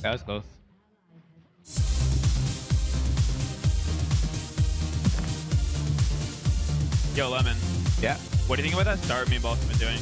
That was close. Yo, Lemon. Yeah. What do you think about that start me and both have been doing?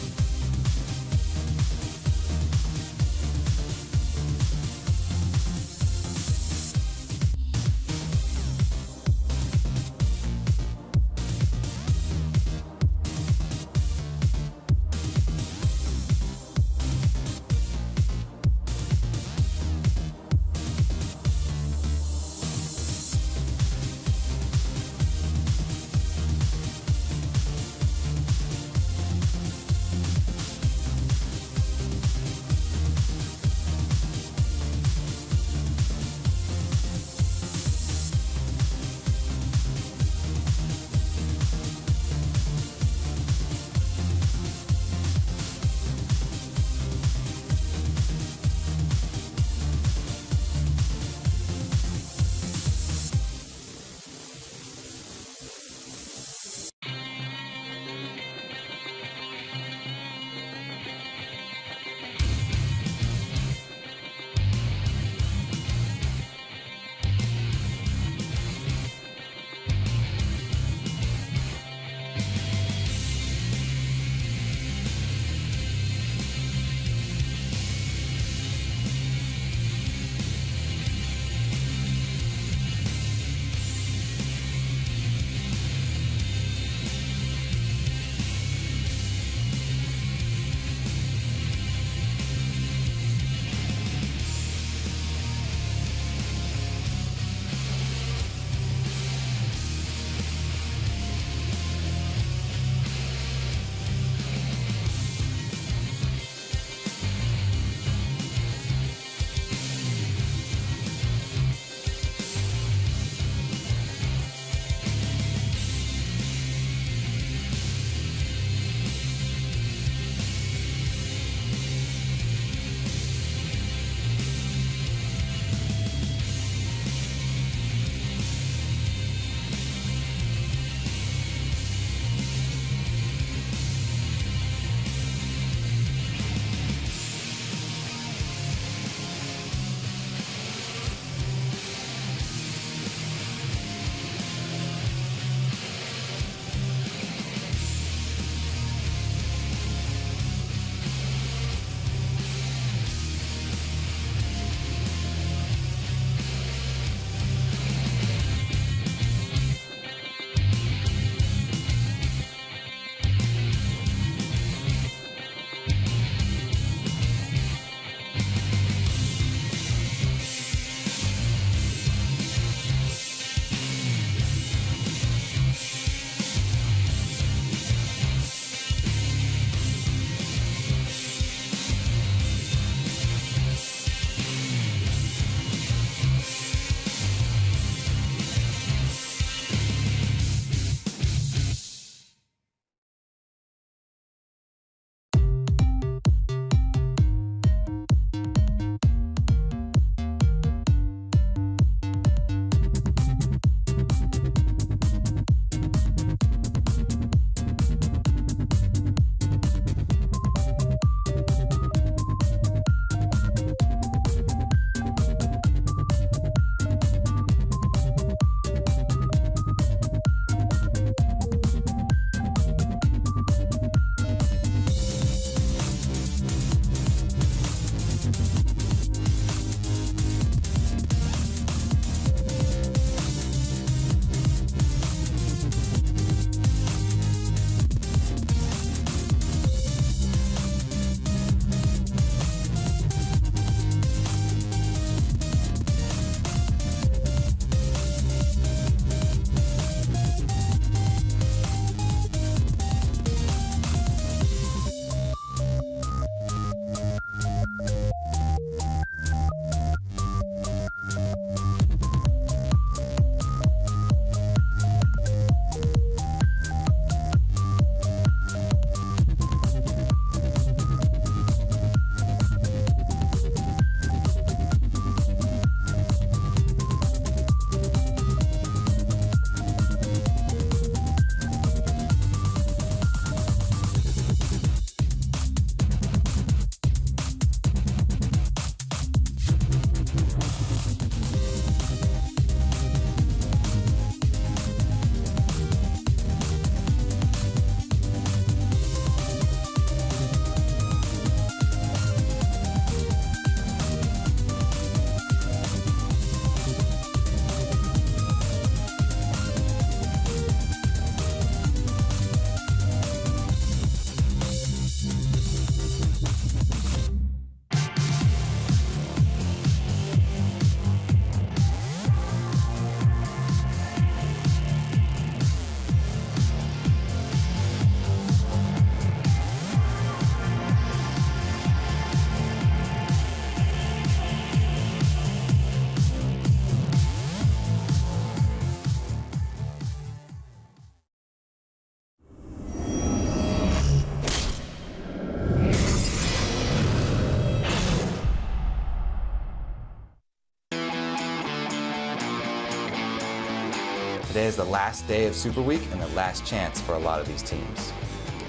Today is the last day of Super Week and the last chance for a lot of these teams.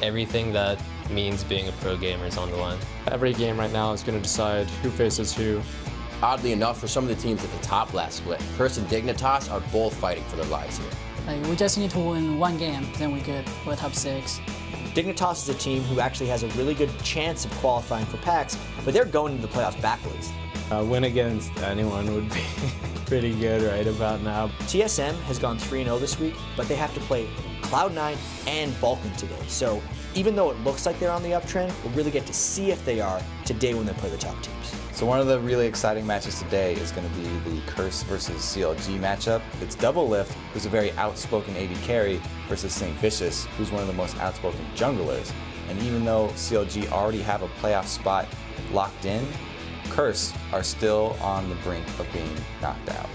Everything that means being a pro gamer is on the line. Every game right now is going to decide who faces who. Oddly enough, for some of the teams at the top last split, Curse and Dignitas are both fighting for their lives here. Like, we just need to win one game, then we're good. We're top 6. Dignitas is a team who actually has a really good chance of qualifying for PAX, but they're going into the playoffs backwards. Win against anyone would be pretty good right about now. TSM has gone 3-0 this week, but they have to play Cloud9 and Vulcan today. So even though it looks like they're on the uptrend, we'll really get to see if they are today when they play the top teams. So one of the really exciting matches today is going to be the Curse versus CLG matchup. It's Double Lift, who's a very outspoken AD carry, versus St. Vicious, who's one of the most outspoken junglers. And even though CLG already have a playoff spot locked in, Curse are still on the brink of being knocked out.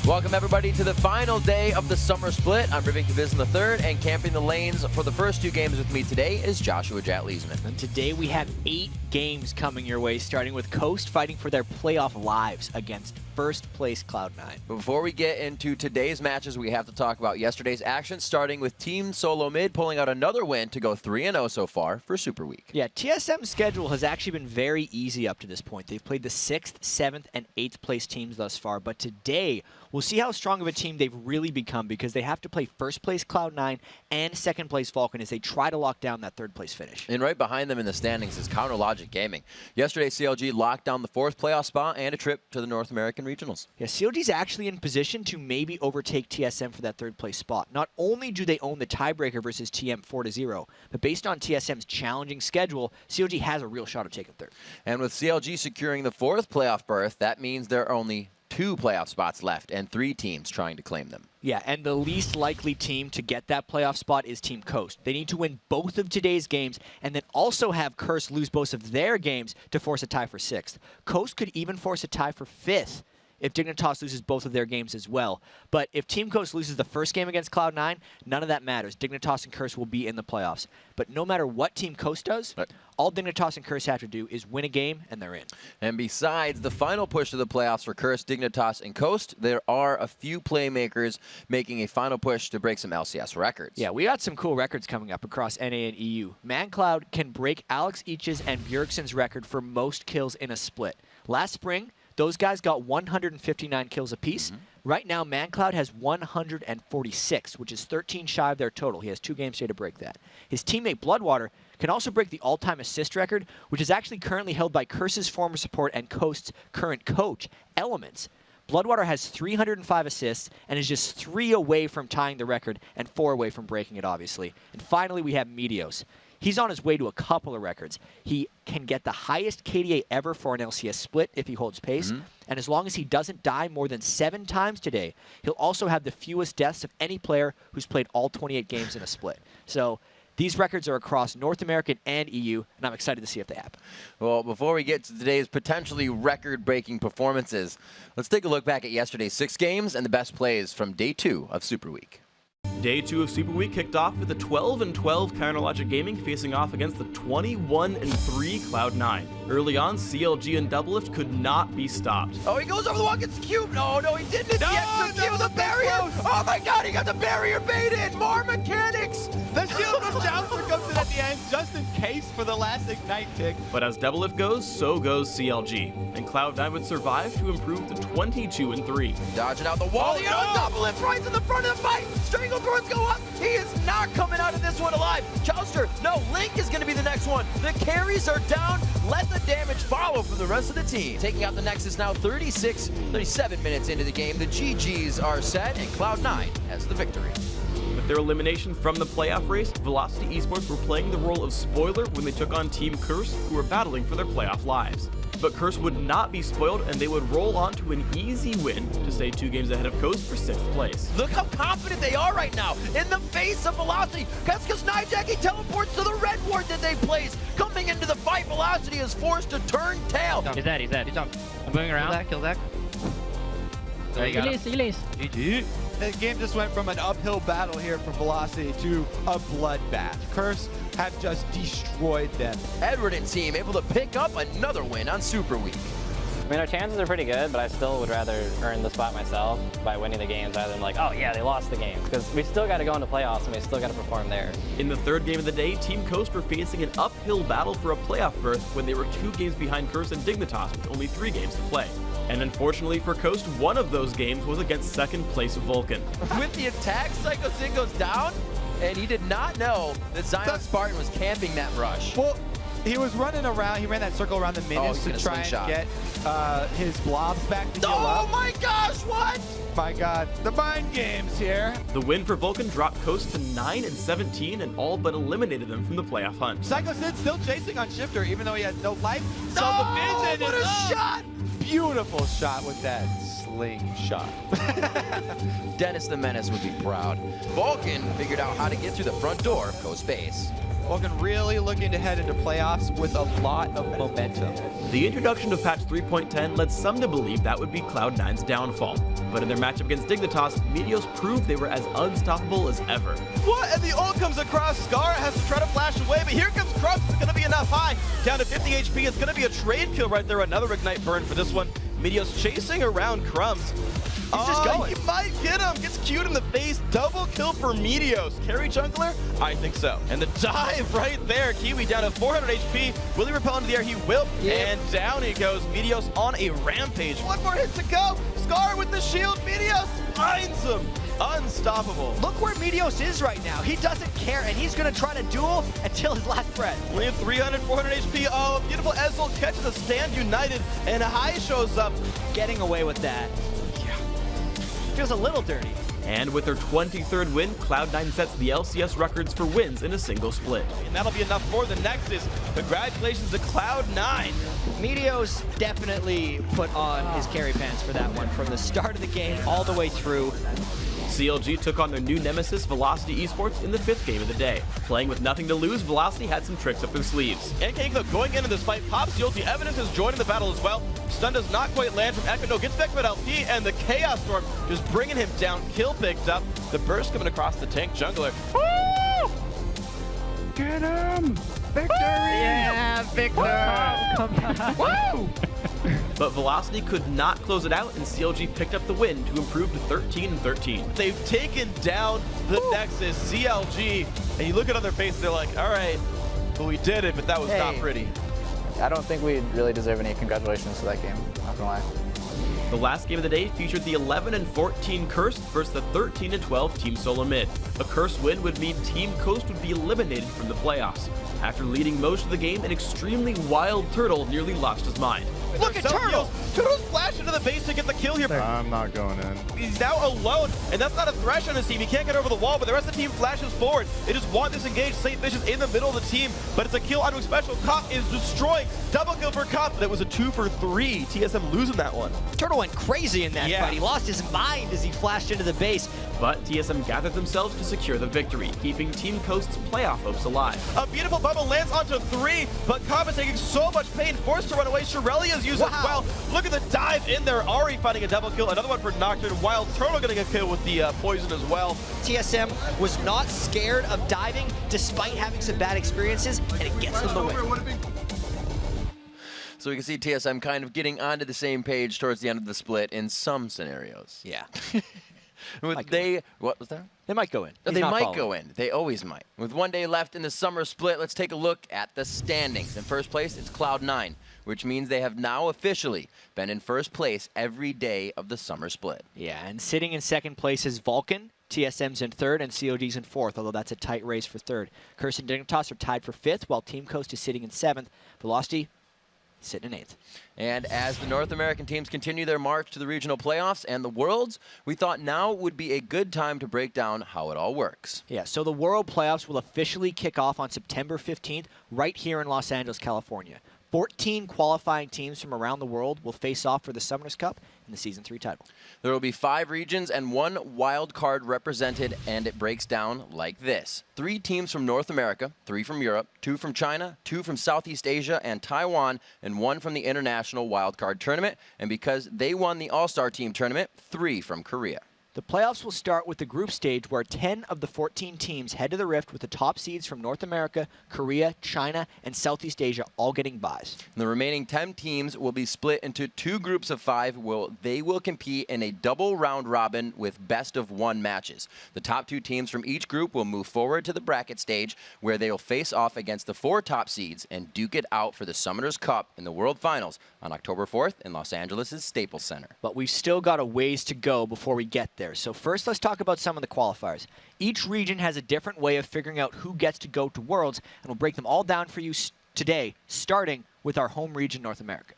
Welcome everybody to the final day of the summer split. I'm Riving Kaviz in the third, and camping the lanes for the first 2 games with me today is Joshua Jat-Leesman. And today we have 8 games coming your way, starting with Coast fighting for their playoff lives against first place Cloud9. Before we get into today's matches, we have to talk about yesterday's action, starting with Team Solo Mid pulling out another win to go 3-0 so far for Super Week. Yeah, TSM's schedule has actually been very easy up to this point. They've played the 6th, 7th, and 8th place teams thus far, but today we'll see how strong of a team they've really become because they have to play first place Cloud9 and second place Vulcan as they try to lock down that 3rd place finish. And right behind them in the standings is Counter Logic Gaming. Yesterday, CLG locked down the 4th playoff spot and a trip to the North American Regionals. Yeah, CLG's actually in position to maybe overtake TSM for that 3rd place spot. Not only do they own the tiebreaker versus TM 4-0, but based on TSM's challenging schedule, CLG has a real shot of taking 3rd. And with CLG securing the 4th playoff berth, that means there are only 2 playoff spots left and 3 teams trying to claim them. Yeah, and the least likely team to get that playoff spot is Team Coast. They need to win both of today's games and then also have Curse lose both of their games to force a tie for 6th. Coast could even force a tie for 5th if Dignitas loses both of their games as well. But if Team Coast loses the first game against Cloud9, none of that matters. Dignitas and Curse will be in the playoffs. But no matter what Team Coast does, all Dignitas and Curse have to do is win a game and they're in. And besides the final push to the playoffs for Curse, Dignitas, and Coast, there are a few playmakers making a final push to break some LCS records. Yeah, we got some cool records coming up across NA and EU. ManCloud can break Alex Each's and Bjergsen's record for most kills in a split. Last spring, those guys got 159 kills apiece. Right now, ManCloud has 146, which is 13 shy of their total. He has 2 games today to break that. His teammate Bloodwater can also break the all-time assist record, which is actually currently held by Curse's former support and Coast's current coach, Elements. Bloodwater has 305 assists and is just 3 away from tying the record and 4 away from breaking it, obviously. And finally, we have Meteos. He's on his way to a couple of records. He can get the highest KDA ever for an LCS split if he holds pace. And as long as he doesn't die more than 7 times today, he'll also have the fewest deaths of any player who's played all 28 games in a split. So these records are across North American and EU, and I'm excited to see if they happen. Well, before we get to today's potentially record-breaking performances, let's take a look back at yesterday's 6 games and the best plays from Day 2 of Super Week. Day 2 of Super Week kicked off with the 12-12 Counter Logic Gaming facing off against the 21-3 Cloud9. Early on, CLG and Doublelift could not be stopped. Oh, he goes over the wall, gets the cube. No, he didn't. No, he execute the barrier. Oh my God, he got the barrier baited. More mechanics. The shield from Jouster comes in at the end just in case for the last Ignite tick. But as Doublelift goes, so goes CLG. And Cloud9 would survive to improve to 22-3. Dodging out the wall. The Doublelift right in the front of the fight. Stranglethorns go up. He is not coming out of this one alive. Jouster, no, Link is going to be the next one. The carries are down. Let the damage follow from the rest of the team. Taking out the Nexus now 37 minutes into the game. The GGs are set, and Cloud9 has the victory. With their elimination from the playoff race, Velocity Esports were playing the role of spoiler when they took on Team Curse, who were battling for their playoff lives. But Curse would not be spoiled, and they would roll on to an easy win to stay 2 games ahead of Coast for 6th place. Look how confident they are right now in the face of Velocity. That's because Nijaki teleports to the red ward that they place. Coming into the fight, Velocity is forced to turn tail. He's dead. I'm going around. Kill that. There you go. GG. The game just went from an uphill battle here for Velocity to a bloodbath. Curse have just destroyed them. Edward and team able to pick up another win on Super Week. I mean, our chances are pretty good, but I still would rather earn the spot myself by winning the games rather than like, oh yeah, they lost the games. Because we still got to go into playoffs and we still got to perform there. In the third game of the day, Team Coast were facing an uphill battle for a playoff berth when they were 2 games behind Curse and Dignitas with only 3 games to play. And unfortunately for Coast, one of those games was against second place Vulcan. With the attack, Psycho Sin goes down, and he did not know that Zion Spartan was camping that brush. Well, he was running around. He ran that circle around the minions to try and get his blobs back to heal up. Oh my gosh, what? My God, the mind games here. The win for Vulcan dropped Coast to 9-17 and all but eliminated them from the playoff hunt. Psycho Sid still chasing on Shifter, even though he has no life. So Oh, the vision what is a up. shot! Beautiful shot with that slingshot. Dennis the Menace would be proud. Vulcan figured out how to get through the front door of Coast Base. Vulcan really looking to head into playoffs with a lot of momentum. The introduction of patch 3.10 led some to believe that would be Cloud9's downfall. But in their matchup against Dignitas, Meteos proved they were as unstoppable as ever. What? And the ult comes across. Scar has to try to flash away, but here comes Crumbs. It's going to be enough high. Down to 50 HP. It's going to be a trade kill right there. Another Ignite burn for this one. Meteos chasing around Crumbs. He's just going. He might get him. Gets cued in the face. Double kill for Meteos. Carry jungler? I think so. And the dive right there. Kiwi down to 400 HP. Will he repel into the air? He will. And down he goes. Meteos on a rampage. One more hit to go. Scar with the shield. Meteos finds him. Unstoppable. Look where Meteos is right now. He doesn't care, and he's going to try to duel until his last breath. We have 300, 400 HP. Oh, beautiful Ezel catches a stand united, and High shows up. Getting away with that. Feels a little dirty. And with their 23rd win, Cloud9 sets the LCS records for wins in a single split. And that'll be enough for the Nexus. Congratulations to Cloud9. Meteos definitely put on his carry pants for that one from the start of the game all the way through. CLG took on their new nemesis, Velocity Esports, in the 5th game of the day. Playing with nothing to lose, Velocity had some tricks up their sleeves. And Kiko going into this fight, pops the ulti. Evidence is joining the battle as well. Stun does not quite land from Echo. No, gets back with LP, and the Chaos Storm just bringing him down. Kill picked up. The burst coming across the tank jungler. Woo! Get him! Victory! Yeah, Victor! Woo! But Velocity could not close it out, and CLG picked up the win to improve to 13-13. They've taken down the Nexus, CLG, and you look at their faces, they're like, all right, well, we did it, but that was not pretty. I don't think we really deserve any congratulations for that game, not gonna lie. The last game of the day featured the 11-14 Curse versus the 13-12 Team Solo Mid. A Curse win would mean Team Coast would be eliminated from the playoffs. After leading most of the game, an extremely wild Turtle nearly lost his mind. Look at Turtle! Turtle's flashed into the base to get the kill here. I'm not going in. He's now alone, and that's not a thresh on his team. He can't get over the wall, but the rest of the team flashes forward. They just want this engaged. St. Fish is in the middle of the team, but it's a kill onto a special. Cop is destroying. Double kill for Cop. That was a 2 for 3. TSM losing that one. Turtle went crazy in that fight. He lost his mind as he flashed into the base. But TSM gathered themselves to secure the victory, keeping Team Coast's playoff hopes alive. A beautiful bubble lands onto 3, but Cobb is taking so much pain, forced to run away. Shirelia's used as well. Look at the dive in there. Ari finding a double kill. Another one for Nocturne. Wild Turtle getting a kill with the poison as well. TSM was not scared of diving despite having some bad experiences, and it gets them the win. So we can see TSM kind of getting onto the same page towards the end of the split in some scenarios. Yeah. What was that? They might go in. They might go in. They always might. With 1 day left in the summer split, let's take a look at the standings. In first place, it's Cloud9, which means they have now officially been in first place every day of the summer split. Yeah, and sitting in second place is Vulcan. TSM's in third, and COG's in fourth, although that's a tight race for third. Curse and Dignitas are tied for fifth, while Team Coast is sitting in seventh. Velocity sitting in eighth. And as the North American teams continue their march to the regional playoffs and the Worlds, we thought now would be a good time to break down how it all works. Yeah, so the World Playoffs will officially kick off on September 15th right here in Los Angeles, California. 14 qualifying teams from around the world will face off for the Summoners Cup in the Season 3 title. There will be 5 regions and 1 wild card represented, and it breaks down like this. 3 teams from North America, 3 from Europe, 2 from China, 2 from Southeast Asia and Taiwan, and 1 from the International Wild Card Tournament. And because they won the All-Star Team Tournament, 3 from Korea. The playoffs will start with the group stage where 10 of the 14 teams head to the Rift with the top seeds from North America, Korea, China, and Southeast Asia all getting buys. The remaining 10 teams will be split into 2 groups of 5 where they will compete in a double round robin with best-of-1 matches. The top 2 teams from each group will move forward to the bracket stage where they will face off against the 4 top seeds and duke it out for the Summoners Cup in the World Finals on October 4th in Los Angeles' Staples Center. But we've still got a ways to go before we get there. So first, let's talk about some of the qualifiers. Each region has a different way of figuring out who gets to go to Worlds, and we'll break them all down for you today, starting with our home region, North America.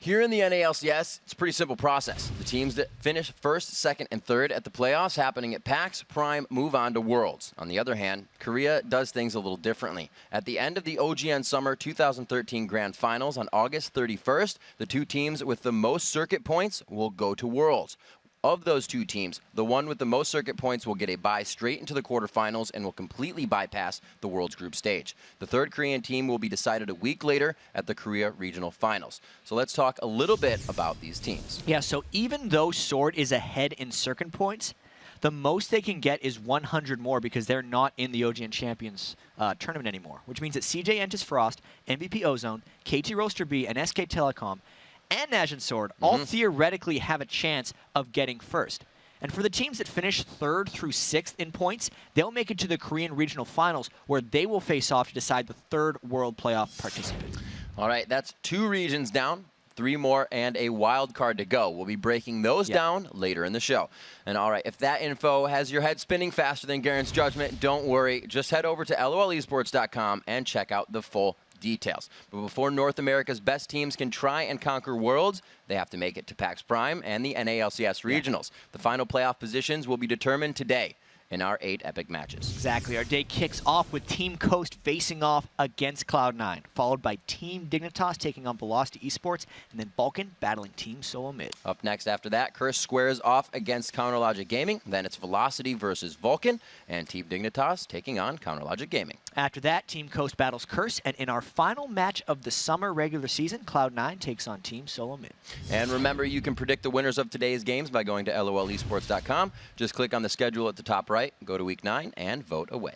Here in the NA LCS, it's a pretty simple process. The teams that finish first, second, and third at the playoffs happening at PAX Prime move on to Worlds. On the other hand, Korea does things a little differently. At the end of the OGN Summer 2013 Grand Finals on August 31st, the 2 teams with the most circuit points will go to Worlds. Of those 2 teams, the one with the most circuit points will get a bye straight into the quarterfinals and will completely bypass the World's group stage. The 3rd Korean team will be decided a week later at the Korea Regional Finals. So let's talk a little bit about these teams. Yeah, so even though Sword is ahead in circuit points, the most they can get is 100 more because they're not in the OGN Champions tournament anymore, which means that CJ Entis Frost, MVP Ozone, KT Roaster B, and SK Telecom and Naj and Sword all theoretically have a chance of getting first. And for the teams that finish 3rd through 6th in points, they'll make it to the Korean Regional Finals where they will face off to decide the 3rd World Playoff participant. All right, that's 2 regions down, 3 more, and a wild card to go. We'll be breaking those down later in the show. And all right, if that info has your head spinning faster than Garen's judgment, don't worry. Just head over to lolesports.com and check out the full details. But before North America's best teams can try and conquer Worlds, they have to make it to PAX Prime and the NALCS Regionals. The final playoff positions will be determined today in our 8 epic matches. Exactly. Our day kicks off with Team Coast facing off against Cloud9, followed by Team Dignitas taking on Velocity Esports, and then Balkan battling Team Solo Mid. Up next after that, Curse squares off against Counterlogic Gaming. Then it's Velocity versus Vulcan, and Team Dignitas taking on Counterlogic Gaming. After that, Team Coast battles Curse, and in our final match of the summer regular season, Cloud9 takes on Team Solo Mid. And remember, you can predict the winners of today's games by going to lolesports.com. Just click on the schedule at the top right, go to Week 9, and vote away.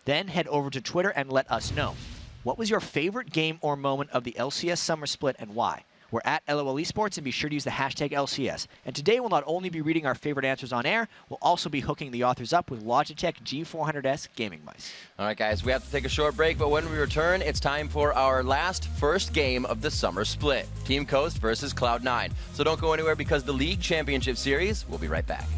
Then head over to Twitter and let us know. What was your favorite game or moment of the LCS Summer Split and why? We're at LOL Esports, and be sure to use the hashtag LCS. And today we'll not only be reading our favorite answers on air, we'll also be hooking the authors up with Logitech G400S gaming mice. All right, guys, we have to take a short break, but when we return, it's time for our first game of the Summer Split. Team Coast versus Cloud9. So don't go anywhere because the League Championship Series, we'll be right back.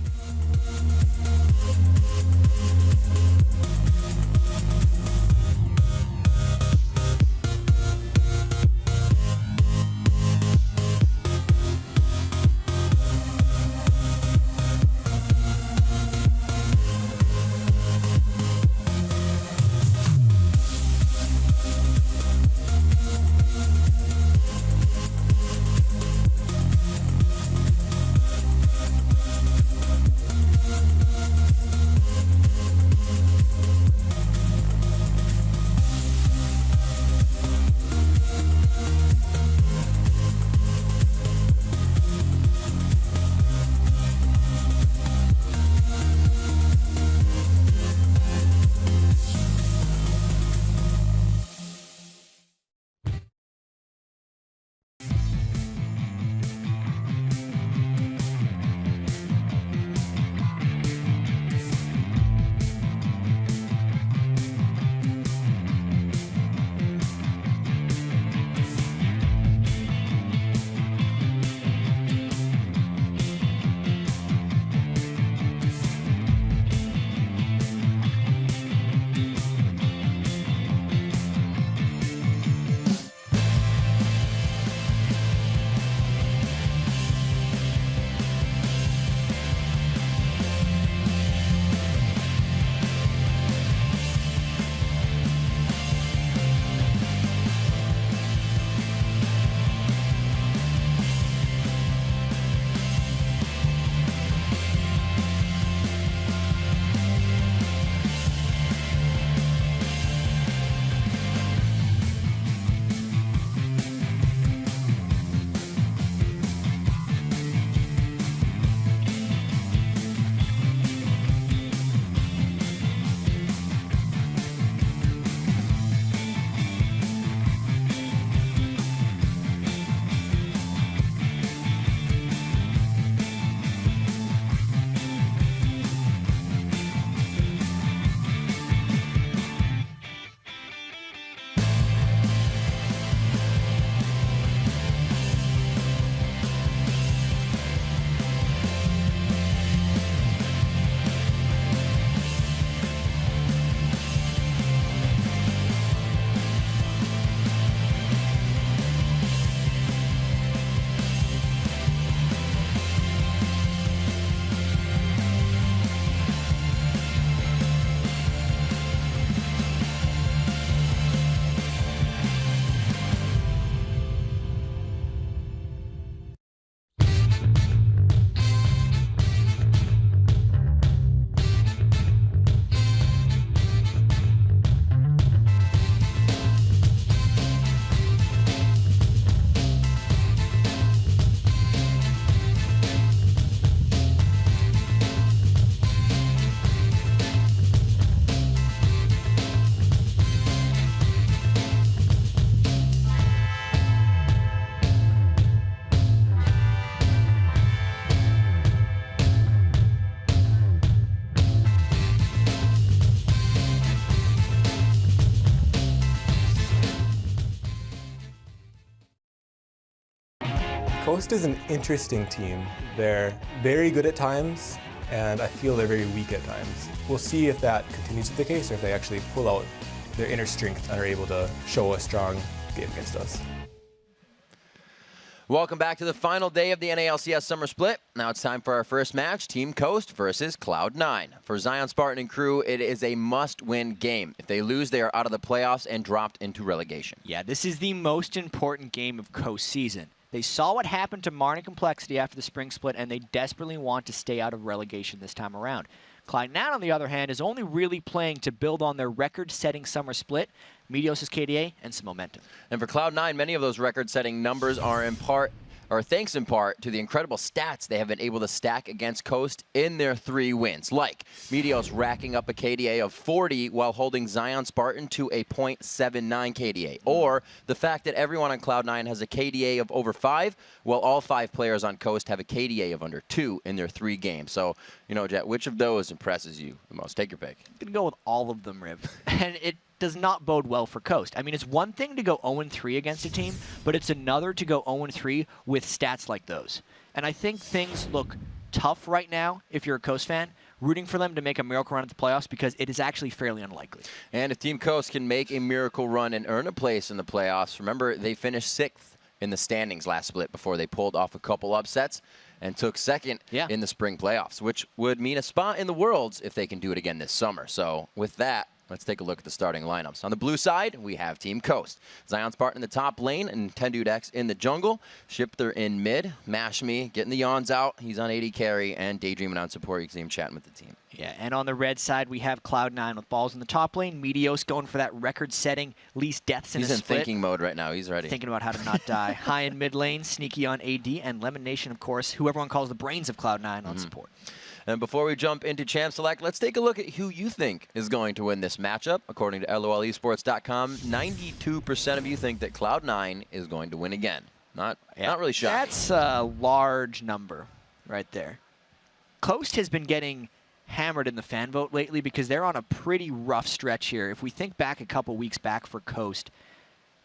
Coast is an interesting team. They're very good at times, and I feel they're very weak at times. We'll see if that continues to be the case or if they actually pull out their inner strength and are able to show a strong game against us. Welcome back to the final day of the NALCS Summer Split. Now it's time for our first match, Team Coast versus Cloud9. For Zion Spartan and crew, it is a must-win game. If they lose, they are out of the playoffs and dropped into relegation. Yeah, this is the most important game of Coast season. They saw what happened to Marne and Complexity after the spring split, and they desperately want to stay out of relegation this time around. Cloud9, on the other hand, is only really playing to build on their record-setting summer split, Meteos' KDA, and some momentum. And for Cloud9, many of those record-setting numbers are thanks in part to the incredible stats they have been able to stack against Coast in their 3 wins, like Meteos racking up a KDA of 40 while holding Zion Spartan to a .79 KDA, or the fact that everyone on Cloud9 has a KDA of over 5, while all 5 players on Coast have a KDA of under 2 in their 3 games. So, you know, Jet, which of those impresses you the most? Take your pick. I'm going to go with all of them, Rib. And it does not bode well for Coast. I mean, it's one thing to go 0-3 against a team, but it's another to go 0-3 with stats like those. And I think things look tough right now if you're a Coast fan, rooting for them to make a miracle run at the playoffs, because it is actually fairly unlikely. And if Team Coast can make a miracle run and earn a place in the playoffs, remember they finished 6th in the standings last split before they pulled off a couple upsets and took 2nd in the spring playoffs, which would mean a spot in the Worlds if they can do it again this summer. So with that, let's take a look at the starting lineups. On the blue side, we have Team Coast. Zion Spartan in the top lane and Tendudex in the jungle. Shifter in mid. Mash Me getting the yawns out. He's on 80 carry, and Daydreaming on support. You can see him chatting with the team. Yeah, and on the red side, we have Cloud9 with balls in the top lane. Meteos going for that record-setting least deaths in a split. He's in thinking mode right now. He's ready. Thinking about how to not die. High in mid lane, Sneaky on AD, and Lemon Nation, of course, who everyone calls the brains of Cloud9 on support. And before we jump into Champ Select, let's take a look at who you think is going to win this matchup. According to LOLesports.com, 92% of you think that Cloud9 is going to win again. Not really shocking. That's a large number right there. Coast has been getting hammered in the fan vote lately because they're on a pretty rough stretch here. If we think back a couple weeks back for Coast,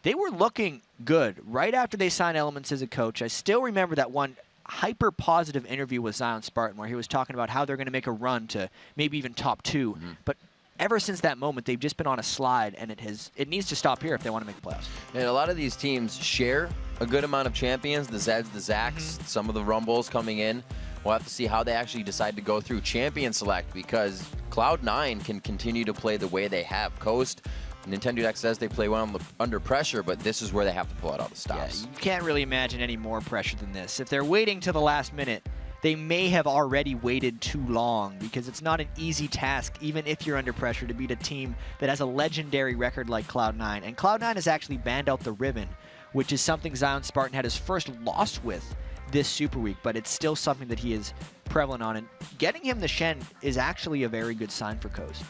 they were looking good right after they signed Elements as a coach. I still remember that one hyper-positive interview with Zion Spartan where he was talking about how they're going to make a run to maybe even top 2. But ever since that moment, they've just been on a slide, and it needs to stop here if they want to make the playoffs. And a lot of these teams share a good amount of champions, the Zeds, the Zacks, some of the Rumbles coming in. We'll have to see how they actually decide to go through Champion Select, because Cloud9 can continue to play the way they have. Coast, Nintendo Deck says they play well under pressure, but this is where they have to pull out all the stops. Yeah, you can't really imagine any more pressure than this. If they're waiting to the last minute, they may have already waited too long, because it's not an easy task, even if you're under pressure, to beat a team that has a legendary record like Cloud9. And Cloud9 has actually banned out the ribbon, which is something Zion Spartan had his first loss with this Super Week, but it's still something that he is prevalent on. And getting him the Shen is actually a very good sign for Coast.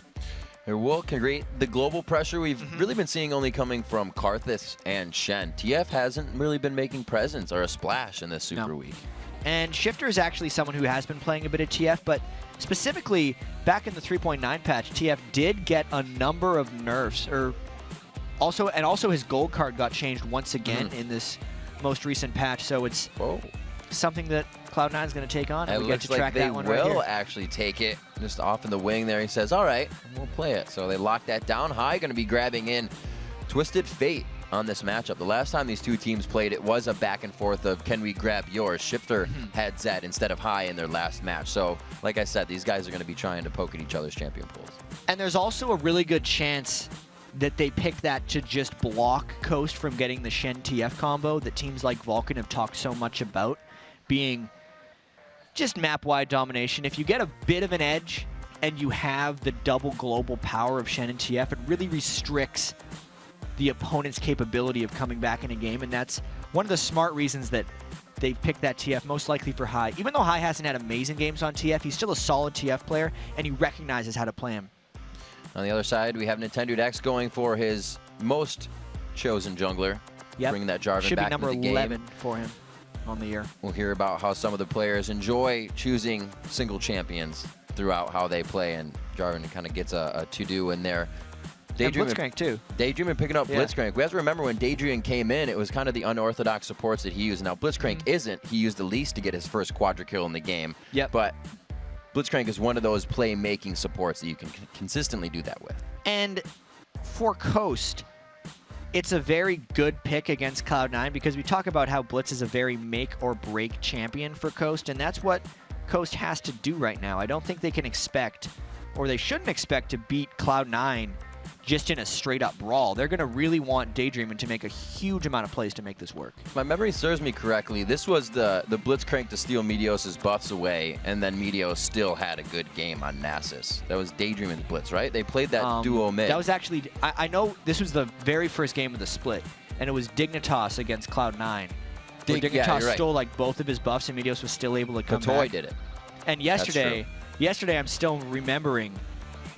It will create the global pressure we've really been seeing only coming from Karthus and Shen. TF hasn't really been making presence or a splash in this Super Week. And Shifter is actually someone who has been playing a bit of TF, but specifically back in the 3.9 patch, TF did get a number of nerfs, also his gold card got changed once again in this most recent patch, so it's something that Cloud9 is going to take on, and we get to track that one right here. They will actually take it just off in the wing there. He says, all right, we'll play it. So they lock that down. High going to be grabbing in Twisted Fate on this matchup. The last time these two teams played, it was a back and forth of, can we grab yours? Shifter had Zed instead of High in their last match. So like I said, these guys are going to be trying to poke at each other's champion pools. And there's also a really good chance that they pick that to just block Coast from getting the Shen TF combo that teams like Vulcan have talked so much about, being just map-wide domination. If you get a bit of an edge and you have the double global power of Shen and TF, it really restricts the opponent's capability of coming back in a game, and that's one of the smart reasons that they picked that TF, most likely for High. Even though High hasn't had amazing games on TF, he's still a solid TF player, and he recognizes how to play him. On the other side, we have Nintendo Dex going for his most chosen jungler, bringing that Jarvan back into the game. Should be number 11 for him on the year. We'll hear about how some of the players enjoy choosing single champions throughout how they play, and Jarvan kind of gets a to-do in there. Daydream and Blitzcrank too. Daydream and picking up Blitzcrank. We have to remember when Daydream came in, it was kind of the unorthodox supports that he used. Now Blitzcrank isn't. He used the least to get his first quadra kill in the game. Yep. But Blitzcrank is one of those play-making supports that you can consistently do that with. And for Coast, it's a very good pick against Cloud9 because we talk about how Blitz is a very make-or-break champion for Coast, and that's what Coast has to do right now. I don't think they can expect, or they shouldn't expect, to beat Cloud9 just in a straight-up brawl. They're going to really want Daydreamin to make a huge amount of plays to make this work. If my memory serves me correctly, this was the Blitzcrank to steal Meteos' buffs away, and then Meteos still had a good game on Nasus. That was Daydreamin's Blitz, right? They played that duo mid. That was actually, I know this was the very first game of the split, and it was Dignitas against Cloud9. Where Dignitas stole like both of his buffs, and Meteos was still able to come back. Toy did it. And yesterday I'm still remembering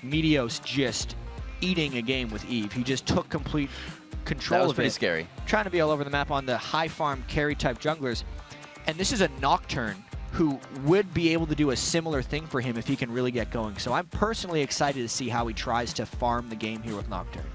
Meteos just eating a game with Eve. He just took complete control of it. That was pretty scary. Trying to be all over the map on the high farm carry type junglers. And this is a Nocturne who would be able to do a similar thing for him if he can really get going. So I'm personally excited to see how he tries to farm the game here with Nocturne.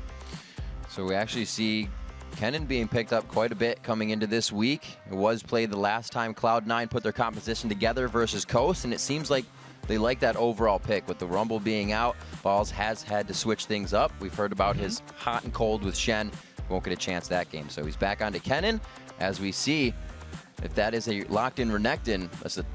So we actually see Kennen being picked up quite a bit coming into this week. It was played the last time Cloud9 put their composition together versus Coast, and it seems like they like that overall pick. With the Rumble being out, Balls has had to switch things up. We've heard about his hot and cold with Shen. Won't get a chance that game. So he's back onto Kennen. As we see, if that is a locked-in Renekton,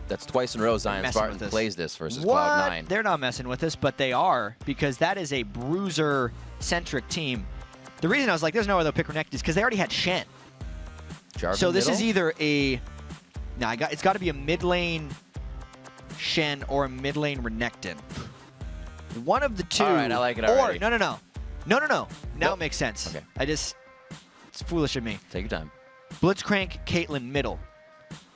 that's twice in a row Zion Spartan plays this versus Cloud9. They're not messing with this, but they are, because that is a bruiser-centric team. The reason I was like, there's no way they'll pick Renekton is because they already had Shen. Jarvan so this middle? is either a... No, it's got to be a mid-lane Shen or a mid-lane Renekton. One of the two. All right, I like it already. Or, no. Now it makes sense. Okay. It's foolish of me. Take your time. Blitzcrank, Caitlyn middle.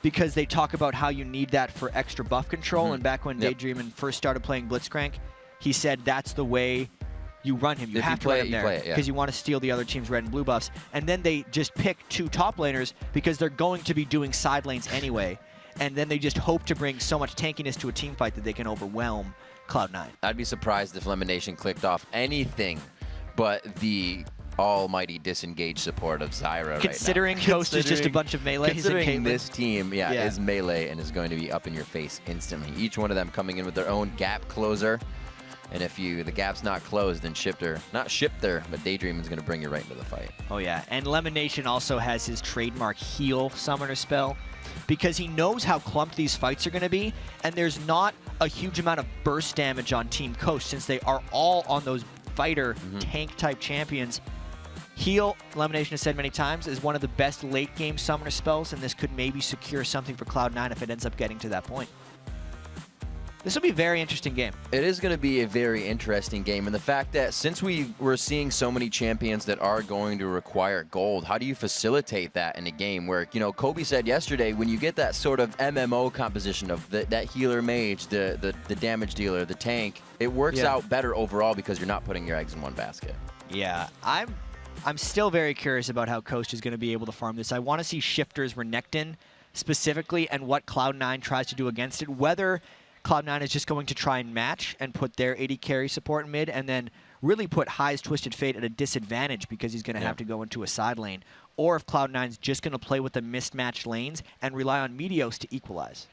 Because they talk about how you need that for extra buff control, and back when Daydreamin first started playing Blitzcrank, he said that's the way you run him. You have to run him there because you want to steal the other team's red and blue buffs. And then they just pick two top laners because they're going to be doing side lanes anyway. And then they just hope to bring so much tankiness to a team fight that they can overwhelm Cloud9. I'd be surprised if Elimination clicked off anything but the almighty disengaged support of Zyra Considering right now. Coast is just a bunch of melee. Considering this team is melee and is going to be up in your face instantly. Each one of them coming in with their own gap closer. And if the gap's not closed, then not Shifter, but Daydreamin's going to bring you right into the fight. Oh yeah, and Elimination also has his trademark heal summoner spell because he knows how clumped these fights are going to be, and there's not a huge amount of burst damage on Team Coast since they are all on those fighter tank type champions. Heal, Elimination has said many times, is one of the best late game summoner spells, and this could maybe secure something for Cloud9 if it ends up getting to that point. This will be a very interesting game. It is going to be a very interesting game, and the fact that since we're seeing so many champions that are going to require gold, how do you facilitate that in a game where, Kobe said yesterday, when you get that sort of MMO composition of that healer mage, the damage dealer, the tank, it works out better overall because you're not putting your eggs in one basket. Yeah, I'm still very curious about how Coast is going to be able to farm this. I want to see Shifter's Renekton specifically and what Cloud9 tries to do against it, whether Cloud9 is just going to try and match and put their AD carry support in mid and then really put High's Twisted Fate at a disadvantage because he's going to have to go into a side lane. Or if Cloud9's just going to play with the mismatched lanes and rely on Meteos to equalize.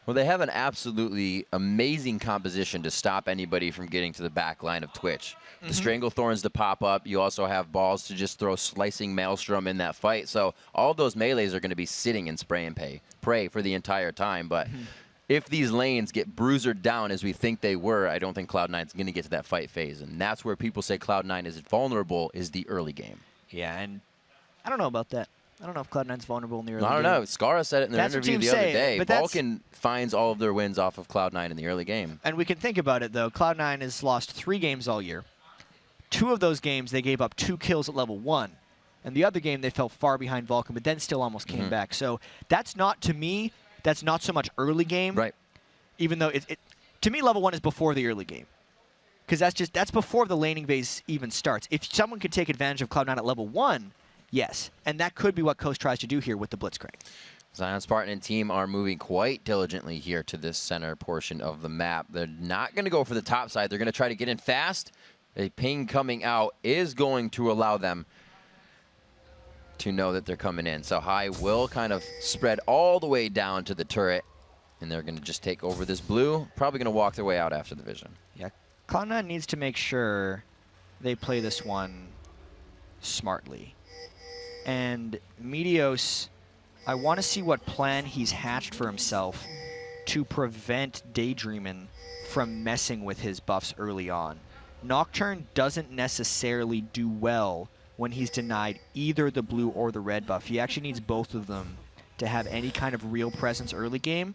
Well, they have an absolutely amazing composition to stop anybody from getting to the back line of Twitch. The Stranglethorns to pop up. You also have Balls to just throw Slicing Maelstrom in that fight. So all those melees are going to be sitting in spray and pray for the entire time. But if these lanes get bruisered down as we think they were, I don't think Cloud9 is going to get to that fight phase. And that's where people say Cloud9 is vulnerable, is the early game. Yeah, and I don't know about that. I don't know if Cloud9's vulnerable in the early game. I don't know. Skara said it in their interview the other day. But Vulcan finds all of their wins off of Cloud9 in the early game. And we can think about it, though. Cloud9 has lost 3 games all year. 2 of those games, they gave up 2 kills at level 1. And the other game, they fell far behind Vulcan, but then still almost came back. So that's not, to me, that's not so much early game. Right. Even though, to me, level 1 is before the early game. Because that's before the laning phase even starts. If someone could take advantage of Cloud9 at level 1, yes. And that could be what Coast tries to do here with the Blitzcrank. Zion Spartan and team are moving quite diligently here to this center portion of the map. They're not going to go for the top side. They're going to try to get in fast, a ping coming out is going to allow them to know that they're coming in. So High will kind of spread all the way down to the turret, and they're going to just take over this blue. Probably going to walk their way out after the vision. Yeah, Cloud9 needs to make sure they play this one smartly. And Meteos, I want to see what plan he's hatched for himself to prevent Daydreamin' from messing with his buffs early on. Nocturne doesn't necessarily do well when he's denied either the blue or the red buff. He actually needs both of them to have any kind of real presence early game,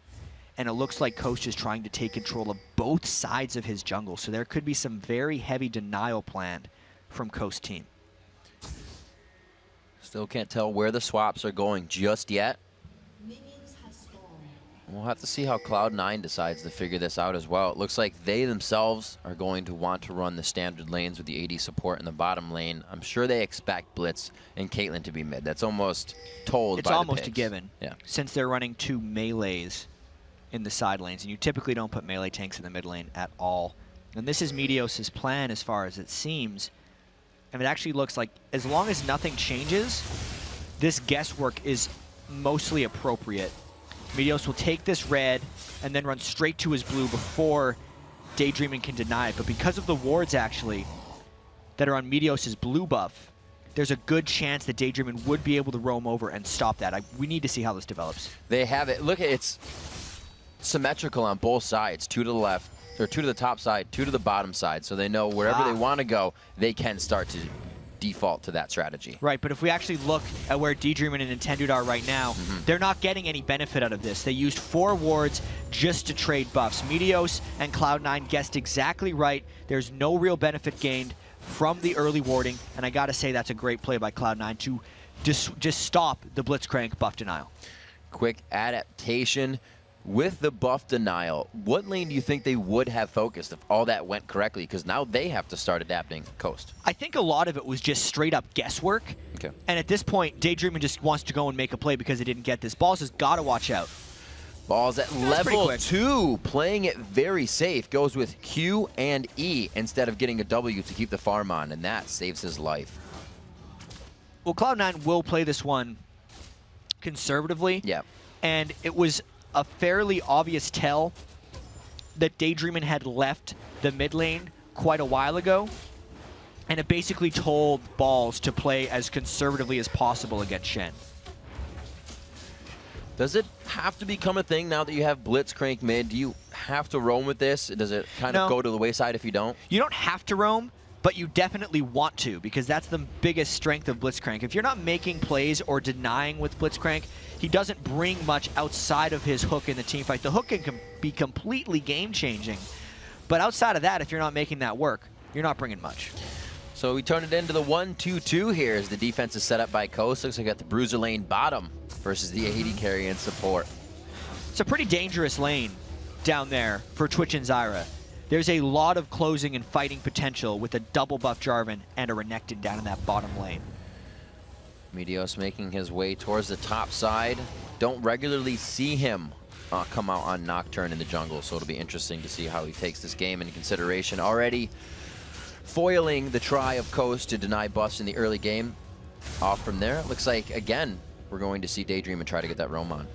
and it looks like Coast is trying to take control of both sides of his jungle, so there could be some very heavy denial planned from Coast team. Still can't tell where the swaps are going just yet. We'll have to see how Cloud9 decides to figure this out as well. It looks like they themselves are going to want to run the standard lanes with the AD support in the bottom lane. I'm sure they expect Blitz and Caitlyn to be mid. That's almost told by the It's almost a picks. given, Yeah. since they're running 2 melees in the side lanes, and you typically don't put melee tanks in the mid lane at all. And this is Meteos' plan as far as it seems. And it actually looks like as long as nothing changes, this guesswork is mostly appropriate. Meteos will take this red and then run straight to his blue before Daydreamin' can deny it. But because of the wards actually that are on Meteos' blue buff, there's a good chance that Daydreamin' would be able to roam over and stop that. We need to see how this develops. They have it. Look, it's symmetrical on both sides. 2 to the left, or 2 to the top side, 2 to the bottom side. So they know wherever they want to go, they can start to default to that strategy. Right, but if we actually look at where Daydreamin' and Intended are right now, they're not getting any benefit out of this. They used 4 wards just to trade buffs. Meteos and Cloud9 guessed exactly right. There's no real benefit gained from the early warding, and I gotta say that's a great play by Cloud9 to just stop the Blitzcrank buff denial. Quick adaptation with the buff denial. What lane do you think they would have focused if all that went correctly? Because now they have to start adapting Coast. I think a lot of it was just straight up guesswork. Okay. And at this point, Daydreamin' just wants to go and make a play because they didn't get this. Balls has got to watch out. Balls at level 2, playing it very safe. Goes with Q and E instead of getting a W to keep the farm on, and that saves his life. Well, Cloud9 will play this one conservatively. Yeah. And it was a fairly obvious tell that Daydreamin' had left the mid lane quite a while ago, and it basically told Balls to play as conservatively as possible against Shen. Does it have to become a thing now that you have Blitzcrank mid? Do you have to roam with this? Does it kind of go to the wayside if you don't? You don't have to roam, but you definitely want to, because that's the biggest strength of Blitzcrank. If you're not making plays or denying with Blitzcrank, he doesn't bring much outside of his hook in the team fight. The hook can be completely game-changing, but outside of that, if you're not making that work, you're not bringing much. So we turn it into the 1-2-2 here as the defense is set up by Coast. Looks like we got the Bruiser lane bottom versus the AD carry and support. It's a pretty dangerous lane down there for Twitch and Zyra. There's a lot of closing and fighting potential with a double buff Jarvan and a Renekton down in that bottom lane. Meteos making his way towards the top side. Don't regularly see him come out on Nocturne in the jungle, so it'll be interesting to see how he takes this game into consideration. Already foiling the try of Coast to deny buffs in the early game. Off from there, looks like, again, we're going to see Daydream and try to get that roam on.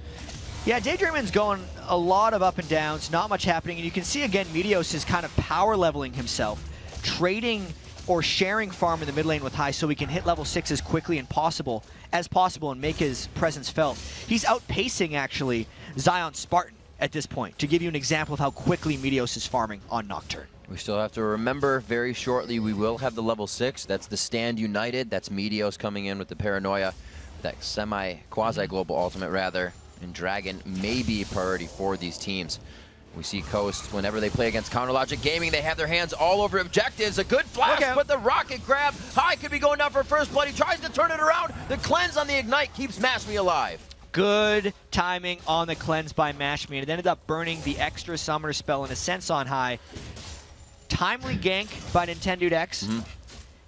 Yeah, Daydreamin's going a lot of up and downs, not much happening, and you can see again Meteos is kind of power leveling himself, trading or sharing farm in the mid lane with High so he can hit level 6 as quickly as possible and make his presence felt. He's outpacing actually Zion Spartan at this point, to give you an example of how quickly Meteos is farming on Nocturne. We still have to remember very shortly we will have the level 6. That's the Stand United. That's Meteos coming in with the Paranoia, that quasi-global ultimate rather. And Dragon may be a priority for these teams. We see Coast, whenever they play against Counter Logic Gaming, they have their hands all over objectives. A good flash, but the rocket grab. High could be going down for first blood. He tries to turn it around. The cleanse on the Ignite keeps MashMe alive. Good timing on the cleanse by MashMe, and it ended up burning the extra summoner spell in a sense on High. Timely gank by Nintendo X,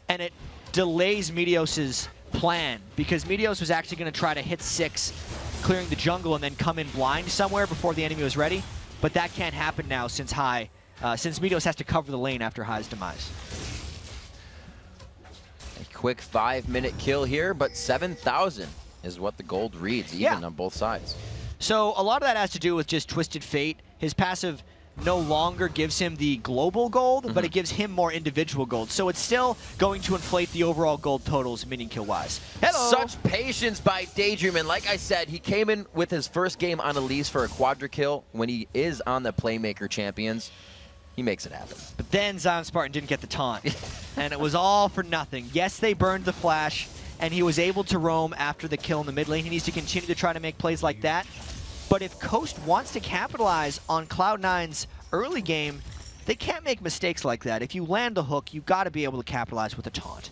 and it delays Meteos' plan, because Meteos was actually going to try to hit 6, clearing the jungle, and then come in blind somewhere before the enemy was ready. But that can't happen now since Meteos has to cover the lane after High's demise. A quick 5-minute kill here, but 7,000 is what the gold reads, even on both sides. So a lot of that has to do with just Twisted Fate. His passive no longer gives him the global gold, but it gives him more individual gold. So it's still going to inflate the overall gold totals minion kill wise. Hello. Such patience by Daydream, and like I said, he came in with his first game on Elise for a quadra kill. When he is on the Playmaker Champions, he makes it happen. But then Zion Spartan didn't get the taunt, and it was all for nothing. Yes, they burned the flash, and he was able to roam after the kill in the mid lane. He needs to continue to try to make plays like that. But if Coast wants to capitalize on Cloud9's early game, they can't make mistakes like that. If you land a hook, you've got to be able to capitalize with a taunt.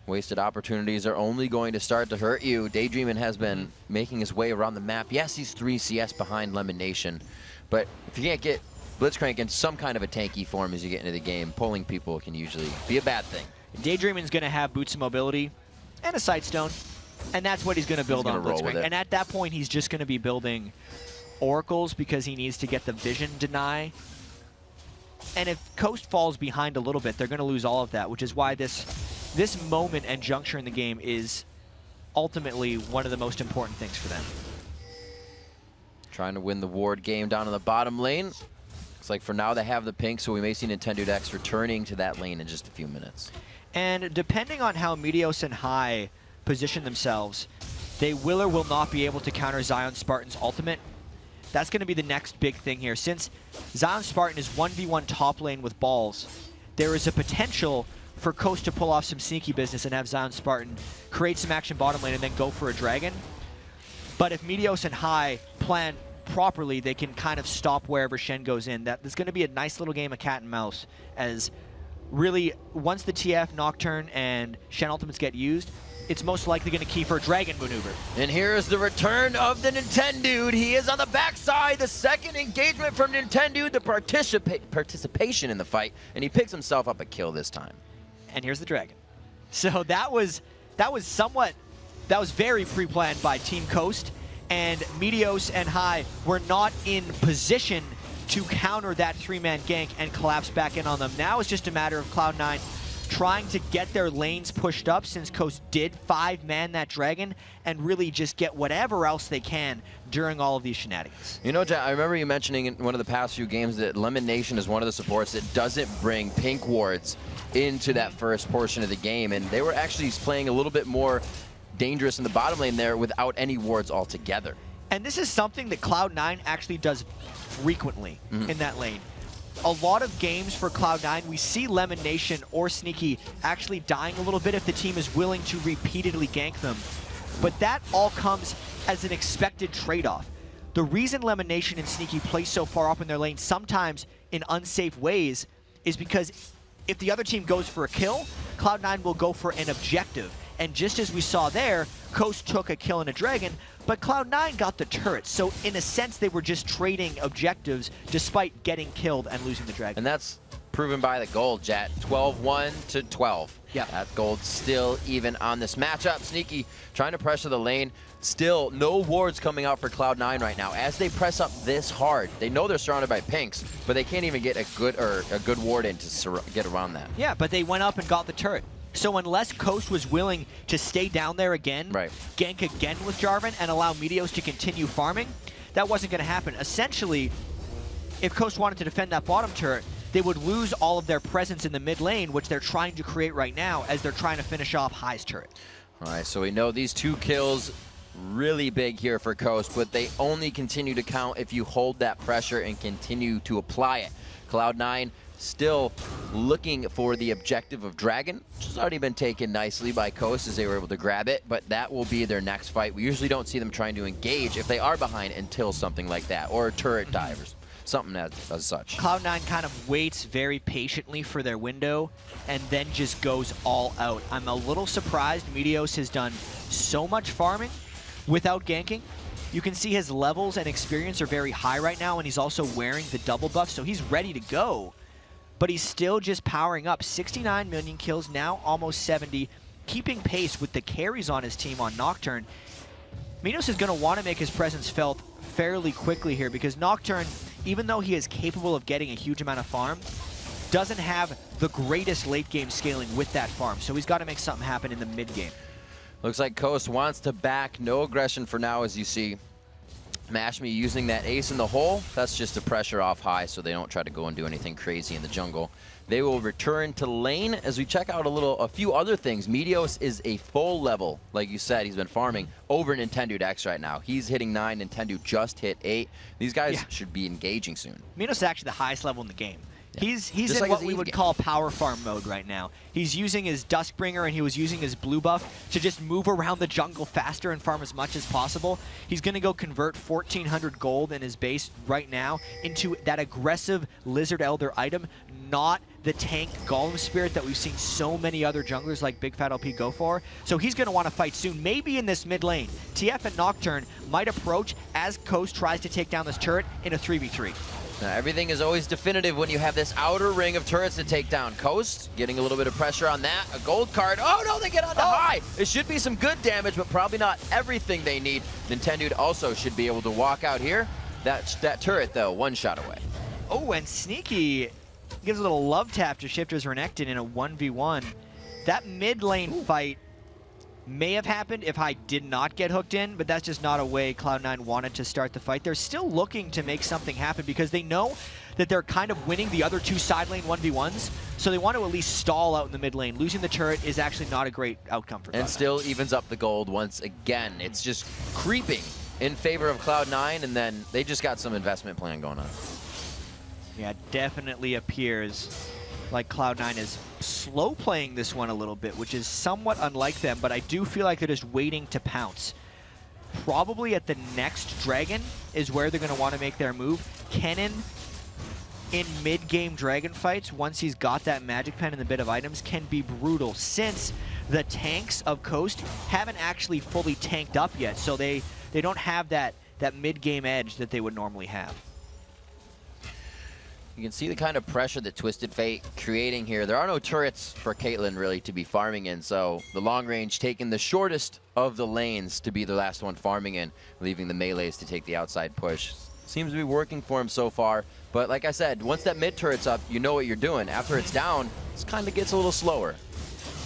Wasted opportunities are only going to start to hurt you. Daydreamin' has been making his way around the map. Yes, he's 3 CS behind Lemon Nation, but if you can't get Blitzcrank in some kind of a tanky form as you get into the game, pulling people can usually be a bad thing. Daydreamin's going to have boots of mobility and a Sightstone, and that's what he's going to build on Blitzcrank. And at that point, he's just going to be building oracles because he needs to get the vision deny. And if Coast falls behind a little bit, they're going to lose all of that, which is why this moment and juncture in the game is ultimately one of the most important things for them. Trying to win the ward game down in the bottom lane. Looks like for now they have the pink, so we may see Nintendo X returning to that lane in just a few minutes. And depending on how Meteos and High position themselves, they will or will not be able to counter Zion Spartan's ultimate. That's going to be the next big thing here. Since Zion Spartan is 1v1 top lane with balls, there is a potential for Coast to pull off some sneaky business and have Zion Spartan create some action bottom lane and then go for a dragon. But if Meteos and High plan properly, they can kind of stop wherever Shen goes in. There's going to be a nice little game of cat and mouse, as really once the TF, Nocturne, and Shen ultimates get used, it's most likely going to key for a dragon maneuver. And here is the return of the Nintendo. He is on the backside. The second engagement from Nintendo, the participation in the fight, and he picks himself up a kill this time. And here's the dragon. So that was very pre-planned by Team Coast, and Meteos and High were not in position to counter that 3-man gank and collapse back in on them. Now it's just a matter of Cloud9 trying to get their lanes pushed up, since Coast did 5-man that dragon, and really just get whatever else they can during all of these shenanigans. You know, Jack, I remember you mentioning in one of the past few games that Lemon Nation is one of the supports that doesn't bring pink wards into that first portion of the game, and they were actually playing a little bit more dangerous in the bottom lane there without any wards altogether. And this is something that Cloud9 actually does frequently in that lane. A lot of games for Cloud9, we see Lemon Nation or Sneaky actually dying a little bit if the team is willing to repeatedly gank them. But that all comes as an expected trade-off. The reason Lemon Nation and Sneaky play so far up in their lane, sometimes in unsafe ways, is because if the other team goes for a kill, Cloud9 will go for an objective. And just as we saw there, Coast took a kill and a dragon, but Cloud9 got the turret. So in a sense, they were just trading objectives despite getting killed and losing the dragon. And that's proven by the gold, Jet. 12-1 to 12. Yeah. That gold still even on this matchup. Sneaky trying to pressure the lane. Still no wards coming out for Cloud9 right now. As they press up this hard, they know they're surrounded by pinks, but they can't even get a good ward in to get around that. Yeah, but they went up and got the turret. So unless Coast was willing to stay down there again, gank again with Jarvan, and allow Meteos to continue farming, that wasn't going to happen. Essentially, if Coast wanted to defend that bottom turret, they would lose all of their presence in the mid lane, which they're trying to create right now as they're trying to finish off High's turret. All right, so we know these 2 kills really big here for Coast, but they only continue to count if you hold that pressure and continue to apply it. Cloud9 still looking for the objective of Dragon, which has already been taken nicely by Coast as they were able to grab it, but that will be their next fight. We usually don't see them trying to engage if they are behind until something like that, or a turret divers, something as such. Cloud9 kind of waits very patiently for their window and then just goes all out. I'm a little surprised Meteos has done so much farming without ganking. You can see his levels and experience are very high right now, and he's also wearing the double buff, so he's ready to go. But he's still just powering up. 69 million kills, now almost 70, keeping pace with the carries on his team on Nocturne. Meteos is going to want to make his presence felt fairly quickly here, because Nocturne, even though he is capable of getting a huge amount of farm, doesn't have the greatest late game scaling with that farm. So he's got to make something happen in the mid game. Looks like Coast wants to back. No aggression for now, as you see. Mashme using that ace in the hole. That's just the pressure off high, so they don't try to go and do anything crazy in the jungle. They will return to lane as we check out a few other things. Meteos is a full level, like you said. He's been farming over Nintendo X right now. He's hitting 9. Nintendo just hit 8. These guys should be engaging soon. Meteos is actually the highest level in the game. Yeah. He's Just in like what his we Eve would game. call power farm mode right now. He's using his Duskbringer and he was using his blue buff to just move around the jungle faster and farm as much as possible. He's going to go convert 1,400 gold in his base right now into that aggressive Lizard Elder item, not the tank Golem Spirit that we've seen so many other junglers like Big Fat LP go for. So he's going to want to fight soon, maybe in this mid lane. TF and Nocturne might approach as Coast tries to take down this turret in a 3v3. Now, everything is always definitive when you have this outer ring of turrets to take down. Coast getting a little bit of pressure on that. A gold card. Oh no, they get on the high. It should be some good damage, but probably not everything they need. Nintendo also should be able to walk out here. That turret, though, one shot away. Oh, and Sneaky gives a little love tap to Shifter's Renekton in a 1v1. That mid lane fight may have happened if I did not get hooked in, but that's just not a way Cloud9 wanted to start the fight. They're still looking to make something happen because they know that they're kind of winning the other two side lane 1v1s, so they want to at least stall out in the mid lane. Losing the turret is actually not a great outcome for Cloud9. And still evens up the gold once again. It's just creeping in favor of Cloud9, and then they just got some investment plan going on. Yeah, it definitely appears like Cloud9 is slow playing this one a little bit, which is somewhat unlike them, but I do feel like they're just waiting to pounce. Probably at the next dragon is where they're going to want to make their move. Kennen in mid-game dragon fights, once he's got that magic pen and the bit of items, can be brutal since the tanks of Coast haven't actually fully tanked up yet, so they don't have that mid-game edge that they would normally have. You can see the kind of pressure that Twisted Fate creating here. There are no turrets for Caitlyn really to be farming in, so the long range taking the shortest of the lanes to be the last one farming in, leaving the melees to take the outside push. Seems to be working for him so far, but like I said, once that mid turret's up, you know what you're doing. After it's down, it kind of gets a little slower.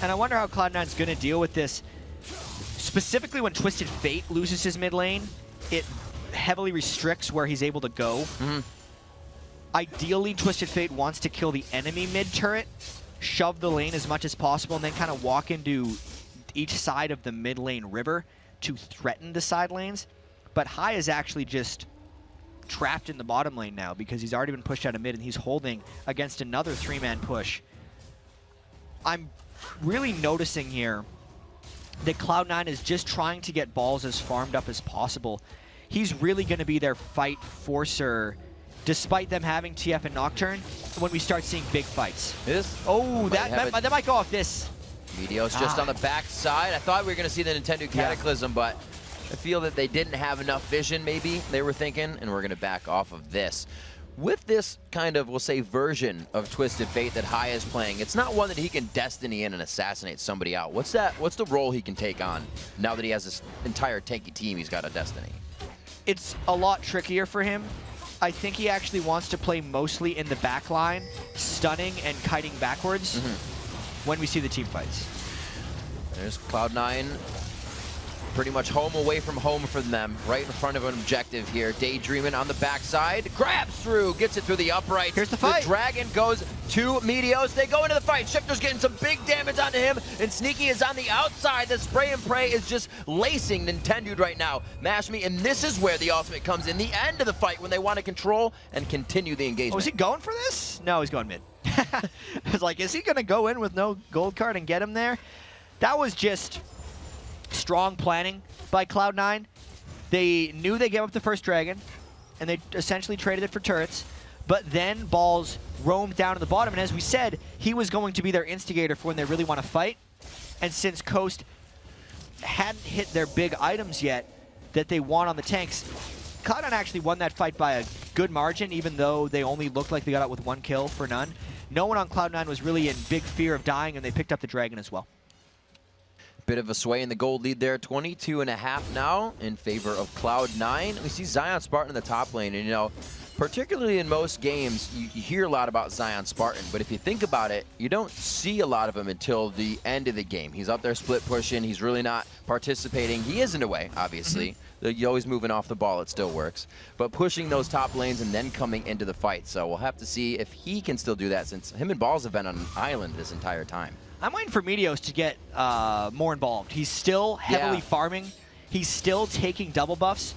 And I wonder how Cloud9's going to deal with this. Specifically when Twisted Fate loses his mid lane, it heavily restricts where he's able to go. Ideally, Twisted Fate wants to kill the enemy mid-turret, shove the lane as much as possible, and then kind of walk into each side of the mid-lane river to threaten the side lanes. But Hai is actually just trapped in the bottom lane now because he's already been pushed out of mid, and he's holding against another 3-man push. I'm really noticing here that Cloud9 is just trying to get balls as farmed up as possible. He's really going to be their fight forcer, despite them having TF and Nocturne, when we start seeing big fights. That might go off this. Meteos just on the back side. I thought we were going to see the Nintendo Cataclysm, but I feel that they didn't have enough vision, maybe, they were thinking, and we're going to back off of this. With this kind of, we'll say, version of Twisted Fate that Hai is playing, it's not one that he can Destiny in and assassinate somebody out. What's the role he can take on now that he has this entire tanky team he's got a Destiny? It's a lot trickier for him. I think he actually wants to play mostly in the back line, stunning and kiting backwards when we see the team fights. There's Cloud9, pretty much home away from home for them, right in front of an objective here. Daydreaming on the backside, grabs through, gets it through the upright. Here's the fight. The Dragon goes to Meteos. They go into the fight. Shifter's getting some big damage onto him, and Sneaky is on the outside. The spray and pray is just lacing Nintendo right now. Mashme, and this is where the ultimate comes in, the end of the fight when they want to control and continue the engagement. Oh, is he going for this? No, he's going mid. I was like, is he going to go in with no gold card and get him there? That was just strong planning by Cloud9. They knew they gave up the first dragon, and they essentially traded it for turrets, but then balls roamed down to the bottom, and as we said, he was going to be their instigator for when they really want to fight. And since Coast hadn't hit their big items yet that they want on the tanks, Cloud9 actually won that fight by a good margin, even though they only looked like they got out with 1 kill for none. No one on Cloud9 was really in big fear of dying, and they picked up the dragon as well. Bit of a sway in the gold lead there, 22.5 now in favor of Cloud9. We see Zion Spartan in the top lane, and you know, particularly in most games, you hear a lot about Zion Spartan, but if you think about it, you don't see a lot of him until the end of the game. He's up there split pushing. He's really not participating. He is in a way, obviously. You're always moving off the ball. It still works. But pushing those top lanes and then coming into the fight. So we'll have to see if he can still do that, since him and Balls have been on an island this entire time. I'm waiting for Meteos to get more involved. He's still heavily farming. He's still taking double buffs.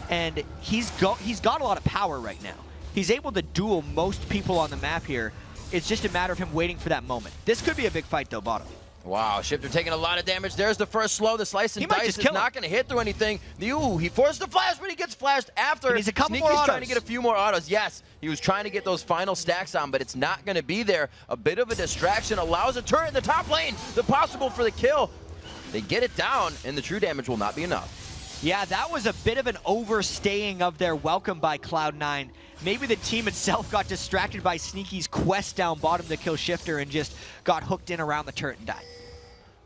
And he's got a lot of power right now. He's able to duel most people on the map here. It's just a matter of him waiting for that moment. This could be a big fight, though, bottom. Wow, Shifter taking a lot of damage. There's the first slow. The slice and dice is not going to hit through anything. Ooh, he forced the flash, but he gets flashed after. He's a couple Sneaky's more autos. trying to get a few more autos. Yes, he was trying to get those final stacks on, but it's not going to be there. A bit of a distraction allows a turret in the top lane. The possible for the kill. They get it down, and the true damage will not be enough. Yeah, that was a bit of an overstaying of their welcome by Cloud9. Maybe the team itself got distracted by Sneaky's quest down bottom to kill Shifter and just got hooked in around the turret and died.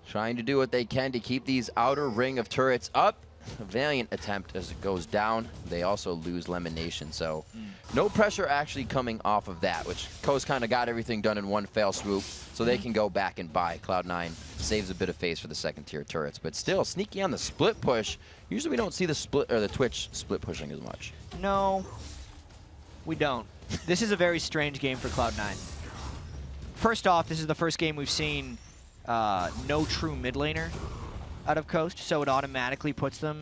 Trying to do what they can to keep these outer ring of turrets up. A valiant attempt as it goes down. They also lose Lemonation, so no pressure actually coming off of that, which Coast kind of got everything done in one fell swoop, so they can go back and buy. Cloud9 saves a bit of face for the second tier turrets, but still Sneaky on the split push. Usually we don't see the split or the Twitch split pushing as much. No, we don't. This is a very strange game for Cloud9. First off, this is the first game we've seen no true mid laner out of Coast, so it automatically puts them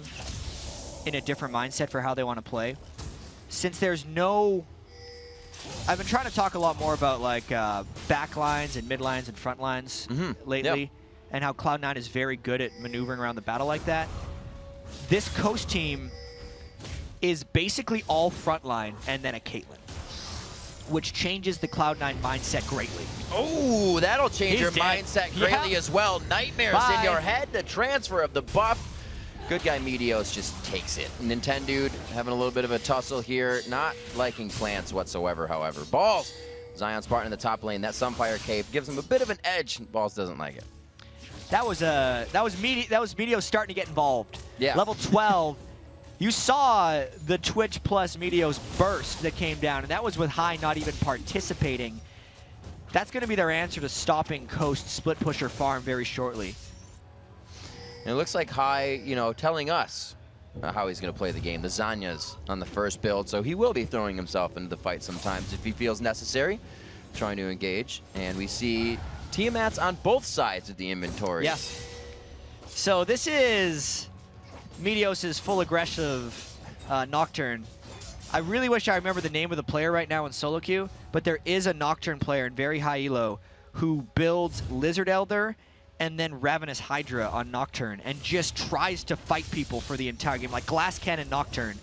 in a different mindset for how they want to play. Since there's no... I've been trying to talk a lot more about like back lines and mid lines and front lines lately, and how Cloud9 is very good at maneuvering around the battle like that. This Coast team is basically all front line and then a Caitlyn, which changes the Cloud9 mindset greatly. Oh, that'll change your mindset greatly as well. Nightmares in your head, the transfer of the buff. Good guy Meteos just takes it. Nintendude having a little bit of a tussle here, not liking plans whatsoever, however. Balls, Zion Spartan in the top lane. That Sunfire Cave gives him a bit of an edge. Balls doesn't like it. That was Meteos starting to get involved. Yeah. Level 12. You saw the Twitch plus Meteos burst that came down, and that was with High not even participating. That's going to be their answer to stopping Coast split pusher farm very shortly. And it looks like High, you know, telling us how he's going to play the game. The Zanya's on the first build, so he will be throwing himself into the fight sometimes if he feels necessary, trying to engage. And we see Tiamat's on both sides of the inventory. Yes. So this is Meteos' full aggressive Nocturne. I really wish I remember the name of the player right now in solo queue, but there is a Nocturne player in very high elo who builds Lizard Elder and then Ravenous Hydra on Nocturne and just tries to fight people for the entire game, like Glass Cannon Nocturne.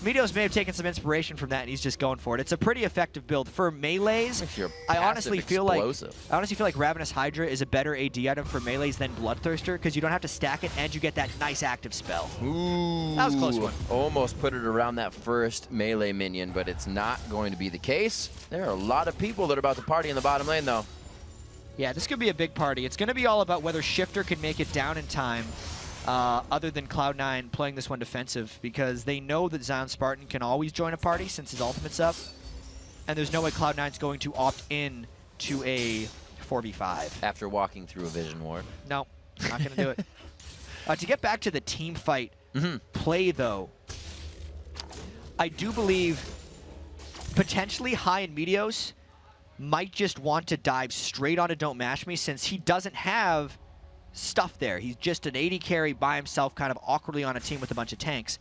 Meteos may have taken some inspiration from that, and he's just going for it. It's a pretty effective build for melees. I honestly feel like Ravenous Hydra is a better AD item for melees than Bloodthirster, because you don't have to stack it and you get that nice active spell. Ooh, that was a close one. Almost put it around that first melee minion, but it's not going to be the case. There are a lot of people that are about to party in the bottom lane, though. Yeah, this could be a big party. It's going to be all about whether Shifter can make it down in time. Other than Cloud9 playing this one defensive, because they know that Zion Spartan can always join a party since his ultimate's up, and there's no way Cloud9's going to opt in to a 4v5. After walking through a Vision Ward. No, not going to do it. To get back to the team fight play, though, I do believe potentially High and Meteos might just want to dive straight onto Don't Mash Me, since he doesn't have stuff there. He's just an AD carry by himself, kind of awkwardly on a team with a bunch of tanks.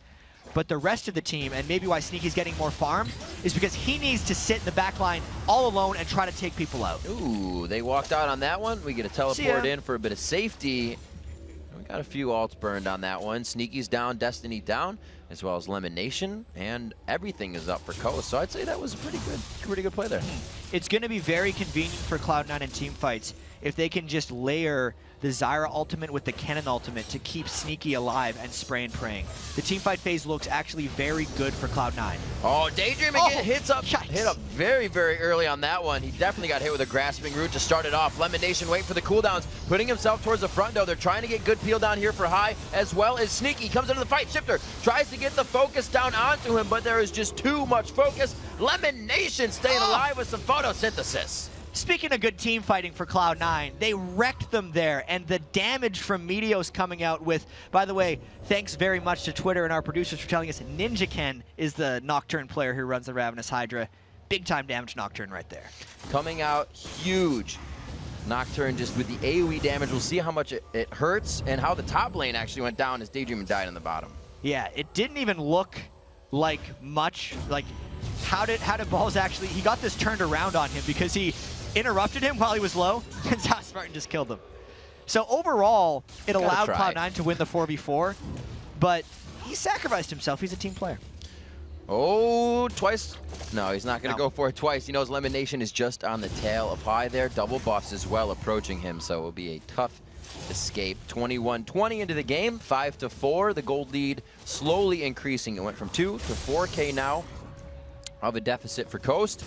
But the rest of the team, and maybe why Sneaky's getting more farm, is because he needs to sit in the back line all alone and try to take people out. Ooh, they walked out on that one. We get a teleport in for a bit of safety. We got a few ults burned on that one. Sneaky's down, Destiny down, as well as Lemonation, and everything is up for Coast. So I'd say that was a pretty good play there. It's going to be very convenient for Cloud9 in team fights if they can just layer the Zyra ultimate with the Kennen ultimate to keep Sneaky alive and spray and praying. The teamfight phase looks actually very good for Cloud9. Oh, Daydream again hit up very, very early on that one. He definitely got hit with a grasping root to start it off. Lemon Nation waiting for the cooldowns, putting himself towards the front though. They're trying to get good peel down here for High, as well as Sneaky comes into the fight. Shifter tries to get the focus down onto him, but there is just too much focus. Lemon Nation staying alive with some photosynthesis. Speaking of good team fighting for Cloud9, they wrecked them there, and the damage from Meteos coming out with, by the way, thanks very much to Twitter and our producers for telling us Ninja Ken is the Nocturne player who runs the Ravenous Hydra. Big time damage Nocturne right there. Coming out huge. Nocturne just with the AoE damage. We'll see how much it hurts and how the top lane actually went down as Daydream died on the bottom. Yeah, it didn't even look like much. Like, how did Balls actually, he got this turned around on him because he interrupted him while he was low, and Spartan just killed him. So overall, it allowed Cloud9 to win the 4v4, but he sacrificed himself. He's a team player. Oh, twice. No, he's not going to go for it twice. He knows Lemon Nation is just on the tail of High there. Double buffs as well approaching him, so it will be a tough escape. 21-20 into the game, 5-4. The gold lead slowly increasing. It went from 2 to 4K now of a deficit for Coast.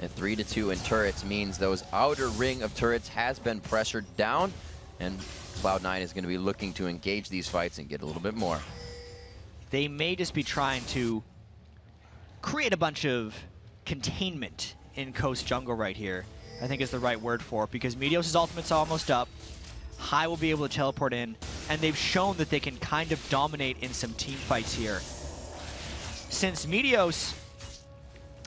And 3-2 in turrets means those outer ring of turrets has been pressured down, and Cloud9 is going to be looking to engage these fights and get a little bit more. They may just be trying to create a bunch of containment in Coast jungle right here, I think is the right word for it, because Meteos' ultimate's almost up. High will be able to teleport in, and they've shown that they can kind of dominate in some team fights here. Since Meteos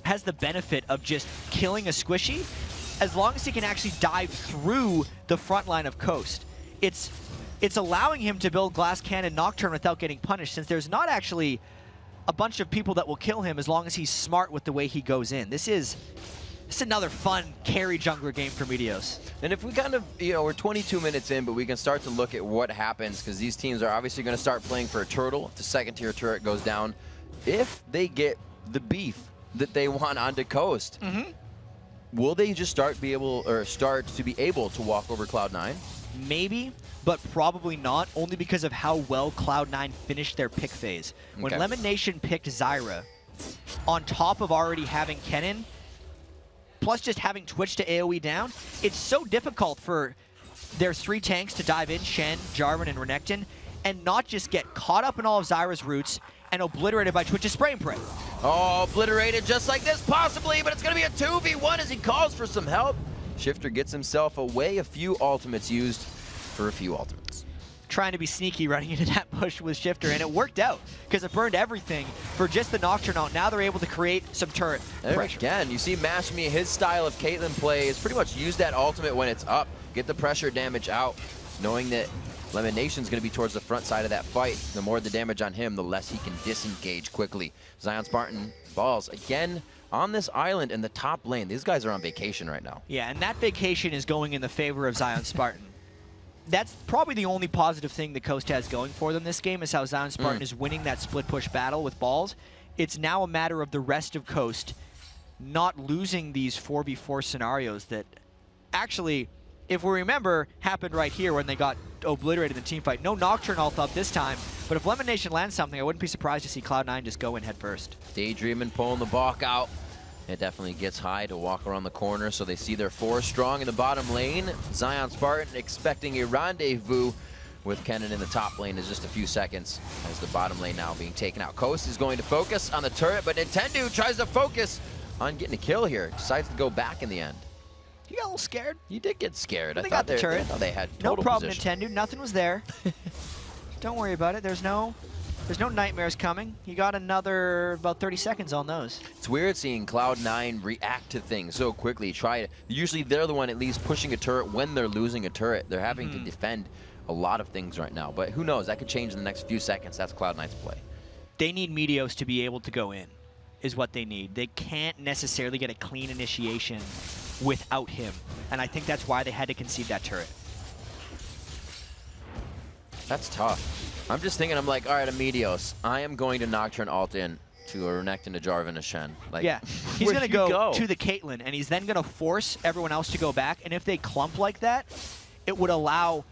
has the benefit of just killing a squishy, as long as he can actually dive through the front line of Coast. It's allowing him to build Glass Cannon Nocturne without getting punished, since there's not actually a bunch of people that will kill him as long as he's smart with the way he goes in. This is another fun carry jungler game for Meteos. And if we kind of, we're 22 minutes in, but we can start to look at what happens, because these teams are obviously going to start playing for a turtle if the second tier turret goes down. If they get the beef that they want onto Coast, will they just start to be able to walk over Cloud9? Maybe, but probably not, only because of how well Cloud9 finished their pick phase. When Lemon Nation picked Zyra, on top of already having Kennen, plus just having Twitch to AoE down, it's so difficult for their 3 tanks to dive in, Shen, Jarvan, and Renekton, and not just get caught up in all of Zyra's roots and obliterated by Twitch's spray and pray. Oh, obliterated just like this, possibly, but it's going to be a 2v1 as he calls for some help. Shifter gets himself away, a few ultimates used for a few ultimates. Trying to be sneaky running into that bush with Shifter, and it worked out because it burned everything for just the Nocturne out. Now they're able to create some turret pressure. Again, you see Mashme, his style of Caitlyn play is pretty much use that ultimate when it's up, get the pressure damage out, knowing that Lemon Nation's going to be towards the front side of that fight. The more the damage on him, the less he can disengage quickly. Zion Spartan Balls again on this island in the top lane. These guys are on vacation right now. Yeah, and that vacation is going in the favor of Zion Spartan. That's probably the only positive thing the Coast has going for them this game, is how Zion Spartan is winning that split push battle with Balls. It's now a matter of the rest of Coast not losing these 4v4 scenarios that actually, if we remember, happened right here when they got obliterated in the team fight. No Nocturne ult up this time, but if Lemon Nation lands something, I wouldn't be surprised to see Cloud9 just go in head first. Daydreaming, pulling the balk out. It definitely gets High to walk around the corner, so they see their 4 strong in the bottom lane. Zion Spartan expecting a rendezvous with Kennen in the top lane in just a few seconds, as the bottom lane now being taken out. Coast is going to focus on the turret, but Nintendo tries to focus on getting a kill here. Decides to go back in the end. You got a little scared. You did get scared. They got the turret. They had total no problem, position. Nintendo. Nothing was there. Don't worry about it. There's no nightmares coming. You got another about 30 seconds on those. It's weird seeing Cloud9 react to things so quickly. Usually they're the one at least pushing a turret when they're losing a turret. They're having to defend a lot of things right now. But who knows? That could change in the next few seconds. That's Cloud9's play. They need Meteos to be able to go in, is what they need. They can't necessarily get a clean initiation without him. And I think that's why they had to concede that turret. That's tough. I'm just thinking, I'm like, all right, Meteos, I am going to Nocturne ult in to a Renekton, a Jarvan, a Shen. Like, yeah, he's going to go to the Caitlyn, and he's then going to force everyone else to go back. And if they clump like that, it would allow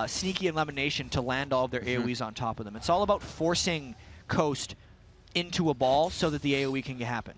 sneaky elimination to land all of their AoEs on top of them. It's all about forcing Coast into a ball so that the AoE can happen.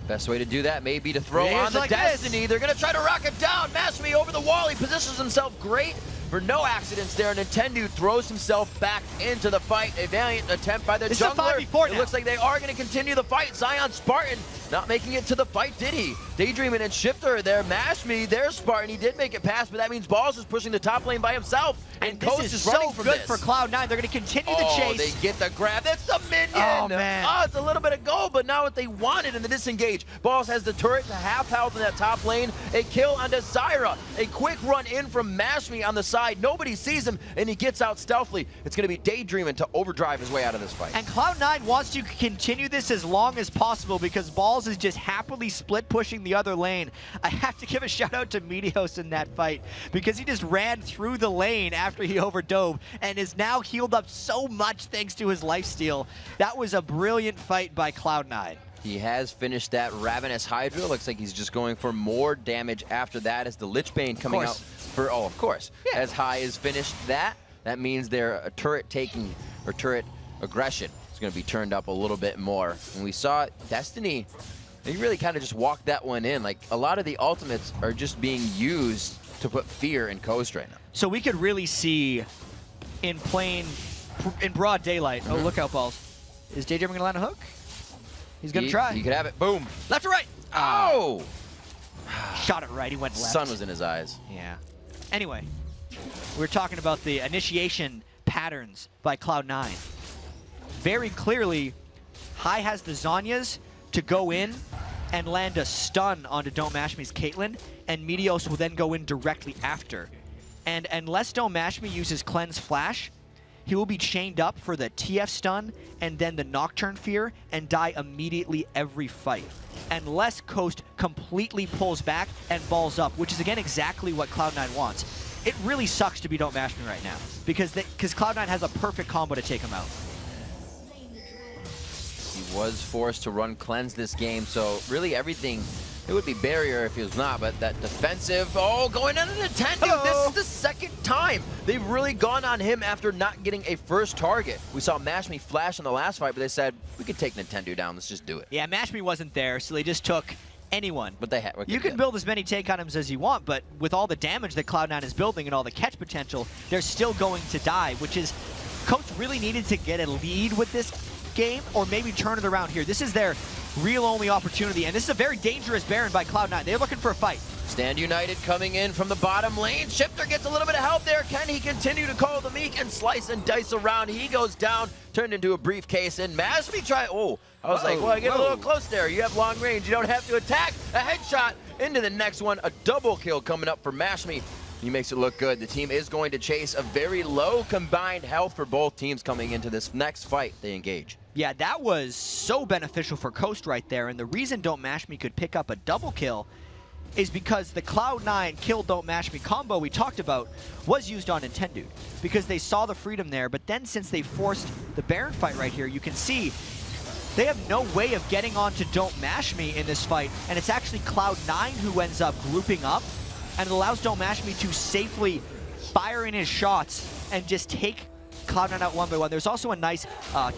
Best way to do that may be to throw on the like Destiny. this. They're going to try to rock it down. Mashmi over the wall. He positions himself great for no accidents there. Nintendo throws himself back into the fight. A valiant attempt by the It's jungler. a 5v4 now. It looks like they are going to continue the fight. Zion Spartan not making it to the fight, did he? Daydreaming and Shifter there. Mashmi, there's Spartan. He did make it past, but that means Balls is pushing the top lane by himself. And Coast this is running so from good this. for Cloud9. They're going to continue the chase. They get the grab. That's the minion. Oh, man. Oh, it's a little bit of gold, but not what they wanted in the disengage. Balls has the turret to half health in that top lane. A kill onto Zyra. A quick run in from Mashmi on the side. Nobody sees him, and he gets out stealthily. It's going to be Daydreaming to overdrive his way out of this fight. And Cloud9 wants to continue this as long as possible because Balls is just happily split pushing the other lane. I have to give a shout out to Meteos in that fight because he just ran through the lane after he overdove and is now healed up so much thanks to his lifesteal. That was a brilliant fight by Cloud9. He has finished that Ravenous Hydra. Looks like he's just going for more damage after that as the Lich Bane coming out for, oh, of course. Yeah. As High is finished that means their turret taking, or turret aggression is going to be turned up a little bit more. And we saw Destiny, they really kind of just walked that one in. Like, a lot of the ultimates are just being used to put fear in Coast right now. So we could really see in broad daylight. Oh, look out, Balls. Is Daydreaming going to land a hook? He's going to try. He could have it. Boom. Left or right? Oh! Shot it right. He went left. Sun was in his eyes. Yeah. Anyway, we're talking about the initiation patterns by Cloud9. Very clearly, High has the Zhonya's to go in and land a stun onto Don't Mash Me's Caitlyn, and Meteos will then go in directly after. And unless Don't Mash Me uses Cleanse Flash, he will be chained up for the TF stun and then the Nocturne Fear and die immediately every fight. Unless Coast completely pulls back and balls up, which is again exactly what Cloud9 wants. It really sucks to be Don't Mash Me right now because Cloud9 has a perfect combo to take him out. He was forced to run Cleanse this game, so really everything, it would be Barrier if he was not, but that defensive, oh, going into Nintendo. Hello. This is the second time they've really gone on him after not getting a first target. We saw Mash Me flash in the last fight, but they said, we could take Nintendo down, let's just do it. Yeah, Mash Me wasn't there, so they just took anyone. But they had. You can build as many take items as you want, but with all the damage that Cloud9 is building and all the catch potential, they're still going to die, which is, Coach really needed to get a lead with this game or maybe turn it around here. This is their real only opportunity, and this is a very dangerous Baron by Cloud9. They're looking for a fight. Stand United coming in from the bottom lane. Shifter gets a little bit of help there. Can he continue to call the meek and slice and dice around? He goes down, turned into a briefcase, and Mashmi try. Oh, I was like, well, I get a little close there. You have long range. You don't have to attack. A headshot into the next one. A double kill coming up for Mashmi. He makes it look good. The team is going to chase a very low combined health for both teams coming into this next fight they engage. Yeah, that was so beneficial for Coast right there, and the reason Don't Mash Me could pick up a double kill is because the Cloud9 kill Don't Mash Me combo we talked about was used on Nintendo because they saw the freedom there, but then since they forced the Baron fight right here, you can see they have no way of getting onto Don't Mash Me in this fight, and it's actually Cloud9 who ends up grouping up, and it allows Don't Mash Me to safely fire in his shots and just take Cloud9 out one by one. There's also a nice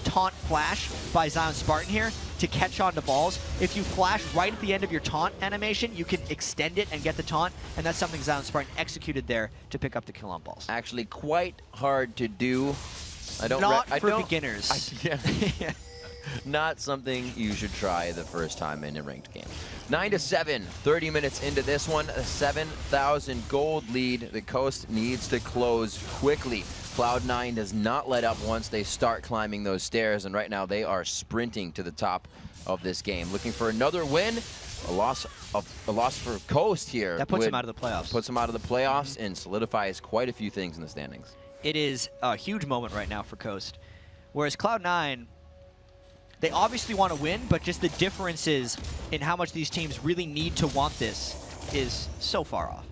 taunt flash by Zion Spartan here to catch on to Balls. If you flash right at the end of your taunt animation, you can extend it and get the taunt, and that's something Zion Spartan executed there to pick up the kill on Balls. Actually quite hard to do. Not for beginners. Not something you should try the first time in a ranked game. 9-7, 30 minutes into this one, a 7,000 gold lead. The Coast needs to close quickly. Cloud9 does not let up once they start climbing those stairs, and right now they are sprinting to the top of this game. Looking for another win. A loss for Coast here. That puts him out of the playoffs. Puts him out of the playoffs and solidifies quite a few things in the standings. It is a huge moment right now for Coast. Whereas Cloud9, they obviously want to win, but just the differences in how much these teams really need to want this is so far off.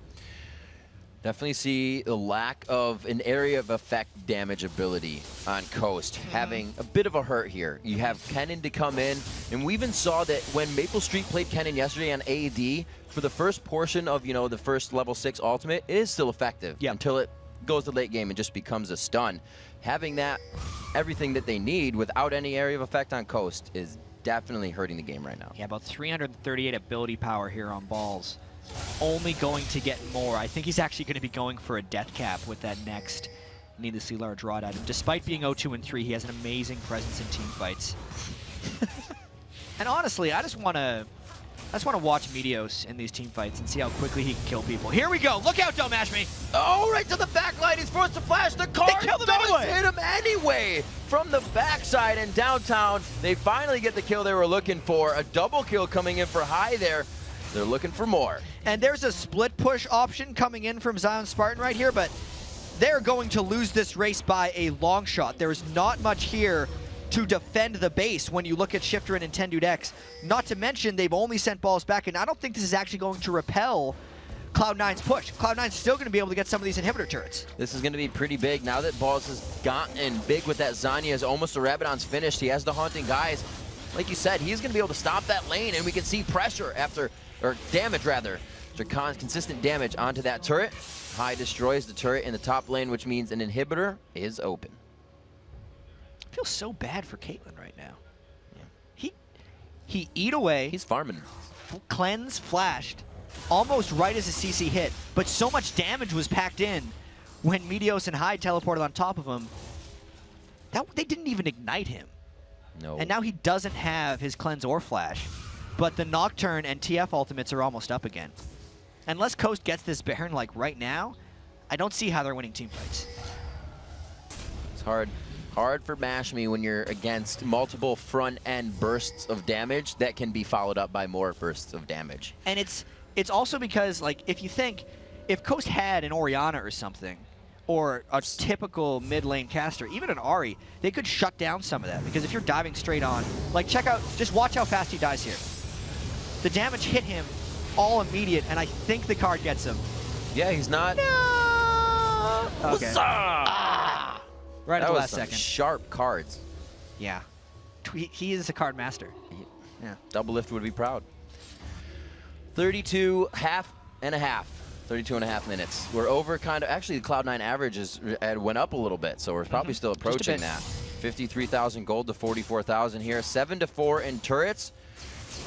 Definitely see the lack of an area of effect damage ability on Coast, having a bit of a hurt here. You have Kennen to come in, and we even saw that when Maple Street played Kennen yesterday on AD, for the first portion of, the first level 6 ultimate, it is still effective until it goes to late game and just becomes a stun. Having that, everything that they need without any area of effect on Coast is definitely hurting the game right now. Yeah, about 338 ability power here on balls. Only going to get more. I think he's actually going to be going for a death cap with that next needlessly large rod item. Despite being 0-2-3, he has an amazing presence in team fights. And honestly, I just want to watch Meteos in these team fights and see how quickly he can kill people. Here we go. Look out, don't mash me. Oh, right to the back line. He's forced to flash. The card does hit him anyway. From the backside and downtown, they finally get the kill they were looking for. A double kill coming in for High there. They're looking for more. And there's a split push option coming in from Zion Spartan right here, but they're going to lose this race by a long shot. There is not much here to defend the base when you look at Shifter and Nintendo X. Not to mention, they've only sent balls back, and I don't think this is actually going to repel Cloud9's push. Cloud9's still going to be able to get some of these inhibitor turrets. This is going to be pretty big. Now that Balls has gotten big with that Zanya, is almost a Rabadon's finished. He has the Haunting Guys. Like you said, he's going to be able to stop that lane, and we can see pressure after, or damage rather, after consistent damage onto that turret. High destroys the turret in the top lane, which means an inhibitor is open. I feel so bad for Caitlyn right now. Yeah. He eat away. He's farming. Cleanse flashed almost right as a CC hit, but so much damage was packed in when Meteos and Hyde teleported on top of him that they didn't even ignite him. No. And now he doesn't have his cleanse or flash, but the Nocturne and TF ultimates are almost up again. Unless Coast gets this Baron like right now, I don't see how they're winning team fights. It's hard. Hard for Mash Me when you're against multiple front-end bursts of damage that can be followed up by more bursts of damage. And it's also because, like, if you think, if Coast had an Orianna or something, or a typical mid-lane caster, even an Ahri, they could shut down some of that. Because if you're diving straight on, like, check out, just watch how fast he dies here. The damage hit him all immediate, and I think the card gets him. Yeah, he's not... No! Okay. Right at the last second. Sharp cards. Yeah. He is a card master. Yeah. Double Lift would be proud. 32 and a half minutes. We're over kind of, actually the Cloud9 average went up a little bit, so we're probably still approaching that. 53,000 gold to 44,000 here. 7-4 in turrets.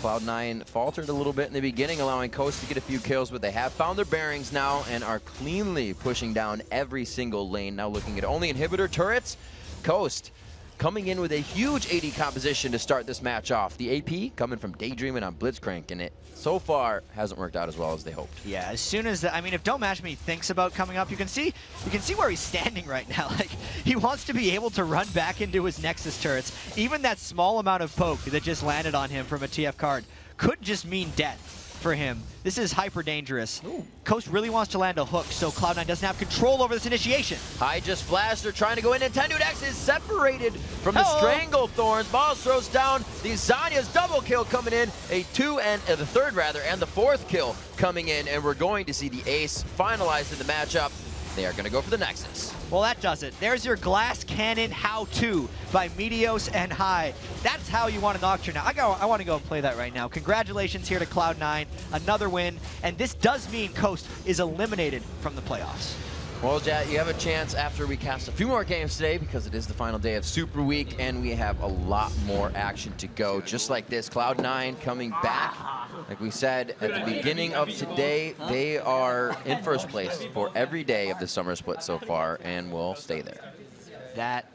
Cloud9 faltered a little bit in the beginning, allowing Coast to get a few kills, but they have found their bearings now and are cleanly pushing down every single lane. Now looking at only inhibitor turrets. Coast coming in with a huge AD composition to start this match off. The AP coming from Daydreaming on Blitzcrank, and it so far hasn't worked out as well as they hoped. Yeah, as soon as, I mean, if Don't Mash Me thinks about coming up, you can see where he's standing right now. Like, he wants to be able to run back into his Nexus turrets. Even that small amount of poke that just landed on him from a TF card could just mean death for him. This is hyper dangerous. Ooh. Coast really wants to land a hook, so Cloud9 doesn't have control over this initiation. High just flashed. They're trying to go in. Nintendo X is separated from the Strangle Thorns. Balls throws down. The Zanya's double kill coming in. The third rather, and the fourth kill coming in, and we're going to see the ace finalized in the matchup. They are going to go for the Nexus. Well, that does it. There's your glass cannon how-to by Meteos and High. That's how you want to Nocturne now. I want to go and play that right now. Congratulations here to Cloud9. Another win. And this does mean Coast is eliminated from the playoffs. Well, Jet, you have a chance after we cast a few more games today because it is the final day of Super Week and we have a lot more action to go. Just like this, Cloud9 coming back. Like we said at the beginning of today, they are in first place for every day of the summer split so far and will stay there. That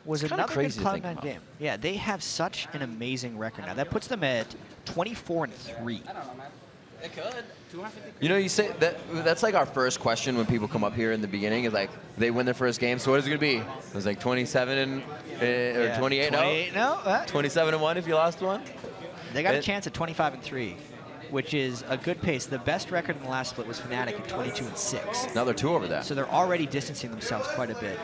was it's another crazy good Cloud9 game. Yeah, they have such an amazing record now. That puts them at 24-3. They could. You know, you say that's like our first question when people come up here in the beginning is like they win their first game. So what is it going to be? It was like 27 or 28. 28 no. 27-1 if you lost one. They got a chance at 25-3, which is a good pace. The best record in the last split was Fnatic at 22-6. Now they're 2 over that. So they're already distancing themselves quite a bit.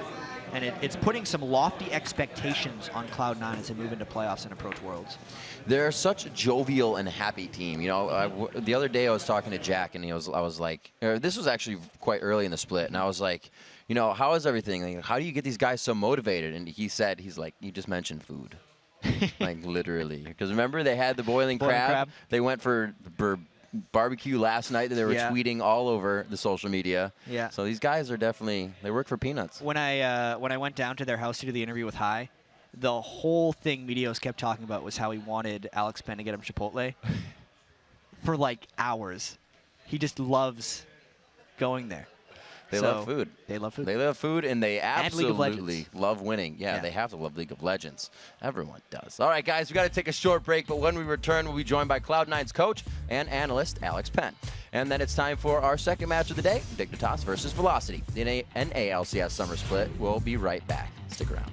And it's putting some lofty expectations on Cloud9 as they move into playoffs and approach Worlds. They're such a jovial and happy team. You know, the other day I was talking to Jack, and I was like, this was actually quite early in the split, and I was like, you know, how is everything? Like, how do you get these guys so motivated? And he said, he's like, you just mentioned food. Like, literally. Because remember, they had the boiling crab. They went for barbecue last night that they were tweeting all over the social media. Yeah. So these guys are definitely, they work for peanuts. When I went down to their house to do the interview with Hai, the whole thing Meteos kept talking about was how he wanted Alex Penn to get him Chipotle for like hours. He just loves going there. They love food. They love food. They love food, and they League of absolutely love winning. Yeah, they have to love League of Legends. Everyone does. All right, guys, we got to take a short break, but when we return, we'll be joined by Cloud9's coach and analyst, Alex Penn. And then it's time for our second match of the day, Dignitas versus Velocity. The NA LCS Summer Split. We'll be right back. Stick around.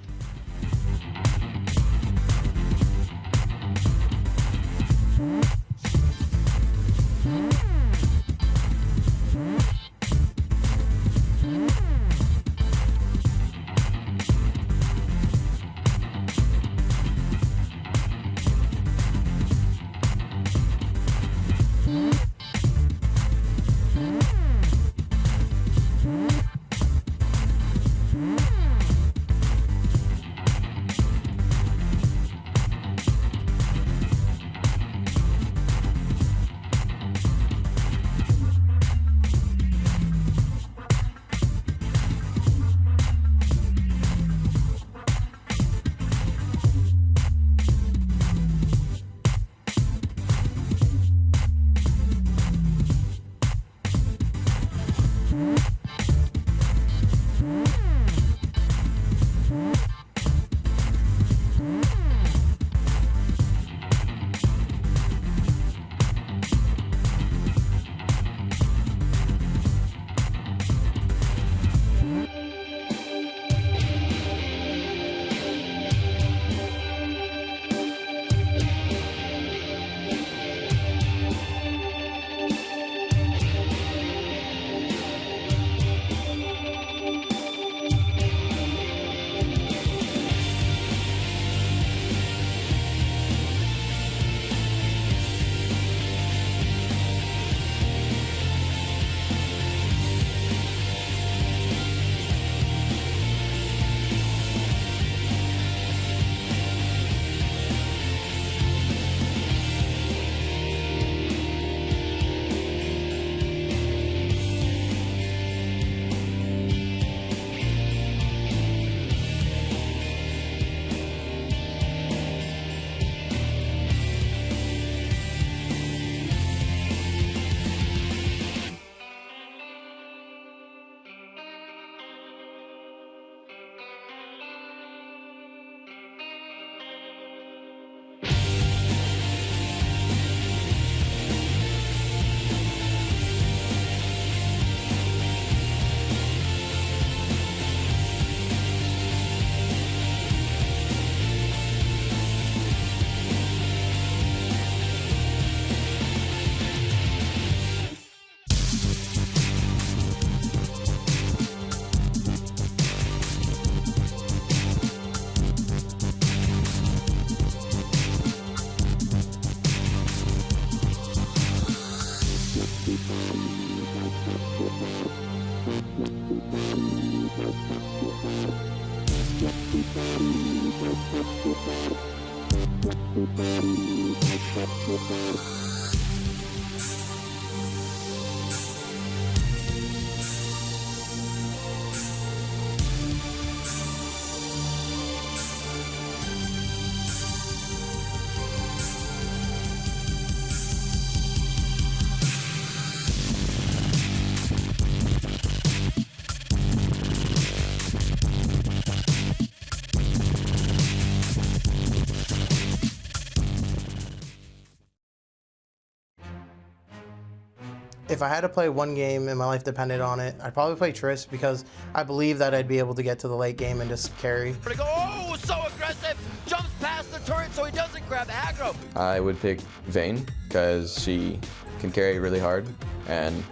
If I had to play one game and my life depended on it, I'd probably play Triss because I believe that I'd be able to get to the late game and just carry. Oh, so aggressive! Jumps past the turret so he doesn't grab aggro. I would pick Vayne because she can carry really hard, and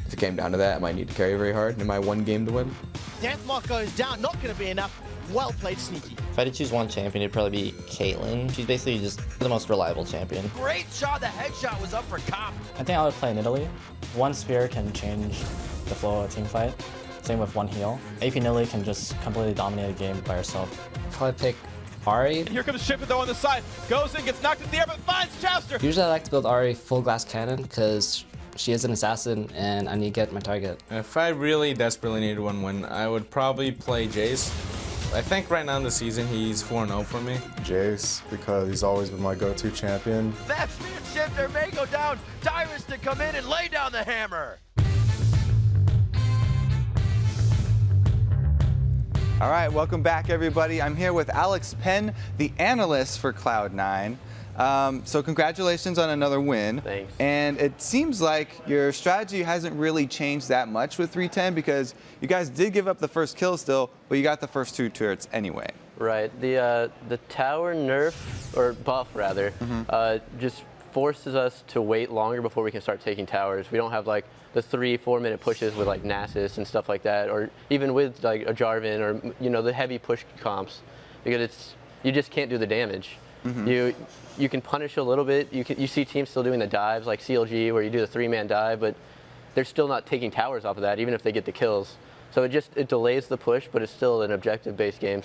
if it came down to that, I might need to carry very hard in my one game to win. Deathmark goes down, not going to be enough. Well played, Sneaky. If I had to choose one champion, it'd probably be Caitlyn. She's basically just the most reliable champion. Great shot, the headshot was up for Cop. I think I would play in Italy. One spear can change the flow of a team fight. Same with one heal. AP Nilly can just completely dominate a game by herself. Probably pick Ari. Here comes Shipper though on the side. Goes in, gets knocked in the air, but finds Chowster. Usually I like to build Ari full glass cannon because she is an assassin and I need to get my target. If I really desperately needed one win, I would probably play Jace. I think right now in the season he's 4-0 for me. Jace, because he's always been my go-to champion. That speed shifter may go down. Tyrus to come in and lay down the hammer. All right, welcome back, everybody. I'm here with Alex Penn, the analyst for Cloud9. So congratulations on another win. Thanks. And it seems like your strategy hasn't really changed that much with 310 because you guys did give up the first kill still, but you got the first 2 turrets anyway. Right. The tower nerf, or buff rather, just forces us to wait longer before we can start taking towers. We don't have like the 3-4 minute pushes with like Nasus and stuff like that, or even with like a Jarvan or the heavy push comps, because you just can't do the damage. You can punish a little bit. You see teams still doing the dives like CLG where you do the 3-man dive, but they're still not taking towers off of that even if they get the kills. So it delays the push, but it's still an objective-based game.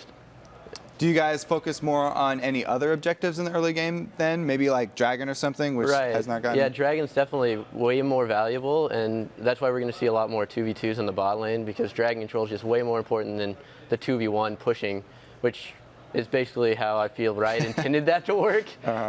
Do you guys focus more on any other objectives in the early game then? Maybe like Dragon or something, which has not gotten... Yeah, Dragon's definitely way more valuable, and that's why we're going to see a lot more 2v2s in the bot lane, because Dragon control is just way more important than the 2v1 pushing, which is basically how I feel Riot intended that to work.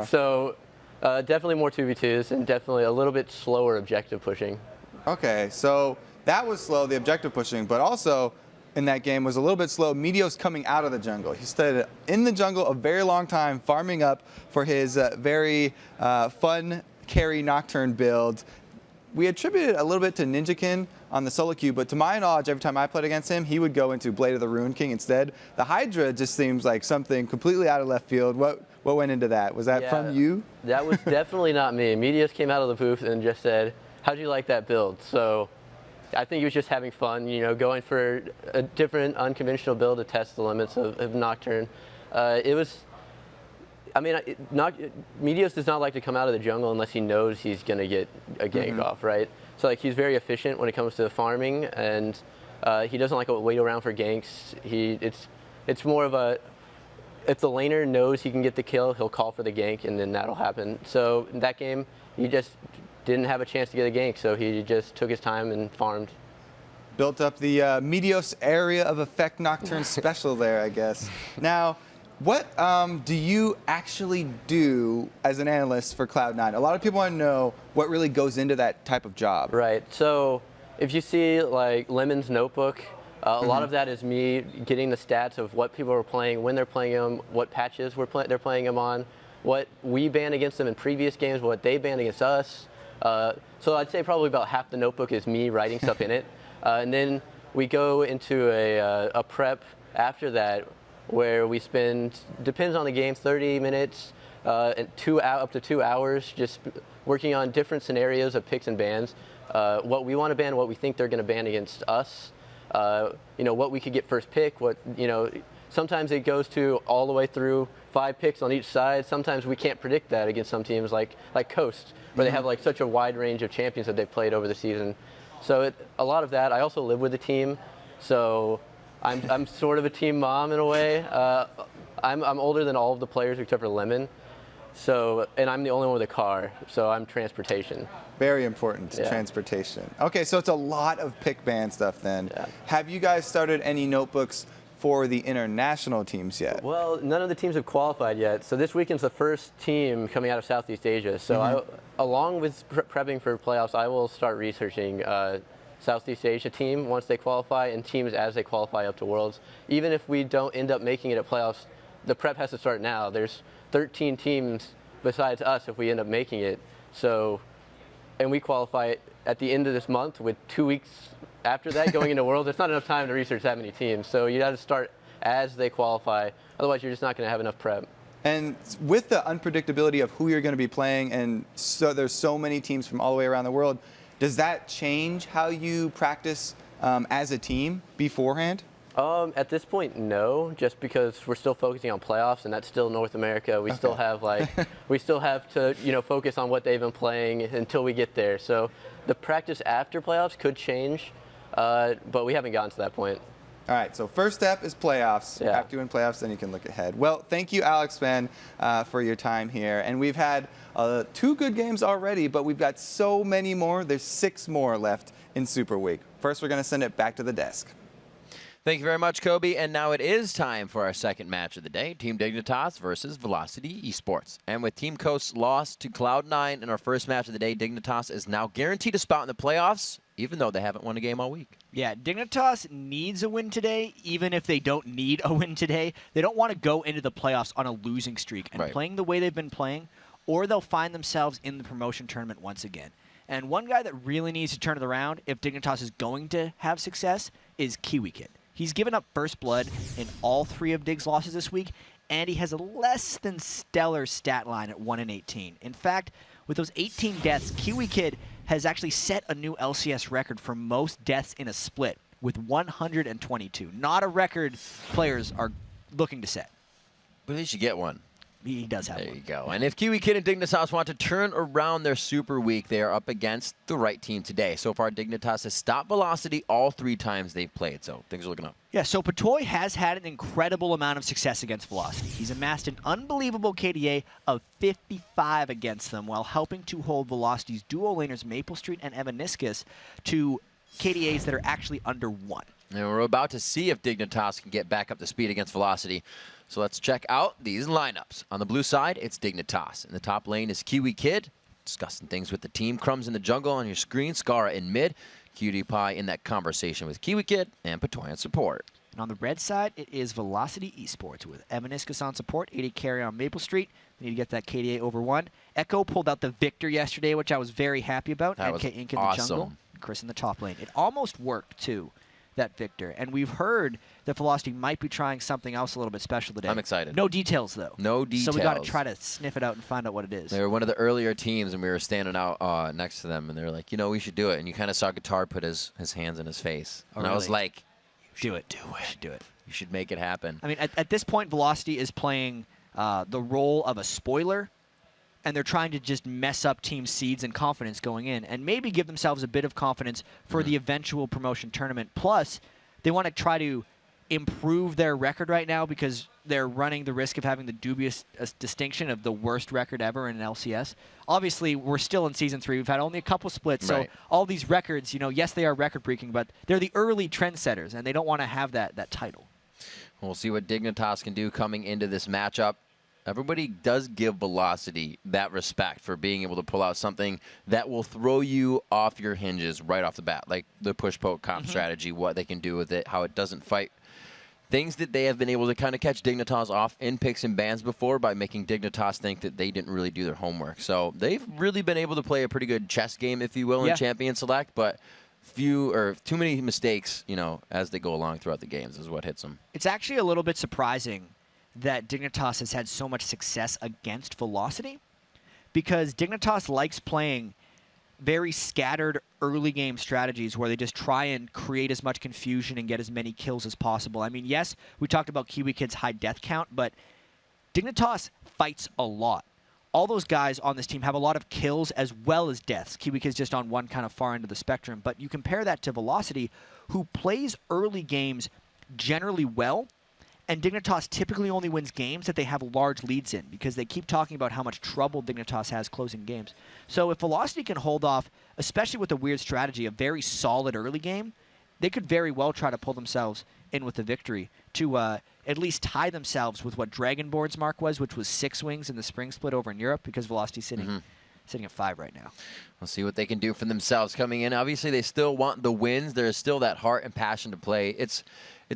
So definitely more 2v2s and definitely a little bit slower objective pushing. Okay, so that was slow, the objective pushing, but also in that game was a little bit slow. Meteos coming out of the jungle. He stayed in the jungle a very long time, farming up for his very fun carry Nocturne build. We attributed a little bit to Ninjakin on the solo queue, but to my knowledge, every time I played against him, he would go into Blade of the Ruined King instead. The Hydra just seems like something completely out of left field. What went into that? Was that from you? That was definitely not me. Meteos came out of the booth and just said, how'd you like that build? So I think he was just having fun, going for a different unconventional build to test the limits of Nocturne. Meteos does not like to come out of the jungle unless he knows he's going to get a gank off, right? So like he's very efficient when it comes to farming, and he doesn't like to wait around for ganks. It's more of a, if the laner knows he can get the kill, he'll call for the gank, and then that'll happen. So in that game, he just didn't have a chance to get a gank, so he just took his time and farmed. Built up the Meteos area of effect Nocturne special there, I guess. Now, what do you actually do as an analyst for Cloud9? A lot of people want to know what really goes into that type of job. Right. So if you see like Lemon's notebook, a lot of that is me getting the stats of what people are playing, when they're playing them, what patches they're playing them on, what we banned against them in previous games, what they banned against us. So I'd say probably about half the notebook is me writing stuff in it. And then we go into a prep after that, where we spend, depends on the game, 30 minutes and up to 2 hours just working on different scenarios of picks and bans. What we want to ban, what we think they're going to ban against us. What we could get first pick. Sometimes it goes to all the way through 5 picks on each side. Sometimes we can't predict that against some teams like Coast, where they have like such a wide range of champions that they've played over the season. So a lot of that. I also live with the team, so I'm sort of a team mom in a way. I'm older than all of the players except for Lemon, and I'm the only one with a car, so I'm transportation. Very important, transportation. Okay, so it's a lot of pick ban stuff then. Yeah. Have you guys started any notebooks for the international teams yet? Well, none of the teams have qualified yet. So this weekend's the first team coming out of Southeast Asia. So along with prepping for playoffs, I will start researching Southeast Asia team once they qualify, and teams as they qualify up to Worlds. Even if we don't end up making it at playoffs, the prep has to start now. There's 13 teams besides us if we end up making it. So, and we qualify at the end of this month with 2 weeks after that going into Worlds. There's not enough time to research that many teams. So you got to start as they qualify. Otherwise, you're just not going to have enough prep. And with the unpredictability of who you're going to be playing, and so there's so many teams from all the way around the world, does that change how you practice as a team beforehand? At this point, no, just because we're still focusing on playoffs, and that's still North America. We still have we still have to focus on what they've been playing until we get there. So the practice after playoffs could change, but we haven't gotten to that point. All right, so first step is playoffs. Yeah. After you win playoffs, then you can look ahead. Well, thank you, Alex Ben, for your time here. And we've had 2 good games already, but we've got so many more. There's 6 more left in Super Week. First, we're going to send it back to the desk. Thank you very much, Kobe. And now it is time for our second match of the day, Team Dignitas versus Velocity Esports. And with Team Coast's loss to Cloud9 in our first match of the day, Dignitas is now guaranteed a spot in the playoffs, even though they haven't won a game all week. Yeah, Dignitas needs a win today, even if they don't need a win today. They don't want to go into the playoffs on a losing streak and playing the way they've been playing, or they'll find themselves in the promotion tournament once again. And one guy that really needs to turn it around if Dignitas is going to have success is Kiwi Kid. He's given up first blood in all 3 of Dig's losses this week, and he has a less than stellar stat line at 1-18. In fact, with those 18 deaths, Kiwi Kid has actually set a new LCS record for most deaths in a split with 122. Not a record players are looking to set. But he should get one. He does have one. There you go. And if Kiwi Kid and Dignitas want to turn around their Super Week, they are up against the right team today. So far, Dignitas has stopped Velocity all 3 times they've played, so things are looking up. Yeah, so Patoy has had an incredible amount of success against Velocity. He's amassed an unbelievable KDA of 55 against them while helping to hold Velocity's duo laners Maple Street and Evaniscus to KDAs that are actually under 1. And we're about to see if Dignitas can get back up to speed against Velocity. So let's check out these lineups. On the blue side, it's Dignitas. In the top lane is Kiwi Kid, discussing things with the team. Crumbs in the jungle on your screen, Scara in mid, Cutie Pie in that conversation with Kiwi Kid, and Patoy on support. And on the red side, it is Velocity Esports with Evaniscus on support, 80 carry on Maple Street. They need to get that KDA over 1. Echo pulled out the Victor yesterday, which I was very happy about. That was NK Inc in awesome. the jungle, Chris in the top lane. It almost worked, too, that Victor. And we've heard that Velocity might be trying something else a little bit special today. I'm excited. No details, though. No details. So we got to try to sniff it out and find out what it is. They were one of the earlier teams, and we were standing out next to them, and they were like, you know, we should do it. And you kind of saw Guitar put his hands in his face. Oh, and I was really? like, do it. Do it. You should make it happen. I mean, at this point, Velocity is playing the role of a spoiler, and they're trying to just mess up team seeds and confidence going in, and maybe give themselves a bit of confidence for the eventual promotion tournament. Plus, they want to try to improve their record right now because they're running the risk of having the dubious distinction of the worst record ever in an LCS. Obviously, we're still in Season 3. We've had only a couple splits, so all these records, you know, yes, they are record-breaking, but they're the early trendsetters, and they don't want to have that title. We'll see what Dignitas can do coming into this matchup. Everybody does give Velocity that respect for being able to pull out something that will throw you off your hinges right off the bat, like the push-poke comp strategy, what they can do with it, how it doesn't fight. Things that they have been able to kind of catch Dignitas off in picks and bans before by making Dignitas think that they didn't really do their homework. So they've really been able to play a pretty good chess game, if you will, in Champion Select, but too many mistakes, you know, as they go along throughout the games is what hits them. It's actually a little bit surprising that Dignitas has had so much success against Velocity, because Dignitas likes playing very scattered early game strategies where they just try and create as much confusion and get as many kills as possible. I mean, yes, we talked about Kiwi Kid's high death count, but Dignitas fights a lot. All those guys on this team have a lot of kills as well as deaths. Kiwi Kid's just on one kind of far end of the spectrum, but you compare that to Velocity, who plays early games generally well, and Dignitas typically only wins games that they have large leads in because they keep talking about how much trouble Dignitas has closing games. So if Velocity can hold off, especially with a weird strategy, a very solid early game, they could very well try to pull themselves in with a victory to at least tie themselves with what Dragonborn's mark was, which was 6 wings in the spring split over in Europe, because Velocity's sitting at 5 right now. We'll see what they can do for themselves coming in. Obviously, they still want the wins. There is still that heart and passion to play. It's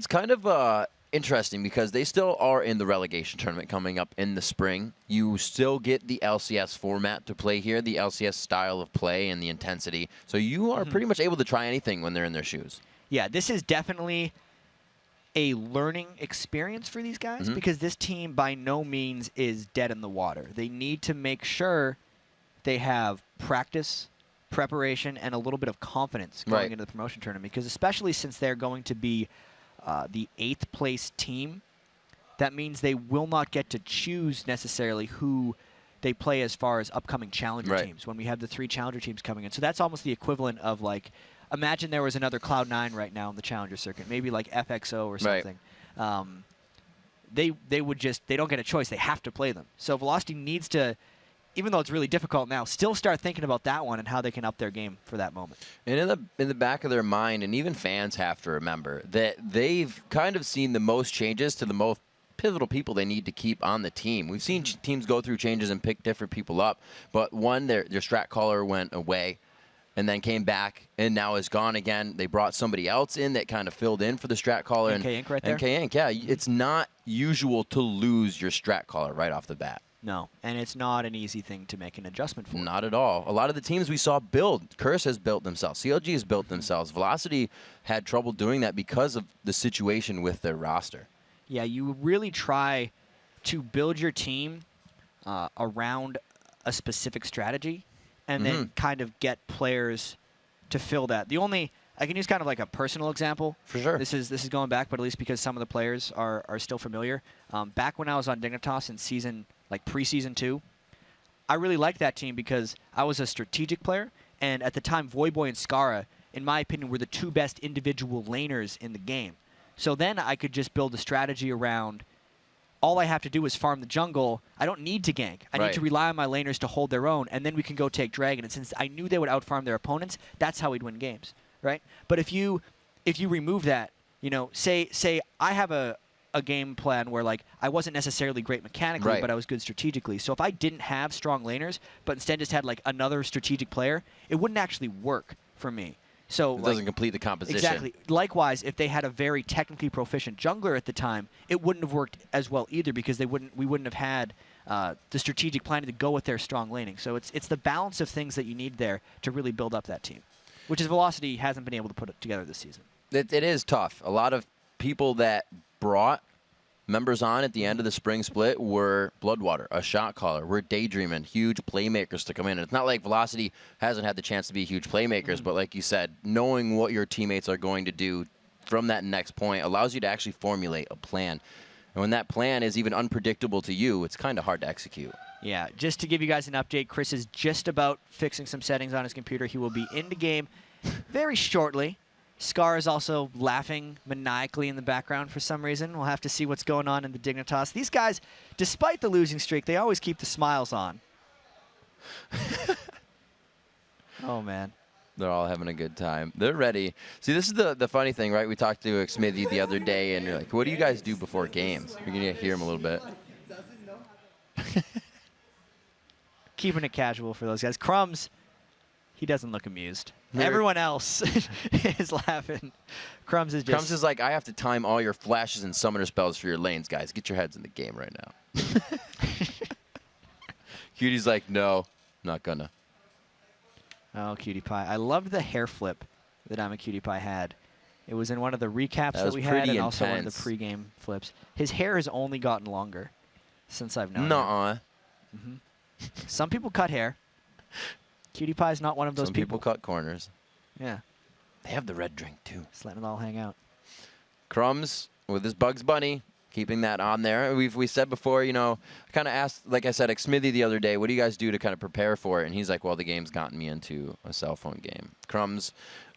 kind of interesting because they still are in the relegation tournament coming up in the spring. You still get the LCS format to play here, the LCS style of play and the intensity. So you are pretty much able to try anything when they're in their shoes. Yeah, this is definitely a learning experience for these guys because this team by no means is dead in the water. They need to make sure they have practice, preparation, and a little bit of confidence going into the promotion tournament, because especially since they're going to be the 8th place team, that means they will not get to choose necessarily who they play as far as upcoming challenger teams when we have the 3 challenger teams coming in. So that's almost the equivalent of like imagine there was another Cloud9 right now in the Challenger circuit, maybe like FXO or something. They don't get a choice. They have to play them. So Velocity needs to, even though it's really difficult now, still start thinking about that one and how they can up their game for that moment. And in the back of their mind, and even fans have to remember that they've kind of seen the most changes to the most pivotal people they need to keep on the team. We've seen teams go through changes and pick different people up, but one, their strat caller went away and then came back and now is gone again. They brought somebody else in that kind of filled in for the strat caller. NK Inc. right there? NK Inc., yeah. It's not usual to lose your strat caller right off the bat. No, and it's not an easy thing to make an adjustment for. Not at all. A lot of the teams we saw build, Curse has built themselves, CLG has built themselves. Velocity had trouble doing that because of the situation with their roster. Yeah, you really try to build your team around a specific strategy and then kind of get players to fill that. I can use kind of like a personal example. For sure. This is going back, but at least because some of the players are still familiar. Back when I was on Dignitas in pre-season 2, I really liked that team because I was a strategic player, and at the time, Voyboy and Skara, in my opinion, were the 2 best individual laners in the game. So then I could just build a strategy around, all I have to do is farm the jungle. I don't need to gank. I need to rely on my laners to hold their own, and then we can go take Dragon. And since I knew they would outfarm their opponents, that's how we'd win games, right? But if you remove that, say I have a game plan where I wasn't necessarily great mechanically, but I was good strategically. So if I didn't have strong laners, but instead just had another strategic player, it wouldn't actually work for me. So it doesn't complete the composition. Exactly. Likewise, if they had a very technically proficient jungler at the time, it wouldn't have worked as well either because we wouldn't have had the strategic planning to go with their strong laning. So it's the balance of things that you need there to really build up that team, which is Velocity hasn't been able to put it together this season. It is tough. A lot of people that brought members on at the end of the spring split were Bloodwater, a shot caller. We're daydreaming, huge playmakers to come in. And it's not like Velocity hasn't had the chance to be huge playmakers, but like you said, knowing what your teammates are going to do from that next point allows you to actually formulate a plan. And when that plan is even unpredictable to you, it's kind of hard to execute. Yeah, just to give you guys an update, Chris is just about fixing some settings on his computer. He will be in the game very shortly. Scar is also laughing maniacally in the background for some reason. We'll have to see what's going on in the Dignitas. These guys, despite the losing streak, they always keep the smiles on. Oh, man. They're all having a good time. They're ready. See, this is the funny thing, right? We talked to Smithy the other day, and you're like, what do you guys do before games? You're going to hear him a little bit. Keeping it casual for those guys. Crumbs, he doesn't look amused. Everyone else is laughing. Crumbs is like, I have to time all your flashes and summoner spells for your lanes, guys. Get your heads in the game right now. Cutie's like, no, not gonna. Oh, Cutie Pie. I loved the hair flip that I'm a Cutie Pie had. It was in one of the recaps that we had and also one of the pregame flips. His hair has only gotten longer since I've known him. Some people cut hair. Cutie Pie is not one of those people. Some people cut corners. Yeah. They have the red drink, too. Just letting it all hang out. Crumbs with his Bugs Bunny, keeping that on there. We said before, I kind of asked, like I said, Smithy the other day, what do you guys do to kind of prepare for it? And he's like, well, the game's gotten me into a cell phone game. Crumbs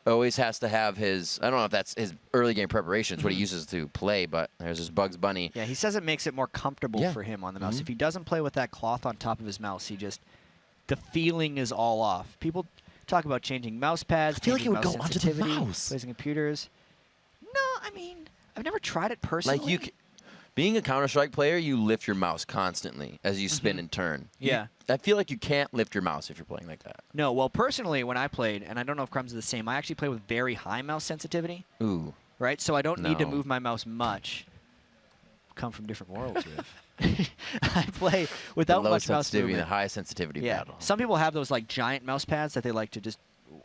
always has to have his, I don't know if that's his early game preparation, it's what he uses to play, but there's his Bugs Bunny. Yeah, he says it makes it more comfortable for him on the mouse. If he doesn't play with that cloth on top of his mouse, the feeling is all off. People talk about changing mouse pads. I feel like it would go onto the mouse. Placing computers. No, I mean, I've never tried it personally. Like being a Counter-Strike player, you lift your mouse constantly as you spin and turn. Yeah. I feel like you can't lift your mouse if you're playing like that. No, well, personally, when I played, and I don't know if Crumbs is the same, I actually play with very high mouse sensitivity. Ooh. Right? So I don't need to move my mouse much. Come from different worlds, Riff. I play without much mouse movement. The high sensitivity battle. Some people have those giant mouse pads that they like to just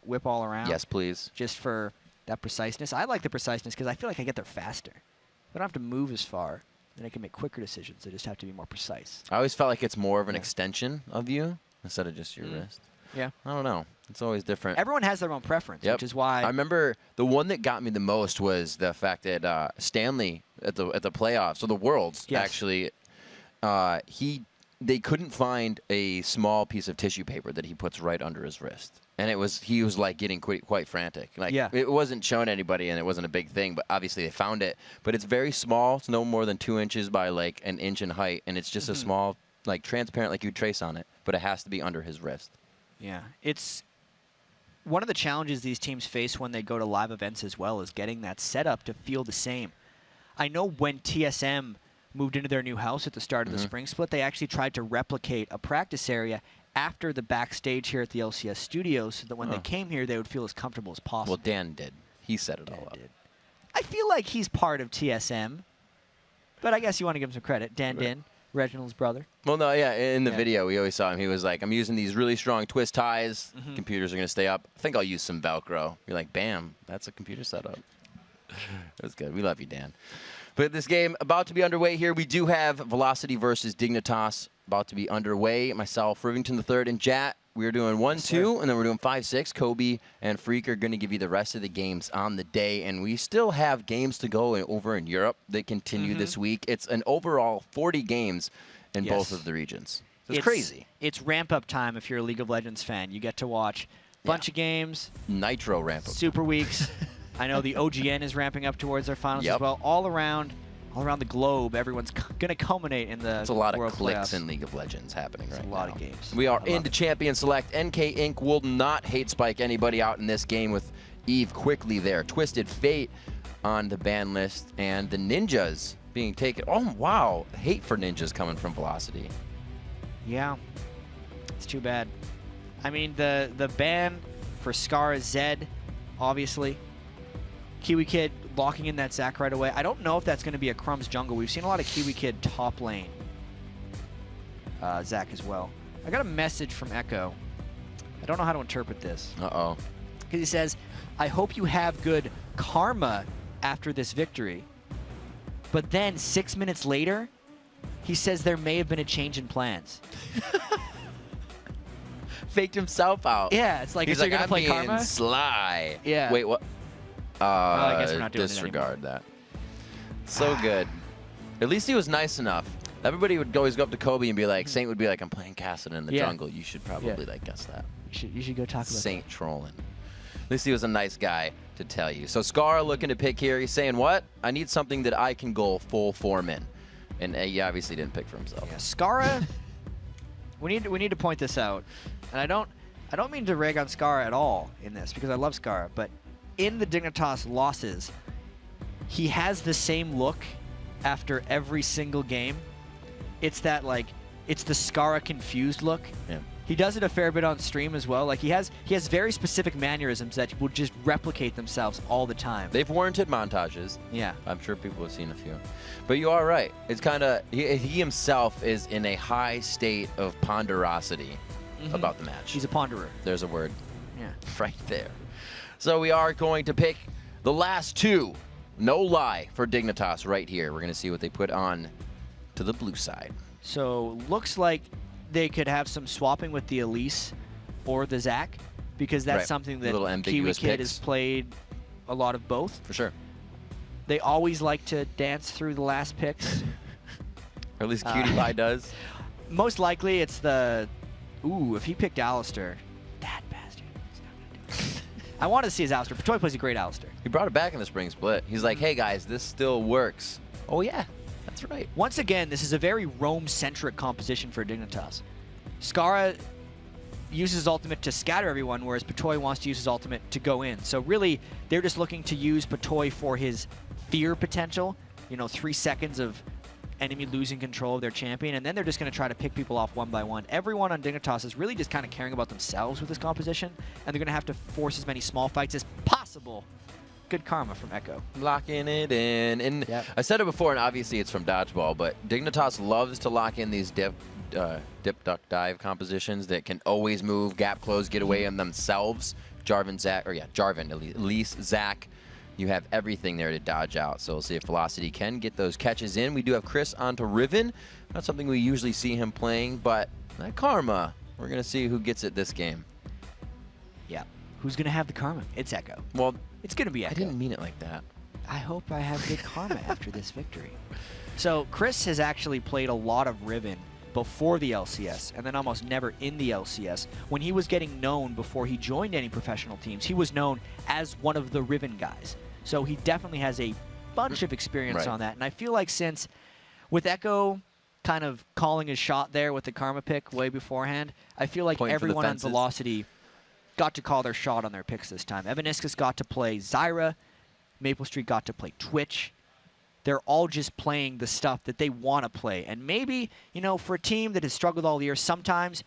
whip all around. Yes, please. Just for that preciseness. I like the preciseness because I feel like I get there faster. I don't have to move as far. Then I can make quicker decisions. I just have to be more precise. I always felt like it's more of an extension of you instead of just your wrist. Yeah. I don't know. It's always different. Everyone has their own preference, which is why. I remember the one that got me the most was the fact that Stanley at the playoffs, so the Worlds, actually, they couldn't find a small piece of tissue paper that he puts right under his wrist. And he was like getting quite frantic. Like it wasn't shown to anybody, and it wasn't a big thing. But obviously they found it. But it's very small. It's no more than 2 inches by like an inch in height, and it's just a small, like transparent, like you'd trace on it. But it has to be under his wrist. Yeah, it's one of the challenges these teams face when they go to live events as well is getting that setup to feel the same. I know when TSM moved into their new house at the start of the spring split, they actually tried to replicate a practice area after the backstage here at the LCS studios so that when they came here, they would feel as comfortable as possible. Well, Dan did. He set it all up. I feel like he's part of TSM, but I guess you want to give him some credit. Dan Din, Reginald's brother. Well, no, yeah, in the video, we always saw him. He was like, I'm using these really strong twist ties. Computers are going to stay up. I think I'll use some Velcro. You're like, bam, that's a computer setup. That was good. We love you, Dan. But this game about to be underway here. We do have Velocity versus Dignitas about to be underway. Myself, Rivington III, and Jat. We're doing 1-2, and then we're doing 5-6. Kobe and Freak are going to give you the rest of the games on the day. And we still have games to go over in Europe that continue this week. It's an overall 40 games in both of the regions. So it's crazy. It's ramp-up time if you're a League of Legends fan. You get to watch a bunch of games. Nitro ramp-up. Super weeks. I know the OGN is ramping up towards their finals as well. All around the globe, everyone's going to culminate in the There's a lot of World clicks playoffs. in League of Legends happening right now. A lot of games. We are into Champion Select. NK Inc. will not hate spike anybody out in this game with Eve quickly there. Twisted Fate on the ban list, and the Ninjas being taken. Oh, wow. Hate for Ninjas coming from Velocity. Yeah. It's too bad. I mean, the ban for Scar Zed, obviously. Kiwi Kid locking in that Zac right away. I don't know if that's going to be a Crumbs jungle. We've seen a lot of Kiwi Kid top lane Zac as well. I got a message from Echo. I don't know how to interpret this. Uh-oh. Because he says, I hope you have good karma after this victory. But then 6 minutes later, he says there may have been a change in plans. Faked himself out. Yeah, it's like, he's is he like, going to play I'm being karma? sly. Yeah. Wait, what? I guess we're not doing disregard that. So good. At least he was nice enough. Everybody would always go up to Kobe and be like, Saint would be like, I'm playing Kassadin in the jungle. You should probably like guess that. You should go talk about Saint trolling. At least he was a nice guy to tell you. So Scar looking to pick here. He's saying, what? I need something that I can go full form in. And he obviously didn't pick for himself. Yeah, Skara, we need to point this out. And I don't mean to rag on Skara at all in this because I love Skara, but in the Dignitas losses, he has the same look after every single game. It's that, like, it's the Skara confused look. Yeah. He does it a fair bit on stream as well. Like, he has very specific mannerisms that will just replicate themselves all the time. They've warranted montages. Yeah. I'm sure people have seen a few. But you are right. It's kind of, he himself is in a high state of ponderosity about the match. He's a ponderer. There's a word. Yeah. Right there. So we are going to pick the last two, no lie, for Dignitas right here. We're going to see what they put on to the blue side. So looks like they could have some swapping with the Elise or the Zac because that's something that Kiwi Kid has played a lot of both. For sure. They always like to dance through the last picks. Or at least Cutie Pie does. Most likely it's the... Ooh, if he picked Alistair, that bastard. I want to see his Alistair. Patoy plays a great Alistair. He brought it back in the spring split. He's like, hey guys, this still works. Oh yeah, that's right. Once again, this is a very Roam-centric composition for Dignitas. Skara uses his ultimate to scatter everyone, whereas Patoy wants to use his ultimate to go in. So really, they're just looking to use Patoy for his fear potential. You know, 3 seconds of enemy losing control of their champion, and then they're just going to try to pick people off one by one. Everyone on Dignitas is really just kind of caring about themselves with this composition, and they're going to have to force as many small fights as possible. Good karma from Echo. Locking it in. And I said it before, and obviously it's from Dodgeball, but Dignitas loves to lock in these dip, duck, dive compositions that can always move, gap close, get away on themselves. Jarvan, Elise, Zac. You have everything there to dodge out. So we'll see if Velocity can get those catches in. We do have Chris onto Riven. Not something we usually see him playing, but that karma, we're going to see who gets it this game. Yeah. Who's going to have the karma? It's Echo. Well, it's going to be Echo. I didn't mean it like that. I hope I have good karma after this victory. So Chris has actually played a lot of Riven before the LCS, and then almost never in the LCS. When he was getting known before he joined any professional teams, he was known as one of the Riven guys. So he definitely has a bunch of experience on that. And I feel like since, with Echo kind of calling his shot there with the Karma pick way beforehand, I feel like everyone on Velocity got to call their shot on their picks this time. Evaniscus got to play Zyra. Maple Street got to play Twitch. They're all just playing the stuff that they want to play. And maybe, you know, for a team that has struggled all year, sometimes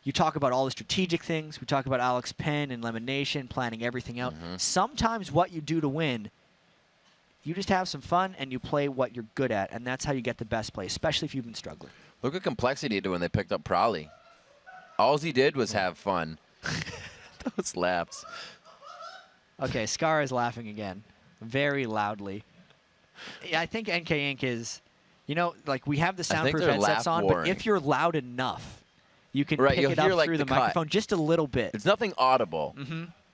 you talk about all the strategic things. We talk about Alex Penn and Lemon Nation planning everything out. Sometimes what you do to win, you just have some fun and you play what you're good at. And that's how you get the best play, especially if you've been struggling. Look at Complexity when they picked up Prowley. All he did was have fun. Those laughs. Okay, Scar is laughing again, very loudly. Yeah, I think NK Inc. is, you know, like we have the soundproof headsets on, but if you're loud enough, you can pick it up through the microphone just a little bit. It's nothing audible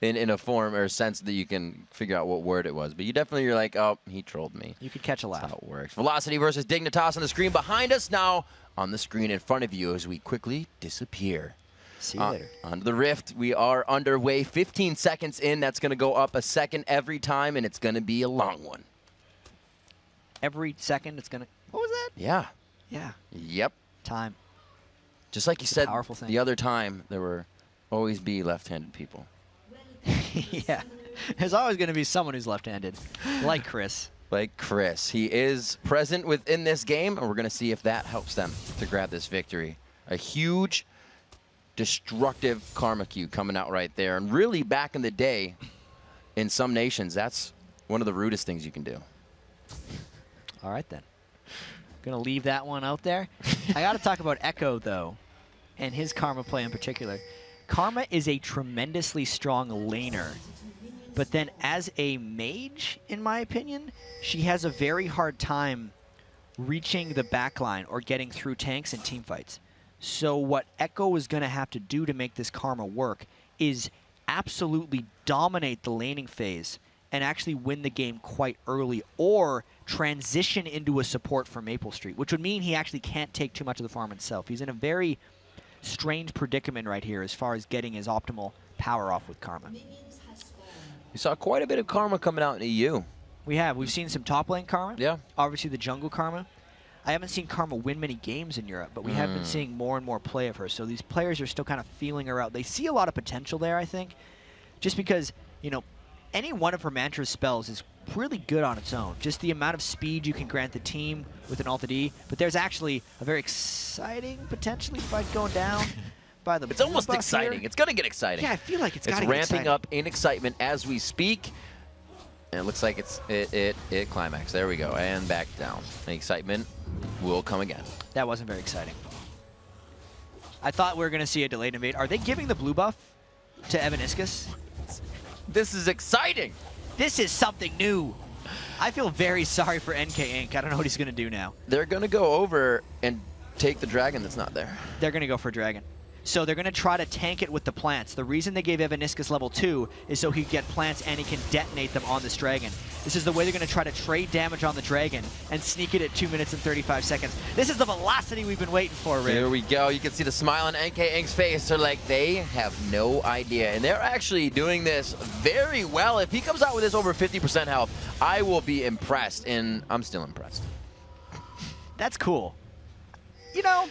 in a form or sense that you can figure out what word it was. But you definitely, you're like, oh, he trolled me. You could catch a laugh. That's how it works. Velocity versus Dignitas on the screen behind us, now on the screen in front of you as we quickly disappear. See you later. On the Rift, we are underway. 15 seconds in. That's going to go up a second every time, and it's going to be a long one. Every second it's going to... What was that? Yeah. Yeah. Yep. Time. Just like you said powerful thing. the other time, there will always be left-handed people. Yeah. There's always going to be someone who's left-handed, like Chris. Like Chris. He is present within this game, and we're going to see if that helps them to grab this victory. A huge, destructive Karma Q coming out right there. And really, back in the day, in some nations, that's one of the rudest things you can do. All right, then. Going to leave that one out there. I got to talk about Echo, though, and his Karma play in particular. Karma is a tremendously strong laner, but then as a mage, in my opinion, she has a very hard time reaching the backline or getting through tanks and teamfights. So what Echo is going to have to do to make this Karma work is absolutely dominate the laning phase and actually win the game quite early, or transition into a support for Maple Street, which would mean he actually can't take too much of the farm himself. He's in a very strange predicament right here as far as getting his optimal power off with Karma. We saw quite a bit of Karma coming out in EU. We have. We've seen some top lane Karma. Yeah. Obviously the jungle Karma. I haven't seen Karma win many games in Europe, but we have been seeing more and more play of her. So these players are still kind of feeling her out. They see a lot of potential there, I think, just because, you know, any one of her Mantra's spells is really good on its own. Just the amount of speed you can grant the team with an Alt D. But there's actually a very exciting, potentially, fight going down by the... It's almost exciting. Here. It's going to get exciting. Yeah, I feel like it's got to get ramping exciting. up in excitement as we speak. And it looks like it climaxed. There we go. And back down. The excitement will come again. That wasn't very exciting. I thought we were going to see a delayed invade. Are they giving the blue buff to Evaniscus? This is exciting. This is something new. I feel very sorry for NK Inc. I don't know what he's going to do now. They're going to go over and take the dragon that's not there. They're going to go for dragon. So they're going to try to tank it with the plants. The reason they gave Evaniscus level 2 is so he can get plants and he can detonate them on this dragon. This is the way they're going to try to trade damage on the dragon and sneak it at 2 minutes and 35 seconds. This is the velocity we've been waiting for, Rick. Here we go. You can see the smile on NK Inc.'s face. They're like, they have no idea. And they're actually doing this very well. If he comes out with this over 50% health, I will be impressed. And I'm still impressed. That's cool. You know,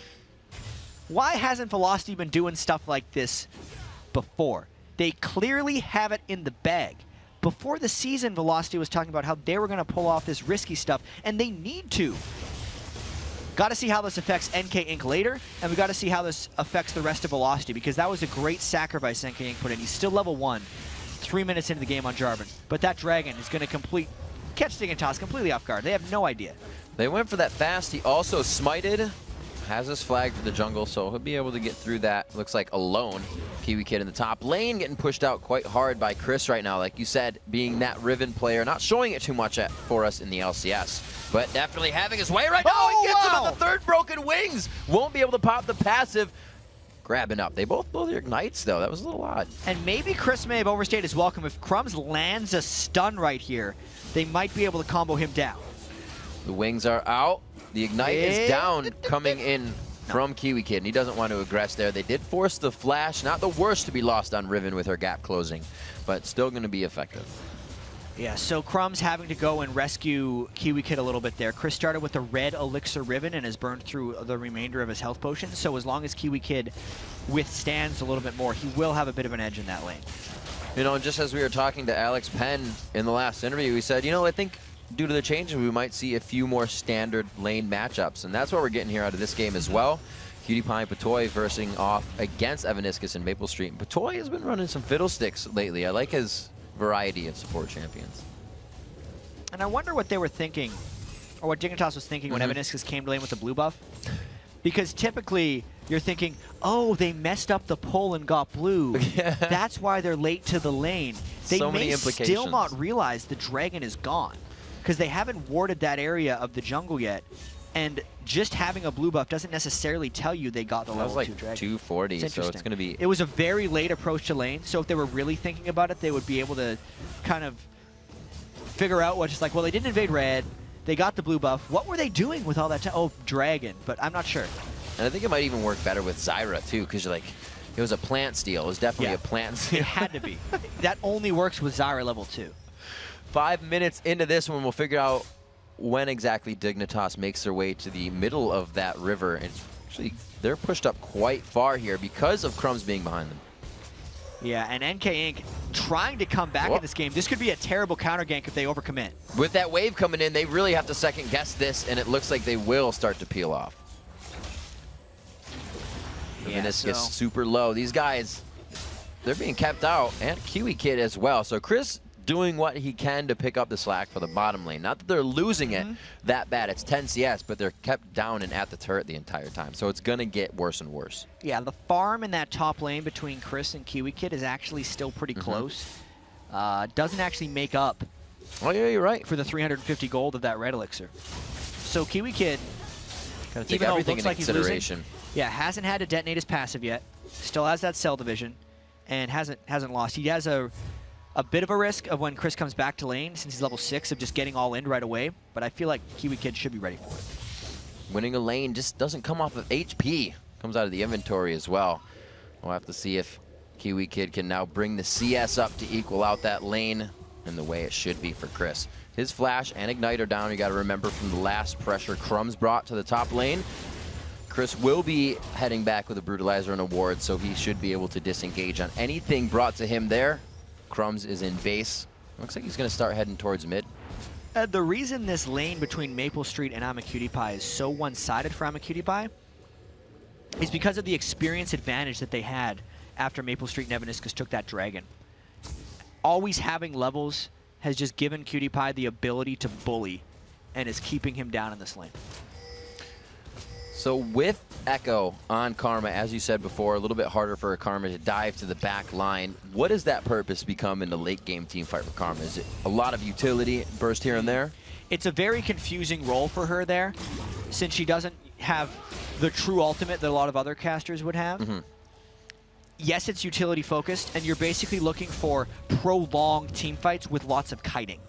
why hasn't Velocity been doing stuff like this before? They clearly have it in the bag. Before the season, Velocity was talking about how they were going to pull off this risky stuff, and they need to. Got to see how this affects NK Inc. later, and we got to see how this affects the rest of Velocity, because that was a great sacrifice NK Inc. put in. He's still level 1, 3 minutes into the game on Jarvan, but that dragon is going to catch Dignitas completely off guard. They have no idea. They went for that fast. He also smited. Has his flag for the jungle, so he'll be able to get through that, looks like, alone. Kiwi Kid in the top lane, getting pushed out quite hard by Chris right now. Like you said, being that Riven player, not showing it too much for us in the LCS, but definitely having his way right now. He gets him on the third broken wings. Won't be able to pop the passive. Grabbing up. They both your ignites, though. That was a little odd. And maybe Chris may have overstayed his welcome. If Crumbs lands a stun right here, they might be able to combo him down. The wings are out. The ignite is down, coming in from Kiwi Kid, and he doesn't want to aggress there. They did force the flash, not the worst to be lost on Riven with her gap closing, but still going to be effective. Yeah, so Crumb's having to go and rescue Kiwi Kid a little bit there. Chris started with a red Elixir Riven and has burned through the remainder of his health potions, so as long as Kiwi Kid withstands a little bit more, he will have a bit of an edge in that lane. You know, just as we were talking to Alex Penn in the last interview, he said, you know, I think due to the changes, we might see a few more standard lane matchups, and that's what we're getting here out of this game as well. Cutie Pie and Patoy versing off against Evaniscus and Maple Street. And Patoy has been running some fiddlesticks lately. I like his variety of support champions. And I wonder what they were thinking, or what Dignitas was thinking when Evaniscus came to lane with the blue buff. Because typically, you're thinking, oh, they messed up the pull and got blue. Yeah. That's why they're late to the lane. They So many may implications. still not realize the dragon is gone, because they haven't warded that area of the jungle yet. And just having a blue buff doesn't necessarily tell you they got the level 2 dragon. 240, so it's going to be... It was a very late approach to lane, so if they were really thinking about it, they would be able to kind of figure out what, just like, well, they didn't invade red, they got the blue buff. What were they doing with all that time? Oh, dragon, but I'm not sure. And I think it might even work better with Zyra, too, because you're like, it was a plant steal. It was definitely a plant steal. It had to be. That only works with Zyra level 2. 5 minutes into this one, we'll figure out when exactly Dignitas makes their way to the middle of that river. And actually, they're pushed up quite far here because of Crumbs being behind them. Yeah, and NK Inc. trying to come back in this game. This could be a terrible counter gank if they overcommit. With that wave coming in, they really have to second guess this, and it looks like they will start to peel off. Yeah, Meniscus super low. These guys, they're being kept out, and Kiwi Kid as well. So Chris doing what he can to pick up the slack for the bottom lane. Not that they're losing it that bad. It's 10 CS, but they're kept down and at the turret the entire time. So it's going to get worse and worse. Yeah, the farm in that top lane between Chris and Kiwi Kid is actually still pretty close. Doesn't actually make up oh, yeah, you're right. for the 350 gold of that red elixir. So Kiwi Kid, Gotta take even though it everything looks into like he's losing, consideration. yeah, hasn't had to detonate his passive yet. Still has that cell division, and hasn't lost. He has a bit of a risk of when Chris comes back to lane, since he's level 6, of just getting all in right away, but I feel like Kiwi Kid should be ready for it. Winning a lane just doesn't come off of HP. Comes out of the inventory as well. We'll have to see if Kiwi Kid can now bring the CS up to equal out that lane in the way it should be for Chris. His flash and ignite are down. You got to remember from the last pressure Crumbs brought to the top lane. Chris will be heading back with a Brutalizer and a ward, so he should be able to disengage on anything brought to him there. Crumbs is in base. Looks like he's going to start heading towards mid. The reason this lane between Maple Street and AmaCutiePie is so one-sided for AmaCutiePie is because of the experience advantage that they had after Maple Street and Evaniscus took that dragon. Always having levels has just given Cutie Pie the ability to bully and is keeping him down in this lane. So with Echo on Karma, as you said before, a little bit harder for Karma to dive to the back line. What does that purpose become in the late game team fight for Karma? Is it a lot of utility, burst here and there? It's a very confusing role for her there, since she doesn't have the true ultimate that a lot of other casters would have. Yes, it's utility focused, and you're basically looking for prolonged team fights with lots of kiting.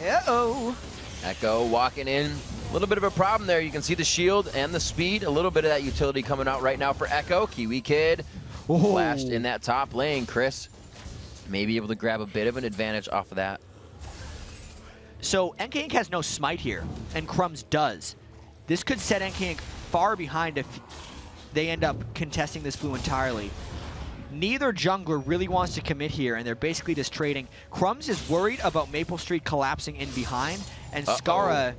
Uh-oh. Echo walking in. A little bit of a problem there. You can see the shield and the speed. A little bit of that utility coming out right now for Echo. Kiwi Kid flashed in that top lane. Chris may be able to grab a bit of an advantage off of that. So NK Inc. has no smite here, and Crumbs does. This could set NK Inc. far behind if they end up contesting this blue entirely. Neither jungler really wants to commit here, and they're basically just trading. Crumbs is worried about Maple Street collapsing in behind, and Skara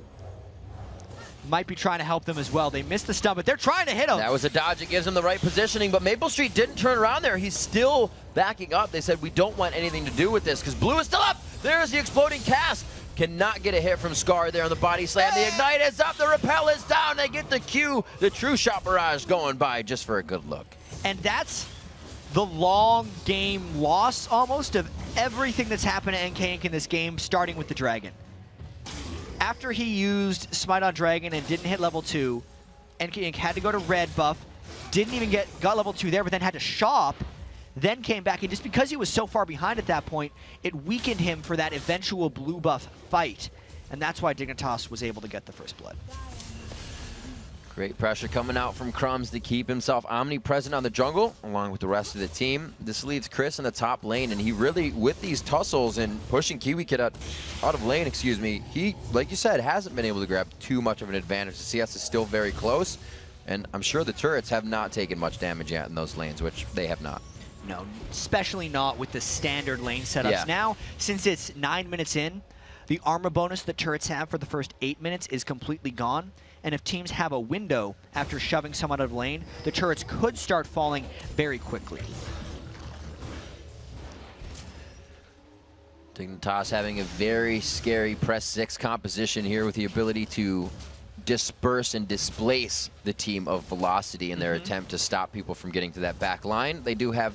might be trying to help them as well. They missed the stun, but they're trying to hit him. That was a dodge. It gives him the right positioning, but Maple Street didn't turn around there. He's still backing up. They said, we don't want anything to do with this, because blue is still up. There's the exploding cast. Cannot get a hit from Scar there on the body slam. The ignite is up, the repel is down. They get the Q, the true shot barrage going by just for a good look. And that's the long game loss almost of everything that's happened to NK Inc. in this game, starting with the dragon. After he used Smite on Dragon and didn't hit level 2, NK Inc. had to go to red buff, didn't even got level 2 there, but then had to shop, then came back, and just because he was so far behind at that point, it weakened him for that eventual blue buff fight, and that's why Dignitas was able to get the first blood. Great pressure coming out from Crumbs to keep himself omnipresent on the jungle, along with the rest of the team. This leaves Chris in the top lane, and he really, with these tussles and pushing KiwiKid out of lane, excuse me, he, like you said, hasn't been able to grab too much of an advantage. The CS is still very close, and I'm sure the turrets have not taken much damage yet in those lanes, which they have not. No, especially not with the standard lane setups. Yeah. Now, since it's 9 minutes in, the armor bonus that turrets have for the first 8 minutes is completely gone. And if teams have a window after shoving someone out of lane, the turrets could start falling very quickly. Dignitas having a very scary press 6 composition here with the ability to disperse and displace the team of Velocity in their attempt to stop people from getting to that back line. They do have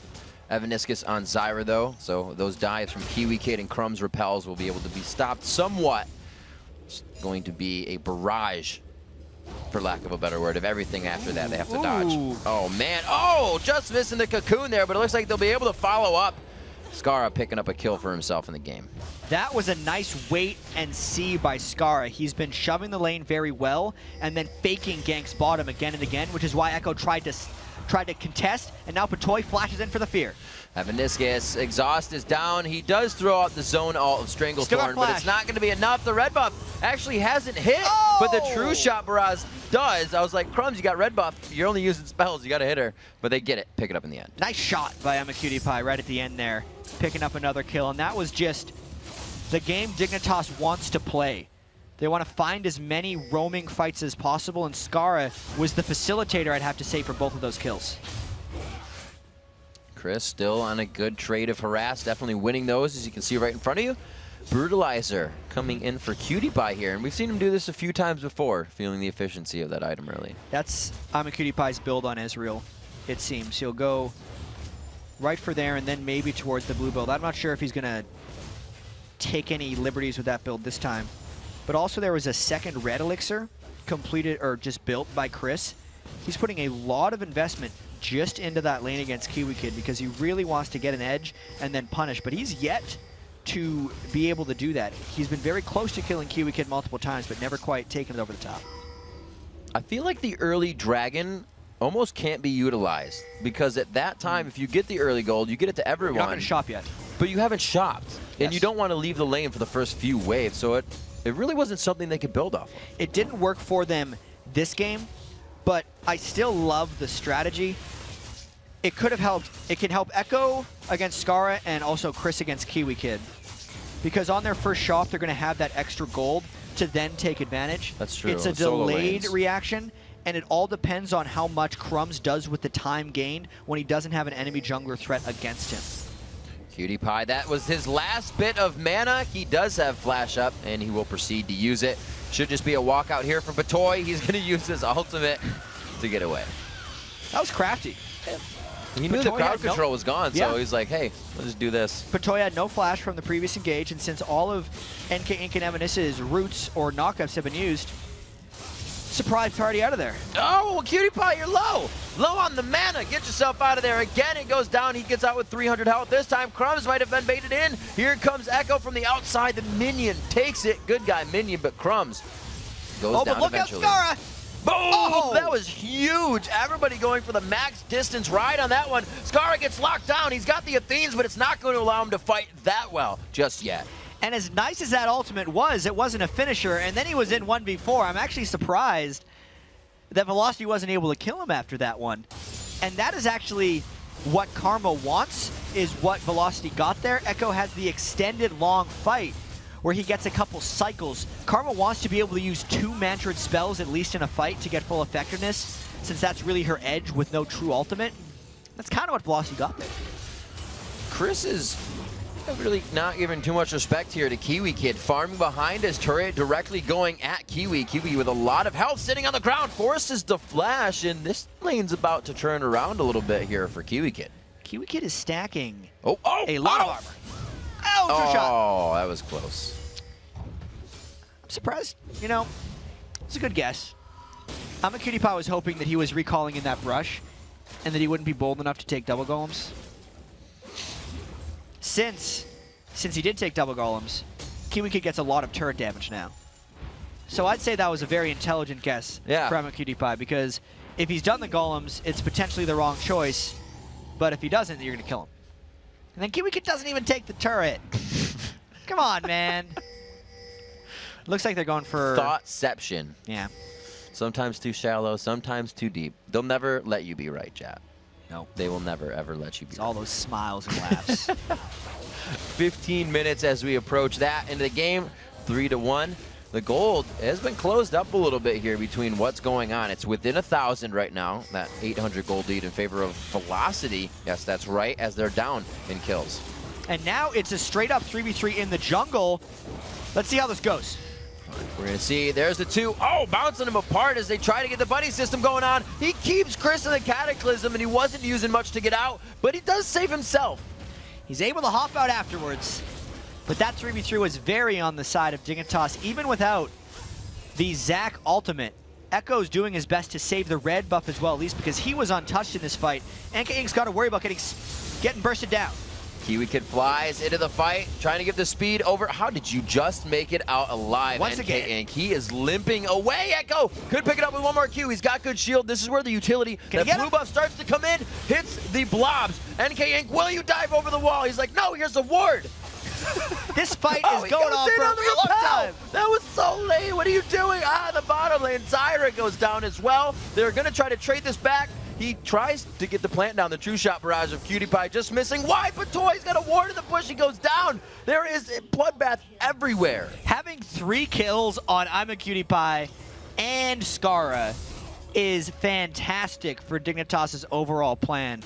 Evaniscus on Zyra though, so those dives from KiwiKid and Crumbs repels will be able to be stopped somewhat. It's going to be a barrage, for lack of a better word, of everything after that they have to dodge. Oh man, oh, just missing the cocoon there, but it looks like they'll be able to follow up. Skara picking up a kill for himself in the game. That was a nice wait and see by Skara. He's been shoving the lane very well and then faking Gank's bottom again and again, which is why Echo tried to contest, and now Patoy flashes in for the fear. Evaniscus, exhaust is down. He does throw out the zone alt of Stranglethorn, but it's not going to be enough. The red buff actually hasn't hit, but the true shot barrage does. I was like, Crumbs, you got red buff. You're only using spells. You got to hit her, but they get it, pick it up in the end. Nice shot by AmaCutiePie right at the end there, picking up another kill, and that was just the game Dignitas wants to play. They want to find as many roaming fights as possible, and Skara was the facilitator, I'd have to say, for both of those kills. Chris still on a good trade of harass, definitely winning those, as you can see right in front of you. Brutalizer coming in for CutiePie here, and we've seen him do this a few times before, feeling the efficiency of that item early. That's AmaCutiePie's build on Ezreal, it seems. He'll go right for there and then maybe towards the blue build. I'm not sure if he's going to take any liberties with that build this time. But also there was a second red elixir completed or just built by Chris. He's putting a lot of investment just into that lane against KiwiKid because he really wants to get an edge and then punish, but he's yet to be able to do that. He's been very close to killing KiwiKid multiple times, but never quite taken it over the top. I feel like the early dragon almost can't be utilized because at that time, if you get the early gold, you get it to everyone. You're not going to shop yet. But you haven't shopped, and you don't want to leave the lane for the first few waves, so it really wasn't something they could build off of. It didn't work for them this game, but I still love the strategy. It could have helped. It can help Echo against Skara and also Chris against KiwiKid. Because on their first shop, they're going to have that extra gold to then take advantage. That's true. It's a delayed reaction, and it all depends on how much Crumbs does with the time gained when he doesn't have an enemy jungler threat against him. CutiePie, that was his last bit of mana. He does have flash up, and he will proceed to use it. Should just be a walkout here from Patoy. He's going to use his ultimate to get away. That was crafty. He knew the crowd control was gone, so he's like, hey, let's just do this. Patoy had no flash from the previous engage, and since all of NK Inc. and Evaniscus' roots or knockups have been used, surprise party out of there. Oh, CutiePie, you're low. Low on the mana. Get yourself out of there. Again, it goes down. He gets out with 300 health. This time, Crumbs might have been baited in. Here comes Echo from the outside. The minion takes it. Good guy, minion, but Crumbs goes down eventually. Oh, but look out, Skara! Boom! Oh! That was huge. Everybody going for the max distance ride on that one. Skara gets locked down. He's got the Athenes, but it's not going to allow him to fight that well just yet. And as nice as that ultimate was, it wasn't a finisher, and then he was in 1v4. I'm actually surprised that Velocity wasn't able to kill him after that one. And that is actually what Karma wants, is what Velocity got there. Echo has the extended long fight where he gets a couple cycles. Karma wants to be able to use 2 Mantrid spells at least in a fight to get full effectiveness, since that's really her edge with no true ultimate. That's kind of what Velocity got there. Chris is really not giving too much respect here to KiwiKid. Farming behind his turret, directly going at Kiwi. Kiwi with a lot of health sitting on the ground, forces the flash, and this lane's about to turn around a little bit here for KiwiKid. KiwiKid is stacking a lot of armor. Ultra shot. Oh, that was close. I'm surprised. You know, it's a good guess. AmaCutiePie was hoping that he was recalling in that brush and that he wouldn't be bold enough to take double golems. Since he did take double golems, KiwiKid gets a lot of turret damage now. So I'd say that was a very intelligent guess from QtPie, because if he's done the golems, it's potentially the wrong choice. But if he doesn't, then you're going to kill him. And then KiwiKid doesn't even take the turret. Come on, man. Looks like they're going for... Thoughtception. Yeah. Sometimes too shallow, sometimes too deep. They'll never let you be right, Jap. No. They will never, ever let you be It's right. all those smiles and laughs. 15 minutes as we approach that into the game, 3-1. The gold has been closed up a little bit here between what's going on. It's within 1,000 right now, that 800 gold lead in favor of Velocity. Yes, that's right, as they're down in kills. And now it's a straight-up 3v3 in the jungle. Let's see how this goes. We're going to see, there's the 2. Oh, bouncing him apart as they try to get the buddy system going on. He keeps Chris in the Cataclysm, and he wasn't using much to get out, but he does save himself. He's able to hop out afterwards. But that 3v3 was very on the side of Dignitas, even without the Zac ultimate. Echo's doing his best to save the red buff as well, at least because he was untouched in this fight. NK Inc.'s got to worry about getting bursted down. KiwiKid flies into the fight, trying to give the speed over. How did you just make it out alive, Once NK again. Inc.? He is limping away. Echo could pick it up with one more Q. He's got good shield. This is where the utility, that blue buff starts to come in, hits the blobs. NK Inc., will you dive over the wall? He's like, no, here's a ward. This fight is going on for a real long time. That was so late. What are you doing? The bottom lane. Zyra goes down as well. They're going to try to trade this back. He tries to get the plant down. The true shot barrage of QtPie just missing wide, but Toy's got a ward in the bush. He goes down. There is a bloodbath everywhere. Having 3 kills on I'm a QtPie and Skara is fantastic for Dignitas' overall plan.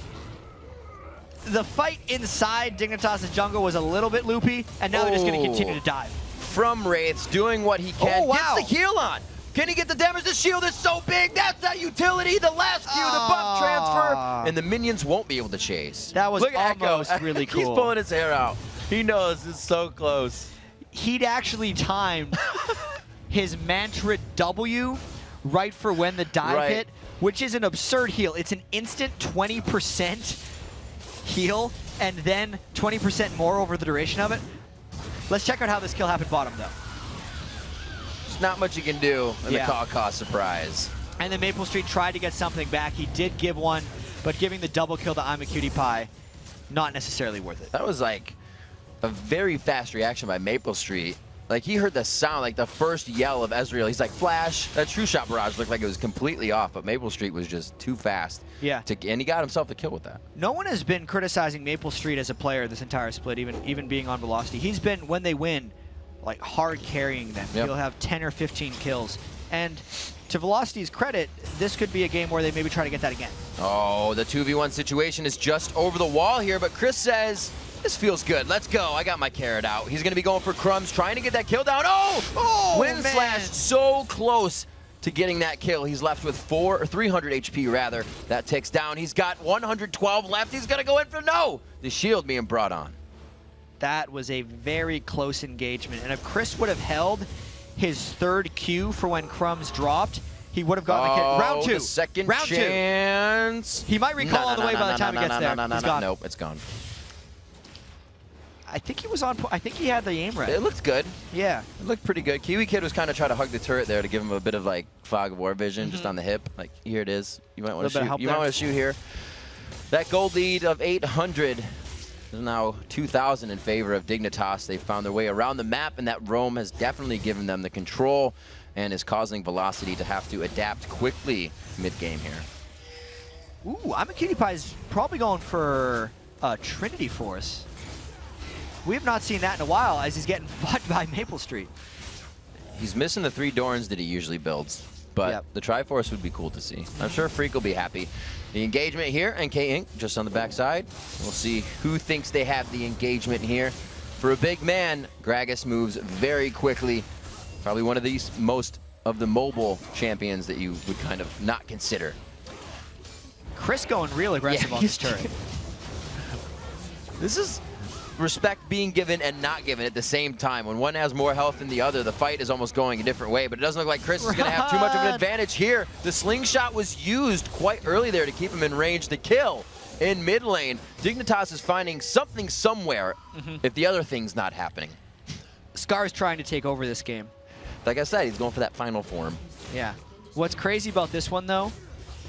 The fight inside Dignitas' jungle was a little bit loopy, and now they're just going to continue to dive. From Wraiths, doing what he can. Oh, wow. Gets the heal on. Can he get the damage? The shield is so big. That's that utility. The last Q, the buff transfer. And the minions won't be able to chase. That was Look at almost Echo. really cool. He's pulling his hair out. He knows it's so close. He'd actually timed his mantra W right for when the dive hit, which is an absurd heal. It's an instant 20% heal and then 20% more over the duration of it. Let's check out how this kill happened bottom, though. There's not much you can do in the call surprise. And then Maple Street tried to get something back. He did give one, but giving the double kill to I'm a QtPie, not necessarily worth it. That was like a very fast reaction by Maple Street. Like, he heard the sound, like the first yell of Ezreal. He's like, flash. That true shot barrage looked like it was completely off, but Maple Street was just too fast. Yeah. And he got himself the kill with that. No one has been criticizing Maple Street as a player this entire split, even being on Velocity. He's been, when they win, like hard carrying them. Yep. He'll have 10 or 15 kills. And to Velocity's credit, this could be a game where they maybe try to get that again. Oh, the 2v1 situation is just over the wall here, but Chris says, this feels good. Let's go. I got my carrot out. He's going to be going for crumbs, trying to get that kill down. Oh! Wind man. Slash so close to getting that kill. He's left with 300 HP rather. That ticks down. He's got 112 left. He's going to go in for no. The shield being brought on. That was a very close engagement. And if Chris would have held his third Q for when Crumbs dropped, he would have gotten the kill. Round 2. The second Round chance. 2. He might recall all the way by the time he gets there. He's gone. Nope, it's gone. I think he was on. I think he had the aim right. It looked good. Yeah. It looked pretty good. KiwiKid was kind of trying to hug the turret there to give him a bit of like fog of war vision just on the hip. Like, here it is. You might want to shoot. You might want to shoot here. That gold lead of 800 is now 2,000 in favor of Dignitas. They found their way around the map, and that roam has definitely given them the control and is causing Velocity to have to adapt quickly mid-game here. Ooh, I'm a QtPie is probably going for Trinity Force. We have not seen that in a while as he's getting fought by Maple Street. He's missing the 3 Dorns that he usually builds, but the Triforce would be cool to see. I'm sure Freak will be happy. The engagement here, NK Inc. just on the backside. We'll see who thinks they have the engagement here. For a big man, Gragas moves very quickly. Probably one of these most of the mobile champions that you would kind of not consider. Chris going real aggressive on this turret. This is respect being given and not given at the same time. When one has more health than the other, the fight is almost going a different way, but it doesn't look like Chris is going to have too much of an advantage here. The slingshot was used quite early there to keep him in range. The kill in mid lane. Dignitas is finding something somewhere if the other thing's not happening. Scar's trying to take over this game. like I said, he's going for that final form. Yeah. What's crazy about this one, though,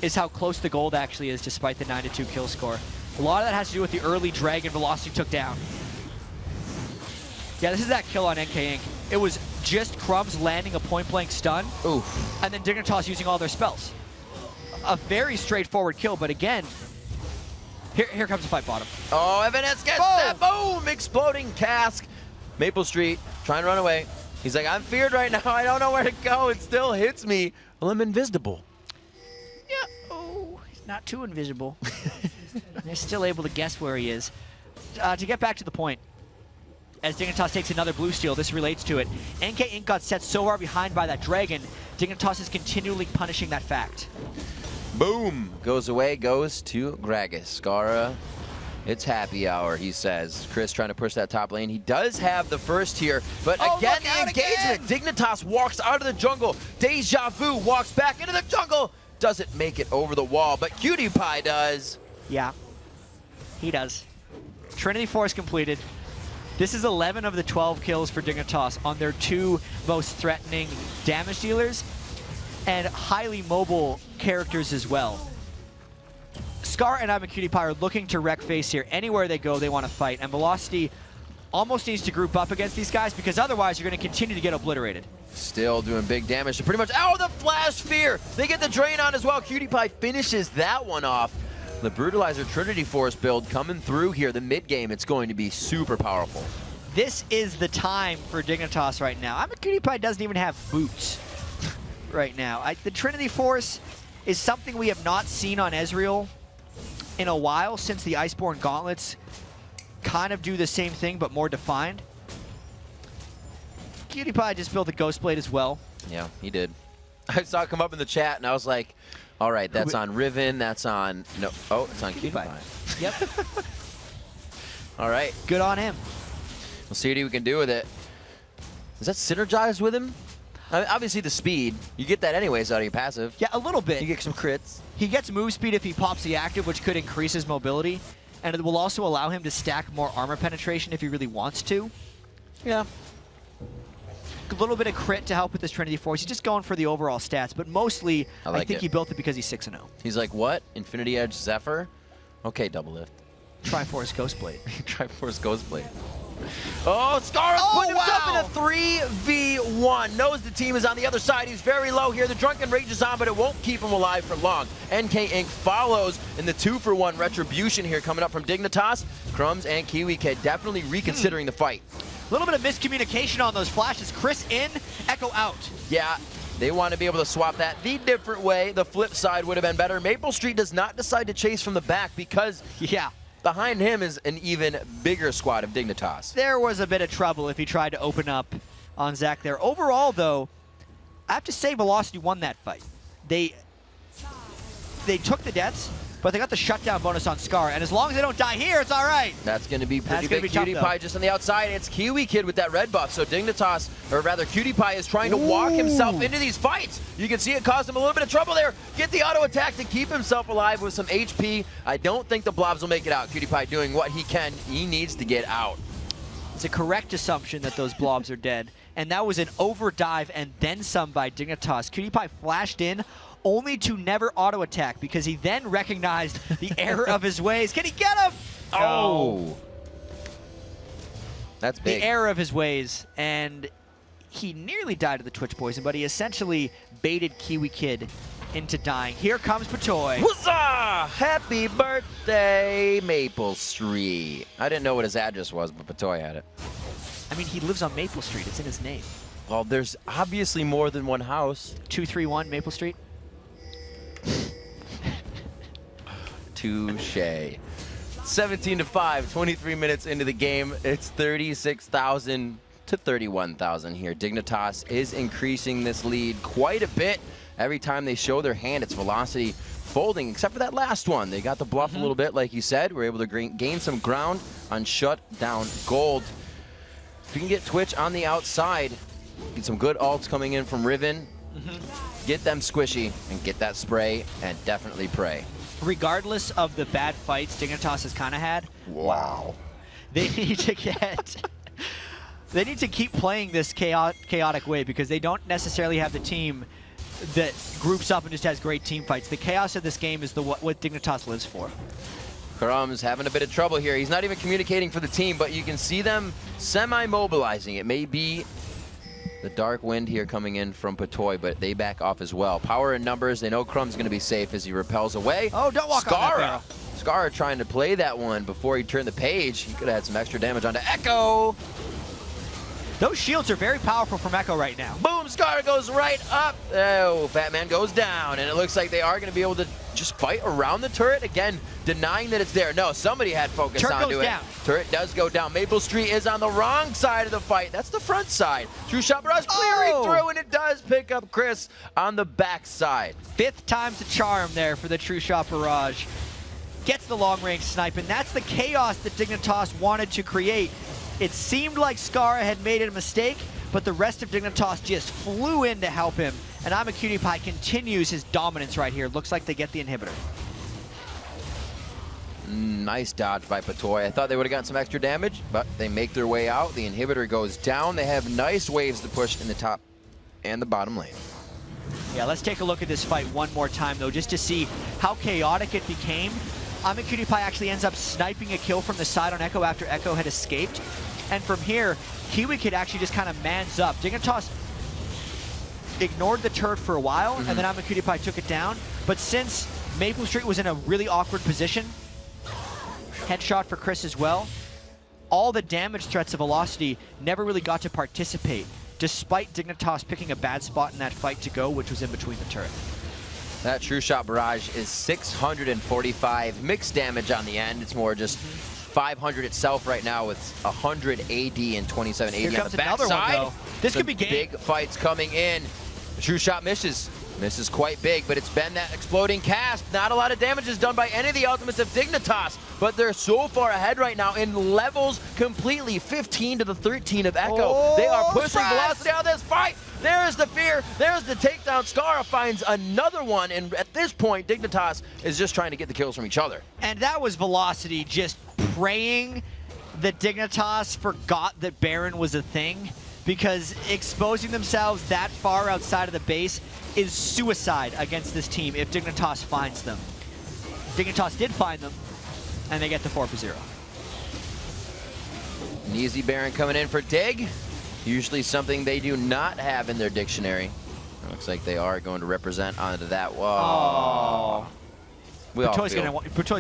is how close the gold actually is despite the 9-2 kill score. A lot of that has to do with the early Dragon Velocity took down. Yeah, this is that kill on NK Inc. It was just Crumbs landing a point-blank stun, and then Dignitas using all their spells. A very straightforward kill, but again, here comes the fight bottom. Oh, Evanes gets that boom! Exploding cask. Maple Street trying to run away. He's like, I'm feared right now. I don't know where to go. It still hits me. Well, I'm invisible. Yeah, he's not too invisible. They're still able to guess where he is. To get back to the point, as Dignitas takes another blue steal, this relates to it. NK Inc. got set so far behind by that Dragon, Dignitas is continually punishing that fact. Boom! Goes away, goes to Gragas. Scara, it's happy hour, he says. Chris trying to push that top lane. He does have the first here, but again, the engagement. Dignitas walks out of the jungle. Deja Vu walks back into the jungle. Doesn't make it over the wall, but Cutie Pie does. Yeah, he does. Trinity Force completed. This is 11 of the 12 kills for Dignitas on their 2 most threatening damage dealers and highly mobile characters as well. Scar and I'm a Cutie Pie are looking to wreck face here. Anywhere they go, they want to fight, and Velocity almost needs to group up against these guys because otherwise you're going to continue to get obliterated. Still doing big damage to pretty much, the Flash Sphere! They get the drain on as well. Cutie Pie finishes that one off. The Brutalizer Trinity Force build coming through here. The mid game, it's going to be super powerful. This is the time for Dignitas right now. I'm a Cutie Pie doesn't even have boots right now. The Trinity Force is something we have not seen on Ezreal in a while since the Iceborne Gauntlets kind of do the same thing but more defined. Cutie Pie just built a Ghost Blade as well. Yeah, he did. I saw it come up in the chat and I was like, all right, that's on Riven, that's on, it's on Cutie Pie. Yep. All right. Good on him. We'll see what we can do with it. Does that synergize with him? I mean, obviously the speed, you get that anyways out of your passive. Yeah, a little bit. You get some crits. He gets move speed if he pops the active, which could increase his mobility, and it will also allow him to stack more armor penetration if he really wants to. Yeah. A little bit of crit to help with this Trinity Force. He's just going for the overall stats, but mostly I think he built it because he's 6-0. He's like, what? Infinity Edge Zephyr? Okay, double lift. Triforce Ghostblade. Triforce Ghostblade. Oh, Scar put himself in a 3v1. Knows the team is on the other side. He's very low here. The Drunken Rage is on, but it won't keep him alive for long. NK Inc. follows in the 2-for-1 retribution here coming up from Dignitas. Crumbs and Kiwi Kid definitely reconsidering the fight. A little bit of miscommunication on those flashes. Chris in, Echo out. Yeah, they want to be able to swap that the different way. The flip side would have been better. Maple Street does not decide to chase from the back because behind him is an even bigger squad of Dignitas. There was a bit of trouble if he tried to open up on Zach there. Overall, though, I have to say Velocity won that fight. They took the deaths, but they got the shutdown bonus on Scar, and as long as they don't die here, it's all right. That's going to be pretty big. Tough, Cutie Pie just on the outside. It's Kiwi Kid with that red buff, so Dignitas, or rather Cutie Pie, is trying to walk himself into these fights. You can see it caused him a little bit of trouble there. Get the auto attack to keep himself alive with some HP. I don't think the blobs will make it out. Cutie Pie doing what he can. He needs to get out. It's a correct assumption that those blobs are dead, and that was an overdive and then some by Dignitas. Cutie Pie flashed in, only to never auto-attack because he then recognized the error of his ways. Can he get him? Oh. That's big. The error of his ways, and he nearly died to the Twitch poison, but he essentially baited Kiwi Kid into dying. Here comes Patoy. Huzzah! Happy birthday, Maple Street. I didn't know what his address was, but Patoy had it. I mean, he lives on Maple Street. It's in his name. Well, there's obviously more than one house. 231 Maple Street. Touche. 17-5, 23 minutes into the game. It's 36,000 to 31,000 here. Dignitas is increasing this lead quite a bit. Every time they show their hand, it's Velocity folding, except for that last one. They got the bluff a little bit, like you said. We're able to gain some ground on Shutdown Gold. If we can get Twitch on the outside, get some good ults coming in from Riven, get them squishy, and get that spray, and definitely pray. Regardless of the bad fights Dignitas has kind of had, wow, they need to get They need to keep playing this chaotic way because they don't necessarily have the team that groups up and just has great team fights. The chaos of this game is what Dignitas lives for. Crum's having a bit of trouble here. He's not even communicating for the team, but you can see them semi-mobilizing. It may be the dark wind here coming in from Patoy, but they back off as well. Power in numbers. They know Crum's going to be safe as he repels away. Oh, don't walk on that barrel. Scara trying to play that one before he turned the page. He could have had some extra damage onto Echo. Those shields are very powerful from Echo right now. Boom, Scara goes right up. Oh, Fat Man goes down, and it looks like they are going to be able to just fight around the turret. Again, denying that it's there. No, somebody had focus Turret onto goes it. down. Turret does go down. Maple Street is on the wrong side of the fight. That's the front side. True Shot Barrage clearing through, and it does pick up Chris on the back side. 5th time's the charm there for the True Shot Barrage. Gets the long-range snipe, and that's the chaos that Dignitas wanted to create. It seemed like Scara had made a mistake, but the rest of Dignitas just flew in to help him. And I'm a Cutie Pie continues his dominance right here. Looks like they get the inhibitor. Nice dodge by Patoy. I thought they would have gotten some extra damage, but they make their way out. The inhibitor goes down. They have nice waves to push in the top and the bottom lane. Yeah, let's take a look at this fight one more time, though, just to see how chaotic it became. Amit Cutie Pie actually ends up sniping a kill from the side on Echo after Echo had escaped. And from here, Kiwi Kid actually just kind of mans up. Dignitas ignored the turret for a while, and then Amit Cutie Pie took it down. But since Maple Street was in a really awkward position, headshot for Chris as well, all the damage threats of Velocity never really got to participate, despite Dignitas picking a bad spot in that fight to go, which was in between the turret. That True Shot Barrage is 645 mixed damage on the end. It's more just 500 itself right now with 100 AD and 27 AD on the backside. This could be game. Big fights coming in. The True Shot misses quite big, but it's been that exploding cast. Not a lot of damage is done by any of the ultimates of Dignitas, but they're so far ahead right now in levels completely. 15 to the 13 of Echo. They are pushing Velocity out of this fight. There's the fear. There's the takedown. Scara finds another one, and at this point, Dignitas is just trying to get the kills from each other. And that was Velocity just praying that Dignitas forgot that Baron was a thing, because exposing themselves that far outside of the base is suicide against this team if Dignitas finds them. Dignitas did find them, and they get the 4-0. An easy Baron coming in for Dig. Usually something they do not have in their dictionary. It looks like they are going to represent onto that. Whoa. Patoy's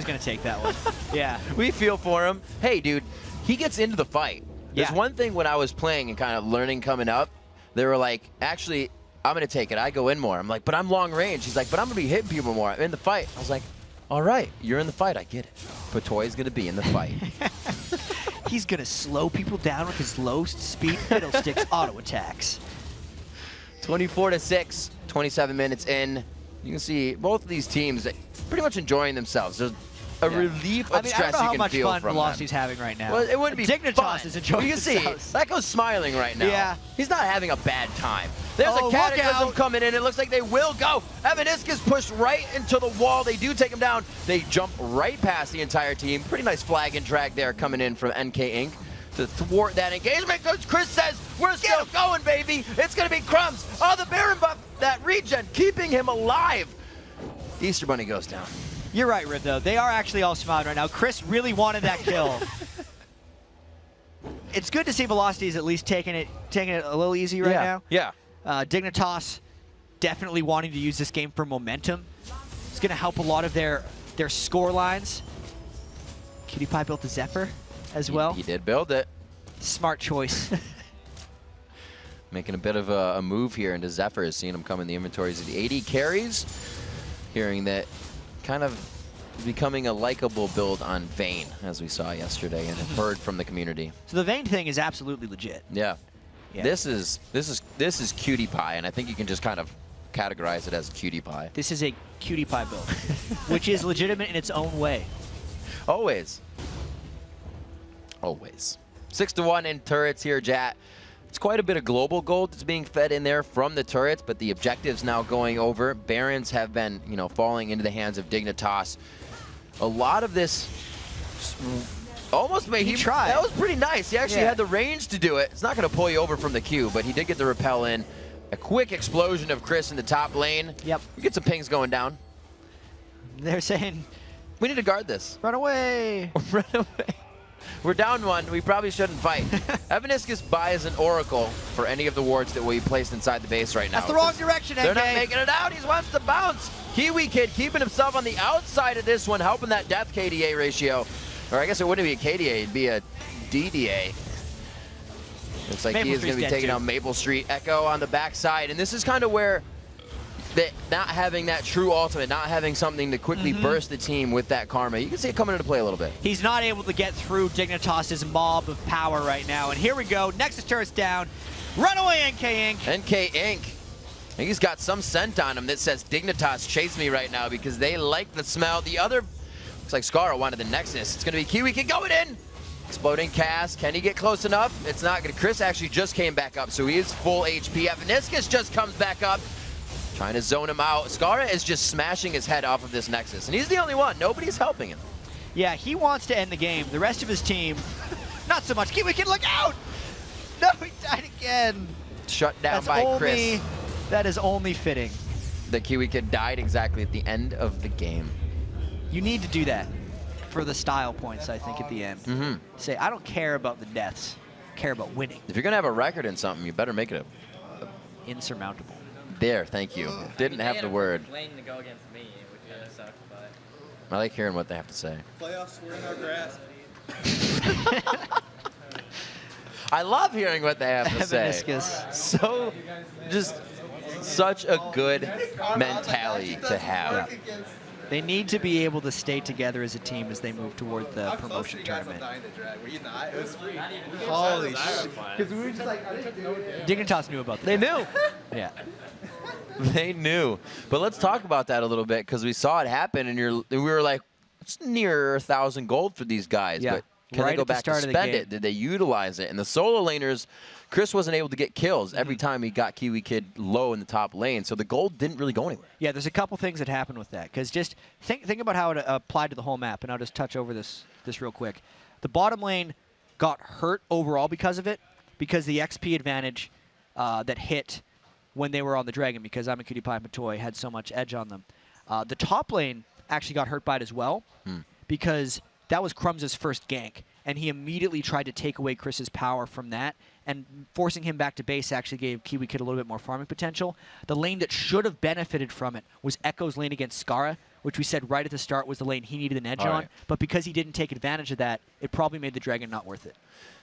gonna take that one. Yeah. We feel for him. Hey, dude, he gets into the fight. There's one thing when I was playing and kind of learning coming up, they were like, actually, I'm going to take it. I go in more. I'm like, but I'm long range. He's like, but I'm going to be hitting people more. I'm in the fight. I was like, all right, you're in the fight. I get it. Patoy's going to be in the fight. He's going to slow people down with his low-speed fiddlesticks auto attacks. 24-6, 27 minutes in. You can see both of these teams pretty much enjoying themselves. There's a relief of stress you can feel from them. I don't know how much fun Velocity's having right now. Well, it wouldn't be Dignitas is enjoying You can see, Echo's smiling right now. Yeah. He's not having a bad time. There's a Cataclysm coming in. It looks like they will go. Evaniscus pushed right into the wall. They do take him down. They jump right past the entire team. Pretty nice flag and drag there coming in from NK Inc. to thwart that engagement. Coach Chris says, we're still going, baby. It's going to be Crumbs. Oh, the Baron buff, that regen, keeping him alive. Easter Bunny goes down. You're right, Rib, though. They are actually all smiling right now. Chris really wanted that kill. It's good to see Velocity's at least taking it a little easy right now. Yeah. Dignitas definitely wanting to use this game for momentum. It's going to help a lot of their score lines. Cutie Pie built the Zephyr as well. He did build it. Smart choice. Making a bit of a move here into Zephyr, seeing him come in the inventories of the AD carries. Hearing that kind of becoming a likable build on Vayne, as we saw yesterday and have heard from the community. So the Vayne thing is absolutely legit. Yeah. This is Cutie Pie, and I think you can just kind of categorize it as Cutie Pie. This is a Cutie Pie build, which is legitimate in its own way. Always. Always. 6-1 in turrets here, Jat. It's quite a bit of global gold that's being fed in there from the turrets, but the objectives now going over. Barons have been, falling into the hands of Dignitas. A lot of this Almost made He tried. That was pretty nice. He actually had the range to do it. It's not going to pull you over from the queue, but he did get the repel in. A quick explosion of Chris in the top lane. Yep. We get some pings going down. They're saying, we need to guard this. Run away. Run away. We're down one. We probably shouldn't fight. Evaniscus buys an Oracle for any of the wards that will be placed inside the base right now. That's the wrong direction, They're NK. not making it out. He wants to bounce. Kiwi Kid keeping himself on the outside of this one, helping that death KDA ratio. Or I guess it wouldn't be a KDA, it'd be a DDA. Looks like he is going to be taking out Maple Street. Echo on the backside. And this is kind of where not having that true ultimate, not having something to quickly burst the team with that karma, you can see it coming into play a little bit. He's not able to get through Dignitas's mob of power right now. And here we go. Nexus turret's down. Run away, NK Inc. NK Inc. I think he's got some scent on him that says Dignitas chase me right now because they like the smell. The other, looks like Scarra wanted the Nexus. It's going to be Kiwi Kid going in. Exploding cast. Can he get close enough? It's not good. Chris actually just came back up, so he is full HP. Evaniscus just comes back up. Trying to zone him out. Scarra is just smashing his head off of this Nexus, and he's the only one. Nobody's helping him. Yeah, he wants to end the game. The rest of his team, not so much. Kiwi Kid, look out! No, he died again. Shut down by Chris. That is only fitting. The Kiwi Kid died exactly at the end of the game. You need to do that for the style points, I think, at the end. Say, I don't care about the deaths. I care about winning. If you're going to have a record in something, you better make it insurmountable. There, thank you. Didn't have the word. Lane to go against me, which kind of sucked, but I like hearing what they have to say. Playoffs were in our grasp. I love hearing what they have to say. Evaniscus. So, just such a good mentality to have. They need to be able to stay together as a team as they move toward the promotion tournament. Were you not? It was free. Holy shit. Because we were just like, Dignitas knew about that. They knew. Yeah. They knew. But let's talk about that a little bit because we saw it happen and we were like, it's near 1,000 gold for these guys. Yeah. But can they go back to spend it? Did they utilize it? And the solo laners, Chris wasn't able to get kills every time he got Kiwi Kid low in the top lane, so the gold didn't really go anywhere. Yeah, there's a couple things that happened with that. Because just think about how it applied to the whole map, and I'll just touch over this real quick. The bottom lane got hurt overall because of it, because the XP advantage that hit when they were on the Dragon, because I'm a Cutie Pie and Matoy had so much edge on them. The top lane actually got hurt by it as well, because that was Crumbs' first gank, and he immediately tried to take away Chris's power from that, and forcing him back to base actually gave Kiwi Kid a little bit more farming potential. The lane that should have benefited from it was Echo's lane against Scarra, which we said right at the start was the lane he needed an edge on, but because he didn't take advantage of that, it probably made the Dragon not worth it.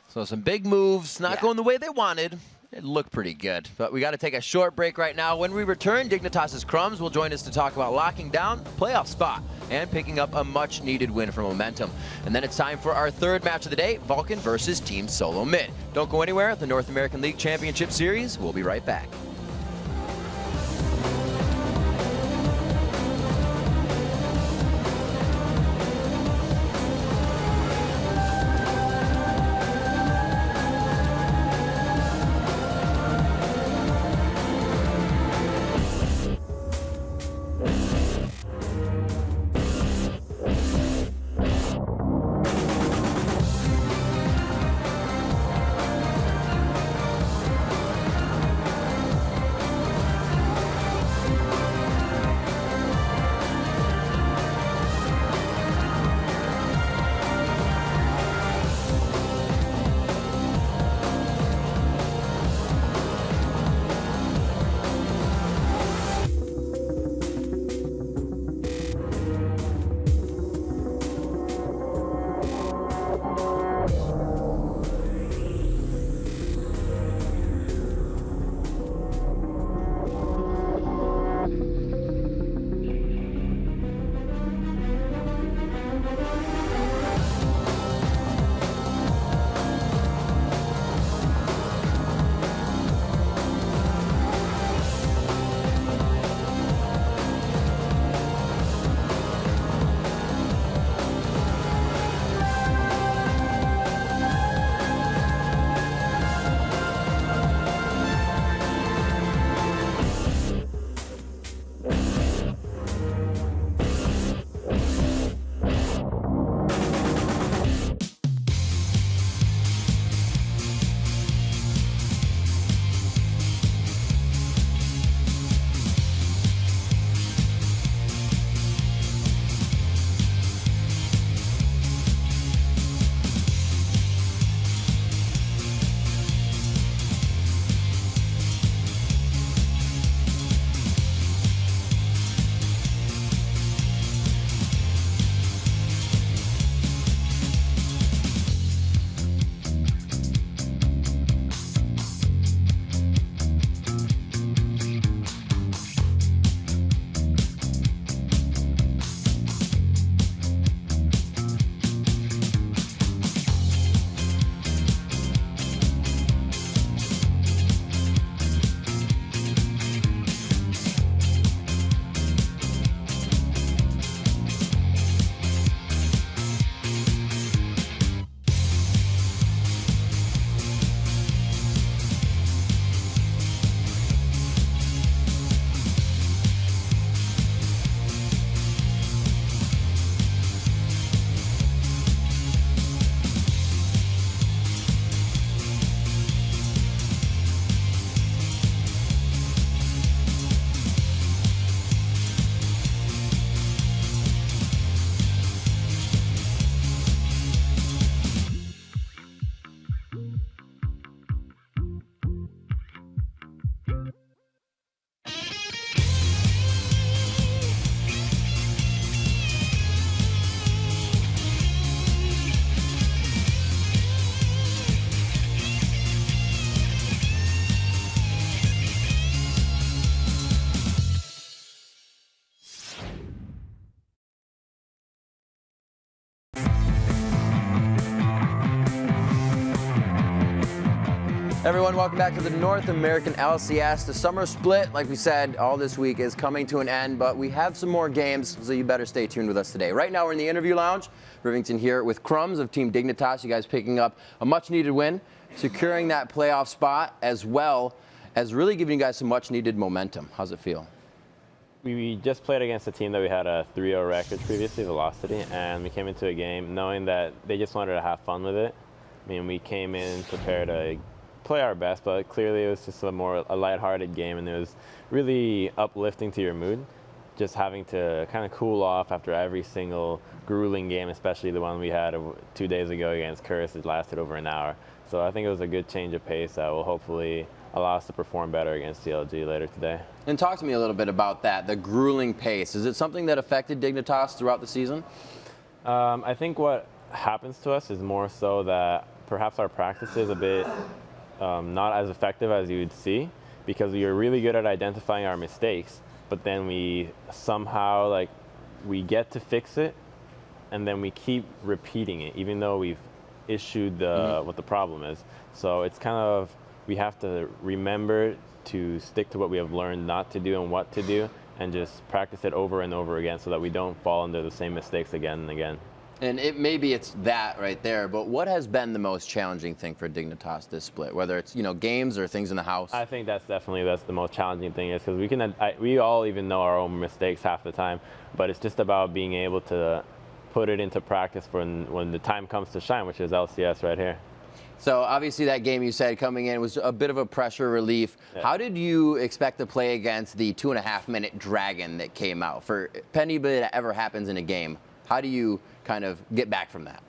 So some big moves, not going the way they wanted. It looked pretty good, but we got to take a short break right now. When we return, Dignitas's Crumbs will join us to talk about locking down playoff spot and picking up a much-needed win for momentum. And then it's time for our third match of the day, Vulcan versus Team Solo Mid. Don't go anywhere. The North American League Championship Series. We'll be right back. Everyone, welcome back to the North American LCS. The summer split, like we said, all this week is coming to an end, but we have some more games, so you better stay tuned with us today. Right now, we're in the interview lounge. Rivington here with Crumbs of Team Dignitas. You guys picking up a much-needed win, securing that playoff spot, as well as really giving you guys some much-needed momentum. How's it feel? We just played against a team that we had a 3-0 record previously, Velocity, and we came into a game knowing that they just wanted to have fun with it. I mean, we came in prepared to play our best, but clearly it was just a lighthearted game, and it was really uplifting to your mood, just having to kind of cool off after every single grueling game, especially the one we had 2 days ago against Curse. It lasted over an hour. So I think it was a good change of pace that will hopefully allow us to perform better against CLG later today. And talk to me a little bit about that, the grueling pace. Is it something that affected Dignitas throughout the season? I think what happens to us is more so that perhaps our practice is a bit not as effective as you would see, because we are really good at identifying our mistakes, but then we somehow we get to fix it, and then we keep repeating it, even though we've issued what the problem is. So it's kind of, we have to remember to stick to what we have learned not to do and what to do, and just practice it over and over again so that we don't fall into the same mistakes again and again. And maybe it's that right there, but what has been the most challenging thing for Dignitas this split? Whether it's games or things in the house? I think that's the most challenging thing, is because we all even know our own mistakes half the time, but it's just about being able to put it into practice for when the time comes to shine, which is LCS right here. So obviously that game you said coming in was a bit of a pressure relief. Yeah. How did you expect to play against the 2.5-minute dragon that came out? For anybody that ever happens in a game, how do you kind of get back from that?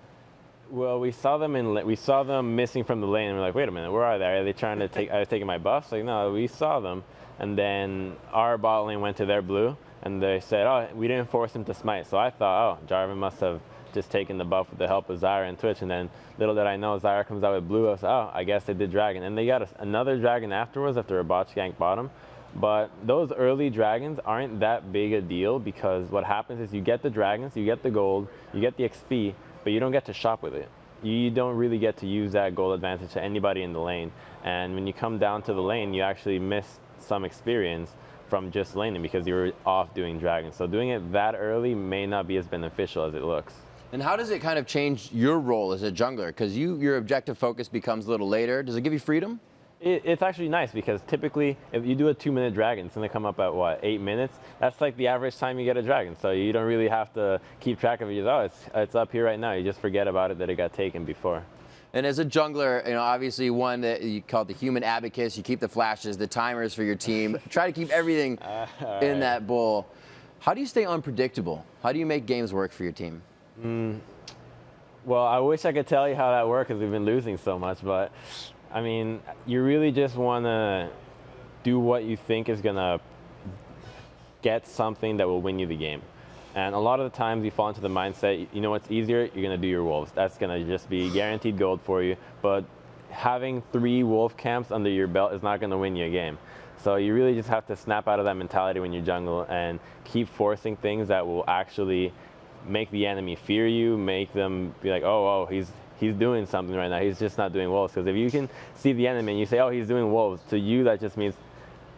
Well, we saw them missing from the lane, and we're like, wait a minute, where are they? Are they trying to take? Are they taking my buffs? Like, no, we saw them, and then our bot lane went to their blue, and they said, oh, we didn't force him to smite. So I thought, oh, Jarvan must have just taken the buff with the help of Zyra and Twitch, and then little did I know, Zyra comes out with blue. I was, oh, I guess they did dragon, and they got another dragon afterwards after a bot gank bottom. But those early dragons aren't that big a deal, because what happens is you get the dragons, you get the gold, you get the XP, but you don't get to shop with it. You don't really get to use that gold advantage to anybody in the lane. And when you come down to the lane, you actually miss some experience from just laning because you were off doing dragons. So doing it that early may not be as beneficial as it looks. And how does it kind of change your role as a jungler? Because your objective focus becomes a little later. Does it give you freedom? It's actually nice, because typically if you do a 2-minute dragon, it's going to come up at what, 8 minutes? That's like the average time you get a dragon. So you don't really have to keep track of it. Oh, it's up here right now. You just forget about it that it got taken before. And as a jungler, obviously one that you call the human abacus, you keep the flashes, the timers for your team, try to keep everything in that bowl. How do you stay unpredictable? How do you make games work for your team? Well, I wish I could tell you how that works, because we've been losing so much, but I mean, you really just want to do what you think is going to get something that will win you the game. And a lot of the times you fall into the mindset, you know what's easier? You're going to do your wolves. That's going to just be guaranteed gold for you. But having 3 wolf camps under your belt is not going to win you a game. So you really just have to snap out of that mentality when you jungle and keep forcing things that will actually make the enemy fear you, make them be like, oh, he's doing something right now. He's just not doing wolves. Because if you can see the enemy and you say, oh, he's doing wolves, to you that just means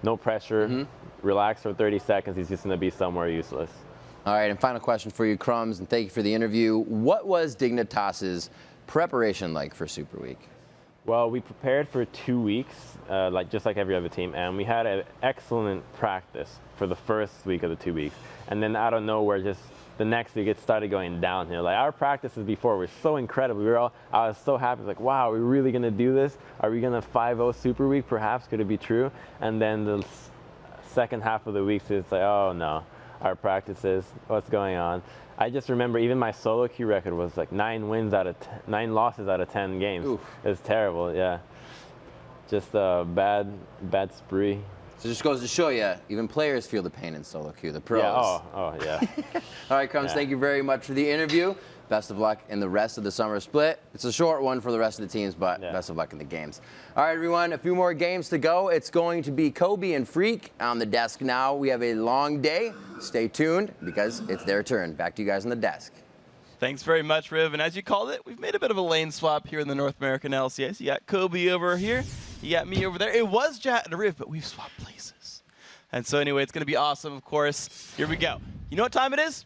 no pressure, relax for 30 seconds. He's just going to be somewhere useless. All right, and final question for you, Crumbs, and thank you for the interview. What was Dignitas's preparation like for Super Week? Well, we prepared for 2 weeks, just like every other team, and we had an excellent practice for the first week of the 2 weeks. And then out of nowhere, just the next week, it started going downhill. Like, our practices before were so incredible. I was so happy. Like, wow, are we really going to do this? Are we going to 5-0 Super Week? Perhaps. Could it be true? And then the second half of the week, it's like, oh, no. Our practices, what's going on? I just remember even my solo queue record was like 9 losses out of 10 games. Oof. It was terrible, yeah. Just a bad spree. So it just goes to show you, even players feel the pain in solo queue, the pros. Yeah, oh yeah. All right, Crumbs, thank you very much for the interview. Best of luck in the rest of the summer split. It's a short one for the rest of the teams, but best of luck in the games. All right, everyone, a few more games to go. It's going to be Kobe and Freak on the desk now. We have a long day. Stay tuned, because it's their turn. Back to you guys on the desk. Thanks very much, Riv. And as you called it, we've made a bit of a lane swap here in the North American LCS. You got Kobe over here. You got me over there. It was Jat and Riv, but we've swapped places. And so anyway, it's going to be awesome, of course. Here we go. You know what time it is?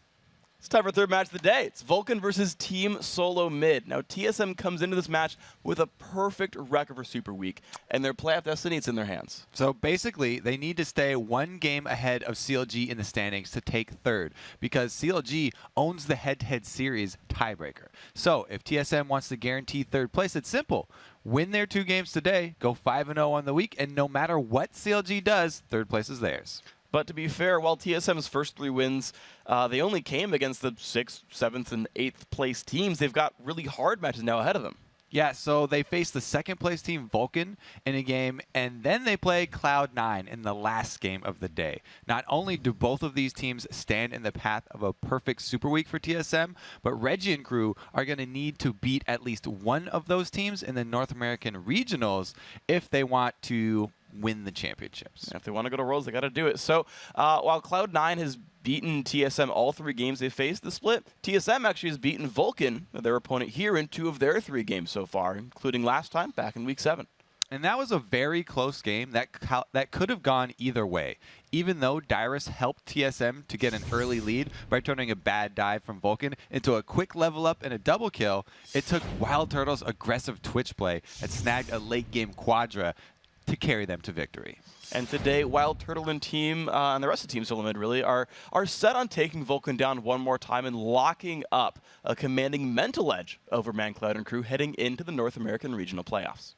It's time for third match of the day. It's Vulcan versus Team Solo Mid. Now, TSM comes into this match with a perfect record for Super Week, and their playoff destiny is in their hands. So basically, they need to stay one game ahead of CLG in the standings to take third, because CLG owns the head-to-head series tiebreaker. So if TSM wants to guarantee third place, it's simple. Win their 2 games today, go 5-0 on the week, and no matter what CLG does, third place is theirs. But to be fair, while TSM's first 3 wins, they only came against the 6th, 7th, and 8th place teams. They've got really hard matches now ahead of them. Yeah, so they face the 2nd place team, Vulcan, in a game, and then they play Cloud9 in the last game of the day. Not only do both of these teams stand in the path of a perfect Super Week for TSM, but Reggie and crew are going to need to beat at least one of those teams in the North American Regionals if they want to win the championships. If they want to go to Worlds, they got to do it. So while Cloud9 has beaten TSM all 3 games they faced the split, TSM actually has beaten Vulcan, their opponent here, in 2 of their 3 games so far, including last time back in Week 7. And that was a very close game that could have gone either way. Even though Dyrus helped TSM to get an early lead by turning a bad dive from Vulcan into a quick level up and a double kill, it took Wild Turtle's aggressive Twitch play that snagged a late game quadra to carry them to victory. And today, Wild Turtle and team, and the rest of Team Solo Mid really, are set on taking Vulcan down one more time and locking up a commanding mental edge over ManCloud and crew heading into the North American Regional Playoffs.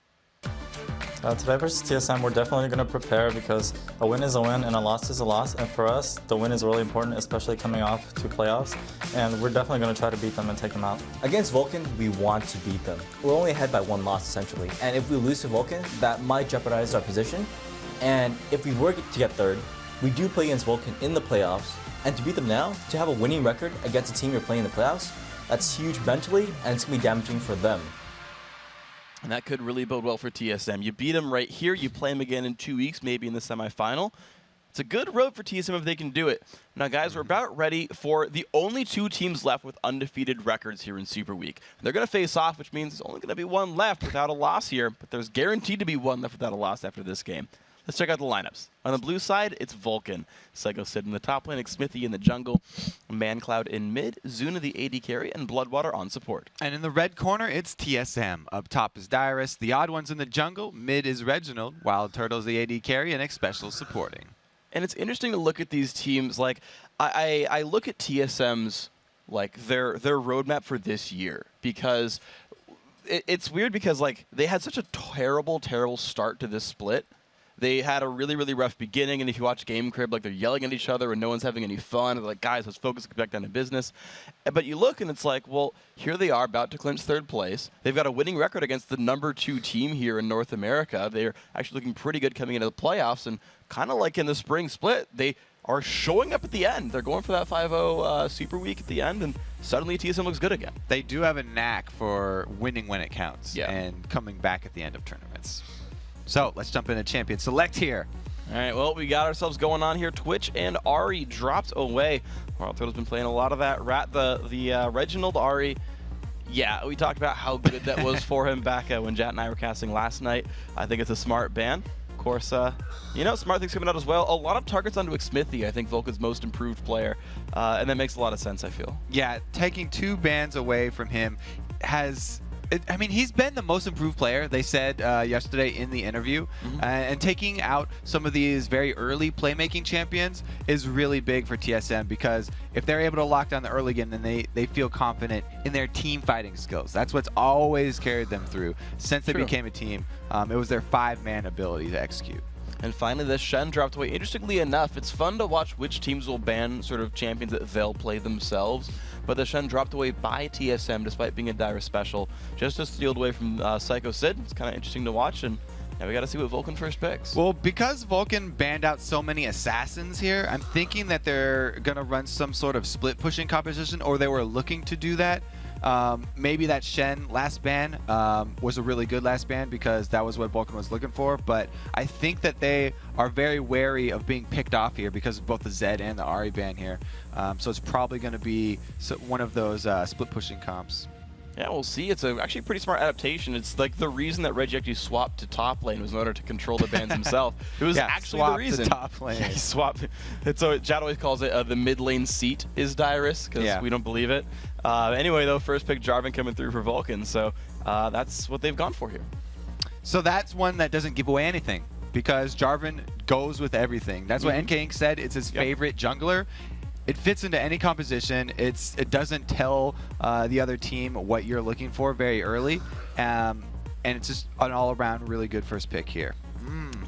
Today versus TSM, we're definitely going to prepare because a win is a win and a loss is a loss. And for us, the win is really important, especially coming off 2 playoffs. And we're definitely going to try to beat them and take them out. Against Vulcan, we want to beat them. We're only ahead by 1 loss, essentially. And if we lose to Vulcan, that might jeopardize our position. And if we were to get third, we do play against Vulcan in the playoffs. And to beat them now, to have a winning record against a team you're playing in the playoffs, that's huge mentally, and it's going to be damaging for them. And that could really bode well for TSM. You beat them right here. You play them again in 2 weeks, maybe in the semifinal. It's a good road for TSM if they can do it. Now, guys, we're about ready for the only 2 teams left with undefeated records here in Super Week. They're going to face off, which means there's only going to be 1 left without a loss here, but there's guaranteed to be 1 left without a loss after this game. Let's check out the lineups. On the blue side, it's Vulcan. Psycho Sid in the top lane, Smithy in the jungle, ManCloud in mid, Zuna the AD carry, and Bloodwater on support. And in the red corner, it's TSM. Up top is Dyrus. The odd one's in the jungle. Mid is Reginald. Wild Turtle's the AD carry, and X-Special supporting. And it's interesting to look at these teams. Like, I look at TSM's, like, their roadmap for this year, because it's weird because, like, they had such a terrible start to this split. They had a really, really rough beginning, and if you watch Game Crib, like, they're yelling at each other and no one's having any fun. They're like, guys, let's focus, get back down to business. But you look and it's like, well, here they are about to clinch 3rd place. They've got a winning record against the number 2 team here in North America. They're actually looking pretty good coming into the playoffs, and kind of like in the spring split, they are showing up at the end. They're going for that 5-0 Super Week at the end, and suddenly TSM looks good again. They do have a knack for winning when it counts and coming back at the end of tournaments. So let's jump into Champion Select here. All right, well, we got ourselves going on here. Twitch and Ari dropped away. Wild Turtle's been playing a lot of that. The Reginald Ari, yeah, we talked about how good that was for him back when Jat and I were casting last night. I think it's a smart ban. Of course, you know, smart things coming out as well. A lot of targets onto Smithy, I think Vulcan's most improved player. And that makes a lot of sense, I feel. Yeah, taking 2 bans away from him has... I mean, he's been the most improved player, they said yesterday in the interview. And taking out some of these very early playmaking champions is really big for TSM, because if they're able to lock down the early game, then they feel confident in their team fighting skills. That's what's always carried them through since they became a team. It was their 5-man ability to execute. And finally, the Shen dropped away. Interestingly enough, it's fun to watch which teams will ban sort of champions that they'll play themselves. But the Shen dropped away by TSM despite being a Dyrus special, just as stealed away from Psycho Sid. It's kind of interesting to watch, and now we got to see what Vulcan first picks. Well, because Vulcan banned out so many assassins here, I'm thinking that they're going to run some sort of split pushing composition, or they were looking to do that. Maybe that Shen last ban was a really good last ban because that was what Vulcan was looking for, but I think that they are very wary of being picked off here because of both the Zed and the Ari ban here. So it's probably going to be one of those split pushing comps. Yeah, we'll see. It's actually a pretty smart adaptation. It's like the reason that Reggie actually swapped to top lane was in order to control the bans himself. It was actually the reason. To top lane. Yeah, he swapped. So Chad always calls it the mid lane seat is Dyrus because we don't believe it. Anyway, though, first pick Jarvan coming through for Vulcan. So that's what they've gone for here. So that's one that doesn't give away anything because Jarvan goes with everything. That's what NK Inc. said. It's his favorite jungler. It fits into any composition. It doesn't tell the other team what you're looking for very early. And it's just an all-around really good first pick here.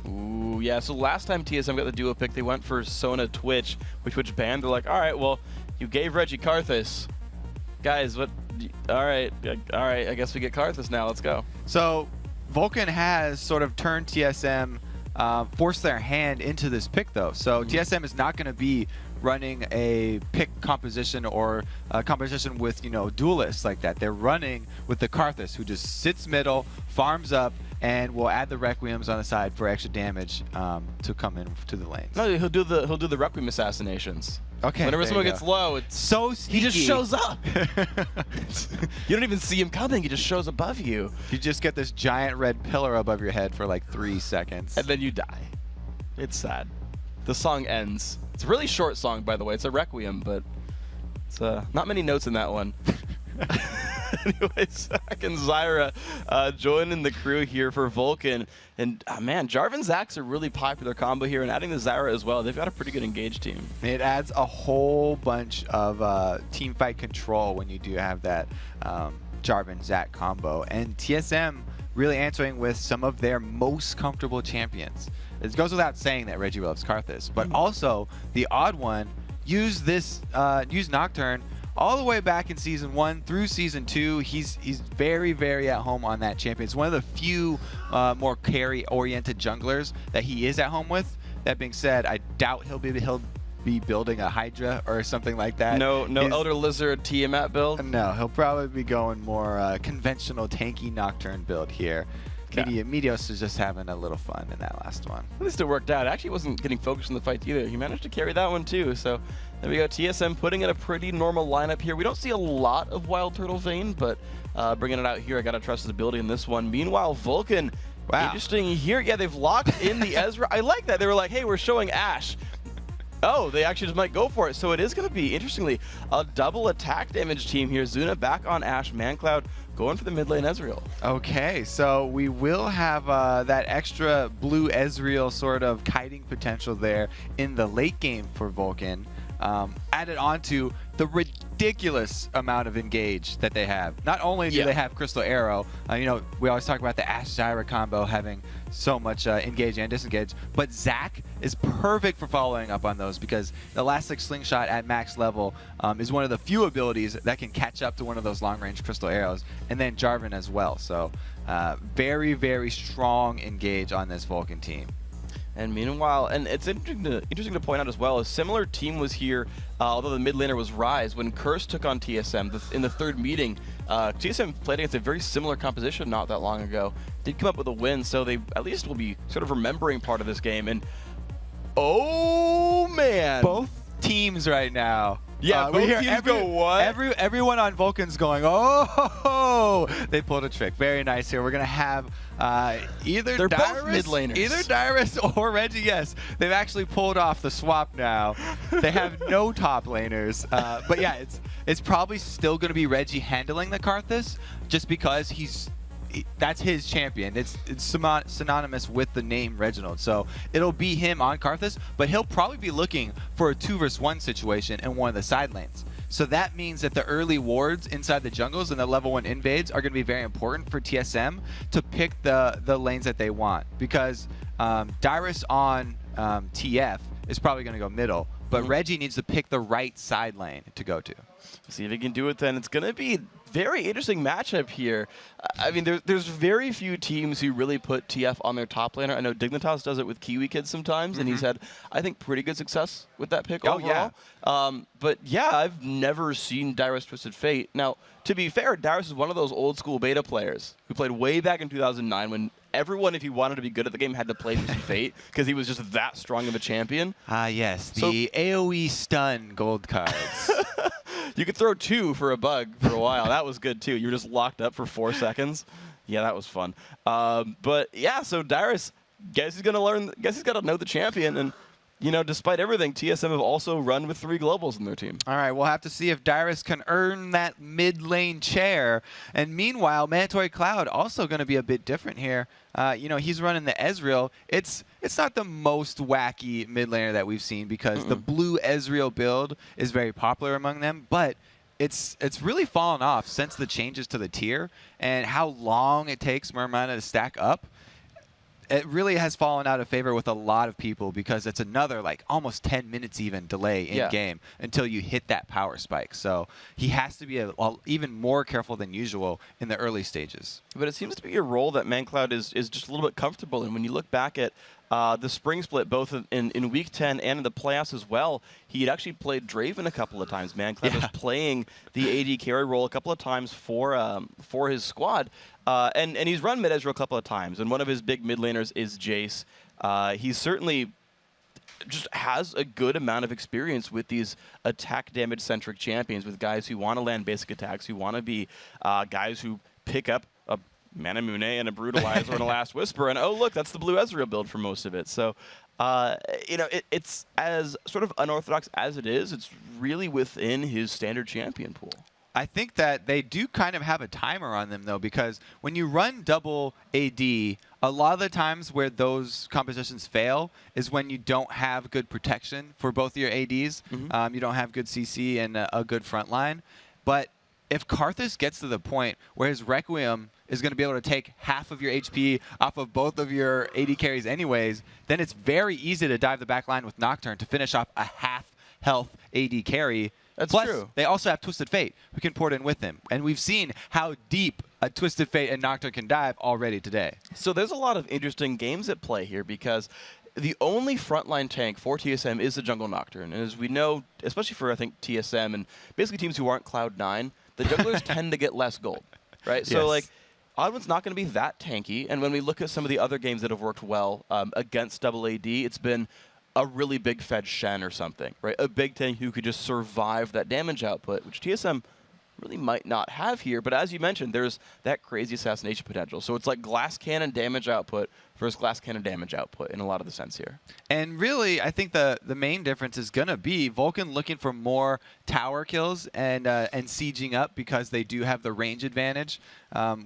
Ooh, yeah. So last time TSM got the duo pick, they went for Sona Twitch, which banned. They're like, all right, well, you gave Reggie Karthus. Guys, what? All right. I guess we get Karthus now. Let's go. So Vulcan has sort of turned TSM, forced their hand into this pick, though. So TSM is not going to be running a pick composition or a composition with, duelists like that. They're running with the Karthus, who just sits middle, farms up, and will add the Requiems on the side for extra damage to come in to the lanes. No, he'll do the Requiem assassinations. Okay. Whenever someone gets low, it's so sneaky. He just shows up. You don't even see him coming. He just shows above you. You just get this giant red pillar above your head for like 3 seconds. And then you die. It's sad. The song ends. It's a really short song, by the way. It's a Requiem, but it's not many notes in that one. Anyways, Zac and Zyra joining the crew here for Vulcan. And man, Jarvan Zac's a really popular combo here, and adding the Zyra as well, they've got a pretty good engaged team. It adds a whole bunch of team fight control when you do have that Jarvan Zac combo. And TSM really answering with some of their most comfortable champions. It goes without saying that Reggie loves Karthus, but also the odd one used Nocturne all the way back in Season 1 through Season 2. He's very, very at home on that champion. It's one of the few more carry-oriented junglers that he is at home with. That being said, I doubt he'll be building a Hydra or something like that. No Elder Lizard Tiamat build? No, he'll probably be going more conventional tanky Nocturne build here. Meteos is just having a little fun in that last one. At least it worked out. Actually wasn't getting focused on the fight either. He managed to carry that one too. So there we go. TSM putting in a pretty normal lineup here. We don't see a lot of Wild Turtle Vayne, but bringing it out here, I got to trust his ability in this one. Meanwhile, Vulcan, interesting here. Yeah, they've locked in the Ezra. I like that. They were like, hey, we're showing Ashe. Oh, they actually just might go for it. So it is going to be, interestingly, a double attack damage team here. Zuna back on Ashe. ManCloud going for the mid lane Ezreal. Okay, so we will have that extra blue Ezreal sort of kiting potential there in the late game for Vulcan. Added onto the ridiculous amount of engage that they have. Not only do they have Crystal Arrow, we always talk about the Ashe Zyra combo having so much engage and disengage, but Zac is perfect for following up on those because the Elastic Slingshot at max level is one of the few abilities that can catch up to one of those long-range Crystal Arrows, and then Jarvan as well. So very, very strong engage on this Vulcan team. And meanwhile, and it's interesting to point out as well, a similar team was here, although the mid laner was Ryze, when Curse took on TSM in the third meeting. TSM played against a very similar composition not that long ago. Did come up with a win, so they at least will be sort of remembering part of this game. And oh man, both teams right now. Yeah, we hear everyone on Vulcan's going, oh, they pulled a trick. Very nice here. We're going to have either Dyrus or Reggie. Yes, they've actually pulled off the swap now. They have no top laners. But yeah, it's probably still going to be Reggie handling the Karthus just because that's his champion. It's synonymous with the name Reginald. So it'll be him on Karthus, but he'll probably be looking for a 2-versus-1 situation in one of the side lanes. So that means that the early wards inside the jungles and the level 1 invades are going to be very important for TSM to pick the lanes that they want. Because Dyrus on TF is probably going to go middle, but Reggie needs to pick the right side lane to go to. See if he can do it then. It's going to be very interesting matchup here. I mean, there's very few teams who really put TF on their top laner. I know Dignitas does it with Kiwi Kids sometimes, and he's had, I think, pretty good success with that pick overall. But yeah, I've never seen Dyrus Twisted Fate. Now, to be fair, Dyrus is one of those old school beta players who played way back in 2009 when everyone, if he wanted to be good at the game, had to play Twisted Fate because he was just that strong of a champion. Yes, the AoE stun gold cards. You could throw 2 for a bug for a while. That was good too. You were just locked up for 4 seconds. Yeah, that was fun. But yeah, so Dyrus, guess he's gonna learn. Guess he's got to know the champion. And you know, despite everything, TSM have also run with 3 globals in their team. All right, we'll have to see if Dyrus can earn that mid lane chair. And meanwhile, Mandatory Cloud also going to be a bit different here. You know, he's running the Ezreal. It's not the most wacky mid laner that we've seen because the blue Ezreal build is very popular among them, but it's really fallen off since the changes to the tier and how long it takes Mermana to stack up. It really has fallen out of favor with a lot of people because it's another like almost 10 minutes even delay in game until you hit that power spike. So he has to be even more careful than usual in the early stages. But it seems to be a role that ManCloud is just a little bit comfortable in. When you look back at the spring split, both in Week 10 and in the playoffs as well, he had actually played Draven a couple of times. ManCloud was playing the AD carry role a couple of times for his squad. And he's run mid Ezreal a couple of times, and one of his big mid laners is Jace. He certainly just has a good amount of experience with these attack damage centric champions, with guys who want to land basic attacks, who want to be guys who pick up a Manamune and a Brutalizer and a Last Whisper, and oh look, that's the blue Ezreal build for most of it. So you know, it's as sort of unorthodox as it is, it's really within his standard champion pool. I think that they do kind of have a timer on them, though, because when you run double AD, a lot of the times where those compositions fail is when you don't have good protection for both of your ADs. You don't have good CC and a good front line. But if Karthus gets to the point where his Requiem is going to be able to take half of your HP off of both of your AD carries anyways, then it's very easy to dive the back line with Nocturne to finish off a half health AD carry. That's Plus, true. They also have Twisted Fate, who can port in with him. And we've seen how deep a Twisted Fate and Nocturne can dive already today. So there's a lot of interesting games at play here because the only frontline tank for TSM is the Jungle Nocturne. And as we know, especially for, I think, TSM and basically teams who aren't Cloud9, the junglers tend to get less gold, right? So, like, Oddwin's not going to be that tanky. And when we look at some of the other games that have worked well against double AD, it's been a really big fed Shen or something, right? A big tank who could just survive that damage output, which TSM really might not have here. But as you mentioned, there's that crazy assassination potential. So it's like glass cannon damage output versus glass cannon damage output in a lot of the sense here. And really, I think the main difference is going to be Vulcan looking for more tower kills and sieging up because they do have the range advantage,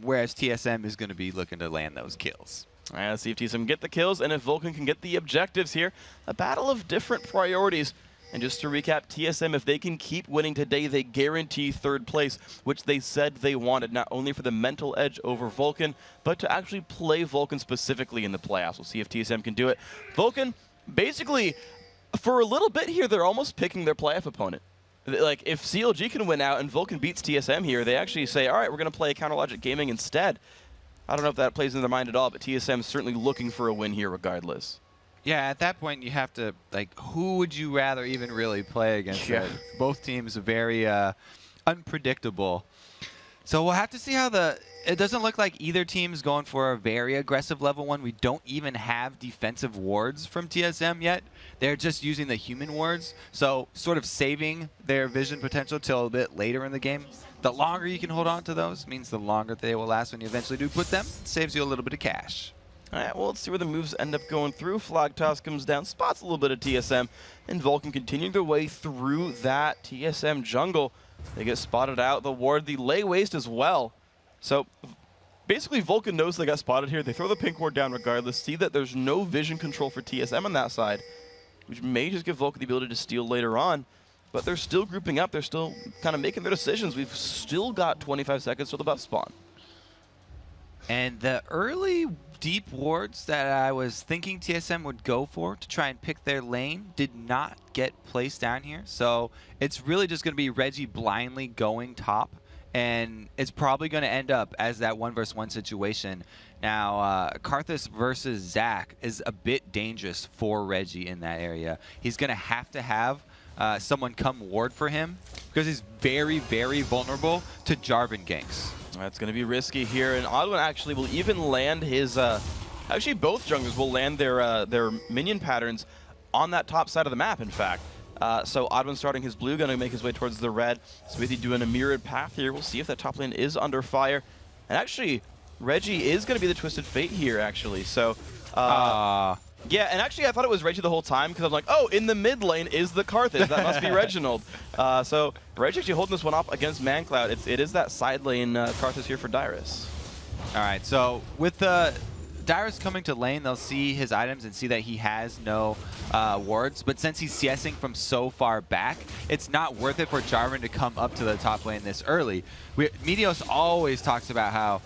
whereas TSM is going to be looking to land those kills. All right, let's see if TSM get the kills and if Vulcan can get the objectives here. A battle of different priorities. And just to recap, TSM, if they can keep winning today, they guarantee 3rd place, which they said they wanted, not only for the mental edge over Vulcan, but to actually play Vulcan specifically in the playoffs. We'll see if TSM can do it. Vulcan, basically, for a little bit here, they're almost picking their playoff opponent. Like, if CLG can win out and Vulcan beats TSM here, they actually say, all right, we're going to play Counterlogic Gaming instead. I don't know if that plays in their mind at all, but TSM is certainly looking for a win here regardless. Yeah, at that point, you have to, like, who would you rather even really play against? Both teams are very unpredictable. So we'll have to see how it doesn't look like either team is going for a very aggressive level 1. We don't even have defensive wards from TSM yet. They're just using the human wards, so sort of saving their vision potential till a bit later in the game. The longer you can hold on to those means the longer they will last when you eventually do put them. It saves you a little bit of cash. All right, well, let's see where the moves end up going through. Flag toss comes down, spots a little bit of TSM, and Vulcan continuing their way through that TSM jungle. They get spotted out. The ward, the lay waste as well. So basically, Vulcan knows they got spotted here. They throw the pink ward down regardless, see that there's no vision control for TSM on that side, which may just give Vulcan the ability to steal later on. But they're still grouping up. They're still kind of making their decisions. We've still got 25 seconds till the buff spawn. And the early deep wards that I was thinking TSM would go for to try and pick their lane did not get placed down here. So it's really just going to be Reggie blindly going top. And it's probably going to end up as that 1v1 situation. Now, Karthus versus Zac is a bit dangerous for Reggie in that area. He's going to have someone come ward for him because he's very, very vulnerable to Jarvan ganks. That's going to be risky here, and Oddwin actually will even land his... actually, both junglers will land their minion patterns on that top side of the map, in fact. So Oddman starting his blue, going to make his way towards the red. Smithy doing a mirrored path here. We'll see if that top lane is under fire. And actually, Reggie is going to be the Twisted Fate here, actually. So, yeah, and actually I thought it was Reggie the whole time because I'm like, oh, in the mid lane is the Carthage. That must be Reginald. So Reggie actually holding this one up against ManCloud. It is that side lane Carthage here for Dyrus. All right, so with the Dyrus coming to lane, they'll see his items and see that he has no wards, but since he's CSing from so far back, it's not worth it for Jarvan to come up to the top lane this early. Meteos always talks about how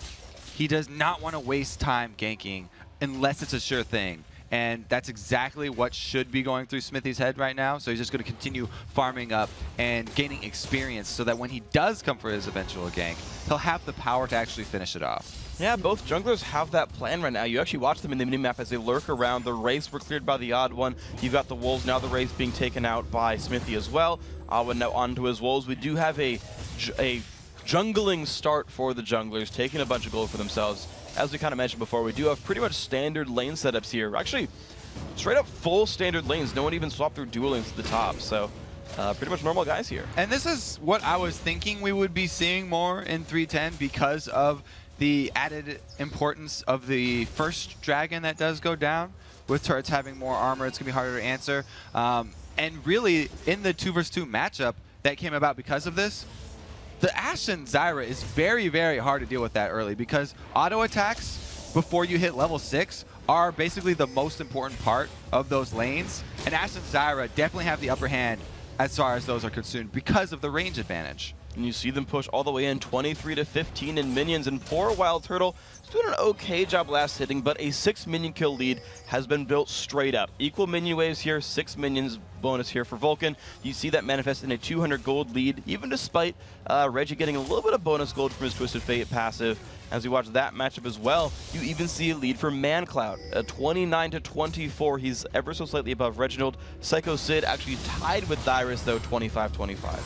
he does not want to waste time ganking unless it's a sure thing. And that's exactly what should be going through Smithy's head right now. So he's just going to continue farming up and gaining experience so that when he does come for his eventual gank, he'll have the power to actually finish it off. Yeah, both junglers have that plan right now. You actually watch them in the minimap as they lurk around. The Wraiths were cleared by the Odd One. You've got the Wolves, now the Wraiths being taken out by Smithy as well. Odd One now onto his Wolves. We do have a jungling start for the junglers, taking a bunch of gold for themselves. As we kind of mentioned before, we do have pretty much standard lane setups here. Actually, straight up full standard lanes. No one even swapped through dual lanes at the top. So pretty much normal guys here. And this is what I was thinking we would be seeing more in 310 because of the added importance of the first dragon that does go down. With turrets having more armor, it's going to be harder to answer. And really, in the 2v2 matchup that came about because of this, the Ashen Zyra is very, very hard to deal with that early because auto attacks before you hit level 6 are basically the most important part of those lanes. And Ashen Zyra definitely have the upper hand as far as those are concerned because of the range advantage. And you see them push all the way in, 23 to 15 in minions. And poor Wild Turtle is doing an okay job last hitting, but a 6 minion kill lead has been built straight up. Equal minion waves here, 6 minions bonus here for Vulcan. You see that manifest in a 200 gold lead, even despite Reggie getting a little bit of bonus gold from his Twisted Fate passive. As we watch that matchup as well, you even see a lead for ManCloud, 29 to 24. He's ever so slightly above Reginald. Psycho Sid actually tied with Dyrus though, 25-25.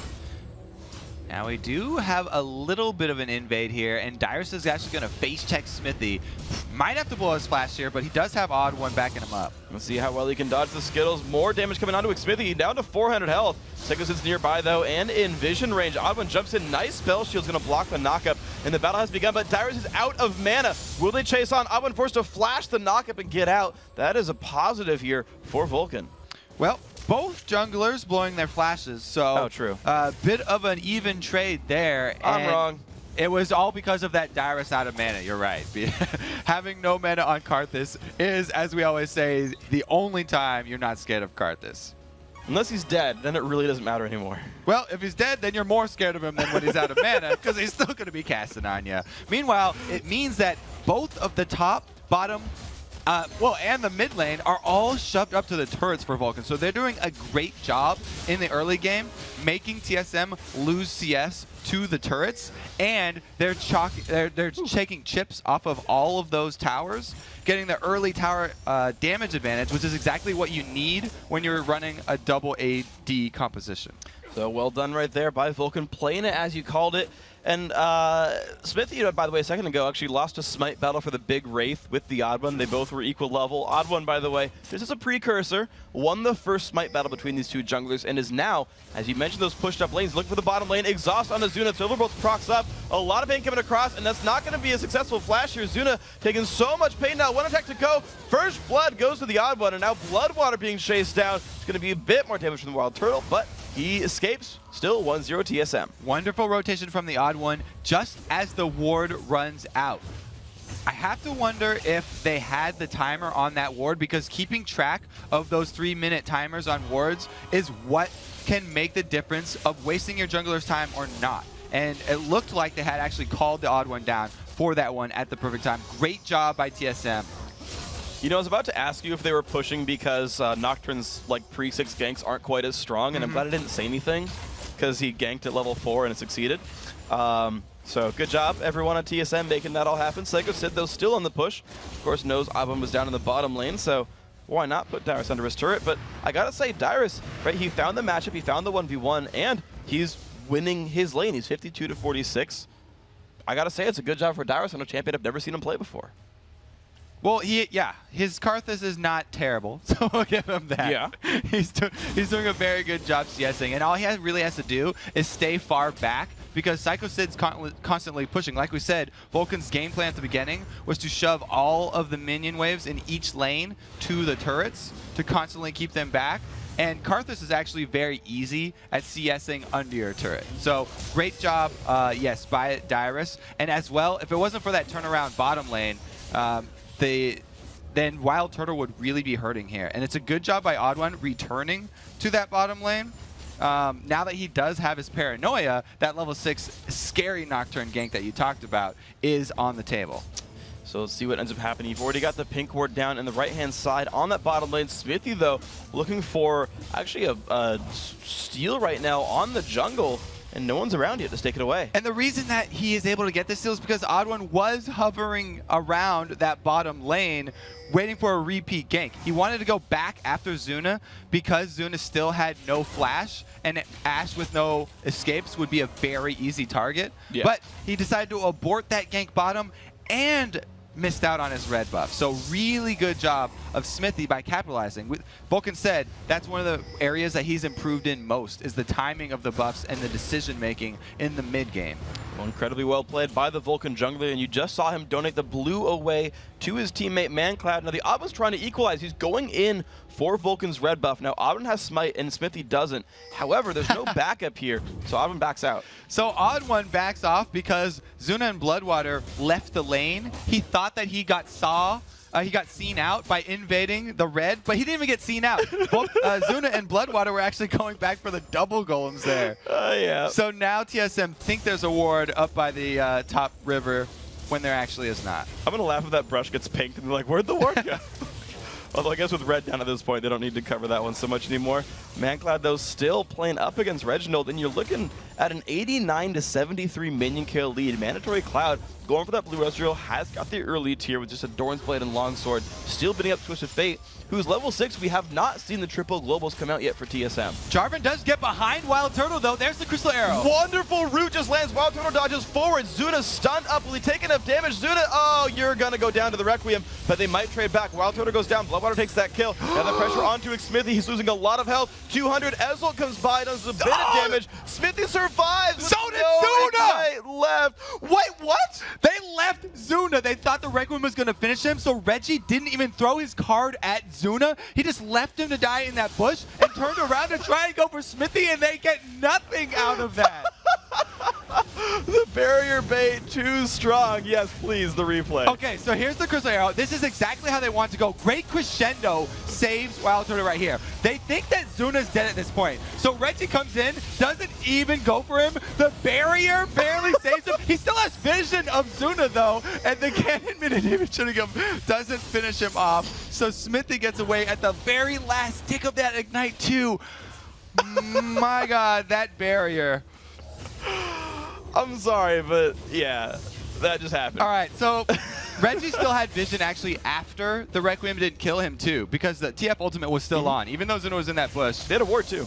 Now we do have a little bit of an invade here, and Dyrus is actually going to face check Smithy. Might have to blow his splash here, but he does have Odd One backing him up. Let's see how well he can dodge the Skittles. More damage coming onto Smithy, down to 400 health. Psycho Sid's nearby though, and in vision range. Odd One jumps in, nice spell shield's going to block the knockup, and the battle has begun, but Dyrus is out of mana. Will they chase on? Odd One forced to flash the knockup and get out. That is a positive here for Vulcan. Well, both junglers blowing their flashes, so true. Bit of an even trade there. I'm wrong. It was all because of that Dyrus out of mana, you're right. Having no mana on Karthus is, as we always say, the only time you're not scared of Karthus. Unless he's dead, then it really doesn't matter anymore. Well, if he's dead, then you're more scared of him than when he's out of mana, because he's still going to be casting on you. Meanwhile, it means that both of the top, bottom, and the mid lane are all shoved up to the turrets for Vulcan. So they're doing a great job in the early game, making TSM lose CS to the turrets, and they're taking chips off of all of those towers, getting the early tower damage advantage, which is exactly what you need when you're running a double AD composition. So well done right there by Vulcan, playing it as you called it. And Smithy, by the way, a second ago, actually lost a smite battle for the big Wraith with the Odd One. They both were equal level. Odd One, by the way, this is a precursor, won the first smite battle between these two junglers, and is now, as you mentioned, those pushed up lanes, looking for the bottom lane. Exhaust on the Zuna. Silverbolt procs up. A lot of pain coming across, and that's not going to be a successful flash here. Zuna taking so much pain now. One attack to go. First blood goes to the Odd One, and now Bloodwater being chased down. It's going to be a bit more damage from the Wild Turtle, but he escapes. Still 1-0 TSM. Wonderful rotation from the Odd One just as the ward runs out. I have to wonder if they had the timer on that ward, because keeping track of those 3-minute timers on wards is what can make the difference of wasting your jungler's time or not. And it looked like they had actually called the Odd One down for that one at the perfect time. Great job by TSM. You know, I was about to ask you if they were pushing because Nocturne's like pre-6 ganks aren't quite as strong, and I'm glad I didn't say anything because he ganked at level 4 and it succeeded. So good job, everyone at TSM, making that all happen. Psycho Sid, though, still on the push. Of course, knows Abum was down in the bottom lane, so why not put Dyrus under his turret? But I gotta say, Dyrus, right, he found the matchup, he found the 1v1, and he's winning his lane. He's 52 to 46. I gotta say, it's a good job for Dyrus on a champion I've never seen him play before. Well, his Karthus is not terrible, so we'll give him that. Yeah. He's doing a very good job CSing, and all he really has to do is stay far back because Psycho Sid's constantly pushing. Like we said, Vulcan's game plan at the beginning was to shove all of the minion waves in each lane to the turrets to constantly keep them back. And Karthus is actually very easy at CSing under your turret. So great job, yes, by Dyrus. And as well, if it wasn't for that turnaround bottom lane, then Wild Turtle would really be hurting here. And it's a good job by Odd1 returning to that bottom lane. Now that he does have his paranoia, that level 6 scary Nocturne gank that you talked about is on the table. So let's see what ends up happening. You've already got the pink ward down in the right-hand side on that bottom lane. Smithy, though, looking for actually a steal right now on the jungle. And no one's around yet to take it away. And the reason that he is able to get this steal is because Odd1 was hovering around that bottom lane waiting for a repeat gank. He wanted to go back after Zuna because Zuna still had no flash, and Ashe with no escapes would be a very easy target. Yeah. But he decided to abort that gank bottom and missed out on his red buff. So really good job of Smithy by capitalizing. Vulcan said that's one of the areas that he's improved in most is the timing of the buffs and the decision making in the mid game. Well, incredibly well played by the Vulcan jungler, and you just saw him donate the blue away to his teammate ManCloud. Now the Odd1's trying to equalize. He's going in for Vulcan's red buff. Now Odd1 has smite and Smithy doesn't. However, there's no backup here, so Odd1 backs out. So Odd1 backs off because Zuna and Bloodwater left the lane. He thought that he got seen out by invading the red, but he didn't even get seen out. Both Zuna and Bloodwater were actually going back for the double golems there. Yeah. So now TSM think there's a ward up by the top river when there actually is not. I'm going to laugh if that brush gets pinked and they're like, where'd the ward go? Although I guess with red down at this point, they don't need to cover that one so much anymore. ManCloud, though, still playing up against Reginald, and you're looking at an 89-73 minion kill lead. Mandatory Cloud going for that blue Ezreal has got the early tier with just a Doran's Blade and Longsword, still beating up Twisted Fate, who's level 6. We have not seen the triple globals come out yet for TSM. Jarvan does get behind Wild Turtle, though. There's the Crystal Arrow. Wonderful root just lands. Wild Turtle dodges forward. Zuna stunned up. Will he take enough damage? Zuna, oh, you're going to go down to the Requiem, but they might trade back. Wild Turtle goes down. Bloodwater takes that kill. Now the pressure onto Smithy. He's losing a lot of health. 200. Ezreal comes by, does a bit of damage. Smithy survives. So did Zuna! Left. Wait, what? They left Zuna. They thought the Requiem was going to finish him, so Reggie didn't even throw his card at Zuna. He just left him to die in that bush and turned around to try and go for Smithy, and they get nothing out of that. The barrier bait too strong. Yes, please, the replay. Okay, so here's the Crystal Arrow. This is exactly how they want to go. Great crescendo saves Wild Turtle right here. They think that Zuna's dead at this point. So Reggie comes in, doesn't even go for him. The barrier barely saves him. He still has vision of Zuna, though, and the cannon minute even shooting him doesn't finish him off. So Smithy gets away at the very last tick of that Ignite, too. My God, that barrier. I'm sorry, but yeah, that just happened. All right, so Reggie still had vision actually after the Requiem didn't kill him too, because the TF ultimate was still on, even though Zuna was in that bush. They had a ward too.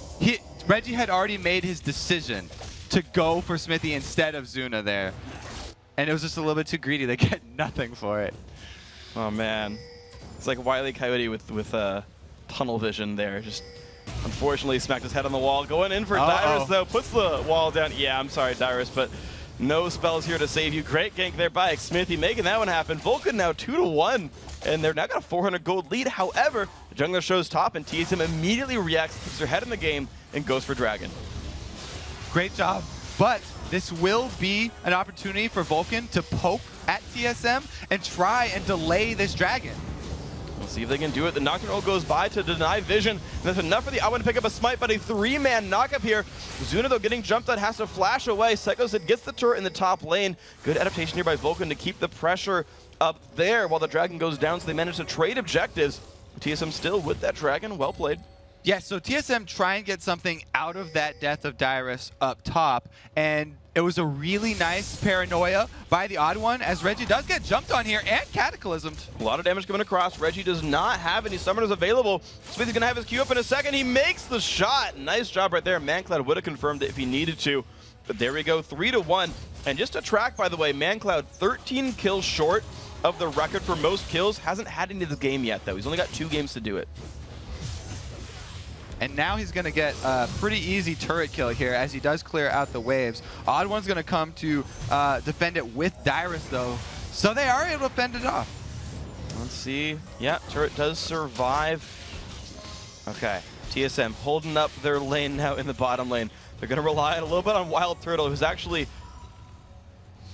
Reggie had already made his decision to go for Smithy instead of Zuna there, and it was just a little bit too greedy. They get nothing for it. Oh man, it's like Wile E. Coyote with tunnel vision there. Just unfortunately smacked his head on the wall. Going in for Dyrus, though, puts the wall down. Yeah, I'm sorry, Dyrus, but no spells here to save you. Great gank there by Smithy, making that one happen. Vulcan now 2-1, and they're now got a 400 gold lead. However, the jungler shows top, and TSM immediately reacts, puts their head in the game, and goes for Dragon. Great job, but this will be an opportunity for Vulcan to poke at TSM and try and delay this Dragon. We'll see if they can do it. The Nocturne goes by to deny vision. And that's enough for the Odd1 to pick up a smite, but a 3-man knock-up here. Zuna, though, getting jumped on, has to flash away. Psycho Sid gets the turret in the top lane. Good adaptation here by Vulcan to keep the pressure up there while the Dragon goes down, so they manage to trade objectives. TSM still with that Dragon. Well played. Yeah, so TSM try and get something out of that death of Dyrus up top, and it was a really nice paranoia by the Odd1 as Reggie does get jumped on here and cataclysmed. A lot of damage coming across. Reggie does not have any summoners available. Smithy's going to have his Q up in a second. He makes the shot. Nice job right there. ManCloud would have confirmed it if he needed to. But there we go, 3-1. And just to track, by the way, ManCloud 13 kills short of the record for most kills. Hasn't had any of the game yet, though. He's only got 2 games to do it. And now he's going to get a pretty easy turret kill here as he does clear out the waves. Odd One's going to come to defend it with Dyrus, though. So they are able to fend it off. Let's see. Yeah, turret does survive. Okay, TSM holding up their lane now in the bottom lane. They're going to rely a little bit on Wild Turtle, who's actually...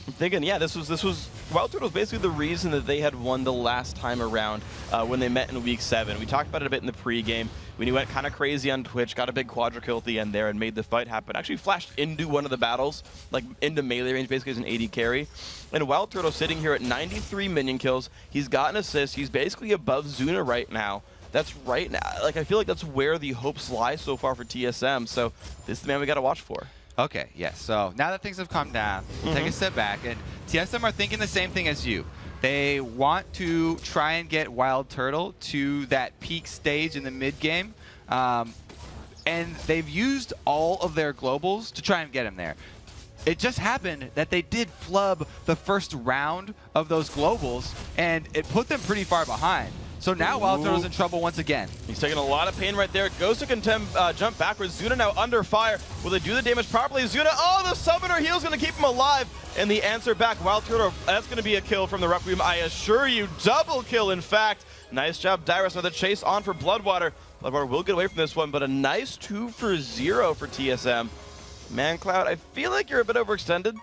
I'm thinking, yeah, this was Wild Turtle was basically the reason that they had won the last time around when they met in Week 7. We talked about it a bit in the pregame when he went kind of crazy on Twitch, got a big quadra kill at the end there and made the fight happen. Actually flashed into one of the battles, like into melee range, basically as an AD carry. And Wild Turtle sitting here at 93 minion kills. He's got an assist. He's basically above Zuna right now. That's right now. Like, I feel like that's where the hopes lie so far for TSM. So this is the man we got to watch for. Okay, yes. So now that things have calmed down, take a step back, and TSM are thinking the same thing as you. They want to try and get Wild Turtle to that peak stage in the mid game, and they've used all of their globals to try and get him there. It just happened that they did flub the first round of those globals, and it put them pretty far behind. So now Wild Turtle's in trouble once again. He's taking a lot of pain right there. Goes to jump backwards. Zuna now under fire. Will they do the damage properly? Zuna, oh, the Summoner Heal's going to keep him alive. And the answer back, Wild Turtle, that's going to be a kill from the Requiem. I assure you, double kill, in fact. Nice job, Dyrus, with the chase on for Bloodwater. Bloodwater will get away from this one, but a nice 2 for 0 for TSM. Man, Cloud, I feel like you're a bit overextended.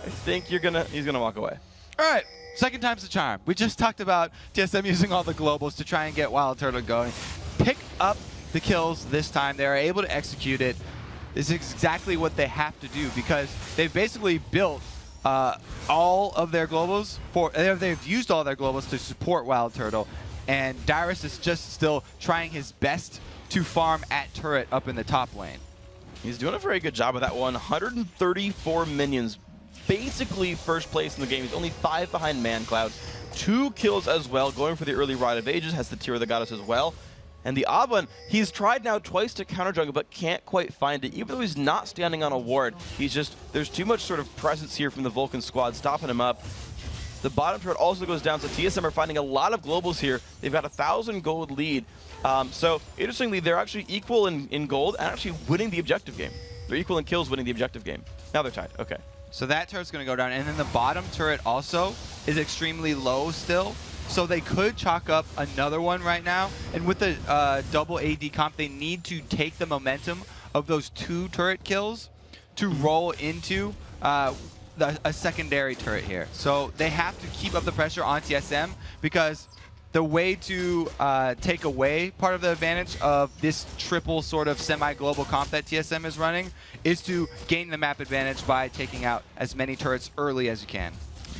I think he's going to walk away. All right. Second time's the charm. We just talked about TSM using all the globals to try and get Wild Turtle going. Pick up the kills this time. They are able to execute it. This is exactly what they have to do because they've basically built all of their globals they've used all their globals to support Wild Turtle, and Dyrus is just still trying his best to farm at turret up in the top lane. He's doing a very good job of that one. 134 minions. Basically first place in the game. He's only 5 behind ManCloud. 2 kills as well, going for the early Rite of Ages, has the Tear of the Goddess as well. And the odd one, he's tried now twice to counter jungle, but can't quite find it. Even though he's not standing on a ward, there's too much sort of presence here from the Vulcan squad stopping him up. The bottom turret also goes down, so TSM are finding a lot of globals here. They've got a 1,000 gold lead. So interestingly, they're actually equal in gold and actually winning the objective game. They're equal in kills, winning the objective game. Now they're tied, okay. So that turret's going to go down, and then the bottom turret also is extremely low still, so they could chalk up another one right now. And with the double AD comp, they need to take the momentum of those 2 turret kills to roll into a secondary turret here. So they have to keep up the pressure on TSM because the way to take away part of the advantage of this triple sort of semi-global comp that TSM is running is to gain the map advantage by taking out as many turrets early as you can.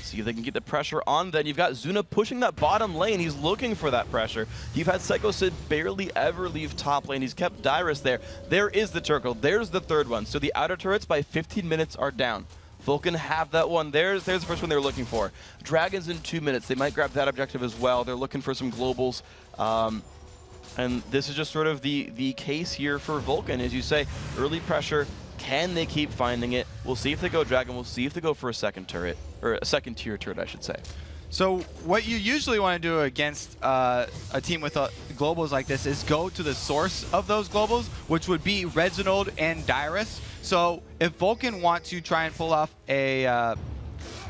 See if they can get the pressure on. Then you've got Zuna pushing that bottom lane. He's looking for that pressure. You've had Psycho Sid barely ever leave top lane. He's kept Dyrus there. There is the Turtle. There's the third one. So the outer turrets by 15 minutes are down. Vulcan have that one. There's the first one they were looking for. Dragons in 2 minutes. They might grab that objective as well. They're looking for some globals. And this is just sort of the case here for Vulcan. As you say, early pressure. Can they keep finding it? We'll see if they go Dragon. We'll see if they go for a second turret. Or a second tier turret, I should say. So what you usually want to do against a team with globals like this is go to the source of those globals, which would be Reginald and Dyrus. So if Vulcan want to try and pull off an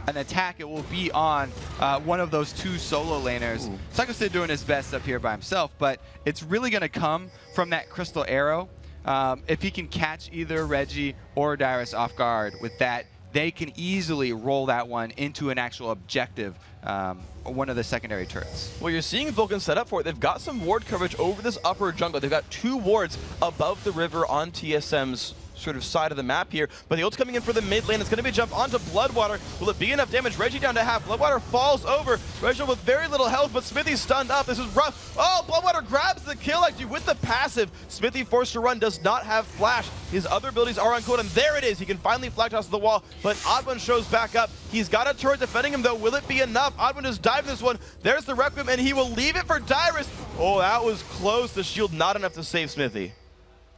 attack, it will be on one of those 2 solo laners. Psycho Sid doing his best up here by himself, but it's really going to come from that Crystal Arrow. If he can catch either Reggie or Dyrus off guard with that, they can easily roll that one into an actual objective, one of the secondary turrets. Well, you're seeing Vulcan set up for it. They've got some ward coverage over this upper jungle. They've got 2 wards above the river on TSM's sort of side of the map here, but the ult's coming in for the mid lane. It's going to be a jump onto Bloodwater. Will it be enough damage? Reggie down to half. Bloodwater falls over. Reggie with very little health, but Smithy's stunned up. This is rough. Oh, Bloodwater grabs the kill actually with the passive. Smithy forced to run, does not have flash. His other abilities are on code, and there it is. He can finally flag toss to the wall, but Oddone shows back up. He's got a turret defending him though. Will it be enough? Oddone just dived this one. There's the Requiem, and he will leave it for Dyrus. Oh, that was close. The shield not enough to save Smithy.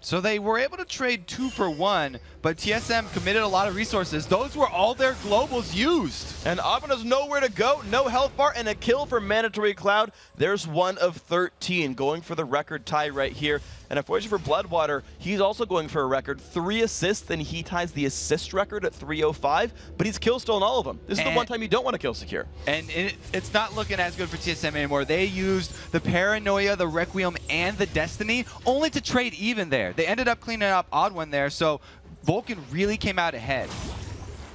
So they were able to trade 2 for 1, but TSM committed a lot of resources. Those were all their globals used. And Auburn has nowhere to go, no health bar, and a kill for Mandatory Cloud. There's 1 of 13, going for the record tie right here. And unfortunately for Bloodwater, he's also going for a record. 3 assists, and he ties the assist record at 305, but he's kill stolen all of them. This is the one time you don't want to kill secure. And it's not looking as good for TSM anymore. They used the Paranoia, the Requiem, and the Destiny only to trade even there. They ended up cleaning up Odd One there, so Vulcan really came out ahead.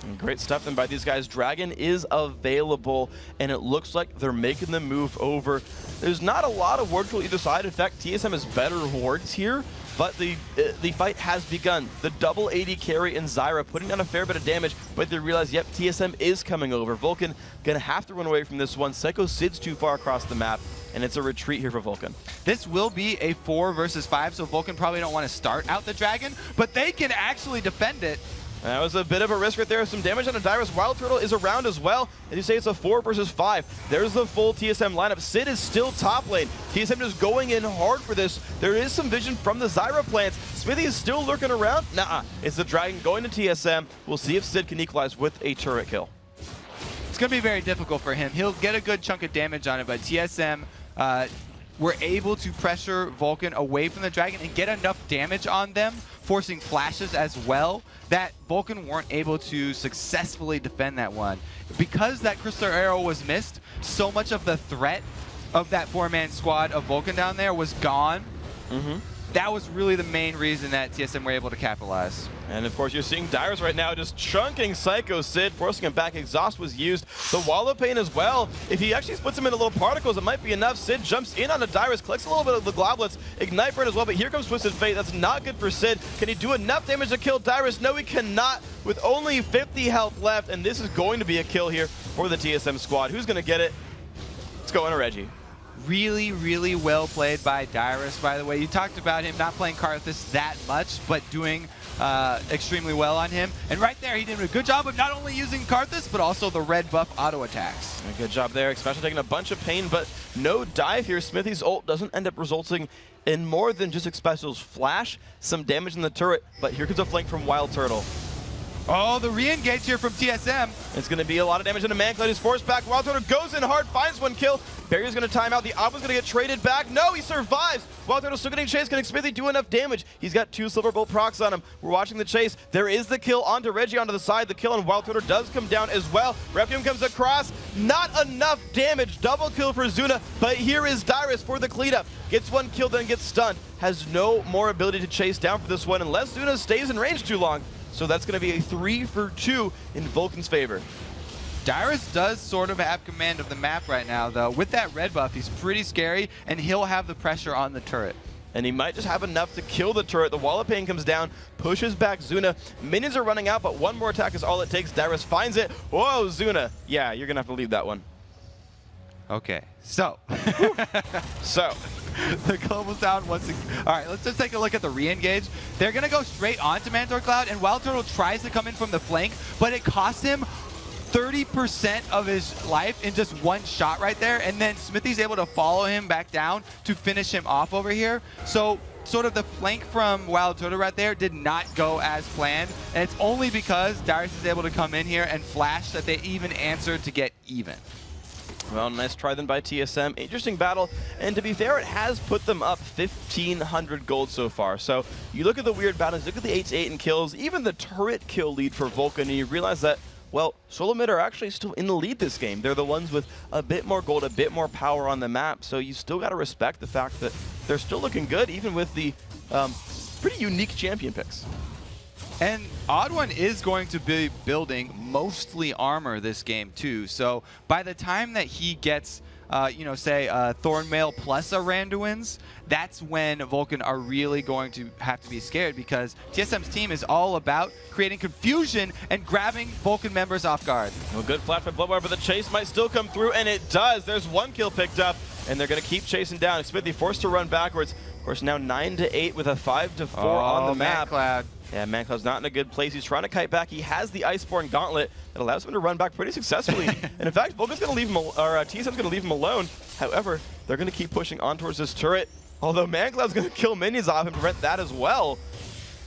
And great stuff then by these guys. Dragon is available, and it looks like they're making the move over. There's not a lot of wards for either side. In fact, TSM has better wards here, but the fight has begun. The double AD carry and Zyra putting down a fair bit of damage, but they realize, yep, TSM is coming over. Vulcan gonna have to run away from this one. Psycho Sid's too far across the map, and it's a retreat here for Vulcan. This will be a 4 versus 5, so Vulcan probably don't want to start out the Dragon, but they can actually defend it. That was a bit of a risk right there. Some damage on a Dyrus. Wild Turtle is around as well. As you say, it's a 4 versus 5. There's the full TSM lineup. Sid is still top lane. TSM just going in hard for this. There is some vision from the Zyra plants. Smithy is still lurking around. Nuh-uh. It's the Dragon going to TSM. We'll see if Sid can equalize with a turret kill. It's going to be very difficult for him. He'll get a good chunk of damage on it, but TSM were able to pressure Vulcan away from the Dragon and get enough damage on them, forcing flashes as well, that Vulcan weren't able to successfully defend that one. Because that Crystal Arrow was missed, so much of the threat of that 4-man squad of Vulcan down there was gone. That was really the main reason that TSM were able to capitalize. And of course, you're seeing Dyrus right now just chunking Psycho Sid, forcing him back. Exhaust was used. The Wall of Pain as well. If he actually splits him into little particles, it might be enough. Sid jumps in on the Dyrus, collects a little bit of the Globlets, Ignite Burn as well, but here comes Twisted Fate. That's not good for Sid. Can he do enough damage to kill Dyrus? No, he cannot, with only 50 health left, and this is going to be a kill here for the TSM squad. Who's going to get it? It's going to Reggie. Really, really well played by Dyrus, by the way. You talked about him not playing Karthus that much, but doing extremely well on him. And right there, he did a good job of not only using Karthus, but also the red buff auto attacks. A good job there, especially taking a bunch of pain, but no dive here. Smithy's ult doesn't end up resulting in more than just Expresso's flash, some damage in the turret, but here comes a flank from Wild Turtle. Oh, the re-engage here from TSM. It's going to be a lot of damage into Mancloud. He's forced back. Wild Turtle goes in hard, finds one kill. Barrier's going to time out. The Aqua's going to get traded back. No, he survives. Wild Turtle's still getting chased. Can Smithy do enough damage? He's got 2 Silver Bolt procs on him. We're watching the chase. There is the kill onto Reggie onto the side. The kill on Wild Turtle does come down as well. Requiem comes across. Not enough damage. Double kill for Zuna, but here is Dyrus for the cleanup. Gets one kill, then gets stunned. Has no more ability to chase down for this one unless Zuna stays in range too long. So that's going to be a 3 for 2 in Vulcan's favor. Dyrus does sort of have command of the map right now, though. With that red buff, he's pretty scary, and he'll have the pressure on the turret. And he might just have enough to kill the turret. The Wall of Pain comes down, pushes back Zuna. Minions are running out, but one more attack is all it takes. Dyrus finds it. Whoa, Zuna. Yeah, you're going to have to leave that one. Okay, so. The global's down once again. All right, let's just take a look at the re-engage. They're going to go straight onto Mandatory Cloud, and Wild Turtle tries to come in from the flank, but it costs him 30% of his life in just one shot right there, and then Smithy's able to follow him back down to finish him off over here. So sort of the flank from Wild Turtle right there did not go as planned, and it's only because Dyrus is able to come in here and flash that they even answered to get even. Well, nice try then by TSM. Interesting battle, and to be fair, it has put them up 1,500 gold so far. So you look at the weird battles, look at the 8-8 in kills, even the turret kill lead for Vulcan, and you realize that, well, Solomid are actually still in the lead this game. They're the ones with a bit more gold, a bit more power on the map, so you still got to respect the fact that they're still looking good, even with the pretty unique champion picks. And Odd One is going to be building mostly armor this game too. So by the time that he gets, say Thornmail plus a Randuin's, that's when Vulcan are really going to have to be scared, because TSM's team is all about creating confusion and grabbing Vulcan members off guard. Well, good flash by Bloodwater, but the chase might still come through, and it does. There's one kill picked up, and they're going to keep chasing down. Smithy forced to run backwards. Of course, now 9-8 with a 5-4 on the map. Mancloud. Yeah, Mancloud's not in a good place. He's trying to kite back. He has the Iceborne Gauntlet that allows him to run back pretty successfully. And in fact, Vulcan's going to leave him, or TSM's going to leave him alone. However, they're going to keep pushing on towards this turret. Although ManCloud's going to kill minions off and prevent that as well.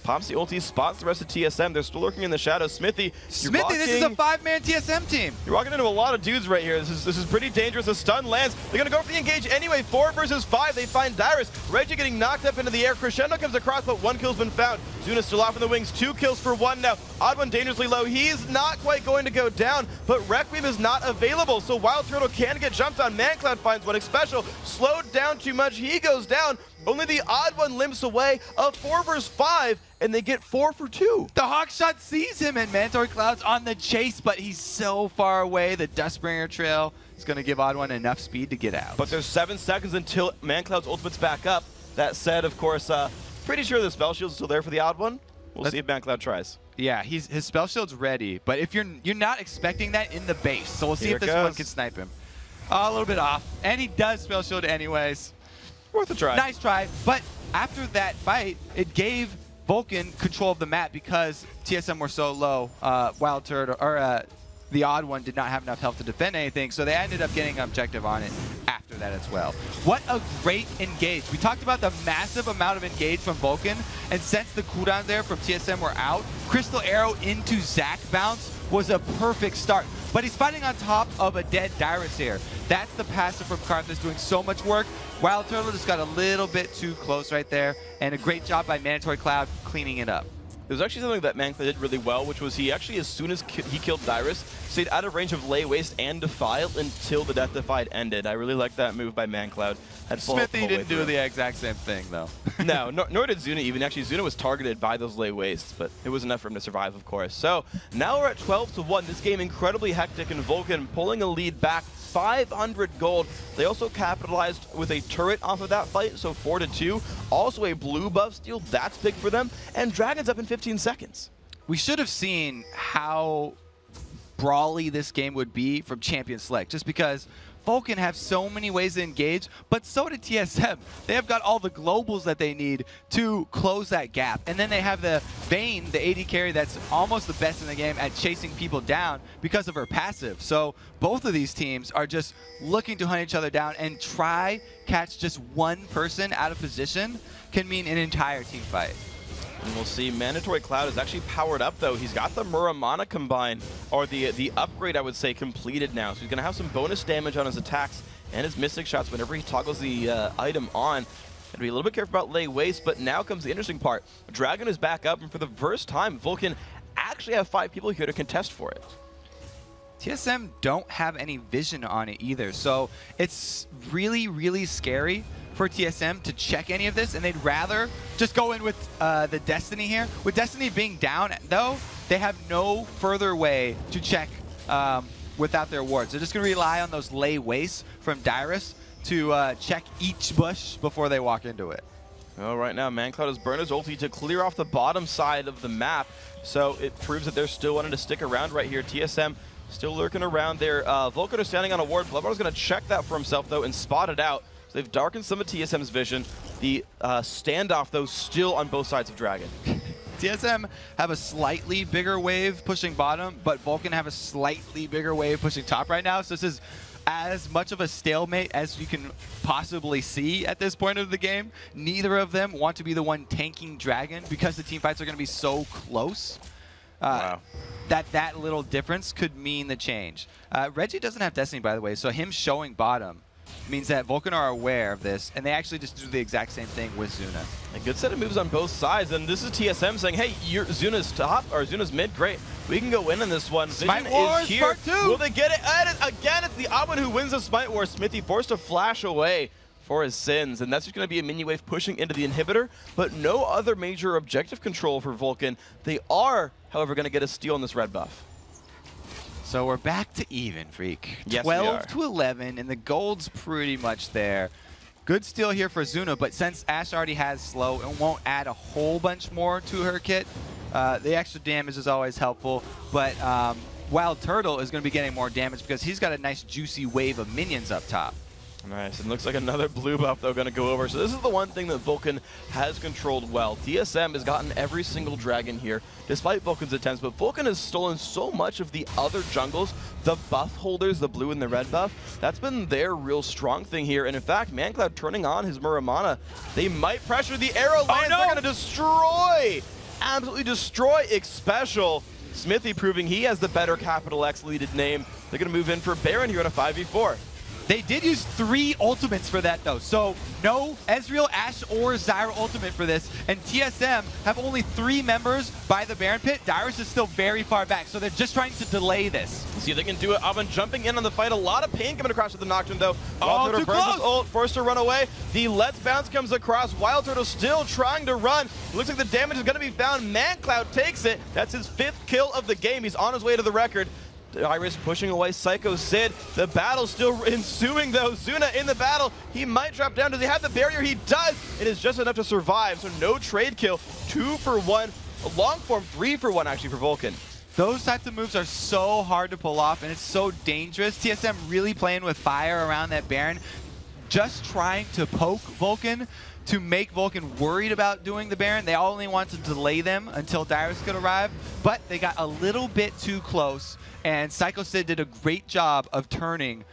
Pops the ulti, spots the rest of TSM. They're still lurking in the shadows. Smithy, this is a 5-man TSM team. You're walking into a lot of dudes right here. This is pretty dangerous. A stun lands. They're going to go for the engage anyway. 4 versus 5. They find Dyrus. Reggie getting knocked up into the air. Crescendo comes across, but 1 kill's been found. Zuna still off in the wings. 2 kills for 1 now. Odd1 dangerously low. He's not quite going to go down, but Requiem is not available, so Wild Turtle can get jumped on. ManCloud finds one special. Slowed down too much. He goes down. Only the Odd1 limps away. A 4 versus 5, and they get 4 for 2. The Hawkshot sees him, and Mandatory Cloud's on the chase, but he's so far away. The Dustbringer trail is going to give Odd1 enough speed to get out. But there's 7 seconds until ManCloud's ultimate's back up. That said, of course, pretty sure the spell shield's still there for the Odd1. We'll see if ManCloud tries. Yeah, his spell shield's ready, but if you're not expecting that in the base, so we'll see if this one can snipe him. A little bit off, and he does spell shield anyways. Worth a try. Nice try, but after that fight, it gave Vulcan control of the map because TSM were so low. Wild Turtle, or the Odd1 did not have enough health to defend anything, so they ended up getting an objective on it after that as well. What a great engage. We talked about the massive amount of engage from Vulcan, and since the cooldowns there from TSM were out, Crystal Arrow into Zac bounce was a perfect start. But he's fighting on top of a dead Dyrus here. That's the passive from Karthus doing so much work. Wild Turtle just got a little bit too close right there, and a great job by Mandatory Cloud cleaning it up. There's actually something that ManCloud did really well, which was he actually, as soon as he killed Dyrus, stayed out of range of Lay Waste and Defile until the Death Defied ended. I really like that move by ManCloud. Smithy didn't do the exact same thing, though. No, nor did Zuna even. Actually, Zuna was targeted by those Lay Wastes, but it was enough for him to survive, of course. So now we're at 12-1. This game incredibly hectic, and Vulcan pulling a lead back. 500 gold. They also capitalized with a turret off of that fight, so 4-2. Also a blue buff steal, that's big for them. And Dragon's up in 15 seconds. We should have seen how brawly this game would be from Champion Select, just because Vulcan have so many ways to engage, but so did TSM. They have got all the globals that they need to close that gap. And then they have the Vayne, the AD carry that's almost the best in the game at chasing people down because of her passive. So both of these teams are just looking to hunt each other down, and try catch just one person out of position can mean an entire team fight. And we'll see Mandatory Cloud is actually powered up, though. He's got the Muramana combine, or the upgrade, I would say, completed now. So he's going to have some bonus damage on his attacks and his Mystic Shots whenever he toggles the item on. Got to be a little bit careful about Lay Waste, but now comes the interesting part. Dragon is back up, and for the first time, Vulcan actually have 5 people here to contest for it. TSM don't have any vision on it either, so it's really, really scary for TSM to check any of this, and they'd rather just go in with the Destiny here. With Destiny being down, though, they have no further way to check without their wards. They're just going to rely on those Lay Wastes from Dyrus to check each bush before they walk into it. Well, right now, ManCloud has burned his ulti to clear off the bottom side of the map, so it proves that they're still wanting to stick around right here. TSM still lurking around there. Vulcan is standing on a ward. Bloodborne's going to check that for himself, though, and spot it out. So they've darkened some of TSM's vision. The standoff, though, still on both sides of Dragon. TSM have a slightly bigger wave pushing bottom, but Vulcan have a slightly bigger wave pushing top right now. So this is as much of a stalemate as you can possibly see at this point of the game. Neither of them want to be the one tanking Dragon because the team fights are going to be so close. Wow. That little difference could mean the change. Reggie doesn't have Destiny, by the way, so him showing bottom means that Vulcan are aware of this, and they actually just do the exact same thing with Zuna. A good set of moves on both sides, and this is TSM saying, hey, Zuna's top, or Zuna's mid, great. We can go in on this one. Smite Vision Wars is here. Part 2! Will they get it? And again, it's the Odd1 who wins the Smite War. Smithy forced to flash away for his sins, and that's just going to be a mini wave pushing into the inhibitor, but no other major objective control for Vulcan. They are, however, going to get a steal on this red buff. So we're back to even, Freak. Yes, we are. 12-11, and the gold's pretty much there. Good steal here for Zuna, but since Ashe already has slow and won't add a whole bunch more to her kit, the extra damage is always helpful. But Wild Turtle is going to be getting more damage because he's got a nice juicy wave of minions up top. Nice, and looks like another blue buff though going to go over. So this is the one thing that Vulcan has controlled well. TSM has gotten every single dragon here, despite Vulcan's attempts, but Vulcan has stolen so much of the other jungles, the buff holders, the blue and the red buff. That's been their real strong thing here, and in fact, ManCloud turning on his Muramana, they might pressure the arrow lands. They're going to destroy, absolutely destroy Xpecial. Smithy proving he has the better capital X leaded name. They're going to move in for Baron here on a 5v4. They did use 3 ultimates for that, though. So no Ezreal, Ashe, or Zyra ultimate for this. And TSM have only 3 members by the Baron pit. Dyrus is still very far back, so they're just trying to delay this. See if they can do it. Oven jumping in on the fight. A lot of pain coming across with the Nocturne, though. Oh, Wild Turtle too burns close. his ult, forced to run away. The Let's Bounce comes across. Wild Turtle still trying to run. Looks like the damage is going to be found. ManCloud takes it. That's his 5th kill of the game. He's on his way to the record. Iris pushing away Psycho Sid. The battle still ensuing though. Zuna in the battle. He might drop down. Does he have the barrier? He does. It is just enough to survive. So no trade kill. 2 for 1. A long form 3 for 1 actually for Vulcan. Those types of moves are so hard to pull off, and it's so dangerous. TSM really playing with fire around that Baron, just trying to poke Vulcan to make Vulcan worried about doing the Baron. They only want to delay them until Dyrus could arrive, but they got a little bit too close, and Psycho Sid did a great job of turning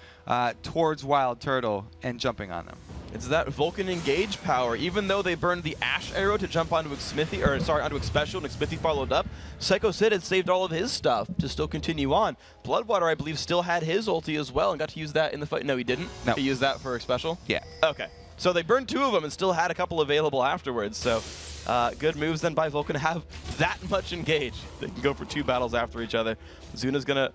towards Wild Turtle and jumping on them. It's that Vulcan engage power. Even though they burned the Ashe arrow to jump onto Smithy, or sorry, onto Xpecial, and Smithy followed up, Psycho Sid had saved all of his stuff to still continue on. Bloodwater, I believe, still had his ulti as well and got to use that in the fight. No, he didn't. No. He used that for Xpecial? Yeah. Okay. So they burned 2 of them and still had a couple available afterwards. So good moves then by Vulcan to have that much engage. They can go for 2 battles after each other. Zuna's gonna...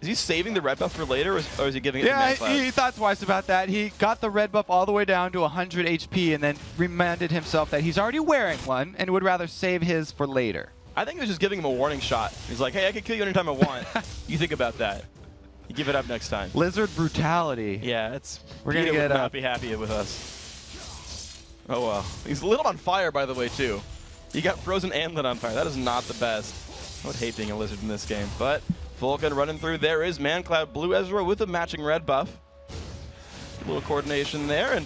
Is he saving the red buff for later, or is he giving it to ManCloud? Yeah, he thought twice about that. He got the red buff all the way down to 100 HP and then reminded himself that he's already wearing one and would rather save his for later. I think he was just giving him a warning shot. He's like, hey, I can kill you anytime I want. You think about that. You give it up next time. Lizard brutality. Yeah, We're gonna Peter get would not be happy with us. Oh well. He's lit on fire, by the way, too. He got frozen and lit on fire. That is not the best. I would hate being a lizard in this game, but Vulcan running through. There is ManCloud, blue Ezra with a matching red buff. A little coordination there, and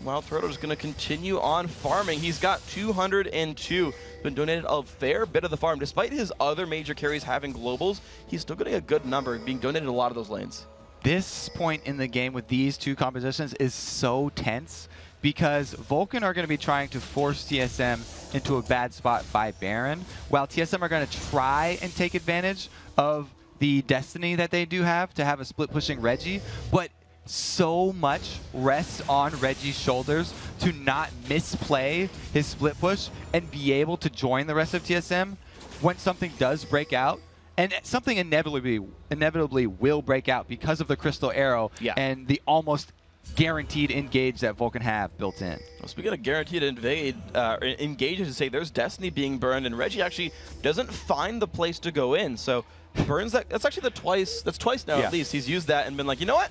Wild Turtle is going to continue on farming. He's got 202. Been donated a fair bit of the farm. Despite his other major carries having globals, he's still getting a good number, being donated a lot of those lanes. This point in the game with these 2 compositions is so tense because Vulcan are going to be trying to force TSM into a bad spot by Baron, while TSM are going to try and take advantage of the destiny that they do have to have a split pushing Reggie, but so much rests on Reggie's shoulders to not misplay his split push and be able to join the rest of TSM when something does break out. And something inevitably will break out because of the Crystal Arrow and the almost guaranteed engage that Vulcan have built in. Well, speaking of guaranteed engage, to say there's Destiny being burned, and Reggie actually doesn't find the place to go in. So burns that. That's actually that's twice now at least. He's used that and been like, you know what?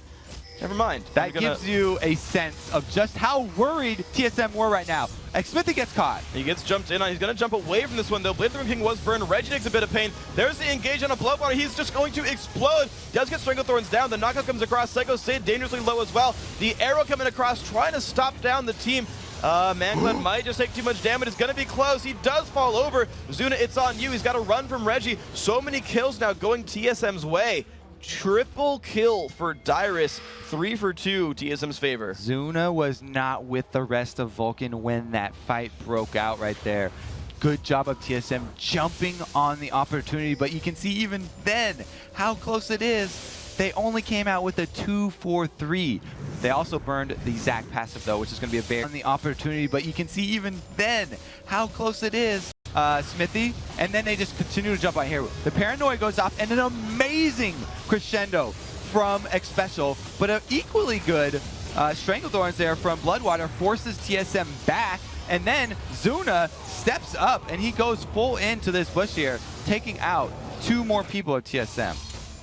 Never mind. That gives you a sense of just how worried TSM were right now. Smithy gets caught. He gets jumped in on. He's going to jump away from this one, though. Blade King was burned. Reggie takes a bit of pain. There's the engage on a Bloodwater. He's just going to explode. Does get Stranglethorns down. The knockout comes across. Psycho Sid dangerously low as well. The arrow coming across, trying to stop down the team. ManCloud might just take too much damage. It's going to be close. He does fall over. Zuna, it's on you. He's got to run from Reggie. So many kills now going TSM's way. Triple kill for Dyrus, 3 for 2, TSM's favor. Zuna was not with the rest of Vulcan when that fight broke out right there. Good job of TSM jumping on the opportunity, but you can see even then how close it is. They only came out with a 2-4-3. They also burned the Zac passive though, which is going to be a very on the opportunity, but you can see even then how close it is. Smithy, and then they just continue to jump on here. The Paranoia goes off, and an amazing crescendo from Xpecial, but an equally good Stranglethorns there from Bloodwater forces TSM back, and then Zuna steps up, and he goes full into this bush here, taking out 2 more people of TSM.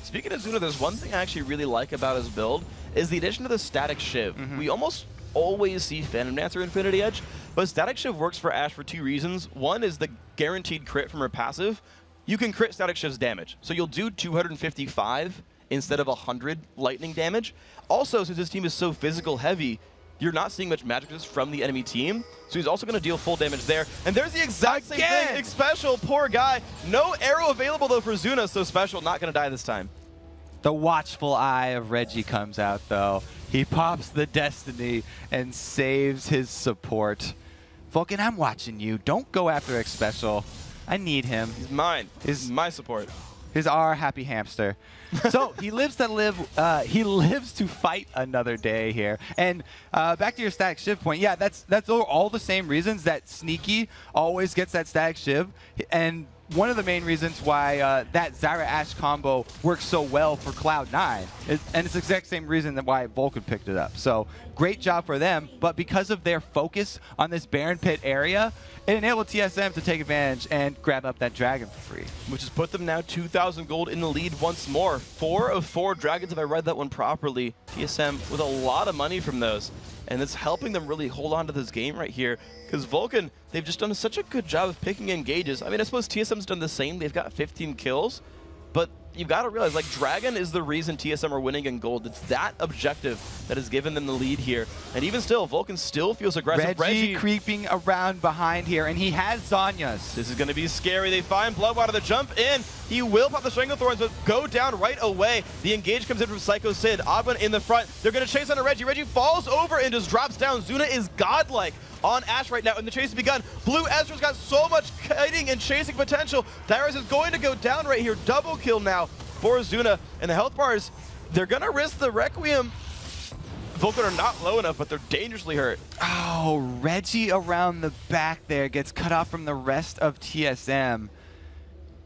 Speaking of Zuna, there's one thing I actually really like about his build, is the addition of the Static Shiv. We almost always see Phantom Dancer Infinity Edge, but Static Shiv works for Ashe for 2 reasons. One is the guaranteed crit from her passive. You can crit Static Shiv's damage. So you'll do 255, instead of 100 lightning damage. Also, since his team is so physical heavy, you're not seeing much magic resist from the enemy team, so he's also going to deal full damage there. And there's the exact same thing. Special, poor guy. No arrow available, though, for Zuna, so Special not going to die this time. The watchful eye of Reggie comes out, though. He pops the Destiny and saves his support. Vulcan, I'm watching you. Don't go after X Special. I need him. He's mine. He's my support. Is our happy hamster. So he lives to fight another day here. And back to your static shiv point, yeah, that's all the same reasons that Sneaky always gets that static shiv. And one of the main reasons why that Zyra Ashe combo works so well for Cloud9. And it's the exact same reason that why Vulcan picked it up. So great job for them, but because of their focus on this Baron Pit area, it enabled TSM to take advantage and grab up that dragon for free. Which has put them now 2,000 gold in the lead once more. 4 of 4 dragons, if I read that one properly. TSM with a lot of money from those. And it's helping them really hold on to this game right here. Because Vulcan, they've just done such a good job of picking engages. I mean, I suppose TSM's done the same. They've got 15 kills. But you've got to realize, like, Dragon is the reason TSM are winning in gold. It's that objective that has given them the lead here. And even still, Vulcan still feels aggressive. Reggie creeping around behind here, and he has Zanya's. This is going to be scary. They find Bloodwater to jump in. He will pop the Stranglethorns, but go down right away. The engage comes in from Psycho Sid. Adwin in the front. They're going to chase on Reggie. Reggie falls over and just drops down. Zuna is godlike on Ashe right now, and the chase has begun. Blue Ezreal's got so much kiting and chasing potential. Dyrus is going to go down right here. Double kill now for Zuna. And the health bars, they're going to risk the Requiem. Vulcan are not low enough, but they're dangerously hurt. Oh, Reggie around the back there gets cut off from the rest of TSM.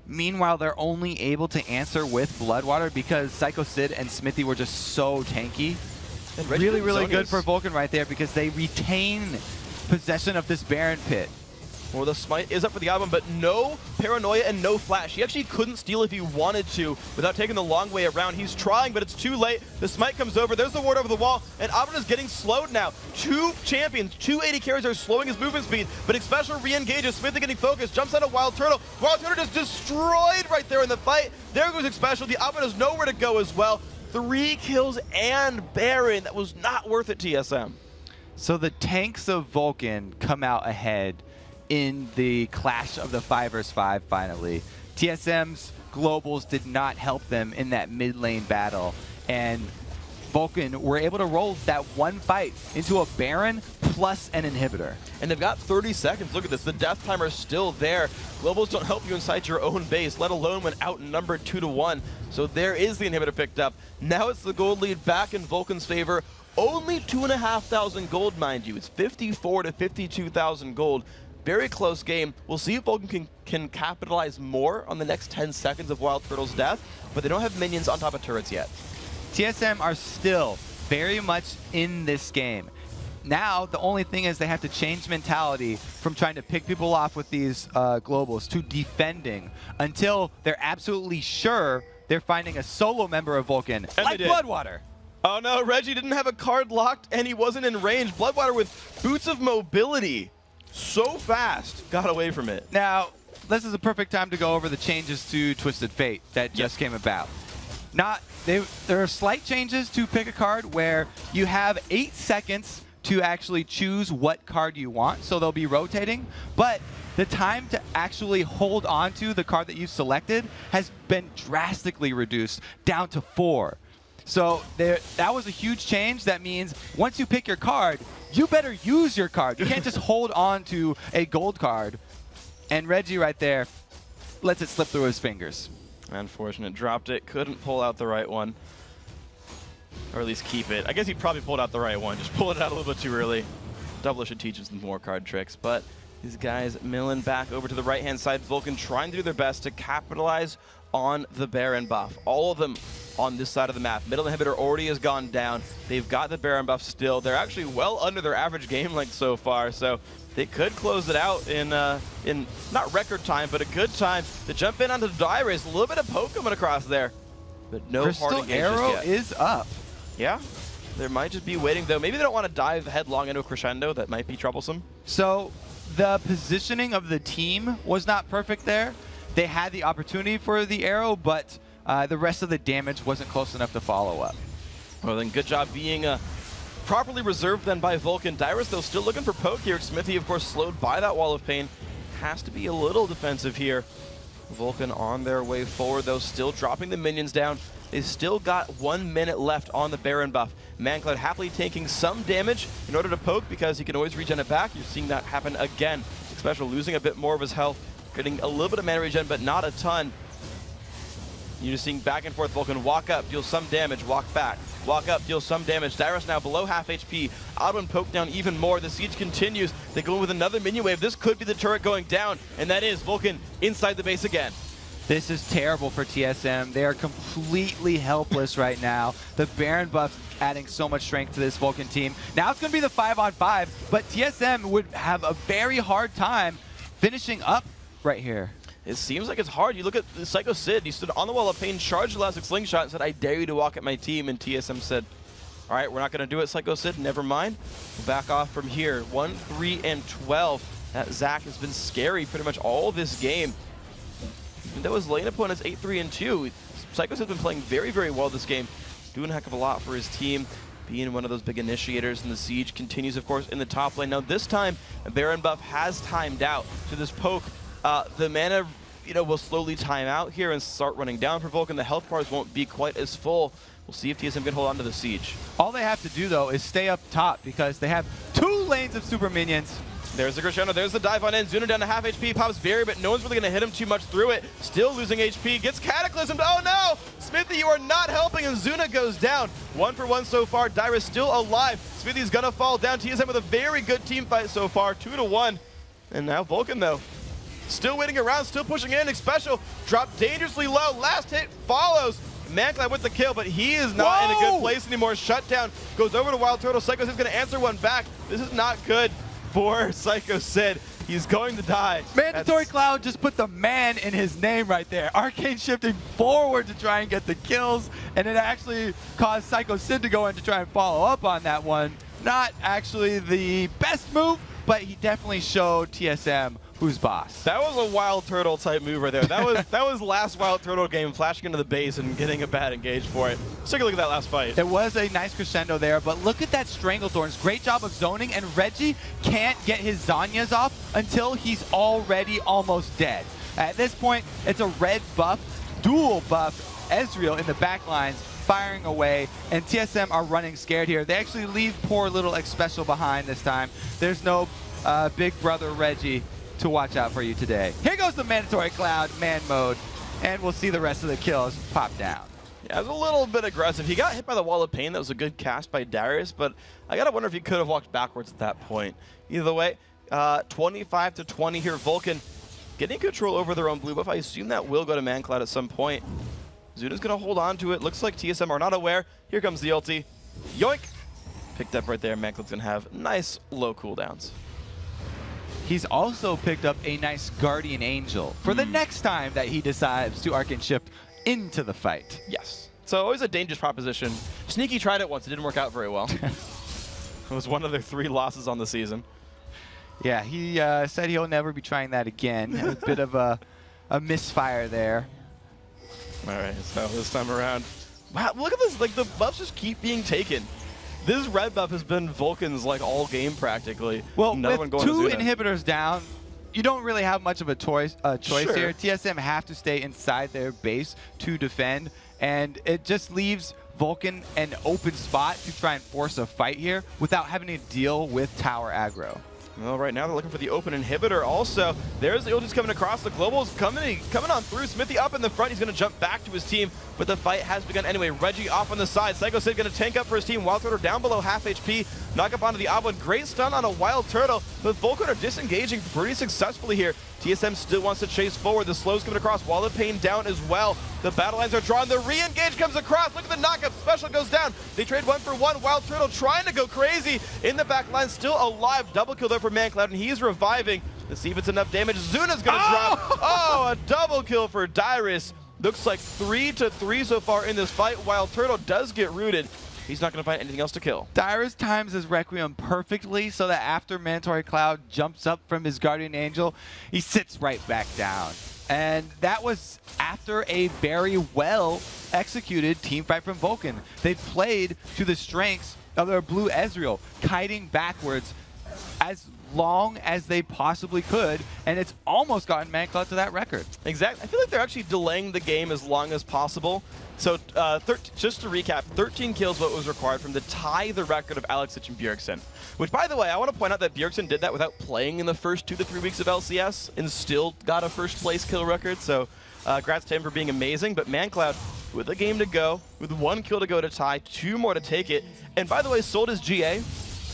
Meanwhile, they're only able to answer with Bloodwater because Psycho Sid and Smithy were just so tanky. And really good for Vulcan right there because they retain possession of this Baron Pit. Well, the smite is up for the album, but no paranoia and no flash. He actually couldn't steal if he wanted to without taking the long way around. He's trying, but it's too late. The smite comes over. There's the ward over the wall, and Abra is getting slowed now. 2 champions, 2 AD carries are slowing his movement speed, but Special re-engages. Smith getting focused, jumps on a Wild Turtle. Wild Turtle just destroyed right there in the fight. There goes Special. The Abra has nowhere to go as well. 3 kills and Baron. That was not worth it, TSM. So the tanks of Vulcan come out ahead in the clash of the 5 vs 5 finally. TSM's globals did not help them in that mid lane battle, and Vulcan were able to roll that one fight into a Baron plus an inhibitor. And they've got 30 seconds. Look at this. The death timer is still there. Globals don't help you inside your own base, let alone when outnumbered 2-1. So there is the inhibitor picked up. Now it's the gold lead back in Vulcan's favor. Only 2,500 gold, mind you. It's 54 to 52,000 gold. Very close game. We'll see if Vulcan can capitalize more on the next 10 seconds of Wild Turtle's death, but they don't have minions on top of turrets yet. TSM are still very much in this game. Now, the only thing is they have to change mentality from trying to pick people off with these globals to defending until they're absolutely sure they're finding a solo member of Vulcan, and like Bloodwater. Oh no, Reggie didn't have a card locked and he wasn't in range. Bloodwater with boots of mobility. So fast, got away from it. Now, this is a perfect time to go over the changes to Twisted Fate that just came about. There are slight changes to pick a card where you have 8 seconds to actually choose what card you want, so they'll be rotating, but the time to actually hold on to the card that you've selected has been drastically reduced down to 4. So that was a huge change. That means once you pick your card, you better use your card. You can't just hold on to a gold card. And Reggie right there lets it slip through his fingers. Unfortunate, dropped it, couldn't pull out the right one. Or at least keep it. I guess he probably pulled out the right one, just pulled it out a little bit too early. Doubler should teach us some more card tricks, but these guys milling back over to the right-hand side. Vulcan trying to do their best to capitalize on the Baron buff. All of them on this side of the map. Middle inhibitor already has gone down. They've got the Baron buff still. They're actually well under their average game length so far, so they could close it out in not record time, but a good time to jump in onto Dyrus. A little bit of poke coming across there, but no hard engage Arrow just yet. is up. Yeah, there might just be waiting though. Maybe they don't want to dive headlong into a crescendo. That might be troublesome. So the positioning of the team was not perfect there. They had the opportunity for the arrow, but the rest of the damage wasn't close enough to follow up. Well, then good job being properly reserved then by Vulcan. Dyrus, though, still looking for poke here. Smithy, of course, slowed by that wall of pain. Has to be a little defensive here. Vulcan on their way forward, though, still dropping the minions down. They still got 1 minute left on the Baron buff. ManCloud happily taking some damage in order to poke because he can always regen it back. You're seeing that happen again. Special losing a bit more of his health, getting a little bit of mana regen, but not a ton. You're just seeing back and forth. Vulcan walk up, deal some damage, walk back. Walk up, deal some damage. Dyrus now below half HP. Odwin poke down even more. The siege continues. They go in with another minion wave. This could be the turret going down, and that is Vulcan inside the base again. This is terrible for TSM. They are completely helpless right now. The Baron buff adding so much strength to this Vulcan team. Now it's going to be the 5-on-5, but TSM would have a very hard time finishing up right here. It seems like it's hard. You look at the Psycho Sid. He stood on the wall of pain, charged the elastic slingshot, and said, "I dare you to walk at my team." And TSM said, "All right, we're not going to do it, Psycho Sid. Never mind. We'll back off from here." 1, 3, and 12. That Zac has been scary pretty much all this game. Even though his lane opponent's 8, 3, and 2, Psycho Sid's been playing very, very well this game. Doing a heck of a lot for his team. Being one of those big initiators, and the siege continues, of course, in the top lane. Now this time, Baron buff has timed out to this poke. The mana, will slowly time out here and start running down for Vulcan. The health bars won't be quite as full. We'll see if TSM can hold on to the siege. All they have to do, though, is stay up top because they have 2 lanes of super minions. There's the Crescendo, there's the dive on in. Zuna down to half HP, pops Barrier, but no one's really going to hit him too much through it. Still losing HP, gets Cataclysmed. Oh no! Smithy, you are not helping, and Zuna goes down. 1 for 1 so far. Dyrus still alive. Smithy's going to fall down. TSM with a very good team fight so far, 2-1. And now Vulcan, though, still waiting around, still pushing in. Special dropped dangerously low. Last hit follows. ManCloud with the kill, but he is not in a good place anymore. Shutdown goes over to Wild Turtle. Psycho Sid's going to answer one back. This is not good for Psycho Sid. He's going to die. Mandatory Cloud just put the man in his name right there. Arcane shifting forward to try and get the kills, and it actually caused Psycho Sid to go in to try and follow up on that one. Not actually the best move, but he definitely showed TSM who's boss. That was a Wild Turtle type move right there. That was last Wild Turtle game, flashing into the base and getting a bad engage for it. Let's take a look at that last fight. It was a nice crescendo there, but look at that Stranglethorns. Great job of zoning, and Reggie can't get his Zanyas off until he's already almost dead. At this point, it's a red buff, dual buff, Ezreal in the back lines, firing away, and TSM are running scared here. They actually leave poor little X-Special behind this time. There's no big brother Reggie to watch out for you today. Here goes the Mandatory Cloud man mode, and we'll see the rest of the kills pop down. Yeah, it was a little bit aggressive. He got hit by the wall of pain. That was a good cast by Darius, but I gotta wonder if he could have walked backwards at that point. Either way, 25-20 here. Vulcan getting control over their own blue buff. I assume that will go to ManCloud at some point. Zuna's gonna hold on to it. Looks like TSM are not aware. Here comes the ulti. Yoink! Picked up right there. ManCloud's gonna have nice low cooldowns. He's also picked up a nice Guardian Angel for the next time that he decides to Arcane Shift into the fight. Yes. So always a dangerous proposition. Sneaky tried it once. It didn't work out very well. It was one of their 3 losses on the season. Yeah, he said he'll never be trying that again. A bit of a misfire there. All right, so this time around. Wow, look at this. Like, the buffs just keep being taken. This red buff has been Vulcan's like all game practically. Well, Another with one 2 going to Zuna. inhibitors down, you don't really have much of a choice Sure. here. TSM have to stay inside their base to defend, and it just leaves Vulcan an open spot to try and force a fight here without having to deal with tower aggro. Well, right now they're looking for the open inhibitor also. There's the ulti's coming across. The Global's coming on through. Smithy up in the front. He's going to jump back to his team, but the fight has begun anyway. Reggie off on the side. Psycho Sid going to tank up for his team. Wild Turtle down below half HP. Knock up onto the Oblin. Great stun on a Wild Turtle, but Vulcan are disengaging pretty successfully here. TSM still wants to chase forward. The slow's coming across. Wall of Pain down as well. The battle lines are drawn. The re-engage comes across. Look at the knockup. Special goes down. They trade 1 for 1. Wild Turtle trying to go crazy. In the back line, still alive. Double kill there for ManCloud, and he's reviving. Let's see if it's enough damage. Zuna's going to drop. Oh, a double kill for Dyrus. Looks like 3-3 so far in this fight. Wild Turtle does get rooted. He's not going to find anything else to kill. Dyrus times his Requiem perfectly so that after Mandatory Cloud jumps up from his Guardian Angel, he sits right back down. And that was after a very well executed team fight from Vulcan. They played to the strengths of their blue Ezreal, kiting backwards as long as they possibly could, and it's almost gotten ManCloud to that record. Exactly. I feel like they're actually delaying the game as long as possible. So just to recap, 13 kills what was required from to tie the record of Alex and Bjergsen. Which, by the way, I want to point out that Bjergsen did that without playing in the first 2 to 3 weeks of LCS and still got a first place kill record. So congrats to him for being amazing. But ManCloud, with a game to go, with 1 kill to go to tie, 2 more to take it. And by the way, sold his GA.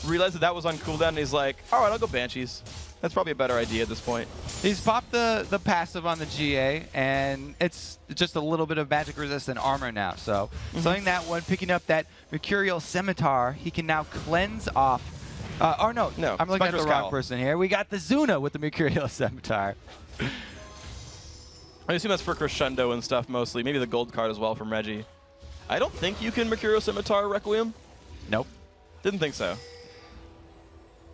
Realized that was on cooldown, and he's like, all right, I'll go Banshees. That's probably a better idea at this point. He's popped the passive on the GA, and it's just a little bit of magic resistant armor now. So selling that one, picking up that Mercurial Scimitar, he can now cleanse off. No, I'm looking at the wrong person here. We got the Zuna with the Mercurial Scimitar. I assume that's for Crescendo and stuff mostly. Maybe the gold card as well from Reggie. I don't think you can Mercurial Scimitar Requiem. Nope. Didn't think so.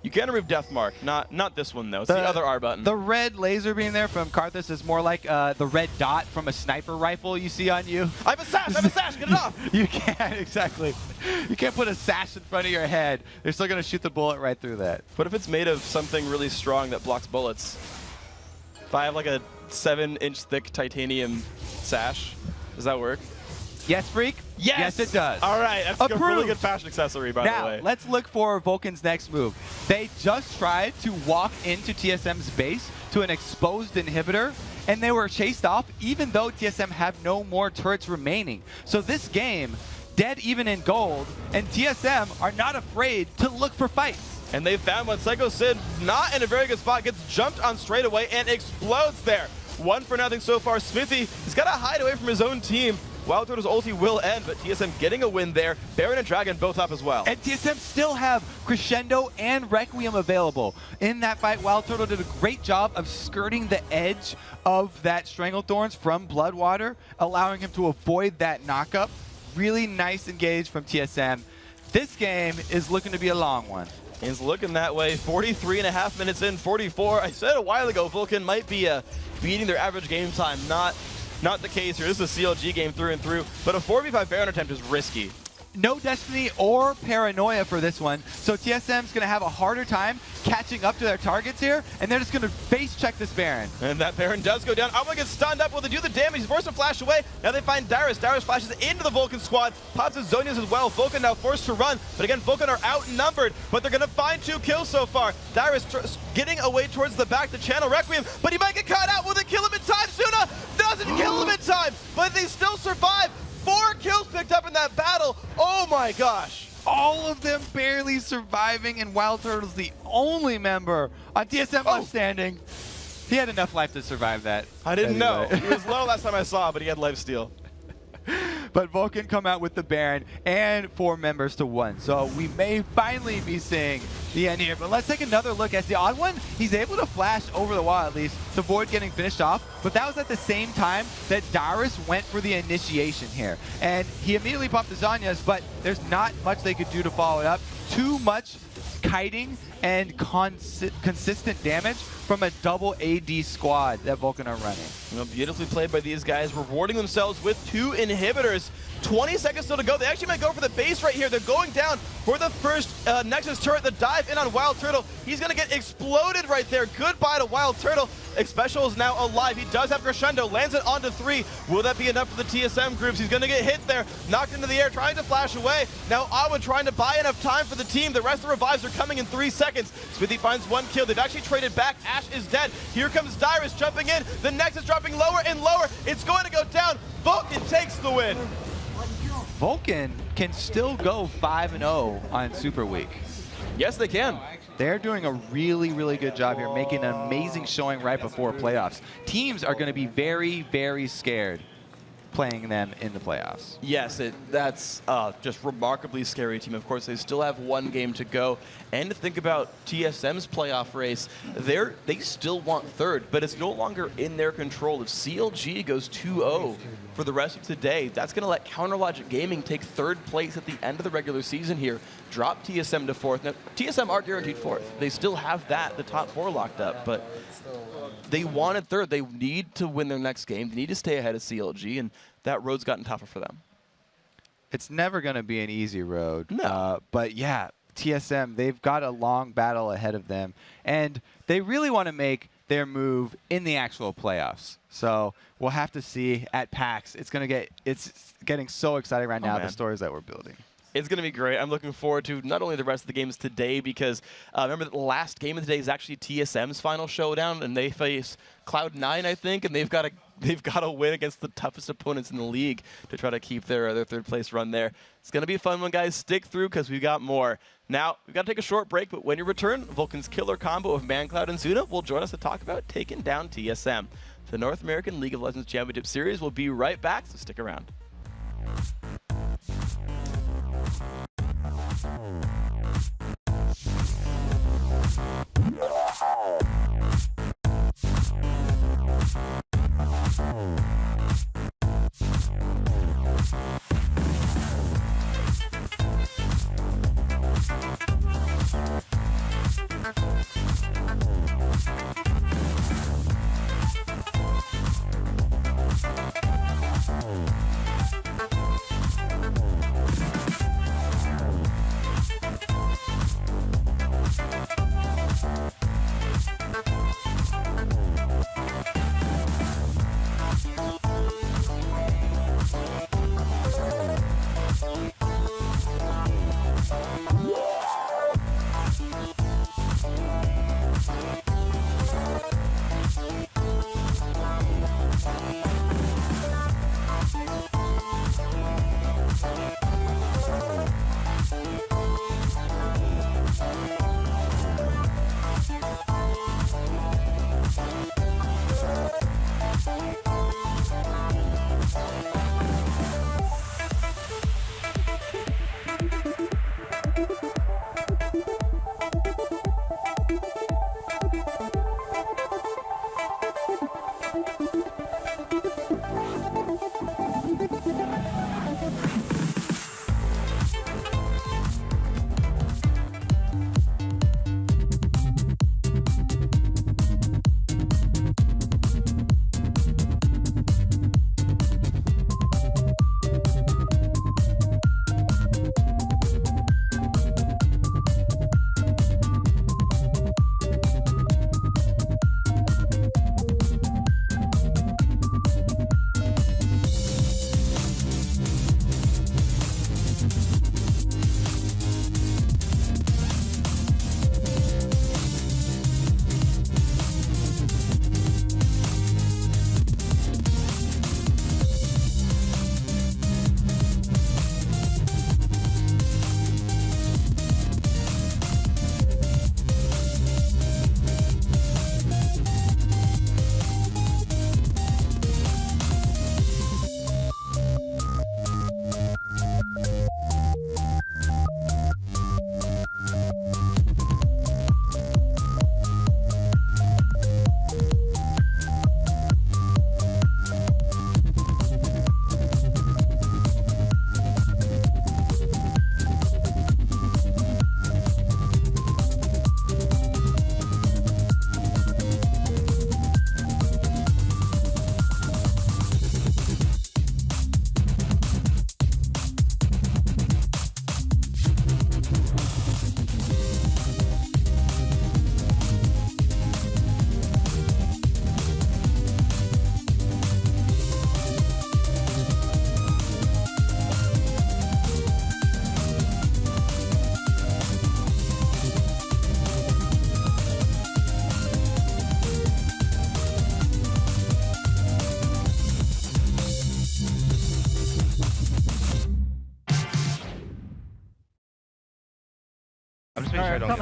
You can remove Deathmark, not this one though. It's the other R button. The red laser beam there from Karthus is more like the red dot from a sniper rifle you see on you. I have a sash! I have a sash! Get it off! You can't, exactly. You can't put a sash in front of your head. They're still going to shoot the bullet right through that. What if it's made of something really strong that blocks bullets? If I have like a 7-inch thick titanium sash, does that work? Yes, Freak? Yes! Yes, it does. All right, that's a really good fashion accessory, by the way. Now, let's look for Vulcan's next move. They just tried to walk into TSM's base to an exposed inhibitor, and they were chased off even though TSM have no more turrets remaining. So this game, dead even in gold, and TSM are not afraid to look for fights. And they found one. Psycho Sid, not in a very good spot, gets jumped on straight away and explodes there. 1 for nothing so far. Smithy, he's got to hide away from his own team. Wild Turtle's ulti will end, but TSM getting a win there. Baron and Dragon both up as well. And TSM still have Crescendo and Requiem available. In that fight, Wild Turtle did a great job of skirting the edge of that Stranglethorns from Bloodwater, allowing him to avoid that knockup. Really nice engage from TSM. This game is looking to be a long one. It's looking that way. 43.5 minutes in, 44. I said a while ago, Vulcan might be beating their average game time. Not the case here. This is a CLG game through and through, but a 4v5 Baron attempt is risky. No Destiny or Paranoia for this one, so TSM's going to have a harder time catching up to their targets here, and they're just going to face check this Baron. And that Baron does go down. Alma gets stunned up. Will they do the damage? He's forced to flash away. Now they find Dyrus. Dyrus flashes into the Vulcan squad, pops his Zonias as well. Vulcan now forced to run, but again, Vulcan are outnumbered, but they're going to find 2 kills so far. Dyrus getting away towards the back to channel Requiem, but he might get caught out. Will they kill him in time? Suna doesn't kill him in time, but they still survive. 4 kills picked up in that battle. Oh my gosh. All of them barely surviving, and Wild Turtle's the only member on TSM left standing. He had enough life to survive that. I didn't know. He was low last time I saw, but he had lifesteal. But Vulcan come out with the Baron and 4 members to 1. So we may finally be seeing the end here. But let's take another look at the odd one. He's able to flash over the wall at least to avoid getting finished off. But that was at the same time that Dyrus went for the initiation here. And he immediately popped the Zonias, but there's not much they could do to follow it up. Too much kiting and consistent damage from a double AD squad that Vulcan are running. You know, beautifully played by these guys, rewarding themselves with 2 inhibitors. 20 seconds still to go. They actually might go for the base right here. They're going down for the first Nexus turret. The dive in on Wild Turtle. He's going to get exploded right there. Goodbye to Wild Turtle. Special is now alive. He does have Crescendo. Lands it onto 3. Will that be enough for the TSM groups? He's going to get hit there. Knocked into the air, trying to flash away. Now Awa trying to buy enough time for the team. The rest of the revives are coming in 3 seconds. Smithy finds 1 kill. They've actually traded back. Ashe is dead. Here comes Dyrus jumping in. The Nexus dropping lower and lower. It's going to go down. Vulcan takes the win. Vulcan can still go 5-0 on Super Week. Yes, they can. They're doing a really, really good job here, making an amazing showing right before playoffs. Teams are going to be very, very scared playing them in the playoffs. Yes, that's just remarkably scary team. Of course, they still have 1 game to go. And to think about TSM's playoff race, they still want 3rd, but it's no longer in their control. If CLG goes 2-0 for the rest of today, that's going to let Counterlogic Gaming take 3rd place at the end of the regular season here, drop TSM to 4th. Now, TSM are guaranteed 4th. They still have the top 4 locked up, but they wanted third. They need to win their next game. They need to stay ahead of CLG, and that road's gotten tougher for them. It's never going to be an easy road. No. But yeah, TSM, they've got a long battle ahead of them, and they really want to make their move in the actual playoffs. So we'll have to see at PAX. It's getting so exciting right now, the stories that we're building. It's going to be great. I'm looking forward to not only the rest of the games today, because remember the last game of the day is actually TSM's final showdown, and they face Cloud9, I think, and they've got to win against the toughest opponents in the league to try to keep their third place run there. It's going to be a fun one, guys. Stick through because we've got more. Now, we've got to take a short break, but when you return, Vulcan's killer combo of ManCloud and Zuna will join us to talk about taking down TSM. The North American League of Legends Championship Series will be right back, so stick around.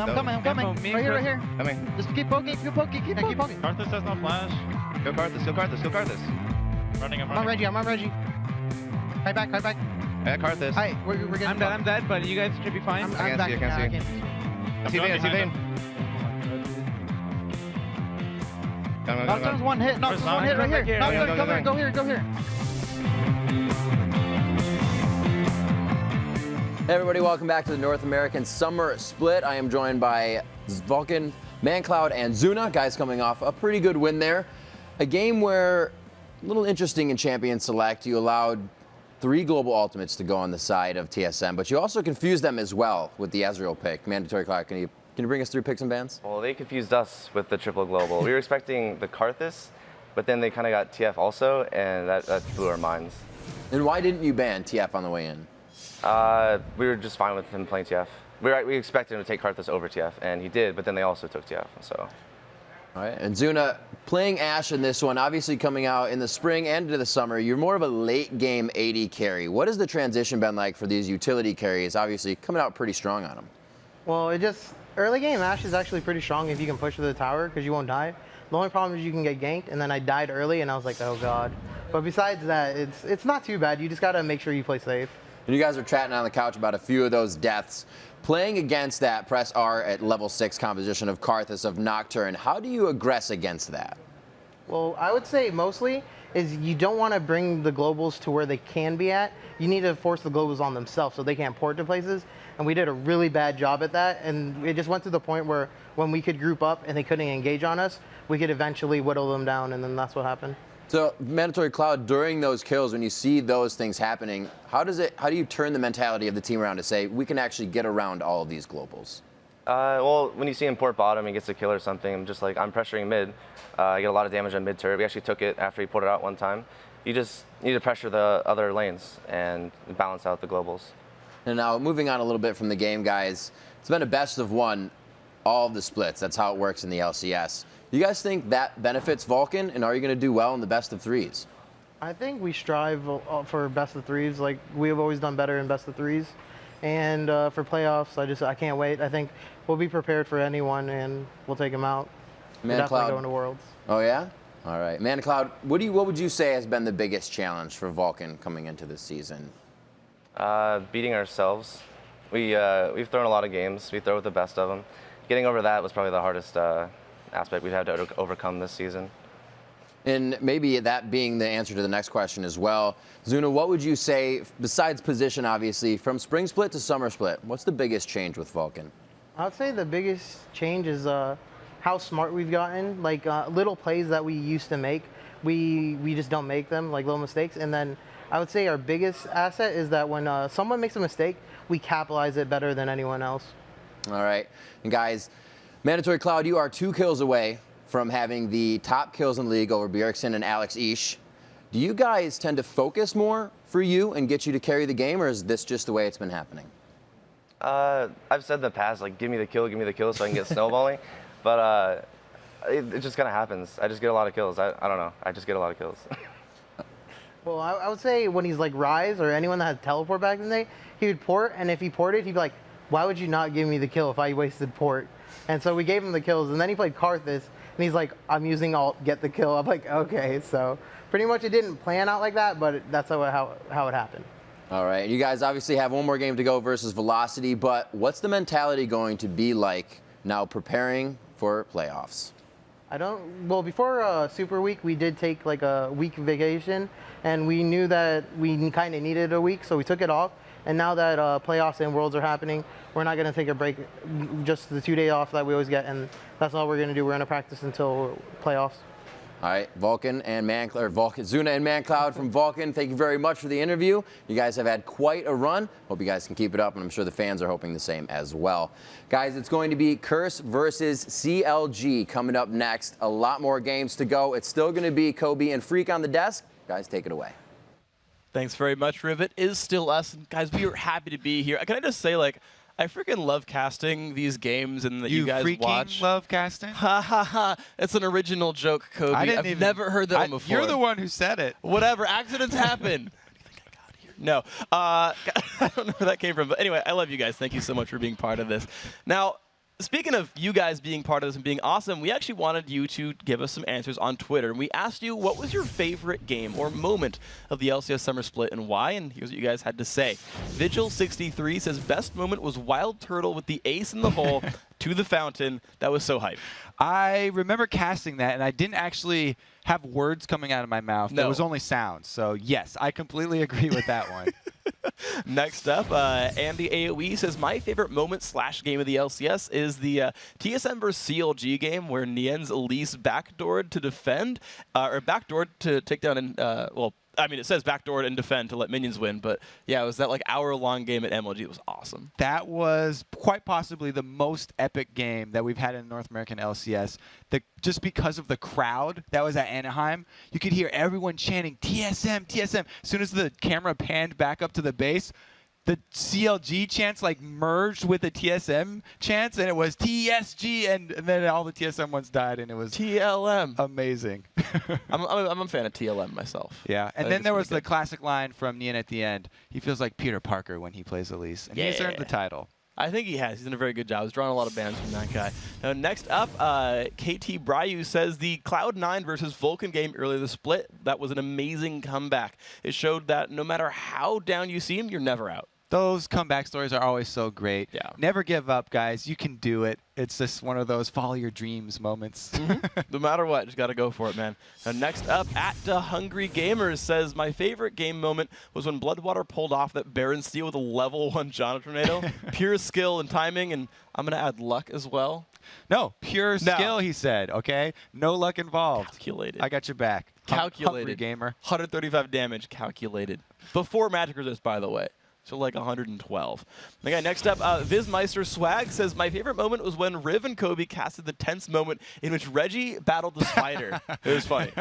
I'm coming. Right here, right here. Coming. Just keep poking, keep poking. Karthus has no flash. Go Karthus. Running, I'm on Reggie. High back. Yeah, Karthus. Hi, we're getting I'm dead, but you guys should be fine. I can't see. I see Vayne. Nocturne's one hit. Nocturne's one hit right here. Nocturne, come here. Go here. Hey everybody, welcome back to the North American Summer Split. I am joined by Vulcan, ManCloud and Zuna, guys coming off a pretty good win there. A game where, a little interesting in Champion Select, you allowed 3 global ultimates to go on the side of TSM, but you also confused them as well with the Ezreal pick. Mandatory Cloud, can you bring us through picks and bans? Well, they confused us with the triple global. We were expecting the Karthus, but then they kind of got TF also, and that blew our minds. And why didn't you ban TF on the way in? We were just fine with him playing TF. We expected him to take Karthus over TF, and he did, but then they also took TF, so. All right, and Zuna, playing Ashe in this one, obviously coming out in the spring and into the summer, you're more of a late game AD carry. What has the transition been like for these utility carries, obviously coming out pretty strong on them? Well, early game Ashe is actually pretty strong if you can push to the tower because you won't die. The only problem is you can get ganked, and then I died early, and I was like, oh god. But besides that, it's not too bad. You just gotta make sure you play safe. And you guys are chatting on the couch about a few of those deaths. Playing against that press R at level 6 composition of Karthus, of Nocturne, how do you aggress against that? Well, I would say mostly is you don't want to bring the globals to where they can be at. You need to force the globals on themselves so they can't port to places. And we did a really bad job at that. And it just went to the point where when we could group up and they couldn't engage on us, we could eventually whittle them down, and then that's what happened. So, Mandatory Cloud, during those kills, when you see those things happening, how do you turn the mentality of the team around to say, we can actually get around all of these globals? Well, when you see him port bottom and gets a kill or something, I'm just like, I'm pressuring mid. I get a lot of damage on mid turret. We actually took it after he ported out one time. You just need to pressure the other lanes and balance out the globals. And now, moving on a little bit from the game, guys, it's been a best of 1, all of the splits. That's how it works in the LCS. Do you guys think that benefits Vulcan, and are you going to do well in the best of 3s? I think we strive for best of 3s. Like, we have always done better in best of 3s. And for playoffs, I can't wait. I think we'll be prepared for anyone, and we'll take them out. We're definitely going to Worlds. Oh, yeah? All right. ManCloud, what would you say has been the biggest challenge for Vulcan coming into this season? Beating ourselves. We've thrown a lot of games. We throw with the best of them. Getting over that was probably the hardest aspect we've had to overcome this season. And maybe that being the answer to the next question as well. Zuna, what would you say, besides position, obviously, from spring split to summer split, what's the biggest change with Vulcan? I would say the biggest change is how smart we've gotten. Like, little plays that we used to make, we just don't make them, like little mistakes. And then I would say our biggest asset is that when someone makes a mistake, we capitalize it better than anyone else. All right. And guys, Mandatory Cloud, you are 2 kills away from having the top kills in the league over Bjergsen and Alex Ish. Do you guys tend to focus more for you and get you to carry the game, or is this just the way it's been happening? I've said in the past, like, give me the kill so I can get snowballing. But it just kind of happens. I just get a lot of kills. I don't know. I just get a lot of kills. Well, I would say when he's like Rise or anyone that had teleport back in the day, he would port, and if he ported, he'd be like, why would you not give me the kill if I wasted port? And so we gave him the kills, and then he played Karthus, and he's like, I'm using alt, get the kill. I'm like, okay. So pretty much it didn't plan out like that, but that's how it happened. All right. You guys obviously have one more game to go versus Velocity, but what's the mentality going to be like now preparing for playoffs? Well, before Super Week, we did take like a week vacation, and we knew that we kind of needed a week, so we took it off. And now that playoffs and Worlds are happening, we're not going to take a break, just the 2 day off that we always get, and that's all we're going to do. We're going to practice until playoffs. All right, Zuna and ManCloud from Vulcan, thank you very much for the interview. You guys have had quite a run. Hope you guys can keep it up, and I'm sure the fans are hoping the same as well. Guys, it's going to be Curse versus CLG coming up next. A lot more games to go. It's still going to be Kobe and Freak on the desk. Guys, take it away. Thanks very much, Rivet. Is still us. And guys, we are happy to be here. Can I just say, like, I freaking love casting these games and that you guys watch. You freaking love casting? Ha ha ha. It's an original joke, Kobe. I've never heard that one before. You're the one who said it. Whatever. Accidents happen. No. I don't know where that came from. But anyway, I love you guys. Thank you so much for being part of this. Now, speaking of you guys being part of this and being awesome, we actually wanted you to give us some answers on Twitter. And we asked you, what was your favorite game or moment of the LCS Summer Split and why? And here's what you guys had to say. Vigil63 says, best moment was Wild Turtle with the ace in the hole to the fountain. That was so hype. I remember casting that, and I didn't actually have words coming out of my mouth. No. There was only sounds. So, yes, I completely agree with that one. Next up, Andy AOE says, my favorite moment / game of the LCS is the TSM versus CLG game where Nien's Elise backdoored to defend, or backdoored to take down, and well, I mean, it says backdoored and defend to let minions win, but yeah, it was that like hour-long game at MLG. It was awesome. That was quite possibly the most epic game that we've had in North American LCS. Just because of the crowd that was at Anaheim, you could hear everyone chanting TSM, TSM. As soon as the camera panned back up to the base, the CLG chants like merged with the TSM chants, and it was TSG, and then all the TSM ones died, and it was TLM. Amazing. I'm a fan of TLM myself. Yeah, and then there was the classic line from Nien at the end. He feels like Peter Parker when he plays Elise, and he's earned the title. I think he has. He's done a very good job. He's drawn a lot of bans from that guy. Now, next up, KT Bryu says the Cloud9 versus Vulcan game earlier the split, that was an amazing comeback. It showed that no matter how down you see him, you're never out. Those comeback stories are always so great. Yeah. Never give up, guys. You can do it. It's just one of those follow your dreams moments. No matter what, just got to go for it, man. Now, next up, @Hungry Gamers says, my favorite game moment was when Bloodwater pulled off that Baron steal with a level 1 John Tornado. Pure skill and timing, and I'm going to add luck as well. No, pure skill, he said, okay? No luck involved. Calculated. I got your back. Calculated. Hungry gamer. 135 damage, calculated. Before magic resist, by the way. So like 112. Okay, next up, Vizmeister Swag says, my favorite moment was when Riv and Kobe casted the tense moment in which Reggie battled the spider. It was funny.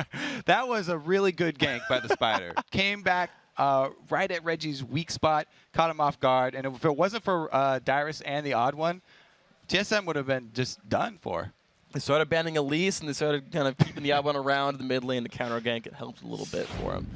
That was a really good gank by the spider. Came back right at Reggie's weak spot, caught him off guard, and if it wasn't for Dyrus and the odd one, TSM would have been just done for. They started banning Elise, and they started kind of keeping the odd one around the mid lane to counter gank. It helped a little bit for him.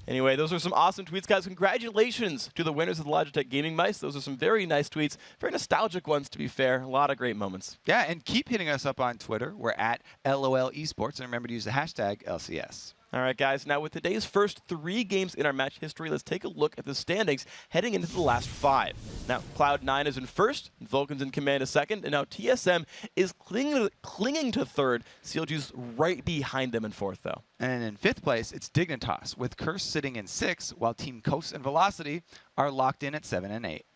Anyway, those are some awesome tweets, guys. Congratulations to the winners of the Logitech Gaming Mice. Those are some very nice tweets. Very nostalgic ones, to be fair. A lot of great moments. Yeah, and keep hitting us up on Twitter. We're at LOL Esports, and remember to use the hashtag LCS. All right, guys. Now, with today's first 3 games in our match history, let's take a look at the standings heading into the last 5. Now, Cloud9 is in first, Vulcan's in command of second, and now TSM is clinging to third. CLG's right behind them in fourth, though. And in 5th place, it's Dignitas, with Curse sitting in 6th, while Team Coast and Velocity are locked in at 7 and 8.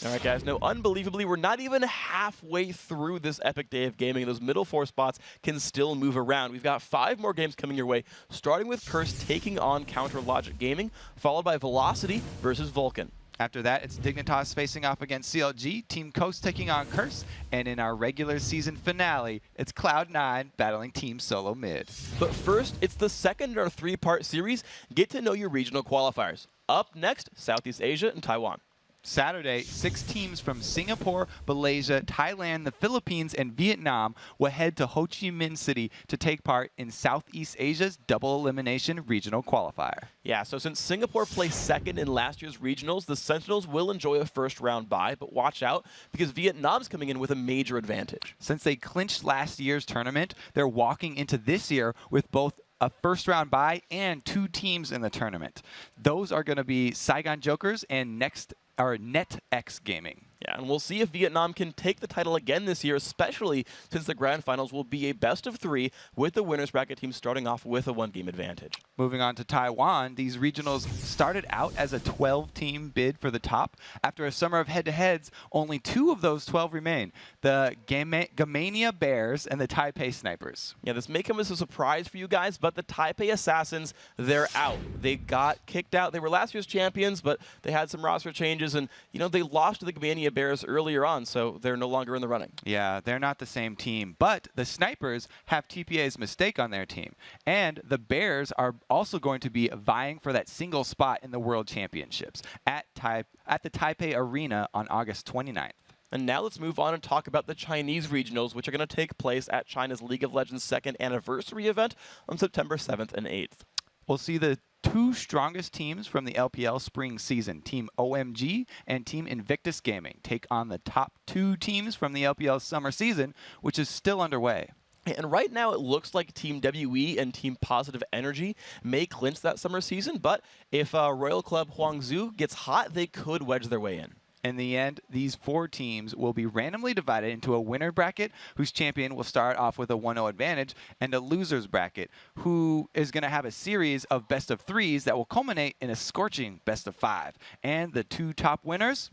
All right, guys. Now, unbelievably, we're not even halfway through this epic day of gaming. Those middle 4 spots can still move around. We've got 5 more games coming your way, starting with Curse taking on Counter Logic Gaming, followed by Velocity versus Vulcan. After that, it's Dignitas facing off against CLG, Team Coast taking on Curse, and in our regular season finale, it's Cloud9 battling Team Solo Mid. But first, it's the second in our 3-part series, Get to Know Your Regional Qualifiers. Up next, Southeast Asia and Taiwan. Saturday, 6 teams from Singapore, Malaysia, Thailand, the Philippines, and Vietnam will head to Ho Chi Minh City to take part in Southeast Asia's double elimination regional qualifier. Yeah, so since Singapore placed second in last year's regionals, the Sentinels will enjoy a first-round bye, but watch out because Vietnam's coming in with a major advantage. Since they clinched last year's tournament, they're walking into this year with both a first-round bye and 2 teams in the tournament. Those are going to be Saigon Jokers and NetX Gaming. Yeah, and we'll see if Vietnam can take the title again this year, especially since the grand finals will be a best of 3 with the winners bracket team starting off with a 1-game advantage. Moving on to Taiwan, these regionals started out as a 12-team bid for the top. After a summer of head-to-heads, only 2 of those 12 remain, the Gamania Bears and the Taipei Snipers. Yeah, this may come as a surprise for you guys, but the Taipei Assassins, they're out. They got kicked out. They were last year's champions, but they had some roster changes, and, you know, they lost to the Gamania Bears earlier on, so they're no longer in the running. Yeah, they're not the same team, but the Snipers have TPA's mistake on their team, and the Bears are also going to be vying for that single spot in the World Championships at the Taipei Arena on August 29th. And now let's move on and talk about the Chinese regionals, which are going to take place at China's League of Legends 2nd anniversary event on September 7th and 8th. We'll see the 2 strongest teams from the LPL spring season, Team OMG and Team Invictus Gaming, take on the top 2 teams from the LPL summer season, which is still underway. And right now it looks like Team WE and Team Positive Energy may clinch that summer season, but if Royal Club Huangzhou gets hot, they could wedge their way in. In the end, these 4 teams will be randomly divided into a winner bracket, whose champion will start off with a 1-0 advantage, and a losers bracket, who is going to have a series of best of 3s that will culminate in a scorching best of 5. And the 2 top winners,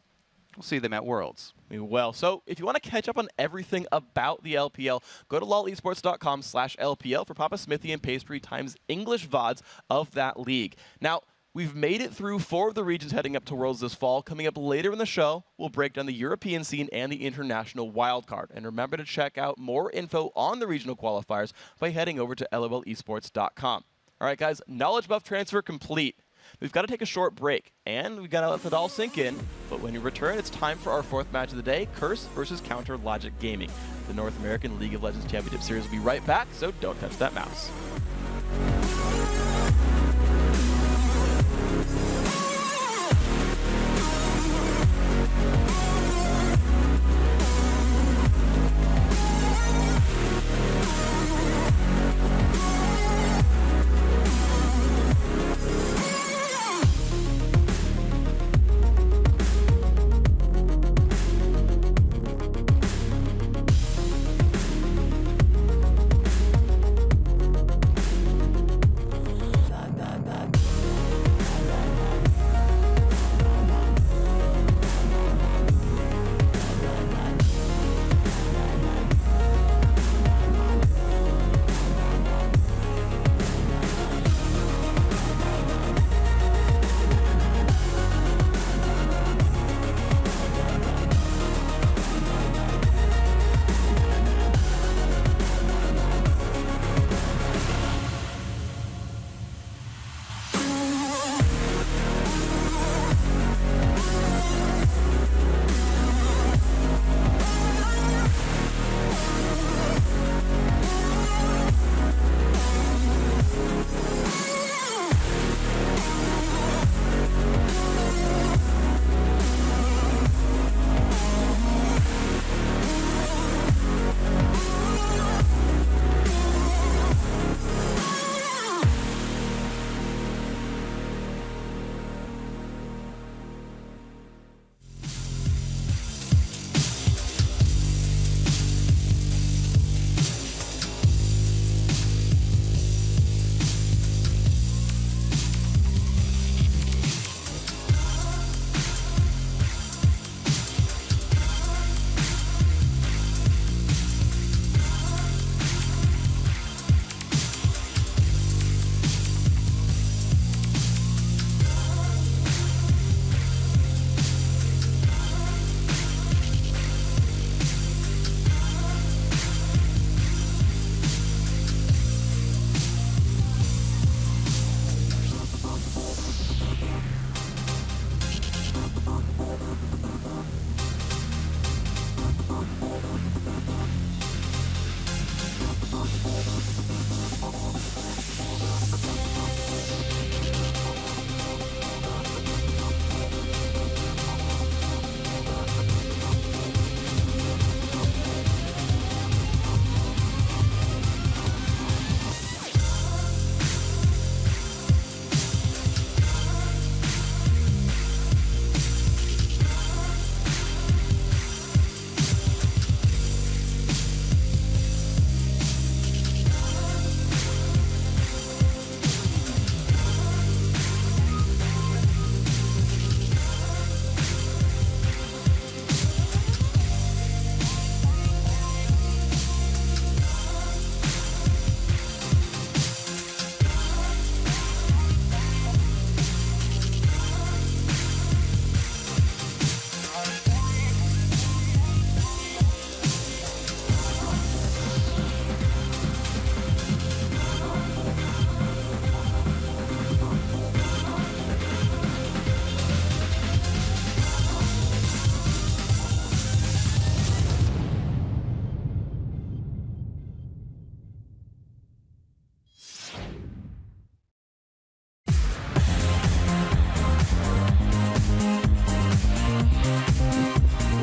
we'll see them at Worlds. Well, so if you want to catch up on everything about the LPL, go to lolesports.com/LPL for Papa Smithy and Pastry times English VODs of that league. Now, we've made it through 4 of the regions heading up to Worlds this fall. Coming up later in the show, we'll break down the European scene and the international wildcard. And remember to check out more info on the regional qualifiers by heading over to lolesports.com. All right, guys, knowledge buff transfer complete. We've got to take a short break, and we've got to let it all sink in. But when we return, it's time for our 4th match of the day, Curse versus Counter Logic Gaming. The North American League of Legends Championship Series will be right back, so don't touch that mouse.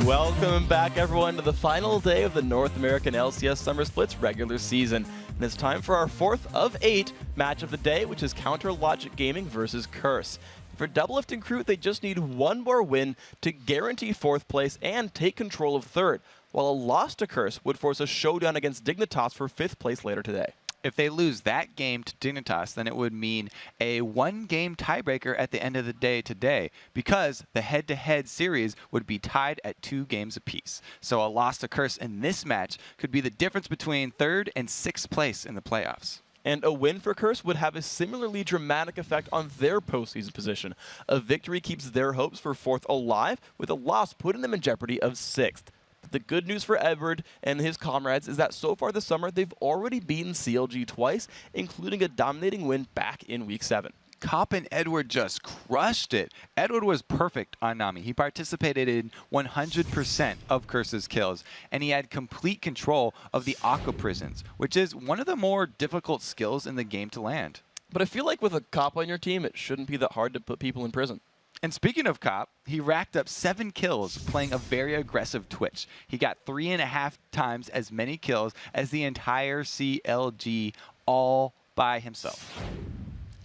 Welcome back, everyone, to the final day of the North American LCS Summer Splits regular season. And it's time for our 4th of 8 match of the day, which is Counter Logic Gaming versus Curse. For Doublelift Crew, they just need one more win to guarantee 4th place and take control of 3rd, while a loss to Curse would force a showdown against Dignitas for 5th place later today. If they lose that game to Dignitas, then it would mean a 1-game tiebreaker at the end of the day today, because the head-to-head series would be tied at 2 games apiece. So a loss to Curse in this match could be the difference between 3rd and 6th place in the playoffs. And a win for Curse would have a similarly dramatic effect on their postseason position. A victory keeps their hopes for 4th alive, with a loss putting them in jeopardy of 6th. The good news for Edward and his comrades is that so far this summer, they've already beaten CLG twice, including a dominating win back in Week 7. Kopp and Edward just crushed it. Edward was perfect on Nami. He participated in 100% of Curse's kills, and he had complete control of the Aqua Prisons, which is one of the more difficult skills in the game to land. But I feel like with a Kopp on your team, it shouldn't be that hard to put people in prison. And speaking of Kopp, he racked up 7 kills playing a very aggressive Twitch. He got 3.5 times as many kills as the entire CLG all by himself.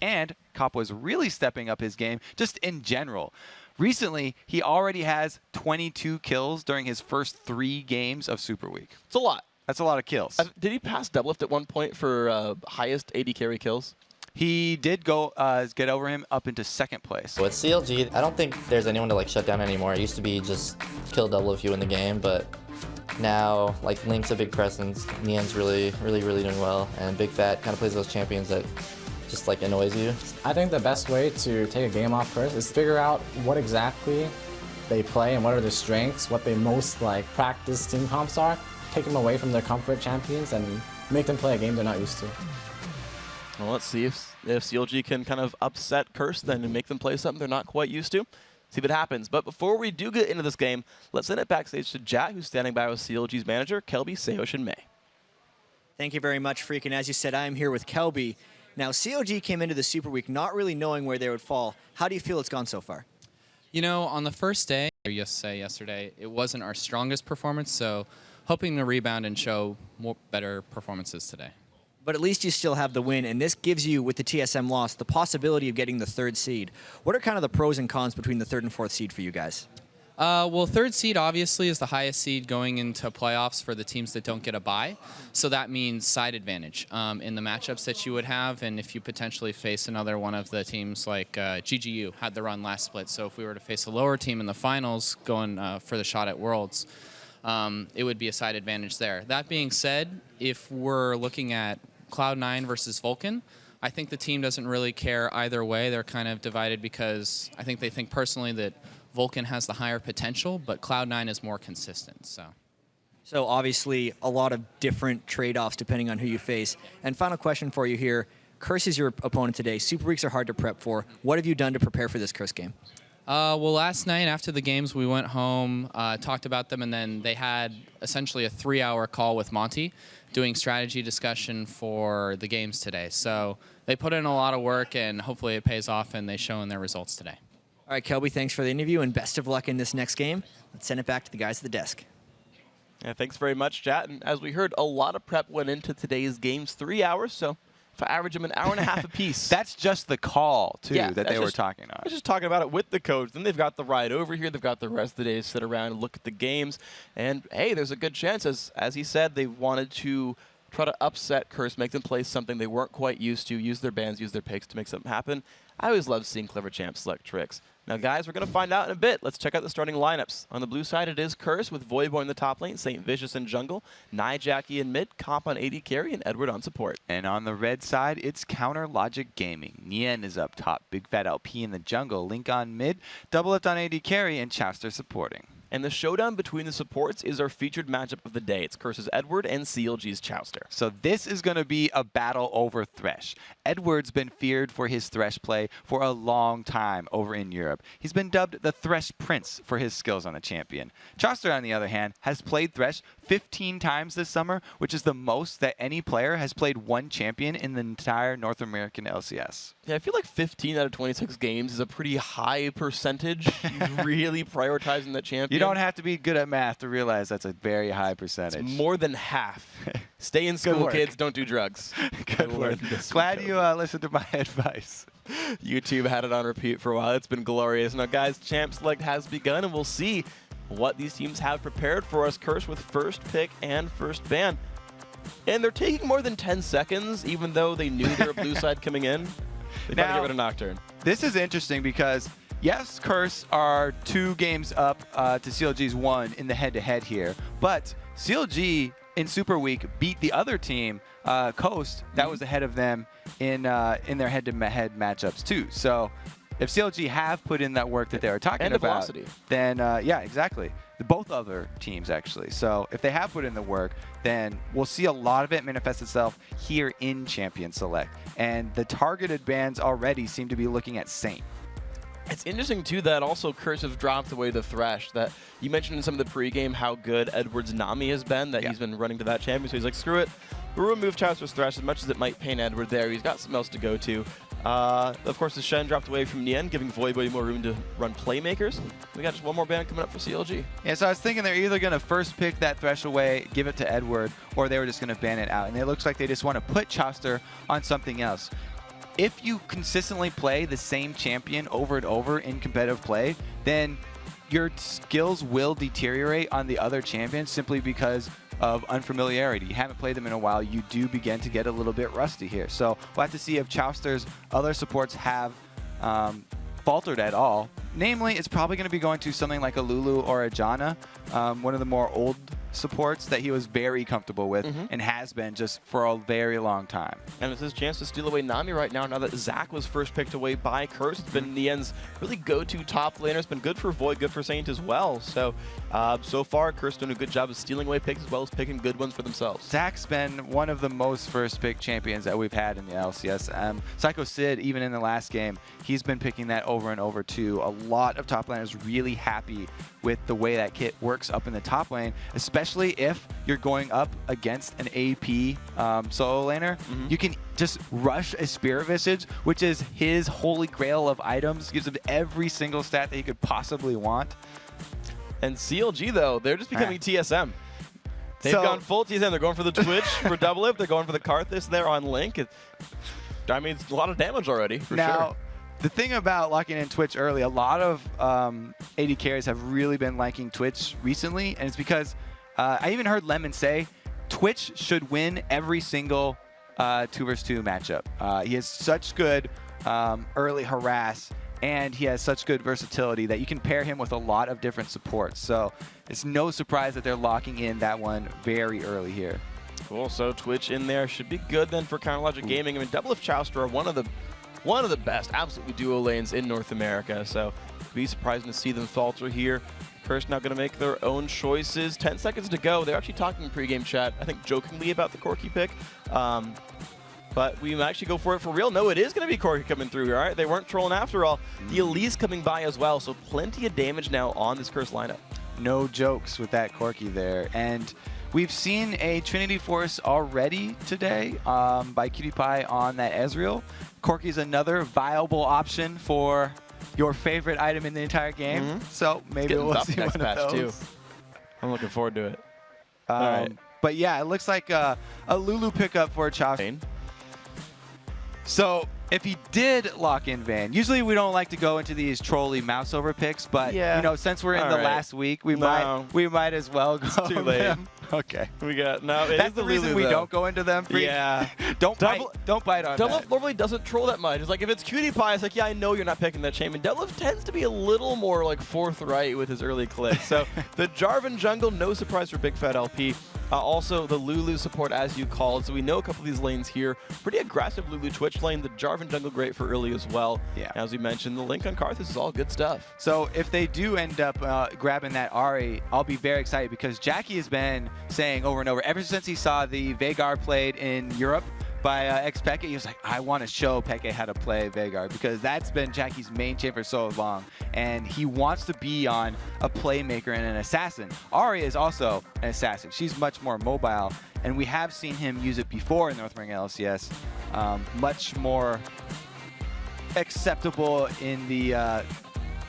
And Kopp was really stepping up his game just in general. Recently, he already has 22 kills during his first 3 games of Super Week. It's a lot. That's a lot of kills. Did he pass Doublelift at one point for highest AD carry kills? He did go get over him up into 2nd place. With CLG, I don't think there's anyone to like shut down anymore. It used to be just kill double if you win the game, but now like Link's a big presence, Nian's really doing well, and Big Fat kind of plays those champions that just like annoys you. I think the best way to take a game off Curse is figure out what exactly they play and what are their strengths, what they most like practice team comps are, take them away from their comfort champions and make them play a game they're not used to. Well, let's see if CLG can kind of upset Curse then and make them play something they're not quite used to. See what happens. But before we do get into this game, let's send it backstage to Jack, who's standing by with CLG's manager, Kelby, Seosh, and May. Thank you very much, Freak. And as you said, I am here with Kelby. Now, CLG came into the Super Week not really knowing where they would fall. How do you feel it's gone so far? You know, on the first day, or yesterday, it wasn't our strongest performance, so hoping to rebound and show more better performances today. But at least you still have the win, and this gives you, with the TSM loss, the possibility of getting the 3rd seed. What are kind of the pros and cons between the 3rd and 4th seed for you guys? Well, 3rd seed obviously is the highest seed going into playoffs for the teams that don't get a bye. So that means side advantage in the matchups that you would have, and if you potentially face another one of the teams like GGU had the run last split. So if we were to face a lower team in the finals going for the shot at Worlds, it would be a side advantage there. That being said, if we're looking at Cloud9 versus Vulcan, I think the team doesn't really care either way. They're kind of divided because I think they think personally that Vulcan has the higher potential, but Cloud9 is more consistent. So obviously a lot of different trade-offs depending on who you face. And final question for you here. Curse is your opponent today. Super Weeks are hard to prep for. What have you done to prepare for this Curse game? Well, last night after the games, we went home, talked about them, and then they had essentially a 3-hour call with Monty doing strategy discussion for the games today. So they put in a lot of work, and hopefully it pays off, and they show in their results today. All right, Kelby, thanks for the interview, and best of luck in this next game. Let's send it back to the guys at the desk. Yeah, thanks very much, Chat. And as we heard, a lot of prep went into today's games, 3 hours, so if I average them an hour and a half apiece. That's just the call, too, yeah, that they were talking on. I was just talking about it with the coach. Then they've got the ride over here. They've got the rest of the day to sit around and look at the games. And, hey, there's a good chance, as he said, they wanted to try to upset Curse, make them play something they weren't quite used to, use their bans, use their picks to make something happen. I always love seeing clever champs select tricks. Now, guys, we're going to find out in a bit. Let's check out the starting lineups. On the blue side, it is Curse with Voyboy in the top lane, St. Vicious in jungle, Jackie in mid, Comp on AD carry, and Edward on support. And on the red side, it's Counter Logic Gaming. Nian is up top, Big Fat LP in the jungle, Link on mid, Doublelift on AD carry, and Chowster supporting. And the showdown between the supports is our featured matchup of the day. It's Curse's Edward and CLG's Chowster. So this is going to be a battle over Thresh. Edward's been feared for his Thresh play for a long time over in Europe. He's been dubbed the Thresh Prince for his skills on the champion. Chowster, on the other hand, has played Thresh 15 times this summer, which is the most that any player has played one champion in the entire North American LCS. Yeah, I feel like 15 out of 26 games is a pretty high percentage. Really prioritizing that champion. You don't have to be good at math to realize that's a very high percentage. It's more than half. Stay in school, kids. Don't do drugs. Good work. Glad you listened to my advice. YouTube had it on repeat for a while. It's been glorious. Now, guys, Champ Select has begun, and we'll see what these teams have prepared for us. Curse with first pick and first ban. And they're taking more than 10 seconds, even though they knew they were blue side coming in. They got to get rid of Nocturne. This is interesting because, yes, Curse are 2 games up to CLG's 1 in the head-to-head here, but CLG in Super Week beat the other team, Coast, that was ahead of them in their head-to-head matchups too. So if CLG have put in that work that they were talking about, Velocity. then yeah, exactly. Both other teams actually. So if they have put in the work, then we'll see a lot of it manifest itself here in Champion Select. And the targeted bans already seem to be looking at Saint. It's interesting, too, that also Curse have dropped away the Thresh. That you mentioned in some of the pregame how good Edward's Nami has been, that he's been running to that champion. So he's like, screw it. We'll remove Chowster's Thresh as much as it might pain Edward there. He's got something else to go to. Of course, the Shen dropped away from Nien, giving Voidboy more room to run playmakers. We got just one more ban coming up for CLG. Yeah, so I was thinking they're either going to first pick that Thresh away, give it to Edward, or they were just going to ban it out. And it looks like they just want to put Chowster on something else. If you consistently play the same champion over and over in competitive play, then your skills will deteriorate on the other champions simply because of unfamiliarity. You haven't played them in a while. You do begin to get a little bit rusty here. So we'll have to see if Chowster's other supports have faltered at all. Namely, it's probably going to be going to something like a Lulu or a Janna, one of the more old supports that he was very comfortable with and has been just for a very long time. And it's his chance to steal away Nami right now that Zach was first picked away by Curse. It's been Nien's really go-to top laner. It's been good for Void, good for Saint as well. So, so far, Curse doing a good job of stealing away picks as well as picking good ones for themselves. Zach's been one of the most first pick champions that we've had in the LCS. Psycho Sid, even in the last game, he's been picking that over and over too. A lot of top laners really happy with the way that kit works up in the top lane, especially if you're going up against an AP solo laner. You can just rush a Spirit Visage, which is his holy grail of items, gives him every single stat that he could possibly want. And CLG, though, they're just becoming TSM. They've gone full TSM. They're going for the Twitch for Double Lip. They're going for the Karthus there on Link. I mean, it's a lot of damage already, for sure. The thing about locking in Twitch early, a lot of AD carries have really been liking Twitch recently, and it's because I even heard Lemon say Twitch should win every single 2 vs 2 matchup. He has such good early harass, and he has such good versatility that you can pair him with a lot of different supports. So it's no surprise that they're locking in that one very early here. Cool, so Twitch in there should be good then for Counterlogic Gaming. I mean, Double If Chowster are one of the best, absolutely duo lanes in North America, so it'd be surprising to see them falter here. Curse now going to make their own choices. 10 seconds to go. They're actually talking in pregame chat, I think jokingly, about the Corki pick. But we might actually go for it for real. No, it is going to be Corki coming through here. All right, they weren't trolling after all. The Elise coming by as well, so plenty of damage now on this Curse lineup. No jokes with that Corki there. And we've seen a Trinity Force already today by Cutie Pie on that Ezreal. Corki's another viable option for your favorite item in the entire game. So maybe we'll see one of those. Too. I'm looking forward to it. All right. But yeah, it looks like a Lulu pickup for Chowster. So if he did lock in Van, usually we don't like to go into these trolly mouse over picks, but you know, since we're in the last week, we might as well go. It's too late. Okay. We got That's the reason we don't go into them. Yeah. Don't bite on Double that. normally doesn't troll that much. It's like if it's Cutie Pie, it's like, yeah, I know you're not picking that champion. Double tends to be a little more like forthright with his early clicks. So the Jarvan jungle, no surprise for Big Fat LP. Also the Lulu support, as you called. So we know a couple of these lanes here. Pretty aggressive Lulu Twitch lane. The Jarvan jungle great for early as well. Yeah. As we mentioned, the Link on Karthus is all good stuff. So if they do end up grabbing that Ahri, I'll be very excited because Jackie has been saying over and over, ever since he saw the Veigar played in Europe by ex-Peke, he was like, I want to show Peke how to play Veigar because that's been Jackie's main champ for so long. And he wants to be on a playmaker and an assassin. Ahri is also an assassin. She's much more mobile, and we have seen him use it before in North American LCS. Much more acceptable in the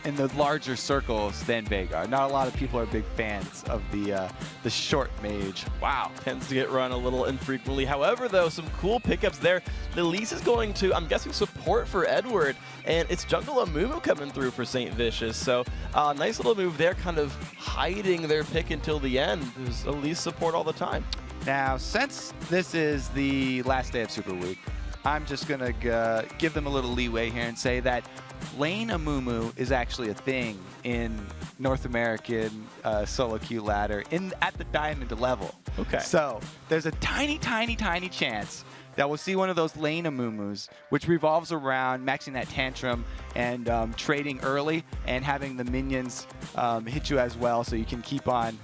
in the larger circles than Veigar. Not a lot of people are big fans of the short mage. Wow, tends to get run a little infrequently. However, though, some cool pickups there. Elise is going to, I'm guessing, support for Edward, and it's Jungle Amumu coming through for St. Vicious. So nice little move there, kind of hiding their pick until the end. There's Elise support all the time. Now, since this is the last day of Super Week, I'm just going to give them a little leeway here and say that Lane Amumu is actually a thing in North American solo queue ladder at the diamond level. Okay. So there's a tiny, tiny, tiny chance that we'll see one of those Lane Amumus, which revolves around maxing that tantrum and trading early and having the minions hit you as well, so you can keep on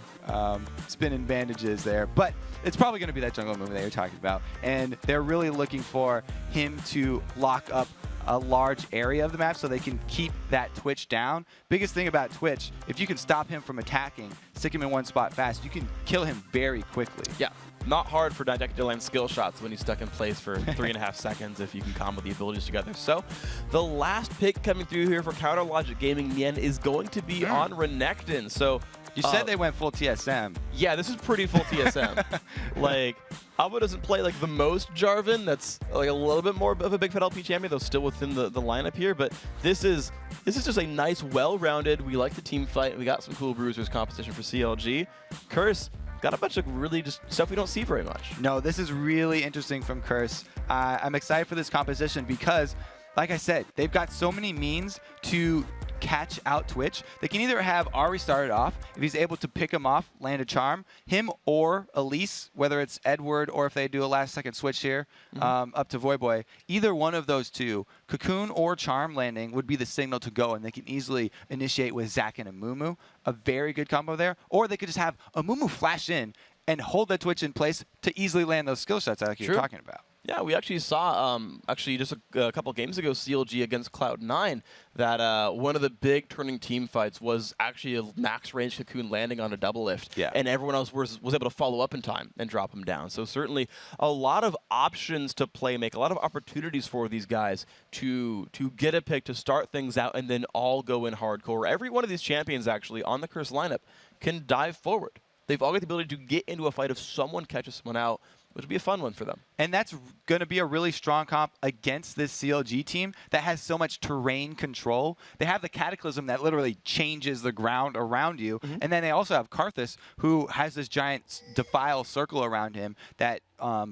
spinning bandages there. But it's probably going to be that jungle Amumu that you're talking about, and they're really looking for him to lock up a large area of the map so they can keep that Twitch down. Biggest thing about Twitch, if you can stop him from attacking, stick him in one spot fast, you can kill him very quickly. Yeah, not hard for Didactic to land skill shots when he's stuck in place for 3.5 seconds if you can combo the abilities together. So the last pick coming through here for Counter Logic Gaming, Nien, is going to be on Renekton. So you said they went full TSM. Yeah, this is pretty full TSM. Like, Alba doesn't play like the most Jarvan. That's like a little bit more of a big fat LP champion, though still within the lineup here. But this is just a nice, well-rounded. We like the team fight. We got some cool bruisers competition for CLG. Curse got a bunch of really just stuff we don't see very much. No, this is really interesting from Curse. I'm excited for this composition because, like I said, they've got so many means to catch out Twitch. They can either have Ari started off, if he's able to pick him off, land a charm, him or Elise, whether it's Edward or if they do a last-second switch here up to Voyboy. Either one of those two, Cocoon or Charm landing, would be the signal to go, and they can easily initiate with Zac and Amumu. A very good combo there. Or they could just have Amumu flash in and hold that Twitch in place to easily land those skill shots like you're talking about. Yeah, we actually saw, just a couple games ago, CLG against Cloud9, that one of the big turning team fights was actually a max range Cocoon landing on a double lift. Yeah. And everyone else was able to follow up in time and drop him down. So certainly a lot of options to play, make a lot of opportunities for these guys to get a pick, to start things out, and then all go in hardcore. Every one of these champions, actually, on the Curse lineup can dive forward. They've all got the ability to get into a fight if someone catches someone out, which would be a fun one for them. And that's going to be a really strong comp against this CLG team that has so much terrain control. They have the Cataclysm that literally changes the ground around you. And then they also have Karthus, who has this giant defile circle around him that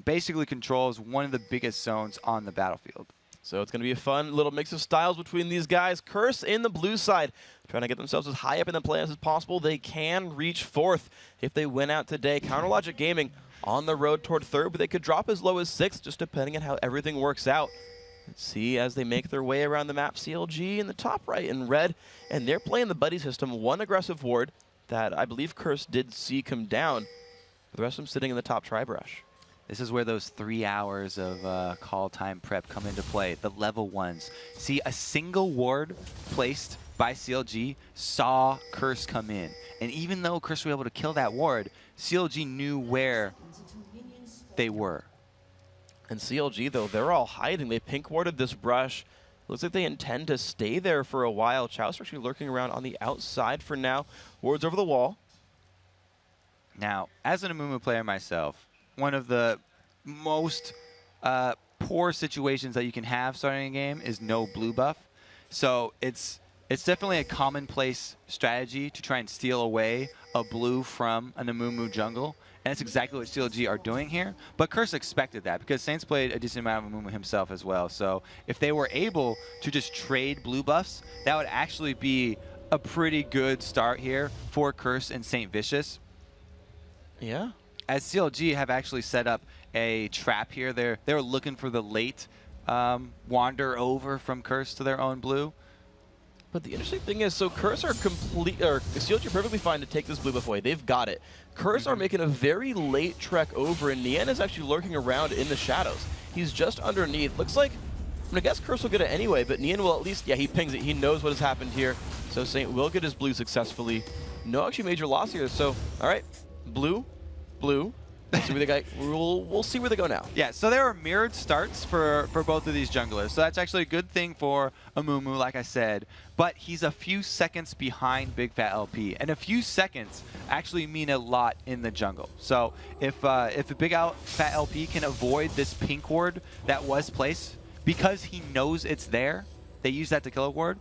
basically controls one of the biggest zones on the battlefield. So it's going to be a fun little mix of styles between these guys. Curse in the blue side, trying to get themselves as high up in the playoffs as possible. They can reach fourth if they win out today. Counter Logic Gaming on the road toward third, but they could drop as low as sixth, just depending on how everything works out. Let's see as they make their way around the map. CLG in the top right in red, and they're playing the buddy system. One aggressive ward that I believe Curse did see come down. The rest of them sitting in the top tri-brush. This is where those 3 hours of call time prep come into play, the level ones. See, a single ward placed by CLG saw Curse come in. And even though Curse was able to kill that ward, CLG knew where they were. And CLG, though, they're all hiding. They pink warded this brush. Looks like they intend to stay there for a while. Chow's actually lurking around on the outside for now. Wards over the wall. Now, as an Amumu player myself, one of the most poor situations that you can have starting a game is no blue buff. So it's definitely a commonplace strategy to try and steal away a blue from an Amumu jungle. And that's exactly what CLG are doing here. But Curse expected that because Saints played a decent amount of Amumu himself as well. So if they were able to just trade blue buffs, that would actually be a pretty good start here for Curse and St. Vicious. Yeah. As CLG have actually set up a trap here. They're looking for the late wander over from Curse to their own blue. But the interesting thing is, so Curse are CLG are perfectly fine to take this blue buff away. They've got it. Curse are making a very late trek over, and Nien is actually lurking around in the shadows. He's just underneath. Looks like, I guess Curse will get it anyway, but Nien will at least, yeah, he pings it. He knows what has happened here. So Saint will get his blue successfully. No actually major loss here. So, all right, blue, blue, So we'll see where they go now. Yeah, so there are mirrored starts for both of these junglers. So that's actually a good thing for Amumu, like I said. But he's a few seconds behind Big Fat LP. And a few seconds actually mean a lot in the jungle. So if a Big Fat LP can avoid this pink ward that was placed, because he knows it's there, they use that to kill a ward,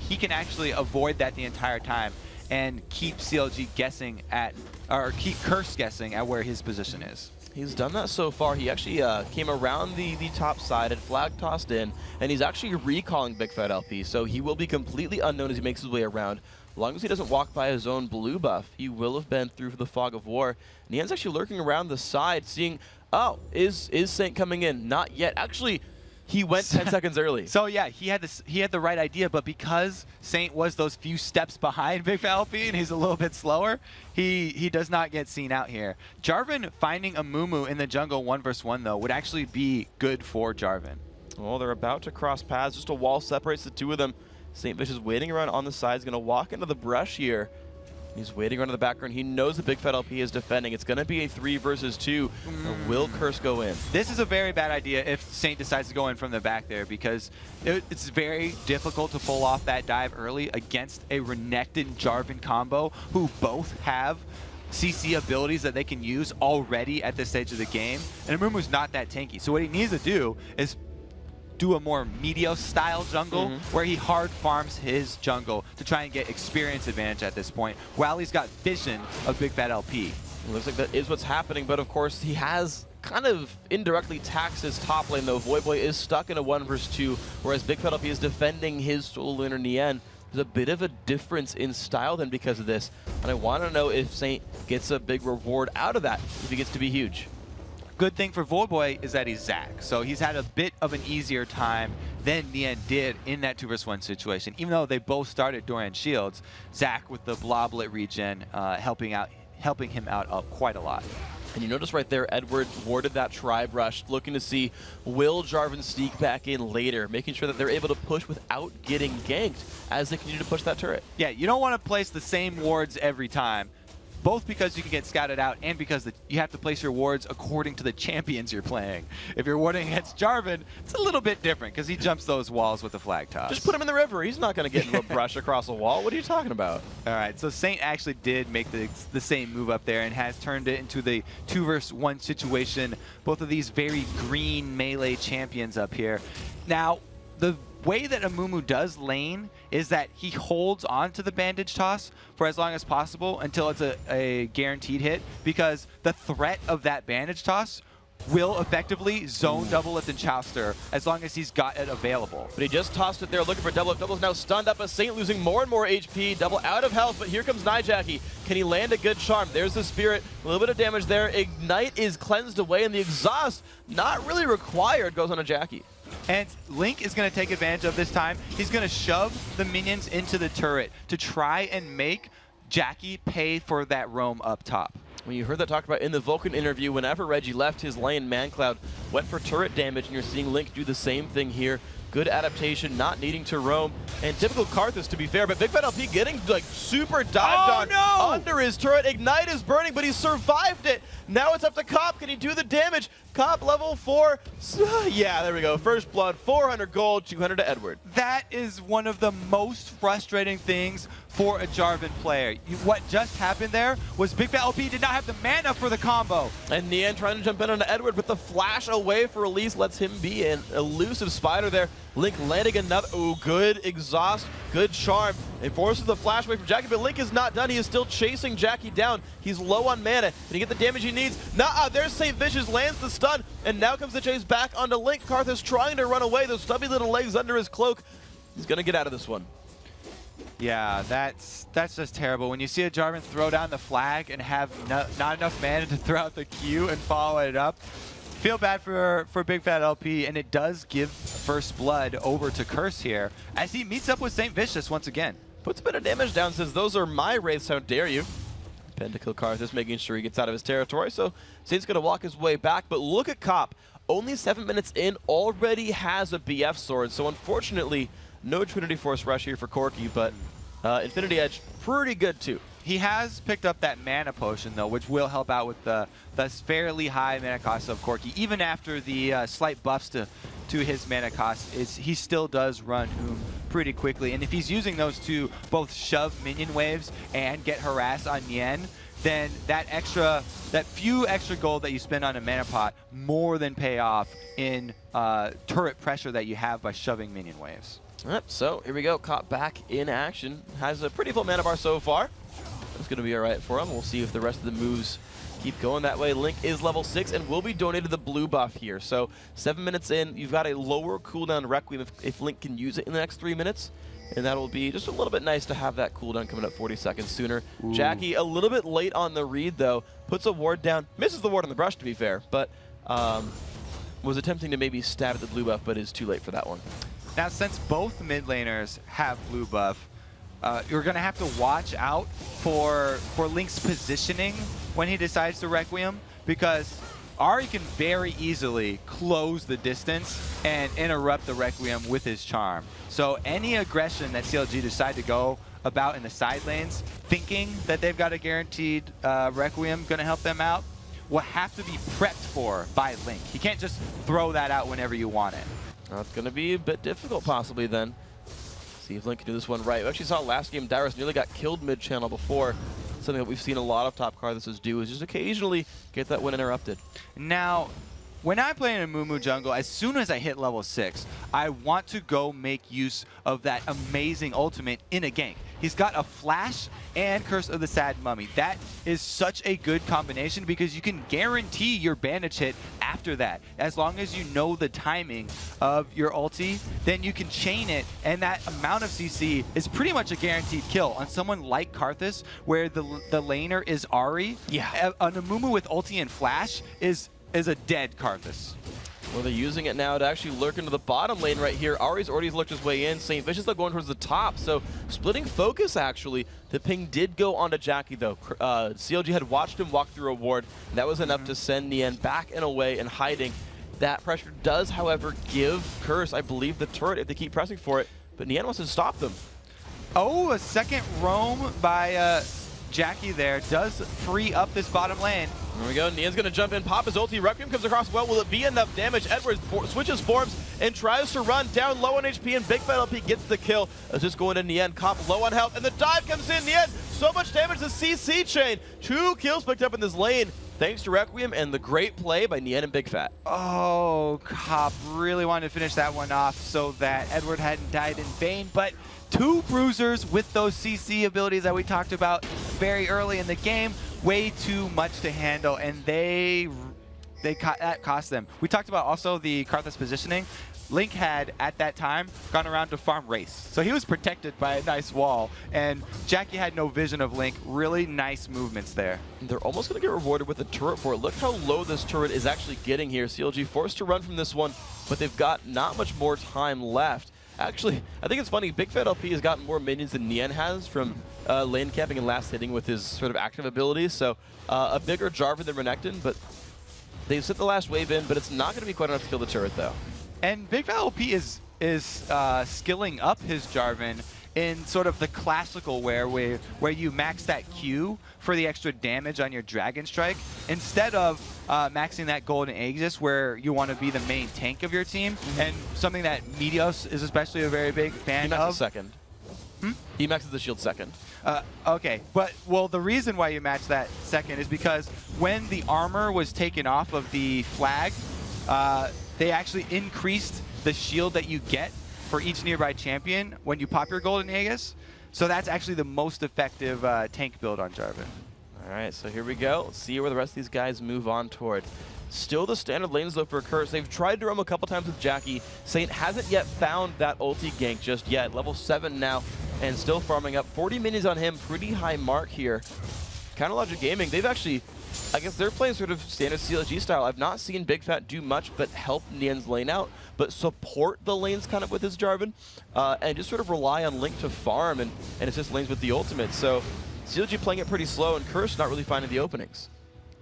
he can actually avoid that the entire time and keep CLG guessing at, or keep Curse guessing at where his position is. He's done that so far. He actually came around the top side, had flag tossed in, and he's actually recalling Big Fat LP, so he will be completely unknown as he makes his way around. As long as he doesn't walk by his own blue buff, he will have been through the fog of war. Nian's actually lurking around the side, seeing, oh, is Saint coming in? Not yet. Actually, he went 10 seconds early. So yeah, he had the right idea, but because Saint was those few steps behind Big Fat LP and he's a little bit slower, he does not get seen out here. Jarvan finding Amumu in the jungle 1v1 though would actually be good for Jarvan. Well, they're about to cross paths. Just a wall separates the two of them. St. Vish is waiting around on the side. He's going to walk into the brush here. He's waiting around in the background. He knows the Big Fat LP is defending. It's going to be a 3 versus 2. Will Curse go in? This is a very bad idea if Saint decides to go in from the back there, because it's very difficult to pull off that dive early against a Renekton Jarvan combo who both have CC abilities that they can use already at this stage of the game. And Amumu's not that tanky. So what he needs to do is do a more Meteos style jungle where he hard farms his jungle to try and get experience advantage at this point while he's got vision of Big Fat LP. It looks like that is what's happening, but of course he has kind of indirectly taxed his top lane though. Voyboy is stuck in a 1 versus 2, whereas Big Fat LP is defending his solo laner Nian. There's a bit of a difference in style then because of this, and I want to know if Saint gets a big reward out of that, if he gets to be huge. Good thing for Voyboy is that he's Zac, so he's had a bit of an easier time than Nian did in that 2 versus 1 situation. Even though they both started Dorian Shields, Zac with the Bloblet regen helping him out quite a lot. And you notice right there, Edward warded that Tribe Rush, looking to see will Jarvan sneak back in later, making sure that they're able to push without getting ganked as they continue to push that turret. Yeah, you don't want to place the same wards every time, both because you can get scouted out and because you have to place your wards according to the champions you're playing. If you're warding against Jarvan, it's a little bit different because he jumps those walls with the flag toss. Just put him in the river. He's not going to get into a brush across a wall. What are you talking about? All right, so Saint actually did make the same move up there and has turned it into the 2 versus 1 situation. Both of these very green melee champions up here. Now, the way that Amumu does lane is that he holds on to the bandage toss for as long as possible until it's a guaranteed hit, because the threat of that bandage toss will effectively zone double lift and Chowster as long as he's got it available. But he just tossed it there looking for double lift. Double's now stunned up as Saint losing more and more HP. Double out of health, but here comes Nijaki. Can he land a good charm? There's the Spirit. A little bit of damage there. Ignite is cleansed away, and the exhaust, not really required, goes on a Jackie. And Link is going to take advantage of this time. He's going to shove the minions into the turret to try and make Jackie pay for that roam up top. When you heard that talked about in the Vulcan interview, whenever Reggie left his lane, ManCloud went for turret damage, and you're seeing Link do the same thing here. Good adaptation, not needing to roam, and typical Karthus to be fair, but Big Fat LP getting like super dived on under his turret. Ignite is burning, but he survived it. Now it's up to Cop. Can he do the damage? Cop level 4. Yeah, there we go. First blood, 400 gold, 200 to Edward. That is one of the most frustrating things for a Jarvan player. What just happened there was Big Fat LP did not have the mana for the combo. And Nian trying to jump in on Edward, but the flash away for release lets him be an elusive spider there. Link landing another, good exhaust, good charm. It forces the flash away from Jackie, but Link is not done. He is still chasing Jackie down. He's low on mana. Can he get the damage he needs? Nuh-uh, there's St. Vicious, lands the stun, and now comes the chase back onto Link. Karthus trying to run away, those stubby little legs under his cloak. He's gonna get out of this one. Yeah, that's just terrible. When you see a Jarvan throw down the flag and have not enough mana to throw out the Q and follow it up, feel bad for Big Fat LP, and it does give first blood over to Curse here as he meets up with St. Vicious once again. Puts a bit of damage down, says, those are my wraiths, how dare you. Pentakill Karthus making sure he gets out of his territory, so Saint's gonna walk his way back, but look at Cop. Only 7 minutes in, already has a BF sword, so unfortunately, no Trinity Force rush here for Corki, but Infinity Edge, pretty good too. he has picked up that mana potion, though, which will help out with the fairly high mana cost of Corki. Even after the slight buffs to his mana cost, he still does run Hoom pretty quickly. And if he's using those to both shove minion waves and get harassed on Nien, then that few extra gold that you spend on a mana pot more than pay off in turret pressure that you have by shoving minion waves. Yep, so here we go. Caught back in action. Has a pretty full mana bar so far. It's going to be all right for him. We'll see if the rest of the moves keep going that way. Link is level 6 and will be donated the blue buff here. So 7 minutes in, you've got a lower cooldown Requiem if Link can use it in the next 3 minutes. And that'll be just a little bit nice to have that cooldown coming up 40 seconds sooner. Ooh. Jackie a little bit late on the read, though. Puts a ward down. Misses the ward on the brush, to be fair. But was attempting to maybe stab at the blue buff, but is too late for that one. Now, since both mid laners have blue buff, you're going to have to watch out for Link's positioning when he decides to Requiem, because Ahri can very easily close the distance and interrupt the Requiem with his charm. So any aggression that CLG decide to go about in the side lanes, thinking that they've got a guaranteed Requiem going to help them out, will have to be prepped for by Link. He can't just throw that out whenever you want it. That's going to be a bit difficult possibly then. See if Link can do this one right. We actually saw last game Dyrus nearly got killed mid-channel before. Something that we've seen a lot of top Karthuses do is just occasionally get that one interrupted. Now, when I play in a Mumu jungle, as soon as I hit level 6, I want to go make use of that amazing ultimate in a gank. He's got a flash and Curse of the Sad Mummy. That is such a good combination because you can guarantee your bandage hit after that. As long as you know the timing of your ulti, then you can chain it, and that amount of CC is pretty much a guaranteed kill. On someone like Karthus, where the laner is Ahri, yeah. On a Mumu with ulti and flash is a dead Karthus. Well, they're using it now to actually lurk into the bottom lane right here. Ahri's already lurked his way in. St. Vicious though going towards the top, so splitting focus actually. The ping did go onto Jackie though. CLG had watched him walk through a ward, and that was enough to send Nien back and away and hiding. That pressure does, however, give Curse, I believe, the turret if they keep pressing for it, but Nien wants to stop them. Oh, a second roam by Jackie there does free up this bottom lane. There we go. Nien's going to jump in, pop his ulti. Requiem comes across well. Will it be enough damage? Edwards switches forms and tries to run down low on HP, and Big Fat LP gets the kill. It's just going to Nien. Cop low on health, and the dive comes in. Nien, so much damage to CC chain. 2 kills picked up in this lane, thanks to Requiem and the great play by Nien and Big Fat. Oh, Cop really wanted to finish that one off so that Edward hadn't died in vain, but 2 bruisers with those CC abilities that we talked about very early in the game, way too much to handle, and that cost them. We talked about also the Karthus positioning. Link had, at that time, gone around to farm Race. So he was protected by a nice wall, and Jackie had no vision of Link. Really nice movements there. They're almost going to get rewarded with a turret for it. Look how low this turret is actually getting here. CLG forced to run from this one, but they've got not much more time left. Actually, I think it's funny, Big Fat LP has gotten more minions than Nien has from lane camping and last hitting with his sort of active abilities. So a bigger Jarvan than Renekton, but they've sent the last wave in, but it's not going to be quite enough to kill the turret, though. And Big Fat LP is skilling up his Jarvan in sort of the classical where you max that Q for the extra damage on your Dragon Strike, instead of maxing that Golden Aegis where you want to be the main tank of your team, and something that Meteos is especially a very big fan he of. Maxes second. He maxes the shield second. Okay, but well, the reason why you match that second is because when the armor was taken off of the flag, they actually increased the shield that you get for each nearby champion when you pop your Golden Aegis. So that's actually the most effective tank build on Jarvan. All right, so here we go. Let's see where the rest of these guys move on toward. Still the standard lanes though for Curse. They've tried to roam a couple times with Jackie. Saint hasn't yet found that ulti gank just yet. Level 7 now and still farming up. 40 minis on him, pretty high mark here. Counterlogic Gaming, they've actually, I guess they're playing sort of standard CLG style. I've not seen Big Fat do much but help Nien's lane out, but support the lanes kind of with his Jarvan, and just sort of rely on Link to farm and assist lanes with the ultimate. So CLG playing it pretty slow, and Curse not really finding the openings.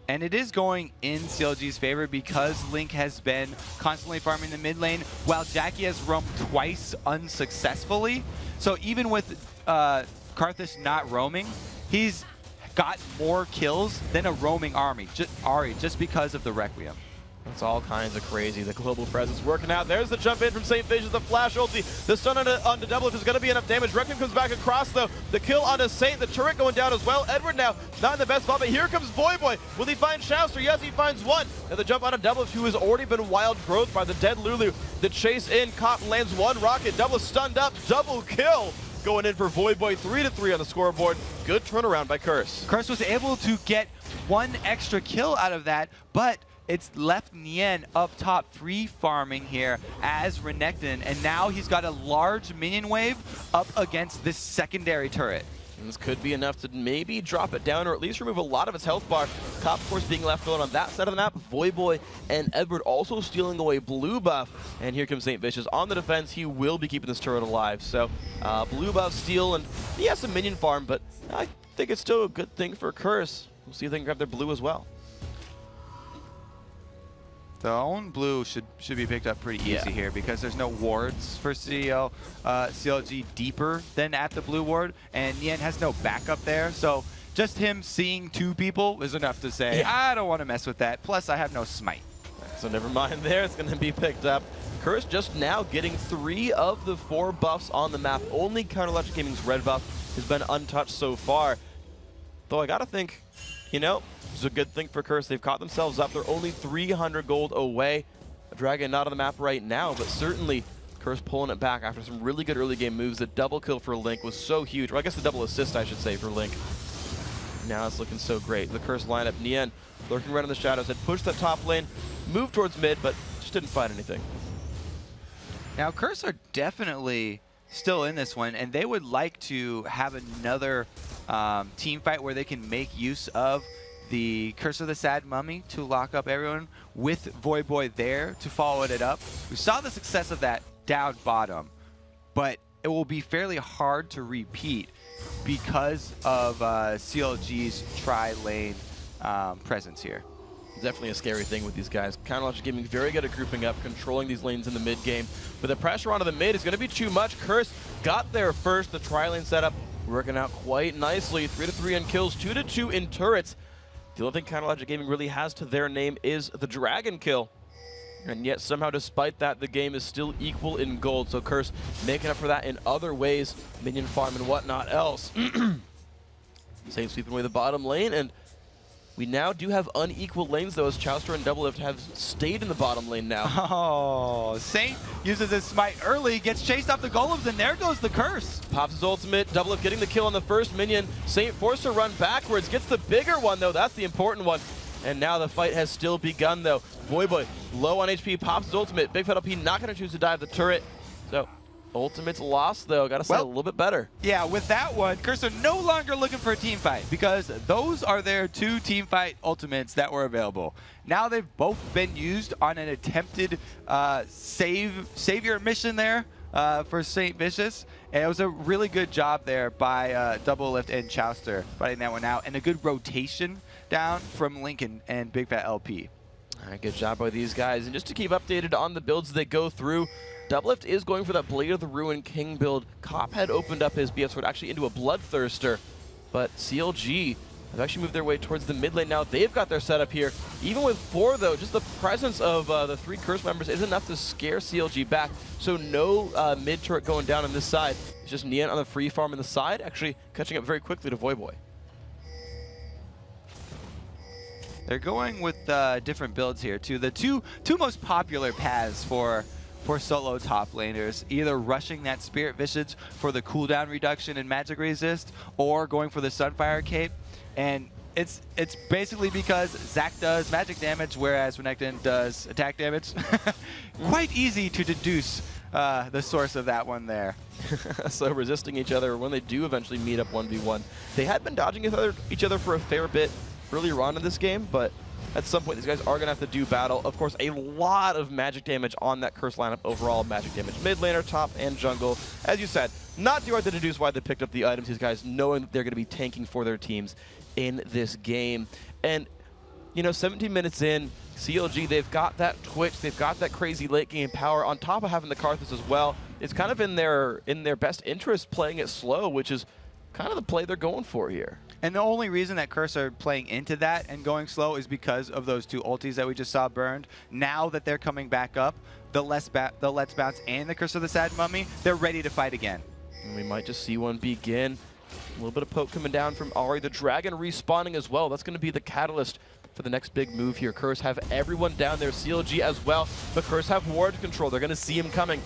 And it is going in CLG's favor because Link has been constantly farming the mid lane, while Jackie has roamed twice unsuccessfully. So even with Karthus not roaming, he's got more kills than a roaming Ari, just because of the Requiem. It's all kinds of crazy. The global presence working out. There's the jump in from St. Vicious, the flash ulti. The stun onto Double is going to be enough damage. Requiem comes back across, though. The kill onto Saint. The turret going down as well. Edward now not in the best spot, but here comes Voyboy. Will he find Chauster? Yes, he finds one. And the jump onto Double, who has already been wild growth by the dead Lulu. The chase in. Cotton lands one rocket. Double stunned up. Double kill. Going in for Voyboy, 3-3 on the scoreboard. Good turnaround by Curse. Curse was able to get one extra kill out of that, but it's left Nien up top free farming here as Renekton, and now he's got a large minion wave up against this secondary turret. And this could be enough to maybe drop it down or at least remove a lot of its health bar. Cop, of course, being left alone on that side of the map. Voyboy and Edward also stealing away blue buff. And here comes St. Vicious on the defense. He will be keeping this turret alive. So blue buff steal, and he has some minion farm, but I think it's still a good thing for Curse. We'll see if they can grab their blue as well. The own blue should be picked up pretty easy here because there's no wards for CLG deeper than at the blue ward, and Nien has no backup there. So just him seeing two people is enough to say, I don't want to mess with that. Plus, I have no smite. So never mind there. It's going to be picked up. Curse just now getting 3 of the 4 buffs on the map. Only Counter Logic Gaming's red buff has been untouched so far. Though I got to think, you know, it's a good thing for Curse. They've caught themselves up. They're only 300 gold away. A Dragon not on the map right now, but certainly Curse pulling it back after some really good early game moves. The double kill for Link was so huge. Or I guess the double assist, I should say, for Link. Now it's looking so great. The Curse lineup, Nien lurking right in the shadows, had pushed that top lane, moved towards mid, but just didn't find anything. Now, Curse are definitely still in this one, and they would like to have another team fight where they can make use of the Curse of the Sad Mummy to lock up everyone with Voyboy there to follow it up. We saw the success of that down bottom, but it will be fairly hard to repeat because of CLG's tri-lane presence here. Definitely a scary thing with these guys. Counter Logic Gaming very good at grouping up, controlling these lanes in the mid game. But the pressure onto the mid is going to be too much. Curse got there first. The tri-lane setup working out quite nicely. 3-3 in kills, 2-2 in turrets. The only thing Counter Logic Gaming really has to their name is the Dragon kill. And yet somehow despite that, the game is still equal in gold. So Curse making up for that in other ways, minion farm and whatnot else. Saint sweeping away the bottom lane, and we now do have unequal lanes, though, as Chauster and Doublelift have stayed in the bottom lane now. Oh, Saint uses his smite early, gets chased off the golems, and there goes the Curse. Pops his ultimate, Doublelift getting the kill on the first minion. Saint forced to run backwards, gets the bigger one, though. That's the important one. And now the fight has still begun, though. Voyboy, low on HP, pops his ultimate. Big Fat LP not going to choose to dive the turret. So, ultimate's lost, though. Got to say a little bit better. Yeah, with that one, Curse are no longer looking for a team fight because those are their 2 team fight ultimates that were available. Now they've both been used on an attempted savior mission there for St. Vicious. And it was a really good job there by Doublelift and Chauster fighting that one out, and a good rotation down from Lincoln and Big Fat LP. All right, good job by these guys. And just to keep updated on the builds they go through, Doublelift is going for that Blade of the Ruin King build. Cop had opened up his BF sword actually into a Bloodthirster, but CLG have actually moved their way towards the mid lane now. They've got their setup here. Even with 4, though, just the presence of the 3 Curse members is enough to scare CLG back. So no mid turret going down on this side. It's just Nien on the free farm on the side, actually catching up very quickly to Voyboy. They're going with different builds here too. The two most popular paths for solo top laners, either rushing that Spirit Visage for the cooldown reduction and magic resist, or going for the Sunfire Cape. And it's basically because Zac does magic damage, whereas Renekton does attack damage. Quite easy to deduce the source of that one there. So resisting each other when they do eventually meet up 1v1. They had been dodging each other for a fair bit earlier on in this game, but at some point these guys are going to have to do battle. Of course, a lot of magic damage on that Curse lineup overall. Magic damage mid laner, top, and jungle. As you said, not too hard to deduce why they picked up the items, these guys knowing that they're going to be tanking for their teams in this game. And, you know, 17 minutes in, CLG, they've got that Twitch, they've got that crazy late game power on top of having the Karthus as well. It's kind of in their best interest playing it slow, which is kind of the play they're going for here. And the only reason that Curse are playing into that and going slow is because of those 2 ultis that we just saw burned. Now that they're coming back up, the Let's Bounce and the Curse of the Sad Mummy, they're ready to fight again. And we might just see one begin. A little bit of poke coming down from Ari. The Dragon respawning as well. That's going to be the catalyst for the next big move here. Curse have everyone down there. CLG as well. But Curse have ward control. They're going to see him coming.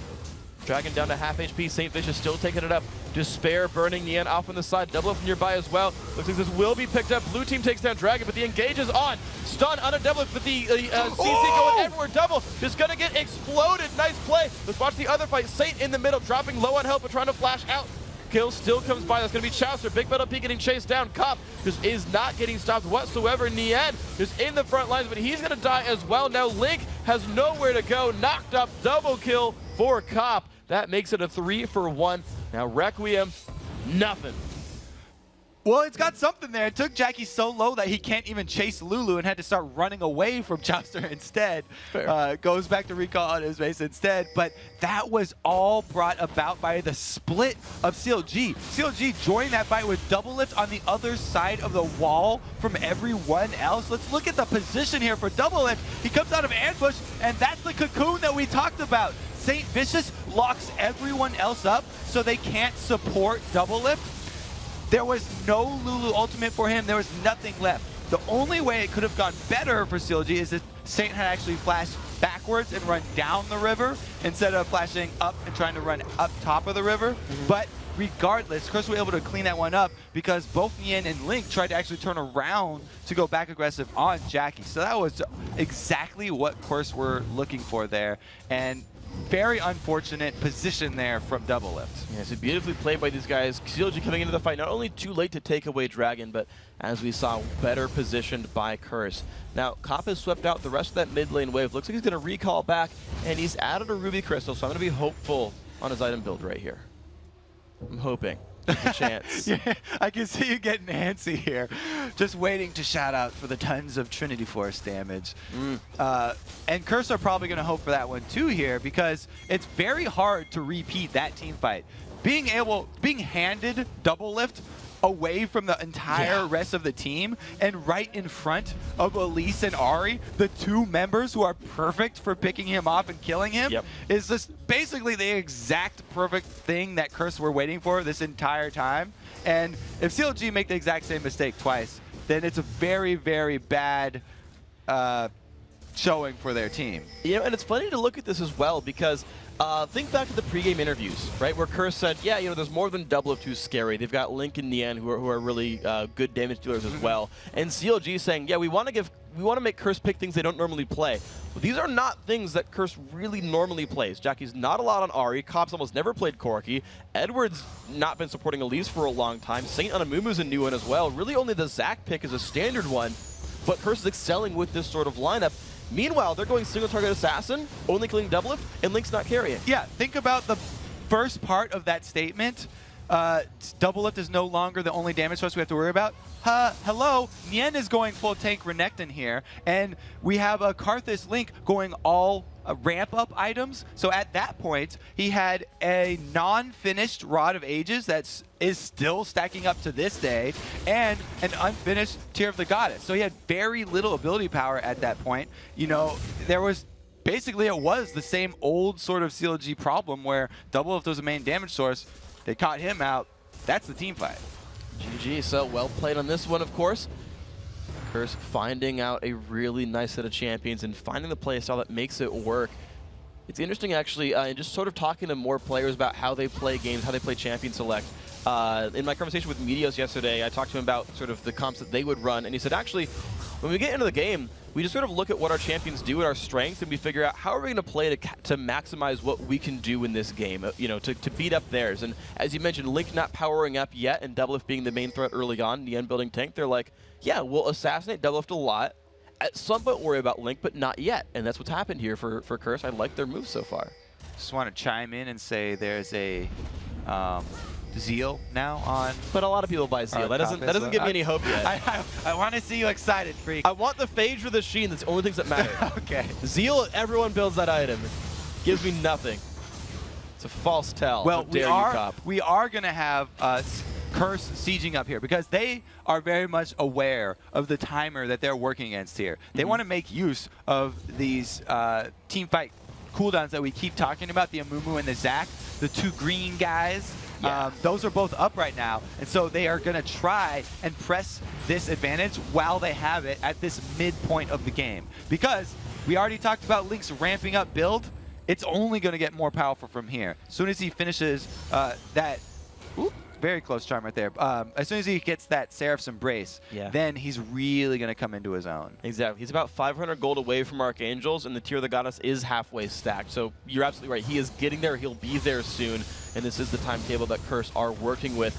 Dragon down to half HP. St. Vicious still taking it up. Despair burning Nian off on the side. Double up nearby as well. Looks like this will be picked up. Blue team takes down Dragon, but the engage is on. Stun on a double, but the CC going everywhere. Double just going to get exploded. Nice play. Let's watch the other fight. Saint in the middle, dropping low on health, but trying to flash out. Kill still comes by. That's going to be Chaucer. Big Metal P getting chased down. Cop just is not getting stopped whatsoever. Nian is in the front lines, but he's going to die as well. Now Link has nowhere to go. Knocked up. Double kill for Cop. That makes it a 3-for-1. Now Requiem, nothing. Well, it's got something there. It took Jackie so low that he can't even chase Lulu and had to start running away from Chaucer instead. Goes back to recall on his base instead. But that was all brought about by the split of CLG. CLG joined that fight with Double Lift on the other side of the wall from everyone else. Let's look at the position here for Double Lift. He comes out of ambush, and that's the cocoon that we talked about. St. Vicious locks everyone else up so they can't support Double Lift. There was no Lulu ultimate for him. There was nothing left. The only way it could have gone better for CLG is if Saint had actually flashed backwards and run down the river instead of flashing up and trying to run up top of the river. But regardless, Curse was able to clean that one up because both Nian and Link tried to actually turn around to go back aggressive on Jackie. So that was exactly what Curse were looking for there. And very unfortunate position there from Double Lift. Yeah, so beautifully played by these guys. CLG coming into the fight, not only too late to take away Dragon, but as we saw, better positioned by Curse. Now, Cop has swept out the rest of that mid lane wave. Looks like he's going to recall back, and he's added a Ruby Crystal, so I'm going to be hopeful on his item build right here. I'm hoping. A chance. Yeah, I can see you getting antsy here. Just waiting to shout out for the tons of Trinity Force damage. And Curse are probably going to hope for that one too here because it's very hard to repeat that team fight. Being handed Double Lift away from the entire rest of the team and right in front of Elise and Ari, the 2 members who are perfect for picking him off and killing him, is just basically the exact perfect thing that Curse were waiting for this entire time. And if CLG make the exact same mistake twice, then it's a very, very bad showing for their team. You know, and it's funny to look at this as well because think back to the pregame interviews, right, where Curse said, yeah, you know, there's more than Double Lift who's scary. They've got Link and Nian who are really good damage dealers as well. And CLG saying, yeah, we want to make Curse pick things they don't normally play. Well, these are not things that Curse really normally plays. Jackie's not a lot on Ari. Cop's almost never played Corki. Edward's not been supporting Elise for a long time. Saint Anamumu's a new one as well. Really only the Zac pick is a standard one. But Curse is excelling with this sort of lineup. Meanwhile, they're going single target assassin, only killing Double Lift, and Link's not carrying. Yeah, think about the first part of that statement. Double Lift is no longer the only damage source we have to worry about. Hello, Nian is going full tank Renekton here, and we have a Karthus Link going all ramp up items. So at that point, he had a non-finished Rod of Ages that is still stacking up to this day, and an unfinished Tear of the Goddess. So he had very little ability power at that point. You know, there was basically, it was the same old sort of CLG problem where Double Lift was the main damage source. They caught him out. That's the team fight. GG, so well played on this one, of course. Curse finding out a really nice set of champions and finding the playstyle that makes it work. It's interesting, actually, just sort of talking to more players about how they play games, how they play champion select. In my conversation with Meteos yesterday, I talked to him about sort of the comps that they would run, and he said, actually, when we get into the game, we just sort of look at what our champions do at our strengths, and we figure out how are we going to play to maximize what we can do in this game, you know, to beat up theirs. And as you mentioned, Link not powering up yet, and Double Lift being the main threat early on, the end building tank, they're like, yeah, we'll assassinate Double Lift a lot. At some point worry about Link, but not yet. And that's what's happened here for Curse. I like their moves so far. Just want to chime in and say there's a Zeal now on. But a lot of people buy Zeal. That doesn't give me any hope yet. I want to see you excited, Freak. I want the Phage for the Sheen. That's the only things that matter. Okay. Zeal, everyone builds that item. Gives me nothing. It's a false tell. Well, How dare you, Cop. we are going to have Curse sieging up here because they are very much aware of the timer that they're working against here. They want to make use of these team fight cooldowns that we keep talking about, the Amumu and the Zac, the two green guys. Those are both up right now, and so they are going to try and press this advantage while they have it at this midpoint of the game. Because we already talked about Link's ramping up build, it's only going to get more powerful from here. As soon as he finishes that, very close charm right there. As soon as he gets that Seraph's Embrace, then he's really going to come into his own. Exactly. He's about 500 gold away from Archangels, and the Tear of the Goddess is halfway stacked. So you're absolutely right. He is getting there. He'll be there soon, and this is the timetable that Curse are working with.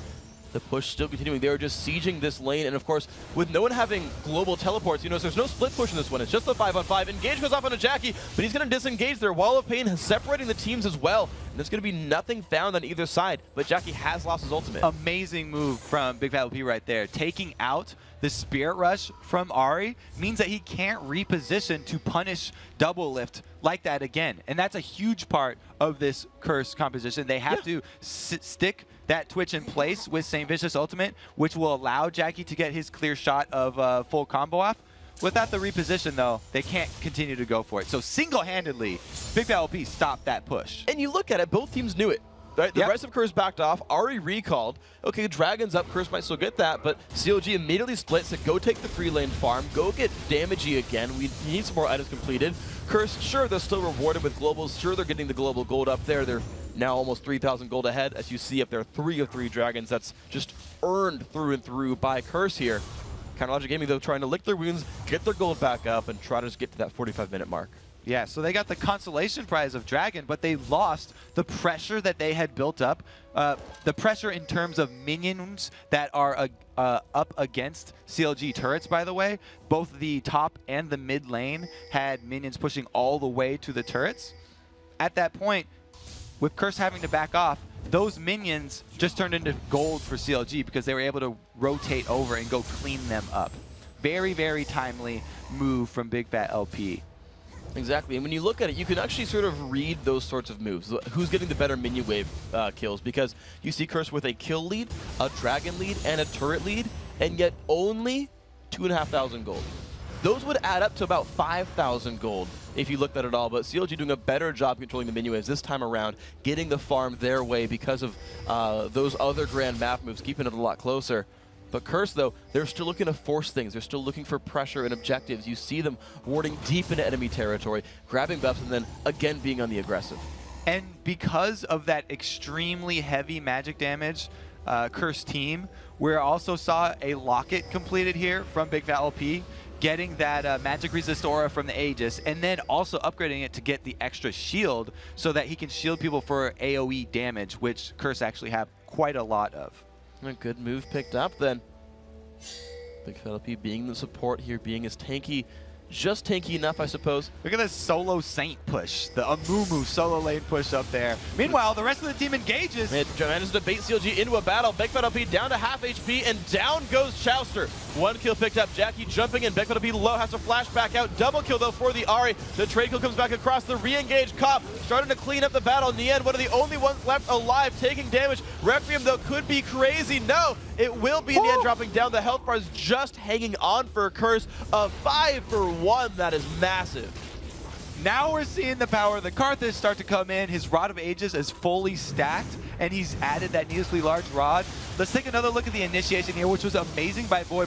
The push still continuing. They're just sieging this lane, and of course, with no one having global teleports, you know, there's no split push in this one. It's just the 5-on-5. Engage goes off on a Jackie, but he's going to disengage. Their Wall of Pain is separating the teams as well, and there's going to be nothing found on either side, but Jackie has lost his ultimate. Amazing move from Big Fat LP right there. Taking out the Spirit Rush from Ahri means that he can't reposition to punish double lift like that again, and that's a huge part of this Curse composition. They have to stick that Twitch in place with St. Vicious ultimate, which will allow Jackie to get his clear shot of full combo off. Without the reposition, though, they can't continue to go for it. So single-handedly, Big Fat LP stopped that push. And you look at it, both teams knew it. Right? The rest of Curse backed off. Ahri recalled. Okay, Dragon's up. Curse might still get that, but COG immediately split, said go take the 3-lane farm, go get damagey again. We need some more items completed. Curse, sure, they're still rewarded with globals. Sure, they're getting the global gold up there. They're now almost 3,000 gold ahead. As you see up there, 3 of 3 dragons. That's just earned through and through by Curse here. Counterlogic Gaming, though, trying to lick their wounds, get their gold back up, and try to just get to that 45-minute mark. Yeah, so they got the consolation prize of Dragon, but they lost the pressure that they had built up. The pressure in terms of minions that are up against CLG turrets, by the way. Both the top and the mid lane had minions pushing all the way to the turrets. At that point, with Curse having to back off, those minions just turned into gold for CLG because they were able to rotate over and go clean them up. Very, very timely move from Big Fat LP. Exactly, and when you look at it, you can actually sort of read those sorts of moves. Who's getting the better minion wave kills? Because you see Curse with a kill lead, a dragon lead, and a turret lead, and yet only 2,500 gold. Those would add up to about 5,000 gold if you looked at it all, but CLG doing a better job controlling the minion waves this time around, getting the farm their way because of those other grand map moves, keeping it a lot closer. But Curse, though, they're still looking to force things. They're still looking for pressure and objectives. You see them warding deep into enemy territory, grabbing buffs, and then again being on the aggressive. And because of that extremely heavy magic damage, Curse team, we also saw a locket completed here from Big Fat LP, getting that magic resist aura from the Aegis, and then also upgrading it to get the extra shield so that he can shield people for AoE damage, which Curse actually have quite a lot of. A good move picked up then. Big Fat LP being the support here, being as tanky, just tanky enough, I suppose. Look at this solo Saint push, the Amumu solo lane push up there. Meanwhile, the rest of the team engages. It manages to bait CLG into a battle. Big Fat LP down to half HP, and down goes Chowster. 1 kill picked up. Jackie jumping in. Big Fat LP low, has to flash back out. Double kill, though, for the Ahri. The trade kill comes back across the re-engaged Cop, starting to clean up the battle. In the end, one of the only ones left alive, taking damage. Requiem, though, could be crazy. No, it will be in the end, dropping down. The health bar is just hanging on for a Curse. A 5-for-1. That is massive. Now we're seeing the power of the Carthage start to come in. His Rod of Ages is fully stacked, and he's added that needlessly large rod. Let's take another look at the initiation here, which was amazing by Boy.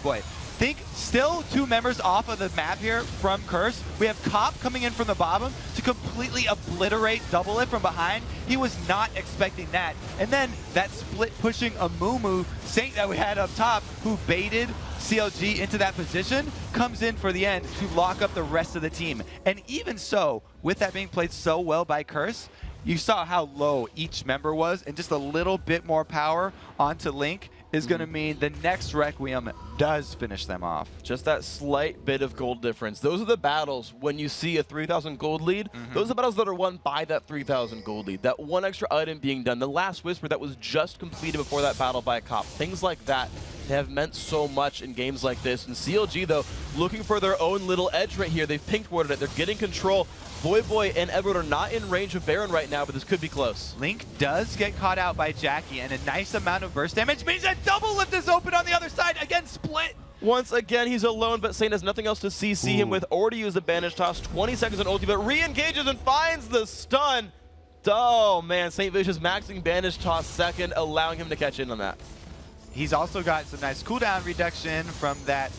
Think still 2 members off of the map here from Curse. We have Cop coming in from the bottom to completely obliterate Double It from behind. He was not expecting that. And then that split pushing Amumu Saint that we had up top, who baited CLG into that position, comes in for the end to lock up the rest of the team. And even so, with that being played so well by Curse, you saw how low each member was, and just a little bit more power onto Link is going to mean the next Requiem does finish them off. Just that slight bit of gold difference. Those are the battles when you see a 3,000 gold lead. Those are the battles that are won by that 3,000 gold lead. That one extra item being done. The last Whisper that was just completed before that battle by a Cop. Things like that They have meant so much in games like this. And CLG, though, looking for their own little edge right here. They've pink warded it. They're getting control. Voyboy and Edward are not in range of Baron right now, but this could be close. Link does get caught out by Jackie, and a nice amount of burst damage means a double lift is open on the other side. Again, split. Once again, he's alone, but Saint has nothing else to CC him with or to use the bandage toss. 20 seconds on ulti, but re-engages and finds the stun. Oh, man, Saint Vicious maxing bandage toss second, allowing him to catch in on that. He's also got some nice cooldown reduction from that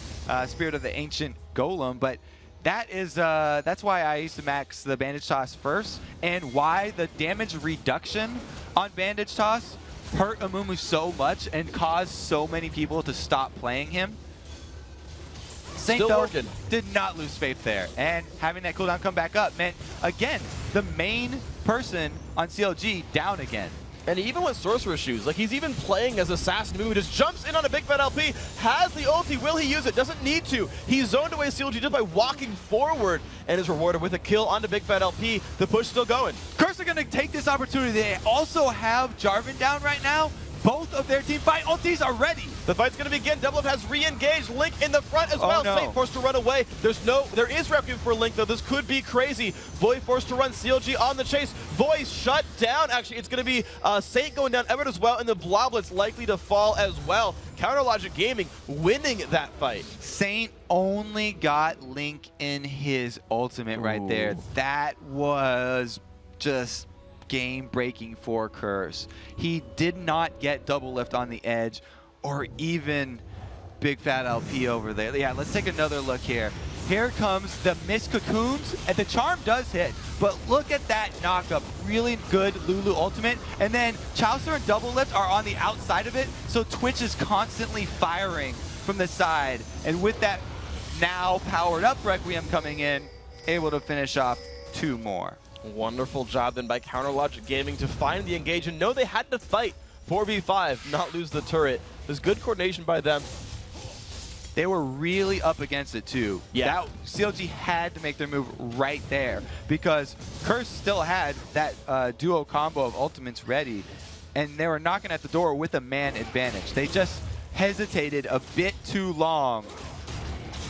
Spirit of the Ancient Golem, but that is that's why I used to max the bandage toss first, and why the damage reduction on bandage toss hurt Amumu so much and caused so many people to stop playing him. Saint, though, did not lose faith there, and having that cooldown come back up meant, again, the main person on CLG down again. And even with Sorcerer's Shoes, like he's even playing as Assassin who just jumps in on a big fat LP, has the ulti, will he use it? Doesn't need to. He zoned away CLG just by walking forward and is rewarded with a kill onto big fat LP. The push still going. Curse are going to take this opportunity. They also have Jarvan down right now. Both of their team fight ultis are ready. The fight's going to begin. Double has re-engaged. Link in the front as well. No. Saint forced to run away. There is Requiem for Link, though. This could be crazy. Void forced to run. CLG on the chase. Void shut down. Actually, it's going to be Saint going down Everett as well, and the Bloblet's likely to fall as well. Counter Logic Gaming winning that fight. Saint only got Link in his ultimate right there. That was just game-breaking for Curse. He did not get double lift on the edge or even big fat LP over there. Yeah, let's take another look here. Here comes the missed cocoons, and the charm does hit, but look at that knockup. Really good Lulu ultimate, and then Chaucer and double lift are on the outside of it, so Twitch is constantly firing from the side, and with that now powered up Requiem coming in, able to finish off 2 more. Wonderful job then by Counter Logic Gaming to find the engage and know they had to fight 4v5, not lose the turret. There's good coordination by them. They were really up against it too. Yeah. CLG had to make their move right there because Curse still had that duo combo of ultimates ready, and they were knocking at the door with a man advantage. They just hesitated a bit too long,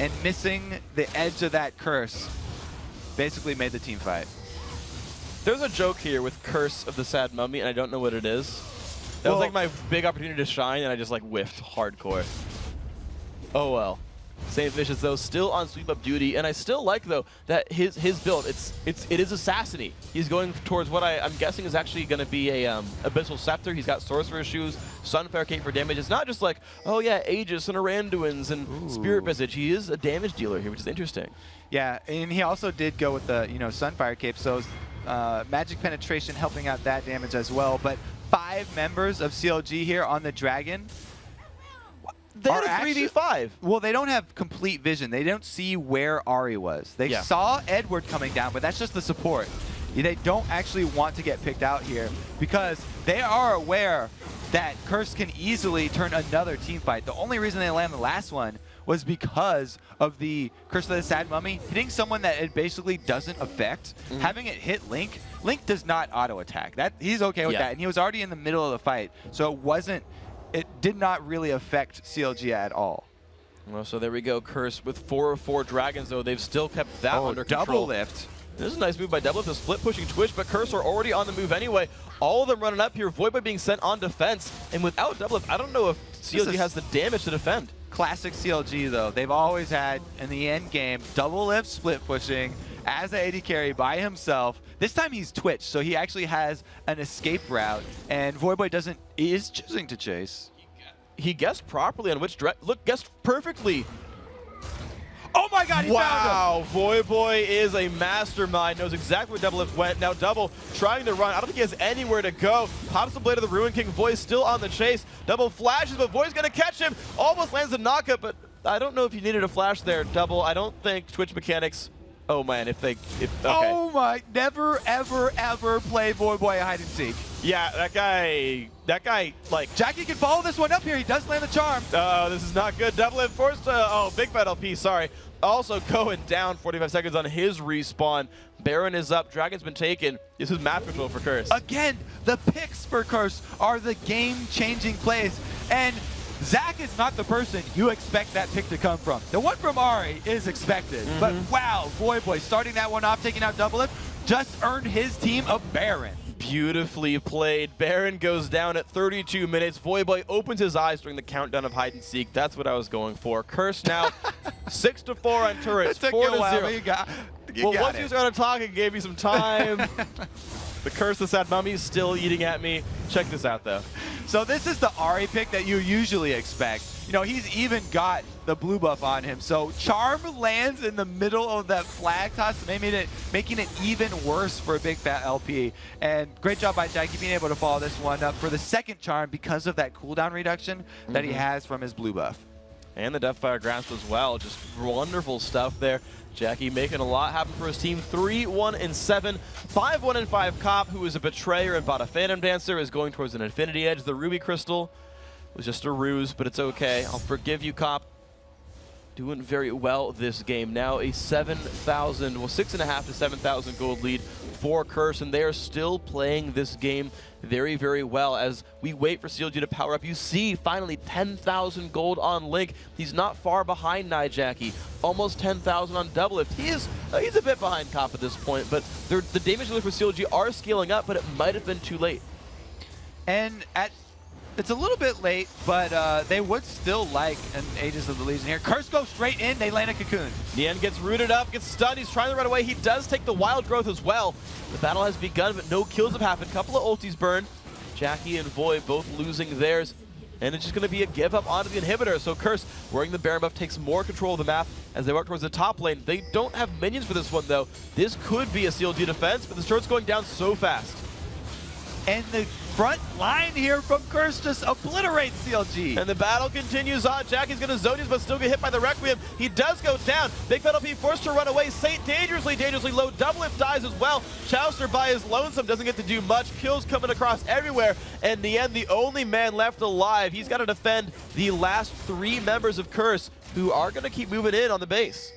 and missing the edge of that Curse basically made the team fight. There's a joke here with Curse of the Sad Mummy, and I don't know what it is. That was like my big opportunity to shine, and I just like whiffed hardcore. Oh well. Saint Vicious though still on sweep up duty, and I still like though that his build it is Assassin-y. He's going towards what I'm guessing is actually going to be a Abyssal Scepter. He's got Sorcerer's Shoes, Sunfire Cape for damage. It's not just like, oh yeah, Aegis and Aranduins and Spirit Visage. He is a damage dealer here, which is interesting. Yeah, and he also did go with the Sunfire Cape, so magic penetration helping out that damage as well. But 5 members of CLG here on the Dragon. They had a 3v5. Well, they don't have complete vision. They don't see where Ahri was. They saw Edward coming down, but that's just the support. They don't actually want to get picked out here because they are aware that Curse can easily turn another team fight. The only reason they landed the last one was because of the Curse of the Sad Mummy hitting someone that it basically doesn't affect. Having it hit Link, Link does not auto-attack. He's okay with that, and he was already in the middle of the fight, so it did not really affect CLG at all. Well, so there we go. Curse with 4 of 4 dragons, though. They've still kept that under control. Double lift. This is a nice move by Double Lift, a split pushing Twitch, but Curse are already on the move anyway. All of them running up here. Voidboy being sent on defense, and without Double Lift, I don't know if CLG has the damage to defend. Classic CLG, though. They've always had, in the end game, double lift, split pushing, as the AD carry by himself. This time he's Twitch, so he actually has an escape route, and Voidboy is choosing to chase. He guessed properly on which direction. Look, guessed perfectly. Oh my god, he found him! Wow, Voidboy is a mastermind, knows exactly where Double Lift went. Now Double trying to run. I don't think he has anywhere to go. Pops the blade of the Ruin King. Void still on the chase. Double flashes, but Void's gonna catch him. Almost lands the knockup, but I don't know if you needed a flash there, Double. I don't think Twitch mechanics. Oh man, okay. Oh my, never ever ever play Voidboy hide and seek. Yeah, that guy, like... Jackie can follow this one up here. He does land the charm. Oh, this is not good. Double Lift forced to... Oh, big fat LP, sorry. Also going down 45 seconds on his respawn. Baron is up. Dragon's been taken. This is map control for Curse. Again, the picks for Curse are the game-changing plays. And Zach is not the person you expect that pick to come from. The one from Ari is expected, but wow, Voyboy starting that one off, taking out Double Lift, just earned his team a Baron. Beautifully played. Baron goes down at 32 minutes. Voyboy opens his eyes during the countdown of hide and seek. That's what I was going for. Curse now 6-4 on turrets, 4-0. Well, once you started talking, gave me some time. The Curse, the Sad Mummy, is still eating at me. Check this out, though. So this is the Ari pick that you usually expect. You know, he's even got the blue buff on him. So Charm lands in the middle of that flag toss, making it even worse for a big fat LP. And great job by Jackie being able to follow this one up for the second Charm because of that cooldown reduction that he has from his blue buff. And the Deathfire Grasp as well. Just wonderful stuff there. Jackie making a lot happen for his team. 3-1-7, 5-1-5 Cop, who is a Betrayer and bought a Phantom Dancer, is going towards an Infinity Edge. The Ruby Crystal was just a ruse, but it's okay. I'll forgive you, Cop. Doing very well this game. Now a 7,000, well, 6.5 to 7,000 gold lead for Curse, and they are still playing this game very, very well as we wait for CLG to power up. You see, finally, 10,000 gold on Link. He's not far behind Jackie. Almost 10,000 on Double Lift. He's a bit behind Cop at this point, but the damage dealers for CLG are scaling up, but it might have been too late. And it's a little bit late, but they would still like an Aegis of the Legion here. Curse goes straight in, they land a Cocoon. Nien gets rooted up, gets stunned, he's trying to run away. He does take the Wild Growth as well. The battle has begun, but no kills have happened. Couple of ultis burned. Jackie and Void both losing theirs. And it's just going to be a give up onto the inhibitor. So Curse, wearing the Baron buff, takes more control of the map as they work towards the top lane. They don't have minions for this one, though. This could be a CLG defense, but the turret's going down so fast. And the front line here from Curse just obliterates CLG. And the battle continues on. Jackie's going to zone but still get hit by the Requiem. He does go down. Big Fat LP forced to run away. Saint dangerously low. Double Lift dies as well. Chauster by his lonesome doesn't get to do much. Kills coming across everywhere. And in the end, the only man left alive. He's got to defend the last 3 members of Curse who are going to keep moving in on the base.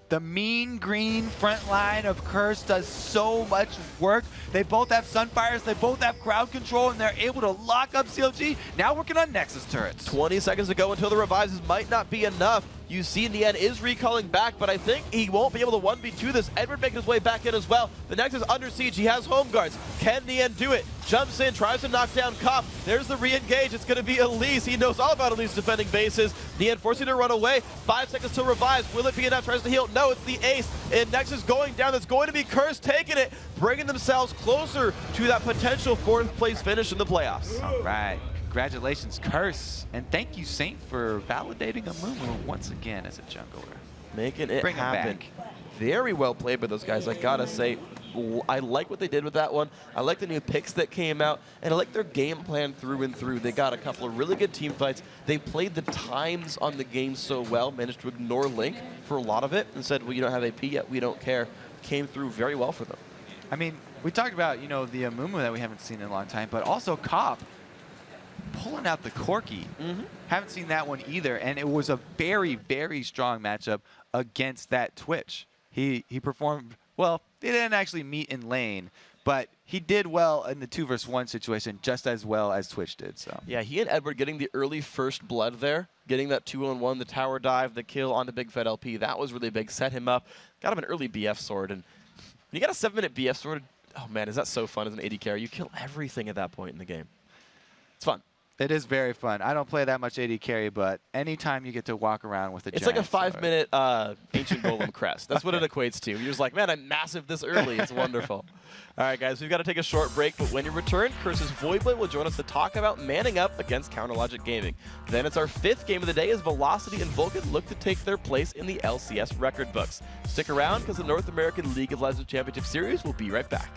The mean green front line of Curse does so much work. They both have Sunfires, they both have crowd control, and they're able to lock up CLG. Now working on Nexus turrets. 20 seconds to go until the revives might not be enough. You see Nien is recalling back, but I think he won't be able to 1v2 this. Edward making his way back in as well. The Nexus under siege. He has home guards. Can Nien do it? Jumps in, tries to knock down Cop. There's the re-engage. It's going to be Elise. He knows all about Elise defending bases. Nien forcing to run away. 5 seconds till revives. Will it be enough? Tries to heal. No, it's the ace. And Nexus going down. That's going to be Curse taking it, bringing themselves closer to that potential 4th place finish in the playoffs. All right. Congratulations, Curse. And thank you, Saint, for validating Amumu once again as a jungler. Making it Bring happen. him back. Very well played by those guys, I gotta say. I like what they did with that one. I like the new picks that came out, and I like their game plan through and through. They got a couple of really good team fights. They played the times on the game so well, managed to ignore Link for a lot of it, and said, well, you don't have AP yet, we don't care. Came through very well for them. I mean, we talked about, you know, the Amumu that we haven't seen in a long time, but also Cop pulling out the Corki. Haven't seen that one either, and it was a very, very strong matchup against that Twitch. He performed well. They didn't actually meet in lane, but he did well in the 2-versus-1 situation just as well as Twitch did. So yeah, he and Edward getting the early first blood there, getting that 2-on-1, the tower dive, the kill onto Big Fat LP. That was really big. Set him up. Got him an early BF sword, and when you got a 7-minute BF sword, oh man, is that so fun as an AD carry? You kill everything at that point in the game. It's fun. It is very fun. I don't play that much AD carry, but anytime you get to walk around with a It's like a 5-minute Ancient Golem crest. That's what it equates to. You're just like, man, I'm massive this early. It's wonderful. All right, guys, we've got to take a short break, but when you return, Curse's Voidblade will join us to talk about manning up against Counterlogic Gaming. Then it's our 5th game of the day as Velocity and Vulcan look to take their place in the LCS record books. Stick around because the North American League of Legends Championship Series will be right back.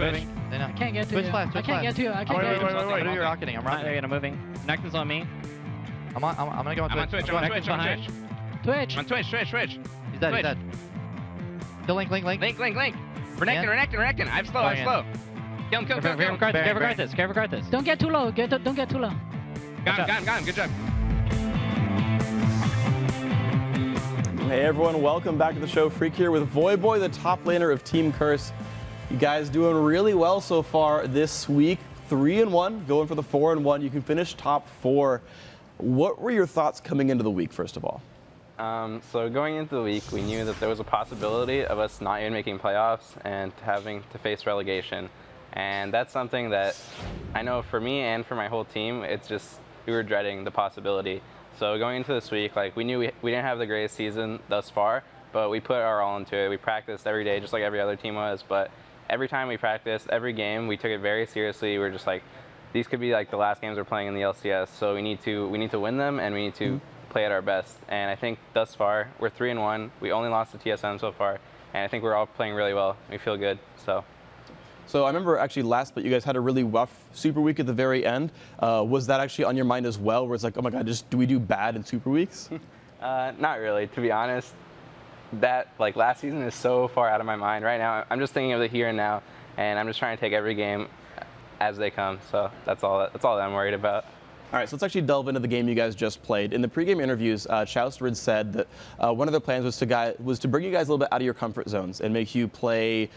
moving. They're not. I can't get to Twitch you. flash, I can't get to you. I can't get to you. Wait, you're rocketing. I'm rocketing. I'm moving. Nectar's on me. I'm gonna go on Twitch. I'm on Twitch. Twitch. I'm on Twitch. He's dead. He's dead. Kill Link. We're necking. I'm slow. Kill him. Careful, Karthus. Don't get too low. Don't get too low. Got him. Good job. Hey everyone, welcome back to the show. Freak here with Voyboy, the top laner of Team Curse. You guys doing really well so far this week. 3-1, going for the 4-1. You can finish top 4. What were your thoughts coming into the week, first of all? So going into the week, we knew that there was a possibility of us not even making playoffs and having to face relegation. And that's something that I know for me and for my whole team, it's just, we were dreading the possibility. So going into this week, like we knew we didn't have the greatest season thus far, but we put our all into it. We practiced every day, just like every other team was. But every time we practiced, every game, we took it very seriously. We were just like, these could be like the last games we're playing in the LCS. So we need to win them, and we need to play at our best. And I think thus far, we're 3-1. We only lost to TSM so far, and I think we're all playing really well. We feel good. So I remember actually last, but you guys had a really rough Super Week at the very end. Was that actually on your mind as well, where it's like, oh my God, do we do bad in Super Weeks? Not really, to be honest. That like last season is so far out of my mind right now. I'm just thinking of the here and now, and I'm just trying to take every game as they come. So that's all that I'm worried about. All right, so let's actually delve into the game you guys just played. In the pregame interviews, Chauster said that one of their plans was to bring you guys a little bit out of your comfort zones and make you play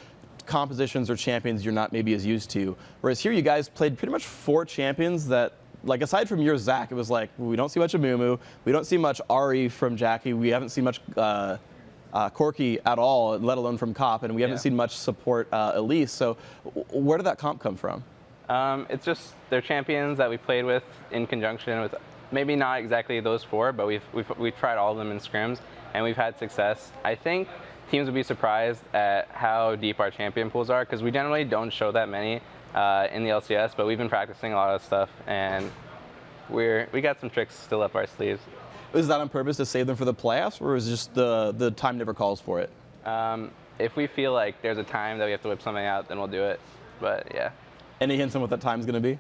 compositions or champions you're not maybe as used to. Whereas here you guys played pretty much 4 champions that, like aside from your Zac, it was like, we don't see much of Mumu, we don't see much Ari from Jackie, we haven't seen much Corki at all, let alone from Cop, and we haven't seen much support Elise. So where did that comp come from? It's just they're champions that we played with in conjunction with, maybe not exactly those 4, but we've tried all of them in scrims, and we've had success. I think teams would be surprised at how deep our champion pools are, because we generally don't show that many in the LCS, but we've been practicing a lot of stuff, and we got some tricks still up our sleeves. Is that on purpose to save them for the playoffs, or is it just the time never calls for it? If we feel like there's a time that we have to whip something out, then we'll do it. But yeah. Any hints on what that time's going to be?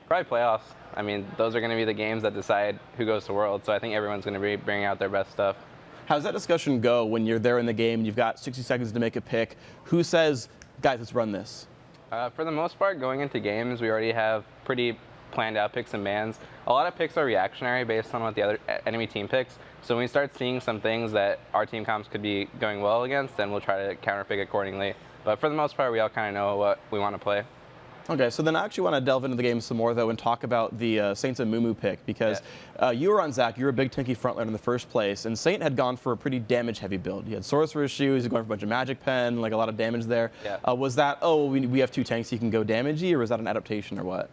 Probably playoffs. I mean, those are going to be the games that decide who goes to Worlds, so I think everyone's going to be bringing out their best stuff. How does that discussion go when you're there in the game and you've got 60 seconds to make a pick? Who says, guys, let's run this? For the most part, going into games, we already have pretty planned out picks and bans. A lot of picks are reactionary based on what the other enemy team picks. So when we start seeing some things that our team comps could be going well against, then we'll try to counter pick accordingly. But for the most part, we all kind of know what we want to play. Okay, so then I actually want to delve into the game some more, though, and talk about the Saints and Mumu pick, because you were on Zac, you were a big tanky frontlaner in the first place, and Saint had gone for a pretty damage-heavy build. He had Sorcerer's Shoes, he was going for a bunch of Magic Pen, like a lot of damage there. Yeah. Was that, we have 2 tanks, he can go damagey, or was that an adaptation, or what?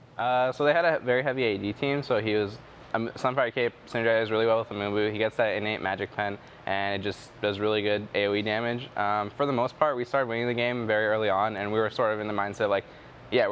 So they had a very heavy AD team, so he was, Sunfire Cape synergizes really well with the Mumu. He gets that innate Magic Pen, and it just does really good AoE damage. For the most part, we started winning the game very early on, and we were sort of in the mindset like, yeah,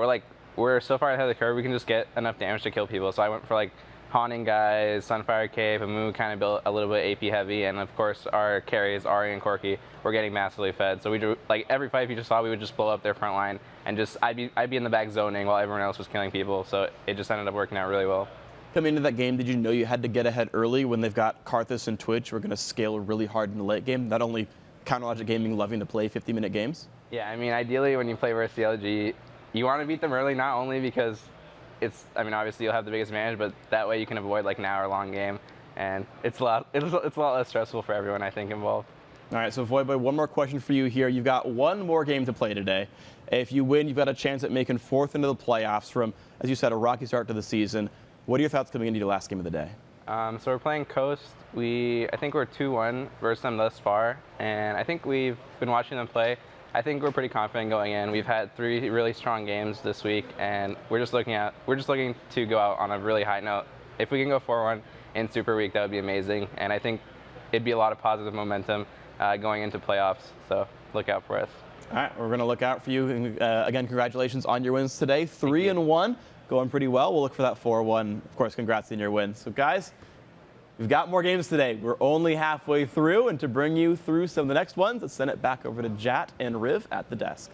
we're so far ahead of the curve, we can just get enough damage to kill people. So I went for like Haunting guys, Sunfire Cape, and Mumu kind of built a little bit AP heavy, and of course our carries, Ari and Corki, were getting massively fed. So we drew, like every fight you just saw, we would just blow up their front line, and just I'd be in the back zoning while everyone else was killing people. So it just ended up working out really well. Coming into that game, did you know you had to get ahead early when they've got Karthus and Twitch who are going to scale really hard in the late game? Not only Counterlogic Gaming loving to play 50-minute games? Yeah, I mean, ideally when you play versus LG, you want to beat them early, not only because obviously you'll have the biggest advantage, but that way you can avoid like an hour-long game, and it's a lot less stressful for everyone, I think, involved. All right, so Voyboy, one more question for you here. You've got one more game to play today. If you win, you've got a chance at making 4th into the playoffs from, as you said, a rocky start to the season. What are your thoughts coming into your last game of the day? So we're playing Coast. I think we're 2-1 versus them thus far, and I think we've been watching them play. I think we're pretty confident going in. We've had 3 really strong games this week, and we're just looking to go out on a really high note. If we can go 4-1 in Super Week, that would be amazing, and I think it'd be a lot of positive momentum going into playoffs. So look out for us. All right, we're going to look out for you. And, again, congratulations on your wins today. 3-1, going pretty well. We'll look for that 4-1. Of course, congrats on your win. So, guys, we've got more games today. We're only halfway through, and to bring you through some of the next ones, let's send it back over to Jat and Riv at the desk.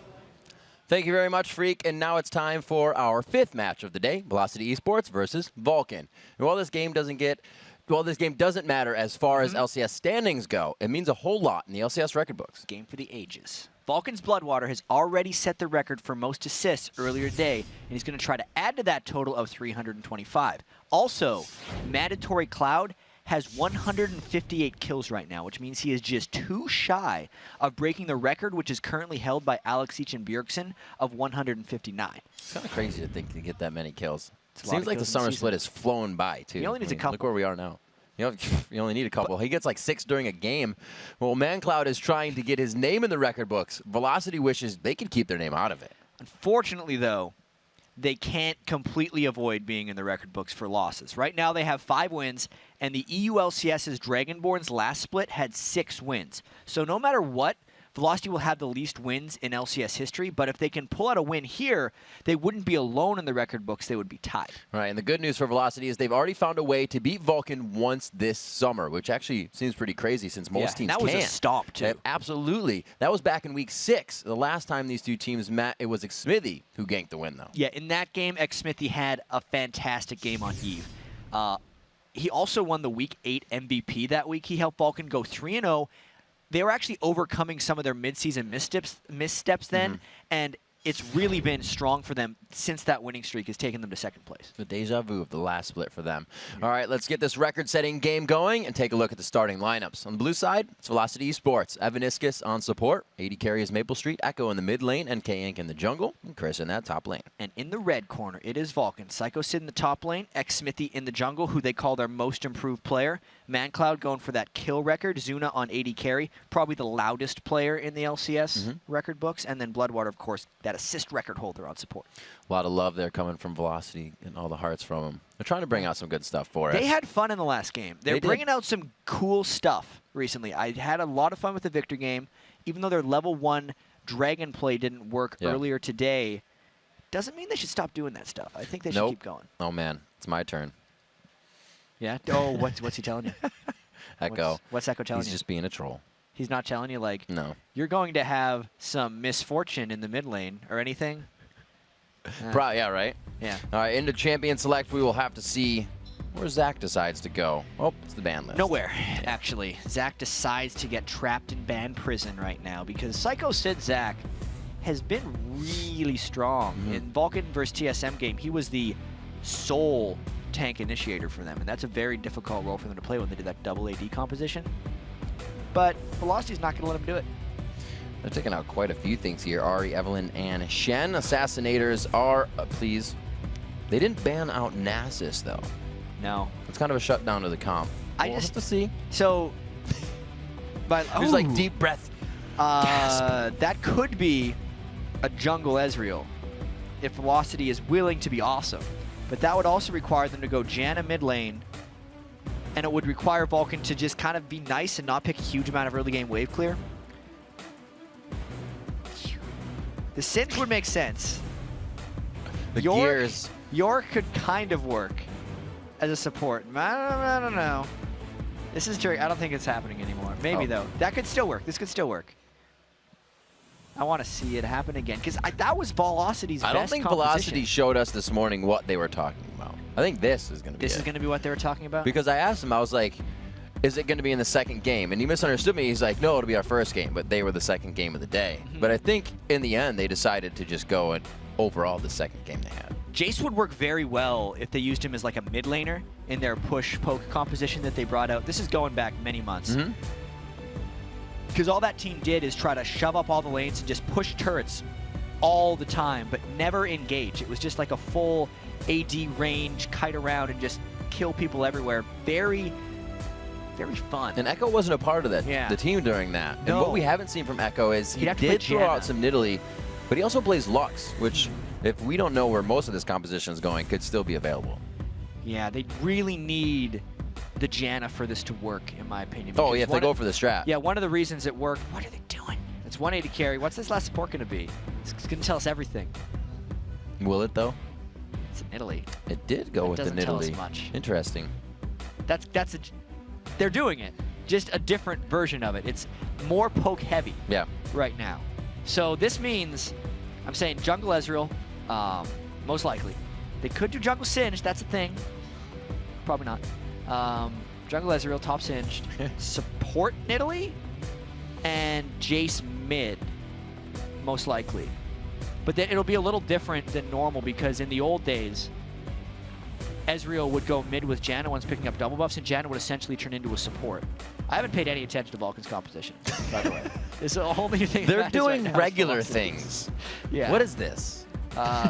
Thank you very much, Freak. And now it's time for our 5th match of the day, Velocity Esports versus Vulcan. And while this game doesn't matter as far as LCS standings go, it means a whole lot in the LCS record books. Game for the ages. Vulcan's Bloodwater has already set the record for most assists earlier today, and he's going to try to add to that total of 325. Also, Mandatory Cloud has 158 kills right now, which means he is just too shy of breaking the record, which is currently held by Alex Each and Bjergsen of 159. It's kind of crazy to think to get that many kills. It's a lot Seems of like the kills in summer the season. split has flown by, too. He only needs a couple. Look where we are now. You only need a couple. He gets like 6 during a game. Well, ManCloud is trying to get his name in the record books. Velocity wishes they could keep their name out of it. Unfortunately, though, they can't completely avoid being in the record books for losses. Right now, they have 5 wins, and the EU LCS's Dragonborn's last split had 6 wins. So no matter what, Velocity will have the least wins in LCS history, but if they can pull out a win here, they wouldn't be alone in the record books. They would be tied. Right, and the good news for Velocity is they've already found a way to beat Vulcan once this summer, which actually seems pretty crazy since most teams that can't. was a stomp, too. Absolutely. That was back in week 6. The last time these two teams met, it was Xmithy who ganked the win, though. Yeah, in that game, Xmithy had a fantastic game on Eve. He also won the Week 8 MVP that week. He helped Vulcan go 3-0. They were actually overcoming some of their midseason missteps then, and it's really been strong for them since that winning streak has taken them to 2nd place. The deja vu of the last split for them. All right, let's get this record-setting game going and take a look at the starting lineups. On the blue side, it's Velocity Esports. Evan Iskis on support. 80 carry is Maple Street. Echo in the mid lane. and K-Inc in the jungle. And Chris in that top lane. And in the red corner, it is Vulcan. Psycho Sid in the top lane. Xmithy in the jungle, who they call their most improved player. ManCloud going for that kill record. Zuna on 80 carry. Probably the loudest player in the LCS record books. And then Bloodwater, of course, that assist record holder on support. A lot of love there coming from Velocity and all the hearts from them. They're trying to bring out some good stuff for us. They had fun in the last game. They're bringing out some cool stuff recently. I had a lot of fun with the Victor game. Even though their level 1 dragon play didn't work earlier today, doesn't mean they should stop doing that stuff. I think they should keep going. Oh, man. It's my turn. Yeah? Oh, what's he telling you? Echo. What's Echo telling you? He's just being a troll. He's not telling you, like, no, you're going to have some misfortune in the mid lane or anything? Yeah, right? Yeah. All right, into Champion Select, we will have to see where Zach decides to go. Oh, it's the ban list. Nowhere, actually. Zach decides to get trapped in ban prison right now because Psycho Sid Zach has been really strong. In Vulcan versus TSM game, he was the sole tank initiator for them, and that's a very difficult role for them to play when they did that double AD composition. But Velocity's not going to let him do it. They're taking out quite a few things here. Ari, Evelyn, and Shen. Assassinators are, please. They didn't ban out Nasus, though. No. It's kind of a shutdown to the comp. We'll have to see. So, but there's like deep breath. That could be a jungle Ezreal if Velocity is willing to be awesome. But that would also require them to go Janna mid lane, and it would require Vulcan to just kind of be nice and not pick a huge amount of early game wave clear. The Sins would make sense. The gears. York could kind of work as a support. I don't know. This is I don't think it's happening anymore. Maybe, though. That could still work. This could still work. I want to see it happen again, because that was Velocity's best I don't think Velocity showed us this morning what they were talking about. I think this is going to be This is going to be what they were talking about? Because I asked him, I was like, is it going to be in the second game? And he misunderstood me. He's like, no, it'll be our first game, but they were the second game of the day. But I think in the end, they decided to just go and overall the second game they had. Jace would work very well if they used him as like a mid laner in their push-poke composition that they brought out. This is going back many months. Because all that team did is try to shove up all the lanes and just push turrets all the time, but never engage. It was just like a full AD range, kite around, and just kill people everywhere. Very, very fun. And Echo wasn't a part of that, the team during that. And what we haven't seen from Echo is he did throw out some Nidalee, but he also plays Lux, which, if we don't know where most of this composition is going, could still be available. Yeah, they really need the Janna for this to work, in my opinion. Oh, yeah, if they go for the strat. Yeah, one of the reasons it worked, what are they doing? It's 180 carry. What's this last support going to be? It's going to tell us everything. Will it, though? It's Nidalee. It did go with the Nidalee. Tell us much. Interesting. They're doing it. Just a different version of it. It's more poke heavy right now. So this means, I'm saying jungle Ezreal, most likely. They could do jungle Singed, that's a thing. Probably not. Jungle Ezreal, top Singed. Support Nidalee, and Jace mid, most likely. But then it'll be a little different than normal because in the old days, Ezreal would go mid with Janna once picking up double buffs, and Janna would essentially turn into a support. I haven't paid any attention to Vulcan's composition, by the way. It's a whole new thing. They're doing regular things. Yeah. What is this?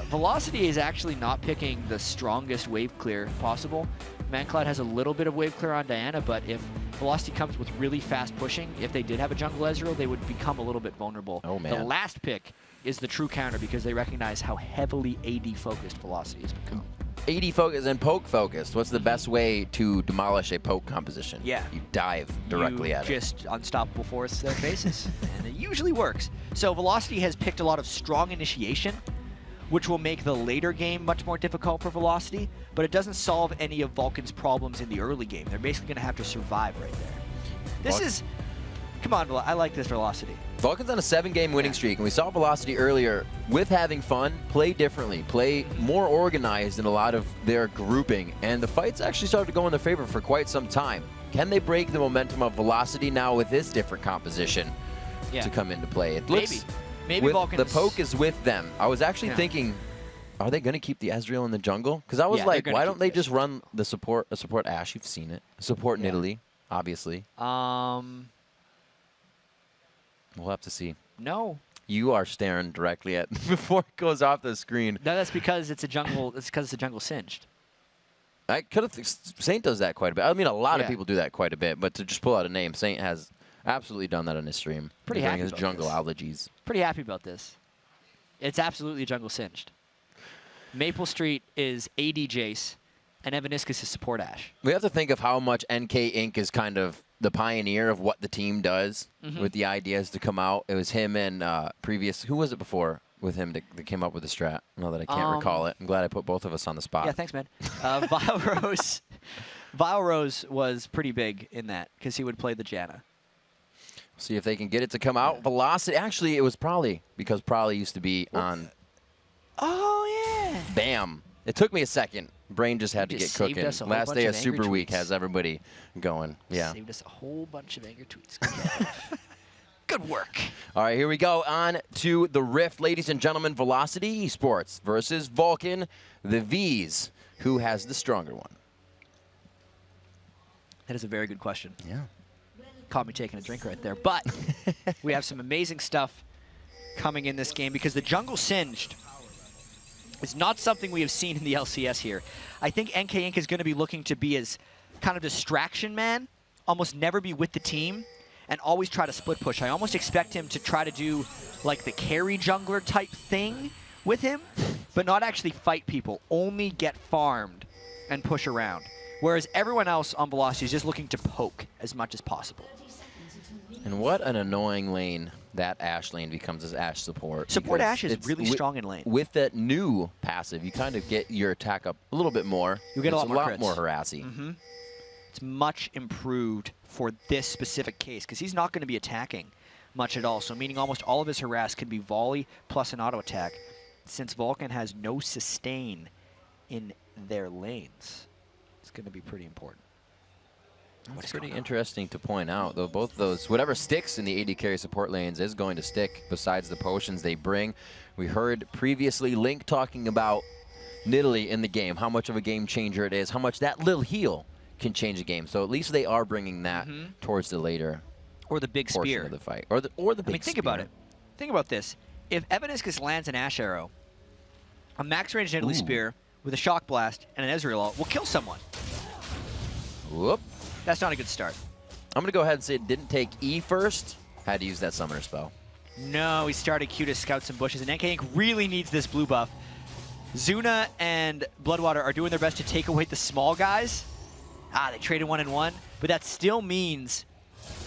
Velocity is actually not picking the strongest wave clear possible. ManCloud has a little bit of wave clear on Diana, but if Velocity comes with really fast pushing, if they did have a jungle Ezreal, they would become a little bit vulnerable. Oh, man. The last pick is the true counter because they recognize how heavily AD focused Velocity has become. AD focused and poke focused. What's the best way to demolish a poke composition? Yeah. You dive directly at it. Just unstoppable force their faces, and it usually works. So Velocity has picked a lot of strong initiation, which will make the later game much more difficult for Velocity, but it doesn't solve any of Vulcan's problems in the early game. They're basically going to have to survive right there. This is... Come on, I like this Velocity. Vulcan's on a 7-game winning streak, and we saw Velocity earlier with having fun, play differently, play more organized in a lot of their grouping, and the fights actually started to go in their favor for quite some time. Can they break the momentum of Velocity now with this different composition to come into play? It looks, Maybe Vulcan's... The poke is with them. I was actually thinking, are they going to keep the Ezreal in the jungle? Because I was like, why don't they just run the support Ashe? You've seen it. Support Nidalee, obviously. We'll have to see. No. You are staring directly at before it goes off the screen. No, that's because it's a jungle. It's because it's a jungle Singed. I could have. Saint does that quite a bit. I mean, a lot of people do that quite a bit. But to just pull out a name, Saint has absolutely done that on his stream. Pretty happy his about jungle this. allergies. Pretty happy about this. It's absolutely a jungle Singed. Maple Street is AD Jace, and Evaniscus is support Ashe. We have to think of how much NK Inc. is kind of the pioneer of what the team does with the ideas to come out. It was him and previous, who was it before with him that came up with the strat? Now that I can't recall it. I'm glad I put both of us on the spot. Yeah, thanks, man. Vile Rose was pretty big in that because he would play the Janna. See if they can get it to come out. Velocity, actually, it was Prolly because Prolly used to be on. Oh, yeah. Bam. It took me a second. Brain just had to get cooking. Last day of Super Week has everybody going. Yeah. Saved us a whole bunch of angry tweets. Good work. All right, here we go. On to the Rift, ladies and gentlemen. Velocity Esports versus Vulcan, the Vs. Who has the stronger one? That is a very good question. Yeah. Caught me taking a drink right there. But we have some amazing stuff coming in this game because the jungle Singed is not something we have seen in the LCS here. I think NK Inc. is going to be looking to be as kind of distraction man, almost never be with the team, and always try to split push. I almost expect him to try to do like the carry jungler type thing with him, but not actually fight people, only get farmed and push around. Whereas everyone else on Velocity is just looking to poke as much as possible. And what an annoying lane that Ashe lane becomes as Ashe support. Support Ashe is really strong in lane. With that new passive, you kind of get your attack up a little bit more. You get a lot more crits. more harassy. It's much improved for this specific case because he's not going to be attacking much at all. So meaning almost all of his harass can be volley plus an auto attack since Vulcan has no sustain in their lanes. It's going to be pretty important. It's pretty interesting to point out, though, both those, whatever sticks in the AD carry support lanes is going to stick besides the potions they bring. We heard previously Link talking about Nidalee in the game, how much of a game changer it is, how much that little heal can change a game. So at least they are bringing that towards the later or the big portion spear of the fight. Or the big I mean, think about it. Think about this. If Evaniscus lands an Ashe arrow, a max range Nidalee spear with a shock blast and an Ezreal ult will kill someone. Whoop. That's not a good start. I'm going to go ahead and say it didn't take E first. Had to use that summoner spell. No, he started Q to scout some bushes, and NK Inc. really needs this blue buff. Zuna and Bloodwater are doing their best to take away the small guys. They traded 1-1, but that still means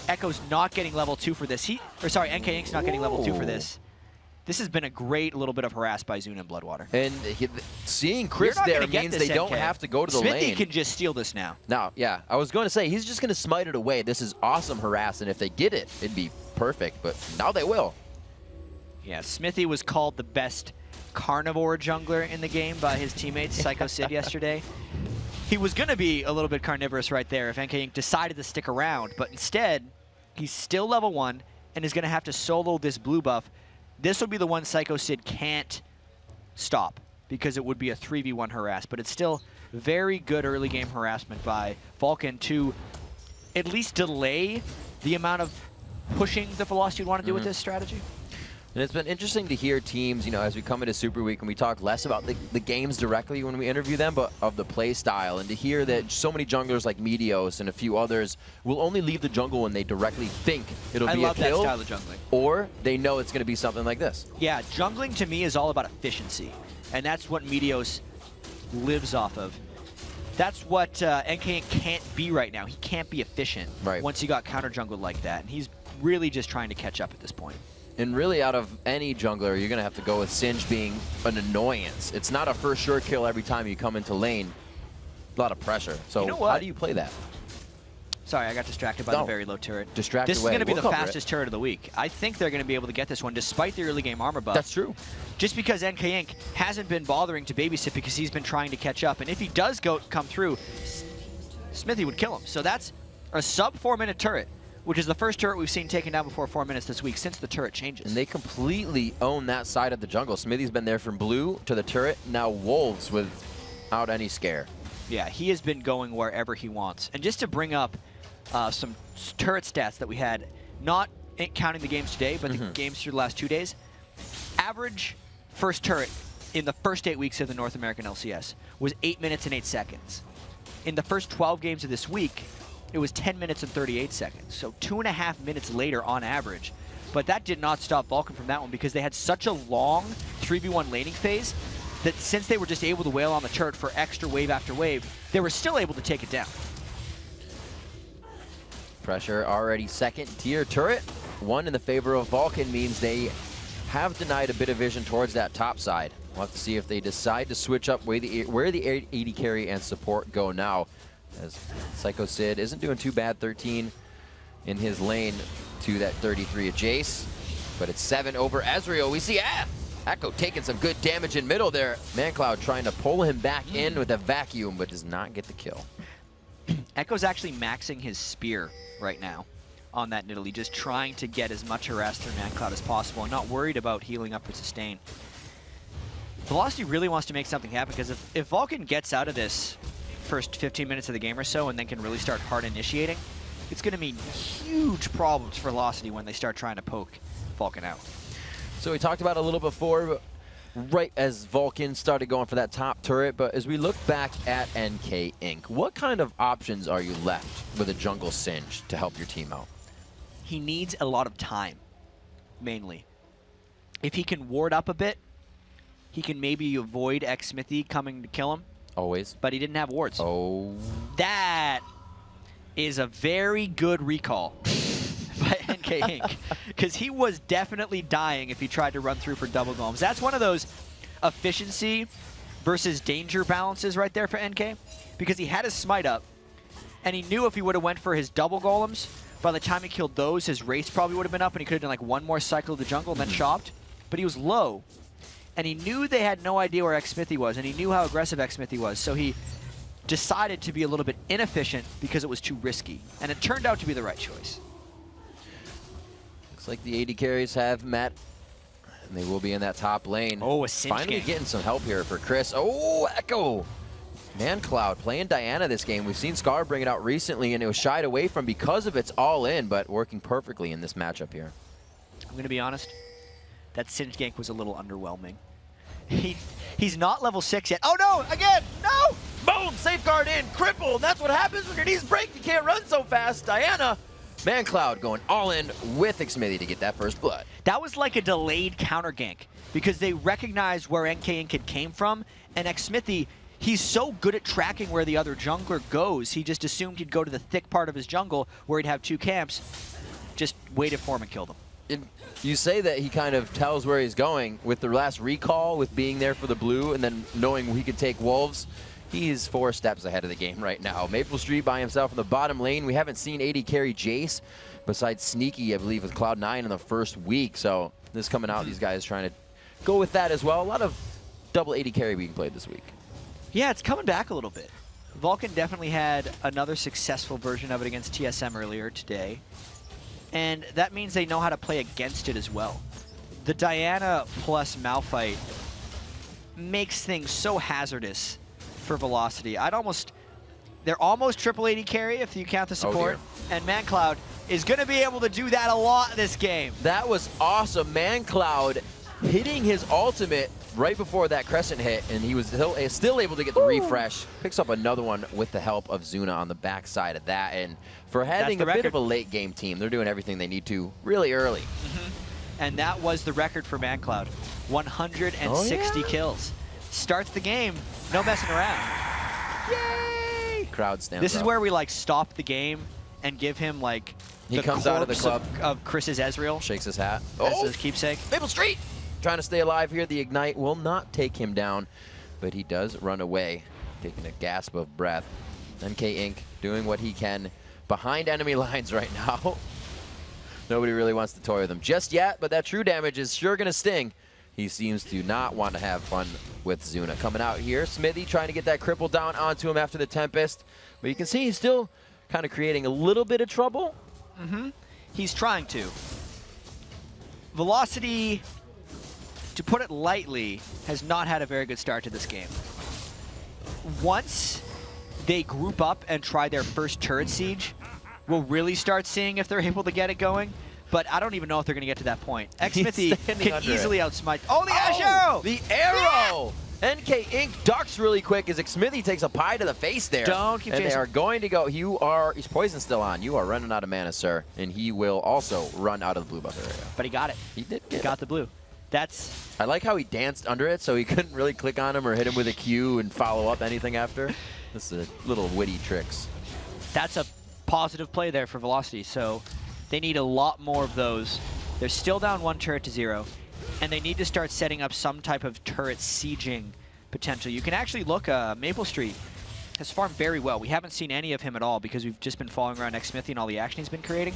Echo's not getting level 2 for this. NK Inc.'s not getting level 2 for this. This has been a great little bit of harass by Zuna and Bloodwater. And seeing Chris there means they don't have to go to the lane. Smithy can just steal this now. No, yeah. I was going to say, he's just going to smite it away. This is awesome harass, and if they get it, it'd be perfect, but now they will. Yeah, Smithy was called the best carnivore jungler in the game by his teammates, Psycho Sid, yesterday. He was going to be a little bit carnivorous right there if NK Inc. decided to stick around, but instead, he's still level 1 and is going to have to solo this blue buff. This will be the one Psycho Sid can't stop because it would be a 3v1 harass, but it's still very good early game harassment by Vulcan to at least delay the amount of pushing the Velocity would want to do with this strategy. And it's been interesting to hear teams, as we come into Super Week and we talk less about the games directly when we interview them, but of the play style. And to hear that so many junglers like Meteos and a few others will only leave the jungle when they directly think it'll be a kill. I love that style of jungling. Or they know it's going to be something like this. Yeah, jungling to me is all about efficiency. And that's what Meteos lives off of. That's what NK can't be right now. He can't be efficient once he got counter jungled like that. And he's really just trying to catch up at this point. And really, out of any jungler, you're going to have to go with Singe being an annoyance. It's not a for sure kill every time you come into lane. A lot of pressure. So how do you play that? Sorry, I got distracted by the very low turret. This is away. going to be the fastest turret of the week. I think they're going to be able to get this one despite the early game armor buff. That's true. Just because NK Inc. hasn't been bothering to babysit because he's been trying to catch up. And if he does come through, Smithy would kill him. So that's a sub 4-minute turret, which is the first turret we've seen taken down before 4 minutes this week since the turret changes. And they completely own that side of the jungle. Smithy's been there from blue to the turret, now Wolves without any scare. Yeah, he has been going wherever he wants. And just to bring up some turret stats that we had, not counting the games today, but the games through the last 2 days, average first turret in the first 8 weeks of the North American LCS was 8 minutes and 8 seconds. In the first 12 games of this week, it was 10 minutes and 38 seconds, so 2.5 minutes later on average. But that did not stop Vulcan from that one because they had such a long 3v1 laning phase that since they were just able to wail on the turret for extra wave after wave, they were still able to take it down. Pressure already second tier turret. 1 in the favor of Vulcan means they have denied a bit of vision towards that top side. We'll have to see if they decide to switch up where the AD carry and support go now. As Psycho Sid isn't doing too bad, 13 in his lane to that 33 of Jace. But it's 7 over Ezreal. We see Echo taking some good damage in middle there. ManCloud trying to pull him back in with a vacuum, but does not get the kill. Echo's actually maxing his spear right now on that Nidalee, just trying to get as much harass through ManCloud as possible and not worried about healing up for sustain. Velocity really wants to make something happen because if Vulcan gets out of this first 15 minutes of the game or so and then can really start hard initiating, it's going to mean huge problems for Velocity when they start trying to poke Vulcan out. So we talked about it a little before, right as Vulcan started going for that top turret, but as we look back at NK Inc., what kind of options are you left with a jungle Singe to help your team out? He needs a lot of time, mainly. If he can ward up a bit, he can maybe avoid X-Smithy coming to kill him. Always. But he didn't have wards. Oh. That is a very good recall by NK Inc. Because he was definitely dying if he tried to run through for double golems. That's one of those efficiency versus danger balances right there for NK. Because he had his smite up, and he knew if he would have went for his double golems, by the time he killed those, his race probably would have been up, and he could have done like one more cycle of the jungle and then shopped. But he was low. And he knew they had no idea where X-Smithy was, and he knew how aggressive X-Smithy was, so he decided to be a little bit inefficient because it was too risky. And it turned out to be the right choice. Looks like the AD carries have met, and they will be in that top lane. Oh, a Singe finally game. Getting some help here for Chris. Oh, Echo! ManCloud playing Diana this game. We've seen Scar bring it out recently, and it was shied away from because of its all-in, but working perfectly in this matchup here. I'm going to be honest. That Singe gank was a little underwhelming. He's not level 6 yet. Oh no, again, no! Boom, safeguard in, crippled. That's what happens when your knees break. You can't run so fast. Diana, ManCloud going all in with Xmithy to get that first blood. That was like a delayed counter gank because they recognized where NK Inc. came from, and Xmithy, he's so good at tracking where the other jungler goes, he just assumed he'd go to the thick part of his jungle where he'd have 2 camps, just waited for him and killed him. You say that he kind of tells where he's going. With the last recall, with being there for the blue, and then knowing he could take Wolves, he's 4 steps ahead of the game right now. Maple Street by himself in the bottom lane. We haven't seen AD carry Jace, besides Sneaky, I believe, with Cloud9 in the first week. So this coming out. These guys trying to go with that as well. A lot of double 80 carry being played this week. Yeah, it's coming back a little bit. Vulcan definitely had another successful version of it against TSM earlier today. And that means they know how to play against it as well. The Diana plus Malphite makes things so hazardous for Velocity. They're almost triple 80 carry if you count the support. And ManCloud is going to be able to do that a lot this game. That was awesome. ManCloud hitting his ultimate right before that Crescent hit, and he was still able to get the refresh. Picks up another one with the help of Zuna on the backside of that. And for having a bit of a late game team, they're doing everything they need to really early. And that was the record for ManCloud. 160 kills. Starts the game, no messing around. Yay! Crowd stands This is up. where we like stop the game and give him like He comes out of the club of Chris's Ezreal. Shakes his hat. As his keepsake. Maple Street! Trying to stay alive here. The Ignite will not take him down, but he does run away, taking a gasp of breath. NK Inc. doing what he can behind enemy lines right now. Nobody really wants to toy with him just yet, but that true damage is sure going to sting. He seems to not want to have fun with Zuna. Coming out here, Smithy trying to get that cripple down onto him after the Tempest, but you can see he's still kind of creating a little bit of trouble. He's trying to. Velocity, to put it lightly, has not had a very good start to this game. Once they group up and try their first turret siege, we'll really start seeing if they're able to get it going. But I don't even know if they're going to get to that point. Xmithy can easily outsmite. Oh, the arrow! The arrow! NK Inc. ducks really quick as Xmithy takes a pie to the face there. Don't keep chasing. And they chasing. are going to go. He's poison still on. You are running out of mana, sir. And he will also run out of the blue buff area. But he got it. He did He got the blue. That's... I like how he danced under it so he couldn't really click on him or hit him with a Q and follow up anything after. This is little witty tricks. That's a positive play there for Velocity, so they need a lot more of those. They're still down 1 turret to 0, and they need to start setting up some type of turret sieging potential. You can actually look, Maple Street has farmed very well. We haven't seen any of him at all because we've just been following around Xmithy and all the action he's been creating.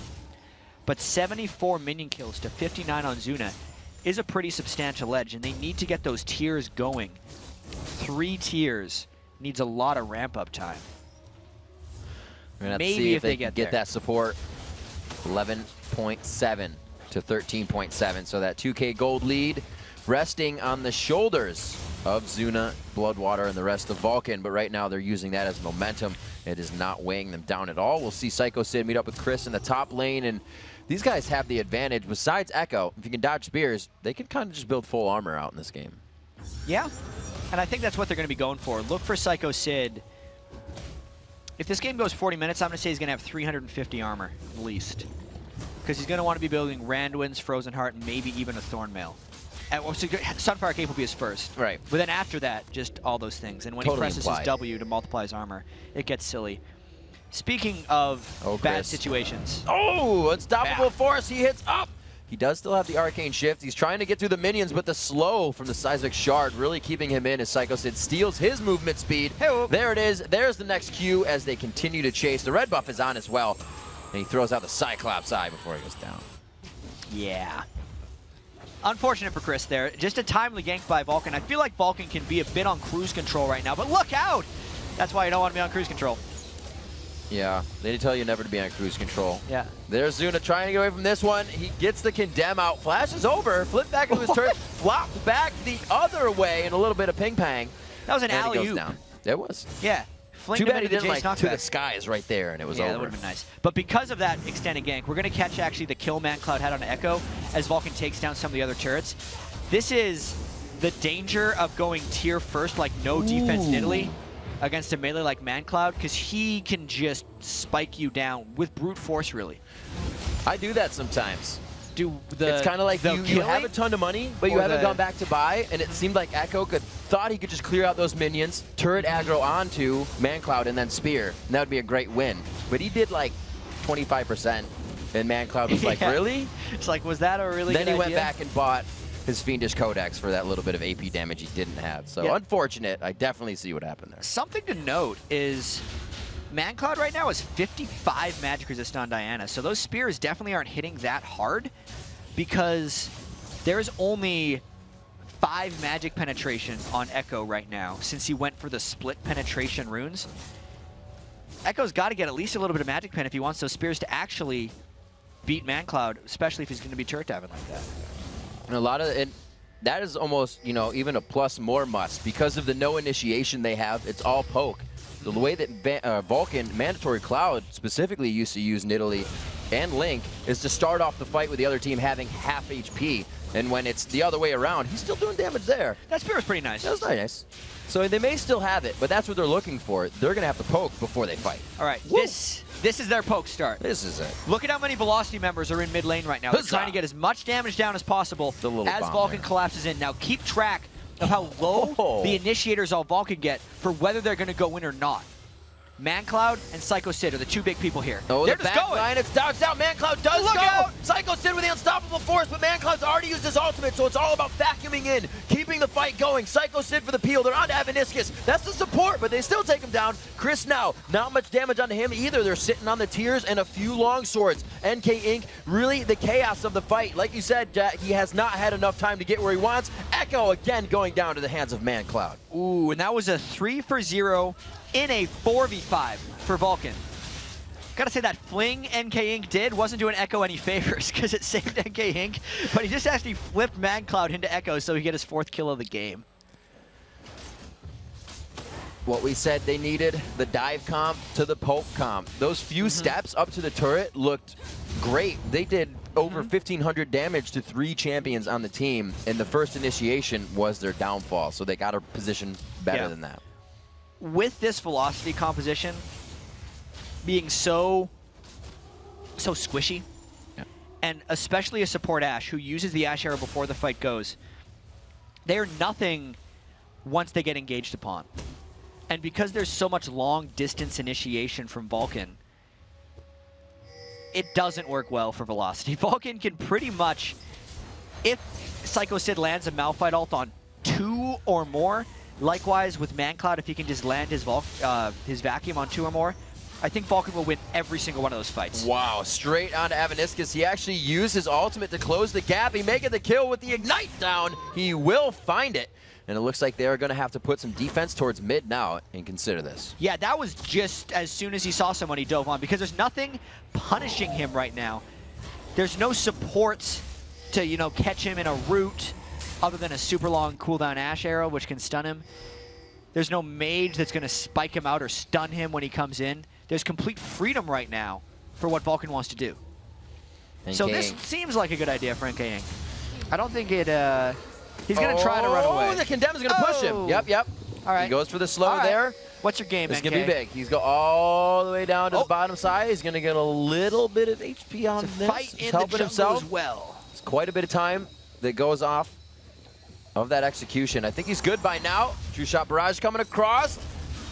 But 74 minion kills to 59 on Zuna is a pretty substantial edge, and they need to get those tiers going. 3 tiers needs a lot of ramp-up time. We're gonna have Maybe to see if they can get get there. that support. 11.7 to 13.7, so that 2K gold lead resting on the shoulders of Zuna, Bloodwater, and the rest of Vulcan, but right now they're using that as momentum. It is not weighing them down at all. We'll see Psycho Sid meet up with Chris in the top lane, and these guys have the advantage. Besides Echo, if you can dodge spears, they can kind of just build full armor out in this game. Yeah, and I think that's what they're going to be going for. Look for Psycho Sid. If this game goes 40 minutes, I'm going to say he's going to have 350 armor, at least. Because he's going to want to be building Randuin's, Frozen Heart, and maybe even a Thornmail. Sunfire Cape will be his first. Right. But then after that, just all those things. And when Totally he presses implied. his W to multiply his armor, it gets silly. Speaking of bad Chris. situations. Oh, unstoppable force. He hits up. He does still have the Arcane Shift. He's trying to get through the minions, but the slow from the Seismic Shard really keeping him in as Psycho Sid steals his movement speed. There it is. There's the next Q as they continue to chase. The red buff is on as well. And he throws out the Cyclops Eye before he goes down. Yeah. Unfortunate for Chris there. Just a timely gank by Vulcan. I feel like Vulcan can be a bit on cruise control right now, but look out! That's why you don't want to be on cruise control. Yeah, they tell you never to be on cruise control. Yeah. There's Zuna trying to get away from this one. He gets the condemn out, flashes over, flip back into his turret, flop back the other way, and a little bit of ping-pang. That was an and he goes alley-oop. down. It was. Yeah. Too bad he into the didn't Jace like to the knockback. skies right there, and it was Yeah, over. that would have been nice. But because of that extended gank, we're going to catch actually the kill ManCloud had on Echo as Vulcan takes down some of the other turrets. This is the danger of going tier first, like no defense Nidalee, against a melee like ManCloud, because he can just spike you down with brute force, really. I do that sometimes. It's kind of like you have a ton of money, but you haven't gone back to buy, and it seemed like Echo thought he could just clear out those minions, turret aggro onto ManCloud, and then spear, and that would be a great win. But he did like 25%, and ManCloud was like, really? It's like, was that a really Then good he went idea? back and bought his Fiendish Codex for that little bit of AP damage he didn't have. So unfortunate. I definitely see what happened there. Something to note is ManCloud right now is 55 magic resist on Diana, so those spears definitely aren't hitting that hard because There's only 5 magic penetration on Echo right now since he went for the split penetration runes. Echo's got to get at least a little bit of magic pen if he wants those spears to actually beat ManCloud, especially if he's going to be turret diving like that. And a lot of it, that is almost, you know, even a plus more must because of the no initiation they have. It's all poke. The way that Vulcan, Mandatory Cloud specifically used to use Nidalee and Link is to start off the fight with the other team having half HP. And when it's the other way around, he's still doing damage there. That spear was pretty nice. That was nice. So they may still have it, but that's what they're looking for. They're going to have to poke before they fight. All right, this is their poke start. This is it. Look at how many Velocity members are in mid lane right now. They're trying to get as much damage down as possible as Vulcan collapses in. Now keep track of how low the initiators all Vulcan get for whether they're going to go in or not. ManCloud and Psycho Sid are the 2 big people here. Oh, they're the just back going. line, it's dodged out. ManCloud does Look go. out. Psycho Sid with the unstoppable force, but ManCloud's already used his ultimate, so it's all about vacuuming in, keeping the fight going. Psycho Sid for the peel. They're on to Avaniscus. That's the support, but they still take him down. Chris now, not much damage onto him either. They're sitting on the tiers and a few long swords. NK Inc., really the chaos of the fight. Like you said, he has not had enough time to get where he wants. Echo again going down to the hands of ManCloud. Ooh, and that was a 3-for-0 in a 4v5 for Vulcan. Gotta say that fling NK Inc. did wasn't doing Echo any favors because it saved NK Inc., but he just actually flipped ManCloud into Echo so he get his 4th kill of the game. What we said they needed, the dive comp to the poke comp. Those few steps up to the turret looked great. They did over 1,500 damage to 3 champions on the team, and the first initiation was their downfall, so they got to position better than that. With this velocity composition being so squishy, and especially a support Ashe who uses the Ashe arrow before the fight goes, they are nothing once they get engaged upon. And because there's so much long distance initiation from Vulcan, it doesn't work well for Velocity. Vulcan can pretty much, if Psycho Sid lands a Malphite ult on 2 or more, likewise with ManCloud, if he can just land his vacuum on 2 or more, I think Vulcan will win every single one of those fights. Wow, straight onto Avaniscus. He actually used his ultimate to close the gap. He making the kill with the Ignite down. He will find it. And it looks like they're going to have to put some defense towards mid now and consider this. Yeah, that was just as soon as he saw someone he dove on, because there's nothing punishing him right now. There's no supports to, you know, catch him in a route other than a super long cooldown Ashe arrow, which can stun him. There's no mage that's going to spike him out or stun him when he comes in. There's complete freedom right now for what Vulcan wants to do. So this seems like a good idea for NK Inc. I don't think it... he's going to try to run away. Oh, the Condemn is going to push him. Yep. All right. He goes for the slow there. What's your game, It's NK? going to be big. He's going all the way down to the bottom side. He's going to get a little bit of HP on this. Fight in the jungle himself as well. It's quite a bit of time that goes off of that execution. I think he's good by now. True Shot Barrage coming across.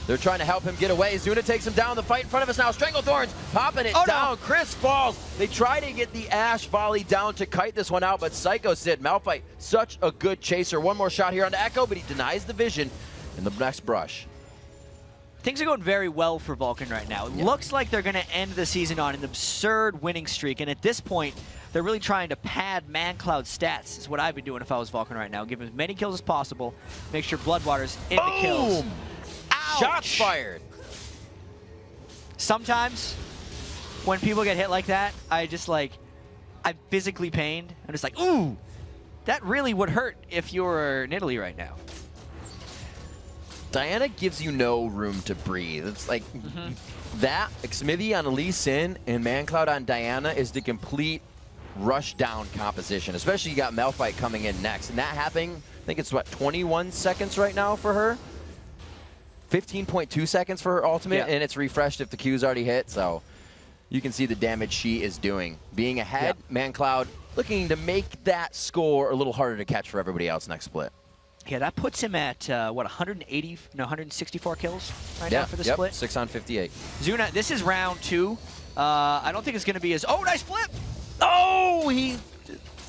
They're trying to help him get away. Zuna takes him down. The fight in front of us now. Stranglethorns popping it down. No. Chris falls. They try to get the Ashe volley down to kite this one out, but Psycho Sid, Malphite, such a good chaser. One more shot here on Echo, but he denies the vision in the next brush. Things are going very well for Vulcan right now. It looks like they're going to end the season on an absurd winning streak, and at this point, they're really trying to pad ManCloud's stats, is what I'd be doing if I was Vulcan right now. Give him as many kills as possible, make sure Bloodwater's in the kills. Ouch. Shots fired. Sometimes, when people get hit like that, I'm physically pained. I'm just like, ooh, that really would hurt if you were Nidalee right now. Diana gives you no room to breathe. It's like that, Xmithie on Lee Sin and ManCloud on Diana is the complete rush down composition, especially you got Malphite coming in next. And that happening, I think it's what, 21 seconds right now for her? 15.2 seconds for her ultimate, and it's refreshed if the Q's already hit, so you can see the damage she is doing. Being ahead, ManCloud looking to make that score a little harder to catch for everybody else next split. Yeah, that puts him at, what, 164 kills right now for the split? 6 on 58. Zuna, this is round 2. I don't think it's going to be as... Oh, nice flip! Oh, he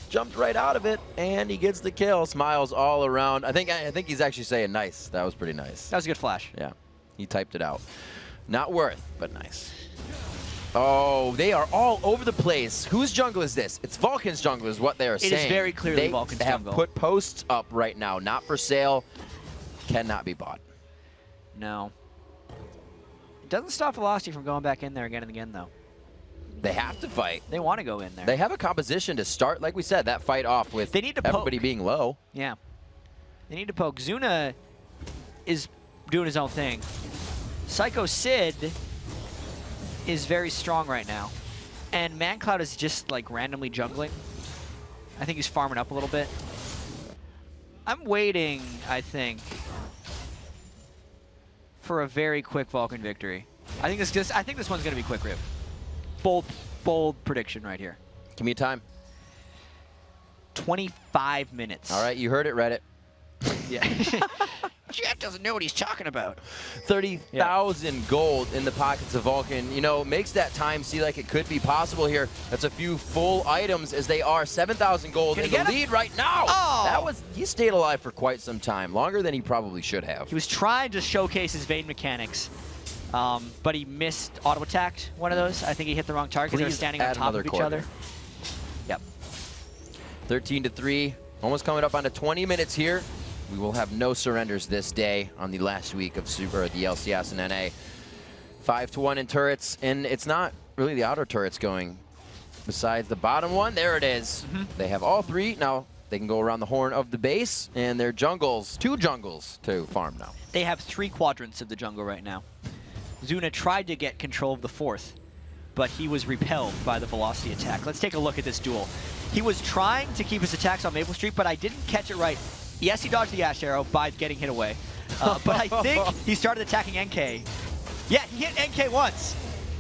jumped right out of it, and he gets the kill. Smiles all around. I think he's actually saying nice. That was pretty nice. That was a good flash. Yeah, he typed it out. Not worth, but nice. Oh, they are all over the place. Whose jungle is this? It's Vulcan's jungle is what they are saying. It is very clearly they Vulcan's have jungle. put posts up right now. Not for sale. Cannot be bought. No. It doesn't stop Velocity from going back in there again and again, though. They have to fight. They want to go in there. They have a composition to start, like we said, that fight off with they need to everybody poke. being low. Yeah. They need to poke. Zuna is doing his own thing. Psycho Sid is very strong right now. And ManCloud is just like randomly jungling. I think he's farming up a little bit. I'm waiting, I think, for a very quick Vulcan victory. I think this one's gonna be quick, Rip. Bold prediction right here. Give me a time. 25 minutes. All right, you heard it, Reddit. Yeah. Jeff doesn't know what he's talking about. 30,000 gold in the pockets of Vulcan. You know, makes that time seem like it could be possible here. That's a few full items as they are. 7,000 gold in the lead right now. Oh! He stayed alive for quite some time, longer than he probably should have. He was trying to showcase his Vayne mechanics, but he missed auto-attacked one of those. I think he hit the wrong target because they were standing on top of each other. Yep. 13-3, almost coming up on to 20 minutes here. We will have no surrenders this day on the last week of the LCS and NA. 5-1 in turrets, and it's not really the outer turrets going. Besides the bottom one, there it is. They have all three. Now they can go around the horn of the base, and their jungles, 2 jungles to farm now. They have 3 quadrants of the jungle right now. Zuna tried to get control of the 4th, but he was repelled by the Velocity attack. Let's take a look at this duel. He was trying to keep his attacks on Maple Street, but I didn't catch it right. Yes, he dodged the Ash Arrow by getting hit away. But I think he started attacking NK. Yeah, he hit NK once.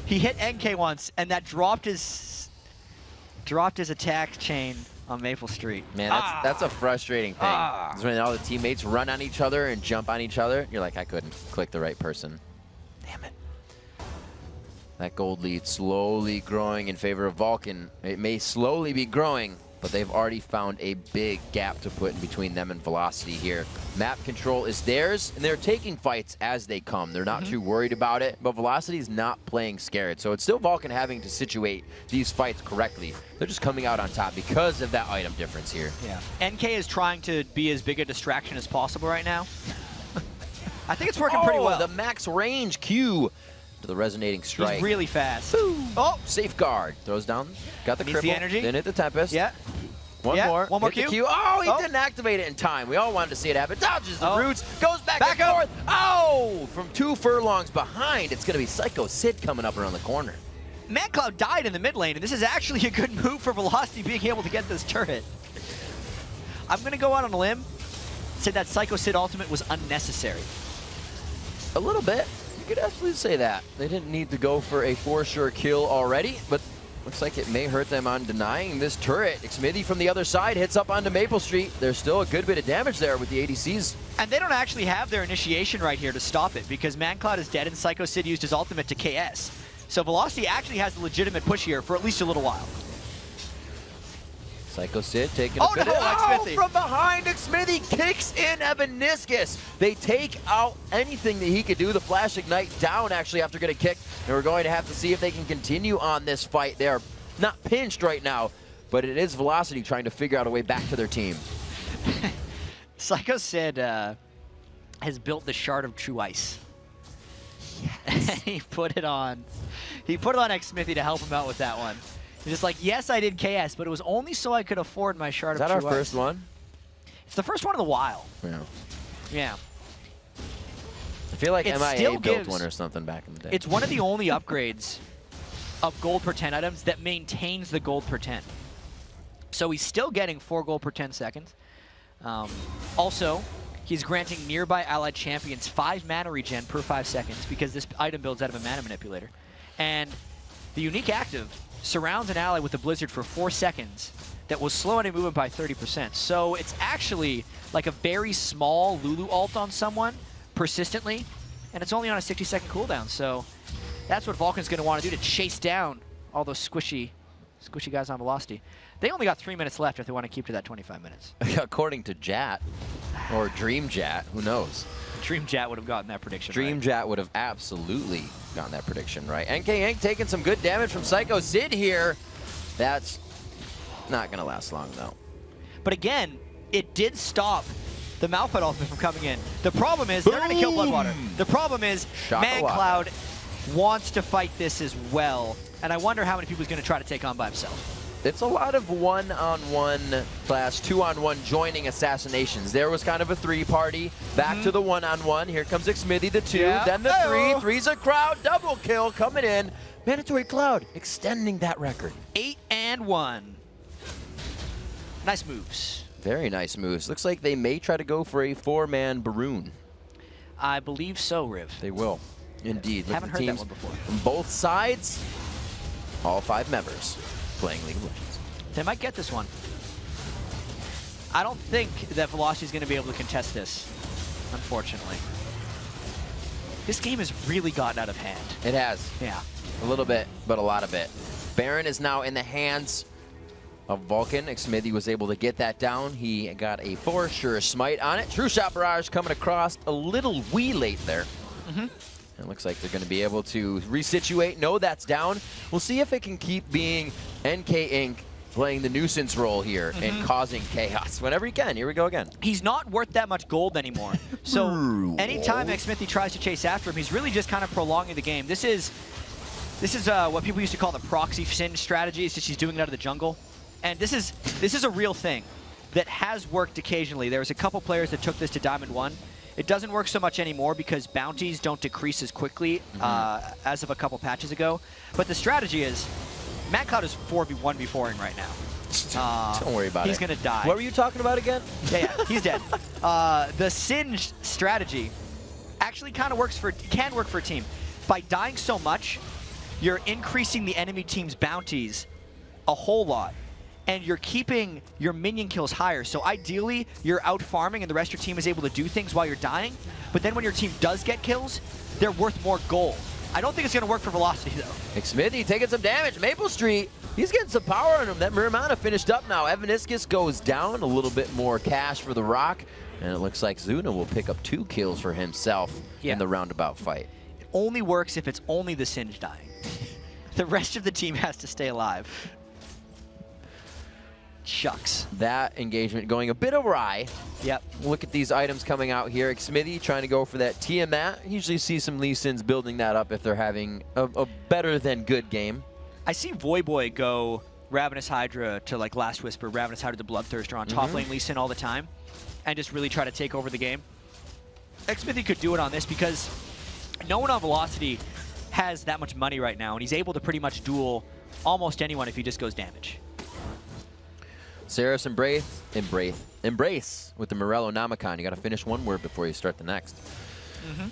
He hit NK once, and that dropped his attack chain on Maple Street. Man, that's a frustrating thing. It's when all the teammates run on each other and jump on each other. You're like, I couldn't click the right person. Damn it. That gold lead slowly growing in favor of Vulcan. It may slowly be growing, but they've already found a big gap to put in between them and Velocity here. Map control is theirs, and they're taking fights as they come. They're not too worried about it, but Velocity is not playing scared. So it's still Vulcan having to situate these fights correctly. They're just coming out on top because of that item difference here. Yeah. NK is trying to be as big a distraction as possible right now. I think it's working pretty well. The max range Q to the resonating strike. He's really fast. Oh, safeguard. Throws down. Got the Needs cripple. the energy. Then hit the Tempest. Yeah. One more. One more Hit the Q. Q. Oh, he didn't activate it in time. We all wanted to see it happen. Dodges the roots. Goes back and up. forth. Oh, from 2 furlongs behind. It's going to be Psycho Sid coming up around the corner. ManCloud died in the mid lane, and this is actually a good move for Velocity being able to get this turret. I'm going to go out on a limb, say that Psycho Sid ultimate was unnecessary. A little bit. You could absolutely say that. They didn't need to go for a for-sure kill already, but looks like it may hurt them on denying this turret. Xmithy from the other side hits up onto Maple Street. There's still a good bit of damage there with the ADCs. And they don't actually have their initiation right here to stop it because ManCloud is dead and Psycho Sid used his ultimate to KS. So Velocity actually has the legitimate push here for at least a little while. Psycho Sid taking a bit Xmithy. from behind. Xmithy kicks in Evaniscus. They take out anything that he could do. The Flash Ignite down actually after getting kicked. And we're going to have to see if they can continue on this fight. They are not pinched right now, but it is Velocity trying to figure out a way back to their team. Psycho Sid has built the Shard of True Ice. Yes. He put it on Xmithy to help him out with that one. He's just like, yes, I did KS, but it was only so I could afford my Shard of True Ice. Is that our first one? It's the first one in a while. Yeah. Yeah. I feel like It MIA still built gives- one or something back in the day. It's one of the only upgrades of gold per 10 items that maintains the gold per 10. So he's still getting 4 gold per 10 seconds. Also, he's granting nearby allied champions 5 mana regen per 5 seconds because this item builds out of a mana manipulator. And the unique active surrounds an ally with a blizzard for 4 seconds that will slow any movement by 30%. So it's actually like a very small Lulu ult on someone persistently, and it's only on a 60-second cooldown. So that's what Vulcan's going to want to do to chase down all those squishy guys on Velocity. They only got 3 minutes left if they want to keep to that 25 minutes. According to Jat, or Dream Jat, who knows? Dreamjat would have gotten that prediction Dreamjat would have absolutely gotten that prediction right. NK Inc. taking some good damage from Psycho Sid here. That's not going to last long, though. But again, it did stop the Malphite ultimate from coming in. The problem is they're going to kill Bloodwater. The problem is ManCloud wants to fight this as well. And I wonder how many people he's going to try to take on by himself. It's a lot of one-on-one class, two-on-one joining assassinations. There was kind of a three-party. Back to the one-on-one. Here comes Xmithy, the 2, then the 3. Three's a crowd, double kill coming in. Mandatory Cloud extending that record. 8 and 1. Nice moves. Very nice moves. Looks like they may try to go for a 4-man Baroon. I believe so, Riv. They will, indeed. Haven't heard that one before. From both sides, all 5 members playing League of Legends. They might get this one. I don't think that Velocity is going to be able to contest this, unfortunately. This game has really gotten out of hand. It has. Yeah. A little bit, but a lot of it. Baron is now in the hands of Vulcan. Xmithy was able to get that down. He got a for sure smite on it. True Shot Barrage coming across a little wee late there. It looks like they're going to be able to resituate. No, that's down. We'll see if it can keep being NK Inc. playing the nuisance role here and causing chaos whenever he can. Here we go again. He's not worth that much gold anymore. So anytime Xmithy tries to chase after him, he's really just kind of prolonging the game. This is what people used to call the proxy sin strategy. It's just he's doing it out of the jungle. And this is a real thing that has worked occasionally. There was a couple players that took this to Diamond 1. It doesn't work so much anymore because bounties don't decrease as quickly as of a couple patches ago. But the strategy is, ManCloud is 4v1v4ing right now. Don't worry about it. He's going to die. What were you talking about again? Yeah, he's dead. The Singe strategy actually kind of can work for a team. By dying so much, you're increasing the enemy team's bounties a whole lot. And you're keeping your minion kills higher. So ideally, you're out farming and the rest of your team is able to do things while you're dying. But then when your team does get kills, they're worth more gold. I don't think it's going to work for Velocity, though. Xmithy taking some damage. Maple Street, he's getting some power on him. That Miramana finished up now. Evaniscus goes down. A little bit more cash for the Rock. And it looks like Zuna will pick up 2 kills for himself in the roundabout fight. It only works if it's only the Singe dying. The rest of the team has to stay alive. Shucks. That engagement going a bit awry. Yep. Look at these items coming out here. Xmithy trying to go for that Tiamat. Usually see some Lee Sins building that up if they're having a better than good game. I see Voyboy go Ravenous Hydra to like Last Whisper, Ravenous Hydra to Bloodthirster on top lane Lee Sin all the time and just really try to take over the game. Xmithy could do it on this because no one on Velocity has that much money right now and he's able to pretty much duel almost anyone if he just goes damage. Saris embrace with the Morello Namicon. You got to finish one word before you start the next.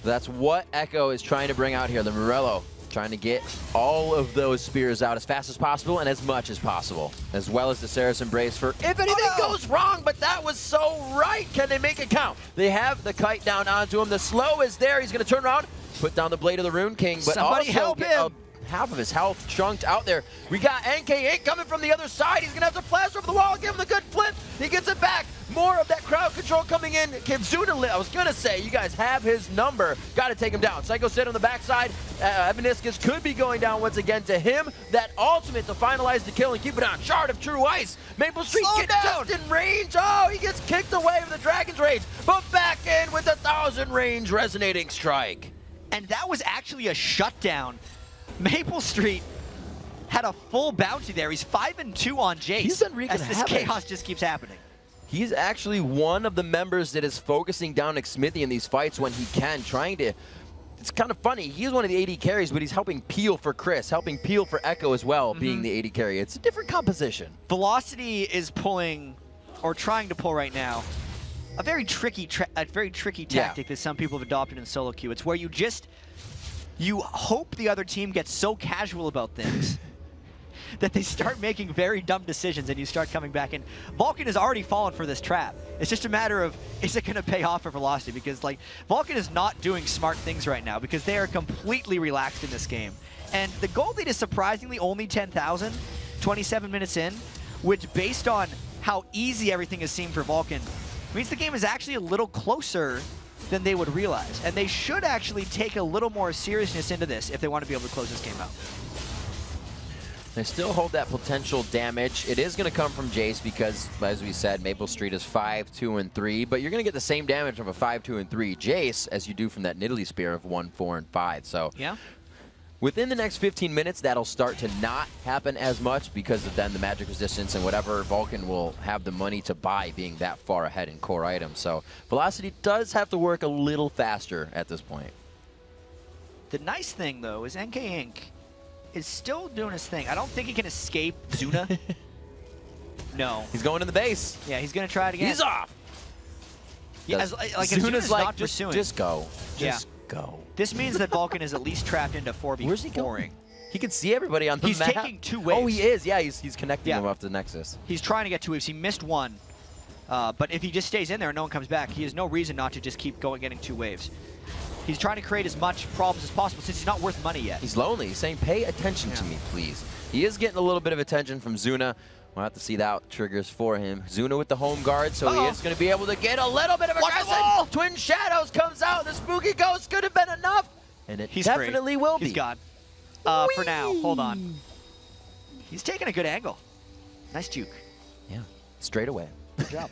That's what Echo is trying to bring out here. The Morello trying to get all of those spears out as fast as possible and as much as possible, as well as the Saris embrace for if anything goes wrong. But that was so right. Can they make it count? They have the kite down onto him. The slow is there. He's going to turn around, put down the Blade of the Rune King, but somebody also help him. Half of his health chunked out there. We got NK Inc. coming from the other side. He's going to have to flash over the wall, give him the good flip. He gets it back. More of that crowd control coming in. Kizuna, I was going to say, you guys have his number. Got to take him down. Psycho Sid on the backside. Evaniscus could be going down once again to him. That ultimate to finalize the kill and keep it on. Shard of True Ice. Maple Street gets just in range. Oh, he gets kicked away with the Dragon's Rage. But back in with the 1000 range resonating strike. And that was actually a shutdown. Maple Street had a full bounty there. He's 5-2 on Jace. He's been wreaking as this chaos just keeps happening. He's actually one of the members that is focusing down Xmithy in these fights when he can, trying to... It's kind of funny. He's one of the AD carries, but he's helping peel for Chris, helping peel for Echo as well, being the AD carry. It's a different composition. Velocity is pulling, or trying to pull right now, a very tricky tactic that some people have adopted in solo queue. It's where you hope the other team gets so casual about things that they start making very dumb decisions and you start coming back in. Vulcan has already fallen for this trap. It's just a matter of, is it going to pay off for Velocity? Because like Vulcan is not doing smart things right now because they are completely relaxed in this game. And the gold lead is surprisingly only 10,000, 27 minutes in, which based on how easy everything has seemed for Vulcan, means the game is actually a little closer than they would realize. And they should actually take a little more seriousness into this if they want to be able to close this game out. They still hold that potential damage. It is going to come from Jace because, as we said, Maple Street is 5, 2, and 3, but you're going to get the same damage from a 5, 2, and 3 Jace as you do from that Nidalee Spear of 1, 4, and 5. So yeah, within the next 15 minutes, that'll start to not happen as much because of then the magic resistance and whatever Vulcan will have the money to buy being that far ahead in core items. So Velocity does have to work a little faster at this point. The nice thing, though, is NK Inc. is still doing his thing. I don't think he can escape Zuna. No. He's going to the base. Yeah, he's going to try it again. He's off. Yeah, like if Zuna's like, not pursuing. Just go. Just go. This means that Vulcan is at least trapped into 4v4. Where's he going? He can see everybody on the he's map. He's taking 2 waves. Oh, he is. Yeah, he's connecting them up to the Nexus. He's trying to get 2 waves. He missed 1. But if he just stays in there and no one comes back, he has no reason not to just keep going, getting 2 waves. He's trying to create as much problems as possible since he's not worth money yet. He's lonely. He's saying, pay attention to me, please. He is getting a little bit of attention from Zuna. We'll have to see that triggers for him. Zuna with the home guard, so he is going to be able to get a little bit of aggression. Twin Shadows comes out. The Spooky Ghost could have been enough. And it definitely will be. He's gone. For now, hold on. He's taking a good angle. Nice juke. Yeah, straight away. Good job.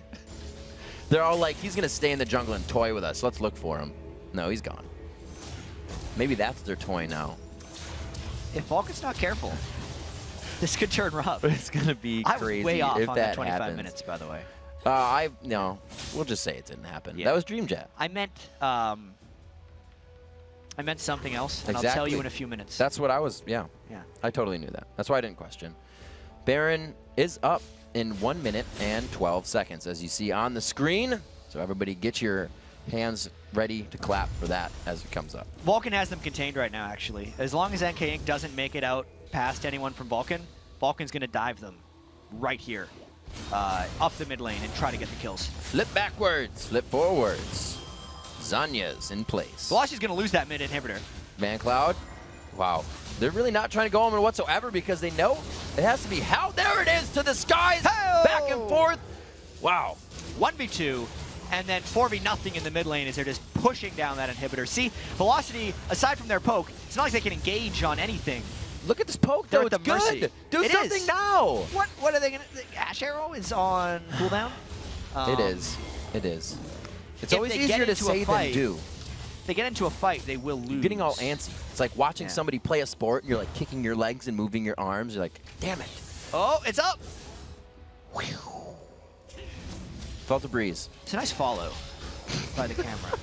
They're all like, he's going to stay in the jungle and toy with us. Let's look for him. No, he's gone. Maybe that's their toy now. If Vulcan's not careful, this could turn rough. It's going to be crazy. I was way off if on that 25 happens. minutes, by the way. No, we'll just say it didn't happen. Yeah. That was Dream Jet. I meant something else, and Exactly. I'll tell you in a few minutes. That's what I was, yeah. I totally knew that. That's why I didn't question. Baron is up in 1 minute and 12 seconds, as you see on the screen. So everybody get your hands ready to clap for that as it comes up. Vulcan has them contained right now, actually. As long as NK Inc. doesn't make it out past anyone from Vulcan, Vulcan's going to dive them right here, up the mid lane and try to get the kills. Flip backwards, flip forwards. Zanya's in place. Velocity's going to lose that mid inhibitor. ManCloud, wow. They're really not trying to go on whatsoever because they know it has to be how. There it is to the skies, back and forth. Wow. 1v2. And then 4v0 in the mid lane as they're just pushing down that inhibitor. See, Velocity, aside from their poke, it's not like they can engage on anything. Look at this poke, though. It's good. Do something now. What are they going to... The Ash Arrow is on cooldown? It is. It is. It's always easier to say than do. If they get into a fight, they will lose. You're getting all antsy. It's like watching somebody play a sport, and you're like kicking your legs and moving your arms. You're like, damn it. Oh, it's up. Felt a breeze. It's a nice follow by the camera.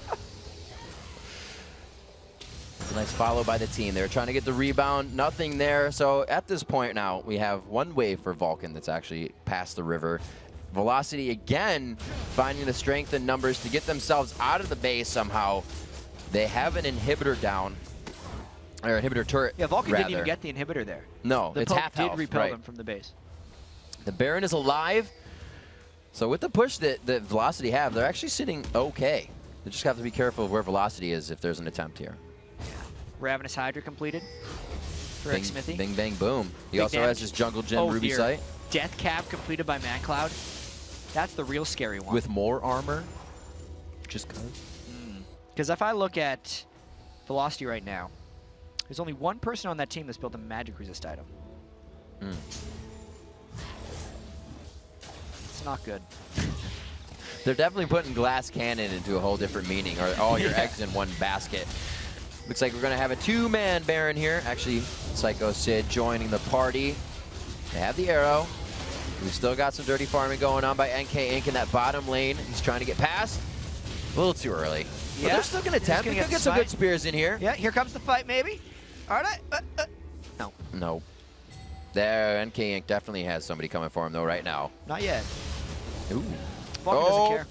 It's a nice follow by the team. They were trying to get the rebound. Nothing there. So at this point now, we have 1 wave for Vulcan that's actually past the river. Velocity again finding the strength and numbers to get themselves out of the base somehow. They have an inhibitor down. Or inhibitor turret, Yeah, Vulcan rather. didn't even get the inhibitor there. No, the it's poke half did health, repel right. them from the base. The Baron is alive. So with the push that Velocity have, they're actually sitting okay. They just have to be careful of where Velocity is if there's an attempt here. Ravenous Hydra completed for Bing, X-Smithy. bing, bang, boom. He Big also damage. has his Jungle Gem Ruby dear. Sight. Death Cap completed by ManCloud. That's the real scary one. With more armor. Just because. Because if I look at Velocity right now, there's only one person on that team that's built a magic resist item. It's not good. They're definitely putting Glass Cannon into a whole different meaning, or all your eggs in one basket. Looks like we're going to have a 2-man Baron here. Actually, Psycho Sid joining the party. They have the arrow. We've still got some dirty farming going on by NK Inc. in that bottom lane. He's trying to get past. A little too early. But they're still going to attempt. They could get some good spears in here. Yeah, here comes the fight, maybe. All right. No. No. There, NK Inc. definitely has somebody coming for him, though, right now. Not yet. Ooh. Vulcan doesn't care.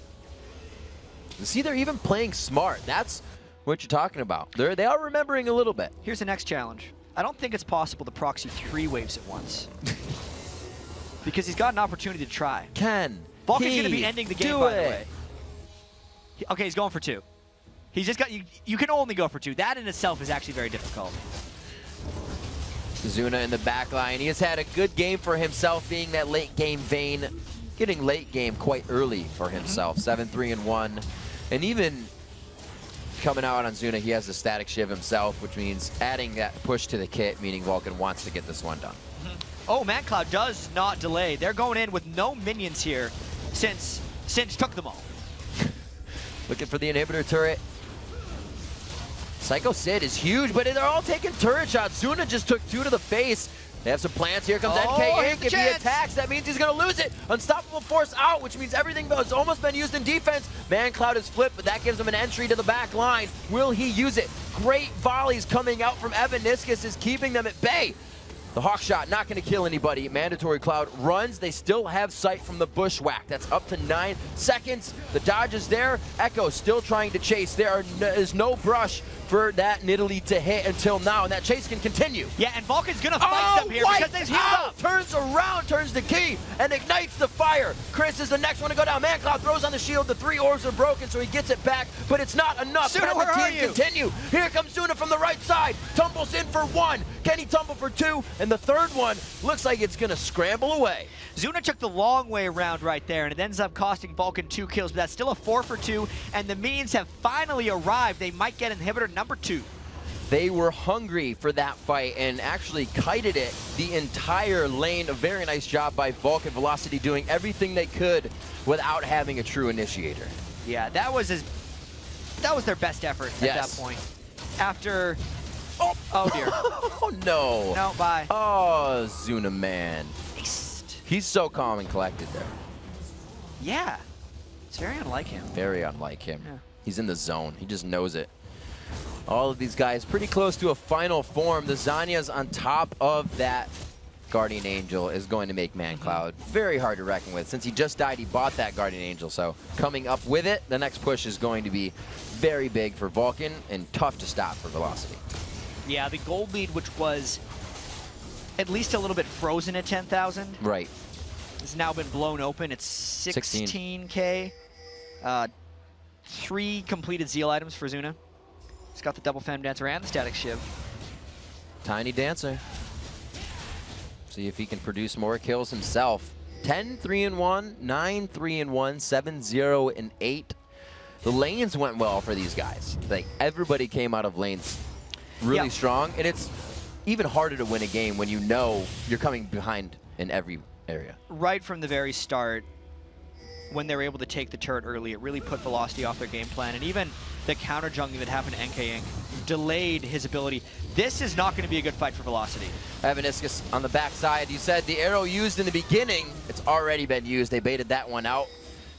See, they're even playing smart. That's what you're talking about. They are remembering a little bit. Here's the next challenge. I don't think it's possible to proxy 3 waves at once. Because he's got an opportunity to try. Vulcan's going to be ending the game, by the way. Okay, he's going for 2. He's just got... You can only go for 2. That in itself is actually very difficult. Zuna in the back line. He has had a good game for himself, being that late game vein. Getting late game quite early for himself. 7-3-1. And even coming out on Zuna, he has the static shiv himself, which means adding that push to the kit, meaning Vulcan wants to get this one done. Oh, ManCloud does not delay. They're going in with no minions here since Singe took them all. Looking for the inhibitor turret. Psycho Sid is huge, but they're all taking turret shots. Zuna just took 2 to the face. They have some plans. Here comes NK Inc. If he attacks, that means he's going to lose it. Unstoppable Force out, which means everything has almost been used in defense. ManCloud is flipped, but that gives him an entry to the back line. Will he use it? Great volleys coming out from Evan Niskus is keeping them at bay. The Hawk Shot not going to kill anybody. Mandatory Cloud runs. They still have sight from the Bushwhack. That's up to 9 seconds. The dodge is there. Echo still trying to chase. There is no brush for that Nidalee to hit until now, and that chase can continue. Yeah, and Vulcan's going to fight them here because they've healed up. Turns around, turns the key, and ignites the fire. Chris is the next one to go down. ManCloud throws on the shield. The 3 orbs are broken, so he gets it back, but it's not enough. Zuna, where are you? Continue. Here comes Zuna from the right side. Tumbles in for 1. Can he tumble for 2? And the third one looks like it's going to scramble away. Zuna took the long way around right there, and it ends up costing Vulcan 2 kills, but that's still a 4 for 2, and the minions have finally arrived. They might get inhibitor number 2. They were hungry for that fight and actually kited it the entire lane. A very nice job by Vulcan Velocity doing everything they could without having a true initiator. Yeah, that was their best effort at that point. After... Oh dear. Oh no. No, bye. Oh, Zuna man. He's so calm and collected there. Yeah. It's very unlike him. Very unlike him. Yeah. He's in the zone. He just knows it. All of these guys pretty close to a final form. The Zanya's on top of that Guardian Angel is going to make ManCloud very hard to reckon with. Since he just died, he bought that Guardian Angel. So coming up with it, the next push is going to be very big for Vulcan and tough to stop for Velocity. Yeah, the gold lead, which was at least a little bit frozen at 10,000. Right. Has now been blown open. It's 16K. 3 completed Zeal items for Zuna. He's got the double Femme Dancer and the Static Shiv. Tiny Dancer. See if he can produce more kills himself. 10-3-1, 9-3-1, 7-0-8. The lanes went well for these guys. Like everybody came out of lanes really strong, and it's even harder to win a game when you know you're coming behind in every area. Right from the very start, when they were able to take the turret early, it really put Velocity off their game plan, and even the counter jungling that happened to NK Inc. delayed his ability. This is not going to be a good fight for Velocity. Evaniscus on the backside. You said the arrow used in the beginning, it's already been used. They baited that one out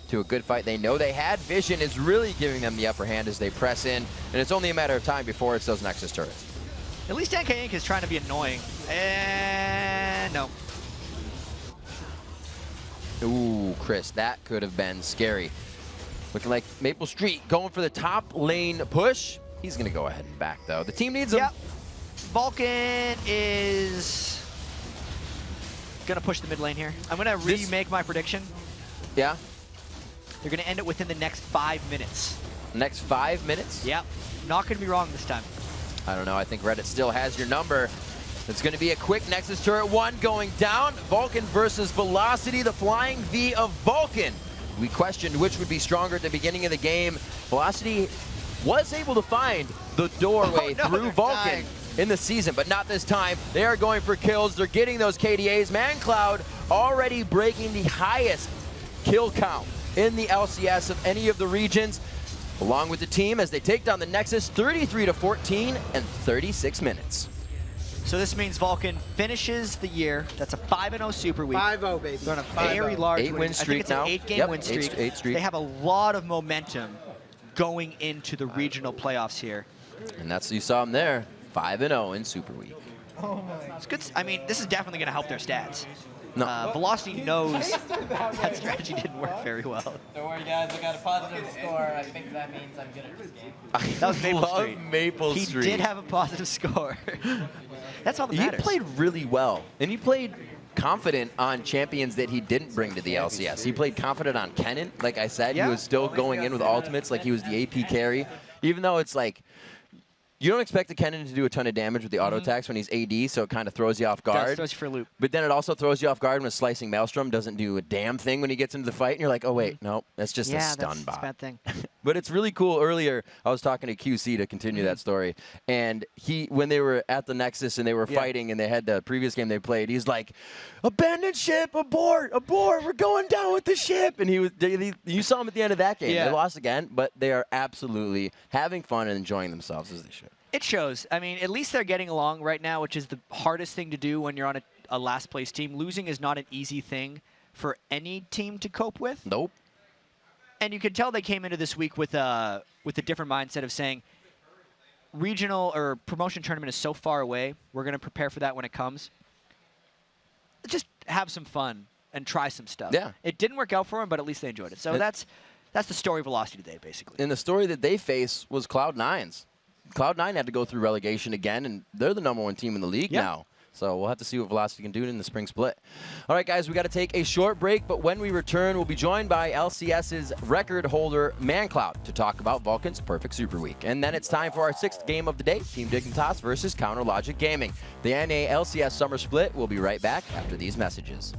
to a good fight. They know they had. Vision is really giving them the upper hand as they press in, and it's only a matter of time before it's those Nexus turrets. At least NK Inc. is trying to be annoying. And no. Ooh, Chris, that could have been scary. Looking like Maple Street going for the top lane push. He's going to go ahead and back, though. The team needs him. Yep. Vulcan is going to push the mid lane here. I'm going to remake my prediction. Yeah? They're going to end it within the next 5 minutes. Next 5 minutes? Yep. Not going to be wrong this time. I don't know. I think Reddit still has your number. It's going to be a quick Nexus Turret 1 going down. Vulcan versus Velocity, the flying V of Vulcan. We questioned which would be stronger at the beginning of the game. Velocity was able to find the doorway through Vulcan in the season, but not this time. They are going for kills. They're getting those KDAs. ManCloud already breaking the highest kill count in the LCS of any of the regions, along with the team as they take down the Nexus 33-14 and 36 minutes. So this means Vulcan finishes the year. That's a 5-0 Super Week. 5-0, baby. They're on a very large 8-win streak now. I think it's an 8-game win streak. 8 streak. They have a lot of momentum going into the regional playoffs here. And that's, you saw them there, 5-0 in Super Week. It's good. I mean, this is definitely going to help their stats. No. Velocity knows that strategy didn't work very well. Don't worry, guys. I got a positive score. I think that means I'm good at this game. That was Maple Street. Maple He Street. did have a positive score. That's all that matters. He played really well, and he played confident on champions that he didn't bring to the LCS. He played confident on Kennen. Like I said, he was still going in with ultimates like he was the AP carry, even though it's like, you don't expect the Kennen to do a ton of damage with the auto attacks when he's AD, so it kind of throws you off guard. Throws you for a loop. But then it also throws you off guard when Slicing Maelstrom doesn't do a damn thing when he gets into the fight, and you're like, oh wait, no, that's just a stun bot. That's a bad thing. But it's really cool. Earlier, I was talking to QC to continue that story, and when they were at the Nexus and they were fighting, and they had the previous game they played, he's like, "Abandoned ship, abort, abort! We're going down with the ship!" And you saw him at the end of that game. They lost again, but they are absolutely having fun and enjoying themselves as they should. It shows. I mean, at least they're getting along right now, which is the hardest thing to do when you're on a last place team. Losing is not an easy thing for any team to cope with. Nope. And you could tell they came into this week with a different mindset of saying, regional or promotion tournament is so far away. We're going to prepare for that when it comes. Just have some fun and try some stuff. Yeah. It didn't work out for them, but at least they enjoyed it. So that's the story of Velocity today, basically. And the story that they face was Cloud9's. Cloud9 had to go through relegation again, and they're the #1 team in the league now. So we'll have to see what Velocity can do in the spring split. All right, guys, we got to take a short break, but when we return, we'll be joined by LCS's record holder, ManCloud, to talk about Vulcan's perfect Super Week. And then it's time for our 6th game of the day, Team Dignitas versus Counter Logic Gaming. The NA LCS Summer Split. We'll be right back after these messages.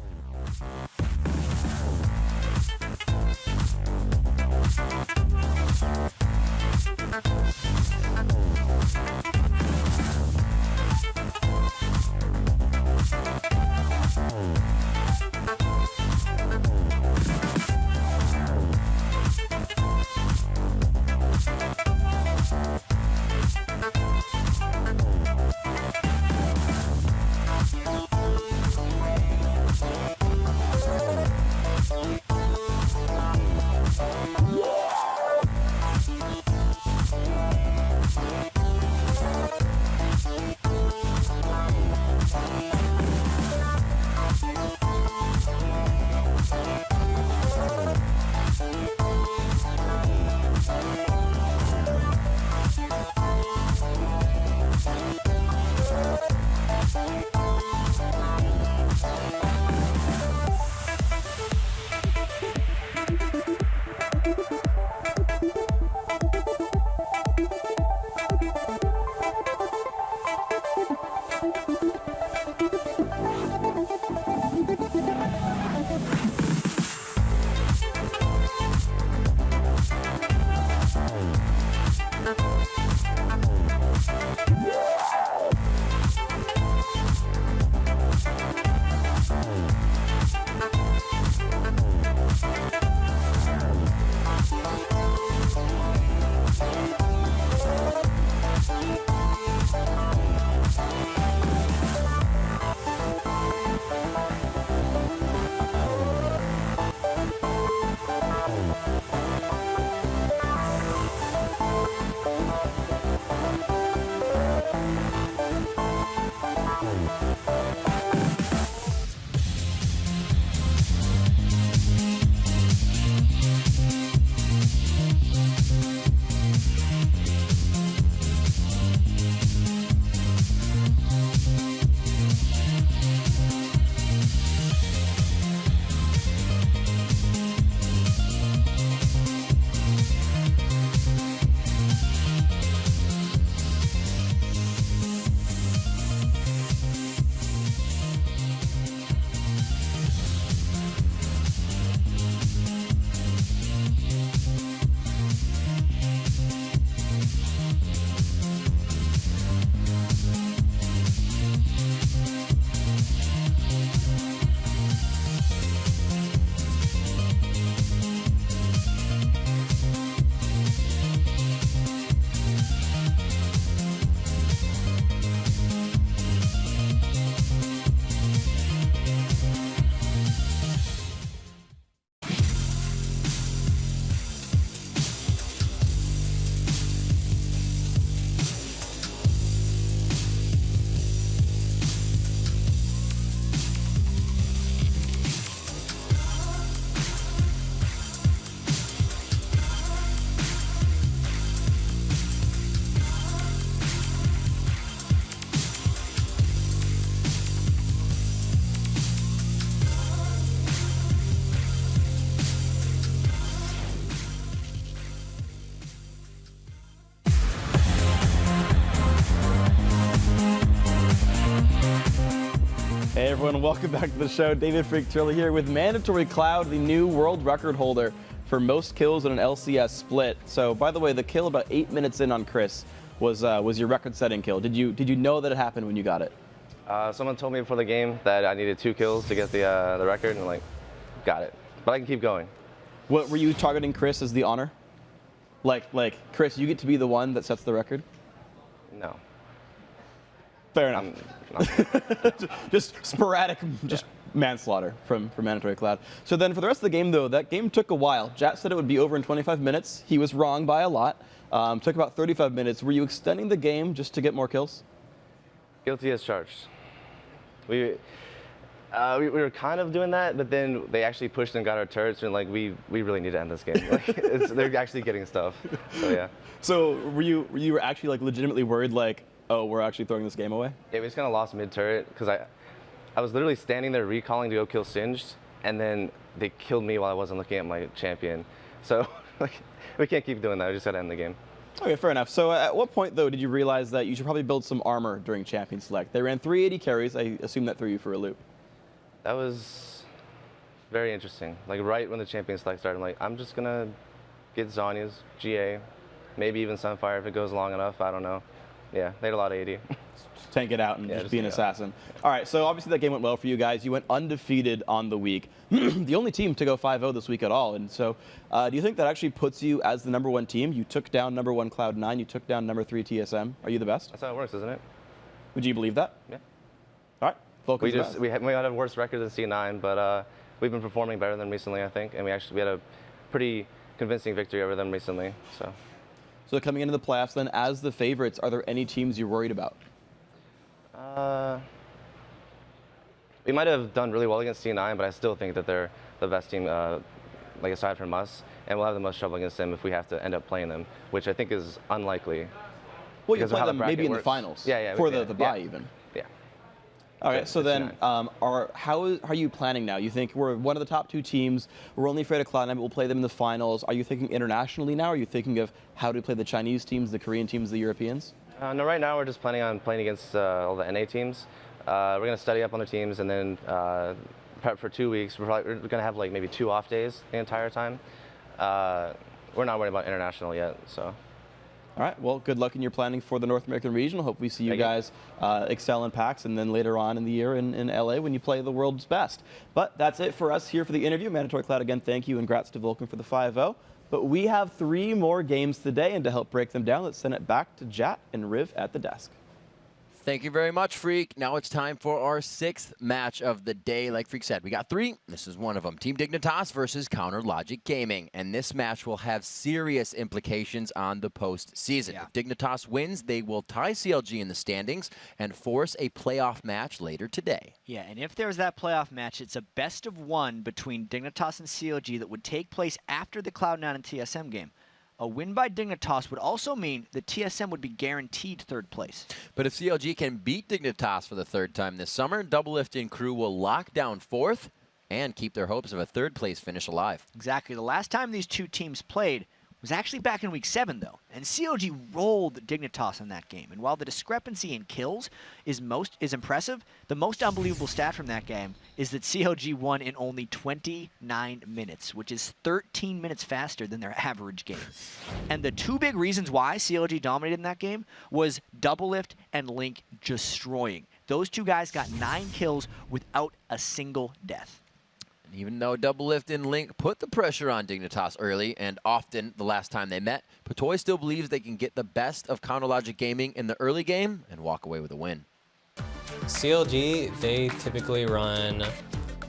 Hey everyone, welcome back to the show. David Freak Turley here with Mandatory Cloud, the new world record holder for most kills in an LCS split. So, by the way, the kill about 8 minutes in on Chris was your record-setting kill. Did you know that it happened when you got it? Someone told me before the game that I needed 2 kills to get the record, and I'm like, got it. But I can keep going. What were you targeting Chris as the honor? Like Chris, you get to be the one that sets the record? No. Fair enough. Just sporadic, just manslaughter from Mandatory Cloud. So then for the rest of the game, though, that game took a while. Jat said it would be over in 25 minutes. He was wrong by a lot. Took about 35 minutes. Were you extending the game just to get more kills? Guilty as charged. We were kind of doing that, but then they actually pushed and got our turrets, and like we really need to end this game. Like, they're actually getting stuff. So yeah. So were you actually like legitimately worried, like, oh, we're actually throwing this game away? Yeah, we just kind of lost mid turret because I was literally standing there recalling to go kill Singed, and then they killed me while I wasn't looking at my champion. So like we can't keep doing that. We just gotta end the game. Okay, fair enough. So at what point, though, did you realize that you should probably build some armor during Champion Select? They ran 380 carries. I assume that threw you for a loop. That was very interesting. Like right when the Champion Select started, I'm like, I'm just gonna get Zhonya's GA, maybe even Sunfire if it goes long enough. I don't know. Yeah, they had a lot of 80. Just tank it out and just be an assassin. All right, so obviously that game went well for you guys. You went undefeated on the week. The only team to go 5-0 this week at all. And so do you think that actually puts you as the #1 team? You took down #1 Cloud9. You took down #3 TSM. Are you the best? That's how it works, isn't it? Would you believe that? Yeah. All right. We had a worse record than C9, but we've been performing better than recently, I think. And we had a pretty convincing victory over them recently. So coming into the playoffs then, as the favorites, are there any teams you're worried about? We might have done really well against C9, but I still think that they're the best team, like aside from us, and we'll have the most trouble against them if we have to end up playing them, which I think is unlikely. Well, you play them maybe in the finals. Yeah, for the bye even. Yeah. Okay, so then, how are you planning now? You think we're one of the top 2 teams. We're only afraid of Cloud9, but we'll play them in the finals. Are you thinking internationally now? Are you thinking of how to play the Chinese teams, the Korean teams, the Europeans? No, right now we're just planning on playing against all the NA teams. We're going to study up on the teams and then prep for 2 weeks. We're going to have like maybe 2 off days the entire time. We're not worried about international yet, so. All right, well, good luck in your planning for the North American regional. Hope we see you guys excel in PAX and then later on in the year in LA when you play the world's best. But that's it for us here for the interview. Mandatory Cloud, again, thank you, and congrats to Vulcan for the 5-0. But we have 3 more games today, and to help break them down, let's send it back to Jat and Riv at the desk. Thank you very much, Freak. Now it's time for our 6th match of the day. Like Freak said, we got 3. This is one of them. Team Dignitas versus Counter Logic Gaming. And this match will have serious implications on the postseason. If Dignitas wins, they will tie CLG in the standings and force a playoff match later today. Yeah, and if there's that playoff match, it's a best-of-1 between Dignitas and CLG that would take place after the Cloud9 and TSM game. A win by Dignitas would also mean that TSM would be guaranteed 3rd place. But if CLG can beat Dignitas for the 3rd time this summer, Doublelift and crew will lock down 4th and keep their hopes of a 3rd place finish alive. Exactly. The last time these 2 teams played was actually back in Week 7, though. And CLG rolled Dignitas in that game. And while the discrepancy in kills is impressive, the most unbelievable stat from that game is that CLG won in only 29 minutes, which is 13 minutes faster than their average game. And the 2 big reasons why CLG dominated in that game was Doublelift and Link destroying. Those 2 guys got 9 kills without a single death. Even though Doublelift and Link put the pressure on Dignitas early and often the last time they met, Patoy still believes they can get the best of Counter Logic Gaming in the early game and walk away with a win. CLG, they typically run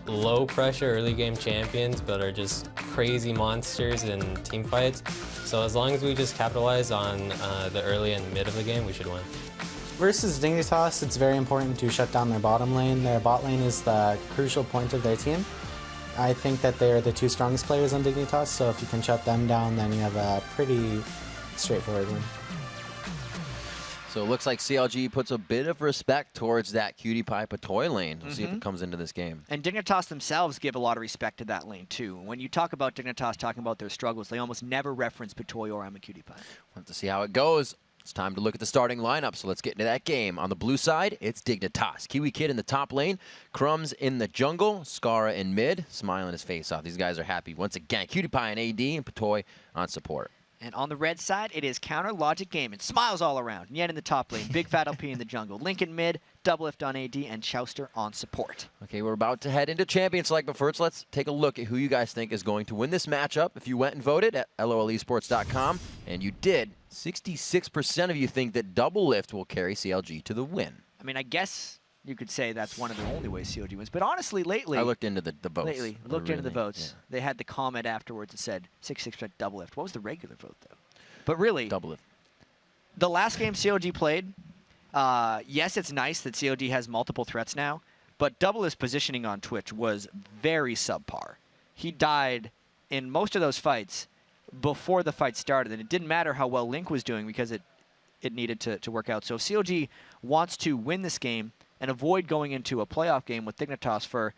low pressure early game champions, but are just crazy monsters in team fights. So as long as we just capitalize on the early and mid of the game, we should win. Versus Dignitas, it's very important to shut down their bottom lane. Their bot lane is the crucial point of their team. I think that they're the 2 strongest players on Dignitas, so if you can shut them down, then you have a pretty straightforward win. So it looks like CLG puts a bit of respect towards that Cutie Pie Patoy lane. We'll see if it comes into this game. And Dignitas themselves give a lot of respect to that lane, too. When you talk about Dignitas talking about their struggles, they almost never reference Patoy or I'm a Cutie Pie. We'll have to see how it goes. It's time to look at the starting lineup, so let's get into that game. On the blue side, it's Dignitas. Kiwi Kid in the top lane, Crumbs in the jungle, Skara in mid, smiling his face off. These guys are happy once again. Cutie Pie in AD, and Patoy on support. And on the red side, it is Counter, Logic, Gaming. Smiles all around. Yen in the top lane, Big Fat LP in the jungle, Link in mid, Doublelift on AD, and Chouster on support. Okay, we're about to head into Champion Select, but first let's take a look at who you guys think is going to win this matchup. If you went and voted at lolesports.com, and you did, 66% of you think that Doublelift will carry CLG to the win. I mean, I guess you could say that's one of the only ways CLG wins. But honestly, lately... I looked into the votes. Lately, looked into the votes. Yeah. They had the comment afterwards that said 66% Doublelift. What was the regular vote, though? But really... Doublelift. The last game CLG played, yes, it's nice that CLG has multiple threats now, but Doublelift's positioning on Twitch was very subpar. He died in most of those fights before the fight started, and it didn't matter how well Link was doing because it needed to work out. So if CLG wants to win this game and avoid going into a playoff game with Dignitas for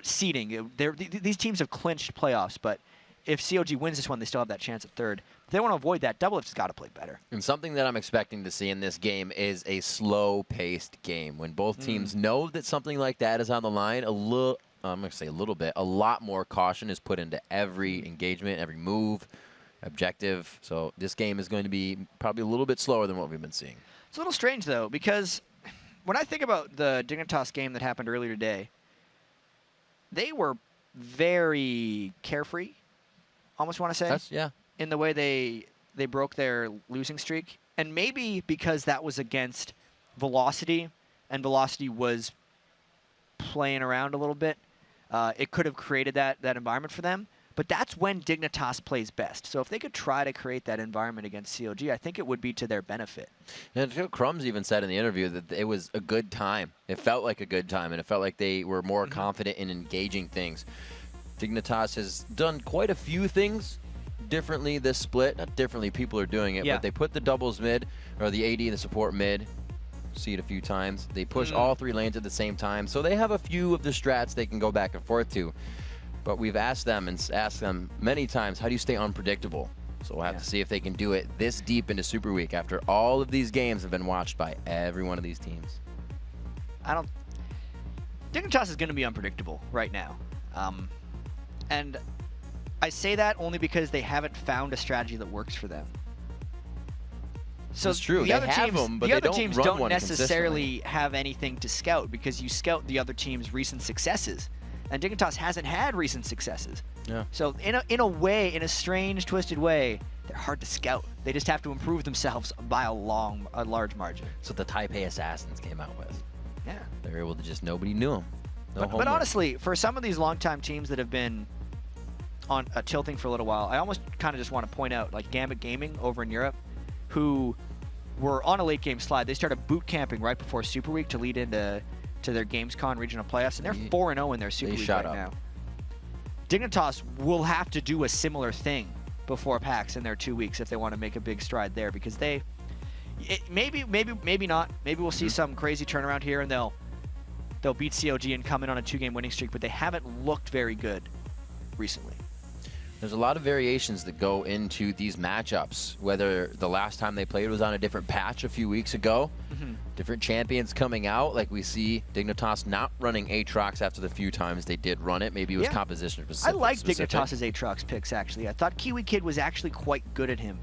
seeding. These teams have clinched playoffs, but if CLG wins this one, they still have that chance at third. If they want to avoid that, Doublelift's got to play better. And something that I'm expecting to see in this game is a slow-paced game. When both teams know that something like that is on the line, I'm going to say a little bit, a lot more caution is put into every engagement, every move, objective. So this game is going to be probably a little bit slower than what we've been seeing. It's a little strange, though, because when I think about the Dignitas game that happened earlier today, they were very carefree, almost want to say. Yeah. In the way they broke their losing streak. And maybe because that was against Velocity, and Velocity was playing around a little bit, it could have created that environment for them. But that's when Dignitas plays best. So if they could try to create that environment against CLG, I think it would be to their benefit. And Crumbs even said in the interview that it was a good time. It felt like a good time, and it felt like they were more confident in engaging things. Dignitas has done quite a few things differently this split. Not differently, people are doing it, but they put the doubles mid, or the AD and the support mid. See it a few times. They push all three lanes at the same time, so they have a few of the strats they can go back and forth to. But we've asked them many times, how do you stay unpredictable? So we'll have to see if they can do it this deep into Super Week after all of these games have been watched by every one of these teams. Dignitas is going to be unpredictable right now. And I say that only because they haven't found a strategy that works for them. So it's true. The other teams don't necessarily have anything to scout because you scout the other team's recent successes. And Dignitas hasn't had recent successes. Yeah. So in a way, in a strange, twisted way, they're hard to scout. They just have to improve themselves by a large margin. So the Taipei Assassins came out with. Yeah. They're able to just, nobody knew them. But honestly, for some of these longtime teams that have been on tilting for a little while, I almost kind of just want to point out, like Gambit Gaming over in Europe, who were on a late game slide. They started boot camping right before Super Week to lead into their Gamescom regional playoffs, and they're 4-0 in their Super League right now. Dignitas will have to do a similar thing before PAX in their 2 weeks if they want to make a big stride there, because maybe not. Maybe we'll see some crazy turnaround here, and they'll beat CLG and come in on a 2-game winning streak, but they haven't looked very good recently. There's a lot of variations that go into these matchups, whether the last time they played was on a different patch a few weeks ago, different champions coming out, like we see Dignitas not running Aatrox after the few times they did run it. Maybe it was composition specific. I like Dignitas's Aatrox picks, actually. I thought Kiwi Kid was actually quite good at him.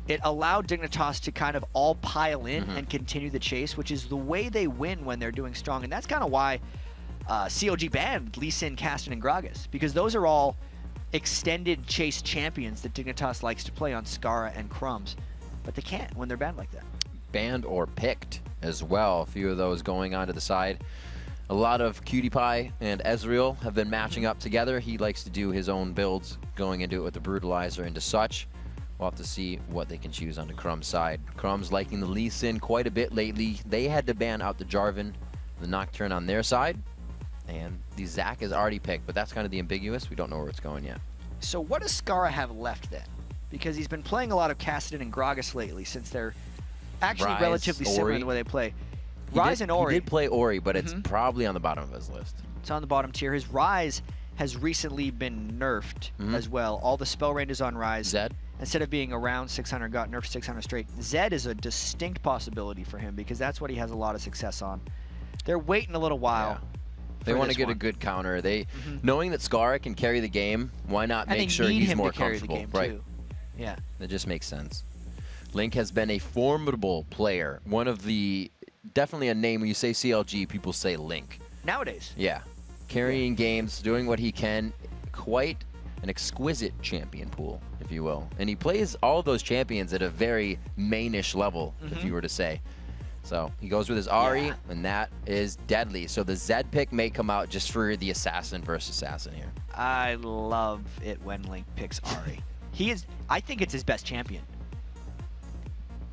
It allowed Dignitas to kind of all pile in and continue the chase, which is the way they win when they're doing strong. And that's kind of why CLG banned Lee Sin, Caston, and Gragas, because those are all extended chase champions that Dignitas likes to play on Skara and Crumbs, but they can't when they're banned like that. Banned or picked as well. A few of those going on to the side. A lot of Cutie Pie and Ezreal have been matching up together. He likes to do his own builds, going into it with the Brutalizer into such. We'll have to see what they can choose on the Crumbs side. Crumbs liking the Lee Sin quite a bit lately. They had to ban out the Jarvan, the Nocturne on their side. And the Zac is already picked, but that's kind of the ambiguous. We don't know where it's going yet. So what does Skara have left then? Because he's been playing a lot of Cassidon and Gragas lately, since they're actually relatively similar in the way they play. Ryze and Ori. He did play Ori, but it's probably on the bottom of his list. It's on the bottom tier. His Ryze has recently been nerfed as well. All the spell ranges on Ryze. Zed? instead of being around 600, got nerfed 600 straight. Zed is a distinct possibility for him because that's what he has a lot of success on. They're waiting a little while. They want to get a good counter. They knowing that Scarra can carry the game, why not make sure he's more comfortable? Right. Too. Yeah. That just makes sense. Link has been a formidable player. One of the definitely a name when you say CLG, people say Link. Nowadays. Yeah. Carrying games, doing what he can, quite an exquisite champion pool, if you will. And he plays all of those champions at a very mainish level, if you were to say. So he goes with his Ahri, and that is deadly. So the Zed pick may come out just for the assassin versus assassin here. I love it when Link picks Ahri. I think it's his best champion.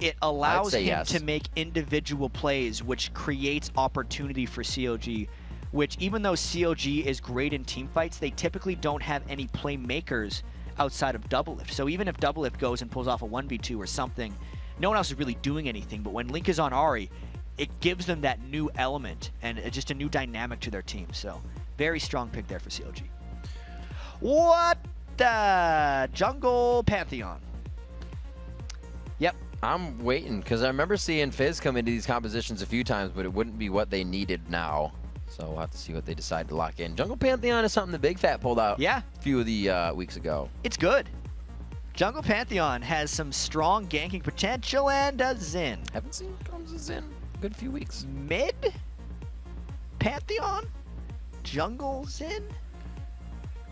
It allows him to make individual plays, which creates opportunity for CLG, which even though CLG is great in team fights, they typically don't have any playmakers outside of Doublelift. So even if Doublelift goes and pulls off a 1v2 or something, no one else is really doing anything. But when Link is on Ahri, it gives them that new element and just a new dynamic to their team. So very strong pick there for CLG. What the Jungle Pantheon? Yep. I'm waiting because I remember seeing Fizz come into these compositions a few times, but it wouldn't be what they needed now. So we'll have to see what they decide to lock in. Jungle Pantheon is something the Big Fat pulled out a few of the weeks ago. It's good. Jungle Pantheon has some strong ganking potential and a Xin. Haven't seen comes a Xin a good few weeks. Mid Pantheon? Jungle Xin?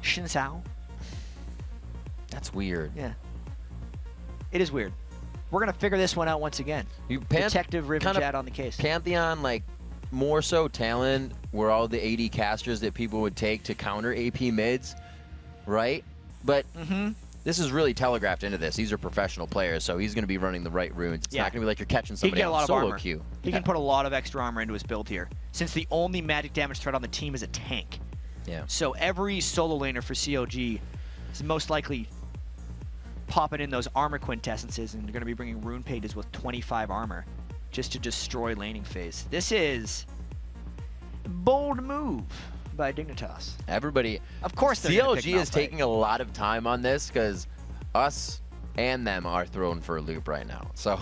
Xin Sao? That's weird. Yeah. It is weird. We're going to figure this one out once again. Detective Rivenjad on the case. Pantheon, like, more so Talon were all the AD casters that people would take to counter AP mids, right? But this is really telegraphed into this. These are professional players, so he's going to be running the right runes. It's not going to be like you're catching somebody on solo queue. He can put a lot of extra armor into his build here, since the only magic damage threat on the team is a tank. Yeah. So every solo laner for CLG is most likely popping in those armor quintessences, and they're going to be bringing rune pages with 25 armor just to destroy laning phase. This is a bold move by Dignitas. Everybody, of course, CLG is taking a lot of time on this because us and them are thrown for a loop right now. So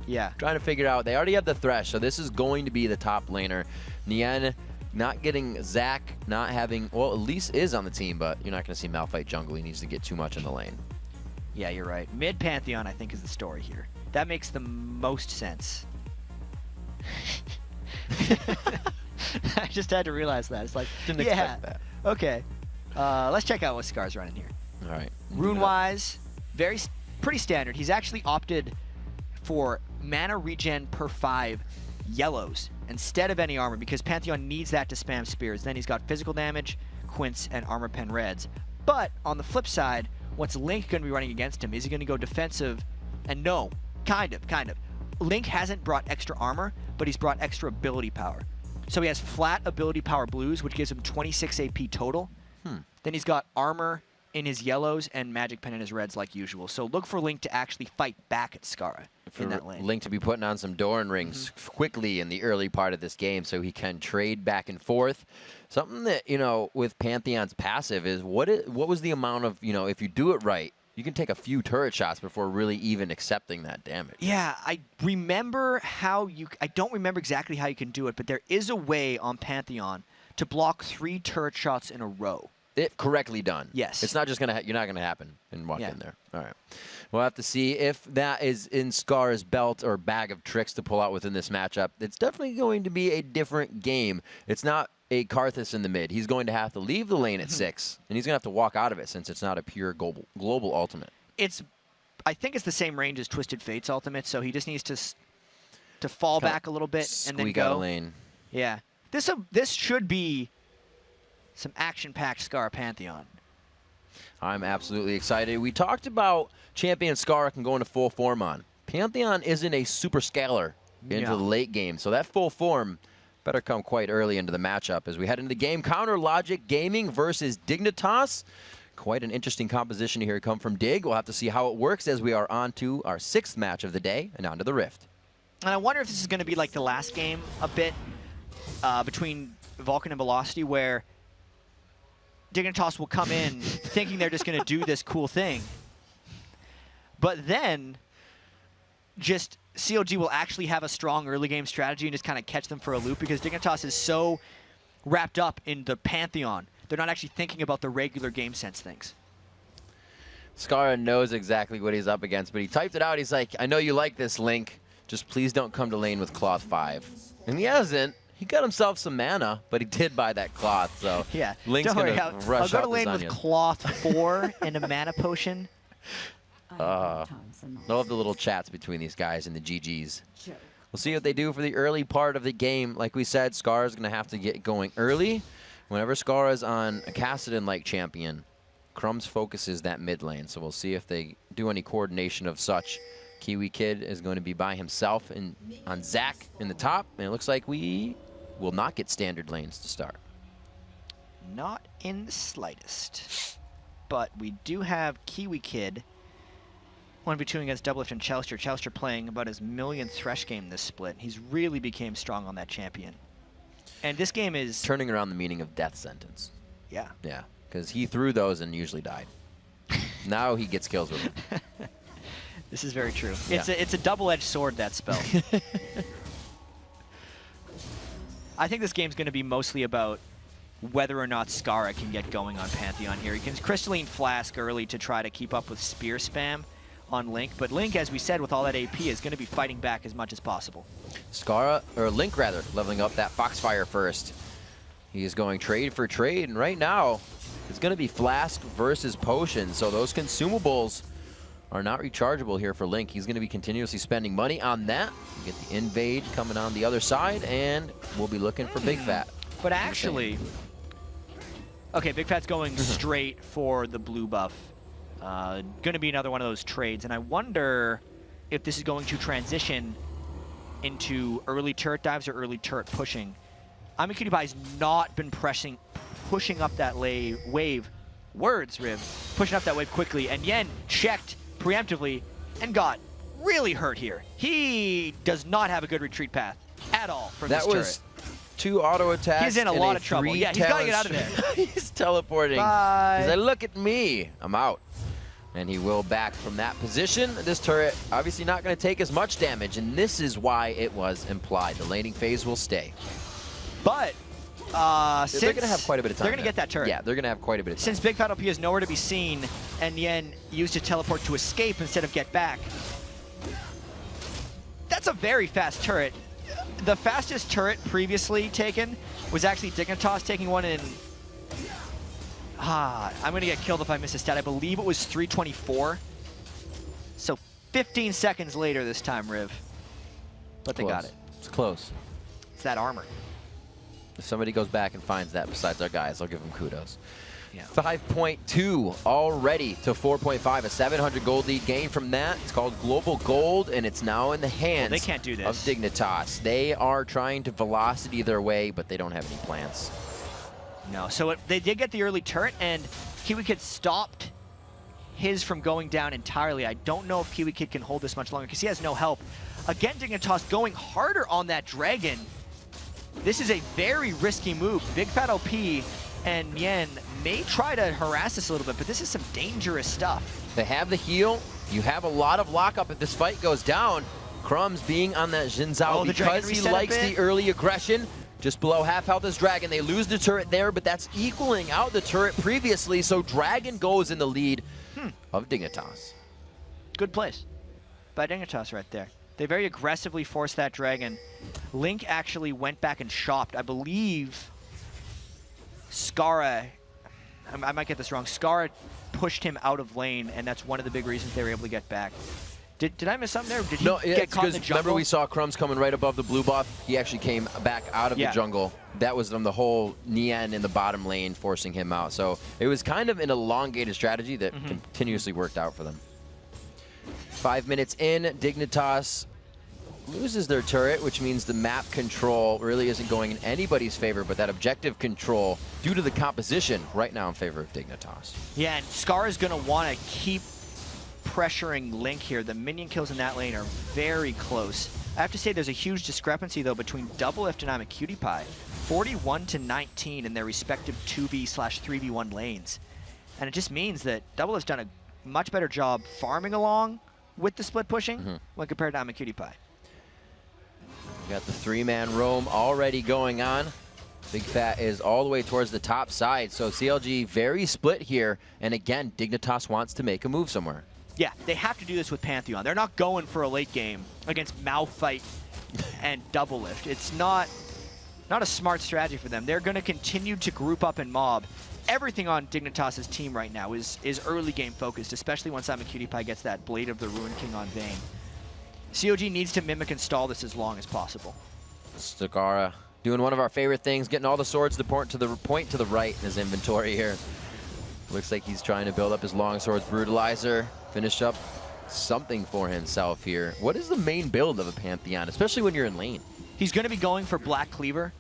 yeah, trying to figure out. They already have the Thresh, so this is going to be the top laner. Nien not getting Zac, not having, well, Elise is on the team, but you're not going to see Malphite jungle. He needs to get too much in the lane. Yeah, you're right. Mid Pantheon, I think, is the story here. That makes the most sense. I just had to realize that. It's like, didn't expect that. Okay. Let's check out what Scar's running here. All right. Rune-wise, pretty standard. He's actually opted for mana regen per 5 yellows instead of any armor because Pantheon needs that to spam spears. Then he's got physical damage, quints, and armor pen reds. But on the flip side, what's Link going to be running against him? Is he going to go defensive? And no, kind of. Link hasn't brought extra armor, but he's brought extra ability power. So he has flat ability power blues, which gives him 26 AP total. Then he's got armor in his yellows and magic pen in his reds like usual. So look for Link to actually fight back at Scarra in that lane. Link to be putting on some Doran rings quickly in the early part of this game so he can trade back and forth. Something that, you know, with Pantheon's passive is what was the amount of, you know, if you do it right, you can take a few turret shots before really even accepting that damage. Yeah, I remember how I don't remember exactly how you can do it, but there is a way on Pantheon to block 3 turret shots in a row. It correctly done. Yes. It's not just gonna you're not gonna happen and walk in there. All right. We'll have to see if that is in Scar's belt or bag of tricks to pull out within this matchup. It's definitely going to be a different game. It's not a Karthus in the mid. He's going to have to leave the lane at 6, and he's gonna have to walk out of it since it's not a pure global ultimate. I think it's the same range as Twisted Fate's ultimate, so he just needs to fall back a little bit and then go. Squeak out a lane. Yeah. This should be some action-packed Scar Pantheon. I'm absolutely excited. We talked about Champion Scar can go into full form on. Pantheon isn't a super scaler into the late game, so that full form better come quite early into the matchup as we head into the game. Counter Logic Gaming versus Dignitas. Quite an interesting composition here come from Dig. We'll have to see how it works as we are on to our 6th match of the day and on to the Rift. And I wonder if this is going to be like the last game a bit between Vulcan and Velocity, where Dignitas will come in thinking they're just going to do this cool thing. But then, just COG will actually have a strong early game strategy and just kind of catch them for a loop because Dignitas is so wrapped up in the Pantheon. They're not actually thinking about the regular game sense things. Skara knows exactly what he's up against, but he typed it out. He's like, I know you like this, Link. Just please don't come to lane with Cloth 5. And he hasn't. He got himself some mana, but he did buy that cloth, so yeah. Link's Don't worry, gonna rush I'll go out to lane the with Zanya. Cloth 4 and a mana potion. Love the little chats between these guys and the GGs. We'll see what they do for the early part of the game. Like we said, Skara is going to have to get going early. Whenever Skara is on a Kassadin-like champion, Crumbs focuses that mid lane. So we'll see if they do any coordination of such. Kiwi Kid is going to be by himself on Zac in the top. And it looks like we will not get standard lanes to start. Not in the slightest. But we do have Kiwi Kid 1v2 against Doublelift and Chouster. Chouster playing about his millionth Thresh game this split. He's really became strong on that champion. And this game is... turning around the meaning of death sentence. Yeah. Yeah, because he threw those and usually died. Now he gets kills with them. This is very true. Yeah. It's a double-edged sword, that spell. I think this game's going to be mostly about whether or not Skara can get going on Pantheon here. He can Crystalline Flask early to try to keep up with spear spam on Link, but Link, as we said, with all that AP, is going to be fighting back as much as possible. Skara, or Link rather, leveling up that Foxfire first. He is going trade for trade, and right now, it's going to be Flask versus Potion, so those consumables are not rechargeable here for Link. He's going to be continuously spending money on that. Get the invade coming on the other side, and we'll be looking for Big Fat. But actually, okay, Big Fat's going straight for the blue buff. Going to be another one of those trades, and I wonder if this is going to transition into early turret dives or early turret pushing. Cutie-Pie's not been pushing up that wave. Words, Riv. Pushing up that wave quickly, and Yen checked preemptively and got really hurt here. He does not have a good retreat path at all from this turret. That was 2 auto attacks. He's in a lot of trouble. Yeah, he's got to get out of there. He's teleporting. Bye. He's like, look at me. I'm out. And he will back from that position. This turret obviously not going to take as much damage, and this is why it was implied. The laning phase will stay. But they're going to have quite a bit of time. They're going to get that turret. Yeah, they're going to have quite a bit of time. Since Big Fat OP is nowhere to be seen, and Yen used to teleport to escape instead of get back. That's a very fast turret. The fastest turret previously taken was actually Dignitas taking one in... I'm going to get killed if I miss a stat. I believe it was 324. So 15 seconds later this time, Riv. But they got it. It's close. It's that armor. If somebody goes back and finds that besides our guys, I'll give them kudos. Yeah. 5.2 already to 4.5. A 700 gold lead gain from that. It's called Global Gold, and it's now in the hands they can't do this. of Dignitas. They are trying to velocity their way, but they don't have any plans. No, so they did get the early turret, and Kiwi Kid stopped his from going down entirely. I don't know if Kiwi Kid can hold this much longer because he has no help. Again, Dignitas going harder on that dragon. This is a very risky move. Big Fat OP and Yen may try to harass us a little bit, but this is some dangerous stuff. They have the heal. You have a lot of lockup if this fight goes down. Crumbs being on that Xin Zhao because he likes the early aggression. Just below half health is Dragon. They lose the turret there, but that's equaling out the turret previously, so Dragon goes in the lead of Dignitas. Good place by Dignitas right there. They very aggressively forced that Dragon. Link actually went back and shopped. I believe Skara, I might get this wrong, Skara pushed him out of lane, and that's one of the big reasons they were able to get back. Did I miss something there? Did he get caught in the jungle? Remember we saw Crumbs coming right above the blue buff? He actually came back out of the jungle. That was the whole Nian in the bottom lane forcing him out. So it was kind of an elongated strategy that continuously worked out for them. 5 minutes in, Dignitas loses their turret, which means the map control really isn't going in anybody's favor, but that objective control, due to the composition, right now in favor of Dignitas. Yeah, and Scar is going to want to keep pressuring Link here. The minion kills in that lane are very close. I have to say there's a huge discrepancy though between Doublelift and Cutie-Pie. 41 to 19 in their respective 2v/3v1 lanes. And it just means that Doublelift's done a much better job farming along with the split pushing when compared to I'm a Cutie Pie. Got the 3-man roam already going on. Big Fat is all the way towards the top side, so CLG very split here. And again, Dignitas wants to make a move somewhere. Yeah, they have to do this with Pantheon. They're not going for a late game against Malphite and Double Lift. It's not a smart strategy for them. They're going to continue to group up and mob. Everything on Dignitas' team right now is early game focused, especially once I'm a Cutie Pie gets that Blade of the Ruin King on Vayne. COG needs to mimic and stall this as long as possible. Stakara doing one of our favorite things, getting all the swords to point to the right in his inventory here. Looks like he's trying to build up his longsword's brutalizer, finish up something for himself here. What is the main build of a Pantheon, especially when you're in lane? He's going to be going for Black Cleaver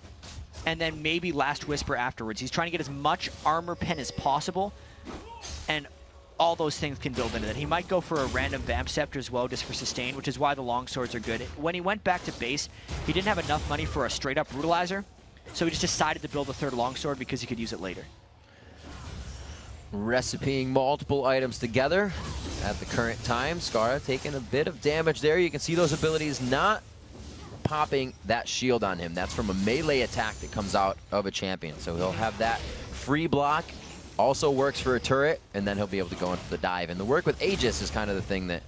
and then maybe Last Whisper afterwards. He's trying to get as much armor pen as possible, and all those things can build into that. He might go for a random Vamp Scepter as well, just for sustain, which is why the longswords are good. When he went back to base, he didn't have enough money for a straight-up Brutalizer, so he just decided to build a third longsword because he could use it later. Recipeing multiple items together at the current time. Skara taking a bit of damage there. You can see those abilities not popping that shield on him. That's from a melee attack that comes out of a champion. So he'll have that free block. Also works for a turret, and then he'll be able to go in for the dive. And the work with Aegis is kind of the thing that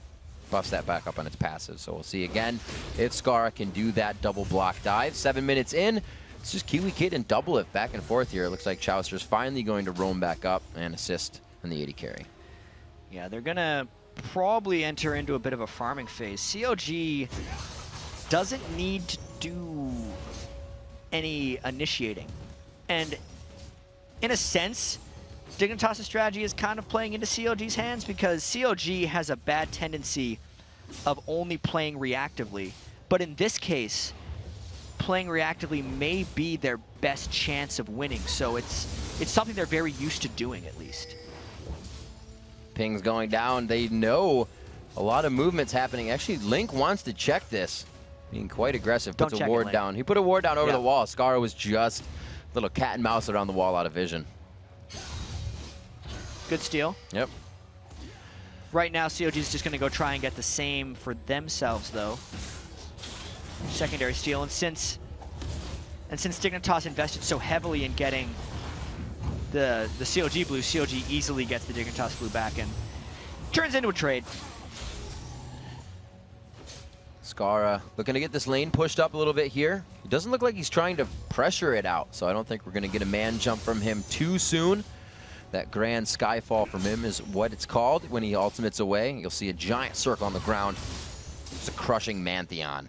buffs that back up on its passive. So we'll see again if Skara can do that double block dive. 7 minutes in. It's just Kiwi Kid and Double Lift back and forth here. It looks like Chowster's finally going to roam back up and assist in the 80 carry. Yeah, they're going to probably enter into a bit of a farming phase. COG doesn't need to do any initiating. And in a sense, Dignitas' strategy is kind of playing into COG's hands, because COG has a bad tendency of only playing reactively. But in this case, playing reactively may be their best chance of winning. So it's something they're very used to doing, at least. Ping's going down. They know a lot of movement's happening. Actually, Link wants to check this. Being quite aggressive. Puts a ward down. He put a ward down over the wall. Skara was just a little cat and mouse around the wall out of vision. Good steal. Yep. Right now, COG is just going to go try and get the same for themselves, though. Secondary steal, and since Dignitas invested so heavily in getting the COG blue, COG easily gets the Dignitas blue back and turns into a trade. Skara looking to get this lane pushed up a little bit here. It doesn't look like he's trying to pressure it out, so I don't think we're going to get a man jump from him too soon. That grand skyfall from him is what it's called when he ultimates away. You'll see a giant circle on the ground. It's a crushing Mantheon.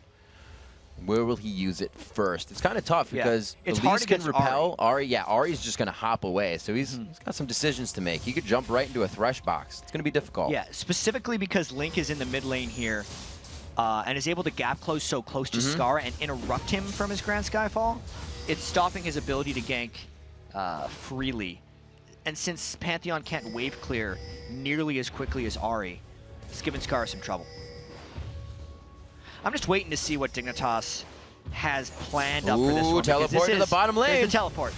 Where will he use it first? It's kind of tough because Elise can repel. Ari's just going to hop away. So he's got some decisions to make. He could jump right into a Thresh box. It's going to be difficult. Yeah, specifically because Link is in the mid lane here and is able to gap close so close to Skara and interrupt him from his Grand Skyfall. It's stopping his ability to gank freely. And since Pantheon can't wave clear nearly as quickly as Ari, it's given Skara some trouble. I'm just waiting to see what Dignitas has planned up for this one. Teleport to the bottom lane. There's the teleport.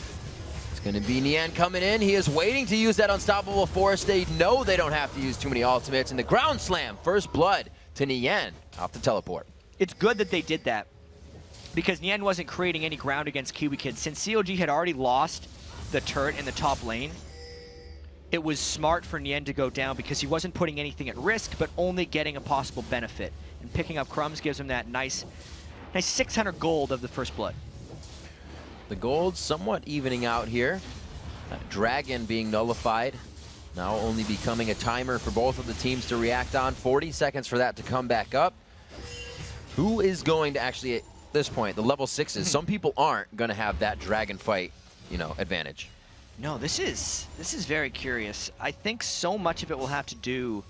It's going to be Nian coming in. He is waiting to use that unstoppable force. They know they don't have to use too many ultimates. And the ground slam, first blood to Nian off the teleport. It's good that they did that, because Nian wasn't creating any ground against Kiwi Kid. Since COG had already lost the turret in the top lane, it was smart for Nian to go down because he wasn't putting anything at risk, but only getting a possible benefit. And picking up crumbs gives him that nice 600 gold of the first blood. The gold somewhat evening out here. Dragon being nullified. Now only becoming a timer for both of the teams to react on. 40 seconds for that to come back up. Who is going to actually, at this point, the level 6s, some people aren't going to have that dragon fight, advantage. No, this is very curious. I think so much of it will have to do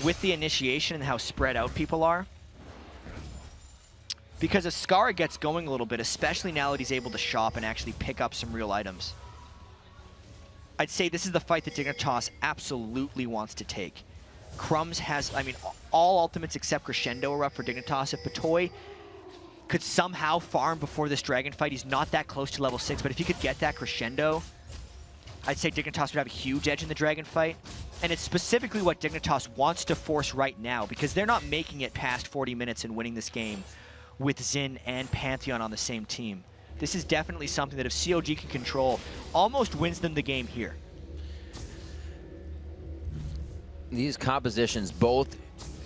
with the initiation and how spread out people are. Because if Skara gets going a little bit, especially now that he's able to shop and actually pick up some real items, I'd say this is the fight that Dignitas absolutely wants to take. Crumbs has, all ultimates except Crescendo are up for Dignitas. If Patoy could somehow farm before this dragon fight, he's not that close to level 6, but if he could get that Crescendo, I'd say Dignitas would have a huge edge in the Dragon fight. And it's specifically what Dignitas wants to force right now, because they're not making it past 40 minutes and winning this game with Xin and Pantheon on the same team. This is definitely something that if CLG can control, almost wins them the game here. These compositions both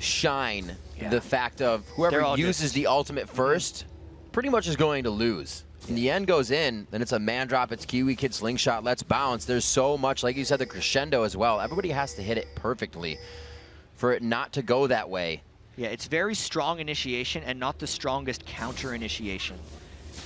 shine the fact of whoever uses the ultimate first pretty much is going to lose. And the end goes in, then it's a man drop, it's Kiwi Kid slingshot, let's bounce. There's so much, like you said, the crescendo as well. Everybody has to hit it perfectly for it not to go that way. Yeah, it's very strong initiation and not the strongest counter initiation.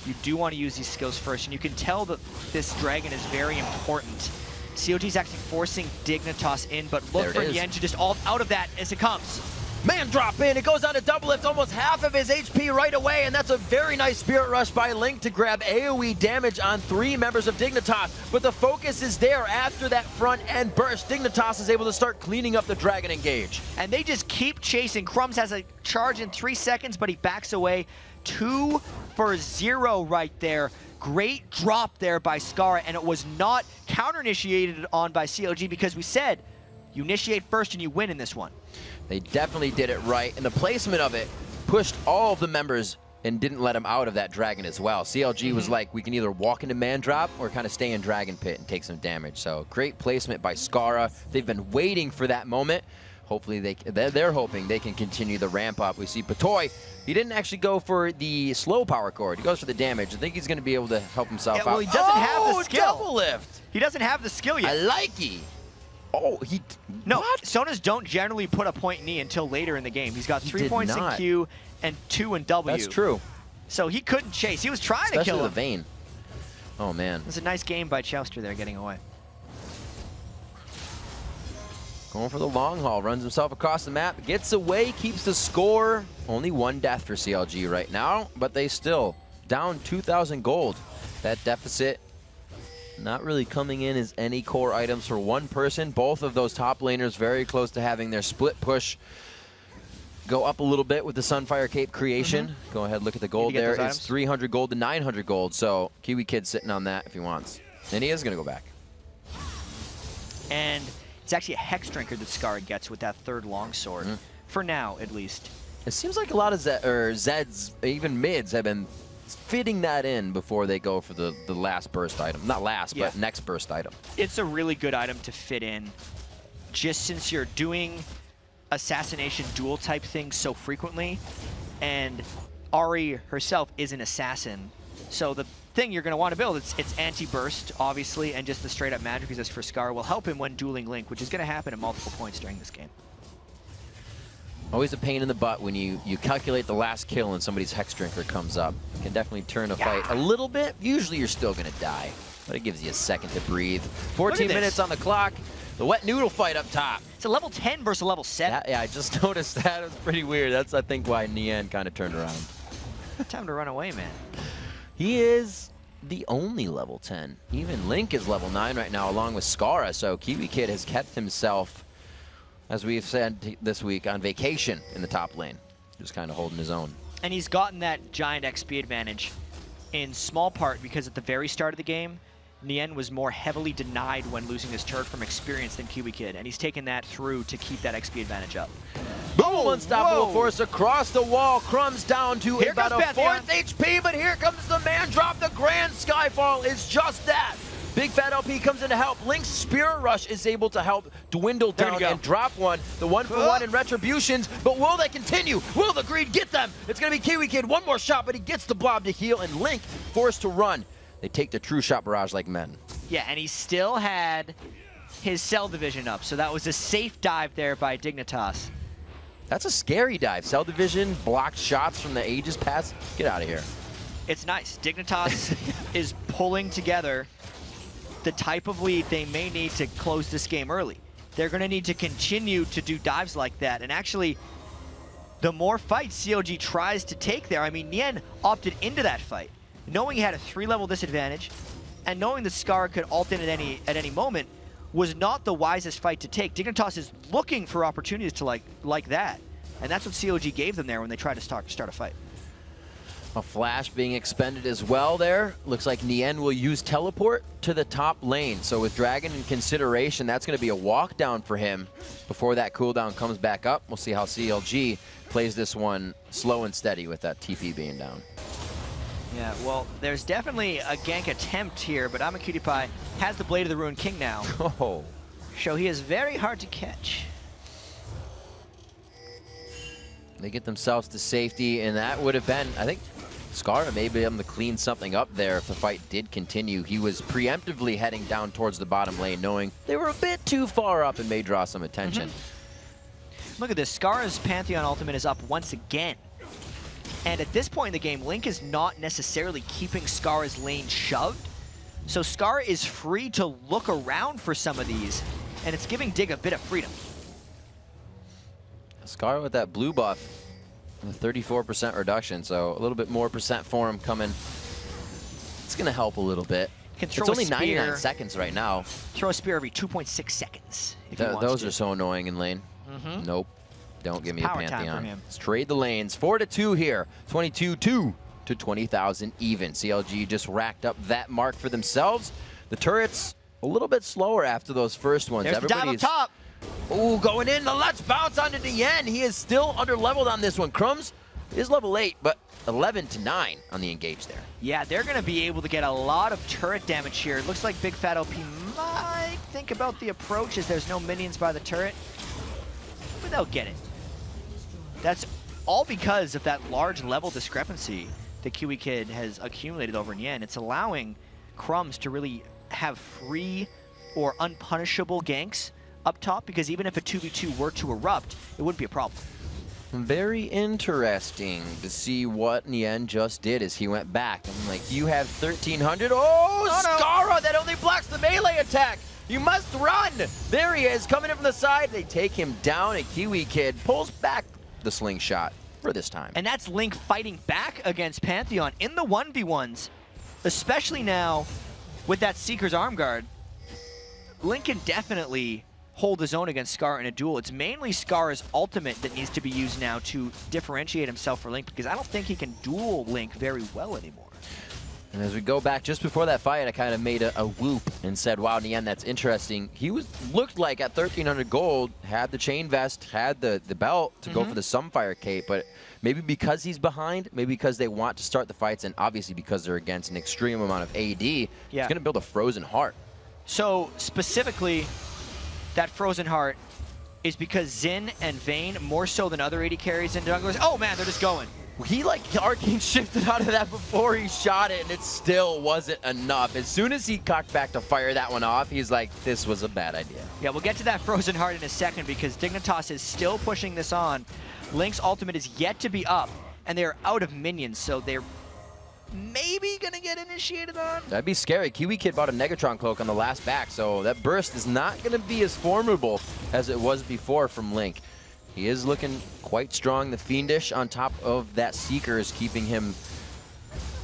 You do want to use these skills first, and you can tell that this dragon is very important. COG is actually forcing Dignitas in, but look for Yen to just ult out of that as it comes. Man drop in, it goes on to double lift, almost half of his HP right away, and that's a very nice Spirit Rush by Link to grab AoE damage on 3 members of Dignitas, but the focus is there after that front end burst. Dignitas is able to start cleaning up the Dragon Engage. And they just keep chasing. Crumbs has a charge in 3 seconds, but he backs away. 2 for 0 right there. Great drop there by Skara, and it was not counter-initiated on by CLG because we said you initiate first and you win in this one. They definitely did it right, and the placement of it pushed all of the members and didn't let them out of that Dragon as well. CLG was like, we can either walk into man drop or kind of stay in Dragon Pit and take some damage. So great placement by Skara. They've been waiting for that moment. Hopefully they're hoping they can continue the ramp up. We see Patoy, he didn't actually go for the slow power chord. He goes for the damage. I think he's going to be able to help himself out. Well, he doesn't have the skill. Double lift. He doesn't have the skill yet. I like it. Oh, no, Sonas don't generally put a point in E until later in the game. He's got 3 points in Q and 2 in W. That's true. So he couldn't chase. He was trying to kill him. Especially the Vayne. Oh, man. It was a nice game by Chouster there, getting away. Going for the long haul, runs himself across the map, gets away, keeps the score. Only 1 death for CLG right now, but they still down 2,000 gold. That deficit not really coming in as any core items for one person. Both of those top laners very close to having their split push go up a little bit with the Sunfire Cape creation. Go ahead, look at the gold there. It's 300 gold to 900 gold, so Kiwi Kid's sitting on that if he wants. And he is going to go back. And it's actually a Hex Drinker that Skara gets with that 3rd longsword. For now, at least. It seems like a lot of Zeds, even mids, have been fitting that in before they go for the last burst item. Not last, but next burst item. It's a really good item to fit in, just since you're doing assassination duel type things so frequently, and Ahri herself is an assassin. So the thing you're going to want to build, it's anti-burst, obviously, and just the straight-up magic resist for Skara will help him when dueling Link, which is going to happen at multiple points during this game. Always a pain in the butt when you calculate the last kill and somebody's Hex Drinker comes up. It can definitely turn a fight a little bit. Usually you're still going to die, but it gives you a second to breathe. 14 minutes on the clock. The wet noodle fight up top. It's a level 10 versus a level 7. Yeah, I just noticed that. It was pretty weird. That's, I think, why Nian kind of turned around. Time to run away, man. He is the only level 10. Even Link is level 9 right now, along with Skara. So Kiwi Kid has kept himself, as we've said this week, on vacation in the top lane. Just kind of holding his own. And he's gotten that giant XP advantage in small part because at the very start of the game, Nien was more heavily denied when losing his turret from experience than Kiwi Kid, and he's taken that through to keep that XP advantage up. Boom! Unstoppable force across the wall. Crumbs down to about a 4th HP, but here comes the man drop. The Grand Skyfall is just that. Big Fat LP comes in to help. Link's Spirit Rush is able to help dwindle down and drop one. The 1-for-1 in Retributions, but will they continue? Will the greed get them? It's going to be Kiwi Kid. One more shot, but he gets the blob to heal, and Link forced to run. They take the true shot barrage like men. Yeah, and he still had his Cell Division up, so that was a safe dive there by Dignitas. That's a scary dive. Cell Division, blocked shots from the Aegis pass. Get out of here. It's nice. Dignitas is pulling together the type of lead they may need to close this game early. They're going to need to continue to do dives like that, and actually, the more fights COG tries to take there, I mean, Nien opted into that fight, knowing he had a 3-level disadvantage, and knowing that Skara could ult in at any moment, was not the wisest fight to take. Dignitas is looking for opportunities to like that, and that's what COG gave them there when they tried to start a fight. A flash being expended as well there. Looks like Nien will use teleport to the top lane. So with Dragon in consideration, that's going to be a walk down for him before that cooldown comes back up. We'll see how CLG plays this one slow and steady with that TP being down. Yeah, well, there's definitely a gank attempt here, but AmaCutiePie has the Blade of the Ruined King now. Oh. So he is very hard to catch. They get themselves to safety, and that would have been, I think, Scarra may be able to clean something up there if the fight did continue. He was preemptively heading down towards the bottom lane, knowing they were a bit too far up and may draw some attention. Look at this, Scarra's Pantheon ultimate is up once again. And at this point in the game, Link is not necessarily keeping Scarra's lane shoved. So Scarra is free to look around for some of these, and it's giving Dig a bit of freedom. Scarra with that blue buff, a 34% reduction, so a little bit more percent for him coming. It's going to help a little bit. It's only 99 seconds right now. Throw a spear every 2.6 seconds. If he wants Those to. are so annoying in lane. Nope. Don't give me a Power time for Pantheon. him. Let's trade the lanes. 4-2 here. 22-2 to 20,000 even. CLG just racked up that mark for themselves. The turrets a little bit slower after those first ones. There's the dive up top. Ooh, going in. Let's bounce onto Nien. He is still under-leveled on this one. Crumbs is level 8, but 11-9 on the engage there. Yeah, they're going to be able to get a lot of turret damage here. It looks like Big Fat OP might think about the approach as there's no minions by the turret, but they'll get it. That's all because of that large level discrepancy that Kiwi Kid has accumulated over Nien. It's allowing Crumbs to really have free or unpunishable ganks up top, because even if a 2v2 were to erupt, it wouldn't be a problem. Very interesting to see what Nien just did as he went back. I'm like, you have 1,300. Oh, Scarra, that only blocks the melee attack. You must run. There he is, coming in from the side. They take him down, and Kiwi Kid pulls back the slingshot for this time. And that's Link fighting back against Pantheon in the 1v1s, especially now with that Seeker's arm guard. Link can definitely hold his own against Scarra in a duel. It's mainly Scarra's ultimate that needs to be used now to differentiate himself for Link, because I don't think he can duel Link very well anymore. And as we go back, just before that fight, I kind of made a whoop and said, wow, Nien, that's interesting. He looked like at 1,300 gold, had the chain vest, had the belt to go for the Sunfire cape, but maybe because he's behind, maybe because they want to start the fights, and obviously because they're against an extreme amount of AD, he's going to build a Frozen Heart. So specifically, that Frozen Heart is because Xin and Vayne, more so than other AD carries and junglers, oh man, they're just going. He arcane shifted out of that before he shot it, and it still wasn't enough. As soon as he cocked back to fire that one off, he's like, this was a bad idea. Yeah, we'll get to that Frozen Heart in a second, because Dignitas is still pushing this on. Link's ultimate is yet to be up, and they're out of minions, so they're maybe gonna get initiated on. That'd be scary. Kiwi Kid bought a Negatron cloak on the last back, so that burst is not gonna be as formidable as it was before from Link. He is looking quite strong. The Fiendish on top of that Seeker is keeping him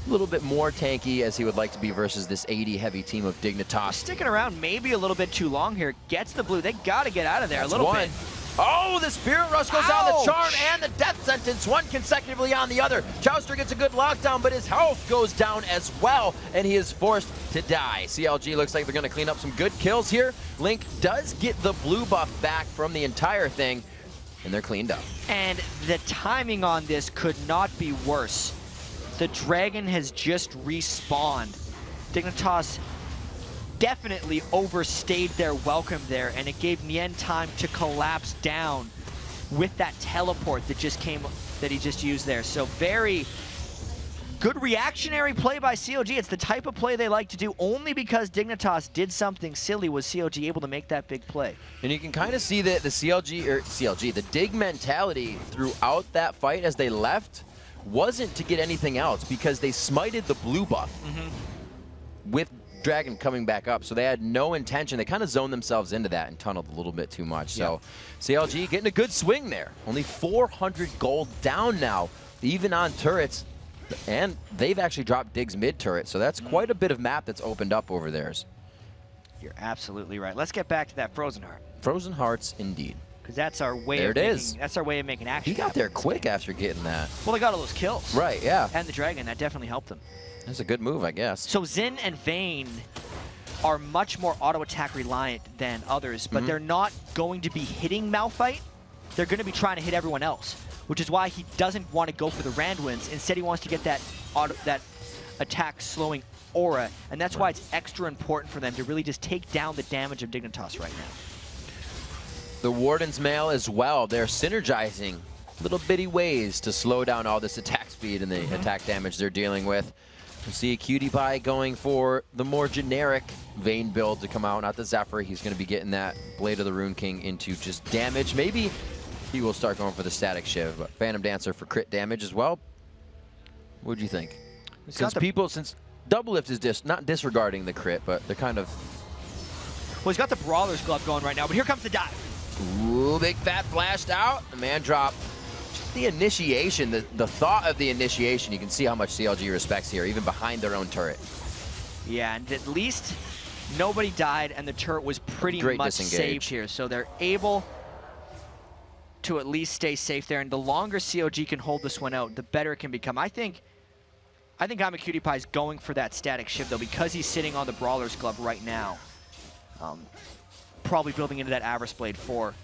a little bit more tanky as he would like to be versus this 80-heavy team of Dignitas. Sticking around maybe a little bit too long here. Gets the blue. They got to get out of there a little bit. Oh, the Spirit Rush goes down, the Charm and the Death Sentence, one consecutively on the other. Chouster gets a good lockdown, but his health goes down as well, and he is forced to die. CLG looks like they're going to clean up some good kills here. Link does get the blue buff back from the entire thing, and they're cleaned up. And the timing on this could not be worse. The Dragon has just respawned. Dignitas definitely overstayed their welcome there, and it gave Nien time to collapse down with that teleport that he just used there. So very good reactionary play by CLG. It's the type of play they like to do. Only because Dignitas did something silly was CLG able to make that big play. And you can kind of see that the Dig mentality throughout that fight as they left wasn't to get anything else, because they smited the blue buff with Dragon coming back up, so they had no intention. They kind of zoned themselves into that and tunneled a little bit too much. So CLG getting a good swing there. Only 400 gold down now, even on turrets, and they've actually dropped Dig's mid turret, so that's quite a bit of map that's opened up over theirs. You're absolutely right. Let's get back to that Frozen Heart. Frozen Hearts, indeed. because that's our way. There of it making, is. That's our way of making action. He got there quick after getting that. Well, they got all those kills. Right, yeah. And the dragon, that definitely helped them. That's a good move, I guess. So Xin and Vayne are much more auto attack reliant than others, but they're not going to be hitting Malphite. They're going to be trying to hit everyone else, which is why he doesn't want to go for the Randwins. Instead, he wants to get that attack slowing aura, and that's why it's extra important for them to really just take down the damage of Dignitas right now. The Warden's Mail as well. They're synergizing little bitty ways to slow down all this attack speed and the attack damage they're dealing with. We see Cutie Pie going for the more generic Vayne build to come out, not the Zephyr. He's going to be getting that Blade of the Rune King into just damage. Maybe he will start going for the Static Shiv, but Phantom Dancer for crit damage as well. What do you think? Since Double Lift is not disregarding the crit, but they're kind of... Well, he's got the Brawler's Glove going right now, but here comes the dive. Ooh, big fat flashed out. The man drop. The initiation, the thought of the initiation, you can see how much CLG respects here, even behind their own turret. Yeah, and at least nobody died, and the turret was pretty much saved here. So they're able to at least stay safe there, and the longer COG can hold this one out, the better it can become. I think I'm a Cutie Pie's going for that Static Shiv, though, because he's sitting on the Brawler's Glove right now. Probably building into that Avarice Blade for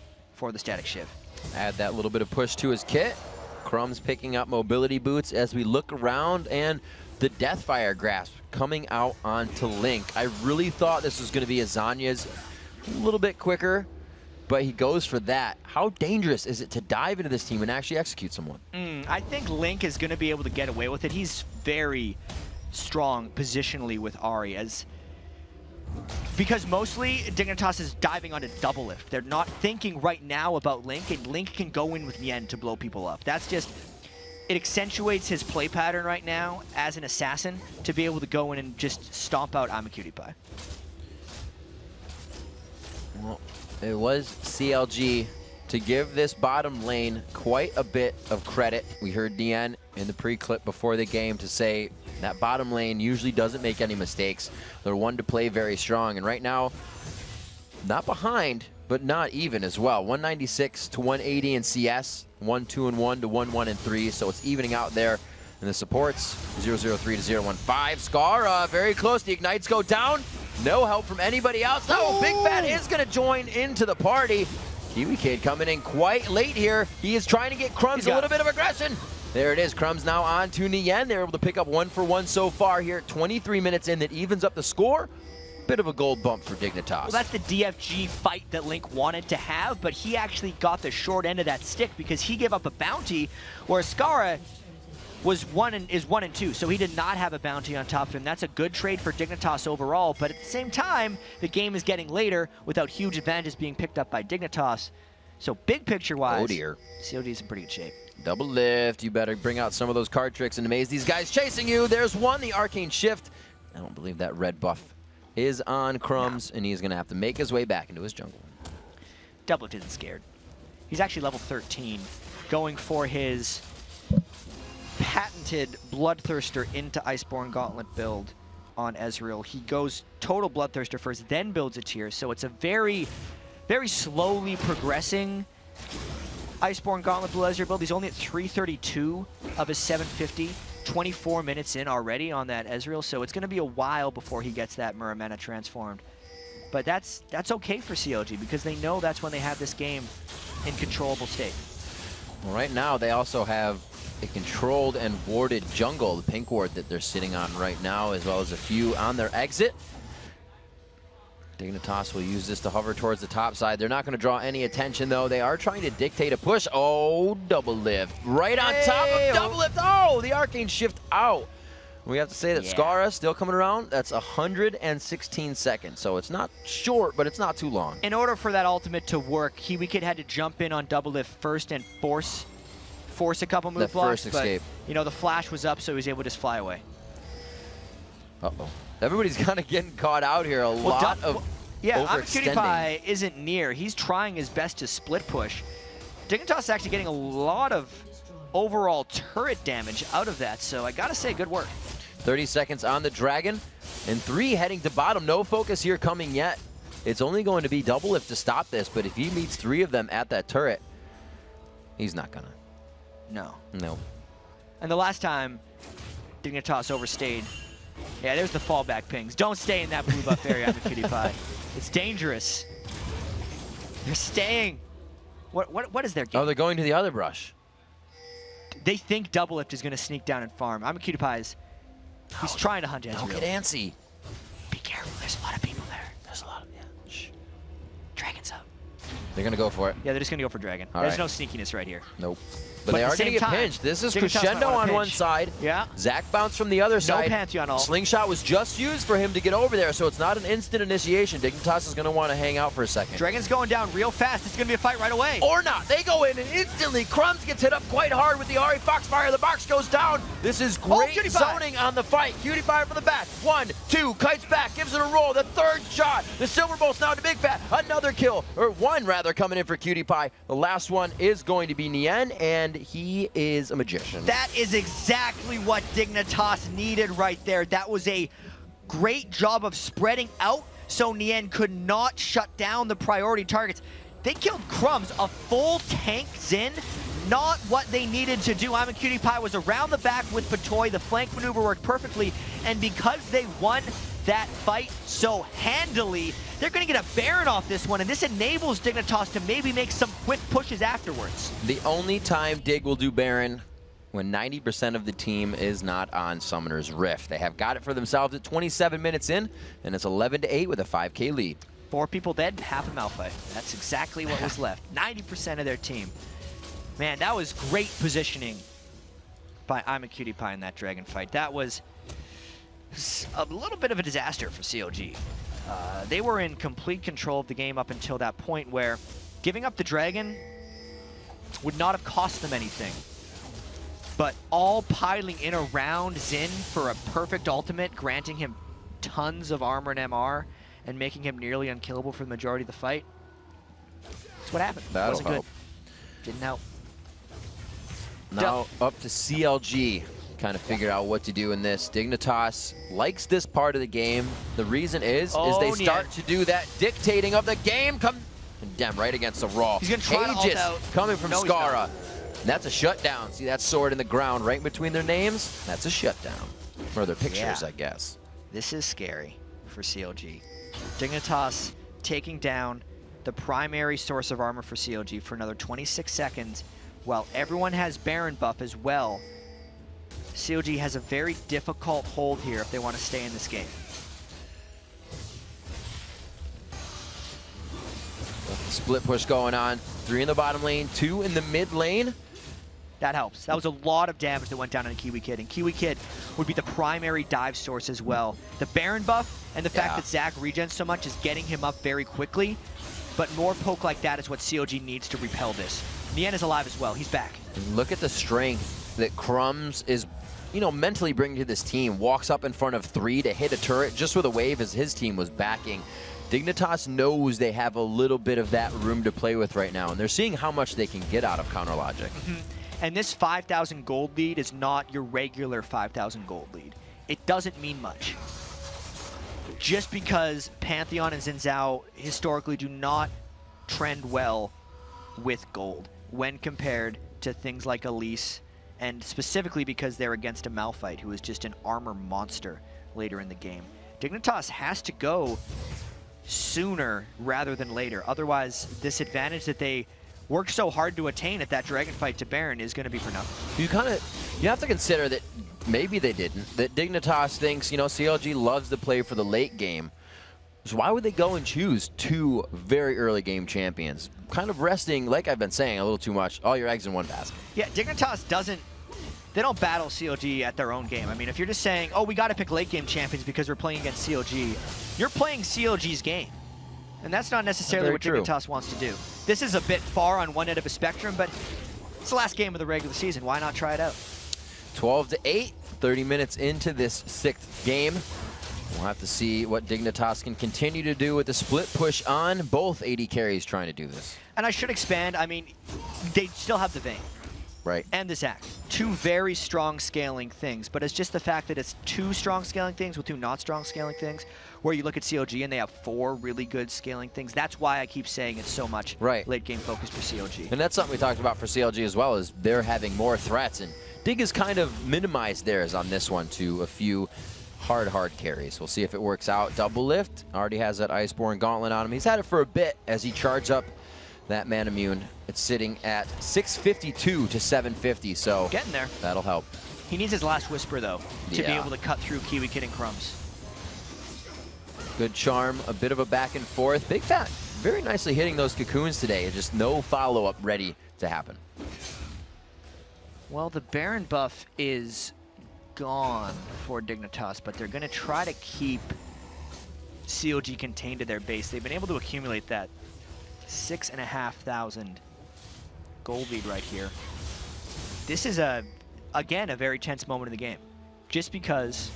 the Static Shiv. Add that little bit of push to his kit. Crumbs picking up mobility boots as we look around, and the Deathfire Grasp coming out onto Link. I really thought this was going to be Azanya's a little bit quicker, but he goes for that. How dangerous is it to dive into this team and actually execute someone? I think Link is going to be able to get away with it. He's very strong positionally with Ahri, because mostly Dignitas is diving onto Double Lift. They're not thinking right now about Link, and Link can go in with Yen to blow people up. That's just, it accentuates his play pattern right now as an assassin to be able to go in and just stomp out I'm a Cutie Pie. Well, it was CLG to give this bottom lane quite a bit of credit. We heard Nien in the pre-clip before the game to say that bottom lane usually doesn't make any mistakes. They're one to play very strong, and right now, not behind, but not even as well. 196 to 180 in CS, 1-2-1 to 1-1-3, so it's evening out there. And the supports, 003 to 015. Scar, very close. The Ignites go down. No help from anybody else. No, Big Fat is going to join into the party. Kiwi Kid coming in quite late here. He is trying to get Crumbs a little bit of aggression. There it is. Crumbs now on to Nien. They're able to pick up 1-for-1 so far here. 23 minutes in, that evens up the score. Bit of a gold bump for Dignitas. Well, that's the DFG fight that Link wanted to have, but he actually got the short end of that stick because he gave up a bounty, where Skara is 1-2, so he did not have a bounty on top of him. That's a good trade for Dignitas overall, but at the same time, the game is getting later without huge advantages being picked up by Dignitas. So big picture-wise, oh dear, COD's in pretty good shape. Double Lift, you better bring out some of those card tricks and amaze these guys chasing you. There's one, the Arcane Shift. I don't believe that red buff is on Crumbs, and he's going to have to make his way back into his jungle. Double Lift isn't scared. He's actually level 13, going for his patented Bloodthirster into Iceborne Gauntlet build on Ezreal. He goes total Bloodthirster first, then builds a tier, so it's a very, very slowly progressing Iceborne Gauntlet Blue Ezreal build. He's only at 332 of his 750, 24 minutes in already on that Ezreal, so it's going to be a while before he gets that Muramana transformed. But that's okay for CLG, because they know that's when they have this game in controllable state. Well, right now they also have a controlled and warded jungle, the pink ward that they're sitting on right now, as well as a few on their exit. Dignitas will use this to hover towards the top side. They're not going to draw any attention, though. They are trying to dictate a push. Oh, Double Lift. Right on top of Double Lift. Oh, the Arcane Shift out. We have to say that Skara still coming around. That's 116 seconds, so it's not short, but it's not too long. In order for that ultimate to work, Kiwi Kid had to jump in on Double Lift first and force a couple move blocks. First escape. But, you know, the flash was up, so he was able to just fly away. Uh-oh. Everybody's kind of getting caught out here. Yeah, I'm Cutie Pie isn't near. He's trying his best to split push. Dignitas is actually getting a lot of overall turret damage out of that, so I gotta say, good work. 30 seconds on the Dragon, and 3 heading to bottom. No focus here coming yet It's only going to be double lift to stop this, but if he meets 3 of them at that turret, he's not gonna. No. No. And the last time Dignitas overstayed, yeah, there's the fallback pings. Don't stay in that blue buff area, I'm a cutie pie. It's dangerous. They're staying. What is their game? Oh, they're going to the other brush. They think double lift is going to sneak down and farm. I'm a cutie pie's. He's trying to hunt Ezreal. Don't get antsy. Be careful. There's a lot of people there. There's a lot of Shh. Dragon's up. They're going to go for it. Yeah, they're just going to go for Dragon. All There's right. no sneakiness right here. Nope. But they at are the going to same get time, pinched. This is Dignitas might Crescendo wanna on pinch. one side. Yeah. Zach Bounce from the other side. Pantheon ult. Slingshot was just used for him to get over there, so it's not an instant initiation. Dignitas is going to want to hang out for a second. Dragon's going down real fast. It's going to be a fight right away. Or not. They go in and instantly Crumbs gets hit up quite hard with the Ari Foxfire. The box goes down. This is great Cutie Pie. zoning on the fight. Cutie Pie from the back. 1, 2, kites back, gives it a roll. The 3rd shot. The Silver Bolt's now to Big Fat. Another kill, or 1 rather, coming in for Cutie Pie. The last one is going to be Nien, and he is a magician. That is exactly what Dignitas needed right there. That was a great job of spreading out so Nien could not shut down the priority targets. They killed Crumbs, a full tank Xin, not what they needed to do. I'm a Cutie Pie was around the back with Patoy. The flank maneuver worked perfectly, and because they won that fight so handily, they're going to get a Baron off this one, and this enables Dignitas to maybe make some quick pushes afterwards. The only time Dig will do Baron when 90% of the team is not on Summoner's Rift. They have got it for themselves at 27 minutes in, and it's 11-8 with a 5K lead. 4 people dead, half a Malphite. That's exactly what was left. 90% of their team. Man, that was great positioning by I'm a Cutie Pie in that Dragon fight. That was a little bit of a disaster for CLG. They were in complete control of the game up until that point where giving up the Dragon would not have cost them anything. But all piling in around Xin for a perfect ultimate, granting him tons of armor and MR, and making him nearly unkillable for the majority of the fight. That's what happened. That'll Wasn't help. good. Didn't help. Now up to CLG. Kind of figured out what to do in this. Dignitas likes this part of the game. The reason is they start to do that dictating of the game. Come damn right against the raw. He's gonna try to ult Aegis out. coming from No, he's not. Skara. That's a shutdown. See that sword in the ground right between their names? That's a shutdown. Or their pictures, Yeah. I guess. This is scary for CLG. Dignitas taking down the primary source of armor for CLG for another 26 seconds, while everyone has Baron buff as well. CLG has a very difficult hold here if they want to stay in this game. Split push going on. 3 in the bottom lane, 2 in the mid lane. That helps. That was a lot of damage that went down on Kiwi Kid, and Kiwi Kid would be the primary dive source as well. The Baron buff and the fact that Zach regens so much is getting him up very quickly, but more poke like that is what CLG needs to repel this. Nien is alive as well. He's back. And look at the strength that Crumbs is, you know, mentally bringing to this team. Walks up in front of 3 to hit a turret just with a wave as his team was backing. Dignitas knows they have a little bit of that room to play with right now, and they're seeing how much they can get out of Counter Logic. And this 5,000 gold lead is not your regular 5,000 gold lead. It doesn't mean much. Just because Pantheon and Xin Zhao historically do not trend well with gold when compared to things like Elise, and specifically because they're against a Malphite who is just an armor monster later in the game. Dignitas has to go sooner rather than later. Otherwise, this advantage that they worked so hard to attain at that Dragon fight to Baron is going to be for nothing. You have to consider that maybe they didn't. That Dignitas thinks, you know, CLG loves to play for the late game. So why would they go and choose 2 very early game champions? Kind of resting, like I've been saying, a little too much. All your eggs in one basket. Yeah, Dignitas they don't battle CLG at their own game. I mean, if you're just saying, oh, we got to pick late game champions because we're playing against CLG, you're playing CLG's game. And that's not necessarily what Dignitas wants to do. This is a bit far on one end of a spectrum, but it's the last game of the regular season. Why not try it out? 12-8, 30 minutes into this 6th game. We'll have to see what Dignitas can continue to do with the split push on. Both AD carries trying to do this. And I should expand. I mean, they still have the Vayne. Right. And the Zac. Two very strong scaling things, but it's just the fact that it's two strong scaling things with two not strong scaling things, where you look at CLG and they have 4 really good scaling things. That's why I keep saying it's so much late game focused for CLG. And that's something we talked about for CLG as well, is they're having more threats, and Dig has kind of minimized theirs on this one to a few hard carries. We'll see if it works out. Double lift, already has that Iceborne Gauntlet on him. He's had it for a bit as he charged up that man immune. It's sitting at 652 to 750, so getting there. That'll help. He needs his last whisper though to be able to cut through Kiwi Kid and Crumbs. Good charm, a bit of a back and forth. Big Fat very nicely hitting those cocoons today. Just no follow-up ready to happen. Well, the Baron buff is gone for Dignitas, but they're going to try to keep CLG contained to their base. They've been able to accumulate that 6,500 gold lead right here. This is, again, a very tense moment in the game. Just because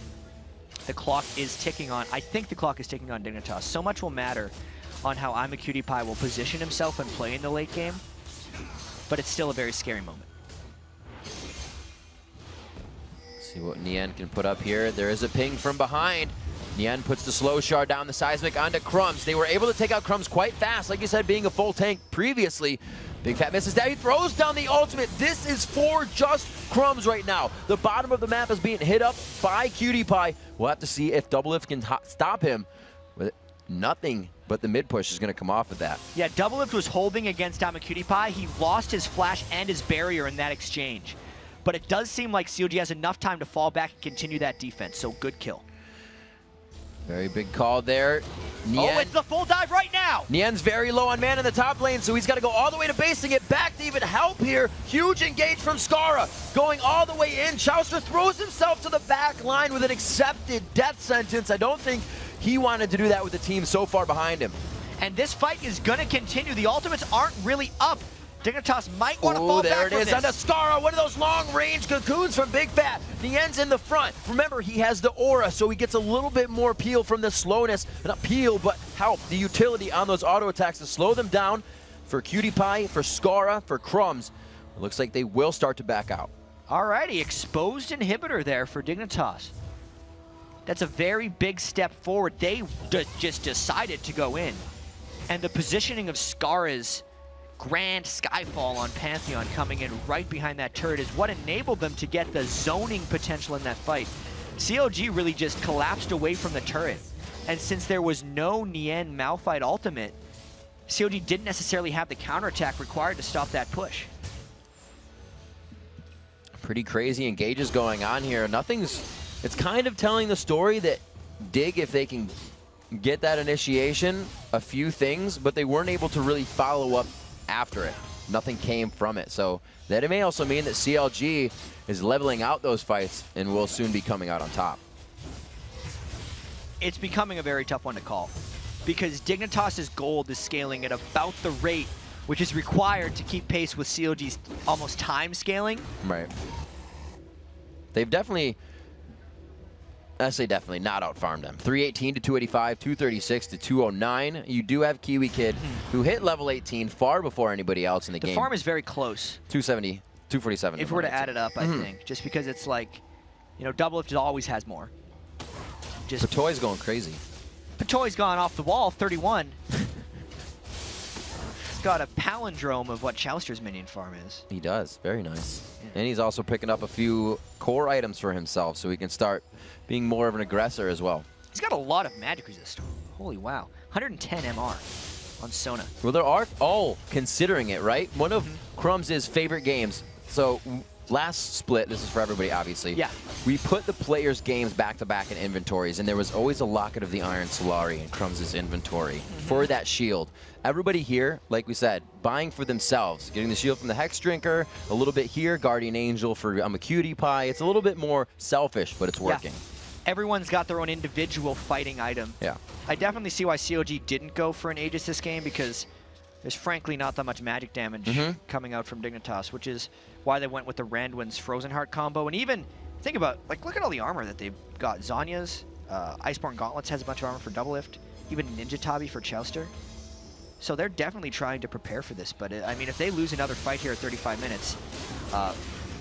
the clock is ticking on, I think the clock is ticking on Dignitas. So much will matter on how I'm a Cutie Pie will position himself and play in the late game, but it's still a very scary moment. See what Nien can put up here. There is a ping from behind. Nien puts the slow shard down the seismic onto Crumbs. They were able to take out Crumbs quite fast, like you said, being a full tank previously. Big Fat misses that. He throws down the ultimate. This is for just Crumbs right now. The bottom of the map is being hit up by Cutie Pie. We'll have to see if Doublelift can stop him. With nothing but the mid push is going to come off of that. Yeah, Doublelift was holding against Cutie Pie. He lost his flash and his barrier in that exchange. But it does seem like CLG has enough time to fall back and continue that defense, so good kill. Very big call there. Nien. Oh, it's the full dive right now! Nien's very low on mana in the top lane, so he's got to go all the way to base to get back to even help here. Huge engage from Skara, going all the way in. Chauster throws himself to the back line with an accepted death sentence. I don't think he wanted to do that with the team so far behind him. And this fight is going to continue. The ultimates aren't really up. Dignitas might want to fall back there it from is, this. onto Skara, one of those long-range cocoons from Big Fat. Nien's in the front. Remember, he has the aura, so he gets a little bit more peel from the slowness. Not peel, but help, the utility on those auto attacks to slow them down for Cutie Pie, for Skara, for Crumbs. It looks like they will start to back out. Alrighty, exposed inhibitor there for Dignitas. That's a very big step forward. They just decided to go in. And the positioning of Skara's Grand Skyfall on Pantheon coming in right behind that turret is what enabled them to get the zoning potential in that fight. CLG really just collapsed away from the turret. And since there was no Nien Malphite ultimate, CLG didn't necessarily have the counterattack required to stop that push. Pretty crazy engages going on here. It's kind of telling the story that Dig, if they can get that initiation, a few things, but they weren't able to really follow up after it. Nothing came from it. So that may also mean that CLG is leveling out those fights and will soon be coming out on top. It's becoming a very tough one to call because Dignitas's gold is scaling at about the rate which is required to keep pace with CLG's almost time scaling. Right. They've definitely, I say definitely, not out-farmed them. 318 to 285, 236 to 209. You do have Kiwi Kid, who hit level 18 far before anybody else in the game. The farm is very close. 270, 247. If we were to add it up, I think, just because it's like, you know, Doublelift always has more. Just Patoy's going crazy. Patoy's gone off the wall, 31. He's got a palindrome of what Chauster's minion farm is. He does, very nice. Yeah. And he's also picking up a few core items for himself so he can start being more of an aggressor as well. He's got a lot of magic resist. Holy wow. 110 MR on Sona. Well, there are all considering it, right? One of Crumbs' favorite games. So last split, this is for everybody obviously, we put the players' games back-to-back in inventories, and there was always a Locket of the Iron Solari in Crumbs' inventory for that shield. Everybody here, like we said, buying for themselves, getting the shield from the Hex Drinker, a little bit here, Guardian Angel for I'm a Cutie Pie. It's a little bit more selfish, but it's working. Everyone's got their own individual fighting item. Yeah. I definitely see why CLG didn't go for an Aegis this game because there's frankly not that much magic damage coming out from Dignitas, which is why they went with the Randwin's Frozen Heart combo. And even, think about, like, look at all the armor that they've got. Zanya's, Iceborne Gauntlets has a bunch of armor for Doublelift, even Ninja Tabi for Chauster. So they're definitely trying to prepare for this, but I mean, if they lose another fight here at 35 minutes,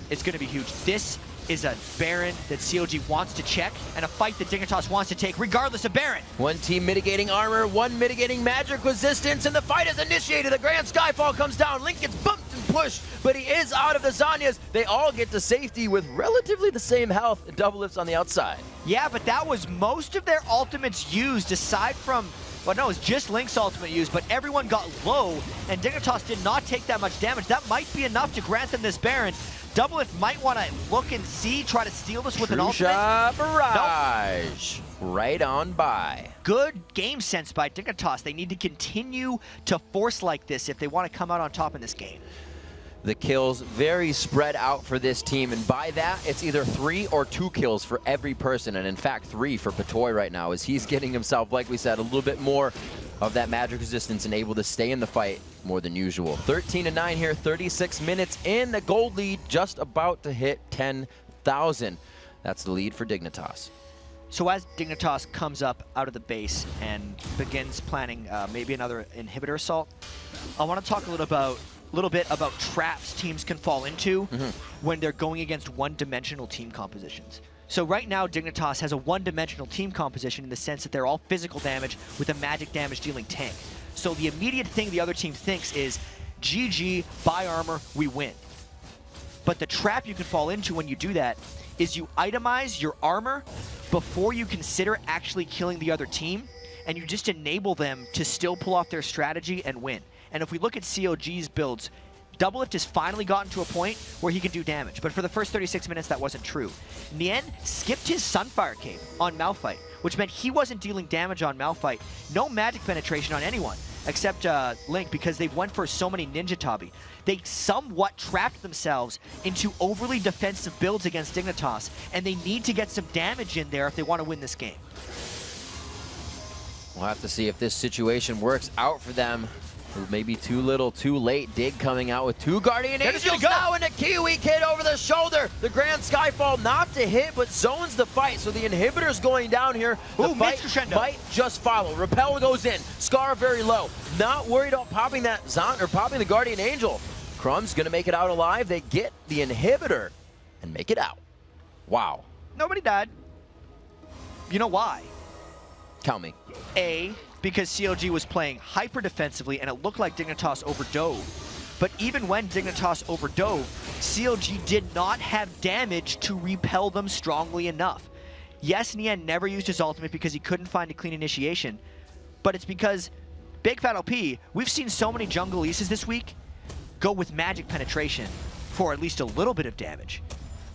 it's going to be huge. This is a Baron that COG wants to check and a fight that Dignitas wants to take regardless of Baron. One team mitigating armor, one mitigating magic resistance, and the fight is initiated. The Grand Skyfall comes down. Link gets bumped and pushed, but he is out of the Zanyas. They all get to safety with relatively the same health. Double lifts on the outside. Yeah, but that was most of their ultimates used aside from, well, no, it was just Link's ultimate used, but everyone got low, and Dignitas did not take that much damage. That might be enough to grant them this Baron. Double Lift might want to look and see, try to steal this with an ultimate. Shot barrage. Nope. Right on by. Good game sense by Dignitas. They need to continue to force like this if they want to come out on top in this game. The kills very spread out for this team, and by that, it's either 3 or 2 kills for every person, and in fact 3 for Patoy right now, as he's getting himself, like we said, a little bit more of that magic resistance and able to stay in the fight more than usual. 13-9 here, 36 minutes in. The gold lead just about to hit 10,000. That's the lead for Dignitas. So as Dignitas comes up out of the base and begins planning maybe another inhibitor assault, I want to talk a little bit about traps teams can fall into when they're going against one-dimensional team compositions. So right now, Dignitas has a one-dimensional team composition in the sense that they're all physical damage with a magic damage dealing tank. So the immediate thing the other team thinks is, GG, buy armor, we win. But the trap you can fall into when you do that is you itemize your armor before you consider actually killing the other team, and you just enable them to still pull off their strategy and win. And if we look at COG's builds, Double Lift has finally gotten to a point where he can do damage, but for the first 36 minutes that wasn't true. Nien skipped his Sunfire Cape on Malphite, which meant he wasn't dealing damage on Malphite. No magic penetration on anyone except Link, because they went for so many Ninja Tabi. They somewhat trapped themselves into overly defensive builds against Dignitas, and they need to get some damage in there if they want to win this game. We'll have to see if this situation works out for them. Maybe too little, too late. Dig coming out with 2 Guardian Angels now, and a Kiwi Kid over the shoulder. The Grand Skyfall not to hit, but zones the fight. So the inhibitor's going down here. The fight might just follow. Repel goes in. Scar very low. Not worried about popping that Zant or popping the Guardian Angel. Crumb's gonna make it out alive. They get the inhibitor and make it out. Wow. Nobody died. You know why? Tell me. Because COG was playing hyper defensively and it looked like Dignitas overdove. But even when Dignitas overdove, COG did not have damage to repel them strongly enough. Yes, Nien never used his ultimate because he couldn't find a clean initiation, but it's because Big Fat LP, we've seen so many jungle aces this week go with magic penetration for at least a little bit of damage.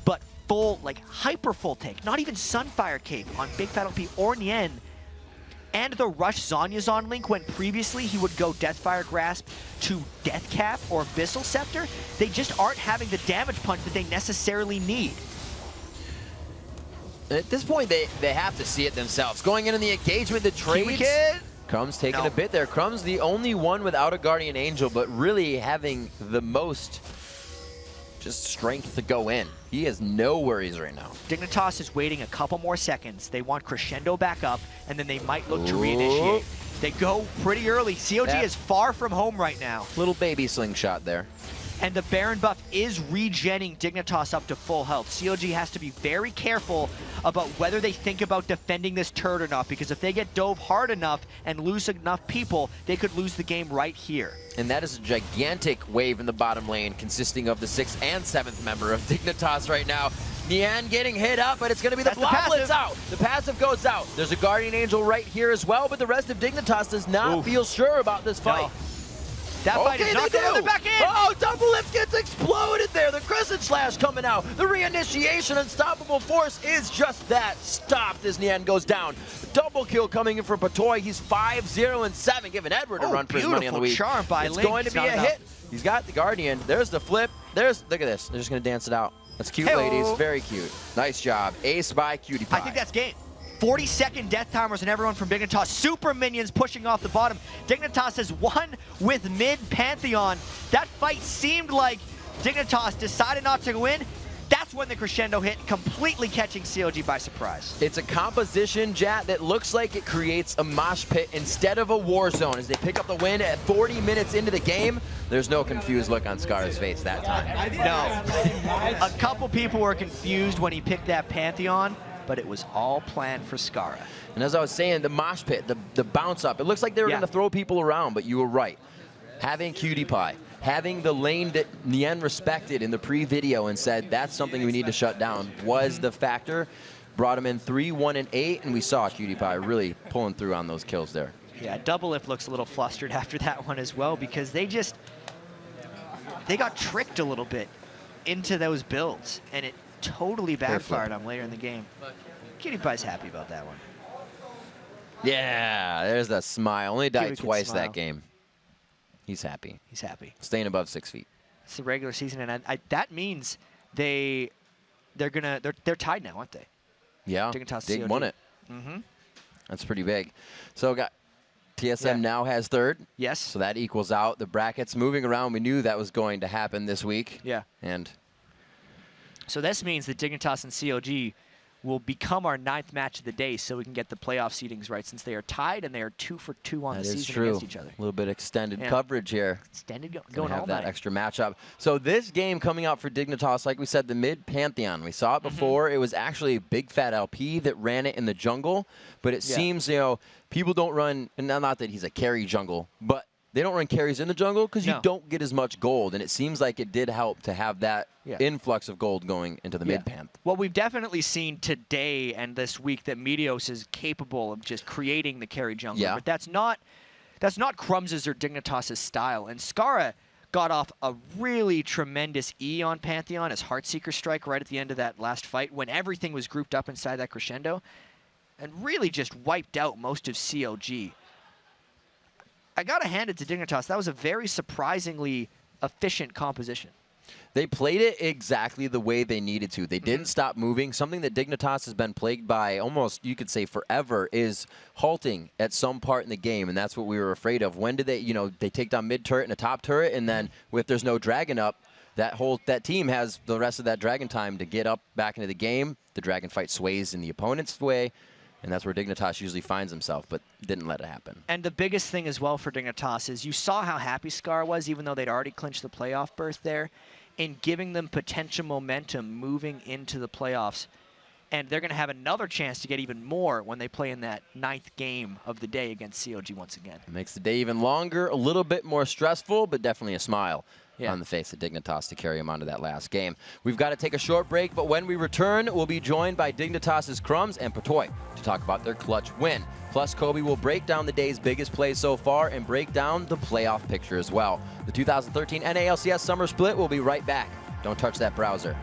But full, like hyper full take, not even Sunfire Cape on Big Fat LP or Nien, and the rush Zanya's on Link when previously he would go Deathfire Grasp to Death Cap or Abyssal Scepter, they just aren't having the damage punch that they necessarily need. At this point, they have to see it themselves. Going into the engagement, the trades. Crumb's taking a bit there. Crumb's the only one without a Guardian Angel, but really having the most just strength to go in. He has no worries right now. Dignitas is waiting a couple more seconds. They want Crescendo back up, and then they might look to reinitiate. They go pretty early. COG is far from home right now. Little baby slingshot there. And the Baron buff is regenning Dignitas up to full health. COG has to be very careful about whether they think about defending this turret or not, because if they get dove hard enough and lose enough people, they could lose the game right here. And that is a gigantic wave in the bottom lane, consisting of the 6th and 7th member of Dignitas right now. Nian getting hit up, but it's going to be the Blood Blitz out. The passive goes out. There's a Guardian Angel right here as well, but the rest of Dignitas does not feel sure about this fight. No. That fight is not going back in. Oh, Double Lift gets exploded there. The Crescent Slash coming out. The reinitiation, Unstoppable Force is just that. Stopped as Nian goes down. Double kill coming in for Patoy. He's 5-0-7, giving Edward a run for his money on the week. Charm by it's Link. going to be a hit. He's got the Guardian. There's the flip. Look at this. They're just going to dance it out. That's cute, ladies. Very cute. Nice job. Ace by Cutie Pie. I think that's game. 40-second death timers and everyone from Dignitas. Super minions pushing off the bottom. Dignitas has won with mid Pantheon. That fight seemed like Dignitas decided not to win. That's that's when the crescendo hit, completely catching CLG by surprise. It's a composition, Jat, that looks like it creates a mosh pit instead of a war zone as they pick up the win at 40 minutes into the game. There's no confused look on Scar's face that time. No. A couple people were confused when he picked that Pantheon, but it was all planned for Scara. And as I was saying, the mosh pit, the bounce up, it looks like they were going to throw people around, but you were right. Having Cutie Pie, having the lane that Nien respected in the pre-video and said that's something we need to shut down was the factor. Brought him in 3, 1, and 8, and we saw Cutie Pie really pulling through on those kills there. Yeah, Double Lift looks a little flustered after that one as well because they got tricked a little bit into those builds, and it totally backfired on later in the game. Cutie Pie's happy about that one. Yeah, there's that smile. Only died Cutie can twice smile. that game. He's happy. He's happy. Staying above 6 feet. It's the regular season, and that means they're tied now, aren't they? Yeah, Dignitas Dig COG. won it. Mm-hmm. That's pretty big. So got TSM now has third. Yes. So that equals out the brackets moving around. We knew that was going to happen this week. Yeah. And so this means that Dignitas and COG will become our 9th match of the day so we can get the playoff seedings right since they are tied and they are 2 for 2 on that the is season true. against each other. A little bit extended Yeah. coverage here. Extended Gonna going have all that night. extra matchup. So this game coming out for Dignitas, like we said, the mid Pantheon. We saw it before. It was actually Big Fat LP that ran it in the jungle, but it seems, you know, people don't run, and not that he's a carry jungle, but they don't run carries in the jungle because you don't get as much gold, and it seems like it did help to have that influx of gold going into the mid Panth. Well, we've definitely seen today and this week that Meteos is capable of just creating the carry jungle, but that's not Crumbs' or Dignitas' style, and Scara got off a really tremendous E on Pantheon as Heartseeker strike right at the end of that last fight when everything was grouped up inside that crescendo and really just wiped out most of CLG. I got to hand it to Dignitas. That was a very surprisingly efficient composition. They played it exactly the way they needed to. They didn't stop moving. Something that Dignitas has been plagued by almost, you could say, forever is halting at some part in the game, and that's what we were afraid of. When do they, you know, they take down mid turret and a top turret, and then if there's no dragon up, that team has the rest of that dragon time to get up back into the game. The dragon fight sways in the opponent's way, and that's where Dignitas usually finds himself, but didn't let it happen. And the biggest thing as well for Dignitas is you saw how happy Scar was, even though they'd already clinched the playoff berth there, in giving them potential momentum moving into the playoffs. And they're going to have another chance to get even more when they play in that 9th game of the day against COG once again. It makes the day even longer, a little bit more stressful, but definitely a smile on the face of Dignitas to carry him onto that last game. We've got to take a short break, but when we return, we'll be joined by Dignitas' Crumbs and Patoy to talk about their clutch win. Plus, Kobe will break down the day's biggest plays so far and break down the playoff picture as well. The 2013 NA LCS Summer Split will be right back. Don't touch that browser.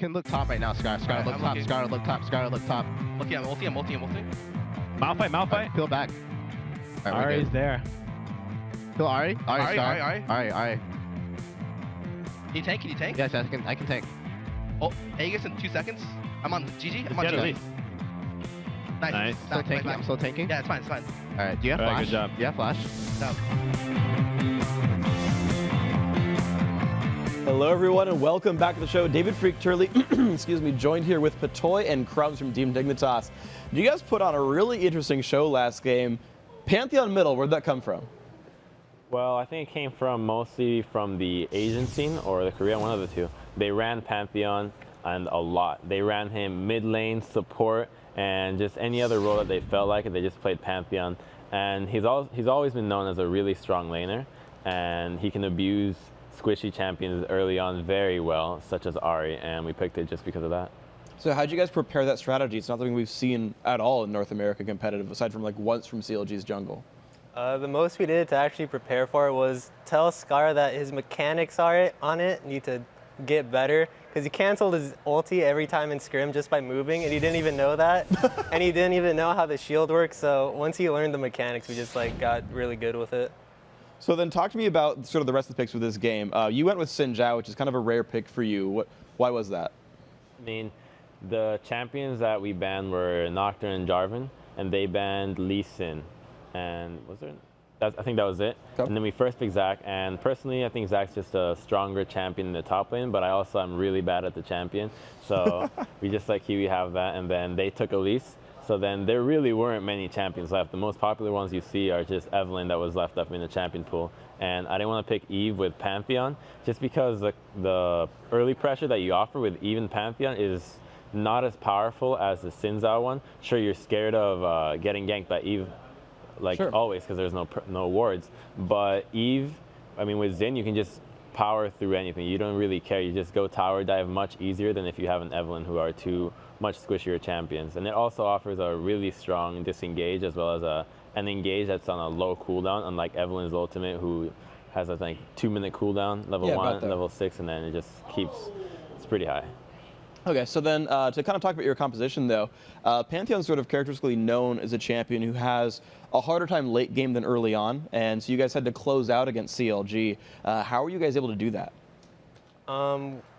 can look top right now, Scar. Scar, look top. Scar, look top. Scar, look top. Multi, I'm multi. Malphite. Peel back. Ari's there. Kill Ari. Ari. Ari. Can you tank? Yes, I can tank. Oh, Aegis in 2 seconds. I'm on GG. I'm on Get GG. elite. Nice. Still tanking. I'm still tanking. Yeah, it's fine. All right. Do you have flash? Good job. Do you have flash? No. Hello, everyone, and welcome back to the show. David Freak Turley, excuse me, joined here with Patoy and Crumbs from Team Dignitas. You guys put on a really interesting show last game. Pantheon Middle, where'd that come from? Well, I think it came from mostly from the Asian scene or the Korean, one of the two. They ran Pantheon and a lot. They ran him mid lane, support, and just any other role that they felt like it. They just played Pantheon. And he's always been known as a really strong laner, and he can abuse squishy champions early on very well, such as Ari, and we picked it just because of that. So how'd you guys prepare that strategy? It's not something we've seen at all in North America competitive, aside from like once from CLG's jungle. The most we did to actually prepare for it was tell Scar that his mechanics on it need to get better, because he canceled his ulti every time in scrim just by moving, and he didn't even know that, and he didn't even know how the shield works. So once he learned the mechanics, we just like got really good with it. So then talk to me about sort of the rest of the picks for this game. You went with Xin Zhao, which is kind of a rare pick for you. Why was that? I mean, the champions that we banned were Nocturne and Jarvan, and they banned Lee Sin. And I think that was it. Okay. And then we first picked Zac, and personally, I think Zac's just a stronger champion in the top lane, but I also am really bad at the champion. So we just let Kiwi have that, and then they took Elise. So then there really weren't many champions left. The most popular ones you see are just Evelynn that was left up in the champion pool. And I didn't want to pick Eve with Pantheon, just because the early pressure that you offer with Eve and Pantheon is not as powerful as the Xin Zhao one. Sure, you're scared of getting ganked by Eve, always, because there's no wards. But Eve, I mean, with Xin, you can just power through anything. You don't really care. You just go tower dive much easier than if you have an Evelynn, who are two much squishier champions. And it also offers a really strong disengage, as well as an engage that's on a low cooldown, unlike Evelynn's ultimate, who has a 2-minute cooldown, level 1, level 6, and then it just it's pretty high. Okay, so then to kind of talk about your composition, though, Pantheon's sort of characteristically known as a champion who has a harder time late game than early on, and so you guys had to close out against CLG. How were you guys able to do that?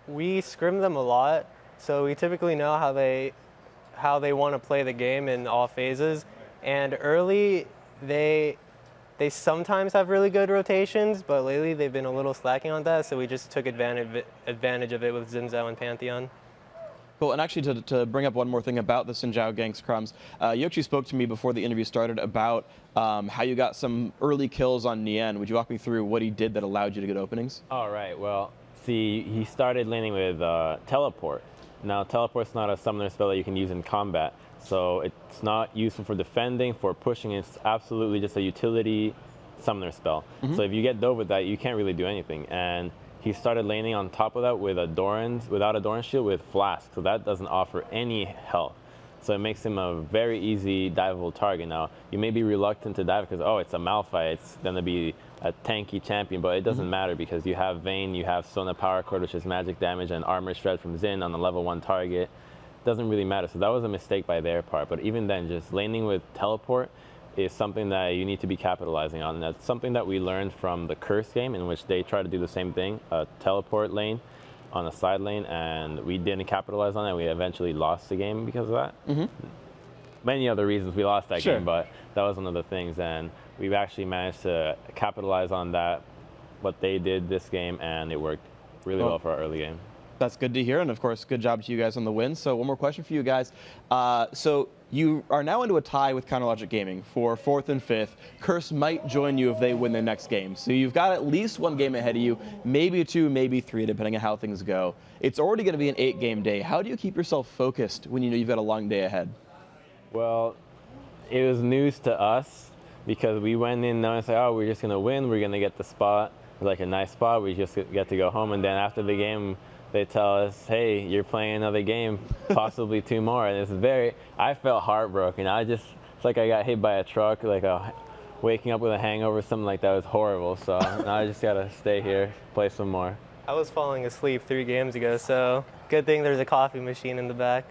We scrim them a lot, so we typically know how they want to play the game in all phases. And early, they sometimes have really good rotations, but lately they've been a little slacking on that, so we just took advantage of it with Xin Zhao and Pantheon. Well, and actually to bring up one more thing about the Xin Zhao ganks, Crumbs, you actually spoke to me before the interview started about how you got some early kills on Nian. Would you walk me through what he did that allowed you to get openings? All right, well, see, he started laning with Teleport. Now, Teleport's not a summoner spell that you can use in combat, so it's not useful for defending, for pushing. It's absolutely just a utility summoner spell. Mm-hmm. So if you get dove with that, you can't really do anything. And he started laning on top of that with without a Doran's shield with Flask, so that doesn't offer any health. So it makes him a very easy diveable target. Now, you may be reluctant to dive because, it's a Malphite, it's going to be a tanky champion, but it doesn't matter because you have Vayne, you have Sona Power Chord, which is magic damage, and Armor Shred from Xin on a level 1 target. Doesn't really matter, so that was a mistake by their part. But even then, just laning with Teleport is something that you need to be capitalizing on. And that's something that we learned from the Curse game, in which they try to do the same thing, a teleport lane on a side lane, and we didn't capitalize on it. We eventually lost the game because of that. Mm-hmm. Many other reasons we lost that game, but that was one of the things, and we've actually managed to capitalize on that, what they did this game, and it worked really well for our early game. That's good to hear, and of course, good job to you guys on the win. So one more question for you guys. So you are now into a tie with Counterlogic Gaming for 4th and 5th. Curse might join you if they win their next game. So you've got at least 1 game ahead of you, maybe 2, maybe 3, depending on how things go. It's already going to be an 8-game day. How do you keep yourself focused when you know you've got a long day ahead? Well, it was news to us because we went in knowing, we're just going to win. We're going to get the spot, like a nice spot. We just get to go home. And then after the game, they tell us, hey, you're playing another game, possibly 2 more. And I felt heartbroken. It's like I got hit by a truck, waking up with a hangover, something like that was horrible. So now I just got to stay here, play some more. I was falling asleep 3 games ago, so Good thing there's a coffee machine in the back.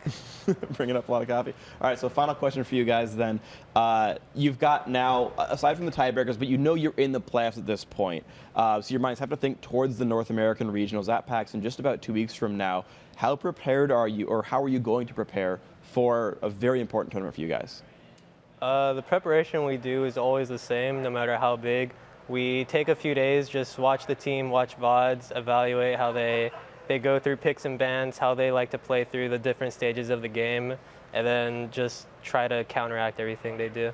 Bringing up a lot of coffee. All right, so final question for you guys then. You've got now, aside from the tiebreakers, but you know you're in the playoffs at this point. So your minds have to think towards the North American regionals at PAX in just about 2 weeks from now. How prepared are you, or how are you going to prepare for a very important tournament for you guys? The preparation we do is always the same, no matter how big. We take a few days, just watch the team, watch VODs, evaluate how they go through picks and bans, how they like to play through the different stages of the game, and then just try to counteract everything they do.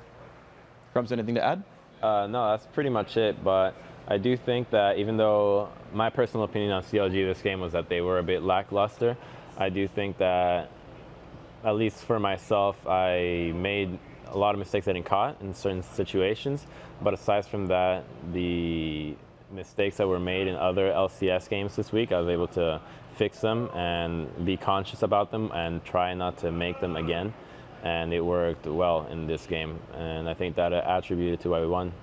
Crumbs, anything to add? No, that's pretty much it, but I do think that even though my personal opinion on CLG this game was that they were a bit lackluster, I do think that, at least for myself, I made a lot of mistakes getting caught in certain situations, but aside from that, the mistakes that were made in other LCS games this week, I was able to fix them and be conscious about them and try not to make them again. And it worked well in this game, and I think that attributed to why we won.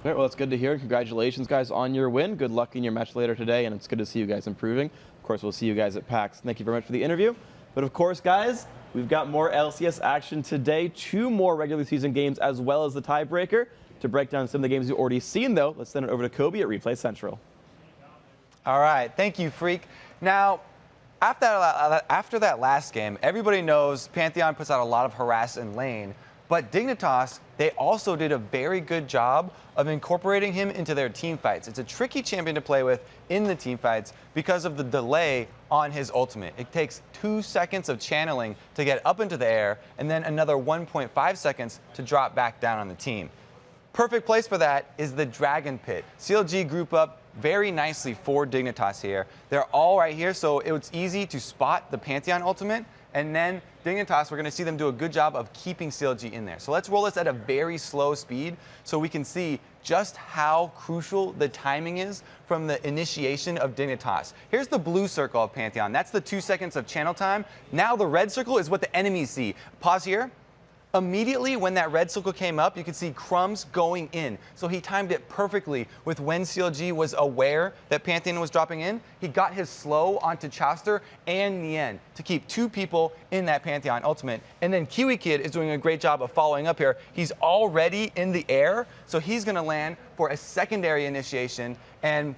All right, well, it's good to hear. Congratulations, guys, on your win. Good luck in your match later today, and it's good to see you guys improving. Of course, we'll see you guys at PAX. Thank you very much for the interview. But of course, guys, we've got more LCS action today. 2 more regular season games as well as the tiebreaker. To break down some of the games you've already seen, though, let's send it over to Kobe at Replay Central. All right, thank you, Freak. Now, after that last game, everybody knows Pantheon puts out a lot of harass in lane, but Dignitas, they also did a very good job of incorporating him into their team fights. It's a tricky champion to play with in the team fights because of the delay on his ultimate. It takes 2 seconds of channeling to get up into the air, and then another 1.5 seconds to drop back down on the team. Perfect place for that is the Dragon Pit. CLG group up very nicely for Dignitas here. They're all right here, so it was easy to spot the Pantheon ultimate, and then Dignitas, we're going to see them do a good job of keeping CLG in there. So let's roll this at a very slow speed so we can see just how crucial the timing is from the initiation of Dignitas. Here's the blue circle of Pantheon. That's the 2 seconds of channel time. Now the red circle is what the enemies see. Pause here. Immediately when that red circle came up, you could see Crumbs going in. So he timed it perfectly with when CLG was aware that Pantheon was dropping in. He got his slow onto Chauster and Nien to keep 2 people in that Pantheon ultimate. And then Kiwi Kid is doing a great job of following up here. He's already in the air, so he's going to land for a secondary initiation. And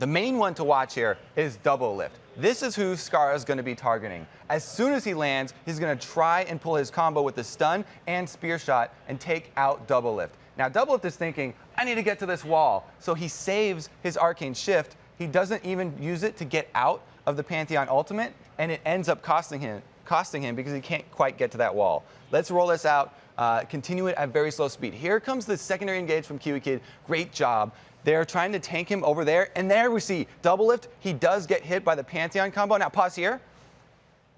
the main one to watch here is Double Lift. This is who Scar is going to be targeting. As soon as he lands, he's going to try and pull his combo with the stun and spear shot and take out Double Lift. Now, Double Lift is thinking, I need to get to this wall. So he saves his arcane shift. He doesn't even use it to get out of the Pantheon ultimate, and it ends up costing him because he can't quite get to that wall. Let's roll this out, continue it at very slow speed. Here comes the secondary engage from Kiwi Kid. Great job. They're trying to tank him over there, and there we see Double Lift. He does get hit by the Pantheon combo. Now pause here.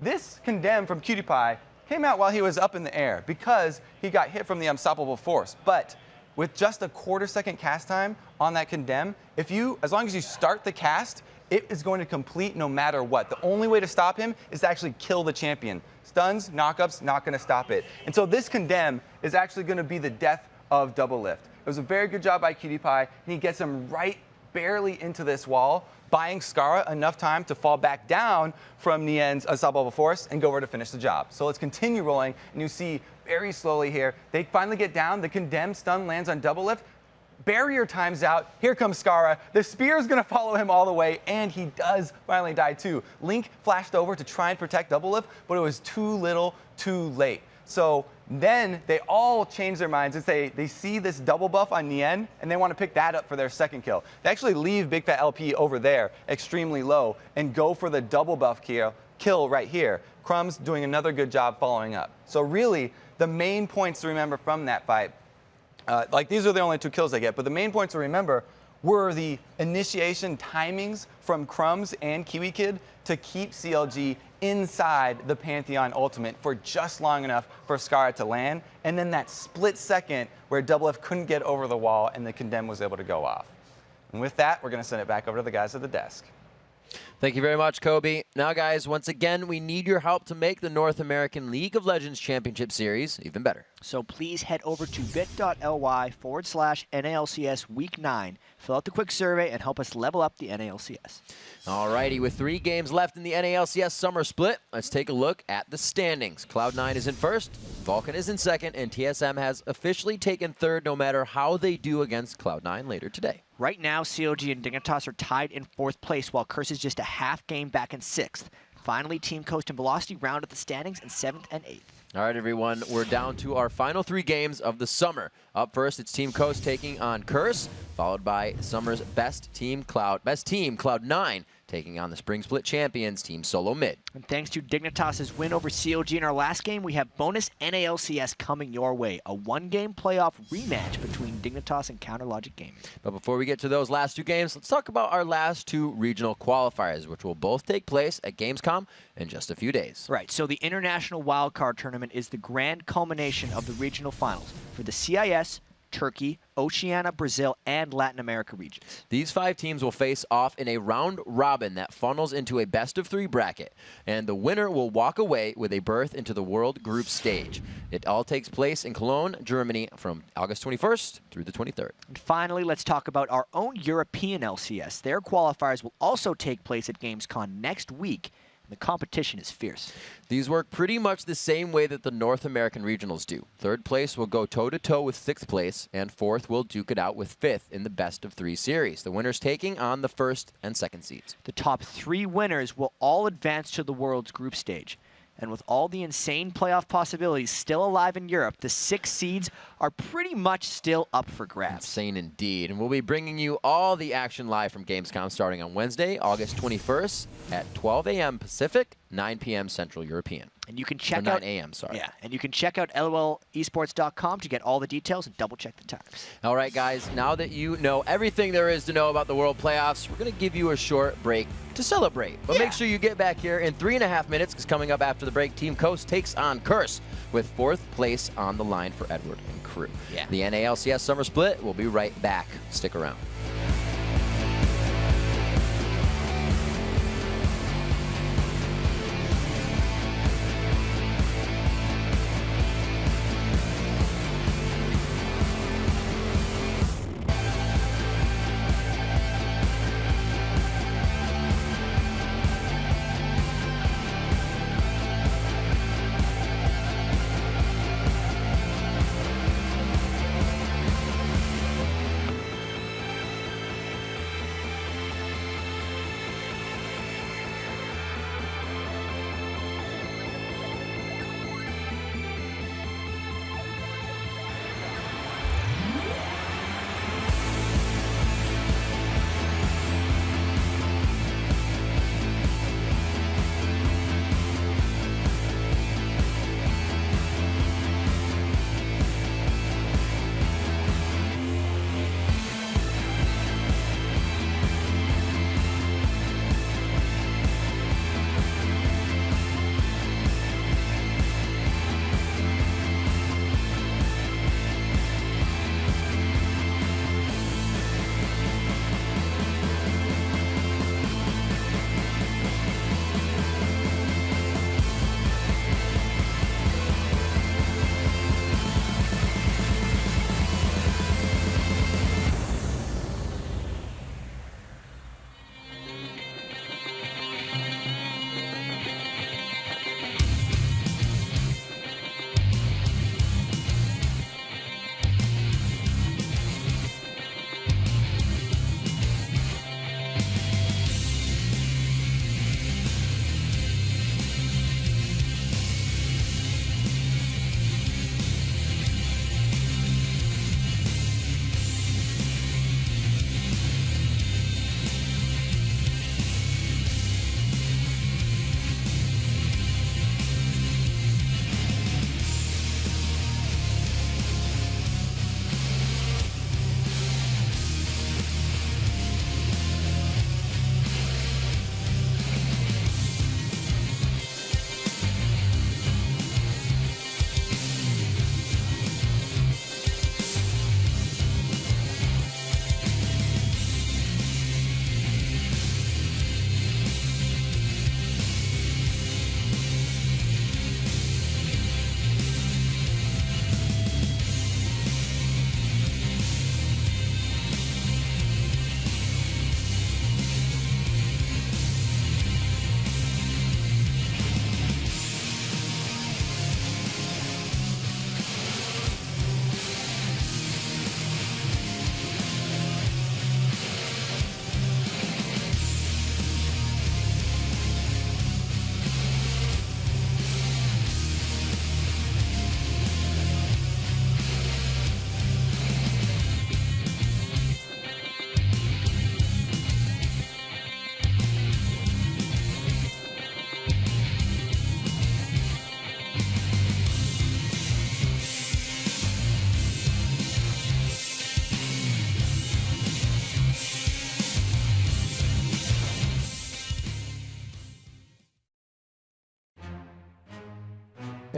This condemn from Cutie Pie came out while he was up in the air because he got hit from the unstoppable force. But with just a 1/4 second cast time on that condemn, as long as you start the cast, it is going to complete no matter what. The only way to stop him is to actually kill the champion. Stuns, knockups, not going to stop it. And so this condemn is actually going to be the death of Double Lift. It was a very good job by Cutie Pie, and he gets him right barely into this wall, buying Skara enough time to fall back down from Nien's unstoppable force and go over to finish the job. So let's continue rolling, and you see very slowly here, they finally get down, the condemned stun lands on Double Lift, barrier times out, here comes Skara, the spear is going to follow him all the way, and he does finally die too. Link flashed over to try and protect Double Lift, but it was too little, too late. So then they all change their minds and say they see this double buff on Nien and they want to pick that up for their second kill. They actually leave Big Fat LP over there extremely low and go for the double buff kill right here. Crumbs doing another good job following up. So really the main points to remember from that fight, these are the only 2 kills they get, but the main points to remember were the initiation timings from Crumbs and Kiwi Kid to keep CLG inside the Pantheon ultimate for just long enough for Skara to land, and then that split second where Double F couldn't get over the wall and the condemn was able to go off. And with that, we're going to send it back over to the guys at the desk. Thank you very much, Kobe. Now, guys, once again, we need your help to make the North American League of Legends Championship Series even better. So please head over to bit.ly/NALCS Week 9. Fill out the quick survey and help us level up the NALCS. Alrighty, with 3 games left in the NALCS Summer Split, let's take a look at the standings. Cloud9 is in first, Vulcan is in second, and TSM has officially taken third no matter how they do against Cloud9 later today. Right now, COG and Dignitas are tied in 4th place, while Curse is just a half game back in 6th. Finally, Team Coast and Velocity round up the standings in 7th and 8th. All right, everyone, we're down to our final 3 games of the summer. Up first, it's Team Coast taking on Curse, followed by summer's best team, Cloud9, taking on the Spring Split champions, Team Solo Mid. And thanks to Dignitas' win over COG in our last game, we have bonus NALCS coming your way. A 1-game playoff rematch between Dignitas and Counter Logic Gaming. But before we get to those last 2 games, let's talk about our last 2 regional qualifiers, which will both take place at Gamescom in just a few days. Right, so the International Wildcard Tournament is the grand culmination of the regional finals for the CIS, Turkey, Oceania, Brazil, and Latin America regions. These 5 teams will face off in a round robin that funnels into a best-of-3 bracket, and the winner will walk away with a berth into the World Group Stage. It all takes place in Cologne, Germany from August 21st through the 23rd. And finally, let's talk about our own European LCS. Their qualifiers will also take place at Gamescom next week. The competition is fierce. These work pretty much the same way that the North American regionals do. 3rd place will go toe-to-toe with 6th place, and 4th will duke it out with 5th in the best-of-3 series. The winners taking on the 1st and 2nd seeds. The top 3 winners will all advance to the World's group stage. And with all the insane playoff possibilities still alive in Europe, the 6 seeds are pretty much still up for grabs. Insane indeed. And we'll be bringing you all the action live from Gamescom starting on Wednesday, August 21st at 12 a.m. Pacific, 9 p.m. Central European. And you can check or out 9 a.m., sorry. Yeah, and you can check out lolesports.com to get all the details and double check the times. All right, guys, now that you know everything there is to know about the World Playoffs, we're going to give you a short break to celebrate. But make sure you get back here in 3.5 minutes, because coming up after the break, Team Coast takes on Curse with 4th place on the line for Edward and crew. Yeah. The NALCS Summer Split will be right back. Stick around.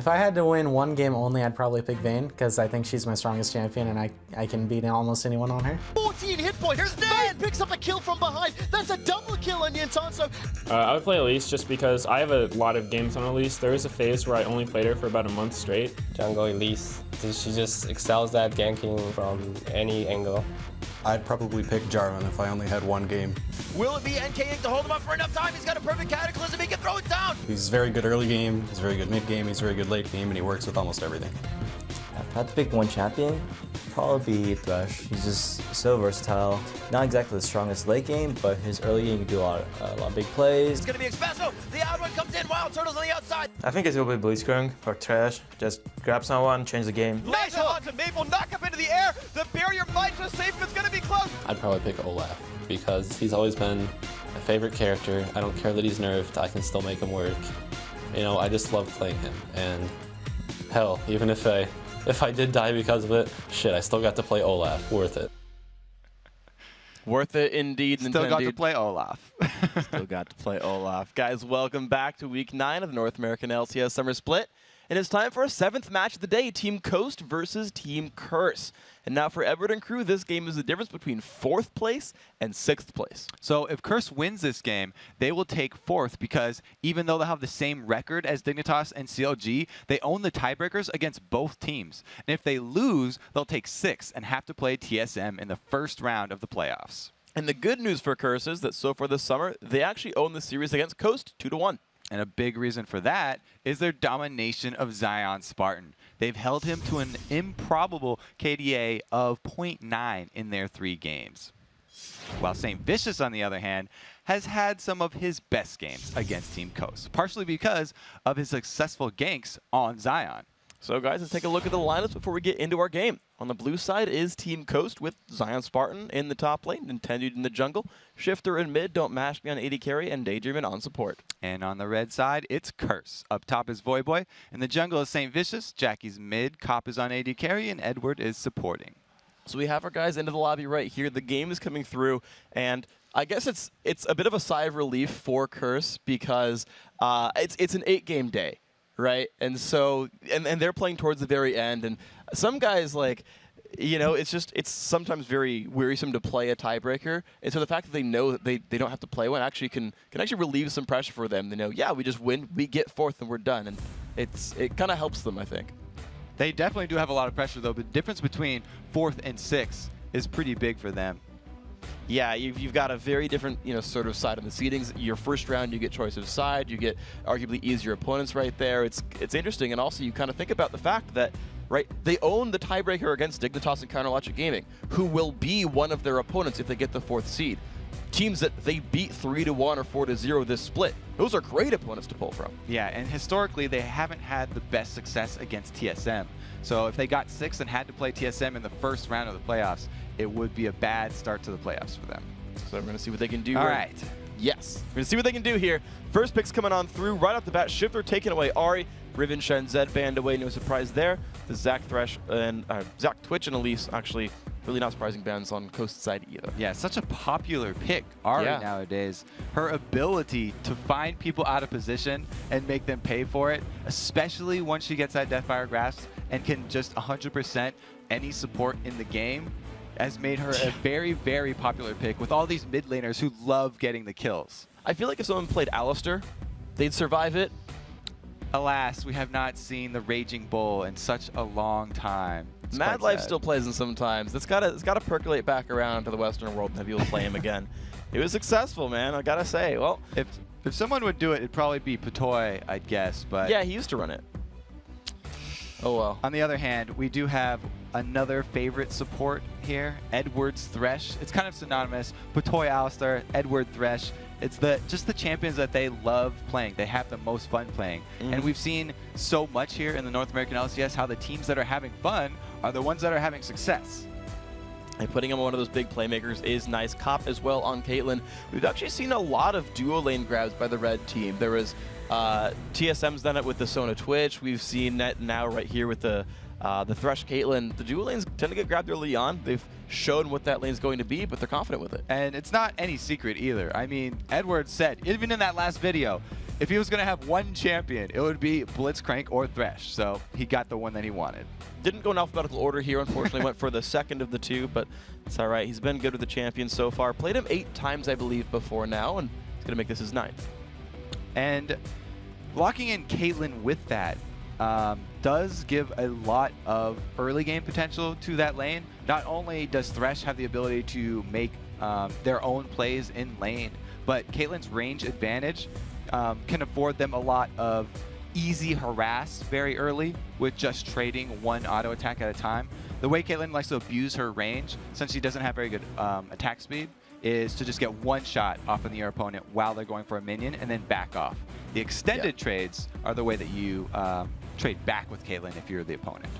If I had to win one game only, I'd probably pick Vayne, because I think she's my strongest champion, and I can beat almost anyone on her. 14 hit point. Here's Vayne picks up a kill from behind. That's a double kill on Yintanso. I would play Elise just because I have a lot of games on Elise. There was a phase where I only played her for about a month straight. Jungle Elise. She just excels at ganking from any angle. I'd probably pick Jarvan if I only had one game. Will it be NKing to hold him up for enough time? He's got a perfect cataclysm. He can throw it down. He's very good early game, he's very good mid game, he's very good late game, and he works with almost everything. If I had to pick one champion, probably be Thresh. He's just so versatile. Not exactly the strongest late game, but his early game, you can do a lot of big plays. It's going to be Expresso. The out one comes in. Wild Turtles on the outside. I think it's going to be Blitzcrank for Thresh. Just grab someone, change the game. Nice hook to Maple. Knock up into the air. The barrier might just save him. It's going to be close. I'd probably pick Olaf because he's always been my favorite character. I don't care that he's nerfed. I can still make him work. You know, I just love playing him. And hell, even if I did die because of it, shit, I still got to play Olaf. Worth it. Worth it indeed. Still got to play Olaf. Still got to play Olaf. Guys, welcome back to Week 9 of the North American LCS Summer Split. And it's time for a 7th match of the day, Team Coast versus Team Curse. And now for Edward and crew, this game is the difference between 4th place and 6th place. So if Curse wins this game, they will take 4th because even though they'll have the same record as Dignitas and CLG, they own the tiebreakers against both teams. And if they lose, they'll take 6th and have to play TSM in the first round of the playoffs. And the good news for Curse is that so far this summer, they actually own the series against Coast 2-1. And a big reason for that is their domination of Zion Spartan. They've held him to an improbable KDA of 0.9 in their 3 games. While St. Vicious, on the other hand, has had some of his best games against Team Coast, partially because of his successful ganks on Zion. So guys, let's take a look at the lineups before we get into our game. On the blue side is Team Coast with Zion Spartan in the top lane, Nintendo in the jungle, Shifter in mid, Don't Mash Me on AD carry, and Daydreamin on support. And on the red side, it's Curse. Up top is Voyboy. In the jungle is St. Vicious, Jackie's mid, Cop is on AD carry, and Edward is supporting. So we have our guys into the lobby right here. The game is coming through, and I guess it's a bit of a sigh of relief for Curse because it's an 8-game day. Right, and so and they're playing towards the very end, and some guys, like, you know, it's sometimes very wearisome to play a tiebreaker, and so the fact that they know that they don't have to play one actually can actually relieve some pressure for them. They know, yeah, we just win, we get 4th, and we're done, and it kind of helps them, I think. They definitely do have a lot of pressure though. The difference between 4th and 6th is pretty big for them. Yeah, you've got a very different, sort of side of the seedings. Your first round, you get choice of side. You get arguably easier opponents right there. It's interesting, and also you kind of think about the fact that, right, they own the tiebreaker against Dignitas and Counterlogic Gaming, who will be one of their opponents if they get the 4th seed. Teams that they beat 3-1 or 4-0 this split. Those are great opponents to pull from. Yeah, and historically, they haven't had the best success against TSM. So if they got 6th and had to play TSM in the first round of the playoffs, it would be a bad start to the playoffs for them. So we're going to see what they can do. All right. Yes, we're going to see what they can do here. First pick's coming on through. Right off the bat, Shifter taking away Ahri. Riven, Shen, Zed banned away. No surprise there. The Zach Thresh and Zach Twitch and Elise actually really not surprising bans on Coast side either. Yeah, such a popular pick, Ahri, nowadays. Her ability to find people out of position and make them pay for it, especially once she gets that Deathfire Grasp and can just 100% any support in the game, has made her a very, very popular pick with all these mid laners who love getting the kills. I feel like if someone played Alistar, they'd survive it. Alas, we have not seen the Raging Bull in such a long time. It's Mad Life still plays him sometimes. It's gotta percolate back around to the Western world and have people play him again. It was successful, man. I gotta say. Well, if someone would do it, it'd probably be Patoy, I'd guess. But yeah, he used to run it. Oh well. On the other hand, we do have another favorite support here, Edward's Thresh. It's kind of synonymous. Patoy Alistar, Edward Thresh. It's just the champions that they love playing. They have the most fun playing. And we've seen so much here in the North American LCS how the teams that are having fun are the ones that are having success. And putting him on one of those big playmakers is nice. Cop as well on Caitlyn. We've actually seen a lot of duo lane grabs by the red team. There was TSM's done it with the Sona Twitch. We've seen that now right here with the Thresh Caitlyn. The duo lanes tend to get grabbed early on. They've shown what that lane's going to be, but they're confident with it. And it's not any secret either. I mean, Edward said, even in that last video, if he was going to have one champion, it would be Blitzcrank or Thresh. So he got the one that he wanted. Didn't go in alphabetical order here, unfortunately. Went for the second of the two, but it's all right. He's been good with the champions so far. Played him 8 times, I believe, before now, and he's going to make this his 9th. And locking in Caitlyn with that does give a lot of early game potential to that lane. Not only does Thresh have the ability to make their own plays in lane, but Caitlyn's range advantage can afford them a lot of easy harass very early with just trading one auto attack at a time. The way Caitlyn likes to abuse her range, since she doesn't have very good attack speed, is to just get one shot off of your opponent while they're going for a minion and then back off. The extended trades are the way that you trade back with Caitlyn if you're the opponent.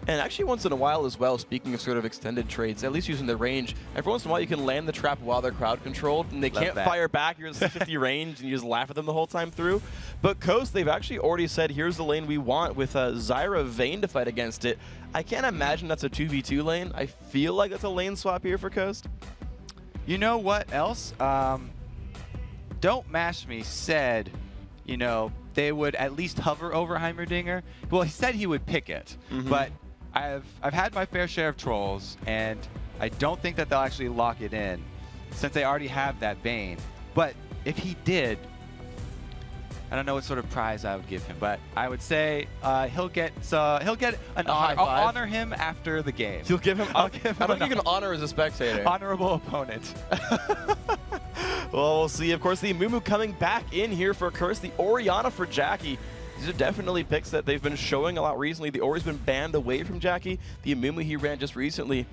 And actually once in a while as well, speaking of sort of extended trades, at least using the range, every once in a while you can land the trap while they're crowd controlled and they can't fire back. You're in 650 range and you just laugh at them the whole time through. But Coast, they've actually already said, here's the lane we want with Zyra Vayne to fight against it. I can't imagine that's a 2v2 lane. I feel like that's a lane swap here for Coast. You know what else? Don't Mash Me said, you know, they would at least hover over Heimerdinger. Well, he said he would pick it, but I've had my fair share of trolls, and I don't think that they'll actually lock it in, since they already have that Bane. But if he did, I don't know what sort of prize I would give him, but I would say he'll get an honor. I'll honor him after the game. You'll give him. I don't think you can honor as a spectator. Honorable opponent. Well, we'll see. Of course, the Amumu coming back in here for Curse. The Orianna for Jackie. These are definitely picks that they've been showing a lot recently. The Ori's been banned away from Jackie. The Amumu he ran just recently.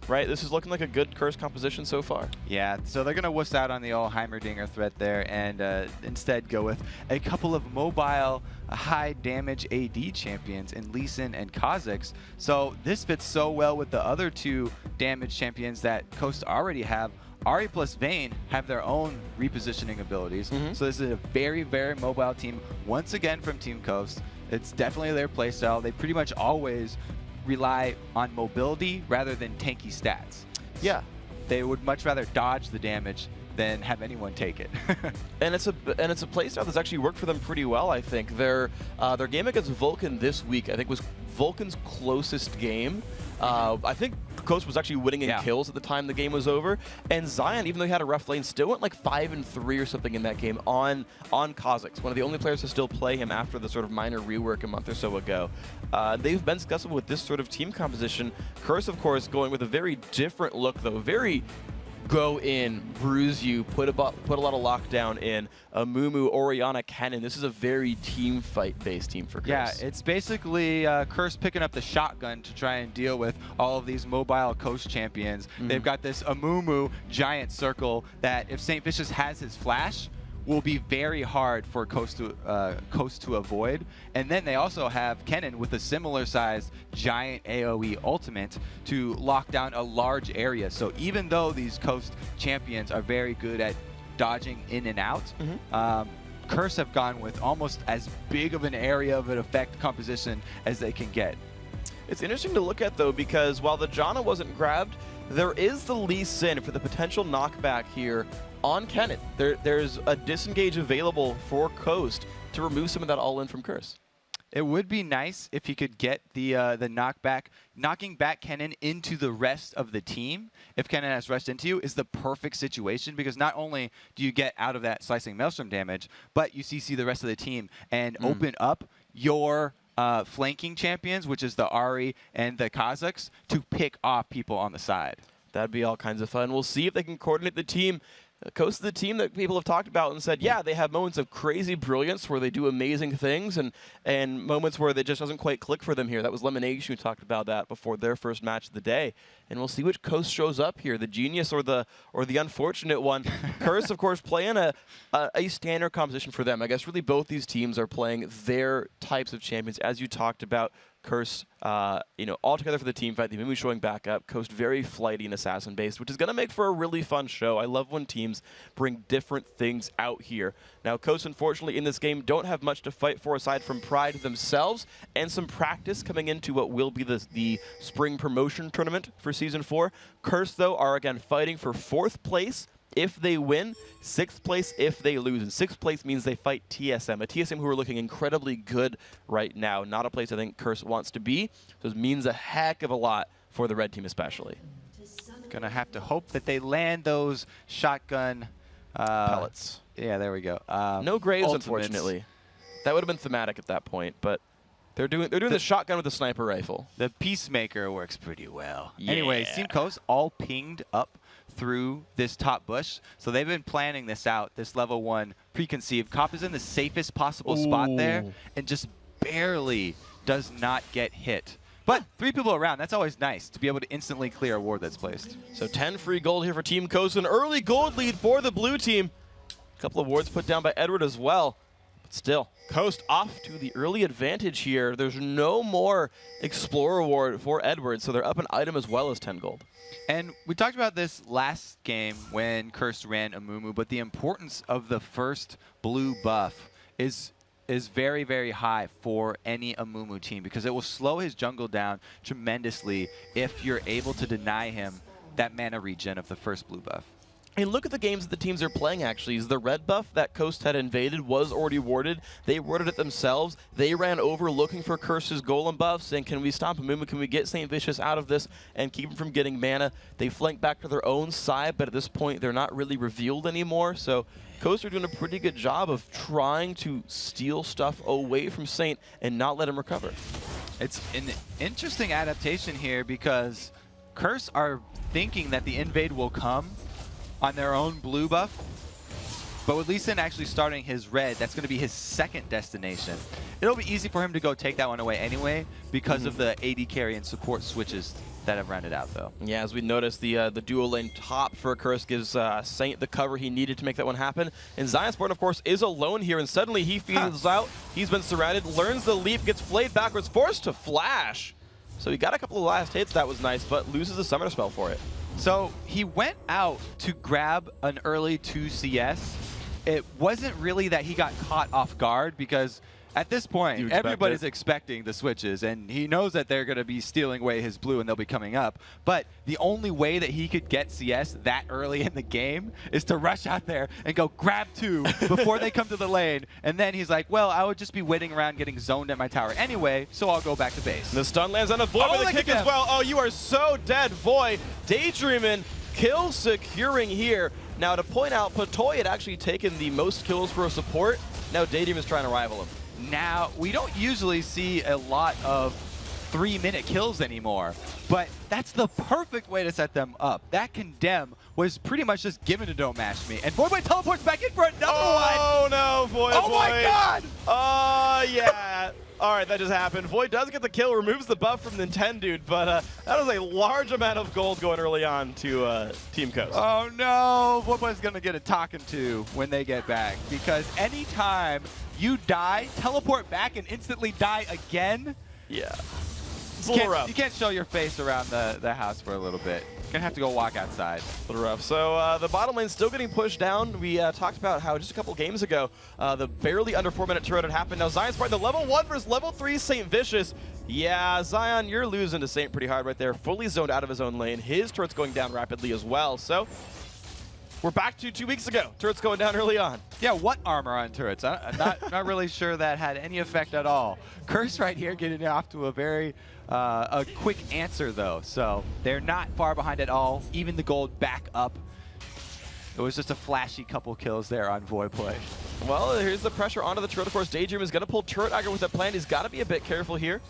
Right? This is looking like a good Curse composition so far. Yeah, so they're going to wuss out on the old Heimerdinger threat there and instead go with a couple of mobile, high damage AD champions in Lee Sin and Kha'Zix. So this fits so well with the other 2 damage champions that Coast already have. Ahri plus Vayne have their own repositioning abilities. So this is a very, very mobile team, once again from Team Coast. It's definitely their playstyle. They pretty much always rely on mobility rather than tanky stats. Yeah. They would much rather dodge the damage than have anyone take it. and it's a playstyle that's actually worked for them pretty well, I think. Their game against Vulcan this week, I think, was Vulcan's closest game. I think Coast was actually winning in kills at the time the game was over. And Zion, even though he had a rough lane, still went like 5-3 or something in that game on Kha'Zix, one of the only players to still play him after the sort of minor rework a month or so ago. They've been successful with this sort of team composition. Curse, of course, going with a very different look, though. Very go in, bruise you, put a lot of lockdown in. Amumu, Orianna, Kennen. This is a very team fight-based team for Curse. Yeah, it's basically Curse picking up the shotgun to try and deal with all of these mobile Coast champions. They've got this Amumu giant circle that if St. Vicious has his flash, will be very hard for Coast to avoid. And then they also have Kennen with a similar sized giant AoE ultimate to lock down a large area. So even though these Coast champions are very good at dodging in and out, Curse have gone with almost as big of an area of an effect composition as they can get. It's interesting to look at, though, because while the Janna wasn't grabbed, there is the Lee Sin for the potential knockback here on Kennen. There's a disengage available for Coast to remove some of that all-in from Curse. It would be nice if he could get the knockback. Knocking back Kennen into the rest of the team, if Kennen has rushed into you, is the perfect situation, because not only do you get out of that slicing maelstrom damage, but you CC the rest of the team and open up your flanking champions, which is the Ahri and the Kha'Zix, to pick off people on the side. That'd be all kinds of fun. We'll see if they can coordinate the team. Coast is the team that people have talked about and said, yeah, they have moments of crazy brilliance where they do amazing things and moments where it just doesn't quite click for them here. That was Lemonade who talked about that before their first match of the day. And we'll see which Coast shows up here, the genius or the unfortunate one. Curse, of course, playing a standard composition for them. I guess really both these teams are playing their types of champions, as you talked about. Curse, all together for the team fight. The Amumu showing back up. Coast very flighty and assassin-based, which is going to make for a really fun show. I love when teams bring different things out here. Now, Coast, unfortunately, in this game, don't have much to fight for aside from pride themselves and some practice coming into what will be the spring promotion tournament for Season 4. Curse, though, are again fighting for 4th place if they win, 6th place if they lose. And 6th place means they fight TSM, a TSM who are looking incredibly good right now. Not a place I think Curse wants to be. So it means a heck of a lot for the red team especially. Gonna have to hope that they land those shotgun pellets. Yeah, there we go. No Graves, ultimates. unfortunately. That would have been thematic at that point, but they're doing the shotgun with the sniper rifle. The Peacemaker works pretty well. Yeah. Anyway, Team Coast all pinged up through this top bush, so they've been planning this out, this level 1 preconceived. Cop is in the safest possible spot there and just barely does not get hit. But 3 people around, that's always nice to be able to instantly clear a ward that's placed. So 10 free gold here for Team Coast, an early gold lead for the blue team. A couple of wards put down by Edward as well. But still, Coast off to the early advantage here. There's no more Explorer ward for Edward, so they're up an item as well as 10 gold. And we talked about this last game when Curse ran Amumu, but the importance of the first blue buff is very, very high for any Amumu team because it will slow his jungle down tremendously if you're able to deny him that mana regen of the first blue buff. And look at the games that the teams are playing, actually. The red buff that Coast had invaded was already warded. They warded it themselves. They ran over looking for Curse's golem buff, saying, can we stop Amumu? Can we get St. Vicious out of this and keep him from getting mana? They flanked back to their own side, but at this point, they're not really revealed anymore. So Coast are doing a pretty good job of trying to steal stuff away from Saint and not let him recover. It's an interesting adaptation here because Curse are thinking that the invade will come on their own blue buff, but with Lee Sin actually starting his red, that's going to be his second destination. It'll be easy for him to go take that one away anyway because of the AD carry and support switches that have rounded out, though. Yeah, as we noticed, the dual lane top for Curse gives Saint the cover he needed to make that one happen. And Zion Spartan, of course, is alone here, and suddenly he feels out. He's been surrounded, learns the leap, gets flayed backwards, forced to flash. So he got a couple of last hits, that was nice, but loses the summoner spell for it. So he went out to grab an early 2 CS. It wasn't really that he got caught off guard because at this point, everybody's expecting the switches, and he knows that they're going to be stealing away his blue and they'll be coming up. But the only way that he could get CS that early in the game is to rush out there and go grab 2 before they come to the lane. And then he's like, well, I would just be waiting around getting zoned at my tower anyway, so I'll go back to base. The stun lands on a Void with a kick as well. Oh, you are so dead, Void. Daydreamin', kill securing here. Now, to point out, Patoy had actually taken the most kills for a support. Now Daydream is trying to rival him. Now, we don't usually see a lot of 3-minute kills anymore, but that's the perfect way to set them up. That condemn was pretty much just given to Don't Mash Me, and Void teleports back in for another one! Oh no, Void! Oh my god! Oh yeah! Alright, that just happened. Void does get the kill, removes the buff from Nintendo, but that was a large amount of gold going early on to Team Coast. Oh no! Void's gonna get a talking to when they get back, because anytime you die, teleport back, and instantly die again. Yeah. It's a little rough. You can't show your face around the house for a little bit. You're gonna have to go walk outside. A little rough. So the bottom lane's still getting pushed down. We talked about how just a couple games ago, the barely under 4-minute turret had happened. Now Zion's part the level 1 versus level 3 St. Vicious. Yeah, Zion, you're losing to Saint pretty hard right there. Fully zoned out of his own lane. His turret's going down rapidly as well. So we're back to 2 weeks ago. Turret's going down early on. Yeah, what armor on turrets? I'm not really sure that had any effect at all. Curse right here getting off to a very a quick answer, though. So they're not far behind at all. Even the gold back up. It was just a flashy couple kills there on Void play. Well, here's the pressure onto the turret. Of course, Daydream is going to pull turret aggro with that plan. He's got to be a bit careful here.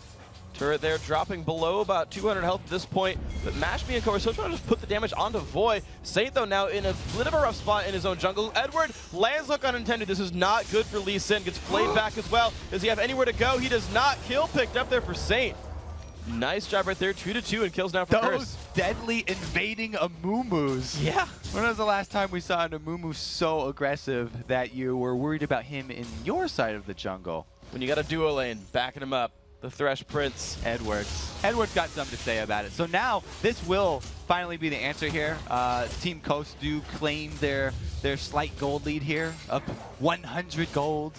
Turret there dropping below about 200 health at this point. But Mash Me and Co are still trying to just put the damage onto Void. Saint, though, now in a bit of a rough spot in his own jungle. Edward lands hook unintended. This is not good for Lee Sin. Gets flayed back as well. Does he have anywhere to go? He does not. Kill picked up there for Saint. Nice job right there. 2-2 and kills now for Curse. Those deadly invading Amumus. Yeah. When was the last time we saw an Amumu so aggressive that you were worried about him in your side of the jungle? When you got a duo lane backing him up. The Thresh Prince. Edwards got something to say about it. So now this will finally be the answer here. Team Coast do claim their slight gold lead here, up 100 gold.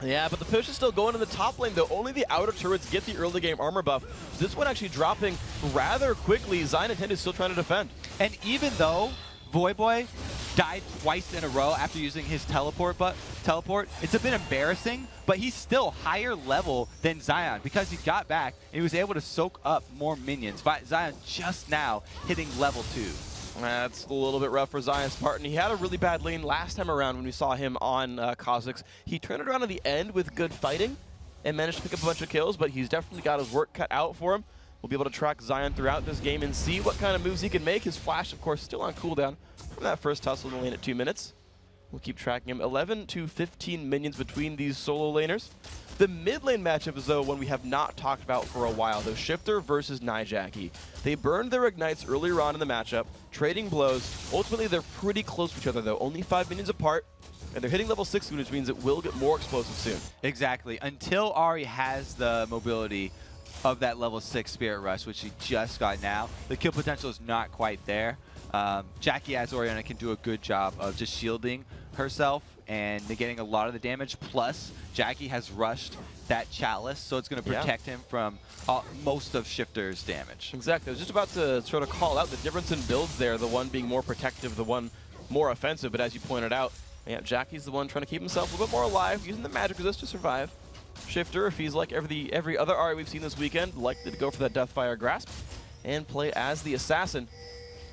Yeah, but the push is still going in the top lane, though. Only the outer turrets get the early game armor buff. This one actually dropping rather quickly. Zion is still trying to defend. And even though Void died twice in a row after using his teleport. It's a bit embarrassing, but he's still higher level than Zion because he got back and he was able to soak up more minions. Zion just now hitting level 2. That's a little bit rough for Zion Spartan. He had a really bad lane last time around when we saw him on Kha'Zix. He turned it around at the end with good fighting and managed to pick up a bunch of kills, but he's definitely got his work cut out for him. We'll be able to track Zion throughout this game and see what kind of moves he can make. His flash, of course, still on cooldown from that first tussle in the lane at 2 minutes. We'll keep tracking him. 11 to 15 minions between these solo laners. The mid lane matchup is, though, one we have not talked about for a while, though. Shifter versus Nijaki. They burned their ignites earlier on in the matchup, trading blows. Ultimately, they're pretty close to each other, though. Only 5 minions apart, and they're hitting level 6 soon, which means it will get more explosive soon. Exactly. Until Ari has the mobility of that level 6 Spirit Rush, which he just got now, the kill potential is not quite there. Jackie as Orianna can do a good job of just shielding herself and negating a lot of the damage. Plus, Jackie has rushed that Chalice, so it's going to protect him from most of Shifter's damage. Exactly. I was just about to sort of call out the difference in builds there, the one being more protective, the one more offensive, but as you pointed out, yeah, Jackie's the one trying to keep himself a little bit more alive, using the magic resist to survive. Shifter, if he's like every other Ari we've seen this weekend, likely to go for that Deathfire Grasp and play as the assassin.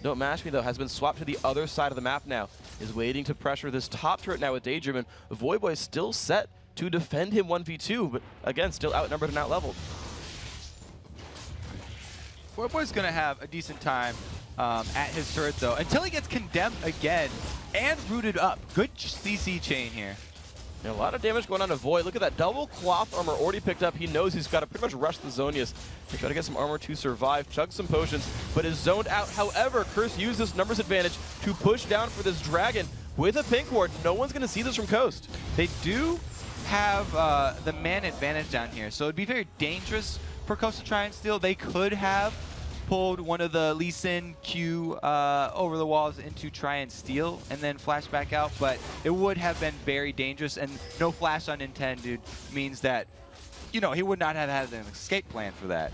Don't Mash Me, though, has been swapped to the other side of the map now. Is waiting to pressure this top turret now with Daydream, and Voyboy still set to defend him 1v2, but again, still outnumbered and outleveled. Voyboy's going to have a decent time at his turret, though, until he gets condemned again and rooted up. Good CC chain here. And a lot of damage going on to Void. Look at that double cloth armor already picked up. He knows he's got to pretty much rush the Zonius to try to get some armor to survive, chug some potions, but is zoned out. However, Curse used this numbers advantage to push down for this dragon with a pink ward. No one's going to see this from Coast. They do have the man advantage down here, so it'd be very dangerous for Coast to try and steal. They could have pulled one of the Lee Sin Q over the walls in to try and steal and then flash back out, but it would have been very dangerous, and no flash on Nintendo means that, you know, he would not have had an escape plan for that.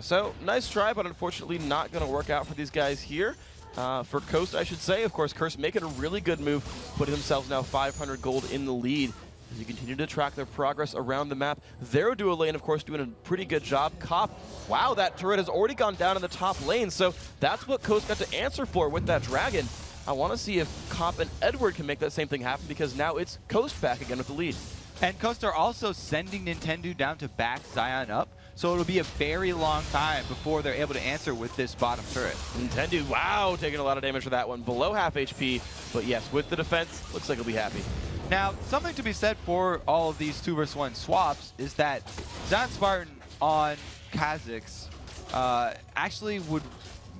So, nice try, but unfortunately not going to work out for these guys here. For Coast, I should say. Of course, Curse making a really good move, putting themselves now 500 gold in the lead. As you continue to track their progress around the map. Their duo lane, of course, doing a pretty good job. Cop, wow, that turret has already gone down in the top lane, so that's what Coast got to answer for with that dragon. I want to see if Cop and Edward can make that same thing happen, because now it's Coast back again with the lead. And Coast are also sending Nintendo down to back Zion up, so it'll be a very long time before they're able to answer with this bottom turret. Nintendo, wow, taking a lot of damage for that one. Below half HP, but yes, with the defense, looks like he'll be happy. Now, something to be said for all of these 2v1 swaps is that Zion Spartan on Kha'Zix actually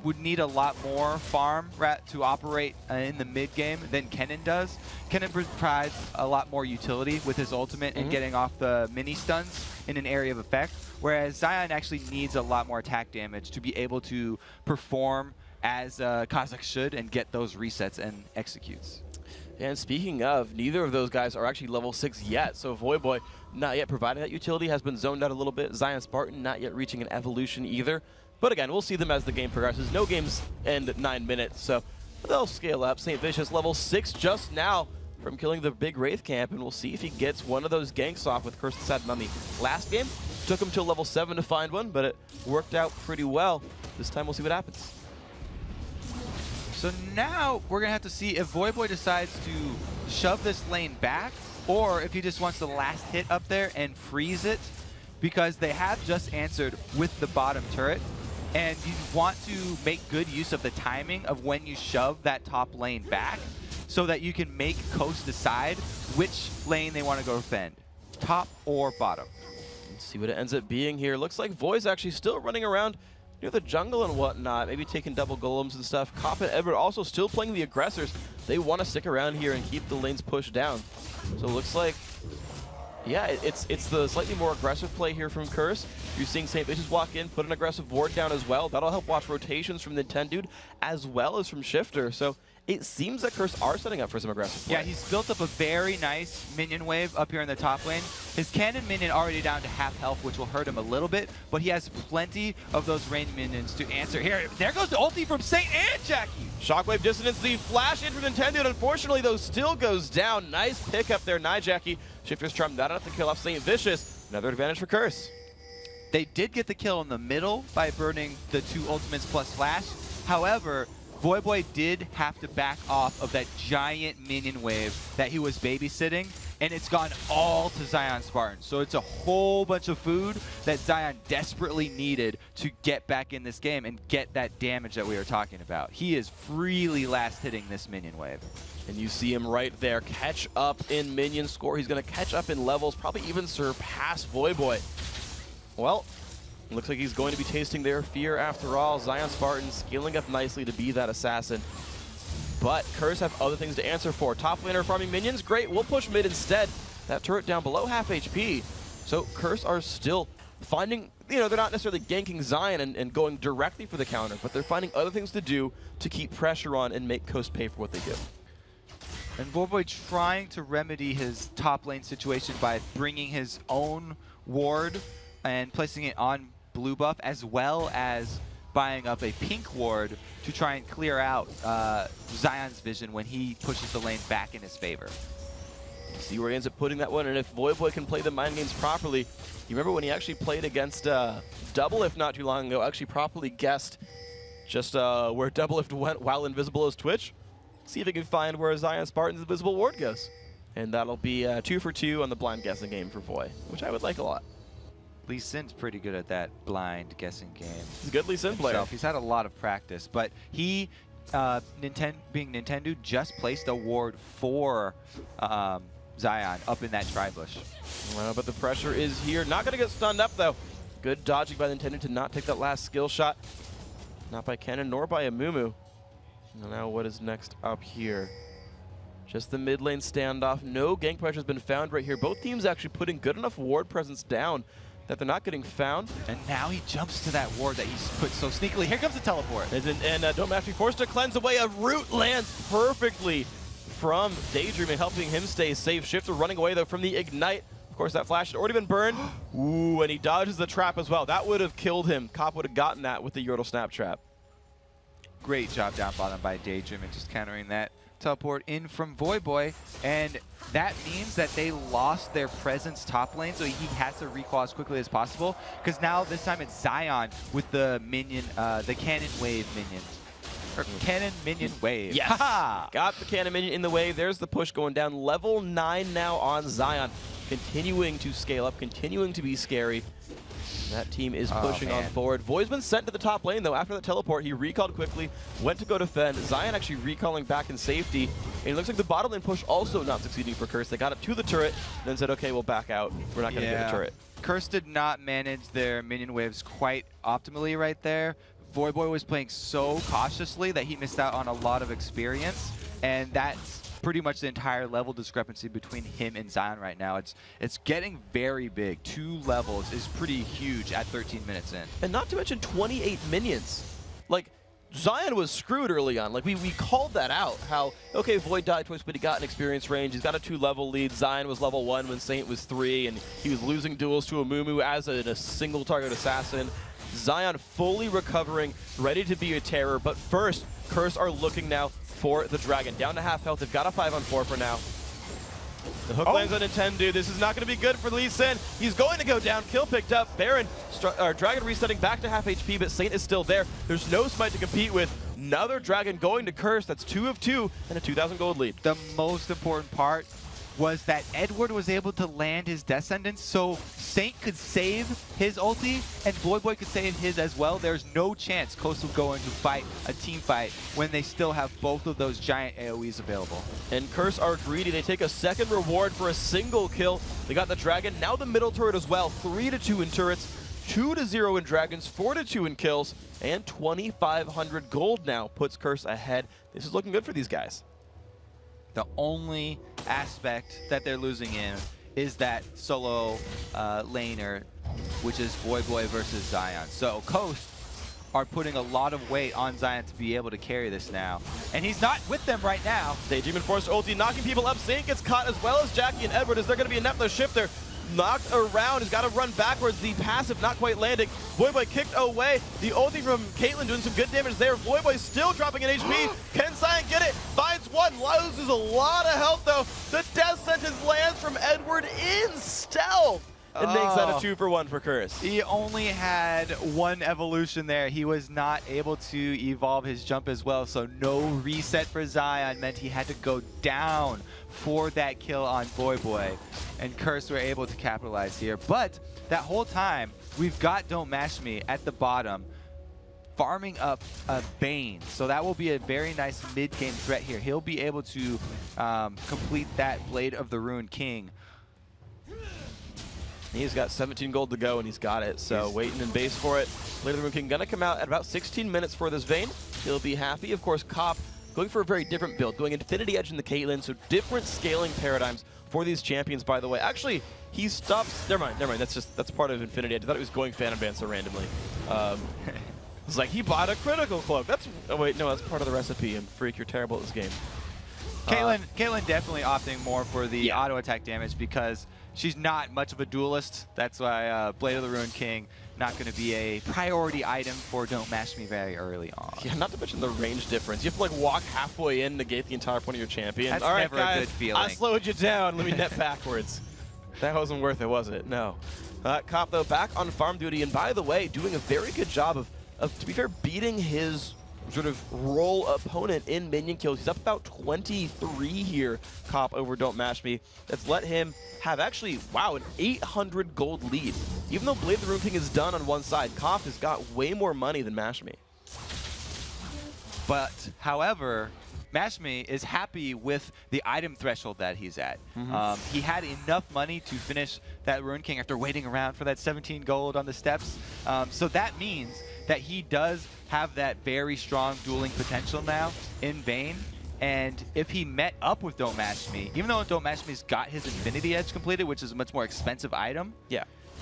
would need a lot more farm to operate in the mid game than Kennen does. Kennen provides a lot more utility with his ultimate and getting off the mini stuns in an area of effect, whereas Zion actually needs a lot more attack damage to be able to perform as Kha'Zix should and get those resets and executes. And speaking of, neither of those guys are actually level 6 yet, so Voyboy not yet providing that utility, has been zoned out a little bit. Zion Spartan not yet reaching an evolution either. But again, we'll see them as the game progresses. No games end at 9 minutes, so they'll scale up. St. Vicious level 6 just now from killing the big Wraith camp, and we'll see if he gets one of those ganks off with Curse the Sad Mummy. Last game, took him till level 7 to find one, but it worked out pretty well. This time we'll see what happens. So now we're going to have to see if Voyboy decides to shove this lane back, or if he just wants the last hit up there and freeze it, because they have just answered with the bottom turret, and you want to make good use of the timing of when you shove that top lane back so that you can make Coast decide which lane they want to go defend, top or bottom. Let's see what it ends up being here. Looks like Voy's actually still running around near the jungle and whatnot, maybe taking double golems and stuff. Cop and Edward also still playing the aggressors. They want to stick around here and keep the lanes pushed down. So it looks like, yeah, it's the slightly more aggressive play here from Curse. You're seeing St. Vicious walk in, put an aggressive ward down as well. That'll help watch rotations from Nintendo as well as from Shifter. So it seems that Curse are setting up for some aggressive play. Yeah, he's built up a very nice minion wave up here in the top lane. His cannon minion already down to half health, which will hurt him a little bit, but he has plenty of those rain minions to answer. Here, there goes the ulti from Saint and Jackie. Shockwave Dissonance, the flash in from Nintendo, unfortunately, though, still goes down. Nice pick up there, Jackie. Shifter's Charm, not enough to kill off Saint Vicious. Another advantage for Curse. They did get the kill in the middle by burning the 2 ultimates plus flash. However, Voyboy did have to back off of that giant minion wave that he was babysitting, and it's gone all to Zion Spartan. So it's a whole bunch of food that Zion desperately needed to get back in this game and get that damage that we were talking about. He is freely last hitting this minion wave. And you see him right there, catch up in minion score. He's going to catch up in levels, probably even surpass Voyboy. Well, looks like he's going to be tasting their fear after all. Zion Spartan scaling up nicely to be that assassin. But Curse have other things to answer for. Top laner farming minions, great. We'll push mid instead. That turret down below half HP. So Curse are still finding, they're not necessarily ganking Zion and going directly for the counter, but they're finding other things to do to keep pressure on and make Coast pay for what they do. And Voyboy trying to remedy his top lane situation by bringing his own ward and placing it on blue buff, as well as buying up a pink ward to try and clear out Zion's vision when he pushes the lane back in his favor. See where he ends up putting that one, and if Voyboy can play the mind games properly, you remember when he actually played against Doublelift not too long ago, actually properly guessed just where Doublelift went while invisible as Twitch? See if he can find where Zion Spartan's invisible ward goes. And that'll be 2 for 2 on the blind guessing game for Voy, which I would like a lot. Lee Sin's pretty good at that blind guessing game. He's a good Lee Sin player. He's had a lot of practice, but he, being Nintendo, just placed a ward for Zion up in that tri-bush. Well, but the pressure is here. Not going to get stunned up, though. Good dodging by Nintendo to not take that last skill shot. Not by Cannon nor by Amumu. Now what is next up here? Just the mid lane standoff. No gank pressure has been found right here. Both teams actually putting good enough ward presence down that they're not getting found. And now he jumps to that ward that he's put so sneakily. Here comes the teleport. And Dome actually forced to cleanse away. A root lands perfectly from Daydream and helping him stay safe. Shifter running away, though, from the Ignite. Of course, that flash had already been burned. Ooh, and he dodges the trap as well. That would have killed him. Cop would have gotten that with the Yordle Snap Trap. Great job down bottom by Daydream and just countering that teleport in from Voyboy, and that means that they lost their presence top lane, so he has to recall as quickly as possible, because now this time it's Zion with the minion, the cannon wave minions. Or cannon minion wave. Yes. Got the cannon minion in the wave. There's the push going down. Level 9 now on Zion. Continuing to scale up, continuing to be scary. That team is pushing on forward. Voy's been sent to the top lane, though. After the teleport, he recalled quickly, went to go defend. Zion actually recalling back in safety. And it looks like the bottom lane push also not succeeding for Curse. They got up to the turret, then said, okay, we'll back out. We're not going to get a turret. Curse did not manage their minion waves quite optimally right there. Voyboy was playing so cautiously that he missed out on a lot of experience. And that's pretty much the entire level discrepancy between him and Zion right now. It's getting very big. 2 levels is pretty huge at 13 minutes in. And not to mention 28 minions. Like, Zion was screwed early on. Like, we called that out. How, okay, Void died twice, but he got an experience range. He's got a 2-level lead. Zion was level 1 when Saint was 3, and he was losing duels to Amumu as a single target assassin. Zion fully recovering, ready to be a terror. But first, Curse are looking now for the Dragon. Down to half health. They've got a 5-on-4 for now. The hook lands on Nintendo. This is not going to be good for Lee Sin. He's going to go down. Kill picked up. Baron, Dragon resetting back to half HP, but Saint is still there. There's no smite to compete with. Another Dragon going to Curse. That's 2 of 2 and a 2,000 gold lead. The most important part was that Edward was able to land his Death Sentence, so Saint could save his ulti, and Voyboy could save his as well. There's no chance Coast will go into fight a team fight when they still have both of those giant AoEs available. And Curse are greedy. They take a second reward for a single kill. They got the Dragon, now the middle turret as well. 3-2 in turrets, 2-0 in Dragons, 4-2 in kills, and 2,500 gold now puts Curse ahead. This is looking good for these guys. The only aspect that they're losing in is that solo laner, which is Voyboy versus Zion. So Coast are putting a lot of weight on Zion to be able to carry this now. And he's not with them right now. Daydream Force ulti knocking people up. Saint gets caught as well as Jackie and Edward. Is there going to be enough? The shifter knocked around. He's got to run backwards. The passive not quite landing. Voyboy kicked away. The ulti from Caitlyn doing some good damage there. Voyboy still dropping an HP. Can Zion get it? Finds one. Loses a lot of health though. The death sentence lands from Edward in stealth. It makes that a 2-for-1 for Curse. He only had one evolution there. He was not able to evolve his jump as well, so no reset for Zion meant he had to go down for that kill on Voyboy. And Curse were able to capitalize here. But that whole time, we've got Don't Mash Me at the bottom, farming up a Bane. So that will be a very nice mid-game threat here. He'll be able to complete that Blade of the Ruined King. He's got 17 gold to go, and he's got it. So waiting in base for it. Blade of the Ruined King gonna come out at about 16 minutes for this Vayne. He'll be happy. Of course, Cop going for a very different build, going Infinity Edge in the Caitlyn, so different scaling paradigms for these champions, by the way. Actually, he stops. Never mind. That's part of Infinity Edge. I thought he was going Phantom Dance so randomly. It's like he bought a critical cloak. Oh wait, no, that's part of the recipe. And Freak, you're terrible at this game. Caitlyn definitely opting more for the auto attack damage because she's not much of a duelist. That's why Blade of the Ruined King not going to be a priority item for Don't Mash Me very early on. Yeah, not to mention the range difference. You have to like walk halfway in, negate the entire point of your champion. That's All right, never guys, a good feeling. I slowed you down. Let me net backwards. That wasn't worth it, was it? No. Cop, though, back on farm duty, and by the way, doing a very good job of to be fair, beating his sort of role opponent in minion kills. He's up about 23 here, Cop, over Don't Mash Me. That's let him have actually, wow, an 800 gold lead. Even though Blade of the Ruined King is done on one side, Cop has got way more money than Mash Me. But, however, Mash Me is happy with the item threshold that he's at. He had enough money to finish that Ruined King after waiting around for that 17 gold on the steps. So that means that he does have that very strong dueling potential now in Vayne. And if he met up with Don't Mash Me, even though Don't Mash Me's got his Infinity Edge completed, which is a much more expensive item,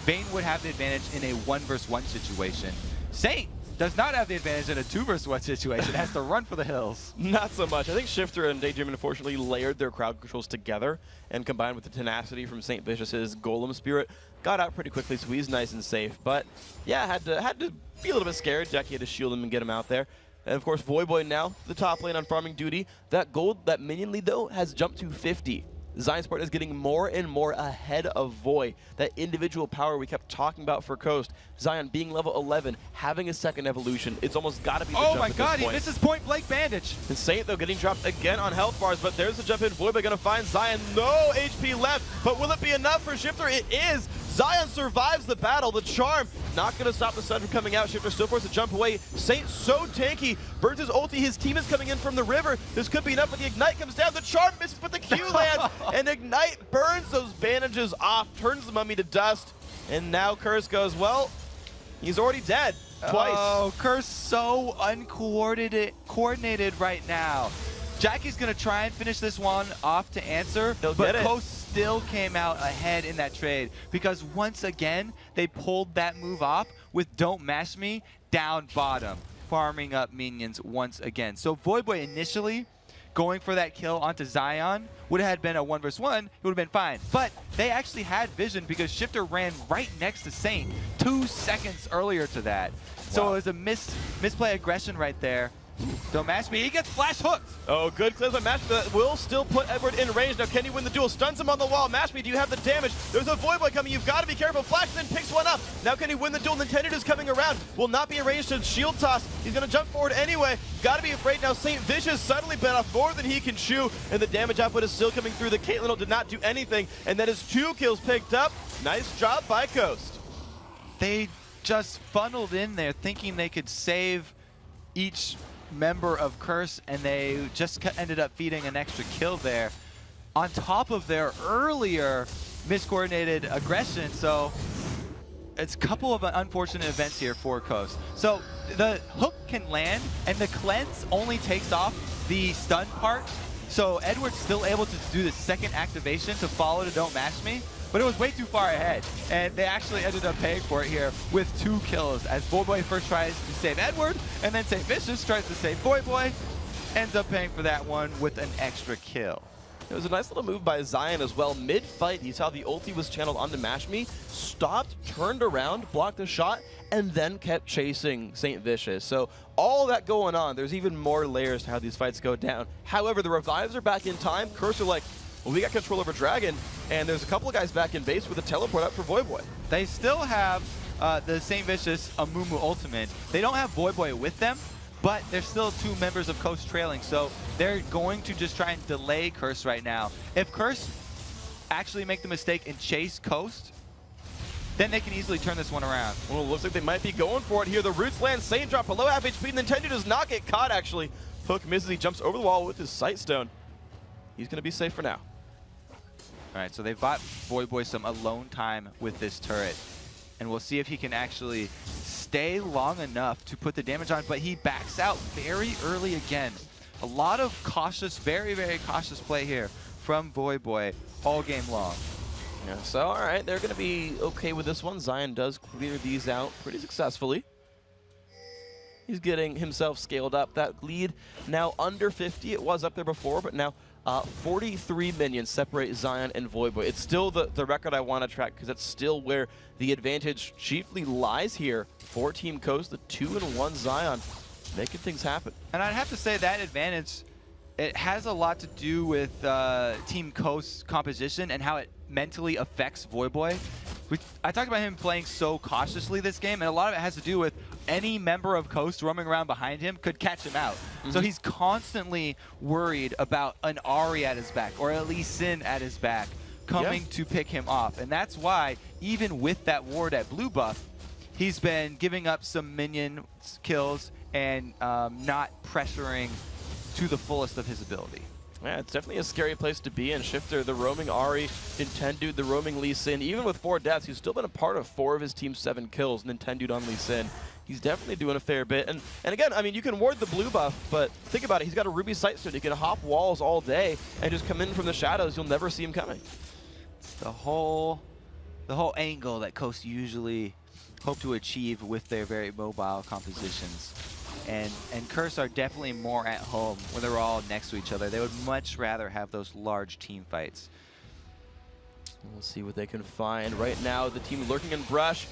Vayne would have the advantage in a 1-versus-1 situation. Saint does not have the advantage in a 2-versus-1 situation. Has to run for the hills. Not so much. I think Shifter and Daydream unfortunately layered their crowd controls together, and combined with the tenacity from St. Vicious's Golem Spirit, got out pretty quickly, so he's nice and safe. But yeah, had to be a little bit scared. Jackie had to shield him and get him out there. And of course, Voyboy now the top lane on farming duty. That gold, that minion lead though, has jumped to 50. Zion's part is getting more and more ahead of Voy. That individual power we kept talking about for Coast. Zion being level 11, having a second evolution. It's almost got to be the jump my at god, this point. he misses point blank bandage. And Saint, though, getting dropped again on health bars, but there's the jump in. Voyboy going to find Zion. No HP left, but will it be enough for Shifter? It is. Zion survives the battle. The charm not going to stop the sun from coming out. Shifter still forced to jump away. Saint so tanky. Burns his ulti. His team is coming in from the river. This could be enough, but the Ignite comes down. The charm misses, but the Q lands. And Ignite burns those bandages off, turns the mummy to dust. And now Curse goes, well, he's already dead. Twice. Oh, Curse so uncoordinated right now. Jackie's going to try and finish this one off to answer, but Coast still came out ahead in that trade because once again, they pulled that move off with Don't Mash Me down bottom, farming up minions once again. So Voyboy initially going for that kill onto Zion would have been a 1-versus-1, it would have been fine. But they actually had vision because Shifter ran right next to Saint 2 seconds earlier to that. So it was a misplay aggression right there. Don't Mash Me, he gets flash hooked. Oh, good cleanse by Mash Me. That will still put Edward in range. Now, can he win the duel? Stuns him on the wall. Mash Me, do you have the damage? There's a Voyboy coming. You've got to be careful. Flash then picks one up. Now, can he win the duel? Nintendo is coming around. Will not be in range to shield toss. He's going to jump forward anyway. Got to be afraid now. St. Vicious suddenly bit off more than he can chew, and the damage output is still coming through. The Caitlyn did not do anything, and that is 2 kills picked up. Nice job by Coast. They just funneled in there thinking they could save each member of Curse, and they just ended up feeding an extra kill there on top of their earlier miscoordinated aggression. So it's a couple of unfortunate events here for Coast. So the hook can land, and the cleanse only takes off the stun part. So Edward's still able to do the second activation to follow to Don't Mash Me. but it was way too far ahead. And they actually ended up paying for it here with 2 kills as Voyboy first tries to save Edward, and then St. Vicious tries to save Voyboy, ends up paying for that one with an extra kill. It was a nice little move by Zion as well. Mid-fight, he saw the ulti was channeled onto Mashme, stopped, turned around, blocked the shot, and then kept chasing St. Vicious. So all that going on, there's even more layers to how these fights go down. However, the revives are back in time. Curse are like, well, we got control over Dragon, and there's a couple of guys back in base with a teleport up for Voyboy. They still have the St. Vicious Amumu ultimate. They don't have Voyboy with them, but there's still 2 members of Coast trailing, so they're going to just try and delay Curse right now. If Curse actually make the mistake and chase Coast, then they can easily turn this one around. Well, it looks like they might be going for it here. The Roots land Saint drop below half HP. Nintendo does not get caught, actually. Hook misses, he jumps over the wall with his Sight Stone. He's going to be safe for now. All right, so they've bought Voyboy some alone time with this turret. And we'll see if he can actually stay long enough to put the damage on, but he backs out very early again. A lot of cautious, very, very cautious play here from Voyboy all game long. Yeah, so all right, they're going to be okay with this one. Zion does clear these out pretty successfully. He's getting himself scaled up. That lead now under 50. It was up there before, but now 43 minions separate Zion and Voyboy. It's still the record I want to track because that's still where the advantage chiefly lies here for Team Coast, the 2-1 Zion, making things happen. And I'd have to say that advantage, it has a lot to do with Team Coast's composition and how it mentally affects Voyboy. I talked about him playing so cautiously this game, and a lot of it has to do with any member of Coast roaming around behind him could catch him out. So he's constantly worried about an Ahri at his back or at least Sin at his back coming to pick him off. And that's why, even with that ward at blue buff, he's been giving up some minion kills and not pressuring to the fullest of his ability. Yeah, it's definitely a scary place to be in. Shifter, the roaming Ahri, Nintendude, the roaming Lee Sin. Even with 4 deaths, he's still been a part of 4 of his team's 7 kills. Nintendude on Lee Sin. He's definitely doing a fair bit. And again, I mean, you can ward the blue buff, but think about it. He's got a Ruby Sight Stone. He can hop walls all day and just come in from the shadows. You'll never see him coming. It's the whole angle that Coast usually hope to achieve with their very mobile compositions. And Curse are definitely more at home when they're all next to each other. They would much rather have those large team fights. We'll see what they can find. Right now, the team lurking in brush.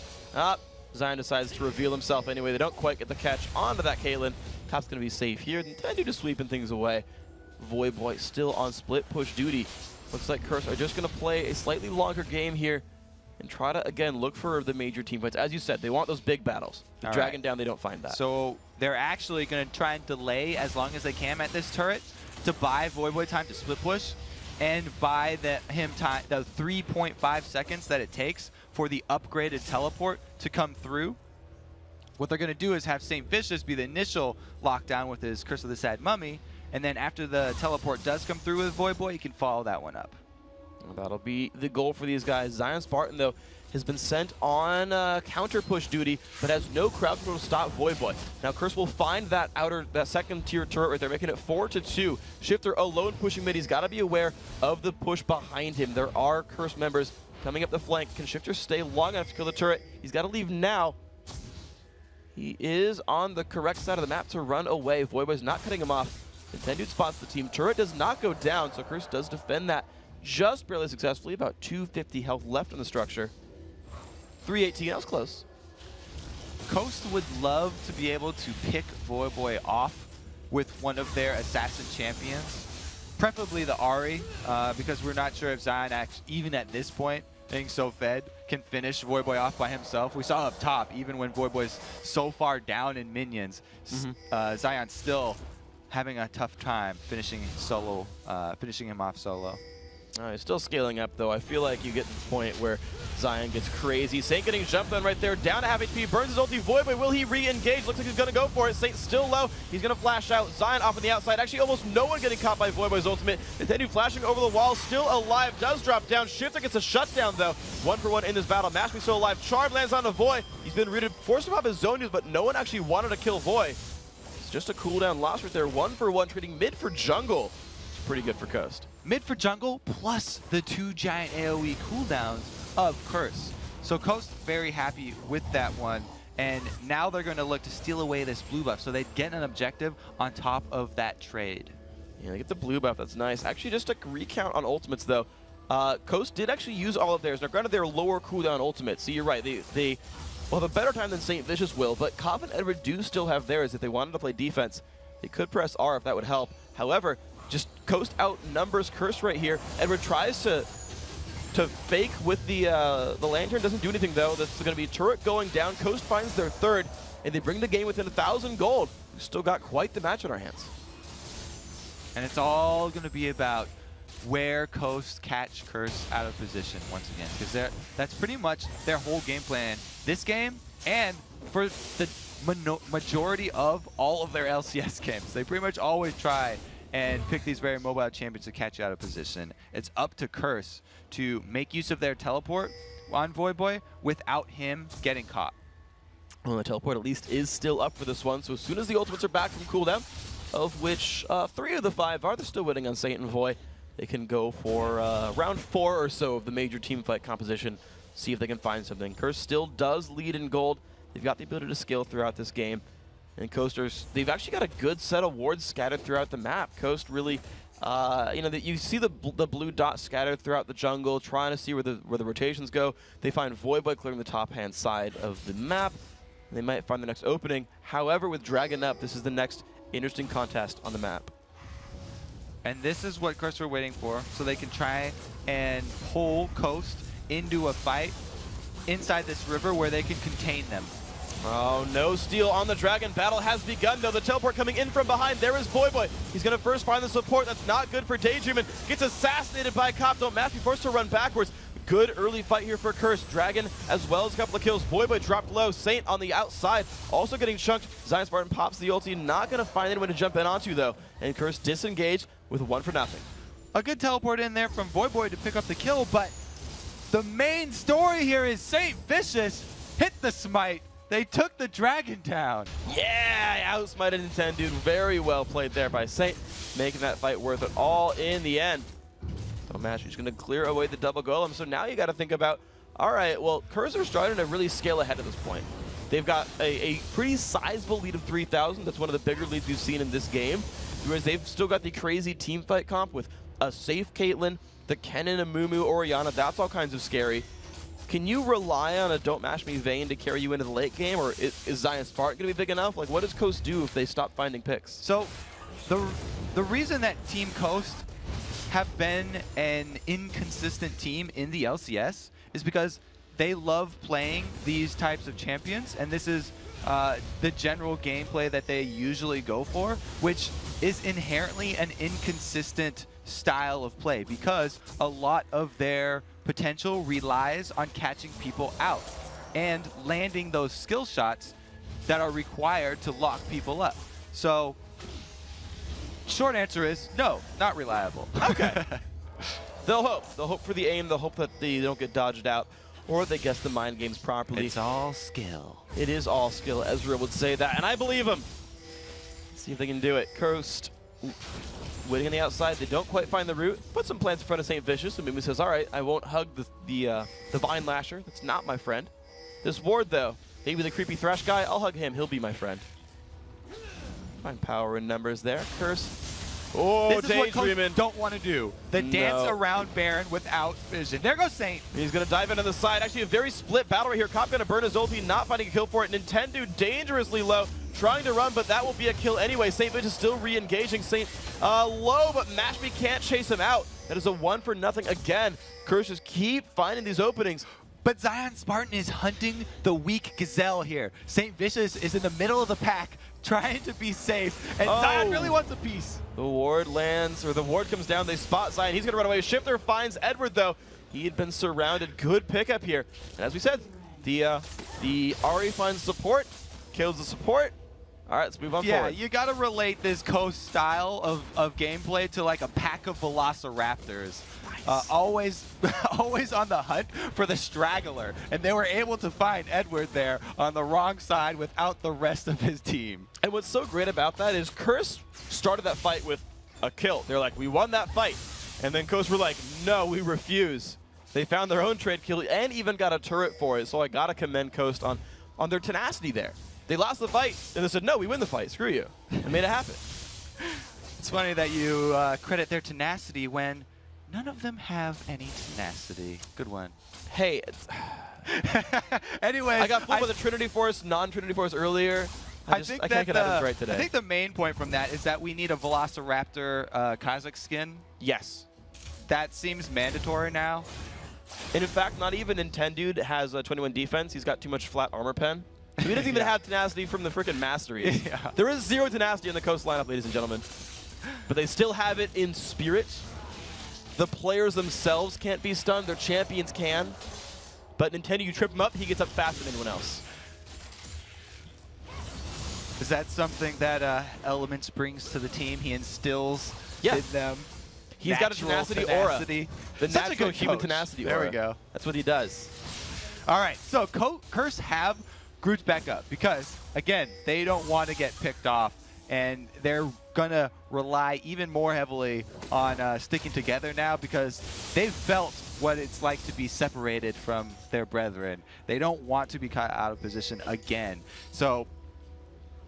Zion decides to reveal himself anyway. They don't quite get the catch onto that Caitlyn. Top's going to be safe here. Nintendo just sweeping things away. Voyboy still on split push duty. Looks like Curse are just going to play a slightly longer game here and try to, again, look for the major team fights. As you said, they want those big battles. The Dragon down, they don't find that. So they're actually going to try and delay as long as they can at this turret to buy Voyboy time to split push and buy the 3.5 seconds that it takes for the upgraded teleport to come through. What they're going to do is have St. Vicious be the initial lockdown with his Curse of the Sad Mummy, and then after the teleport does come through with Voyboy, you can follow that one up. That'll be the goal for these guys. Zion Spartan, though, has been sent on counter push duty, but has no crowd control to stop Voyboy. Now Curse will find that second tier turret right there, making it 4-2. Shifter alone pushing mid. He's got to be aware of the push behind him. There are Curse members coming up the flank. Can Shifter stay long enough to kill the turret? He's got to leave now. He is on the correct side of the map to run away. Voyboy's not cutting him off. Nintendude spots the team. Turret does not go down, so Curse does defend that just barely successfully. About 250 health left in the structure. 318, that was close. Coast would love to be able to pick Voyboy off with one of their assassin champions, preferably the Ahri, because we're not sure if Zion, even at this point, being so fed, can finish Voyboy off by himself. We saw up top, even when Voyboy's so far down in minions, Zion's still having a tough time finishing him off solo. He's still scaling up, though. I feel like you get to the point where Zion gets crazy. Saint getting jumped on right there, down to half HP, burns his ulti. Voyboy, will he re-engage? Looks like he's going to go for it. Saint still low. He's going to flash out. Zion off on the outside. Actually, almost no one getting caught by Voyboy's ultimate. Nintendo flashing over the wall, still alive, does drop down. Shifter gets a shutdown, though. 1-for-1 in this battle. Mashme still alive. Charm lands on the Voy. He's been rooted, forced him off his zone use, but no one actually wanted to kill Voy. It's just a cooldown loss right there. 1-for-1, trading mid for jungle. pretty good for Coast. Mid for jungle, plus the 2 giant AoE cooldowns of Curse. So Coast very happy with that one. And now they're going to look to steal away this blue buff. So they get an objective on top of that trade. Yeah, they get the blue buff. That's nice. Actually, just a recount on ultimates, though. Coast did actually use all of theirs. Now, granted, they're lower cooldown ultimates. So you're right. They will have a better time than St. Vicious will. But Kov and Edward do still have theirs. If they wanted to play defense, they could press R if that would help. However, just Coast outnumbers Curse right here. Edward tries to fake with the lantern. Doesn't do anything, though. This is going to be turret going down. Coast finds their third, and they bring the game within 1,000 gold. We've still got quite the match on our hands. And it's all going to be about where Coast catch Curse out of position once again, because that's pretty much their whole game plan this game and for the majority of all of their LCS games. They pretty much always try and pick these very mobile champions to catch you out of position. It's up to Curse to make use of their teleport on Voyboy without him getting caught. Well, the teleport at least is still up for this one, so as soon as the ultimates are back from cooldown, of which 3 of the 5 are, they're still winning on Saint and Voy. They can go for round 4 or so of the major team fight composition, see if they can find something. Curse still does lead in gold. They've got the ability to scale throughout this game. And Coasters, they've actually got a good set of wards scattered throughout the map. Coast really, you see the blue dot scattered throughout the jungle, trying to see where the rotations go. They find Voyboy clearing the top-hand side of the map. They might find the next opening. However, with Dragon up, this is the next interesting contest on the map. And this is what Curse are waiting for, so they can try and pull Coast into a fight inside this river where they can contain them. Oh, no steal on the Dragon. Battle has begun, though. The teleport coming in from behind. There is Voyboy. He's going to first find the support. That's not good for Daydreamin. Gets assassinated by Cop. Don't Matthew forced to run backwards. Good early fight here for Curse. Dragon as well as a couple of kills. Voyboy dropped low. Saint on the outside also getting chunked. Zion Spartan pops the ulti. Not going to find anyone to jump in onto, though. And Curse disengaged with 1 for nothing. A good teleport in there from Voyboy to pick up the kill, but the main story here is St. Vicious hit the smite. They took the Dragon down. Yeah, outsmited Nintendo, dude. Very well played there by Saint, making that fight worth it all in the end. He's going to clear away the double golem. So now you got to think about, all right, well, Curse are starting to really scale ahead at this point. They've got a pretty sizable lead of 3,000. That's one of the bigger leads we've seen in this game. Whereas they've still got the crazy team fight comp with a safe Caitlyn, the Kennen, Amumu, Orianna. That's all kinds of scary. Can you rely on a Don't Mash Me Vayne to carry you into the late game, or is Zion Spark going to be big enough? Like, what does Coast do if they stop finding picks? So the reason that Team Coast have been an inconsistent team in the LCS is because they love playing these types of champions, and this is the general gameplay that they usually go for, which is inherently an inconsistent style of play because a lot of their potential relies on catching people out and landing those skill shots that are required to lock people up. So, short answer is no, not reliable. Okay. They'll hope. They'll hope for the aim. They'll hope that they don't get dodged out, or they guess the mind games properly. It's all skill. It is all skill. Ezra would say that, and I believe him. Let's see if they can do it. Coast waiting on the outside. They don't quite find the route. Put some plants in front of St. Vicious, and Mimi says, all right, I won't hug the Vine Lasher. That's not my friend. This ward, though, maybe the creepy Thresh guy, I'll hug him. He'll be my friend. Find power in numbers there. Curse. Oh, this is what Coast don't want to do. The dance around Baron without vision. There goes Saint. He's going to dive into the side. Actually, a very split battle right here. Cop going to burn his ulti, not finding a kill for it. Nintendo dangerously low, trying to run, but that will be a kill anyway. St. Vicious still re-engaging. Saint low, but Mash Me can't chase him out. That is a 1 for nothing again. Curse just keep finding these openings. But Zion Spartan is hunting the weak gazelle here. St. Vicious is in the middle of the pack, trying to be safe, and Zion really wants a piece. The ward lands, or the ward comes down, they spot Zion. He's gonna run away. Shifter finds Edward, though. He had been surrounded. Good pickup here. And as we said, the Ahri finds support, kills the support. All right, let's move on forward. Yeah, you gotta relate this Coast style of gameplay to like a pack of velociraptors. Nice. Always on the hunt for the straggler. And they were able to find Edward there on the wrong side without the rest of his team. And what's so great about that is Curse started that fight with a kill. They're like, we won that fight. And then Coast were like, no, we refuse. They found their own trade kill and even got a turret for it. So I got to commend Coast on their tenacity there. They lost the fight, and they said, no, we win the fight. Screw you. And made it happen. It's funny that you credit their tenacity when none of them have any tenacity. Good one. Hey. Anyways, I got fooled by the Trinity Force, non-Trinity Force earlier. I can't get Evans right today. I think the main point from that is that we need a Velociraptor Kazakh skin. Yes. That seems mandatory now. And in fact, not even Nintendude has a 21 defense. He's got too much flat armor pen. So he doesn't even have tenacity from the freaking Masteries. There is 0 tenacity in the Coast lineup, ladies and gentlemen. But they still have it in spirit. The players themselves can't be stunned. Their champions can. But Nintendo, you trip him up, he gets up faster than anyone else. Is that something that Elements brings to the team? He instills in them. He's got a tenacity aura. The Such a natural good human coach. tenacity There aura. we go. That's what he does. All right, so Curse have Groot back up because, again, they don't want to get picked off, and they're going to rely even more heavily on sticking together now because they've felt what it's like to be separated from their brethren. They don't want to be caught out of position again. So,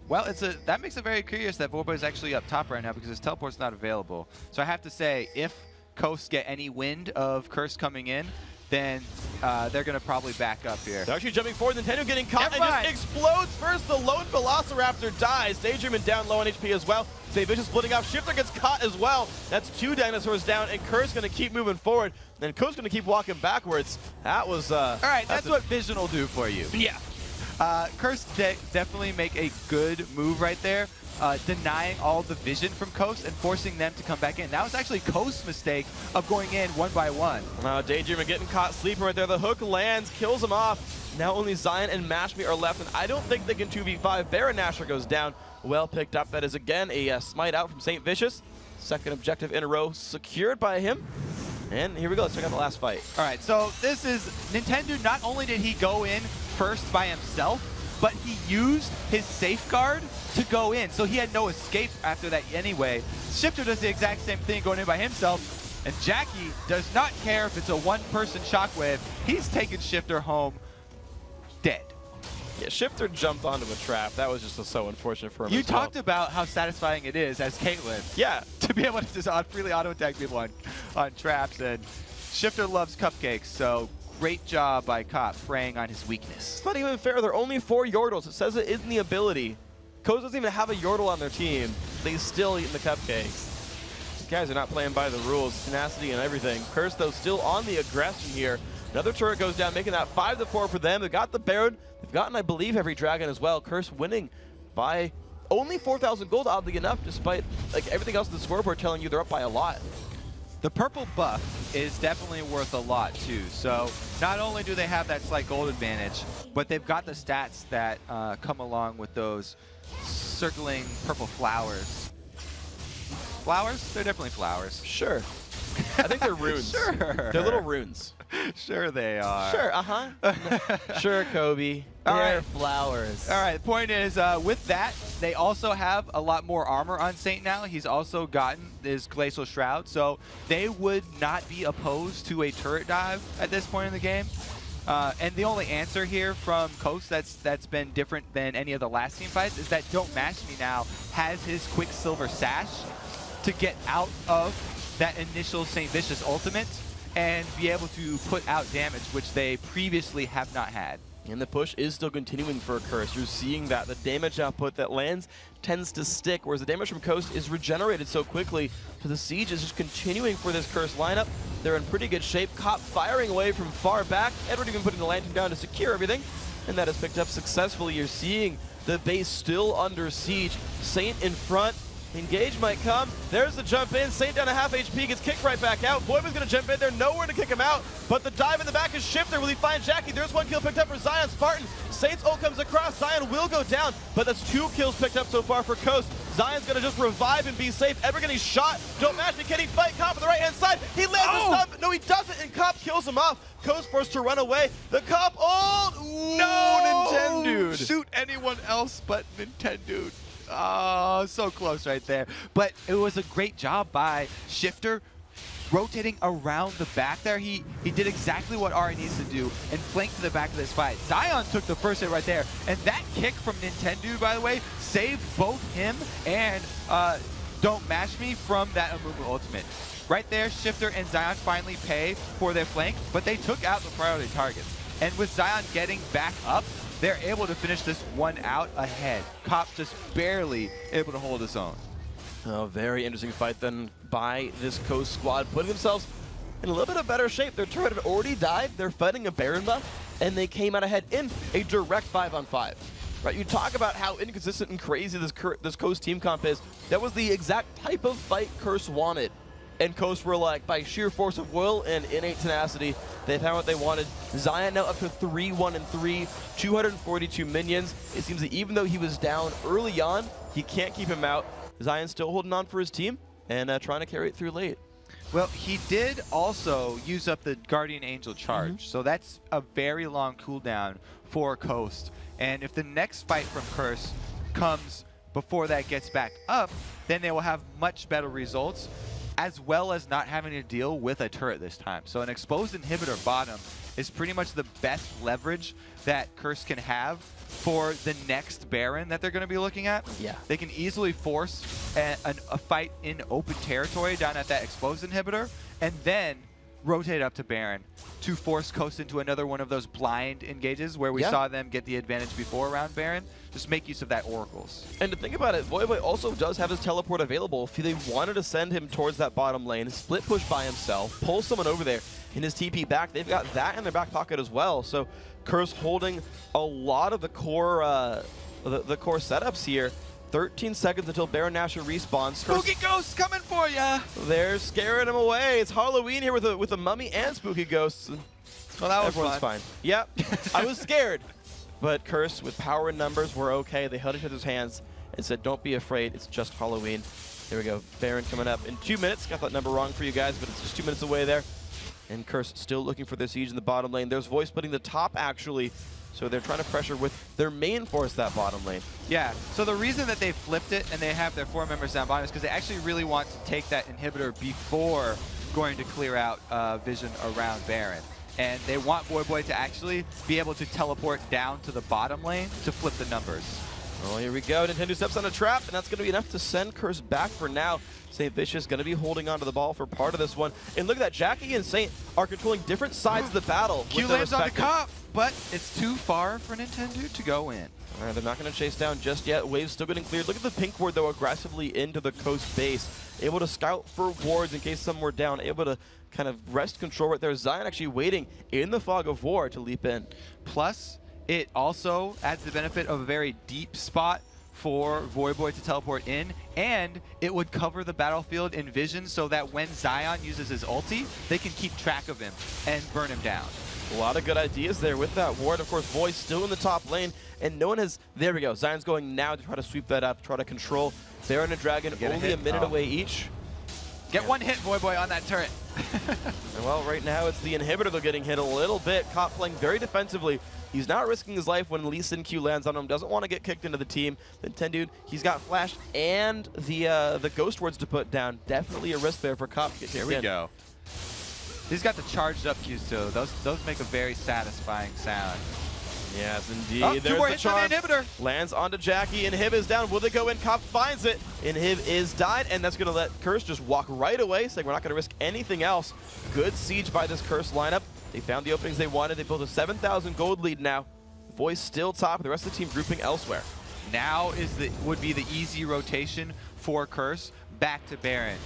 well, that makes it very curious that Vorbo is actually up top right now because his teleport's not available. So I have to say, if Coast get any wind of Curse coming in, then they're going to probably back up here. They're actually jumping forward. Nintendo getting caught and just explodes first. The lone Velociraptor dies. Daydreamin down low on HP as well. Say Vicious splitting off. Shifter gets caught as well. That's 2 dinosaurs down, and Curse going to keep moving forward. Then Coast going to keep walking backwards. That was... All right, that's what Vision will do for you. Yeah. Curse definitely make a good move right there, denying all the vision from Coast and forcing them to come back in. That was actually Coast's mistake of going in 1 by 1. Daydreamer getting caught sleeping right there. The hook lands, kills him off. Now only Zion and Mashme are left, and I don't think they can 2v5. Baron Nashor goes down. Well picked up. That is again a smite out from St. Vicious. Second objective in a row secured by him. And here we go. Let's check out the last fight. All right, so this is Nintendo. Not only did he go in first by himself, but he used his safeguard to go in. So he had no escape after that anyway. Shifter does the exact same thing going in by himself. And Jackie does not care if it's a one-person shockwave. He's taking Shifter home dead. Yeah, Shifter jumped onto a trap. That was just so unfortunate for him. You talked about how satisfying it is as Caitlyn. Yeah. To be able to just freely auto-attack people on traps. And Shifter loves cupcakes, so great job by Cop preying on his weakness. It's not even fair. There are only 4 Yordles. It says it is in the ability. Coast doesn't even have a Yordle on their team. They still eating the cupcakes. These guys are not playing by the rules. Tenacity and everything. Curse, though, still on the aggression here. Another turret goes down, making that 5-4 for them. They've got the Baron. They've gotten, I believe, every dragon as well. Curse winning by only 4,000 gold, oddly enough, despite everything else in the scoreboard telling you they're up by a lot. The purple buff is definitely worth a lot, too. So not only do they have that slight gold advantage, but they've got the stats that come along with those circling purple flowers. Flowers? They're definitely flowers. Sure. I think they're runes. Sure. They're little runes. Sure they are. Sure, Sure, Kobe. They're flowers. All right, the point is, with that, they also have a lot more armor on Saint now. He's also gotten his Glacial Shroud, so they would not be opposed to a turret dive at this point in the game. And the only answer here from Coast that's been different than any of the last team fights is that Don't Mash Me now has his Quicksilver Sash to get out of that initial St. Vicious ultimate and be able to put out damage, which they previously have not had. And the push is still continuing for Curse. You're seeing that the damage output that lands tends to stick, whereas the damage from Coast is regenerated so quickly. So the siege is just continuing for this Curse lineup. They're in pretty good shape. Cop firing away from far back. Edward even putting the lantern down to secure everything. And that is picked up successfully. You're seeing the base still under siege. Saint in front. Engage might come. There's the jump in. Saint down to half HP, gets kicked right back out. Boyman's going to jump in there. Nowhere to kick him out. But the dive in the back is Shifter. Will he find Jackie? There's 1 kill picked up for Zion. Spartan. Saint's ult comes across. Zion will go down. But that's 2 kills picked up so far for Coast. Zion's going to just revive and be safe. Ever getting shot. Don't match me. Can he fight Cop on the right-hand side? He lands the stun. No, he doesn't. And Cop kills him off. Coast forced to run away. The Cop ult. No! Nintendude. Shoot anyone else but Nintendude. Oh, so close right there. But it was a great job by Shifter rotating around the back there. He did exactly what Ari needs to do and flanked to the back of this fight. Zion took the first hit right there. And that kick from Nintendo, by the way, saved both him and Don't Mash Me from that Amumu ultimate. Right there, Shifter and Zion finally pay for their flank, but they took out the priority targets. And with Zion getting back up, they're able to finish this one out ahead. Cop just barely able to hold his own. Oh, very interesting fight then by this Coast squad, putting themselves in a little bit of better shape. Their turret had already died. They're fighting a Baron buff, and they came out ahead in a direct 5-on-5. Right, you talk about how inconsistent and crazy this Coast team comp is. That was the exact type of fight Curse wanted. And Coast were like, by sheer force of will and innate tenacity, they found what they wanted. Zion now up to 3-1-3, 242 minions. It seems that even though he was down early on, he can't keep him out. Zion's still holding on for his team and trying to carry it through late. Well, he did also use up the Guardian Angel charge, so that's a very long cooldown for Coast. And if the next fight from Curse comes before that gets back up, then they will have much better results, as well as not having to deal with a turret this time. So an exposed inhibitor bottom is pretty much the best leverage that Curse can have for the next Baron that they're going to be looking at. Yeah. They can easily force a fight in open territory down at that exposed inhibitor, and then rotate up to Baron to force Coast into another one of those blind engages where we saw them get the advantage before around Baron. Just make use of that Oracles. And to think about it, Voyboy also does have his teleport available. If they wanted to send him towards that bottom lane, split push by himself, pull someone over there in his TP back, they've got that in their back pocket as well. So Curse holding a lot of the core core setups here. 13 seconds until Baron Nashor respawns. Spooky Ghosts coming for ya! They're scaring him away. It's Halloween here with a mummy and Spooky Ghosts. Well, that was Everyone's fun. fine. Yep, I was scared. But Curse, with power and numbers, were okay. They held each other's hands and said, don't be afraid, it's just Halloween. There we go, Baron coming up in 2 minutes. Got that number wrong for you guys, but it's just 2 minutes away there. And Curse still looking for their siege in the bottom lane. There's Voice splitting the top, actually. So they're trying to pressure with their main force that bottom lane. Yeah, so the reason that they flipped it and they have their 4 members down bottom is because they actually really want to take that inhibitor before going to clear out vision around Baron. And they want Voyboy to actually be able to teleport down to the bottom lane to flip the numbers. Oh, here we go. Nintendo steps on a trap, and that's going to be enough to send Curse back for now. St. Vicious going to be holding onto the ball for part of this one. And look at that, Jackie and Saint are controlling different sides of the battle. Q lands on the cop, but it's too far for Nintendo to go in. All right, they're not going to chase down just yet. Wave's still getting cleared. Look at the pink ward, though, aggressively into the Coast base. Able to scout for wards in case some were down. Able to kind of wrest control right there. Zion actually waiting in the fog of war to leap in. Plus, it also adds the benefit of a very deep spot for Voyboy to teleport in, and it would cover the battlefield in vision so that when Zion uses his ulti, they can keep track of him and burn him down. A lot of good ideas there with that ward. Of course, Voice still in the top lane, and no one has... There we go. Zion's going now to try to sweep that up, try to control Baron and Dragon, only a minute away each. Get one hit, Voyboy, on that turret. And well, right now it's the inhibitor they're getting hit a little bit. Cop playing very defensively. He's not risking his life when Lee Sin Q lands on him. Doesn't want to get kicked into the team. Then Tendude, he's got Flash and the Ghost Wards to put down. Definitely a risk there for Cop to get kicked in. Here we go. He's got the charged up Qs too. Those make a very satisfying sound. Yes, indeed. Oh, there's more the charge. the inhibitor. Lands onto Jackie. Inhib is down. Will they go in? Cop finds it. Inhib is died, and that's going to let Curse just walk right away, saying we're not going to risk anything else. Good siege by this Curse lineup. They found the openings they wanted. They built a 7,000 gold lead now. Voice still top. The rest of the team grouping elsewhere. Now would be the easy rotation for Curse back to Baron.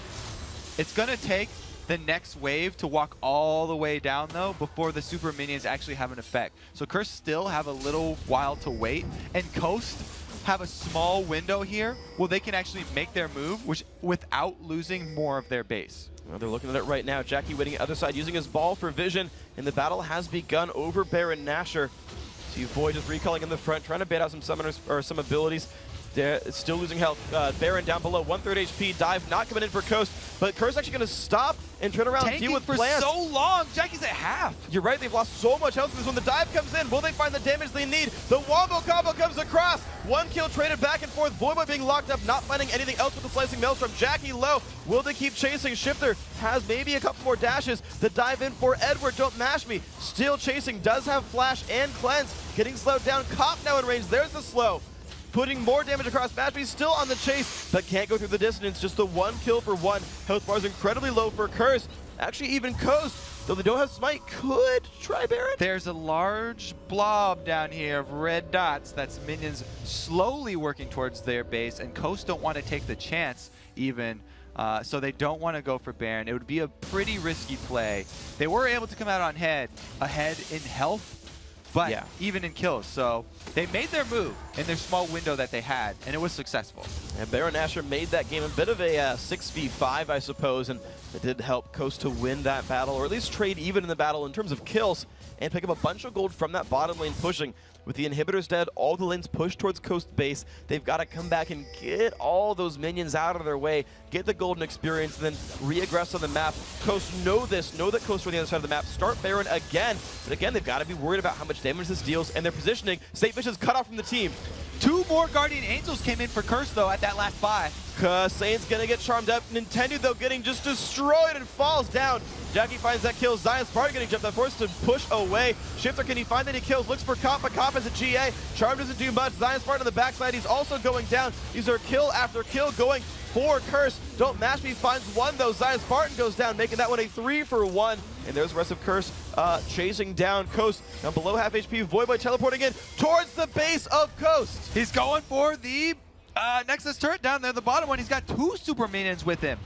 It's going to take the next wave to walk all the way down, though, before the super minions actually have an effect. So Curse still have a little while to wait, and Coast have a small window here where they can actually make their move without losing more of their base. Well, they're looking at it right now. Jackie waiting at the other side, using his ball for vision, and the battle has begun over Baron Nashor. See Void just recalling in the front, trying to bait out some summoners or some abilities. They're still losing health. Baron down below, 1/3 HP. Dive not coming in for Coast, but Curse actually going to stop and turn around and deal with for plants. so long. Jackie's at half. You're right, they've lost so much health in this one. The dive comes in. Will they find the damage they need? The wombo combo comes across. 1 kill traded back and forth. Voyboy being locked up, not finding anything else with the slicing maelstrom. Jackie low. Will they keep chasing? Shifter has maybe a couple more dashes. The dive in for Edward. Don't mash me. Still chasing. Does have flash and cleanse. Getting slowed down. Cop now in range. There's the slow. Putting more damage across. Mashby still on the chase, but can't go through the distance. Just the 1 kill for 1. Health bar is incredibly low for Curse. Actually, even Coast, though they don't have Smite, could try Baron. There's a large blob down here of red dots. That's minions slowly working towards their base, and Coast don't want to take the chance even. So they don't want to go for Baron. It would be a pretty risky play. They were able to come out on ahead in health, but yeah, even in kills. So they made their move in their small window that they had, and it was successful. And Baron Nashor made that game a bit of a 6v5, I suppose, and it did help Coast to win that battle, or at least trade even in the battle in terms of kills, and pick up a bunch of gold from that bottom lane pushing. With the inhibitors dead, all the lanes push towards Coast base. They've got to come back and get all those minions out of their way, get the golden experience, and then re-aggress on the map. Coast know this, know that Coast are on the other side of the map. Start Baron again, but again, they've got to be worried about how much damage this deals, and their positioning. Saintfish is cut off from the team. 2 more Guardian Angels came in for Curse, though, at that last buy. Saint's gonna get charmed up. Nintendo, though, getting just destroyed and falls down. Jackie finds that kill. Zion's Spartan getting jumped. That forced to push away. Shifter, can he find any kills? Looks for Cop, but Cop is a GA. Charm doesn't do much. Zion Spartan on the backside. He's also going down. These are kill after kill going for Curse. Don't Mash Me finds 1, though. Zion Spartan goes down, making that one a 3 for 1. And there's the rest of Curse chasing down Coast. Now below half HP, Voyboy teleporting in towards the base of Coast. He's going for the Nexus turret down there, the bottom one. He's got 2 super minions with him.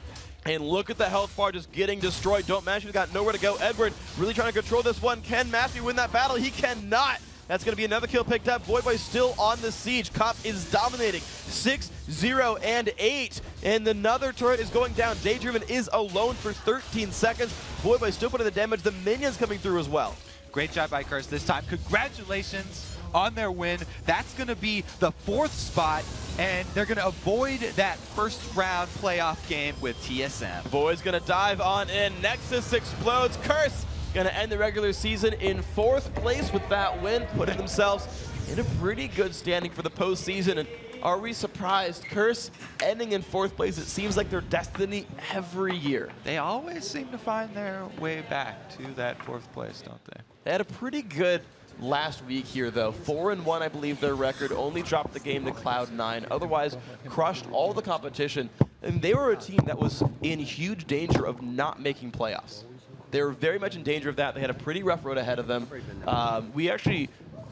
And look at the health bar just getting destroyed. Don't Mash Me's got nowhere to go. Edward really trying to control this one. Can Mash Me win that battle? He cannot. That's going to be another kill picked up. Voyboy still on the siege. Cop is dominating. 6, 0, and 8. And another turret is going down. Daydreamin is alone for 13 seconds. Voyboy still putting the damage. The minions coming through as well. Great job by Curse this time. Congratulations on their win. That's going to be the 4th spot, and they're going to avoid that first round playoff game with TSM. Void's going to dive on in. Nexus explodes. Curse going to end the regular season in 4th place with that win, putting themselves in a pretty good standing for the postseason. And are we surprised? Curse ending in 4th place. It seems like their destiny every year. They always seem to find their way back to that 4th place, don't they? They had a pretty good last week here, though. 4-1, I believe, their record. Only dropped the game to Cloud9. Otherwise, crushed all the competition. And they were a team that was in huge danger of not making playoffs. They were very much in danger of that. They had a pretty rough road ahead of them.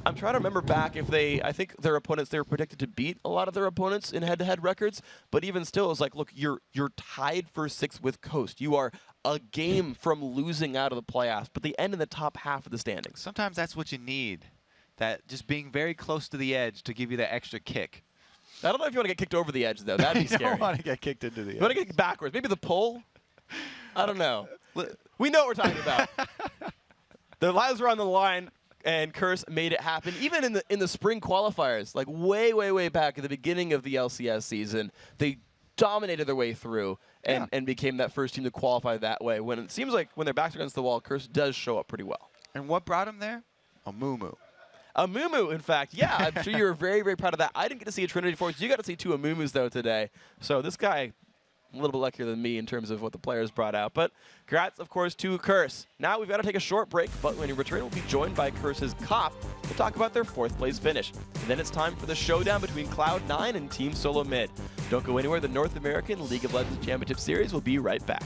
I'm trying to remember back if I think their opponents, they were predicted to beat a lot of their opponents in head-to-head records, but even still, it's like, look, you're tied for 6th with Coast. You are a game from losing out of the playoffs, but they end in the top half of the standings. Sometimes that's what you need, that just being very close to the edge to give you that extra kick. I don't know if you want to get kicked over the edge, though. That'd be scary. I don't want to get kicked into the edge. You want to get backwards. Maybe the pull? I don't know. We know what we're talking about. Their lives were on the line, and Curse made it happen. Even in the spring qualifiers, like way back at the beginning of the LCS season, they dominated their way through and became that first team to qualify that way. When it seems like when their backs are against the wall, Curse does show up pretty well. And what brought him there? A Amumu. Amumu, in fact. Yeah, I'm sure you were very proud of that. I didn't get to see a Trinity Force. You got to see 2 Amumus, though, today. So this guy, a little bit luckier than me in terms of what the players brought out. But congrats, of course, to Curse. Now we've got to take a short break, but when we return, we'll be joined by Curse's Cop to talk about their 4th place finish. And then it's time for the showdown between Cloud9 and Team Solo Mid. Don't go anywhere. The North American League of Legends Championship Series will be right back.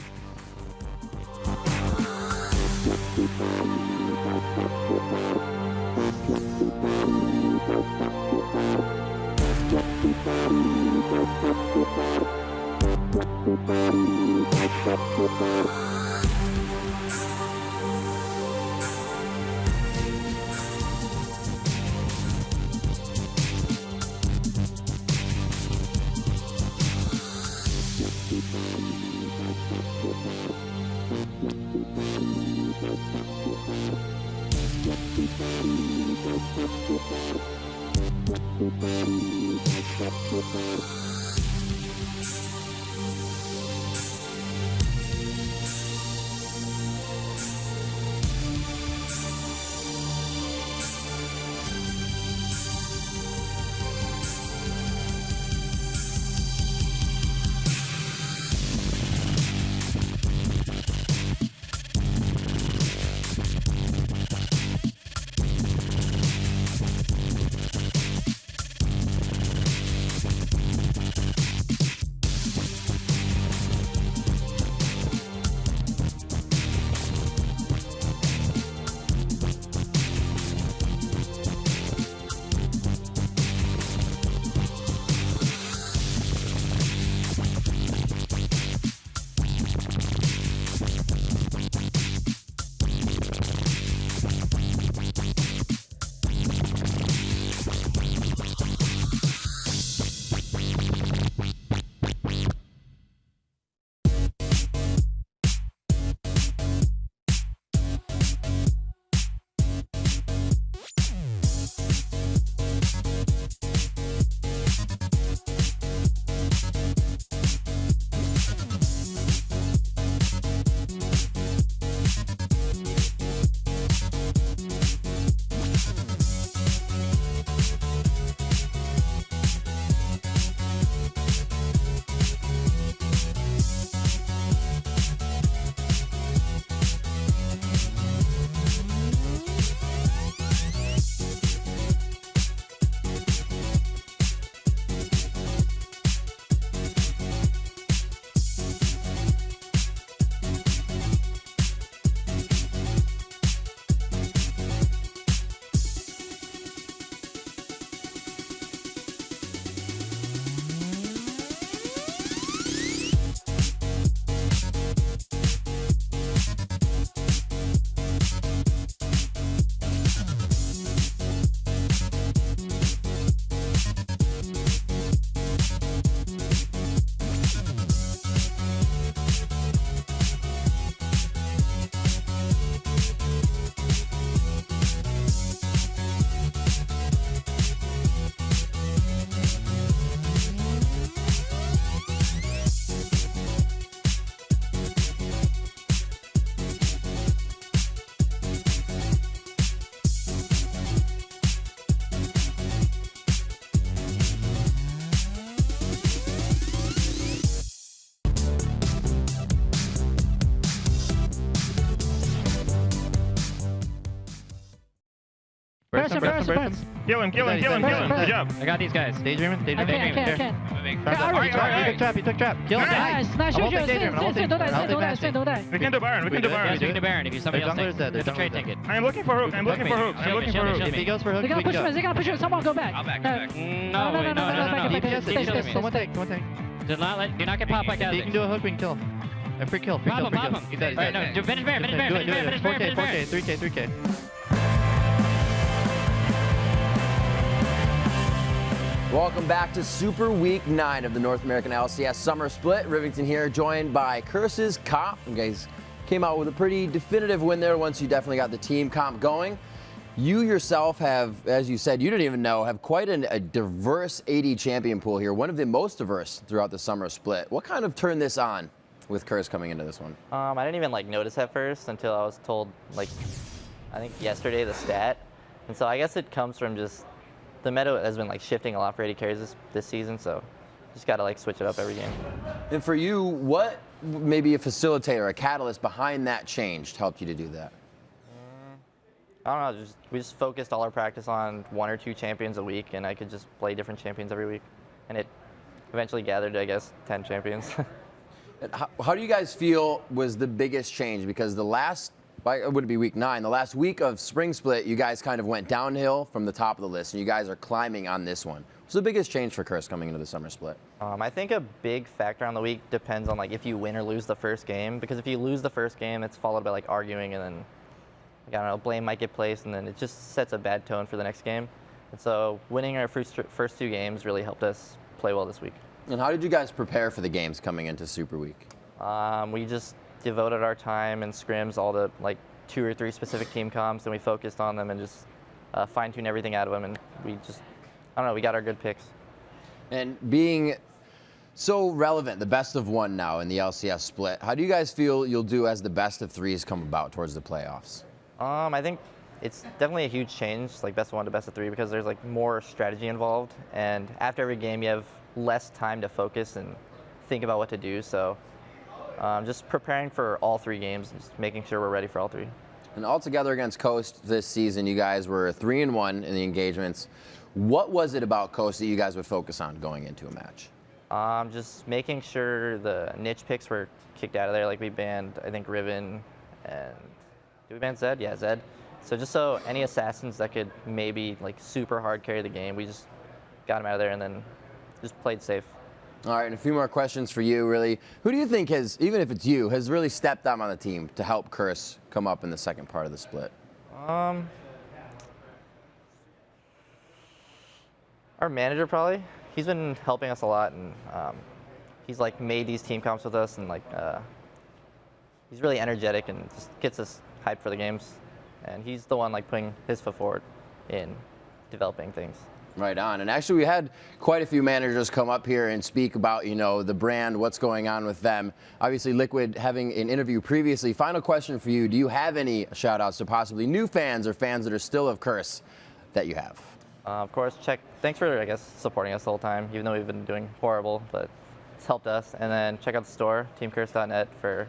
Kill him. Good job. I got these guys. Daydreaming. I can't. Moving. He took trap. Kill him. Nice. We can do Baron. Yes, we can do Baron if somebody else takes. Get the trade ticket. I'm looking for hook. If he goes for hook, They gotta push him. They gotta push him. Someone go back. I'll back. No. Someone take. Do not get popped by Kazakh. He can do a hook. We can kill him. Free kill. Pop him. He's dead. No, do finish Baron. 4K. 3K. Welcome back to Super Week 9 of the North American LCS Summer Split. Rivington here, joined by Curse's Comp. You guys came out with a pretty definitive win there once you definitely got the team comp going. You yourself have, as you said, you didn't even know, have quite a diverse AD champion pool here, one of the most diverse throughout the Summer Split. What kind of turned this on with Curse coming into this one? I didn't even notice at first until I was told, I think yesterday, the stat. And so I guess it comes from just the meta has been shifting a lot for AD carries this season, so just gotta switch it up every game. And for you, what maybe a facilitator, a catalyst behind that change helped you to do that? I don't know, we just focused all our practice on 1 or 2 champions a week, and I could just play different champions every week. And it eventually gathered, I guess, 10 champions. And how do you guys feel was the biggest change? Because the last, it wouldn't be week 9, the last week of Spring Split, you guys kind of went downhill from the top of the list, and you guys are climbing on this one. What's the biggest change for Curse coming into the Summer Split? I think a big factor on the week depends on if you win or lose the first game. Because if you lose the first game, it's followed by arguing, and then I don't know, blame might get placed, and then it just sets a bad tone for the next game. And so winning our first 2 games really helped us play well this week. And how did you guys prepare for the games coming into Super Week? We just devoted our time and scrims all to 2 or 3 specific team comps, and we focused on them and just fine-tuned everything out of them, and we just, I don't know, we got our good picks. And being so relevant, the best of 1 now in the LCS split, how do you guys feel you'll do as the best of 3s come about towards the playoffs? I think it's definitely a huge change, best of 1 to best of 3, because there's more strategy involved, and after every game you have less time to focus and think about what to do. So just preparing for all 3 games, just making sure we're ready for all 3. And altogether against Coast this season, you guys were 3-1 in the engagements. What was it about Coast that you guys would focus on going into a match? Just making sure the niche picks were kicked out of there. We banned, I think, Riven, and did we ban Zed? Yeah, Zed. So just so any assassins that could maybe super hard carry the game, we just got them out of there and then just played safe. All right, and a few more questions for you, really. Who do you think has, even if it's you, has really stepped up on the team to help Curse come up in the second part of the split? Our manager, probably. He's been helping us a lot, and he's made these team comps with us, and he's really energetic and just gets us hyped for the games. And he's the one putting his foot forward in developing things. Right on. And actually, we had quite a few managers come up here and speak about, the brand, what's going on with them. Obviously, Liquid having an interview previously. Final question for you. Do you have any shout-outs to possibly new fans or fans that are still of Curse that you have? Of course, thanks for, supporting us the whole time, even though we've been doing horrible, but it's helped us. And then check out the store, teamcurse.net, for,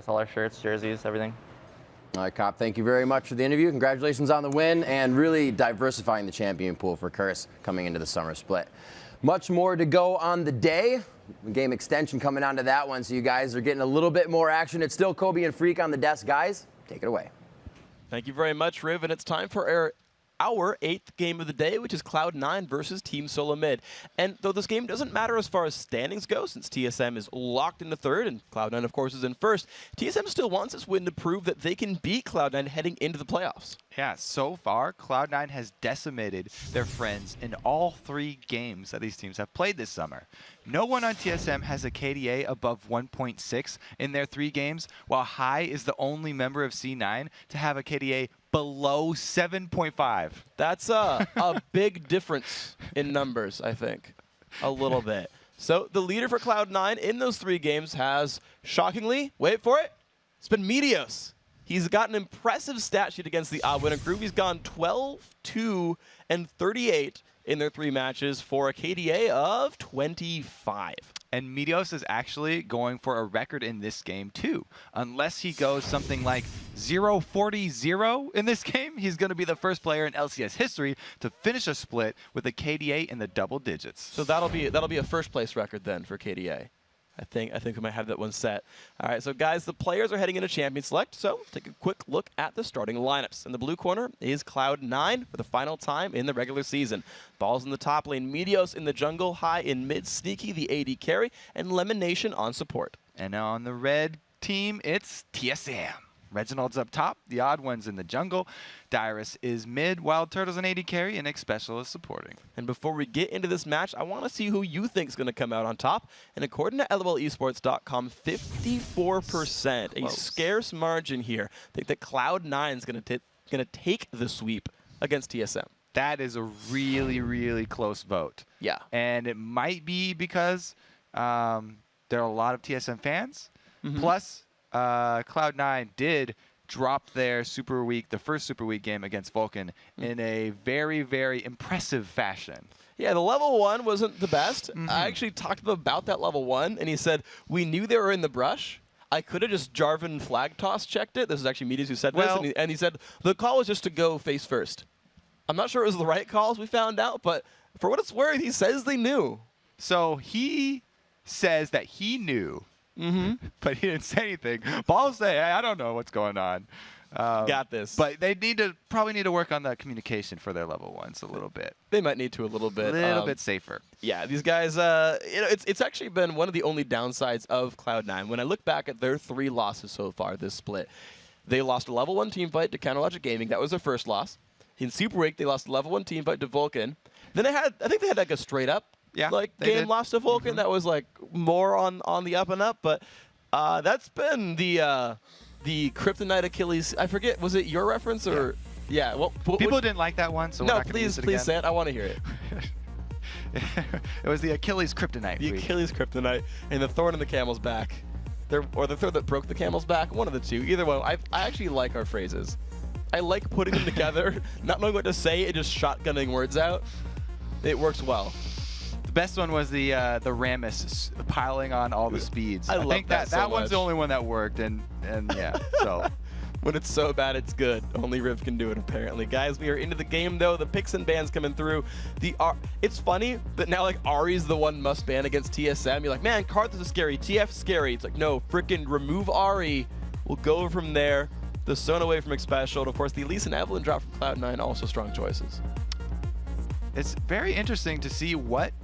all our shirts, jerseys, everything. All right, Cop, thank you very much for the interview. Congratulations on the win and really diversifying the champion pool for Curse coming into the Summer Split. Much more to go on the day. Game extension coming onto that one, so you guys are getting a little bit more action. It's still Kobe and Freak on the desk. Guys, take it away. Thank you very much, Riv, and it's time for our 8th game of the day, which is Cloud9 versus Team Solo Mid. And though this game doesn't matter as far as standings go, since TSM is locked into 3rd and Cloud9, of course, is in 1st, TSM still wants this win to prove that they can beat Cloud9 heading into the playoffs. Yeah, so far, Cloud9 has decimated their friends in all 3 games that these teams have played this summer. No one on TSM has a KDA above 1.6 in their 3 games, while High is the only member of C9 to have a KDA below 7.5. That's a big difference in numbers, I think. A little bit. So the leader for Cloud9 in those 3 games has, shockingly, wait for it, it's been Meteos. He's got an impressive stat sheet against the odd winner group. He's gone 12, 2, and 38 in their 3 matches for a KDA of 25. And Meteos is actually going for a record in this game too. Unless he goes something like 0-40-0 in this game, he's going to be the first player in LCS history to finish a split with a KDA in the double digits. So that'll be a first place record then for KDA. I think we might have that one set. All right, so guys, the players are heading into Champion Select, so let's take a quick look at the starting lineups. In the blue corner is Cloud9 for the final time in the regular season. Balls in the top lane, Meteos in the jungle, High in mid, Sneaky the AD carry, and Lemon Nation on support. And on the red team, it's TSM. Reginald's up top, the odd one's in the jungle, Dyrus is mid, Wild Turtle's an AD carry, and Nick Special is supporting. And before we get into this match, I want to see who you think is going to come out on top. And according to LOLesports.com, 54%, a scarce margin here. I think that Cloud9 is going to take the sweep against TSM. That is a really, really close vote. Yeah. And it might be because there are a lot of TSM fans. Plus, Cloud9 did drop their the first Super Week game against Vulcan in a very, very impressive fashion. Yeah, the level 1 wasn't the best. I actually talked to him about that level 1, and he said, we knew they were in the brush. I could have just Jarvan flag toss checked it. This is actually Meteos who said this, and he said the call was just to go face first. I'm not sure it was the right call, as we found out, but for what it's worth, he says they knew. So he says that he knew. But he didn't say anything. Ball say, hey, I don't know what's going on. Got this. But they probably need to work on the communication for their level 1s a little bit. They might need to a little bit. A little bit safer. Yeah, these guys, it's actually been one of the only downsides of Cloud9. When I look back at their 3 losses so far this split, they lost a level 1 team fight to Counterlogic Gaming. That was their first loss. In Super Week, they lost a level 1 team fight to Vulcan. Then I think they had like a straight up game lost to Vulcan that was like more on the up and up, but that's been the Kryptonite Achilles. I forget, was it your reference or well, people didn't like that one, so no, we're not gonna use it again. Please say it. I want to hear it. It was the Achilles Kryptonite. The Achilles Kryptonite and the thorn in the camel's back, or the thorn that broke the camel's back. One of the two. Either one. I actually like our phrases. I like putting them together, not knowing what to say, and just shotgunning words out. It works well. The best one was the Rammus piling on all the speeds. I think that so that one's much. the only one that worked, and yeah, so. When it's so bad, it's good. Only Riv can do it, apparently. Guys, we are into the game, though. The picks and bans coming through. It's funny that now, like, Ari's the one must ban against TSM. You're like, man, Karthus is scary. TF's scary. It's like, no, freaking remove Ari. We'll go from there. The Sona away from Xpecial. Of course, the Elise and Evelyn drop from Cloud9. Also strong choices. It's very interesting to see what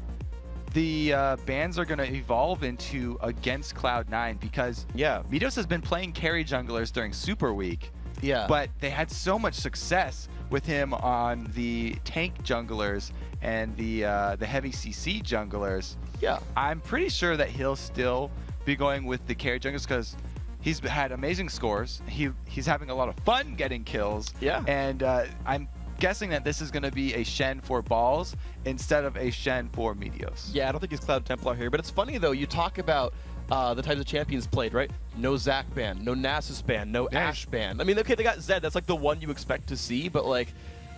the bans are going to evolve into against Cloud9 because Meteos has been playing carry junglers during Super Week, but they had so much success with him on the tank junglers and the heavy CC junglers. Yeah, I'm pretty sure that he'll still be going with the carry junglers because he's had amazing scores. He's having a lot of fun getting kills. Yeah, and I'm guessing that this is going to be a Shen for Balls instead of a Shen for Meteos. Yeah, I don't think he's Cloud Templar here, but it's funny though, you talk about the types of champions played, right? No Zac ban, no Nasus ban, no Ashe ban. I mean, okay, they got Zed, that's like the one you expect to see, but like,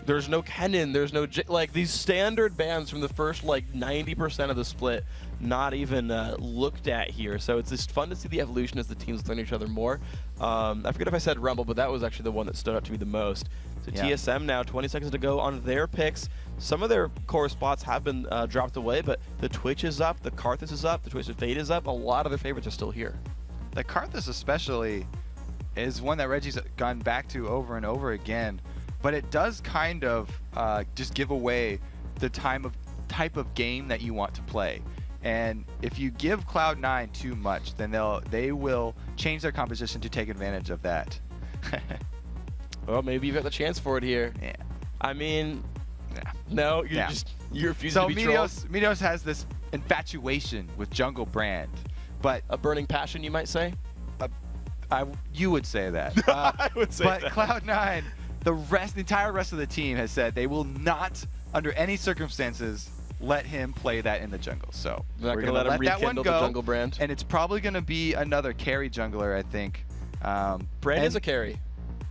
there's no Kennen, there's no, like these standard bans from the first like 90% of the split, not even looked at here. So it's just fun to see the evolution as the teams learn each other more. I forget if I said Rumble, but that was actually the one that stood out to me the most. So TSM now, 20 seconds to go on their picks. Some of their core spots have been dropped away, but the Twitch is up, the Karthus is up, the Twisted Fate is up. A lot of their favorites are still here. The Karthus especially is one that Reggie's gone back to over and over again, but it does kind of just give away the type of game that you want to play. And if you give Cloud9 too much, then they will change their composition to take advantage of that. Well, maybe you've got the chance for it here. Yeah. I mean, no, you refuse to be trolled. Meteos has this infatuation with Jungle Brand, but a burning passion, you might say. You would say that. I would say that. But Cloud9, the entire rest of the team has said they will not, under any circumstances, let him play that in the jungle. So we're going to to let that one go. The Jungle Brand. And it's probably going to be another carry jungler, I think. Brand is a carry.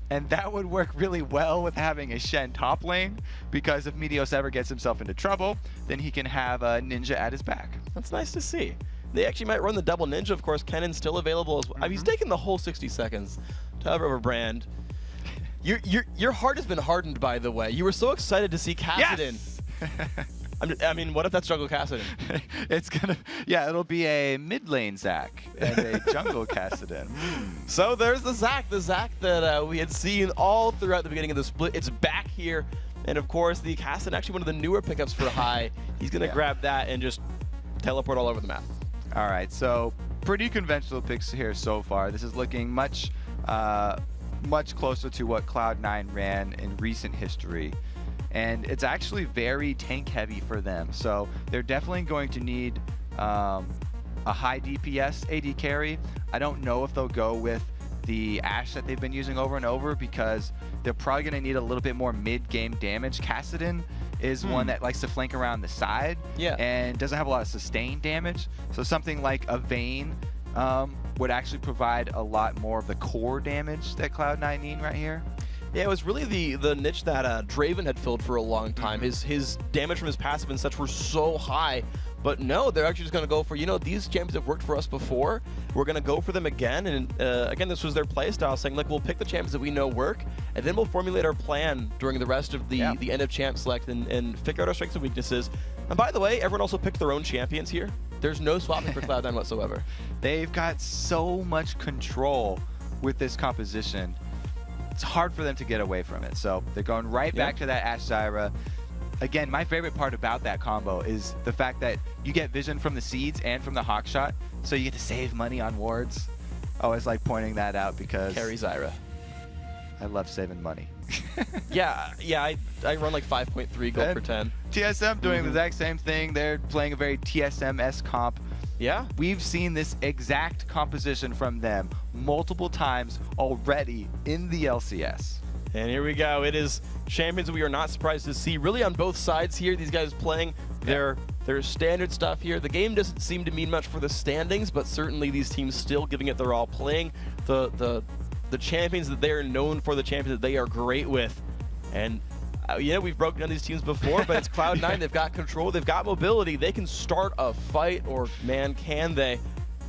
And that would work really well with having a Shen top lane, because if Meteos ever gets himself into trouble, then he can have a Ninja at his back. That's nice to see. They actually might run the double ninja, of course. Kennon's still available as well. I mean, he's taking the whole 60 seconds to hover over Brand. Your heart has been hardened, by the way. You were so excited to see Kassadin. Yes! I mean, what if that's Jungle Kassadin? It's gonna, yeah, it'll be a mid lane Zac and a jungle Kassadin. So there's the Zac that we had seen all throughout the beginning of the split. It's back here, and of course the Kassadin, actually one of the newer pickups for High. He's gonna grab that and just teleport all over the map. All right, so pretty conventional picks here so far. This is looking much closer to what Cloud9 ran in recent history. And it's actually very tank heavy for them. So they're definitely going to need a high DPS AD carry. I don't know if they'll go with the Ashe that they've been using over and over because they're probably going to need a little bit more mid-game damage. Kassadin is one that likes to flank around the side and doesn't have a lot of sustained damage. So something like a Vayne would actually provide a lot more of the core damage that Cloud9 need right here. Yeah, it was really the niche that Draven had filled for a long time. His damage from his passive and such were so high, but no, they're actually just going to go for, you know, these champions have worked for us before. We're going to go for them again, and again, this was their play style, saying, like, we'll pick the champions that we know work, and then we'll formulate our plan during the rest of the end of champ select and figure out our strengths and weaknesses. And by the way, everyone also picked their own champions here. There's no swapping for Cloud9 whatsoever. They've got so much control with this composition. It's hard for them to get away from it. So they're going right back to that Ashe Zyra. Again, my favorite part about that combo is the fact that you get vision from the seeds and from the hawk shot, so you get to save money on wards. I always like pointing that out because Carry Zyra. I love saving money. yeah, I run like 5.3 gold per 10. TSM doing the exact same thing. They're playing a very TSM-esque comp. Yeah. We've seen this exact composition from them multiple times already in the LCS. And here we go. It is champions we are not surprised to see really on both sides here. These guys playing their standard stuff here. The game doesn't seem to mean much for the standings, but certainly these teams still giving it their all, playing the champions that they are known for, the champions that they are great with. And yeah, we've broken down these teams before, but it's Cloud9. They've got control. They've got mobility. They can start a fight, or man, can they?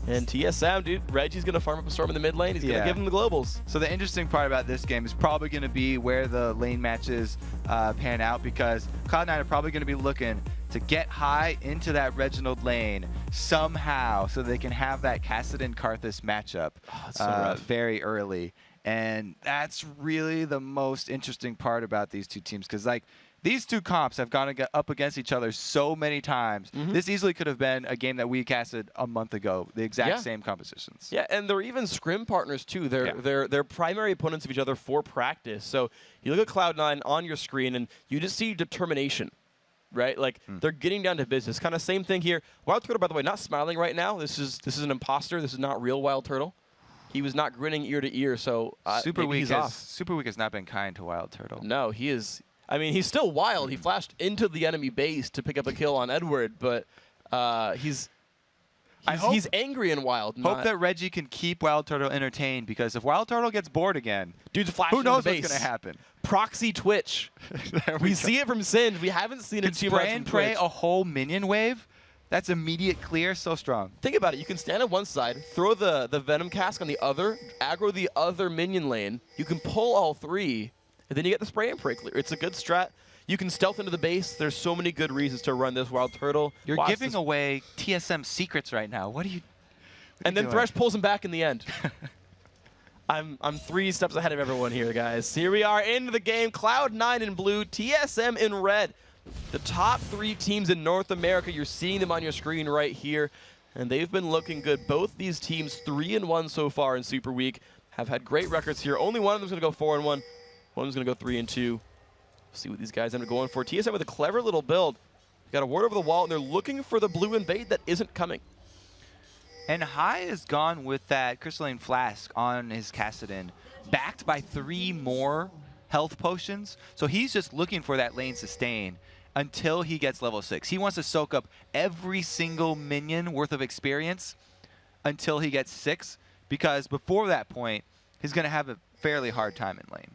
And TSM, dude, Reggie's going to farm up a storm in the mid lane. He's going to give them the globals. So the interesting part about this game is probably going to be where the lane matches pan out, because Cloud9 are probably going to be looking to get high into that Reginald lane somehow so they can have that Kassadin-Karthus matchup very early. And that's really the most interesting part about these two teams, because like these two comps have gone up against each other so many times. This easily could have been a game that we casted a month ago, the exact same compositions. Yeah, and they're even scrim partners too. They're primary opponents of each other for practice. So you look at Cloud9 on your screen and you just see determination, right? Like they're getting down to business. Kind of same thing here. Wild Turtle, by the way, not smiling right now. This is an imposter. This is not real Wild Turtle. He was not grinning ear to ear, so Super Weak off. has not been kind to Wild Turtle. No, he is. I mean, he's still wild. He flashed into the enemy base to pick up a kill on Edward, but he's angry and wild. Hope that Reggie can keep Wild Turtle entertained, because if Wild Turtle gets bored again, dude's flashing who knows the base. what's going to happen? Proxy Twitch. we see it from Singed. We haven't seen it too much spray and pray a whole minion wave. That's immediate clear, so strong. Think about it. You can stand on one side, throw the Venom Cask on the other, aggro the other minion lane. You can pull all three, and then you get the spray and pray clear. It's a good strat. You can stealth into the base. There's so many good reasons to run this Wild Turtle. You're giving away TSM secrets right now. What are you And then doing? Thresh pulls him back in the end. I'm 3 steps ahead of everyone here, guys. Here we are in the game. Cloud9 in blue, TSM in red. The top 3 teams in North America, you're seeing them on your screen right here, and they've been looking good. Both these teams 3-1 so far in Super Week, have had great records here. Only one of them's going to go 4-1. One's going to go 3-2. See what these guys end up going for. TSM with a clever little build. Got a ward over the wall, and they're looking for the blue invade that isn't coming. And High has gone with that Crystalline Flask on his Kassadin, backed by 3 more health potions. So he's just looking for that lane sustain until he gets level 6. He wants to soak up every single minion worth of experience until he gets 6, because before that point, he's going to have a fairly hard time in lane.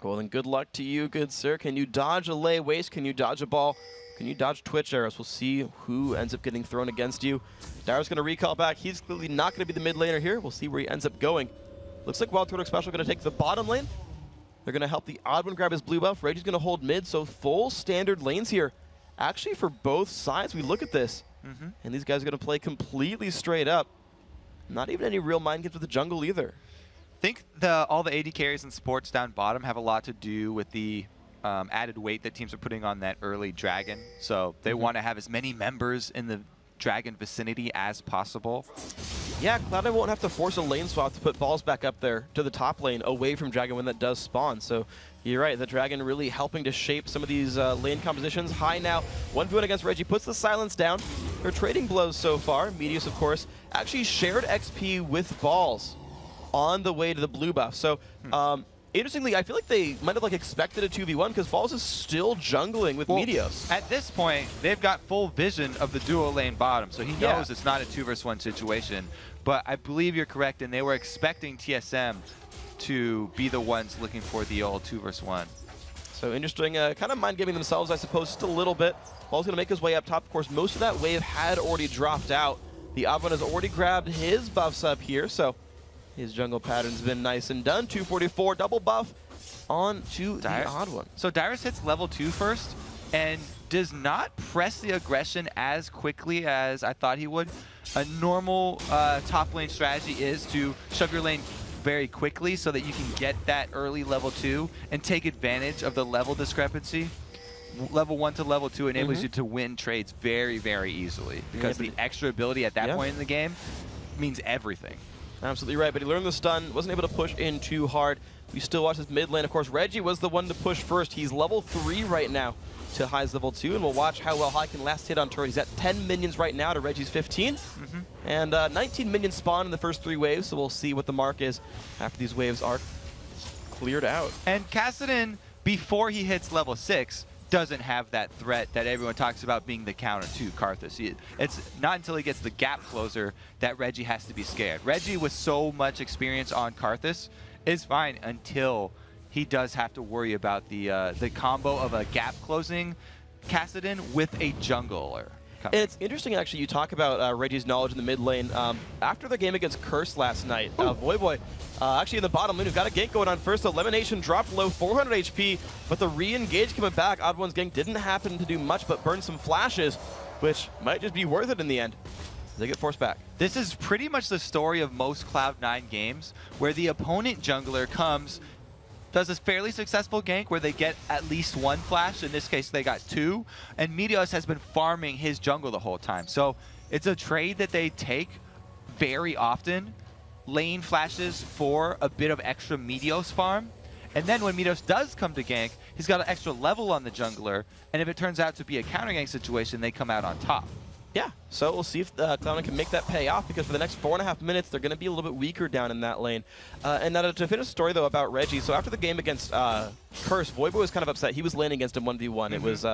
Well, then good luck to you, good sir. Can you dodge a lay waste? Can you dodge a ball? Can you dodge Twitch arrows? We'll see who ends up getting thrown against you. Dara's going to recall back. He's clearly not going to be the mid laner here. We'll see where he ends up going. Looks like Wild Turtle Special going to take the bottom lane. They're going to help the odd one grab his blue buff. Reggie's going to hold mid, so full standard lanes here. Actually, for both sides, we look at this. And these guys are going to play completely straight up. Not even any real mind games with the jungle either. I think all the AD carries and supports down bottom have a lot to do with the added weight that teams are putting on that early dragon. So they want to have as many members in the dragon vicinity as possible. Yeah, Cloud9 won't have to force a lane swap to put balls back up there to the top lane away from Dragon when that does spawn. So you're right, the Dragon really helping to shape some of these lane compositions. High now, 1v1 against Reggie, puts the silence down. They're trading blows so far. Medius, of course, actually shared XP with balls on the way to the blue buff. So interestingly, I feel like they might have expected a 2v1 because Balls is still jungling with Medios. At this point, they've got full vision of the dual lane bottom, so he knows it's not a 2v1 situation. But I believe you're correct, and they were expecting TSM to be the ones looking for the old 2v1. So interesting, kind of mind gaming themselves, I suppose, just a little bit. Ball's going to make his way up top. Of course, most of that wave had already dropped out. The odd one has already grabbed his buffs up here, so his jungle pattern's been nice and done. 244, double buff on to the odd one. So Dyrus hits level 2 first and does not press the aggression as quickly as I thought he would. A normal top lane strategy is to shove your lane very quickly so that you can get that early level 2 and take advantage of the level discrepancy. Level 1 to level 2 enables you to win trades very, very easily because the extra ability at that point in the game means everything. Absolutely right, but he learned the stun, wasn't able to push in too hard. We still watch his mid lane. Of course, Reggie was the one to push first. He's level 3 right now to High's level 2, and we'll watch how well High can last hit on turret. He's at 10 minions right now to Reggie's 15, and 19 minions spawn in the first 3 waves, so we'll see what the mark is after these waves are cleared out. And Kassadin, before he hits level 6, doesn't have that threat that everyone talks about being the counter to Karthus. It's not until he gets the gap closer that Reggie has to be scared. Reggie, with so much experience on Karthus, is fine until he does have to worry about the combo of a gap closing Kassadin with a jungler. And it's interesting, actually, you talk about Reggie's knowledge in the mid lane. After the game against Curse last night, Voyboy, actually in the bottom lane, we've got a gank going on first. Elimination dropped low, 400 HP, but the re-engage coming back. Odd One's gank didn't happen to do much, but burn some flashes, which might just be worth it in the end. They get forced back. This is pretty much the story of most Cloud9 games, where the opponent jungler comes, does this fairly successful gank where they get at least 1 flash. In this case, they got 2. And Medios has been farming his jungle the whole time. So it's a trade that they take very often. Lane flashes for a bit of extra Medios farm. And then when Medios does come to gank, he's got an extra level on the jungler. And if it turns out to be a counter gank situation, they come out on top. Yeah, so we'll see if Cloud9 can make that pay off, because for the next 4.5 minutes, they're going to be a little bit weaker down in that lane. And now to finish the story, though, about Reggie, so after the game against Curse, Voyboy was kind of upset. He was laning against him 1v1. It was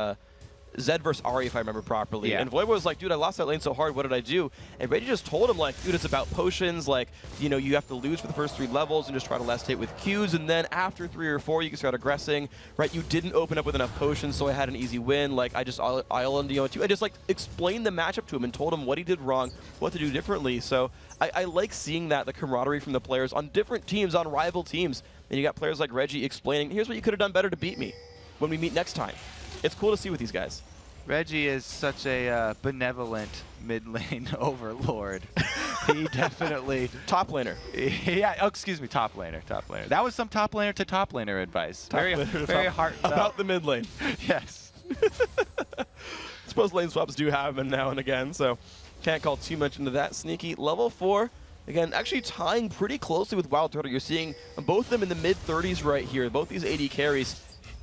Zed versus Ari, if I remember properly. And Voyboy was like, dude, I lost that lane so hard, what did I do? And Reggie just told him, like, dude, it's about potions. Like, you know, you have to lose for the first 3 levels and just try to last hit with Qs. And then after 3 or 4, you can start aggressing, right? You didn't open up with enough potions, so I had an easy win. Like, I just islanded you on 2. I just, like, explained the matchup to him and told him what he did wrong, what to do differently. So I like seeing that, the camaraderie from the players on different teams, on rival teams. And you got players like Reggie explaining, here's what you could have done better to beat me when we meet next time. It's cool to see with these guys. Reggie is such a benevolent mid lane overlord. He definitely top laner. Yeah, oh, excuse me, top laner, top laner. That was some top laner to top laner advice. Very heart about the mid lane. Yes. I suppose lane swaps do happen now and again, so can't call too much into that. Sneaky level 4. Again, actually tying pretty closely with Wild Turtle. You're seeing both of them in the mid-30s right here. Both these AD carries.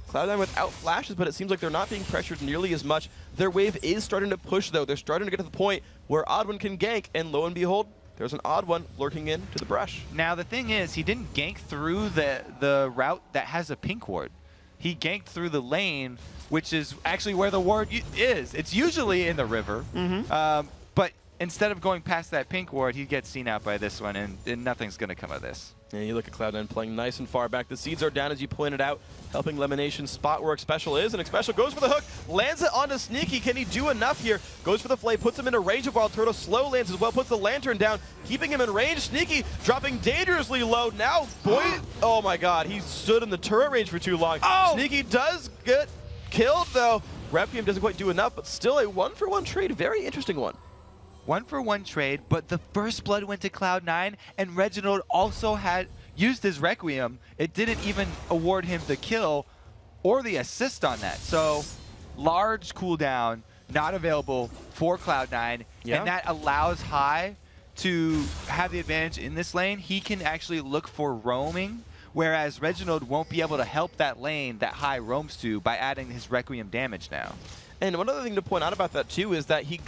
Cloud9 without flashes, but it seems like they're not being pressured nearly as much. Their wave is starting to push, though. They're starting to get to the point where Odd One can gank, and lo and behold, there's an Odd One lurking into the brush. Now, the thing is, he didn't gank through the route that has a pink ward. He ganked through the lane, which is actually where the ward is. It's usually in the river, but instead of going past that pink ward, he gets seen out by this one, and nothing's going to come of this. Yeah, you look at Cloud9 playing nice and far back. The seeds are down, as you pointed out, helping Lemonation spot where Xpecial is, and Xpecial goes for the hook, lands it onto Sneaky. Can he do enough here? Goes for the flay, puts him into range of Wild Turtle, slow lands as well, puts the lantern down, keeping him in range. Sneaky dropping dangerously low. Now, boy, oh my god, he stood in the turret range for too long. Oh! Sneaky does get killed, though. Requiem doesn't quite do enough, but still a 1-for-1 trade. Very interesting one. 1-for-1 trade, but the first blood went to Cloud9, and Reginald also had used his Requiem. It didn't even award him the kill or the assist on that. So large cooldown, not available for Cloud9, and that allows High to have the advantage in this lane. He can actually look for roaming, whereas Reginald won't be able to help that lane that High roams to by adding his Requiem damage now. And one other thing to point out about that, too, is that he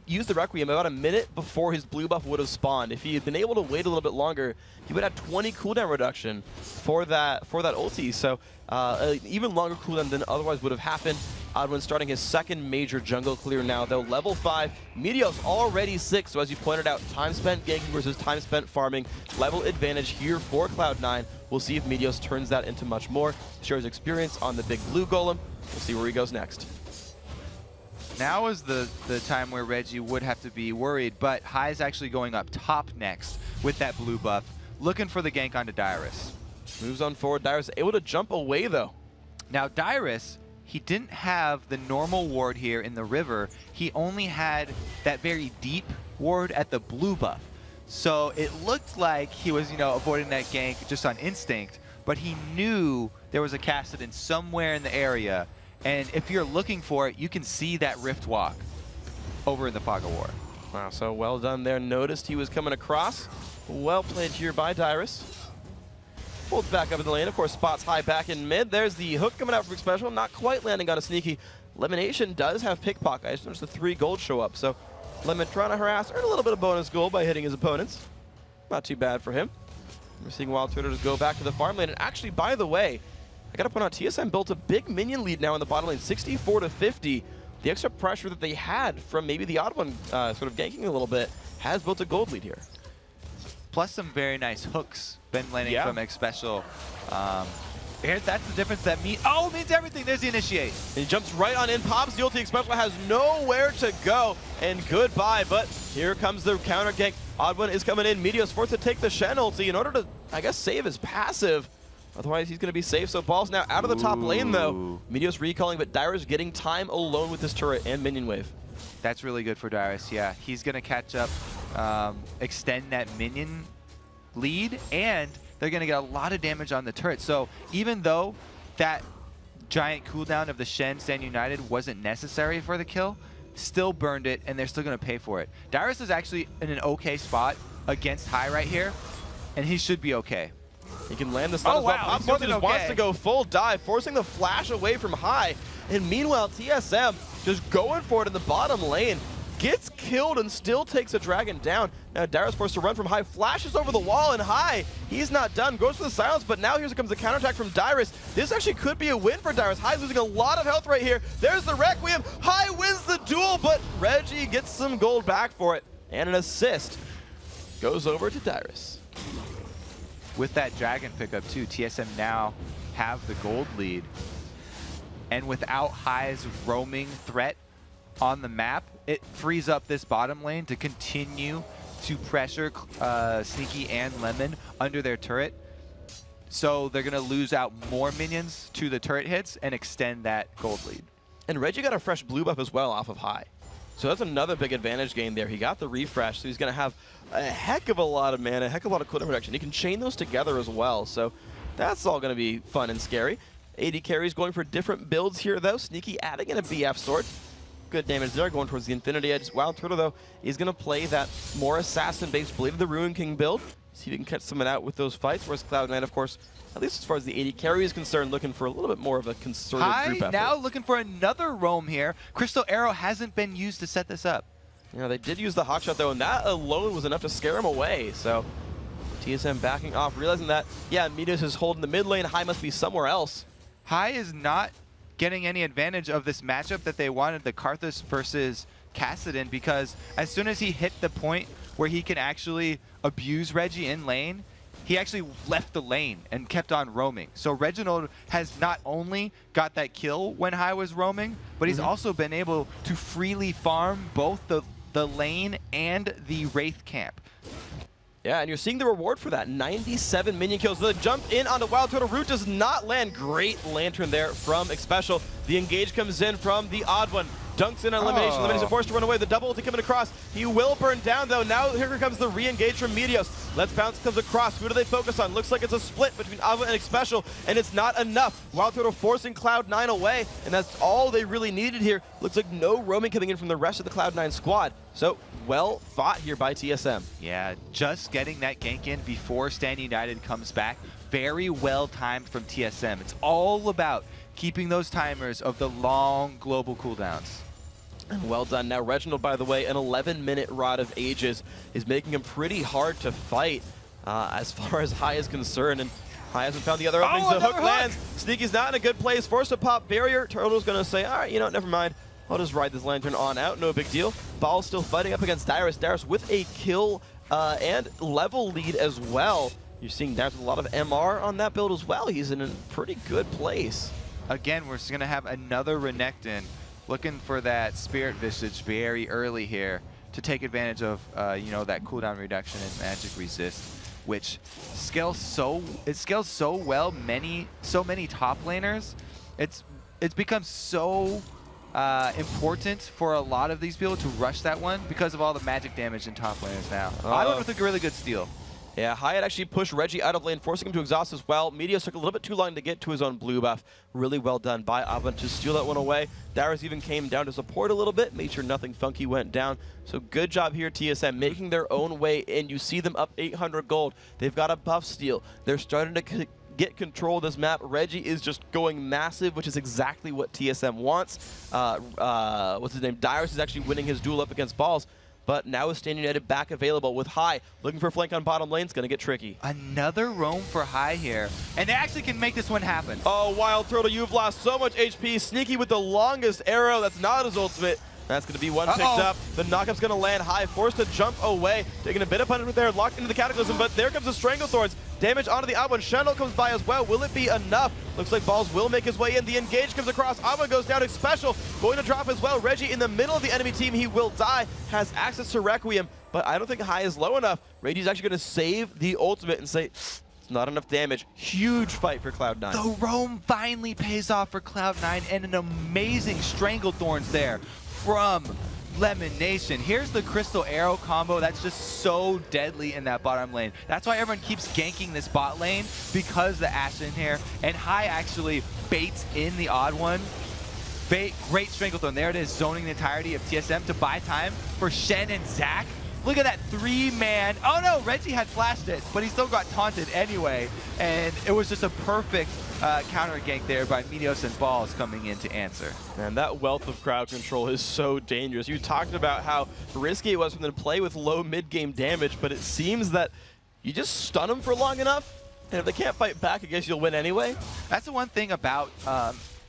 used the Requiem about a minute before his blue buff would have spawned. If he had been able to wait a little bit longer, he would have 20 cooldown reduction for that ulti. So an even longer cooldown than otherwise would have happened. Oddwin starting his second major jungle clear now, though. Level 5, Meteos already 6, so as you pointed out, time spent ganking versus time spent farming. Level advantage here for Cloud9. We'll see if Meteos turns that into much more. Shares experience on the big blue golem. We'll see where he goes next. Now is the time where Reggie would have to be worried, but High's actually going up top next with that blue buff, looking for the gank onto Dyrus. Moves on forward. Dyrus able to jump away, though. Now, Dyrus, he didn't have the normal ward here in the river. He only had that very deep ward at the blue buff. So it looked like he was, avoiding that gank just on instinct, but he knew there was a Kassadin somewhere in the area. And if you're looking for it, you can see that Rift Walk over in the Fog of War. Wow, so well done there. Noticed he was coming across. Well played here by Dyrus. Pulls back up in the lane. Of course, spots High back in mid. There's the hook coming out from Xpecial. Not quite landing on a Sneaky. Lemonation does have pickpocket. I just noticed the 3 gold show up. So Lemon trying to harass, earn a little bit of bonus gold by hitting his opponents. Not too bad for him. We're seeing Wild Turtle just go back to the farm lane. And actually, by the way, I gotta point out, TSM built a big minion lead now in the bottom lane, 64-50. The extra pressure that they had from maybe the odd one sort of ganking a little bit has built a gold lead here. Plus some very nice hooks been landing from Xpecial. That's the difference that means everything. There's the initiate. And he jumps right on in, pops the ulti. Xpecial has nowhere to go, and goodbye. But here comes the counter gank. Oddone is coming in. Meteos forced to take the Shen ulti in order to, I guess, save his passive. Otherwise, he's going to be safe. So Ball's now out of the top lane, though. Meteos recalling, but Dyrus getting time alone with this turret and minion wave. That's really good for Dyrus, yeah. He's going to catch up, extend that minion lead, and they're going to get a lot of damage on the turret. So even though that giant cooldown of the Shen Stand United wasn't necessary for the kill, still burned it, and they're still going to pay for it. Dyrus is actually in an okay spot against High right here, and he should be okay. He can land the stun as well. Pops just wants to go full dive, forcing the flash away from High. And meanwhile, TSM just going for it in the bottom lane. Gets killed and still takes a dragon down. Now Dyrus forced to run from High, flashes over the wall, and High, he's not done. Goes for the silence, but now here comes the counterattack from Dyrus. This actually could be a win for Dyrus. High losing a lot of health right here. There's the Requiem. High wins the duel, but Reggie gets some gold back for it. And an assist goes over to Dyrus. With that dragon pickup too, TSM now have the gold lead. And without High's roaming threat on the map, it frees up this bottom lane to continue to pressure Sneaky and Lemon under their turret. So they're going to lose out more minions to the turret hits and extend that gold lead. And Reggie got a fresh blue buff as well off of High. So that's another big advantage gain there. He got the refresh, so he's going to have a heck of a lot of mana, a heck of a lot of cooldown reduction. He can chain those together as well, so that's all going to be fun and scary. AD carries going for different builds here, though. Sneaky adding in a BF sword. Good damage there, going towards the Infinity Edge. Wild Turtle, though, is going to play that more assassin-based Blade of the Ruin King build. See if he can catch someone out with those fights, whereas Cloud9, of course, at least as far as the AD carry is concerned, looking for a little bit more of a concerted group effort. Now looking for another roam here. Crystal Arrow hasn't been used to set this up. You know, they did use the hotshot, though, and that alone was enough to scare him away. So TSM backing off, realizing that, yeah, Meteos is holding the mid lane. High must be somewhere else. High is not getting any advantage of this matchup that they wanted, the Karthus versus Kassadin, because as soon as he hit the point where he can actually abuse Reggie in lane, he actually left the lane and kept on roaming. So Reginald has not only got that kill when Hai was roaming, but he's also been able to freely farm both the lane and the Wraith camp. Yeah, and you're seeing the reward for that. 97 minion kills. The jump in onto Wild Turtle. Root does not land. Great Lantern there from Xpecial. The engage comes in from the Odd One. Dunks in on Elimination. Elimination forced to run away. The double ulti coming across. He will burn down, though. Now here comes the re-engage from Meteos. Let's Bounce comes across. Who do they focus on? Looks like it's a split between Ava and Xpecial, and it's not enough. Wild Turtle forcing Cloud9 away, and that's all they really needed here. Looks like no roaming coming in from the rest of the Cloud9 squad. So, well fought here by TSM. Yeah, just getting that gank in before Stand United comes back. Very well timed from TSM. It's all about keeping those timers of the long global cooldowns. And well done. Now Reginald, by the way, an 11-minute Rod of Ages is making him pretty hard to fight as far as Hai is concerned. And Hai hasn't found the other openings. The hook lands. Sneaky's not in a good place. Forced to pop barrier. Turtle's going to say, all right, you know, never mind. I'll just ride this Lantern on out. No big deal. Ball's still fighting up against Dyrus. Dyrus with a kill and level lead as well. You're seeing Dyrus with a lot of MR on that build as well. He's in a pretty good place. Again, we're going to have another Renekton looking for that Spirit Visage very early here to take advantage of, you know, that cooldown reduction and magic resist, which scales so well. So many top laners. It's become so important for a lot of these people to rush that one because of all the magic damage in top laners now. I don't think a really good steal. Yeah, Hai had actually pushed Reggie out of lane, forcing him to exhaust as well. Meteos took a little bit too long to get to his own blue buff. Really well done by Avan to steal that one away. Dyrus even came down to support a little bit, made sure nothing funky went down. So good job here, TSM, making their own way in. You see them up 800 gold. They've got a buff steal. They're starting to get control of this map. Reggie is just going massive, which is exactly what TSM wants. What's his name? Dyrus is actually winning his duel up against Balls. But now with Stand United back available with Hai, looking for a flank on bottom lane, it's going to get tricky. Another roam for Hai here, and they actually can make this one happen. Oh, Wild Turtle, you've lost so much HP. Sneaky with the longest arrow. That's not his ultimate. That's going to be one picked up. The knockup's going to land. Hai forced to jump away, taking a bit of punishment there, locked into the Cataclysm, but there comes the Stranglethorns. Damage onto the Odd One. Shandel comes by as well. Will it be enough? Looks like Balls will make his way in. The engage comes across. Odd One goes down. Xpecial going to drop as well. Reggie in the middle of the enemy team. He will die. Has access to Requiem, but I don't think Hai is low enough. Reggie's actually going to save the ultimate and say, it's not enough damage. Huge fight for Cloud9. The roam finally pays off for Cloud9, and an amazing Stranglethorns there from Lemon Nation. Here's the Crystal Arrow combo that's just so deadly in that bottom lane. That's why everyone keeps ganking this bot lane, because the Ashe in here. And Hai actually baits in the Odd One. Great Stranglethorn. There it is, zoning the entirety of TSM to buy time for Shen and Zach. Look at that 3-man. Oh no, Reggie had flashed it, but he still got taunted anyway. And it was just a perfect counter gank there by Meteos and Balls coming in to answer. Man, that wealth of crowd control is so dangerous. You talked about how risky it was for them to play with low mid-game damage, but it seems that you just stun them for long enough, and if they can't fight back, I guess you'll win anyway. That's the one thing about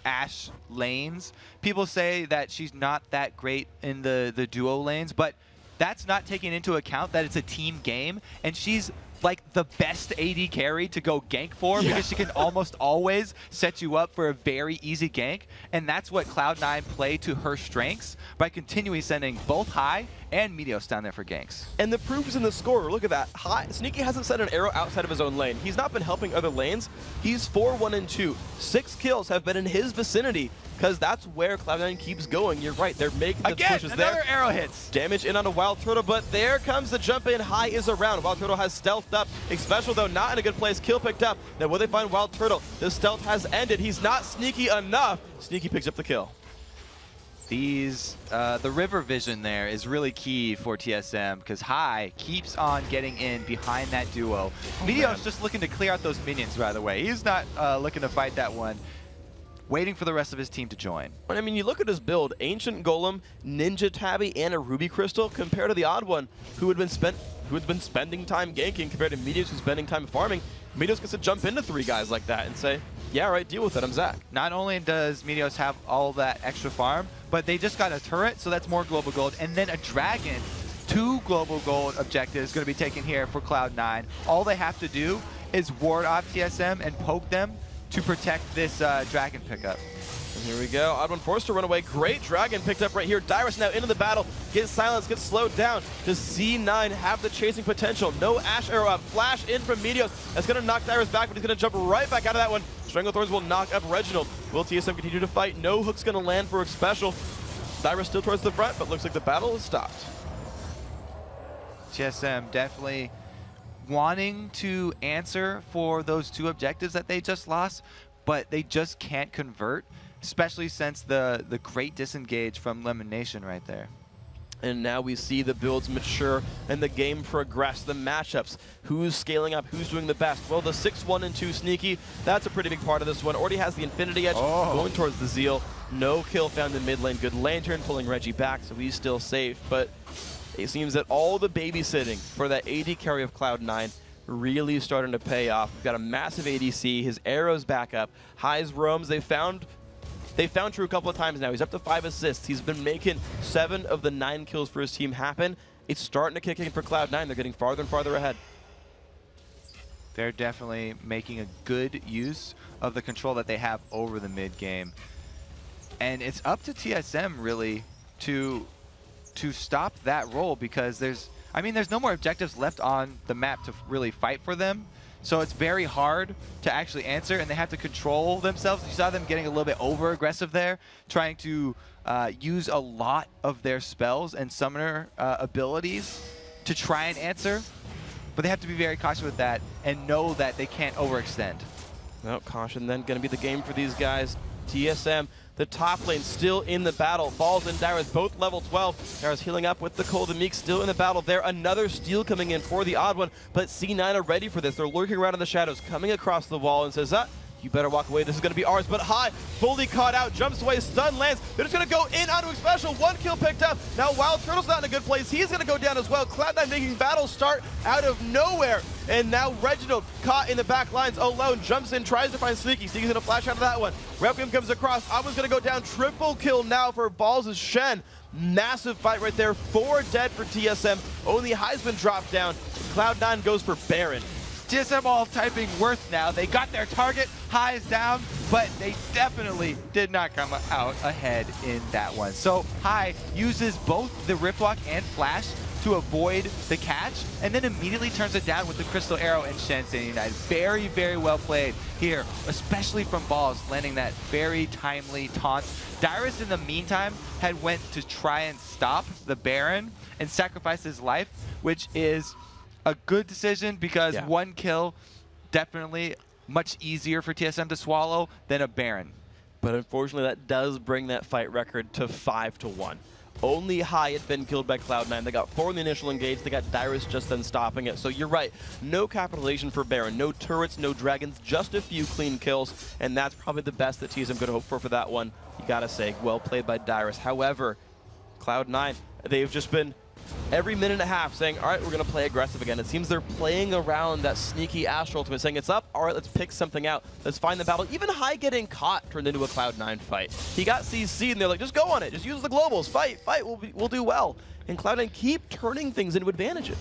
Ashe lanes. People say that she's not that great in the duo lanes, but that's not taking into account that it's a team game, and she's like the best AD carry to go gank for because she can almost always set you up for a very easy gank, and that's what Cloud9 play to her strengths by continually sending both Hai and Meteos down there for ganks. And the proof is in the score. Look at that. Sneaky hasn't sent an arrow outside of his own lane. He's not been helping other lanes. He's 4-1-2. 6 kills have been in his vicinity, because that's where Cloud9 keeps going. You're right, they're making the pushes there. Another arrow hits. Damage in onto Wild Turtle, but there comes the jump in. Hai is around. Wild Turtle has stealthed up. Xpecial, though, not in a good place. Kill picked up. Now will they find Wild Turtle? The stealth has ended. He's not sneaky enough. Sneaky picks up the kill. The river vision there is really key for TSM, because Hai keeps on getting in behind that duo. Meteos just looking to clear out those minions, by the way. He's not looking to fight that one. Waiting for the rest of his team to join. I mean, you look at his build, Ancient Golem, Ninja Tabby, and a Ruby Crystal, compared to the Odd One, who had been spending time ganking, compared to Meteos who's spending time farming. Meteos gets to jump into 3 guys like that and say, yeah, right, deal with it, I'm Zach. Not only does Meteos have all that extra farm, but they just got a turret, so that's more global gold, and then a dragon. 2 global gold objectives going to be taken here for Cloud9. All they have to do is ward off TSM and poke them to protect this dragon pickup. And here we go. Odd one forced to run away. Great dragon picked up right here. Dyrus now into the battle. Gets silenced, gets slowed down. Does C9 have the chasing potential? No Ash Arrow up. Flash in from Meteos. That's going to knock Dyrus back, but he's going to jump right back out of that one. Stranglethorns will knock up Reginald. Will TSM continue to fight? No hook's going to land for a special. Dyrus still towards the front, but looks like the battle is stopped. TSM definitely wanting to answer for those 2 objectives that they just lost, but they just can't convert, especially since the great disengage from Lemon Nation right there. And now we see the builds mature and the game progress, the matchups. Who's scaling up? Who's doing the best? Well, the 6-1 and 2 Sneaky, that's a pretty big part of this one. Already has the Infinity Edge going towards the Zeal. No kill found in mid lane. Good Lantern pulling Reggie back, so he's still safe. But it seems that all the babysitting for that AD carry of Cloud9 really starting to pay off. We've got a massive ADC. His arrows back up. Highs roams. They found True a couple of times now. He's up to 5 assists. He's been making 7 of the 9 kills for his team happen. It's starting to kick in for Cloud9. They're getting farther and farther ahead. They're definitely making a good use of the control that they have over the mid game. And it's up to TSM really to stop that role, because there's no more objectives left on the map to really fight for them. So it's very hard to actually answer, and they have to control themselves. You saw them getting a little bit over-aggressive there, trying to use a lot of their spells and summoner abilities to try and answer. But they have to be very cautious with that and know that they can't overextend. No, caution then going to be the game for these guys. TSM, the top lane, still in the battle. Balls and Dyrus both level 12. Dyrus healing up with the Cold and Meek still in the battle there. Another steal coming in for the odd one, but C9 are ready for this. They're lurking around in the shadows, coming across the wall and says, you better walk away. This is going to be ours. But High, fully caught out, jumps away, stun lands. They're just going to go in onto a special. 1 kill picked up. Now Wild Turtle's not in a good place. He's going to go down as well. Cloud9 making battle start out of nowhere. And now Reginald caught in the back lines alone. Jumps in, tries to find Sneaky. Sneaky's going to flash out of that one. Requiem comes across. Alba's going to go down. Triple kill now for Balls' Shen. Massive fight right there. 4 dead for TSM. Only High's been dropped down. Cloud9 goes for Baron. TSM all typing worth now. They got their target, Highs down, but they definitely did not come out ahead in that one. So High uses both the Riftwalk and Flash to avoid the catch, and then immediately turns it down with the Crystal Arrow and Shen staying united. Very, very well played here, especially from Balls, landing that very timely taunt. Dyrus, in the meantime, had went to try and stop the Baron and sacrifice his life, which is a good decision, because 1 kill definitely much easier for TSM to swallow than a Baron. But unfortunately, that does bring that fight record to 5-1. Only High had been killed by Cloud9. They got 4 in the initial engage. They got Dyrus just then stopping it. So you're right. No capitalization for Baron. No turrets, no dragons, just a few clean kills. And that's probably the best that TSM could hope for that one. You gotta say, well played by Dyrus. However, Cloud9, they've just been every minute and a half saying, all right, we're going to play aggressive again. It seems they're playing around that sneaky Astral Ultimate, saying it's up, all right, let's pick something out. Let's find the battle. Even High getting caught turned into a Cloud9 fight. He got CC, and they're like, just go on it. Just use the globals. Fight, we'll do well. And Cloud9 keep turning things into advantages.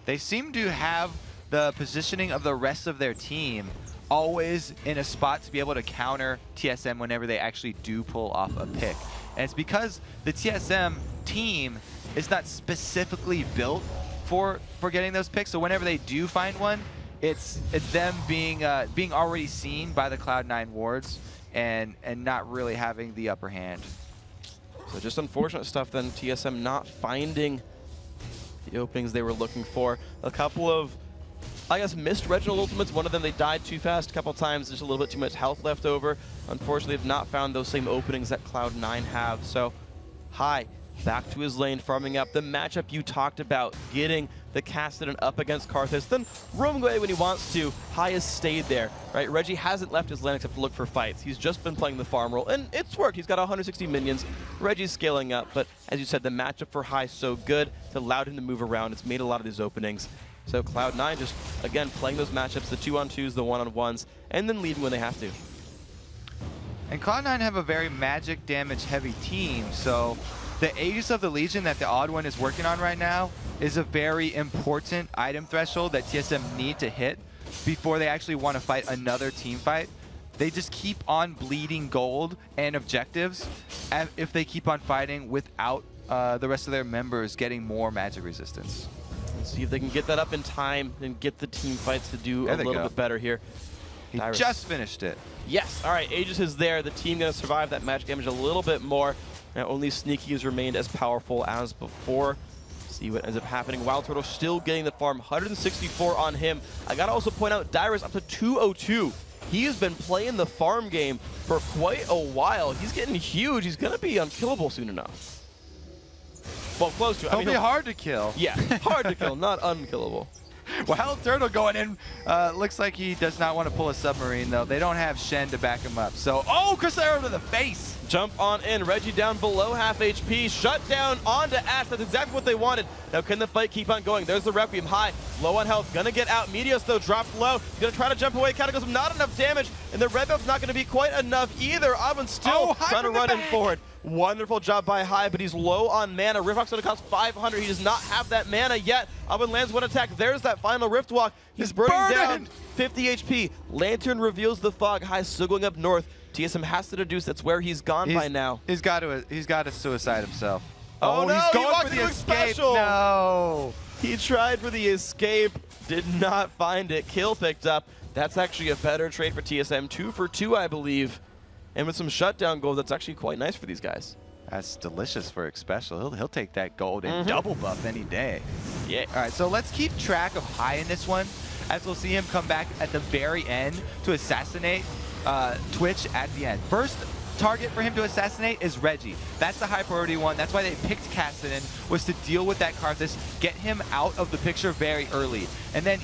They seem to have the positioning of the rest of their team always in a spot to be able to counter TSM whenever they actually do pull off a pick. And it's because the TSM team is not specifically built for getting those picks. So whenever they do find one, it's them being already seen by the Cloud9 wards and not really having the upper hand. So just unfortunate stuff then. TSM not finding the openings they were looking for. A couple of, I guess, missed Reginald ultimates. One of them, they died too fast a couple times. Just a little bit too much health left over. Unfortunately, they've not found those same openings that Cloud9 have. So High back to his lane, farming up. The matchup you talked about, getting the Cassidy up against Karthus, then roaming away when he wants to. High has stayed there, right? Reggie hasn't left his lane except to look for fights. He's just been playing the farm role, and it's worked. He's got 160 minions. Reggie's scaling up, but as you said, the matchup for High is so good. It's allowed him to move around. It's made a lot of these openings. So Cloud9 just, again, playing those matchups, the 2-on-2s, the 1-on-1s, and then leaving when they have to. And Cloud9 have a very magic damage heavy team, so the Aegis of the Legion that the Odd One is working on right now is a very important item threshold that TSM need to hit before they actually want to fight another team fight. They just keep on bleeding gold and objectives if they keep on fighting without the rest of their members getting more magic resistance. Let's see if they can get that up in time and get the team fights to do a little bit better here. He just finished it. Yes. All right, Aegis is there. The team going to survive that magic damage a little bit more. Now only Sneaky has remained as powerful as before. See what ends up happening. Wild Turtle still getting the farm. 164 on him. I got to also point out Dyrus up to 202. He has been playing the farm game for quite a while. He's getting huge. He's going to be unkillable soon enough. Well, close to it. He'll be hard to kill. Yeah, hard to kill, not unkillable. Wild Turtle going in. Looks like he does not want to pull a submarine, though. They don't have Shen to back him up. So, oh, Crystal Arrow to the face. Jump on in. Reggie down below half HP. Shut down onto Ash. That's exactly what they wanted. Now, can the fight keep on going? There's the Requiem high. Low on health. Gonna get out. Meteos, though, dropped low. Gonna try to jump away. Cataclysm, not enough damage. And the red buff's not gonna be quite enough either. Oven still trying to run in forward. Wonderful job by High, but he's low on mana. Riftwalk's gonna cost 500. He does not have that mana yet. Oven lands one attack. There's that final Riftwalk. He's burning down 50 HP. Lantern reveals the fog. High still going up north. TSM has to deduce that's where he's gone by now. He's got to suicide himself. Oh no, he's going for the escape. Special. No. He tried for the escape, did not find it. Kill picked up. That's actually a better trade for TSM. 2 for 2, I believe. And with some shutdown gold, that's actually quite nice for these guys. That's delicious for Special. He'll take that gold and double buff any day. Yeah. All right, so let's keep track of High in this one, as we'll see him come back at the very end to assassinate Twitch at the end. First target for him to assassinate is Reggie. That's the high priority one. That's why they picked Cassidy, was to deal with that Karthus, get him out of the picture very early. And then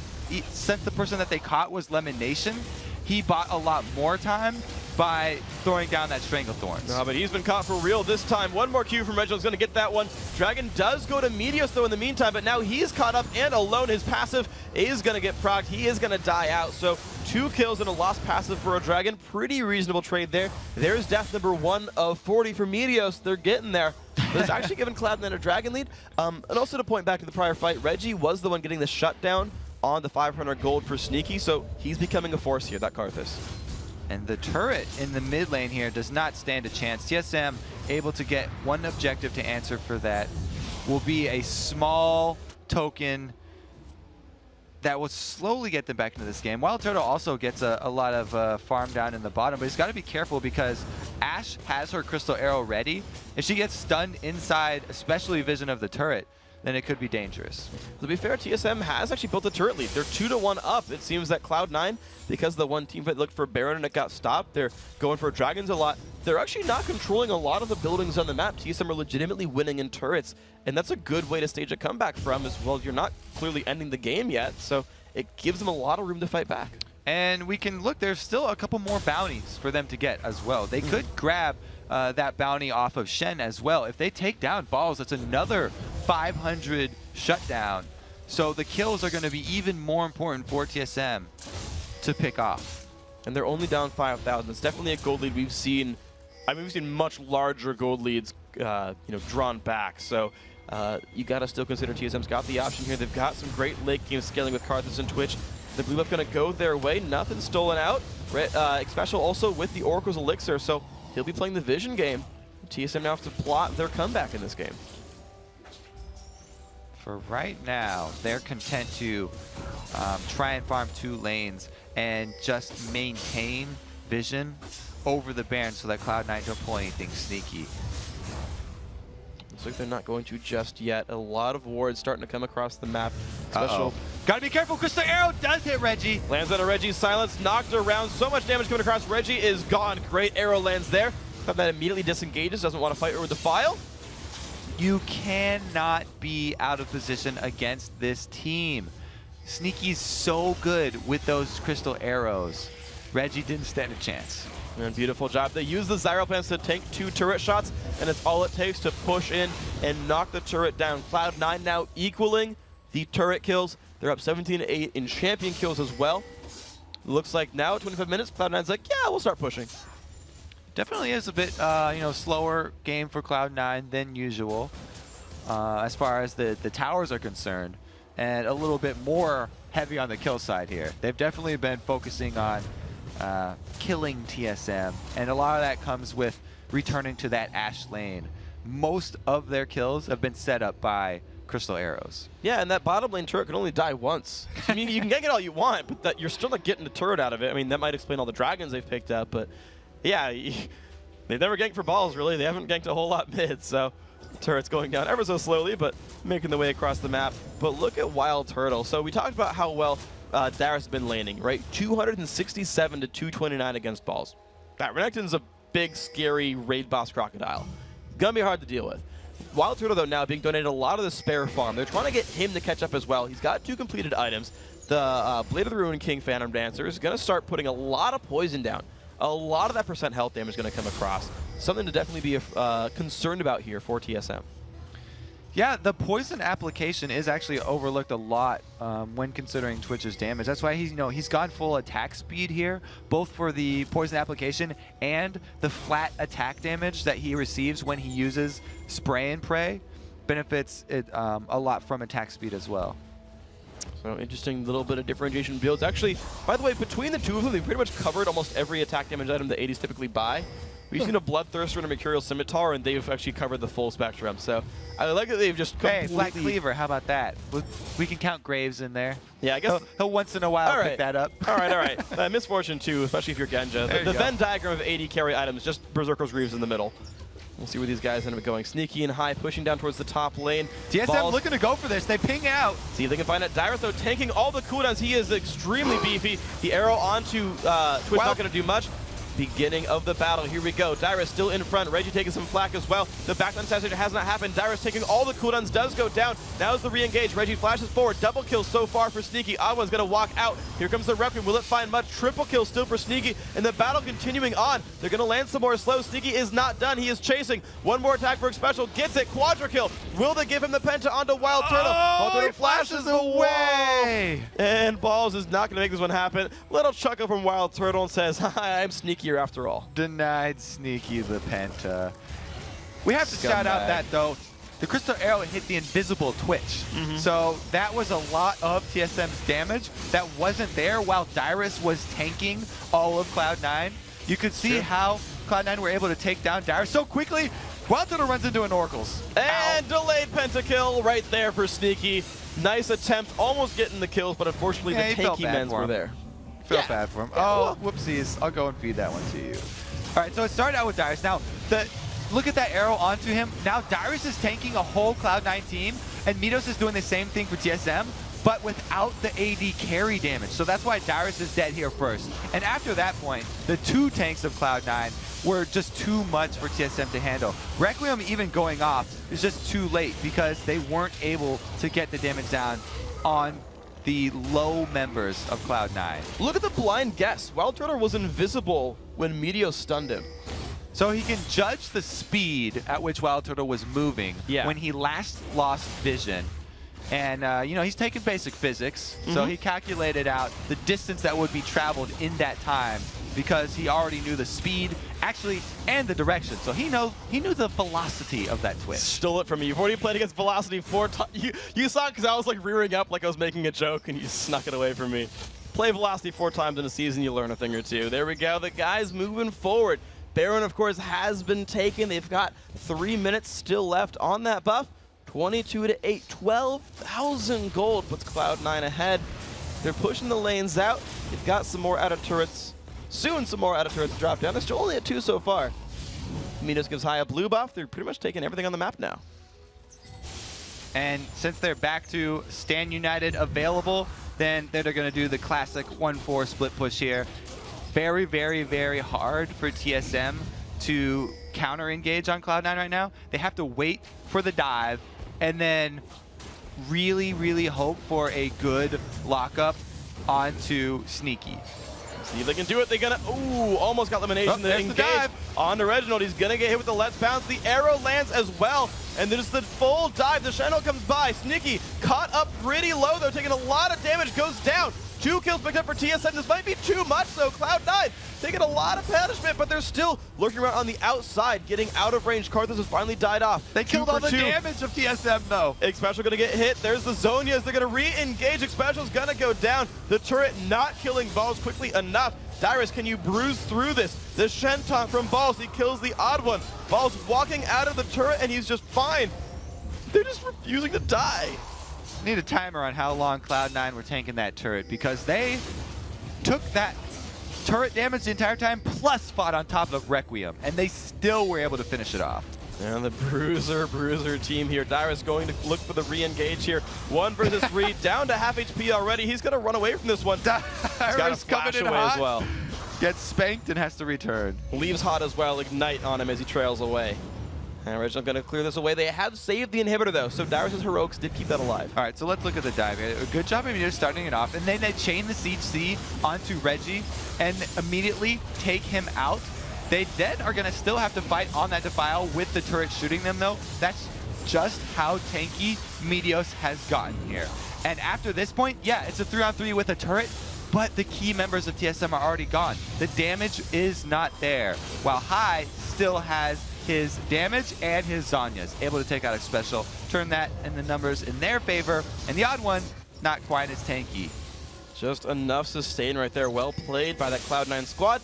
since the person that they caught was Lemon Nation, he bought a lot more time by throwing down that Stranglethorns. No, but he's been caught for real this time. One more Q from Reginald's going to get that one. Dragon does go to Meteos, though, in the meantime, but now he's caught up and alone. His passive is going to get procced. He is going to die out. So 2 kills and a lost passive for a Dragon. Pretty reasonable trade there. There's death number 1 of 40 for Meteos. They're getting there. But it's actually given Cloud9 a Dragon lead. And also to point back to the prior fight, Reggie was the one getting the shutdown on the 500 gold for Sneaky, so he's becoming a force here, that Karthus. And the turret in the mid lane here does not stand a chance. TSM able to get one objective to answer for that will be a small token that will slowly get them back into this game. Wild Turtle also gets a lot of farm down in the bottom, but he's got to be careful because Ash has her Crystal Arrow ready. If she gets stunned inside, especially vision of the turret, then it could be dangerous. To be fair, TSM has actually built a turret lead. They're 2-1 up. It seems that Cloud9, because the one team fight looked for Baron and it got stopped, they're going for Dragons a lot. They're actually not controlling a lot of the buildings on the map. TSM are legitimately winning in turrets, and that's a good way to stage a comeback from as well. You're not clearly ending the game yet, so it gives them a lot of room to fight back. And we can look, there's still a couple more bounties for them to get as well. They could grab that bounty off of Shen as well. If they take down Balls, that's another 500 shutdown. So the kills are going to be even more important for TSM to pick off. And they're only down 5,000. It's definitely a gold lead we've seen. I mean, we've seen much larger gold leads, drawn back. So you got to still consider TSM's got the option here. They've got some great late game scaling with Karthus and Twitch. The blue buff going to go their way. Nothing stolen out. Special also with the Oracle's Elixir, so he'll be playing the Vision game. TSM now have to plot their comeback in this game. For right now, they're content to try and farm 2 lanes and just maintain Vision over the Baron so that Cloud9 don't pull anything sneaky. Looks like they're not going to just yet. A lot of wards starting to come across the map. Special. Gotta be careful, Crystal Arrow does hit Reggie. Lands on a Reggie's silence, knocked around. So much damage coming across. Reggie is gone. Great arrow lands there. That immediately disengages, doesn't want to fight or defile. You cannot be out of position against this team. Sneaky's so good with those crystal arrows. Reggie didn't stand a chance. And beautiful job. They use the Zyro plans to tank 2 turret shots, and it's all it takes to push in and knock the turret down. Cloud9 now equaling the turret kills. They're up 17-8 in champion kills as well. Looks like now, 25 minutes, Cloud9's like, yeah, we'll start pushing. Definitely is a bit, slower game for Cloud9 than usual as far as the towers are concerned, and a little bit more heavy on the kill side here. They've definitely been focusing on killing TSM, and a lot of that comes with returning to that Ashe lane. Most of their kills have been set up by crystal arrows. Yeah, and that bottom lane turret can only die once. I mean, you can get all you want, but you're still not getting the turret out of it. I mean, that might explain all the dragons they've picked up, but yeah, they've never ganked for balls, really. They haven't ganked a whole lot mid, so turret's going down ever so slowly, but making the way across the map. But look at Wild Turtle. So we talked about how well Darius has been laning, right? 267 to 229 against balls. That Renekton's a big, scary raid boss crocodile. Gonna be hard to deal with. Wild Turtle, though, now being donated a lot of the spare farm. They're trying to get him to catch up as well. He's got 2 completed items. The Blade of the Ruin King Phantom Dancer is going to start putting a lot of poison down. A lot of that % health damage is going to come across. Something to definitely be concerned about here for TSM. Yeah, the poison application is actually overlooked a lot when considering Twitch's damage. That's why he's gone full attack speed here, both for the poison application and the flat attack damage that he receives when he uses spray and pray. Benefits it a lot from attack speed as well. So interesting little bit of differentiation builds. Actually, by the way, between the two of them, they've pretty much covered almost every attack damage item that 80s typically buy. We've seen a Bloodthirster and a Mercurial Scimitar, and they've actually covered the full spectrum. So I like that they've just completely... Hey, Black Cleaver, how about that? We can count Graves in there. Yeah, I guess... He'll once in a while pick that up. All right. Misfortune, too, especially if you're Genja. The Venn diagram of AD carry items, just Berserker's Greaves in the middle. We'll see where these guys end up going. Sneaky and high, pushing down towards the top lane. TSM looking to go for this. They ping out. See if they can find it. Dyrus, though, tanking all the cooldowns. He is extremely beefy. The arrow onto Twitch not going to do much. Beginning of the battle. Here we go. Dyrus still in front. Reggie taking some flak as well. The backline assassination has not happened. Dyrus taking all the cooldowns, does go down. Now is the re-engage. Reggie flashes forward. Double kill so far for Sneaky. Agwa's going to walk out. Here comes the Requiem. Will it find much? Triple kill still for Sneaky. And the battle continuing on. They're going to land some more slow. Sneaky is not done. He is chasing. One more attack for special. Gets it. Quadra kill. Will they give him the penta onto Wild Turtle? Wild Turtle flashes away. And Balls is not going to make this one happen. Little chuckle from Wild Turtle and says, hi, I'm sneakier after all. Denied Sneaky the penta. We have to shout out that, though, the Crystal Arrow hit the invisible Twitch. So that was a lot of TSM's damage that wasn't there while Dyrus was tanking all of Cloud9. You could see how Cloud9 were able to take down Dyrus so quickly. Wild Turtle runs into an Oracles. And delayed pentakill right there for Sneaky. Nice attempt, almost getting the kills, but unfortunately the tanky men's were there. Felt bad for him. Oh, whoopsies. I'll go and feed that one to you. All right, so it started out with Dyrus. Now, look at that arrow onto him. Now Dyrus is tanking a whole Cloud9 team, and Midos is doing the same thing for TSM, but without the AD carry damage. So that's why Dyrus is dead here first. And after that point, the 2 tanks of Cloud9 were just too much for TSM to handle. Requiem even going off is just too late because they weren't able to get the damage down on the low members of Cloud9. Look at the blind guess. Wild Turtle was invisible when Meteos stunned him. So he can judge the speed at which Wild Turtle was moving when he last lost vision. And, he's taking basic physics, so he calculated out the distance that would be traveled in that time because he already knew the speed, and the direction. So he knew the velocity of that twitch. Stole it from me. You've already played against Velocity 4 times. You saw it because I was like rearing up like I was making a joke, and you snuck it away from me. Play Velocity 4 times in a season, you learn a thing or two. There we go. The guys moving forward. Baron, of course, has been taken. They've got 3 minutes still left on that buff. 22 to 8, 12,000 gold puts Cloud9 ahead. They're pushing the lanes out. They've got some more out of turrets. Soon some more out of turrets drop down. They're still only at 2 so far. Minos gives High a blue buff. They're pretty much taking everything on the map now. And since they're back to Stand United available, then they're going to do the classic 1-4 split push here. Very, very, very hard for TSM to counter engage on Cloud9 right now. They have to wait for the dive and then really, really hope for a good lockup onto Sneaky. See if they can do it. They're gonna, almost got elimination. There's the dive. On to Reginald. He's gonna get hit with the Let's Bounce. The arrow lands as well. And there's the full dive. The Shadow comes by. Sneaky caught up pretty low though, taking a lot of damage, goes down. 2 kills picked up for TSM. This might be too much, though. Cloud9 taking a lot of punishment, but they're still lurking around on the outside, getting out of range. Karthus has finally died off. They killed all the damage of TSM, though. Xpecial gonna get hit. There's the Zonias. They're gonna re-engage. Xpecial's gonna go down. The turret not killing Balls quickly enough. Dyrus, can you bruise through this? The Shen taunt from Balls. He kills the odd one. Balls walking out of the turret, and he's just fine. They're just refusing to die. Need a timer on how long Cloud9 were tanking that turret, because they took that turret damage the entire time, plus fought on top of Requiem, and they still were able to finish it off. And the Bruiser team here. Dyrus going to look for the re-engage here. 1 versus 3, down to half HP already. He's going to run away from this one. Dyrus coming in away hot, as well. Gets spanked and has to return. Leaves hot as well. Ignite on him as he trails away. And Original going to clear this away. They have saved the inhibitor, though, so Dyrus' heroics did keep that alive. All right, so let's look at the dive. A good job of just starting it off, and then they chain the Siege C onto Reggie and immediately take him out. They then are going to still have to fight on that Defile with the turret shooting them, though. That's just how tanky Meteos has gotten here. And after this point, yeah, it's a 3-on-3 with a turret, but the key members of TSM are already gone. The damage is not there, while High still has his damage and his Zhonya's, able to take out Xpecial, turn that in the numbers in their favor, and the odd one, not quite as tanky. Just enough sustain right there. Well played by that Cloud9 squad.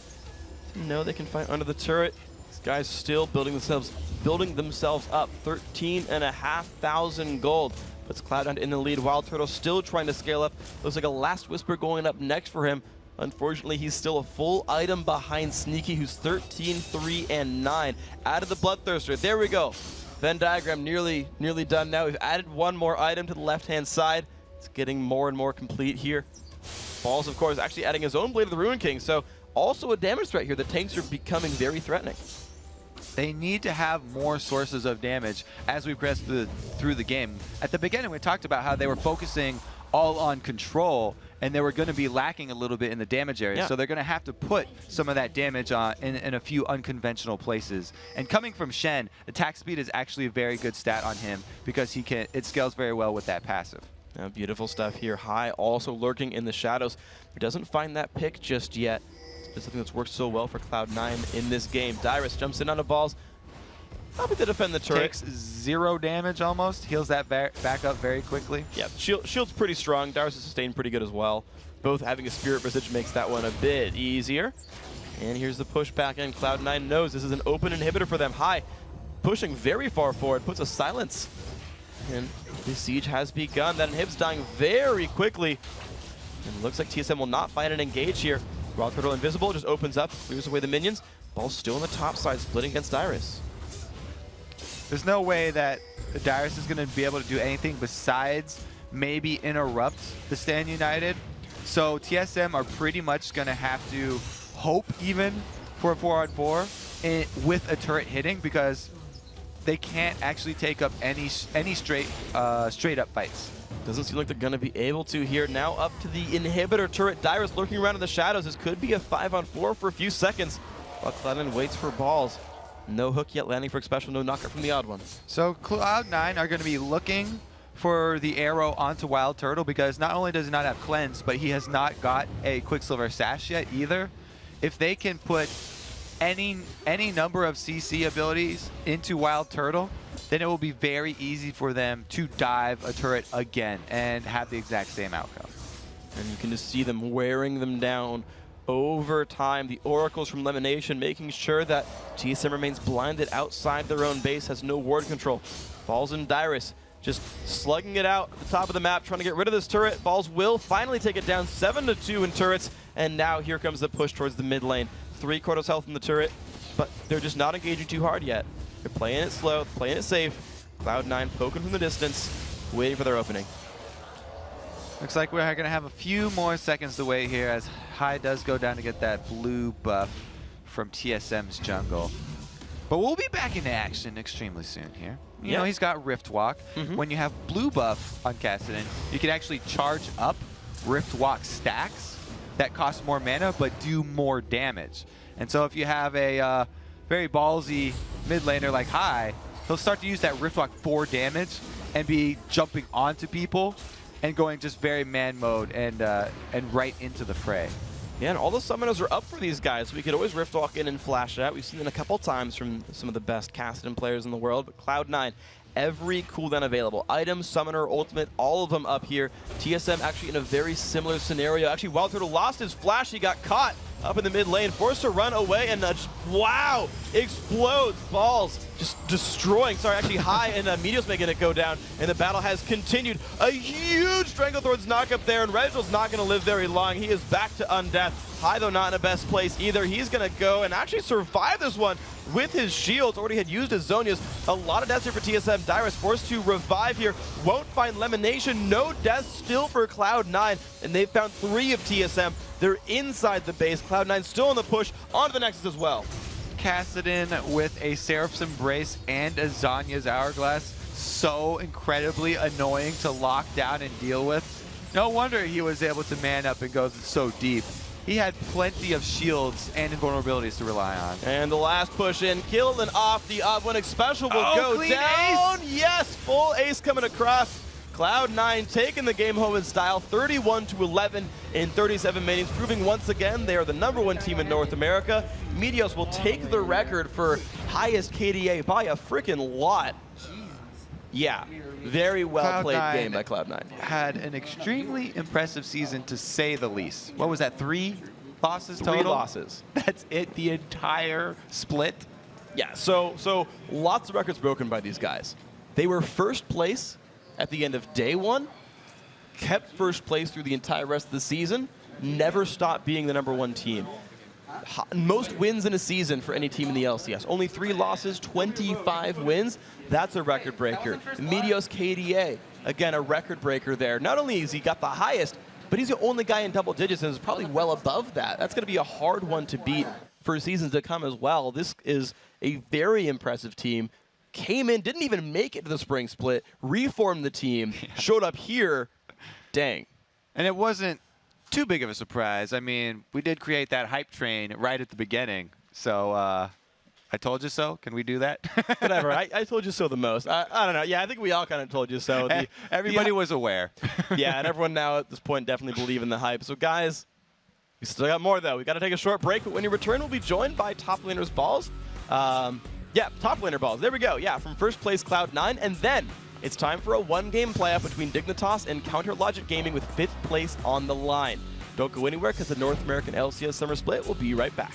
No, they can fight under the turret. These guys still building themselves up. 13,500 gold. Puts Cloud9 in the lead. Wild Turtle still trying to scale up. Looks like a Last Whisper going up next for him. Unfortunately, he's still a full item behind Sneaky, who's 13, 3, and 9. Out of the Bloodthirster. There we go. Venn diagram nearly done now. We've added one more item to the left-hand side. It's getting more and more complete here. Balls, of course, actually adding his own Blade of the Ruin King, so also a damage threat here. The tanks are becoming very threatening. They need to have more sources of damage as we progress through the game. At the beginning, we talked about how they were focusing all on control, and they were going to be lacking a little bit in the damage area. So they're going to have to put some of that damage on in a few unconventional places. And coming from Shen, attack speed is actually a very good stat on him because it scales very well with that passive. Beautiful stuff here. High also lurking in the shadows. He doesn't find that pick just yet. It's something that's worked so well for Cloud9 in this game. Dyrus jumps in on the Balls. Probably to defend the turret. Takes 0 damage almost. Heals that back up very quickly. Yeah, shield's pretty strong. Dyrus is sustained pretty good as well. Both having a Spirit Visage makes that one a bit easier. And here's the push back in. Cloud9 knows this is an open inhibitor for them. High pushing very far forward. Puts a silence. And the siege has begun. That inhib's dying very quickly. And looks like TSM will not find an engage here. Wild Turtle invisible, just opens up, clears away the minions. Ball's still on the top side, splitting against Dyrus. There's no way that Dyrus is going to be able to do anything besides maybe interrupt the Stand United. So TSM are pretty much going to have to hope even for a 4-on-4 with a turret hitting, because they can't actually take up any straight up fights. Doesn't seem like they're going to be able to here. Now up to the inhibitor turret. Dyrus lurking around in the shadows. This could be a 5-on-4 for a few seconds, while Cloud9 waits for Balls. No hook yet landing for Xpecial, no knockout from the odd one. So Cloud9 are going to be looking for the arrow onto Wild Turtle, because not only does he not have Cleanse, but he has not got a Quicksilver Sash yet either. If they can put any number of CC abilities into Wild Turtle, then it will be very easy for them to dive a turret again and have the exact same outcome. And you can just see them wearing them down over time. The Oracles from Lemonation making sure that TSM remains blinded outside their own base, has no ward control. Balls and Dyrus just slugging it out at the top of the map, trying to get rid of this turret. Balls will finally take it down 7-2 in turrets, and now here comes the push towards the mid lane. 3/4 health in the turret, but they're just not engaging too hard yet. They're playing it slow, playing it safe. Cloud9 poking from the distance, waiting for their opening. Looks like we're going to have a few more seconds to wait here as High does go down to get that blue buff from TSM's jungle. But we'll be back into action extremely soon here. You know, he's got Rift Walk. When you have blue buff on Kassadin, you can actually charge up Rift Walk stacks that cost more mana but do more damage. And so if you have a very ballsy mid laner like High, he'll start to use that Rift Walk for damage and be jumping onto people and going just very man mode and right into the fray. Yeah, and all the summoners are up for these guys. We could always Rift Walk in and flash it out. We've seen it a couple times from some of the best Kassadin players in the world, but Cloud9, every cooldown available. Item, summoner, ultimate, all of them up here. TSM actually in a very similar scenario. Actually, Wild Turtle lost his flash. He got caught up in the mid lane, forced to run away, and wow, explodes, balls, just destroying. Sorry, actually high, and Meteos making it go down, and the battle has continued. A huge Stranglethorn's knock up there, and Reginald's not going to live very long. He is back to undeath. High, though, not in the best place either. He's going to go and actually survive this one with his shields. Already had used his Zonias. A lot of deaths here for TSM. Dyrus forced to revive here. Won't find Lemonation. No deaths still for Cloud9. And they've found 3 of TSM. They're inside the base. Cloud9 still on the push. Onto the Nexus as well. Kassadin with a Seraph's Embrace and a Zanya's Hourglass. So incredibly annoying to lock down and deal with. No wonder he was able to man up and go so deep. He had plenty of shields and invulnerabilities to rely on. And the last push in, killed and off. The odd one special will go down. Ace. Yes, full ace coming across. Cloud9 taking the game home in style, 31-11 in 37 minutes, proving once again they are the #1 team in North America. Meteos will take the record for highest KDA by a freaking lot. Yeah, very well played game by Cloud9. Had an extremely impressive season, to say the least. What was that, 3 losses total? 3 losses. That's it, the entire split? Yeah, so lots of records broken by these guys. They were first place at the end of day 1, kept first place through the entire rest of the season, never stopped being the #1 team. Most wins in a season for any team in the LCS. Only 3 losses, 25 wins. That's a record breaker. Meteos KDA, again, a record breaker there. Not only has he got the highest, but he's the only guy in double digits and is probably well above that. That's going to be a hard one to beat for seasons to come as well. This is a very impressive team. Came in, didn't even make it to the spring split, reformed the team, showed up here. Dang. And it wasn't too big of a surprise. I mean, we did create that hype train right at the beginning. So I told you so. Can we do that? Whatever. I told you so the most. I don't know. Yeah, I think we all kind of told you so. Everybody was aware. Yeah, and everyone now at this point definitely believe in the hype. So guys, we still got more though. We got to take a short break, but when you return, we'll be joined by top laners Balls. Yeah, top laner Balls. There we go. Yeah, from first place Cloud9, and then it's time for a 1-game playoff between Dignitas and Counter Logic Gaming with 5th place on the line. Don't go anywhere because the North American LCS Summer Split will be right back.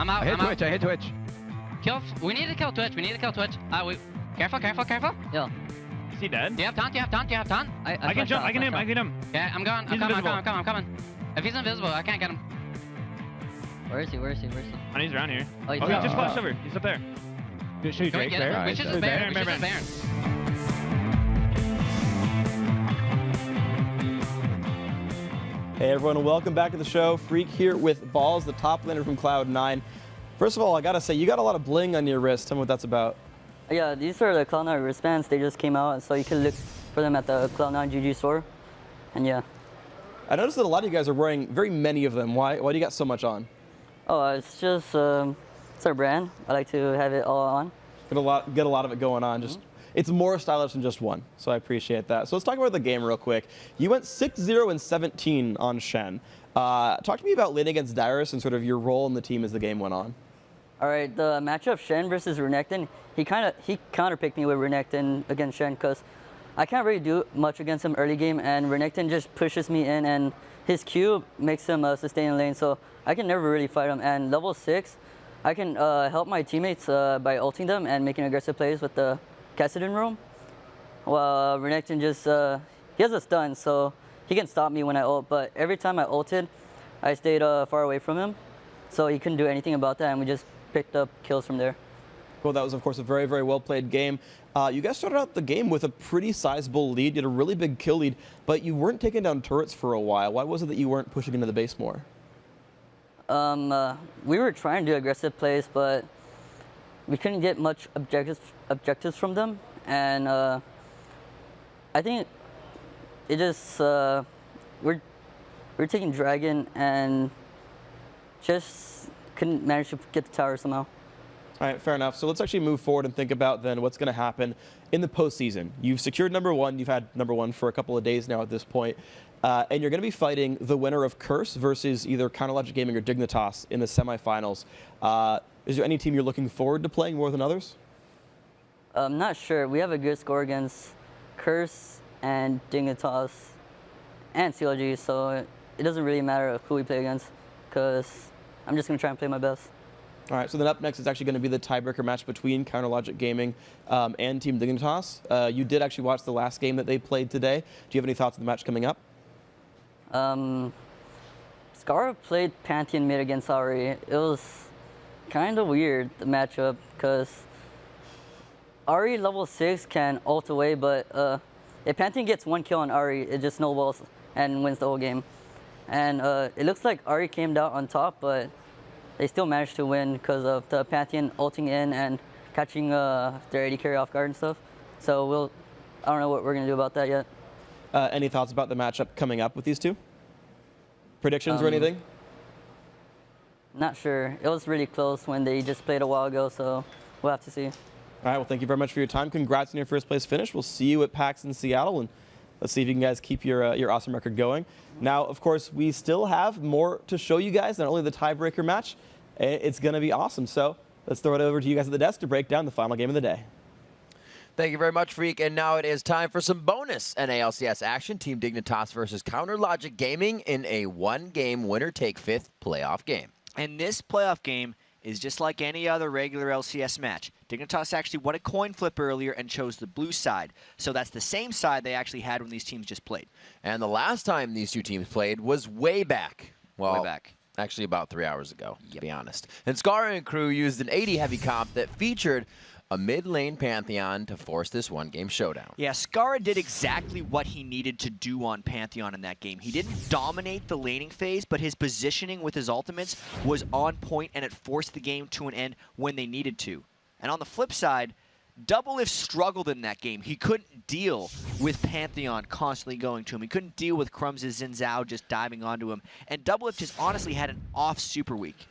I'm out. I hit Twitch. Kill. We need to kill Twitch. Careful. Yeah. Is he dead? Do you have taunt? I can jump. I can him. Yeah, I'm going. I'm coming. If he's invisible, I can't get him. Where is he? And he's around here. Oh, He just flashed over. He's up there. Can we get him? We should just Baron. Hey everyone, and welcome back to the show. Freak here with Balls, the top laner from Cloud9. First of all, I gotta say, you got a lot of bling on your wrist. Tell me what that's about. Yeah, these are the Cloud9 wristbands. They just came out, so you can look for them at the Cloud9 GG store. And yeah. I noticed that a lot of you guys are wearing very many of them. Why do you got so much on? Oh, it's just, it's our brand. I like to have it all on. Get a lot of it going on. It's more stylish than just one, so I appreciate that. So let's talk about the game real quick. You went 6-0 and 17 on Shen. Talk to me about laning against Dyrus and sort of your role in the team as the game went on. All right, the matchup Shen versus Renekton, he counterpicked me with Renekton against Shen because I can't really do much against him early game, and Renekton just pushes me in, and his Q makes him sustain in lane, so I can never really fight him. And level 6, I can help my teammates by ulting them and making aggressive plays with the Kassadin roam. Well, Renekton just, he has a stun, so he can stop me when I ult, but every time I ulted, I stayed far away from him, so he couldn't do anything about that, and we just picked up kills from there. Well, that was, of course, a very, very well-played game. You guys started out the game with a pretty sizable lead. You had a really big kill lead, but you weren't taking down turrets for a while. Why was it that you weren't pushing into the base more? We were trying to do aggressive plays, but we couldn't get much objectives from them, and I think it just we're taking Dragon and just couldn't manage to get the tower somehow. All right, fair enough. So let's actually move forward and think about then what's going to happen in the postseason. You've secured #1. You've had #1 for a couple of days now at this point. And you're going to be fighting the winner of Curse versus either Counterlogic Gaming or Dignitas in the semifinals. Is there any team you're looking forward to playing more than others? I'm not sure. We have a good score against Curse and Dignitas and CLG, so it doesn't really matter who we play against because I'm just going to try and play my best. All right, so then up next is actually going to be the tiebreaker match between Counterlogic Gaming and Team Dignitas. You did actually watch the last game that they played today. Do you have any thoughts on the match coming up? Scar played Pantheon mid against Ari. It was kind of weird, the matchup, because Ari level 6 can ult away, but if Pantheon gets 1 kill on Ari, it just snowballs and wins the whole game. And it looks like Ari came out on top, but they still managed to win because of the Pantheon ulting in and catching their AD carry off guard and stuff. So I don't know what we're going to do about that yet. Any thoughts about the matchup coming up with these two? Predictions or anything? Not sure. It was really close when they just played a while ago, so we'll have to see. All right, well, thank you very much for your time. Congrats on your first place finish. We'll see you at PAX in Seattle, and let's see if you guys keep your awesome record going. Now, of course, we still have more to show you guys, not only the tiebreaker match. It's going to be awesome. So let's throw it over to you guys at the desk to break down the final game of the day. Thank you very much, Freak. And now it is time for some bonus NALCS action. Team Dignitas versus Counterlogic Gaming in a one-game winner-take-fifth playoff game. And this playoff game is just like any other regular LCS match. Dignitas actually won a coin flip earlier and chose the blue side. So that's the same side they actually had when these teams just played. And the last time these two teams played was way back. Well, way back. Actually about 3 hours ago, to be honest. And Scar and crew used an 80 heavy comp that featured a mid-lane Pantheon to force this one-game showdown. Yeah, Scarra did exactly what he needed to do on Pantheon in that game. He didn't dominate the laning phase, but his positioning with his ultimates was on point, and it forced the game to an end when they needed to. And on the flip side, Doublelift struggled in that game. He couldn't deal with Pantheon constantly going to him. He couldn't deal with Crumbs' Xin Zhao just diving onto him. And Doublelift just honestly had an off super week.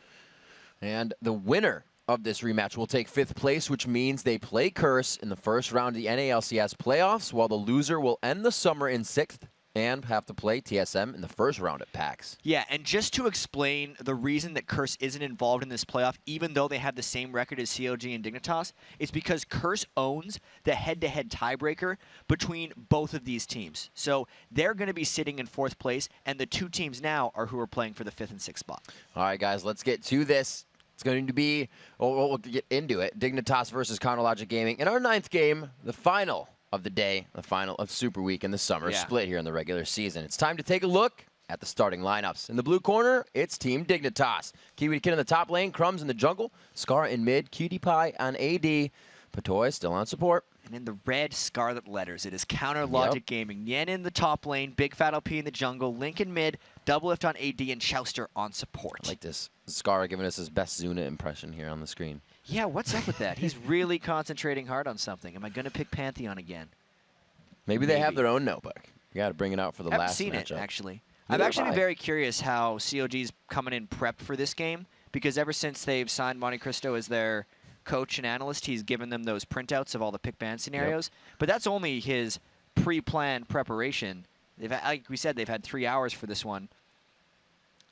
And the winner of this rematch will take 5th place, which means they play Curse in the first round of the NALCS playoffs, while the loser will end the summer in 6th and have to play TSM in the first round at PAX. Yeah, and just to explain the reason that Curse isn't involved in this playoff, even though they have the same record as CLG and Dignitas, it's because Curse owns the head-to-head tiebreaker between both of these teams. So they're going to be sitting in 4th place, and the two teams now are who are playing for the 5th and 6th spot. All right, guys, let's get to this. It's going to be, we'll get into it, Dignitas versus Chronologic Gaming. In our 9th game, the final of the day, the final of Super Week in the summer split here in the regular season. It's time to take a look at the starting lineups. In the blue corner, it's Team Dignitas. Kiwi Kid in the top lane, Crumbs in the jungle, Scar in mid, Cutie Pie on AD, Patoy still on support. And in the red scarlet letters, it is Counter Logic Gaming. Yen in the top lane, Big Fat LP in the jungle, Link in mid, Double Lift on AD, and Chouster on support. I like this. Scar giving us his best Zuna impression here on the screen. Yeah, what's up with that? He's really concentrating hard on something. Am I going to pick Pantheon again? Maybe they have their own notebook. You got to bring it out for the last I haven't seen matchup. it, actually. I've actually been very curious how COG's coming in prepped for this game, because ever since they've signed Monte Cristo as their coach and analyst, he's given them those printouts of all the pick ban scenarios. But that's only his pre-planned preparation. Like we said, they've had 3 hours for this one.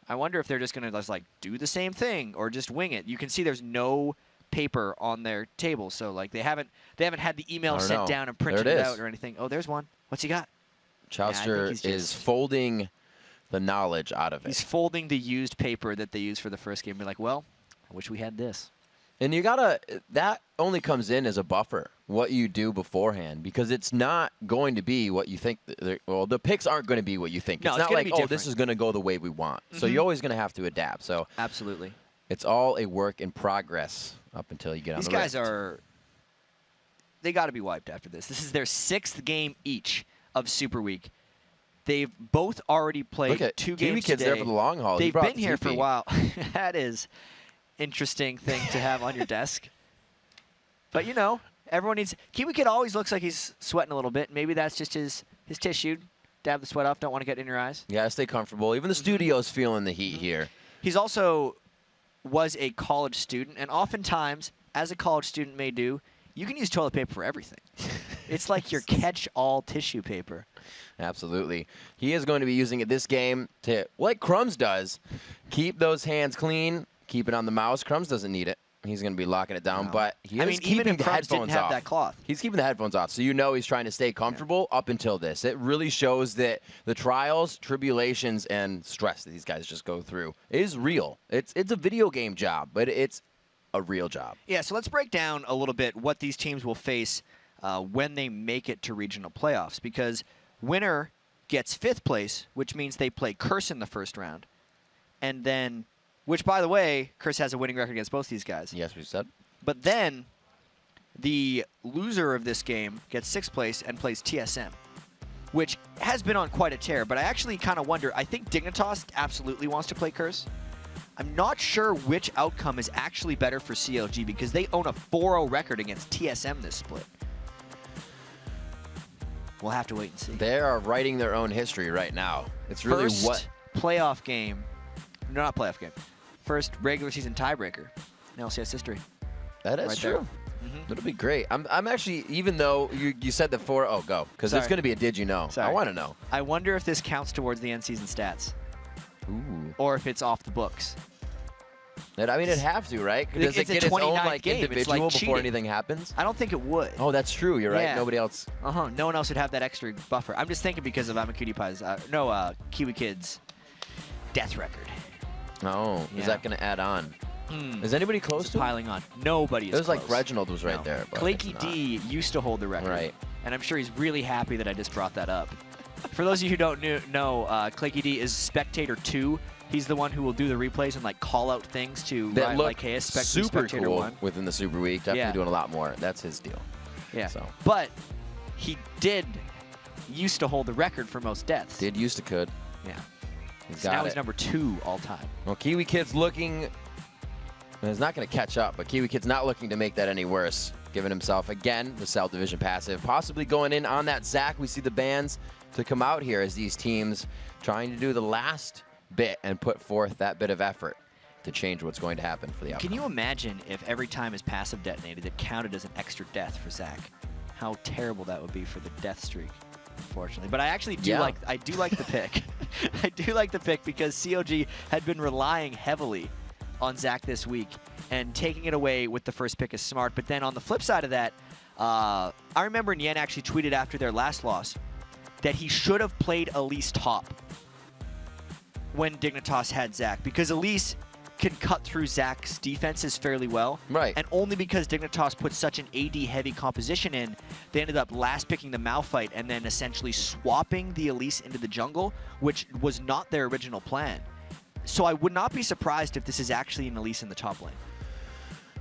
I wonder if they're just going to just like do the same thing or just wing it. You can see there's no paper on their table, so like they haven't had the email sent down and printed it out or anything. Oh, there's one. What's he got? Chouster is folding the knowledge out of it. He's folding the used paper that they used for the first game. Be like, well, I wish we had this. And you gotta, that only comes in as a buffer, what you do beforehand, because it's not going to be what you think. Well, the picks aren't going to be what you think. No, it's it's not gonna like, be oh, different. this is going to go the way we want. So you're always going to have to adapt. So absolutely, it's all a work in progress up until you get on the These guys rift. they got to be wiped after this. This is their 6th game each of Super Week. They've both already played 2 Kiwi games Kid's today. there for the long haul. They've been here for a while. That is interesting thing to have on your desk. But, you know, everyone needs... Kiwi Kid always looks like he's sweating a little bit. Maybe that's just his tissue. Dab the sweat off. Don't want to get in your eyes. You got to stay comfortable. Even the studio's feeling the heat here. He's also was a college student, and oftentimes, as a college student may do, you can use toilet paper for everything. It's like your catch-all tissue paper. Absolutely. He is going to be using it this game to, like Crumbs does, keep those hands clean, keep it on the mouse. Crumbs doesn't need it. He's going to be locking it down, but he is keeping the headphones off. That cloth. He's keeping the headphones off, so you know he's trying to stay comfortable up until this. It really shows that the trials, tribulations, and stress that these guys just go through is real. It's a video game job, but it's a real job. Yeah, so let's break down a little bit what these teams will face when they make it to regional playoffs, because winner gets 5th place, which means they play Curse in the first round, and then... Which, by the way, Curse has a winning record against both these guys. Yes, we said. But then the loser of this game gets 6th place and plays TSM, which has been on quite a tear. But I actually kind of wonder, I think Dignitas absolutely wants to play Curse. I'm not sure which outcome is actually better for CLG, because they own a 4-0 record against TSM this split. We'll have to wait and see. They are writing their own history right now. It's really First playoff game. No, not playoff game. First regular season tiebreaker in LCS history. That is right true. It'll be great. I'm actually, even though you said the 4, oh, go. Because it's going to be a did you know. Sorry. I want to know. I wonder if this counts towards the end season stats. Ooh. Or if it's off the books. I mean, it'd have to, right? Does it get its own like game. individual like before cheating. anything happens? I don't think it would. Oh, that's true. You're right. Yeah. Nobody else. No one else would have that extra buffer. I'm just thinking because of Cutie Pie's, Kiwi Kid's death record. Oh, is that going to add on? Is anybody close to piling on? Nobody is It was close. like Reginald was right there. But Claky D used to hold the record. Right. And I'm sure he's really happy that I just brought that up. For those of you who don't know, Claky D is Spectator 2. He's the one who will do the replays and like call out things to that look super Spectator cool 1. within the Super Week. Definitely doing a lot more. That's his deal. Yeah. So. But he used to hold the record for most deaths. Used to could. Yeah. Now he's number 2 all time. Well, Kiwi Kid's looking... He's not going to catch up, but Kiwi Kid's not looking to make that any worse. Giving himself, again, the South Division passive. Possibly going in on that Zach. We see the bans to come out here as these teams trying to do the last bit and put forth that bit of effort to change what's going to happen for the outcome. Can you imagine if every time his passive detonated, it counted as an extra death for Zach? How terrible that would be for the death streak, unfortunately. But I actually do like the pick. I do like the pick because COG had been relying heavily on Zach this week, and taking it away with the first pick is smart. But then on the flip side of that, I remember Nien actually tweeted after their last loss that he should have played Elise top when Dignitas had Zach, because Elise can cut through Zach's defenses fairly well. Right. And only because Dignitas put such an AD-heavy composition in, they ended up last picking the Malphite and then essentially swapping the Elise into the jungle, which was not their original plan. So I would not be surprised if this is actually an Elise in the top lane.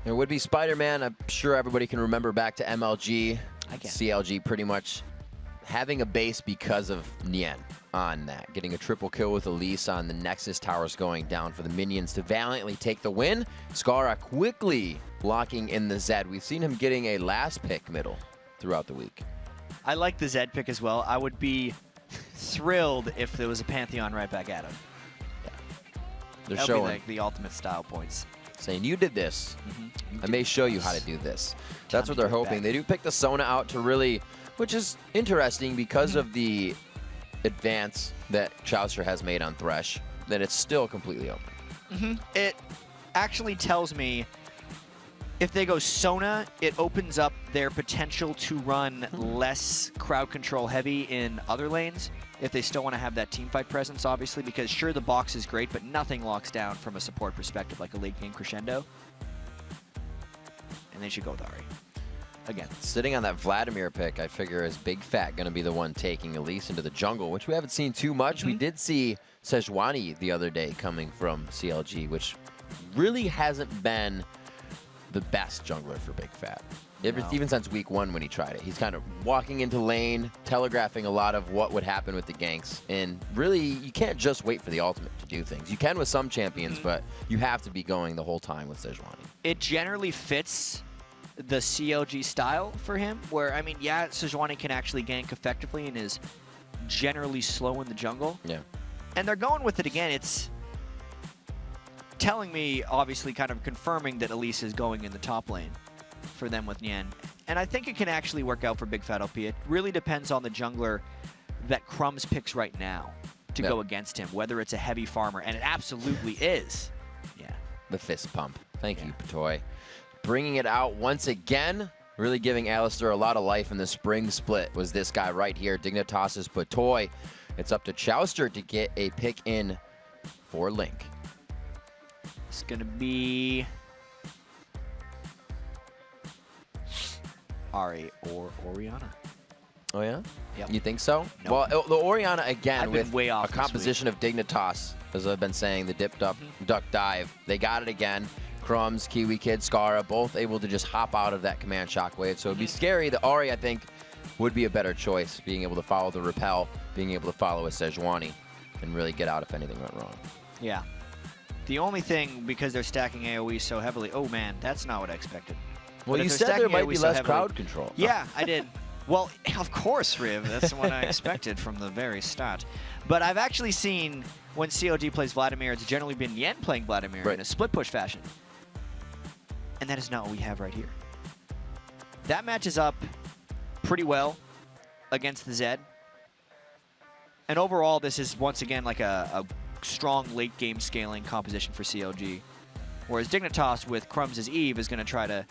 It would be Spider-Man. I'm sure everybody can remember back to MLG. I can. CLG pretty much having a base because of Nien on that. Getting a triple kill with Elise on the Nexus towers going down for the minions to valiantly take the win. Skara quickly locking in the Zed. We've seen him getting a last pick middle throughout the week. I like the Zed pick as well. I would be thrilled if there was a Pantheon right back at him. They're That'd showing. be like the ultimate style points. Saying, you did this. I may show you how to do this. That's what they're hoping. They do pick the Sona out to really, which is interesting because of the advance that Chaucer has made on Thresh, that it's still completely open. It actually tells me if they go Sona, it opens up their potential to run less crowd control heavy in other lanes if they still want to have that teamfight presence, obviously, because sure, the box is great, but nothing locks down from a support perspective like a late game crescendo. And they should go with Ahri. Again. Sitting on that Vladimir pick, I figure is Big Fat going to be the one taking Elise into the jungle, which we haven't seen too much. We did see Sejuani the other day coming from CLG, which really hasn't been the best jungler for Big Fat. Even since week 1 when he tried it. He's kind of walking into lane, telegraphing a lot of what would happen with the ganks. And really, you can't just wait for the ultimate to do things. You can with some champions, but you have to be going the whole time with Sejuani. It generally fits the CLG style for him, where, I mean, yeah, Sejuani can actually gank effectively and is generally slow in the jungle. Yeah. And they're going with it again. It's telling me, obviously, kind of confirming that Elise is going in the top lane for them with Nien. And I think it can actually work out for Big Fat LP. It really depends on the jungler that Crumbs picks right now to go against him, whether it's a heavy farmer, and it absolutely is. Yeah. The fist pump. Thank you, Patoy. Bringing it out once again, really giving Alistair a lot of life in the spring split was this guy right here, Dignitas' Patoy. It's up to Chauster to get a pick in for Link. It's going to be Ahri or Orianna. Oh, yeah? Yep. You think so? Nope. Well, the Orianna, again, with way off a composition of Dignitas, as I've been saying, the dipped up duck dive. They got it again. Crumbs, Kiwi Kid, Skara, both able to just hop out of that command shockwave. So it'd be scary. The Ahri, I think, would be a better choice, being able to follow the repel, being able to follow a Sejuani, and really get out if anything went wrong. Yeah. The only thing, because they're stacking AoE so heavily, oh man, that's not what I expected. Well, you said there might be less crowd control. Yeah, I did. Well, of course, Riv. That's what I expected from the very start. But I've actually seen when COD plays Vladimir, it's generally been Yen playing Vladimir in a split push fashion. And that is not what we have right here. That matches up pretty well against the Zed. And overall, this is once again like a strong late game scaling composition for CLG. Whereas Dignitas with Crumbs' Eve is going to try to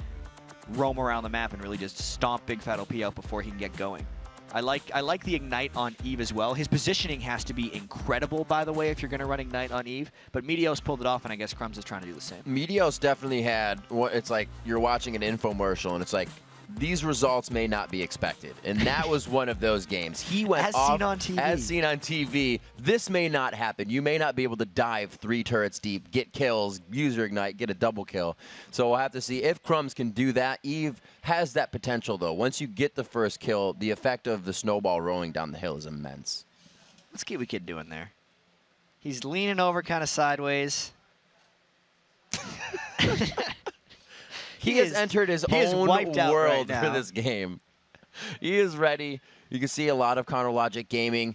roam around the map and really just stomp Big Fat OP out before he can get going. I like the Ignite on Eve as well. His positioning has to be incredible, by the way, if you're going to run Ignite on Eve. But Meteos pulled it off, and I guess Crumbs is trying to do the same. Meteos definitely had, it's like you're watching an infomercial, and it's like, these results may not be expected. And that was one of those games. He went as off, seen on TV. As seen on TV. This may not happen. You may not be able to dive 3 turrets deep, get kills, use your Ignite, get a double kill. So we'll have to see if Crumbs can do that. Eve has that potential, though. Once you get the first kill, the effect of the snowball rolling down the hill is immense. What's Kiwi Kid doing there? He's leaning over kind of sideways. He has entered his own world right for this game. He is ready. You can see a lot of counter logic gaming.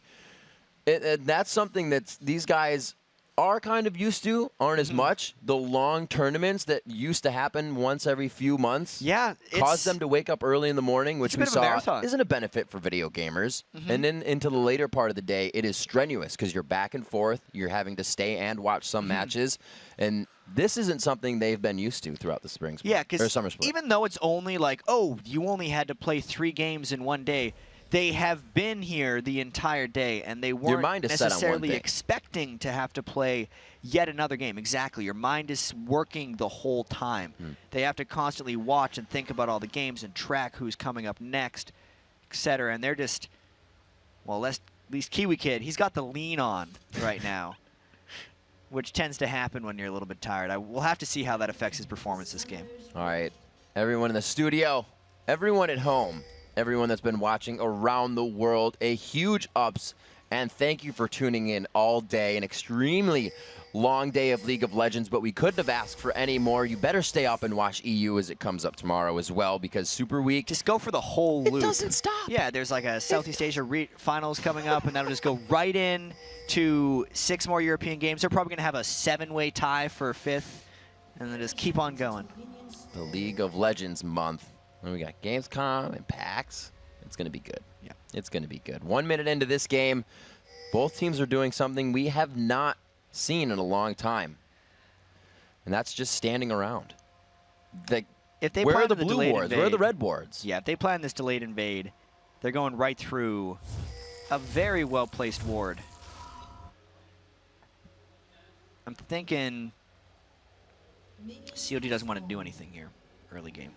That's something that these guys are kind of used to, aren't as much. The long tournaments that used to happen once every few months cause them to wake up early in the morning, which we saw isn't a benefit for video gamers. And then into the later part of the day, it is strenuous because you're back and forth. You're having to stay and watch some matches. And this isn't something they've been used to throughout the spring split, Yeah, because summer split. even though it's only like, oh, you only had to play 3 games in one day, they have been here the entire day, and they Your weren't mind is set on one necessarily thing. expecting to have to play yet another game. Exactly. Your mind is working the whole time. They have to constantly watch and think about all the games and track who's coming up next, etc. And they're just, well, at least Kiwi Kid, he's got the lean on right now, which tends to happen when you're a little bit tired. We'll have to see how that affects his performance this game. All right, everyone in the studio, everyone at home, everyone that's been watching around the world, a huge ups and thank you for tuning in all day. An extremely long day of League of Legends, but we couldn't have asked for any more. You better stay up and watch EU as it comes up tomorrow as well, because Super Week. Just go for the whole loop. It doesn't stop. Yeah, there's like a Southeast Asia finals coming up, and that'll just go right in to 6 more European games. They're probably going to have a 7-way tie for 5th, and then just keep on going. The League of Legends month. And we got Gamescom and PAX. It's going to be good. Yeah. It's going to be good. 1 minute into this game, both teams are doing something we have not seen in a long time. And that's just standing around. If they where plan are the the blue delayed wards? Where are the invade- red wards? Yeah, if they plan this delayed invade, they're going right through a very well-placed ward. I'm thinking COD doesn't want to do anything here early game.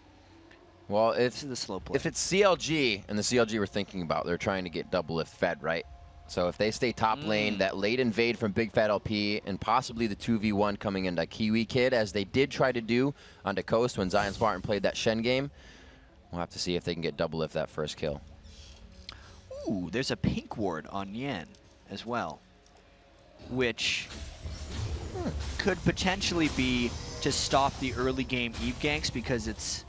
Well, This is the slow play. if it's CLG, and the CLG we're thinking about, they're trying to get double lift fed, right? So if they stay top lane, that late invade from Big Fat LP, and possibly the 2v1 coming into Kiwi Kid, as they did try to do on the coast when Zion Spartan played that Shen game, we'll have to see if they can get double lift that first kill. Ooh, there's a pink ward on Yen as well, which could potentially be to stop the early game Eve ganks because it's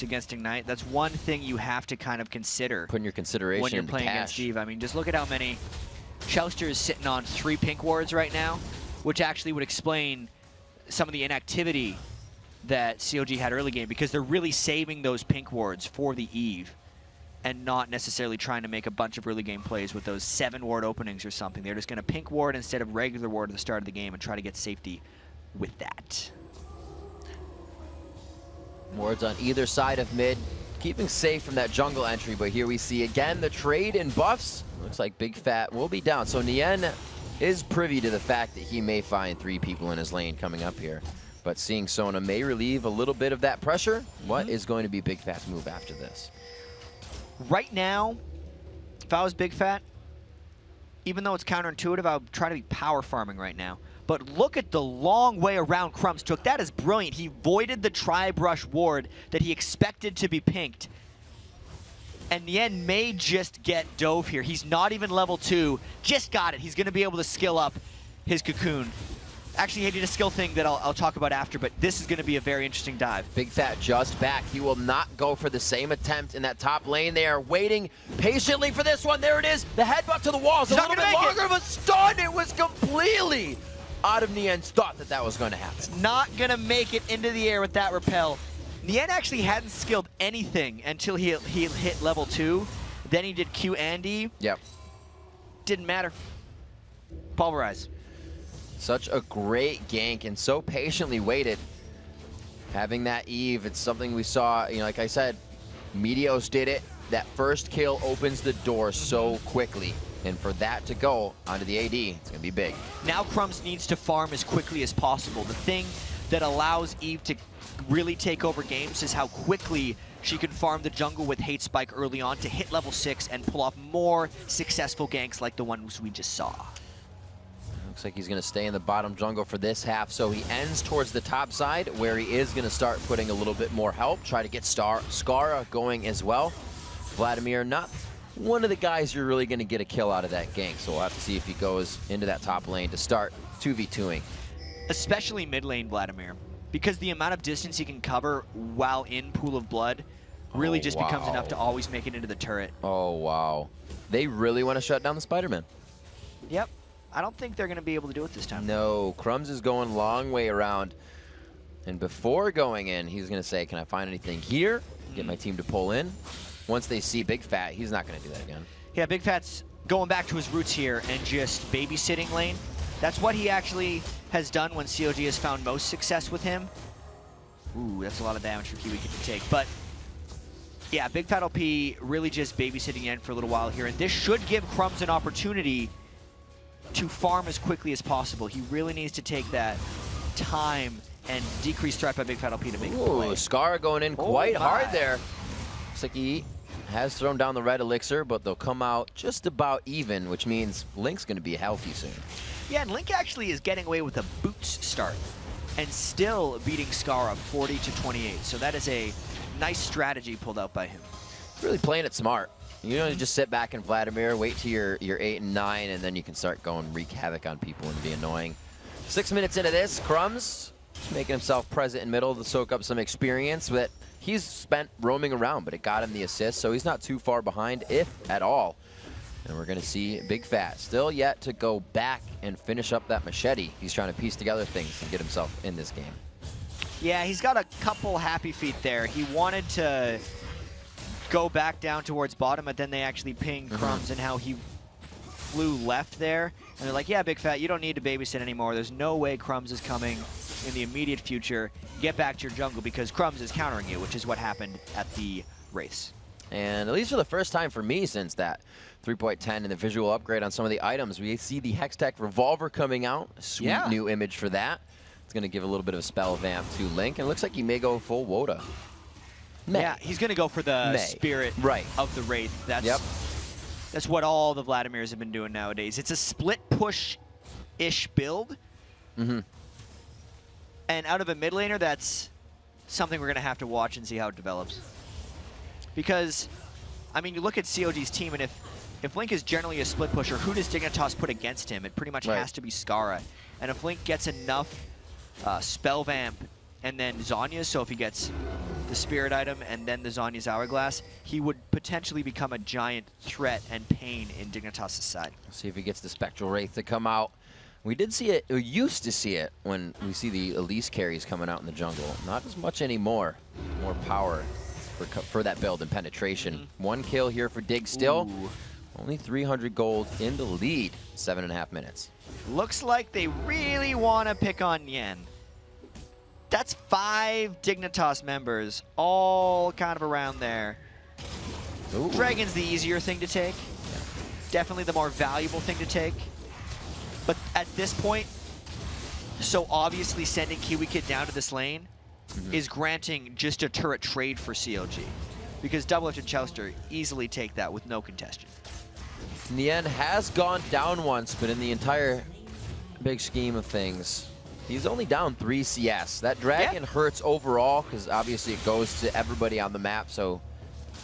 against Ignite. That's one thing you have to kind of consider. Putting your consideration when you're into playing cash. against Eve. I mean, just look at how many Chouster is sitting on 3 pink wards right now, which actually would explain some of the inactivity that COG had early game, because they're really saving those pink wards for the Eve and not necessarily trying to make a bunch of early game plays with those 7 ward openings or something. They're just going to pink ward instead of regular ward at the start of the game and try to get safety with that. Wards on either side of mid, keeping safe from that jungle entry, but here we see again the trade in buffs. Looks like Big Fat will be down. So Nien is privy to the fact that he may find 3 people in his lane coming up here. But seeing Sona may relieve a little bit of that pressure. What is going to be Big Fat's move after this? Right now, if I was Big Fat, even though it's counterintuitive, I would try to be power farming right now. But look at the long way around Crumbs took. That is brilliant. He voided the tri-brush ward that he expected to be pinked. And Nien may just get dove here. He's not even level 2. Just got it. He's going to be able to skill up his cocoon. Actually, he did a skill thing that I'll talk about after, but this is going to be a very interesting dive. Big Fat just back. He will not go for the same attempt in that top lane. They are waiting patiently for this one. There it is. The headbutt to the walls. He's A not little gonna bit make longer of a stun. It was completely out of Nien's thought that that was going to happen. Not going to make it into the air with that repel. Nien actually hadn't skilled anything until he hit level 2. Then he did Q and E. Yep. Didn't matter. Pulverize. Such a great gank and so patiently waited. Having that Eve, it's something we saw, you know, like I said, Meteos did it. That first kill opens the door so quickly. And for that to go onto the AD, it's going to be big. Now Crumbs needs to farm as quickly as possible. The thing that allows Eve to really take over games is how quickly she can farm the jungle with Hate Spike early on to hit level 6 and pull off more successful ganks like the ones we just saw. Looks like he's going to stay in the bottom jungle for this half, so he ends towards the top side where he is going to start putting a little bit more help, try to get Skara going as well. Vladimir, not one of the guys you're really going to get a kill out of that gank, so we'll have to see if he goes into that top lane to start 2v2ing. Especially mid lane Vladimir, because the amount of distance he can cover while in Pool of Blood really just becomes enough to always make it into the turret. Oh, wow. They really want to shut down the Spider-Man. Yep. I don't think they're going to be able to do it this time. No, Crumbs is going long way around. And before going in, he's going to say, can I find anything here? Get my team to pull in. Once they see Big Fat, he's not going to do that again. Yeah, Big Fat's going back to his roots here and just babysitting lane. That's what he actually has done when COG has found most success with him. Ooh, that's a lot of damage for Kiwi to take. But Yeah, Big Fat LP really just babysitting Yen for a little while here, and this should give Crumbs an opportunity to farm as quickly as possible. He really needs to take that time and decrease threat by Big Fat LP to make the play. Scar going in quite hard there. Looks like he has thrown down the red elixir, but they'll come out just about even, which means Link's going to be healthy soon. Yeah, and Link actually is getting away with a boots start and still beating Scar up 40-28. So that is a nice strategy pulled out by him. Really playing it smart. You don't just sit back in Vladimir, wait till you're 8 and 9, and then you can start going wreak havoc on people and be annoying. 6 minutes into this, Crumbs making himself present in middle to soak up some experience that he's spent roaming around, but it got him the assist, so he's not too far behind, if at all. And we're going to see Big Fat still yet to go back and finish up that machete. He's trying to piece together things and get himself in this game. Yeah, he's got a couple happy feet there. He wanted to go back down towards bottom, but then they actually pinged Crumbs and how he flew left there. And they're like, yeah, Big Fat, you don't need to babysit anymore. There's no way Crumbs is coming in the immediate future. Get back to your jungle because Crumbs is countering you, which is what happened at the race. And at least for the first time for me since that 3.10 and the visual upgrade on some of the items, we see the Hextech Revolver coming out. A sweet new image for that. It's going to give a little bit of a spell vamp to Link, and it looks like he may go full Woda. Yeah, he's going to go for the spirit of the Wraith. That's what all the Vladimirs have been doing nowadays. It's a split push-ish build. And out of a mid laner, that's something we're going to have to watch and see how it develops. Because, I mean, you look at COG's team, and if Link is generally a split pusher, who does Dignitas put against him? It pretty much has to be Skara. And if Link gets enough spell vamp and then Zhonya's, so if he gets the spirit item and then the Zhonya's Hourglass, he would potentially become a giant threat and pain in Dignitas' side. Let's see if he gets the Spectral Wraith to come out. We did see it, we used to see it when we see the Elise carries coming out in the jungle. Not as much anymore. More power for that build and penetration. 1 kill here for Dig still. Only 300 gold in the lead. 7.5 minutes. Looks like they really want to pick on Yen. That's 5 Dignitas members, all kind of around there. Dragon's the easier thing to take. Definitely the more valuable thing to take. But at this point, so obviously sending Kiwi Kid down to this lane is granting just a turret trade for CLG. Because Doublelift and Chouster easily take that with no contention. Nien has gone down once, but in the entire big scheme of things, he's only down 3 CS. That dragon hurts overall because obviously it goes to everybody on the map, so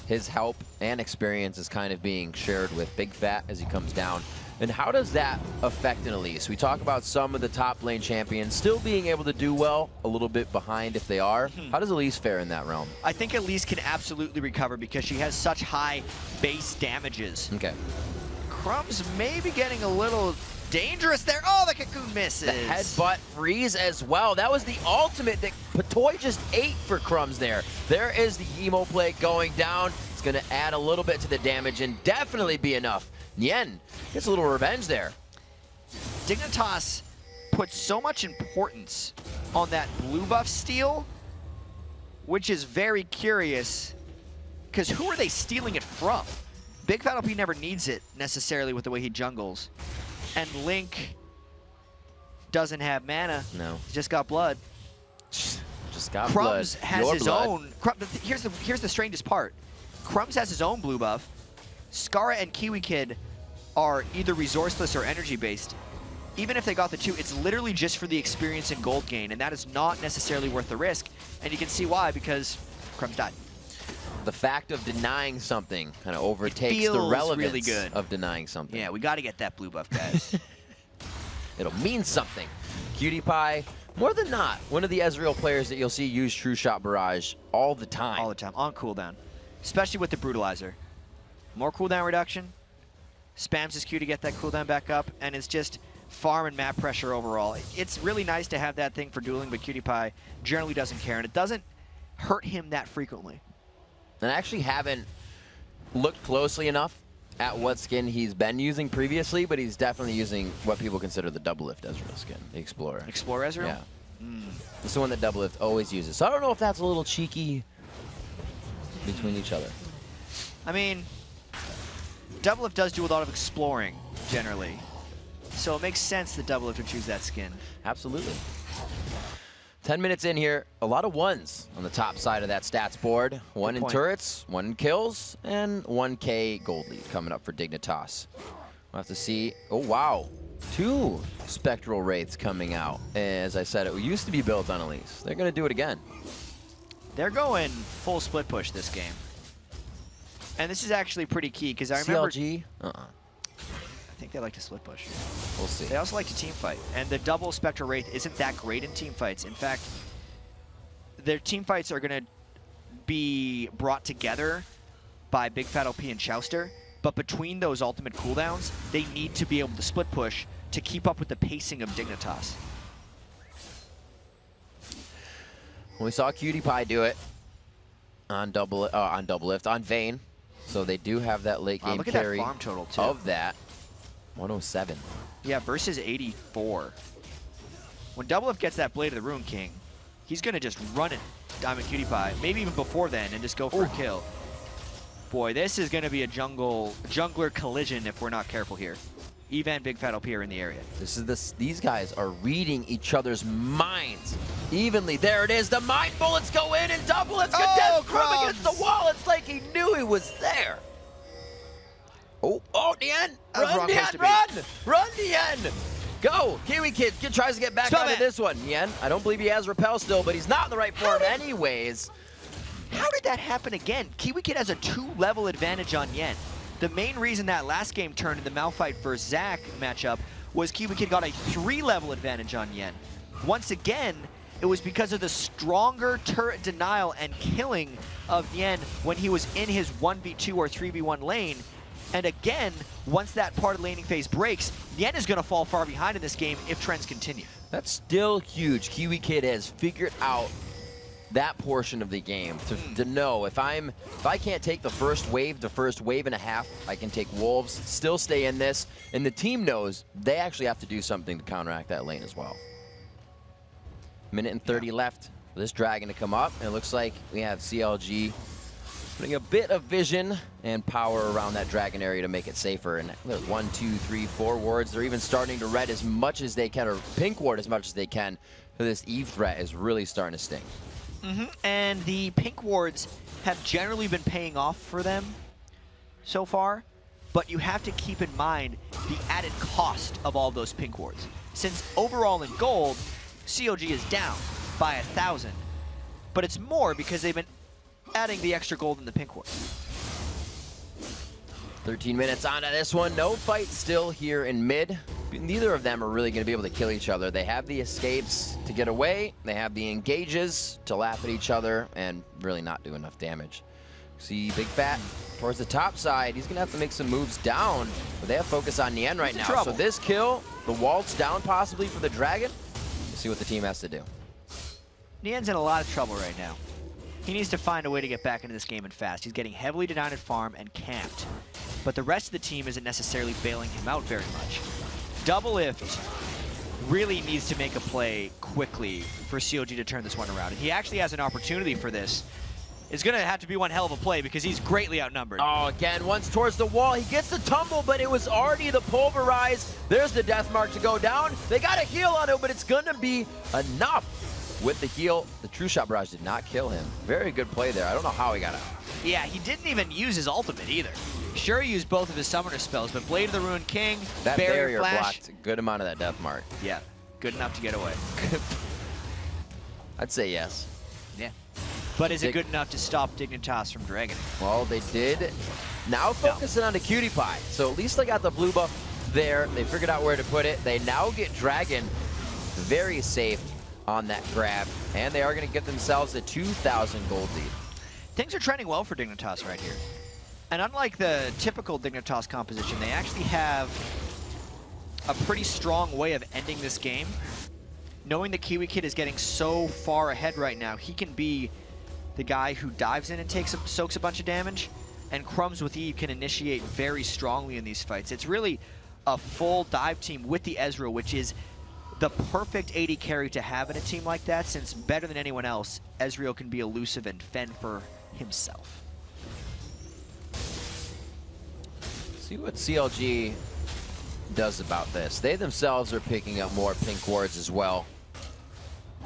his help and experience is kind of being shared with Big Fat as he comes down. And how does that affect an Elise? We talk about some of the top lane champions still being able to do well, a little bit behind if they are. How does Elise fare in that realm? I think Elise can absolutely recover because she has such high base damages. Okay. Crumbs may be getting a little dangerous there. Oh, the cocoon misses. The headbutt freeze as well. That was the ultimate that Patoy just ate for Crumbs there. There is the emo play going down. It's going to add a little bit to the damage and definitely be enough. Nien gets a little revenge there. Dignitas puts so much importance on that blue buff steal, which is very curious, because who are they stealing it from? Big Fat LP never needs it necessarily with the way he jungles. And Link doesn't have mana. No. He's just got blood. Just got Crumbs blood. has Your his blood. own. Here's the strangest part. Crumbs has his own blue buff. Skara and Kiwi Kid are either resourceless or energy based. Even if they got the 2, it's literally just for the experience and gold gain, and that is not necessarily worth the risk. And you can see why, because Crumbs died. The fact of denying something kind of overtakes the relevance really good. of denying something. Yeah, we got to get that blue buff, guys. It'll mean something. Cutie Pie, more than not, one of the Ezreal players that you'll see use True Shot Barrage all the time. All the time, on cooldown. Especially with the Brutalizer. More cooldown reduction, spams his Q to get that cooldown back up, and it's just farm and map pressure overall. It's really nice to have that thing for dueling, but Cutie Pie generally doesn't care, and it doesn't hurt him that frequently. And I actually haven't looked closely enough at what skin he's been using previously, but he's definitely using what people consider the Doublelift Ezreal skin, the Explorer. Explorer Ezreal? Yeah. It's the one that Doublelift always uses. So I don't know if that's a little cheeky between each other. I mean, Doublelift does do a lot of exploring, generally. So it makes sense that Doublelift would choose that skin. Absolutely. 10 minutes in here, a lot of ones on the top side of that stats board. One in turrets, one in kills, and 1K gold lead coming up for Dignitas. We'll have to see. Oh, wow. 2 Spectral Wraiths coming out. As I said, it used to be built on Elise. They're going to do it again. They're going full split push this game. And this is actually pretty key, because I remember... CLG? I think they like to split push. We'll see. They also like to team fight. And the double Spectral Wraith isn't that great in team fights. In fact, their team fights are going to be brought together by Big Fat OP and Chouster. But between those ultimate cooldowns, they need to be able to split push to keep up with the pacing of Dignitas. We saw Cutie Pie do it on Doublelift, on Vayne. So they do have that late game look at carry that farm total, too. of that. 107. Yeah, versus 84. When Doublelift gets that Blade of the Ruin King, he's going to just run it, Diamond Cutie Pie, maybe even before then, and just go for a kill. Boy, this is going to be a jungler collision if we're not careful here. Eva and Big Fat OP are in the area. These guys are reading each other's minds evenly. There it is. The mind bullets go in, and Doublelift's gonna run against the wall. It's like he knew he was there. Oh, Nien! Run, Nien, run! Run, Nien! Go! Kiwi Kid tries to get back out of this one. Nien, I don't believe he has Repel still, but he's not in the right form anyways. How did that happen again? Kiwi Kid has a 2-level advantage on Yen. The main reason that last game turned in the Malphite vs. Zac matchup was Kiwi Kid got a 3-level advantage on Yen. Once again, it was because of the stronger turret denial and killing of Yen when he was in his 1v2 or 3v1 lane. And again, once that part of the laning phase breaks, Yen is going to fall far behind in this game if trends continue. That's still huge. Kiwi Kid has figured out that portion of the game to know if I can't take the first wave and a half, I can take Wolves, still stay in this, and the team knows they actually have to do something to counteract that lane as well. Minute and 30 left for this Dragon to come up, and it looks like we have CLG putting a bit of vision and power around that Dragon area to make it safer. And there's 1, 2, 3, 4 wards. They're even starting to red as much as they can, or pink ward as much as they can. So this Eve threat is really starting to sting. And the pink wards have generally been paying off for them so far, but you have to keep in mind the added cost of all those pink wards. Since overall in gold, COG is down by 1,000, but it's more because they've been adding the extra gold in the pink wards. 13 minutes onto this one. No fight still here in mid. Neither of them are really going to be able to kill each other. They have the escapes to get away. They have the engages to laugh at each other and really not do enough damage. See Big Fat towards the top side. He's going to have to make some moves down, but they have focus on Nien right now. So this kill, the waltz down possibly for the Dragon. Let's see what the team has to do. Nien's in a lot of trouble right now. He needs to find a way to get back into this game and fast. He's getting heavily denied at farm and camped, but the rest of the team isn't necessarily bailing him out very much. Doublelift really needs to make a play quickly for COG to turn this one around. And he actually has an opportunity for this. It's going to have to be one hell of a play because he's greatly outnumbered. Oh, again, once towards the wall. He gets the tumble, but it was already the pulverize. There's the death mark to go down. They got a heal on him, but it's going to be enough. With the heal, the True Shot Barrage did not kill him. Very good play there. I don't know how he got out. Yeah, he didn't even use his ultimate either. Sure, he used both of his summoner spells, but Blade of the Ruined King, that barrier Flash, blocked a good amount of that death mark. Yeah, good enough to get away. I'd say yes. Yeah. But is it good enough to stop Dignitas from Dragon? Well, they did. Now focusing on the Cutie Pie. So at least they got the blue buff there. They figured out where to put it. They now get Dragon very safe on that grab, and they are going to get themselves a 2,000 gold lead. Things are trending well for Dignitas right here. And unlike the typical Dignitas composition, they actually have a pretty strong way of ending this game. Knowing that Kiwi Kid is getting so far ahead right now, he can be the guy who dives in and soaks a bunch of damage, and Crumbs with Eve can initiate very strongly in these fights. It's really a full dive team with the Ezreal, which is the perfect AD carry to have in a team like that, since better than anyone else, Ezreal can be elusive and fend for himself. See what CLG does about this. They themselves are picking up more pink wards as well.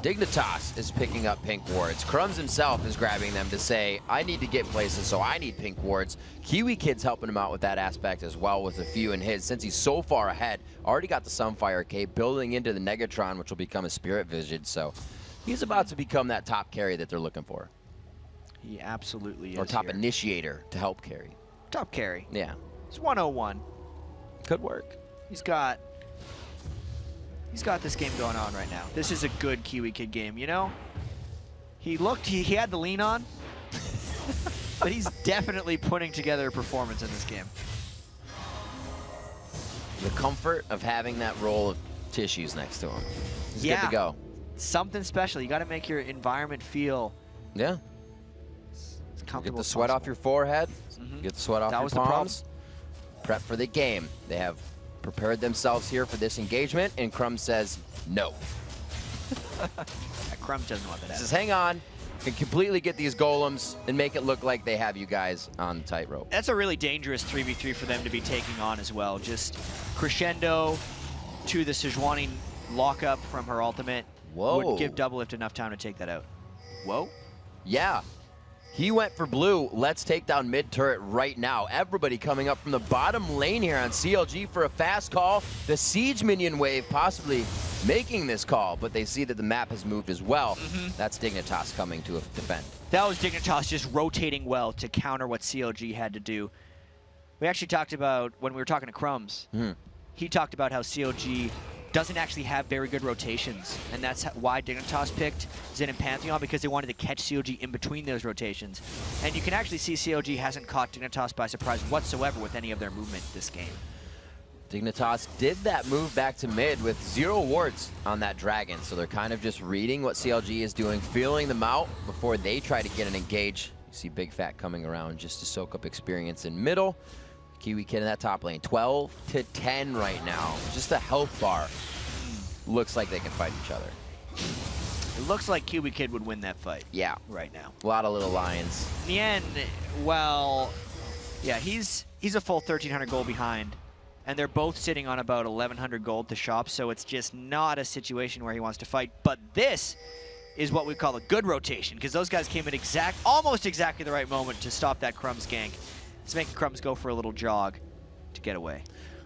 Dignitas is picking up pink wards. Crumbs himself is grabbing them to say, I need to get places, so I need pink wards. Kiwi Kid's helping him out with that aspect as well with a few in his, since he's so far ahead. Already got the Sunfire Cape, building into the Negatron, which will become a Spirit Vision, so he's about to become that top carry that they're looking for. He absolutely is. Or top here. initiator to help carry. Top carry. Yeah. It's 101. Could work. He's got this game going on right now. This is a good Kiwi Kid game, you know? He had the lean on, but he's definitely putting together a performance in this game. The comfort of having that roll of tissues next to him. He's good to go. Something special. You got to make your environment feel as comfortable. Get the sweat off your forehead. Get the sweat off your palms. Prep for the game. They have prepared themselves here for this engagement, and Crumbs says no. Crumbs doesn't want that. He says, hang on, can completely get these golems and make it look like they have you guys on the tightrope. That's a really dangerous 3v3 for them to be taking on as well. Just crescendo to the Sejuani lockup from her ultimate. Whoa. Would give Doublelift enough time to take that out. Whoa. Yeah. He went for blue. Let's take down mid turret right now. Everybody coming up from the bottom lane here on CLG for a fast call. The siege minion wave possibly making this call, but they see that the map has moved as well. That's Dignitas coming to defend. That was Dignitas just rotating well to counter what CLG had to do. We actually talked about, when we were talking to Crumbs, he talked about how CLG doesn't actually have very good rotations, and that's why Dignitas picked Zen and Pantheon, because they wanted to catch CLG in between those rotations. And you can actually see CLG hasn't caught Dignitas by surprise whatsoever with any of their movement this game. Dignitas did that move back to mid with 0 wards on that dragon, so they're kind of just reading what CLG is doing, feeling them out before they try to get an engage. You see Big Fat coming around just to soak up experience in middle. Kiwi Kid in that top lane, 12 to 10 right now. Just a health bar. Looks like they can fight each other. It looks like Kiwi Kid would win that fight. Yeah. Right now. A lot of little lions. In the end, well, yeah, he's a full 1,300 gold behind, and they're both sitting on about 1,100 gold to shop, so it's just not a situation where he wants to fight. But this is what we call a good rotation, because those guys came in almost exactly the right moment to stop that Crumbs gank. It's making Crumbs go for a little jog to get away.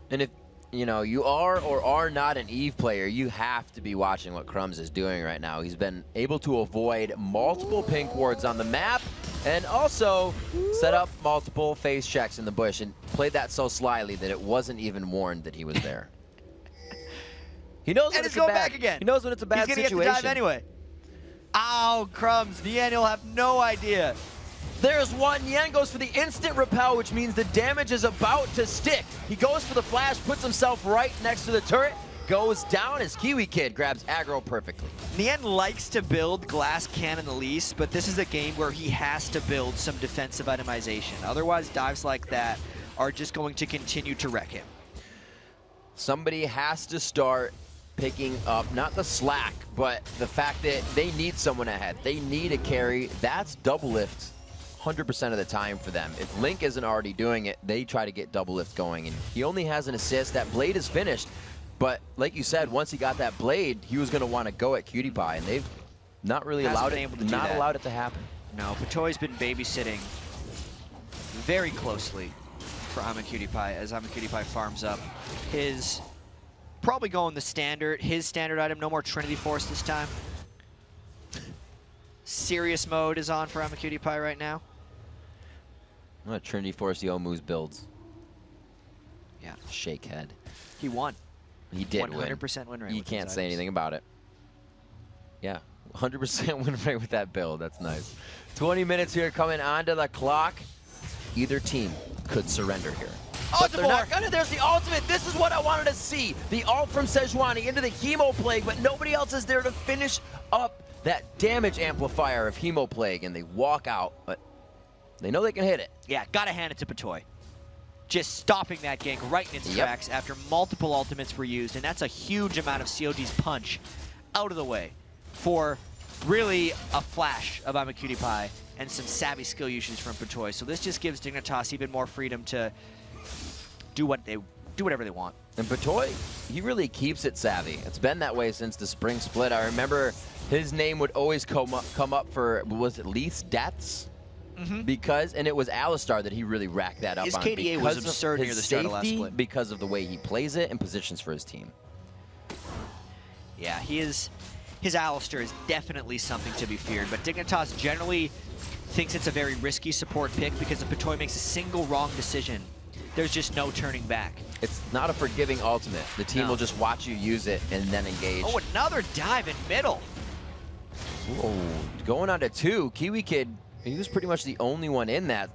And if you are or are not an Eve player, you have to be watching what Crumbs is doing right now. He's been able to avoid multiple pink wards on the map and also set up multiple phase checks in the bush and played that so slyly that it wasn't even warned that he was there. He knows when it's going back again. He knows when it's a bad situation. He's gonna get the dive anyway. Ow, Crumbs. Nian will have no idea. There's one. Nian goes for the instant repel, which means the damage is about to stick. He goes for the flash, puts himself right next to the turret, goes down as Kiwi Kid grabs aggro perfectly. Nian likes to build glass cannon the least, but this is a game where he has to build some defensive itemization. Otherwise, dives like that are just going to continue to wreck him. Somebody has to start picking up, not the slack, but the fact that they need someone ahead. They need a carry. That's Doublelift 100% of the time for them. If Link isn't already doing it, they try to get Doublelift going. And he only has an assist. That blade is finished. But like you said, once he got that blade, he was going to want to go at Cutie Pie, and they've not really allowed it to happen. No, Patoy's been babysitting very closely for Cutie Pie as Cutie Pie farms up his, probably going his standard item, no more Trinity Force this time. Serious mode is on for Cutie Pie right now. What Trinity Force Yomu's builds. Yeah. Shake head. He won. He did 100% win rate. You can't say anything about it. Yeah, 100% win rate with that build. That's nice. 20 minutes here coming onto the clock. Either team could surrender here. But they're not gonna. There's the ultimate. This is what I wanted to see. The ult from Sejuani into the Hemo Plague, but nobody else is there to finish up that damage amplifier of Hemo Plague, and they walk out, but they know they can hit it. Yeah, gotta hand it to Patoy. Just stopping that gank right in its tracks after multiple ultimates were used, and that's a huge amount of CLG's punch out of the way for really a flash of Cutie Pie and some savvy skill usage from Patoy. So this just gives Dignitas even more freedom to do whatever they want. And Patoy, he really keeps it savvy. It's been that way since the spring split. I remember his name would always come up for, was it Leith's deaths? Because, and it was Alistar that he really racked that up His on. KDA was absurd near the start of last safety, split. because of the way he plays it and positions for his team. Yeah, his Alistar is definitely something to be feared, but Dignitas generally thinks it's a very risky support pick because if Patoy makes a single wrong decision, there's just no turning back. It's not a forgiving ultimate. The team will just watch you use it and then engage. Oh, another dive in middle. Whoa. Going on to 2, Kiwi Kid, he was pretty much the only one in that.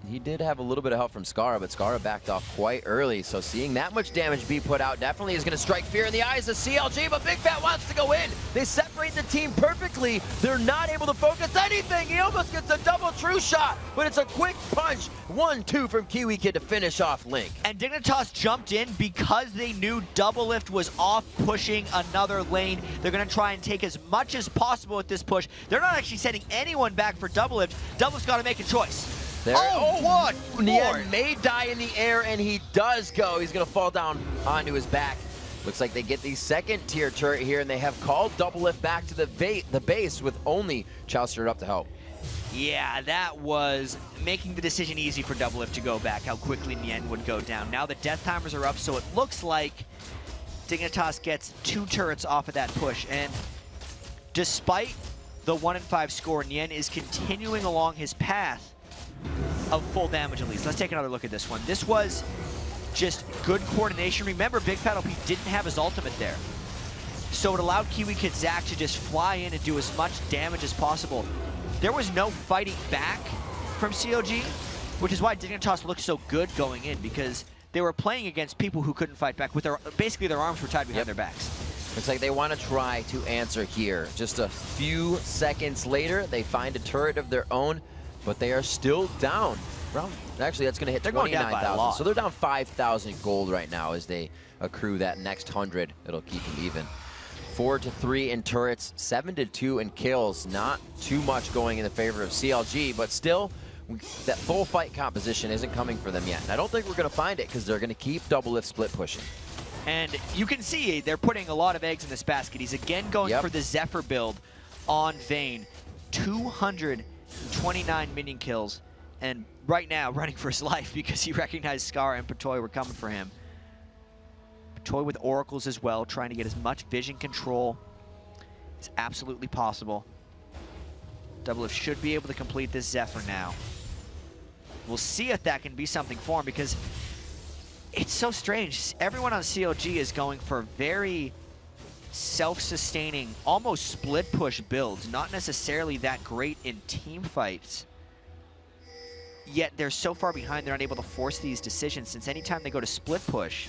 He did have a little bit of help from Skara, but Skara backed off quite early. So seeing that much damage be put out definitely is going to strike fear in the eyes of CLG, but Big Fat wants to go in. They separate the team perfectly. They're not able to focus anything. He almost gets a double true shot, but it's a quick punch. 1-2 from Kiwi Kid to finish off Link. And Dignitas jumped in because they knew Double Lift was off pushing another lane. They're going to try and take as much as possible with this push. They're not actually sending anyone back for Double Lift. Double Lift's got to make a choice. There. Oh, what? Nien may die in the air, and he does go. He's going to fall down onto his back. Looks like they get the second tier turret here, and they have called Double Lift back to the base with only Chowster up to help. Yeah, that was making the decision easy for Double Lift to go back, how quickly Nien would go down. Now the death timers are up, so it looks like Dignitas gets 2 turrets off of that push. And despite the 1-5 score, Nien is continuing along his path of full damage at least. Let's take another look at this one. This was just good coordination. Remember, Big Fat OP didn't have his ultimate there. So it allowed Kiwi Kid Zach to just fly in and do as much damage as possible. There was no fighting back from COG, which is why Dignitas looked so good going in, because they were playing against people who couldn't fight back with basically their arms were tied behind their backs. Looks like they want to try to answer here. Just a few seconds later, they find a turret of their own, but they are still down. Actually, that's going to hit 29,000. So they're down 5,000 gold right now as they accrue that next 100. It'll keep them even. 4-3 in turrets, 7-2 in kills. Not too much going in the favor of CLG, but still, that full fight composition isn't coming for them yet. And I don't think we're going to find it because they're going to keep Double Lift split pushing. And you can see they're putting a lot of eggs in this basket. He's again going for the Zephyr build on Vayne. 229 minion kills, and right now running for his life because he recognized Scar and Patoy were coming for him. Patoy with oracles as well, trying to get as much vision control as absolutely possible. Double Lift should be able to complete this Zephyr now. We'll see if that can be something for him, because it's so strange. Everyone on COG is going for very self-sustaining, almost split push builds, not necessarily that great in team fights. Yet they're so far behind, they're unable to force these decisions, since anytime they go to split push,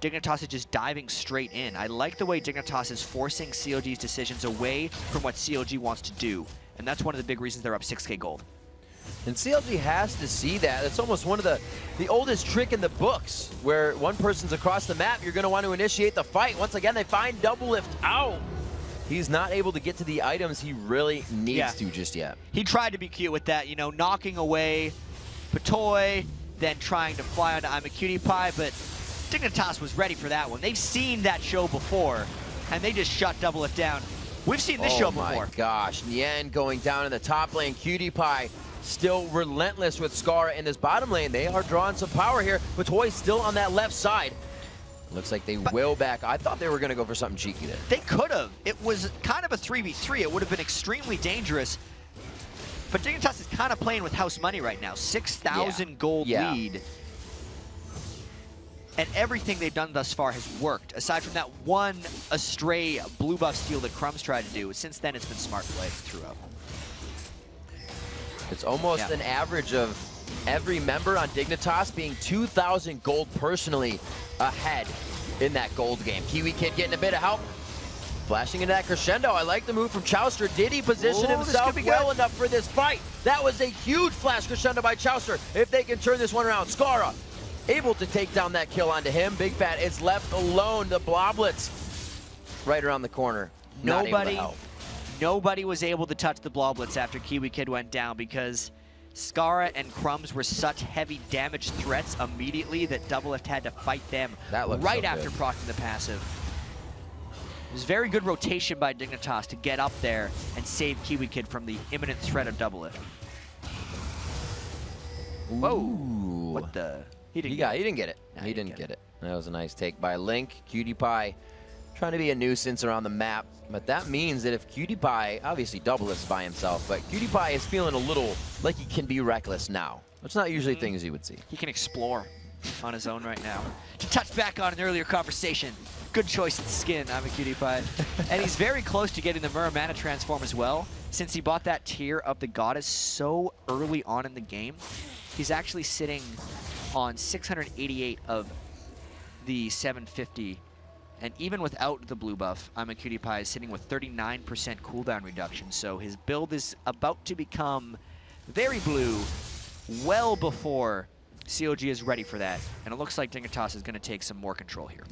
Dignitas is just diving straight in. I like the way Dignitas is forcing COG's decisions away from what COG wants to do, and that's one of the big reasons they're up 6K gold. And CLG has to see that. It's almost one of the oldest trick in the books, where one person's across the map, you're going to want to initiate the fight. Once again, they find Double Lift out. He's not able to get to the items he really needs to just yet. He tried to be cute with that, you know, knocking away Patoy, then trying to fly onto I'm a Cutie Pie, but Dignitas was ready for that one. They've seen that show before, and they just shut Double Lift down. We've seen this show before. Oh my gosh, Nien going down in the top lane, Cutie Pie still relentless with Scar in this bottom lane. They are drawing some power here. Patoy still on that left side. Looks like they will back. I thought they were going to go for something cheeky there. They could have. It was kind of a 3v3. It would have been extremely dangerous. But Dignitas is kind of playing with house money right now. 6,000 gold lead. And everything they've done thus far has worked, aside from that one astray blue buff steal that Crumbs tried to do. Since then, it's been smart play throughout. It's almost an average of every member on Dignitas being 2,000 gold personally ahead in that gold game. Kiwi Kid getting a bit of help. Flashing into that crescendo. I like the move from Chowster. Did he position himself well enough for this fight? That was a huge flash crescendo by Chowster. If they can turn this one around. Skara able to take down that kill onto him. Big Fat is left alone. The Bloblets right around the corner. Nobody was able to touch the Bloblets after Kiwi Kid went down, because Skara and Crumbs were such heavy damage threats immediately that Doublelift had to fight them right after proccing the passive. It was very good rotation by Dignitas to get up there and save Kiwi Kid from the imminent threat of Doublelift. Whoa! What the? He didn't get it. He didn't get it. That was a nice take by Link. Cutie Pie trying to be a nuisance around the map. But that means that if Cutie Pie, obviously Doublelift's by himself, but Cutie Pie is feeling a little like he can be reckless now. It's not usually things you would see. He can explore on his own right now. To touch back on an earlier conversation, good choice in skin, I'm a Cutie Pie. And he's very close to getting the Muramana transform as well. Since he bought that tier of the Goddess so early on in the game, he's actually sitting on 688 of the 750. And even without the blue buff, I'm a Cutie Pie is sitting with 39% cooldown reduction. So his build is about to become very blue well before COG is ready for that. And it looks like Dignitas is going to take some more control here.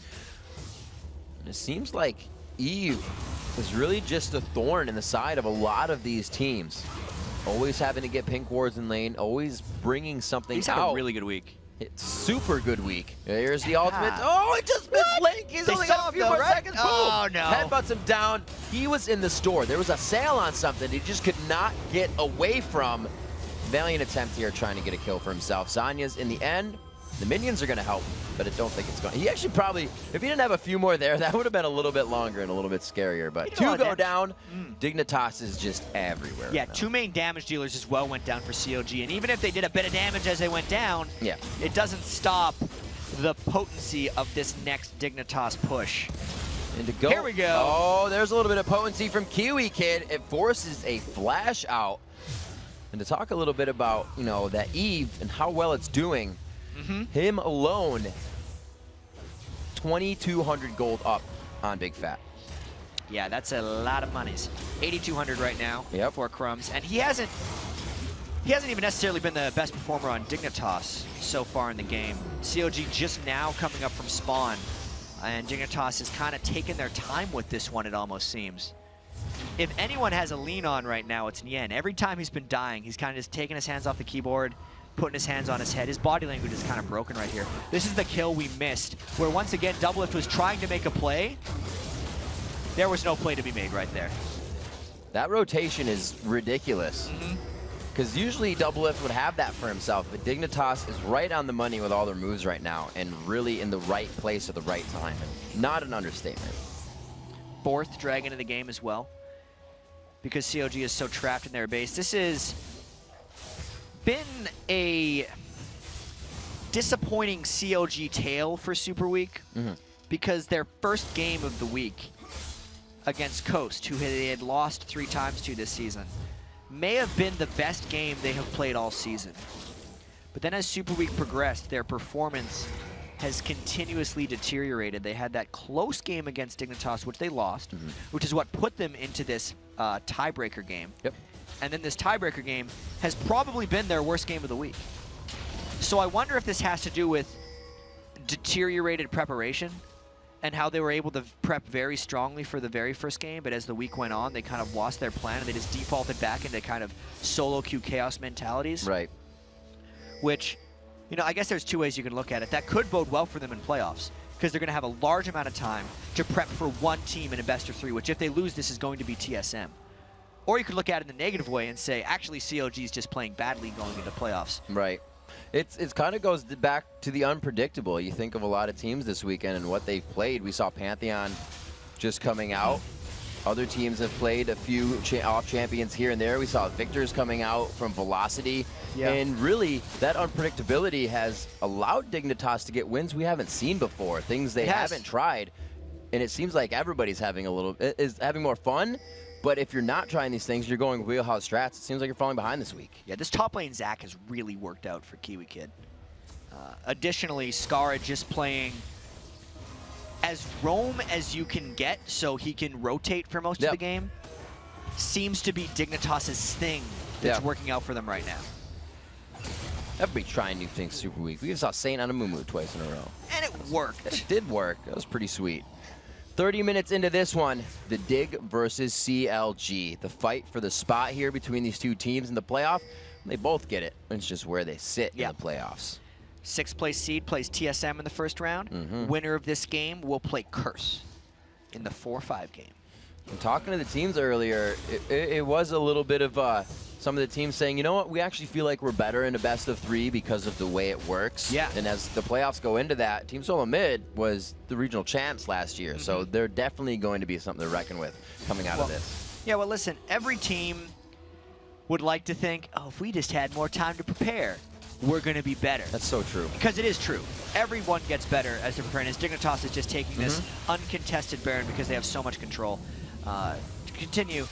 And it seems like Eve is really just a thorn in the side of a lot of these teams. Always having to get pink wards in lane, always bringing something out. He's had a really good week. It's super good week. Here's the ultimate. Oh, it just missed Link. He's only got a few more seconds. Boom. Oh, no. Headbutts him down. He was in the store. There was a sale on something he just could not get away from. Valiant attempt here trying to get a kill for himself. Zanya's in the end. The minions are going to help, but I don't think it's going to. He actually probably, if he didn't have a few more there, that would have been a little bit longer and a little bit scarier. But two go down. Dignitas is just everywhere. Yeah, right now. two main damage dealers as well went down for COG. And even if they did a bit of damage as they went down, it doesn't stop the potency of this next Dignitas push. And to go. Here we go. Oh, there's a little bit of potency from Kiwi Kid. It forces a flash out. And to talk a little bit about, you know, that Eve and how well it's doing. Him alone, 2,200 gold up on Big Fat. Yeah, that's a lot of monies. 8,200 right now for Crumbs. And he hasn't even necessarily been the best performer on Dignitas so far in the game. COG just now coming up from spawn. And Dignitas has kind of taken their time with this one, it almost seems. If anyone has a lean on right now, it's Nien. Every time he's been dying, he's kind of just taking his hands off the keyboard, putting his hands on his head. His body language is kind of broken right here. This is the kill we missed, where once again, Doublelift was trying to make a play. There was no play to be made right there. That rotation is ridiculous. Because usually Doublelift would have that for himself, but Dignitas is right on the money with all their moves right now and really in the right place at the right time. Not an understatement. Fourth dragon of the game as well, because COG is so trapped in their base. This has been a disappointing COG tale for Super Week, because their first game of the week against Coast, who they had lost 3 times to this season, may have been the best game they have played all season. But then as Super Week progressed, their performance has continuously deteriorated. They had that close game against Dignitas, which they lost, which is what put them into this tiebreaker game. And then this tiebreaker game has probably been their worst game of the week. So I wonder if this has to do with deteriorated preparation and how they were able to prep very strongly for the very first game, but as the week went on, they kind of lost their plan and they just defaulted back into kind of solo queue chaos mentalities. Right. Which, you know, I guess there's 2 ways you can look at it. That could bode well for them in playoffs, because they're going to have a large amount of time to prep for one team in a best of 3, which if they lose, this is going to be TSM. Or you could look at it in the negative way and say, actually, COG is just playing badly going into playoffs. Right. It's kind of goes back to the unpredictable. You think of a lot of teams this weekend and what they've played. We saw Pantheon just coming out. Other teams have played a few off champions here and there. We saw Victors coming out from Velocity. And really, that unpredictability has allowed Dignitas to get wins we haven't seen before, things they haven't tried. And it seems like everybody's having having more fun. But if you're not trying these things, you're going wheelhouse strats, it seems like you're falling behind this week. Yeah, this top lane Zac has really worked out for Kiwi Kid. Additionally, Skara just playing as roam as you can get so he can rotate for most of the game seems to be Dignitas' thing that's working out for them right now. Everybody trying new things Super Week. We just saw Saint on a Mumu twice in a row. And it worked. It did work. That was pretty sweet. 30 minutes into this one, the Dig versus CLG. The fight for the spot here between these two teams in the playoff. They both get it. It's just where they sit in the playoffs. 6th place seed plays TSM in the first round. Winner of this game will play Curse in the 4-5 game. And talking to the teams earlier, it was a little bit of some of the teams saying, you know what, we actually feel like we're better in a best of 3 because of the way it works. Yeah. And as the playoffs go into that, Team Solo Mid was the regional champs last year, so they're definitely going to be something to reckon with coming out of this. Yeah, well, listen, every team would like to think, oh, if we just had more time to prepare, we're going to be better. That's so true. Because it is true. Everyone gets better as they're preparing. As Dignitas is just taking this uncontested Baron because they have so much control. To continue,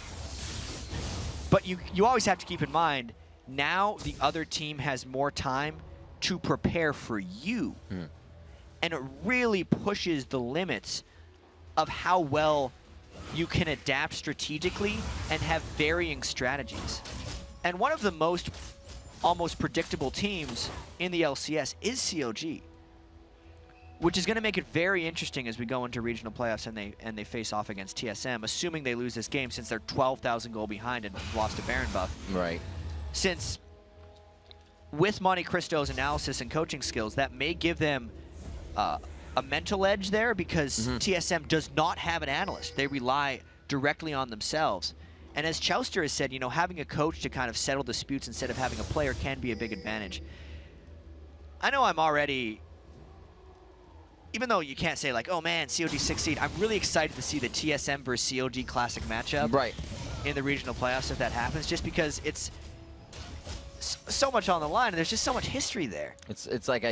but you always have to keep in mind, now the other team has more time to prepare for you. And it really pushes the limits of how well you can adapt strategically and have varying strategies. And one of the most almost predictable teams in the LCS is COG, which is going to make it very interesting as we go into regional playoffs and they face off against TSM, assuming they lose this game since they're 12,000 goal behind and lost a Baron buff. Right. Since with Monte Cristo's analysis and coaching skills, that may give them a mental edge there because TSM does not have an analyst. They rely directly on themselves. And as Chouster has said, you know, having a coach to kind of settle disputes instead of having a player can be a big advantage. I know I'm already, even though you can't say like, oh man, COG 6 seed, I'm really excited to see the TSM versus COG Classic matchup in the regional playoffs if that happens, just because it's so much on the line and there's just so much history there. It's like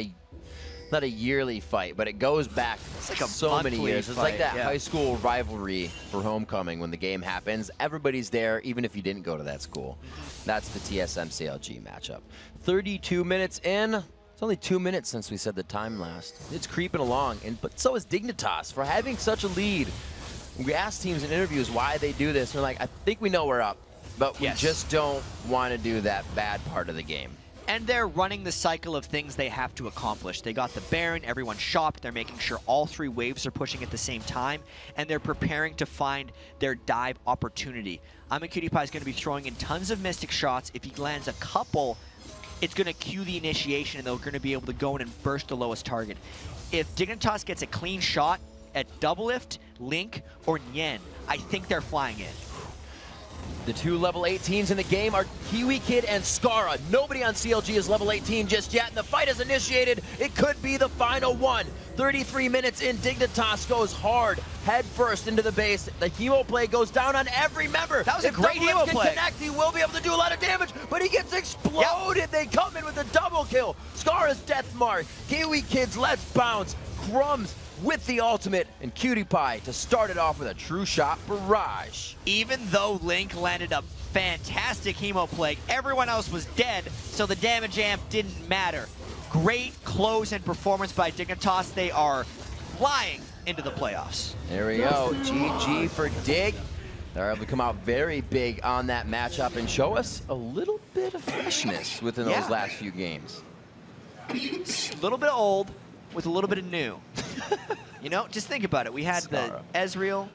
not a yearly fight, but it goes back like a so many years. It's like that yeah. high school rivalry for homecoming when the game happens. Everybody's there, even if you didn't go to that school. That's the TSM CLG matchup. 32 minutes in. It's only 2 minutes since we said the time last. It's creeping along, but so is Dignitas for having such a lead. We asked teams in interviews why they do this. They're like, I think we know we're up, but we just don't want to do that bad part of the game. And they're running the cycle of things they have to accomplish. They got the Baron, everyone shopped, they're making sure all 3 waves are pushing at the same time, and they're preparing to find their dive opportunity. Cutie Pie is going to be throwing in tons of Mystic shots. If he lands a couple, it's going to cue the initiation, and they're going to be able to go in and burst the lowest target. If Dignitas gets a clean shot at Doublelift, Link, or Nyen, I think they're flying in. The 2 level 18s in the game are Kiwi Kid and Skara. Nobody on CLG is level 18 just yet, and the fight is initiated. It could be the final one. 33 minutes in, Dignitas goes hard, head first into the base. The hemo play goes down on every member. That was a great hemo play. Connect, he will be able to do a lot of damage, but he gets exploded. Yep. They come in with a double kill. Skara's death mark. Kiwi Kid's let's bounce. Crumbs with the ultimate, and Cutie Pie to start it off with a true shot barrage. Even though Link landed a fantastic hemo plague, everyone else was dead, so the damage amp didn't matter. Great close and performance by Dignitas. They are flying into the playoffs. There we go. GG for Dig. They're able to come out very big on that matchup and show us a little bit of freshness within those last few games. A little bit old with a little bit of new. You know, just think about it. We had the Ezreal,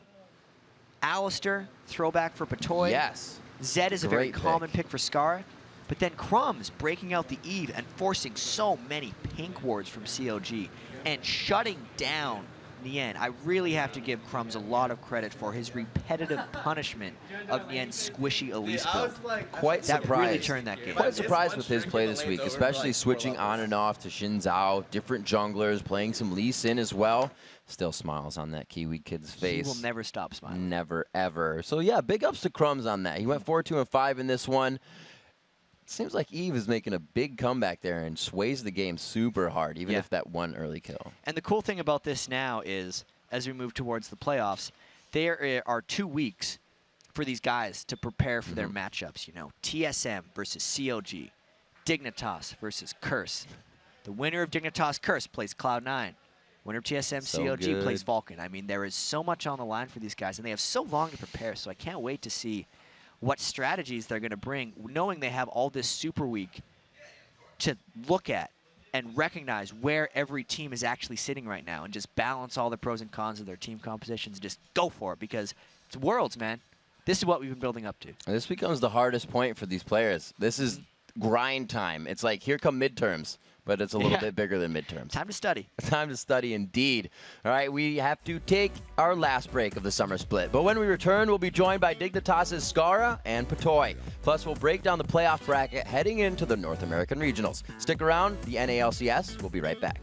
Alistair, throwback for Patoy. Yes. Zed is a very common pick for Skara. But then Crumbs breaking out the Eve and forcing so many pink wards from COG and shutting down Nien. I really have to give Crumbs a lot of credit for his repetitive punishment of Nien's squishy Elise build. Quite surprised. That really turned that game. Quite surprised with his play this week, especially switching on and off to Xin Zhao, different junglers, playing some Lee Sin as well. Still smiles on that Kiwi Kid's face. He will never stop smiling. Never, ever. So yeah, big ups to Crumbs on that. He went 4-2-5 in this one. Seems like Eve is making a big comeback there and sways the game super hard, even if that one early kill. And the cool thing about this now is, as we move towards the playoffs, there are 2 weeks for these guys to prepare for their matchups. You know, TSM versus COG, Dignitas versus Curse. The winner of Dignitas Curse plays Cloud9. Winner of TSM COG plays Vulcan. I mean, there is so much on the line for these guys, and they have so long to prepare, so I can't wait to see what strategies they're going to bring, knowing they have all this super week to look at and recognize where every team is actually sitting right now and just balance all the pros and cons of their team compositions and just go for it, because it's Worlds, man. This is what we've been building up to. And this becomes the hardest point for these players. This is grind time. It's like, here come midterms, but it's a little bit bigger than midterms. Time to study. Time to study indeed. All right, we have to take our last break of the summer split. But when we return, we'll be joined by Dignitas's Skara and Patoy. Plus, we'll break down the playoff bracket heading into the North American Regionals. Stick around, the NALCS. We'll be right back.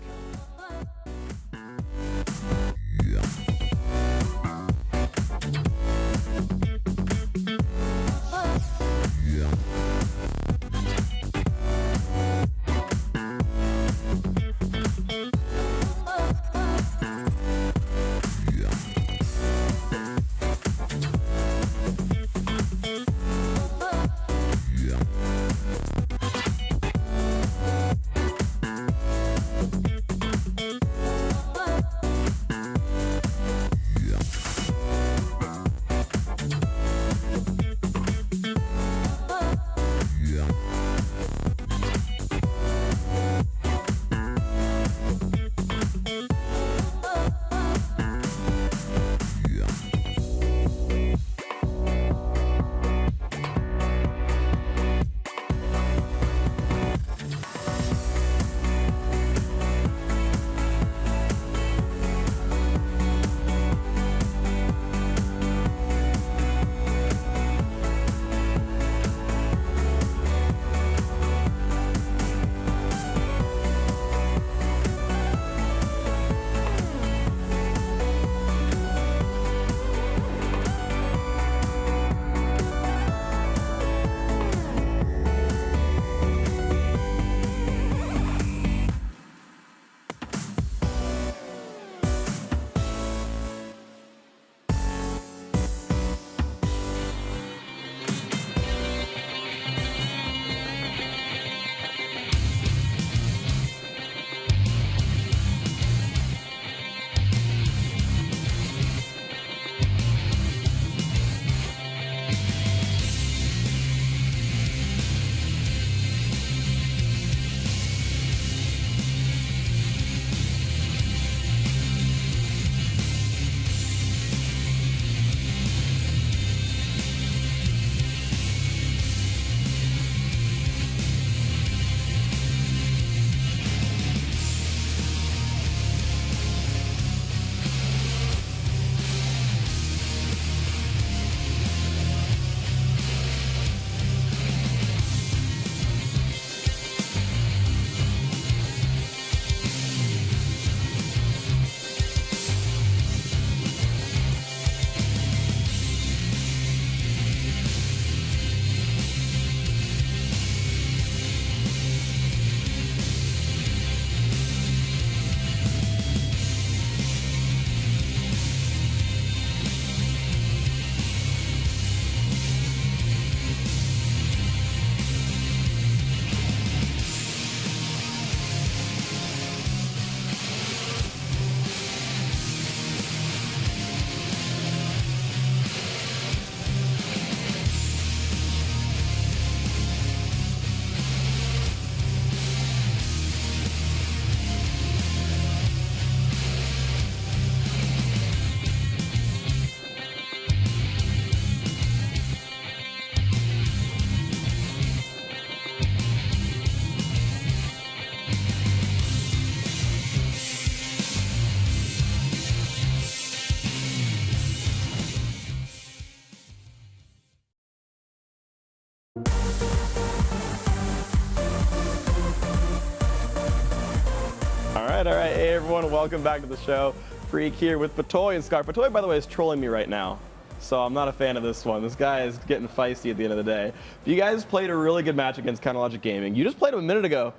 All right. Hey, everyone. Welcome back to the show. Freak here with Patoy and Scar. Patoy, by the way, is trolling me right now, so I'm not a fan of this one. This guy is getting feisty at the end of the day. You guys played a really good match against Logic Gaming. You just played him a minute ago.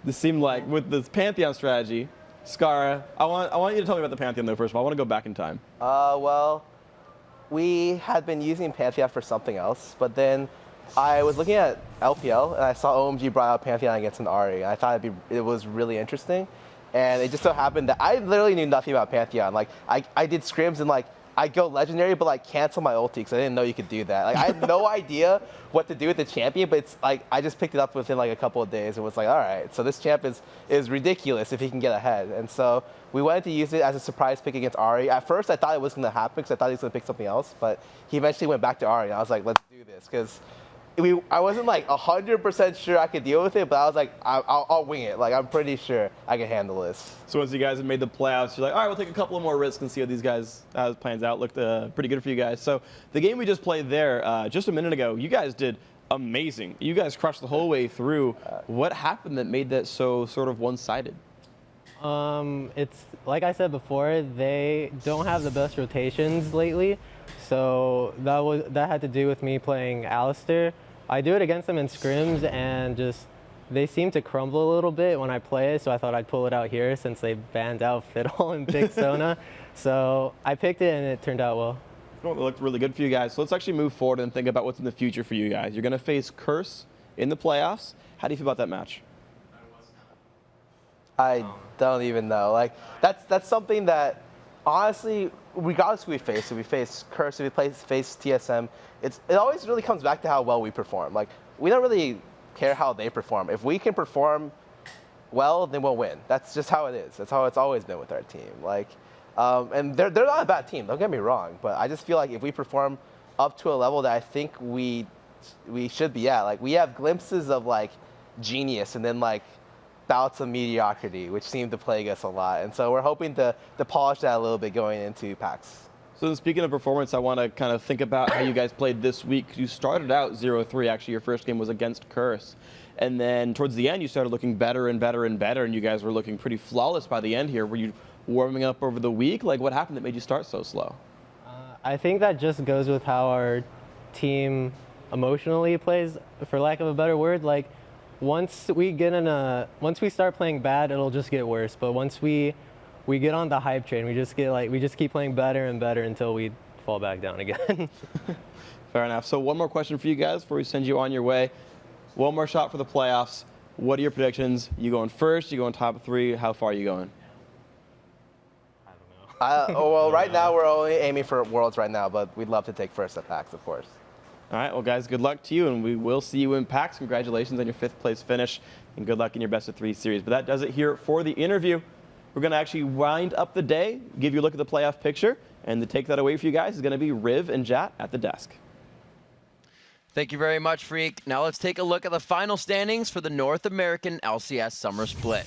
This seemed like with this Pantheon strategy. Scar, I want you to tell me about the Pantheon, though, first of all. I want to go back in time. Well, we had been using Pantheon for something else, but then I was looking at LPL, and I saw OMG brought out Pantheon against an Ahri, and I thought it was really interesting. And it just so happened that I literally knew nothing about Pantheon. Like, I did scrims and, like, I go legendary, but, like, cancel my ulti because I didn't know you could do that. Like, I had no idea what to do with the champion, but it's, like, I just picked it up within, like, a couple of days and was like, all right, so this champ is ridiculous if he can get ahead. And so we wanted to use it as a surprise pick against Ahri. At first, I thought it was going to happen because I thought he was going to pick something else, but he eventually went back to Ahri, and I was like, let's do this because I wasn't like 100% sure I could deal with it, but I was like, I'll wing it. Like, I'm pretty sure I can handle this. So once you guys have made the playoffs, you're like, all right, we'll take a couple of more risks and see how these guys, how it plans out. Looked pretty good for you guys. So the game we just played there, just a minute ago, you guys did amazing. You guys crushed the whole way through. What happened that made that so sort of one-sided? It's like I said before, they don't have the best rotations lately. So that had to do with me playing Alistair. I do it against them in scrims, and just they seem to crumble a little bit when I play it, so I thought I'd pull it out here since they banned out Fiddle and Big Sona. So I picked it, and it turned out well. Well, it looked really good for you guys. So let's actually move forward and think about what's in the future for you guys. You're going to face Curse in the playoffs. How do you feel about that match? I don't even know. Like, that's something that, honestly, regardless who we face, if we face Curse, if we face TSM, it always really comes back to how well we perform. Like, we don't really care how they perform. If we can perform well, then we'll win. That's just how it is. That's how it's always been with our team. Like, and they're not a bad team, don't get me wrong, but I just feel like if we perform up to a level that I think we should be at, like, we have glimpses of, like, genius and then, like, bouts of mediocrity, which seem to plague us a lot. And so we're hoping to polish that a little bit going into PAX. So speaking of performance, I want to kind of think about how you guys played this week. You started out 0-3. Actually, your first game was against Curse. And then towards the end, you started looking better and better and better, and you guys were looking pretty flawless by the end here. Were you warming up over the week? Like, what happened that made you start so slow? I think that just goes with how our team emotionally plays, for lack of a better word. Like, once we start playing bad, it'll just get worse. But once we get on the hype train, we just keep playing better and better until we fall back down again. Fair enough. So one more question for you guys before we send you on your way. One more shot for the playoffs. What are your predictions? You going first? You going top 3? How far are you going? Well, right now we're only aiming for Worlds right now, but we'd love to take first at PAX, of course. All right, well, guys, good luck to you, and we will see you in PAX. Congratulations on your 5th place finish, and good luck in your best of 3 series. But that does it here for the interview. We're going to actually wind up the day, give you a look at the playoff picture, and to take that away for you guys is going to be Riv and Jat at the desk. Thank you very much, Freak. Now let's take a look at the final standings for the North American LCS Summer Split.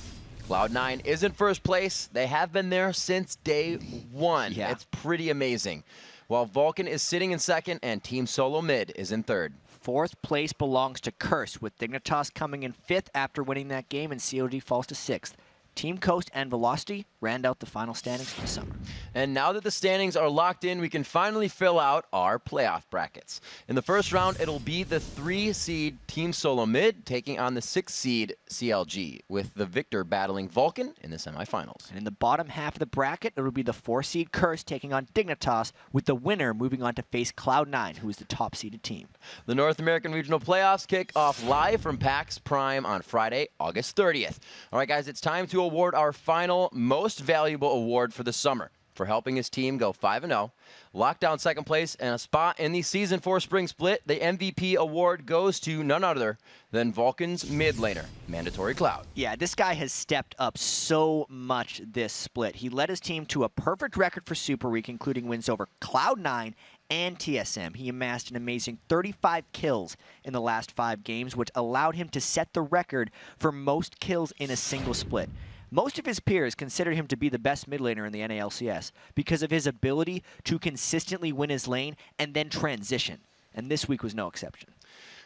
Cloud9 is in first place. They have been there since day 1. Yeah. It's pretty amazing. While Vulcan is sitting in second and Team Solo Mid is in third. 4th place belongs to Curse, with Dignitas coming in 5th after winning that game, and COD falls to 6th. Team Coast and Velocity round out the final standings for the summer. And now that the standings are locked in, we can finally fill out our playoff brackets. In the first round, it'll be the 3-seed Team Solo Mid taking on the 6-seed CLG, with the victor battling Vulcan in the semifinals. And in the bottom half of the bracket, it'll be the 4-seed Curse taking on Dignitas, with the winner moving on to face Cloud9, who is the top-seeded team. The North American Regional Playoffs kick off live from PAX Prime on Friday, August 30th. All right, guys, it's time to award our final most valuable award for the summer. For helping his team go 5-0, lock down second place and a spot in the Season 4 Spring Split, the MVP award goes to none other than Vulcan's mid laner, Mandatory Cloud. Yeah, this guy has stepped up so much this split. He led his team to a perfect record for Super Week, including wins over Cloud9 and TSM. He amassed an amazing 35 kills in the last 5 games, which allowed him to set the record for most kills in a single split. Most of his peers considered him to be the best mid laner in the NA LCS because of his ability to consistently win his lane and then transition. And this week was no exception.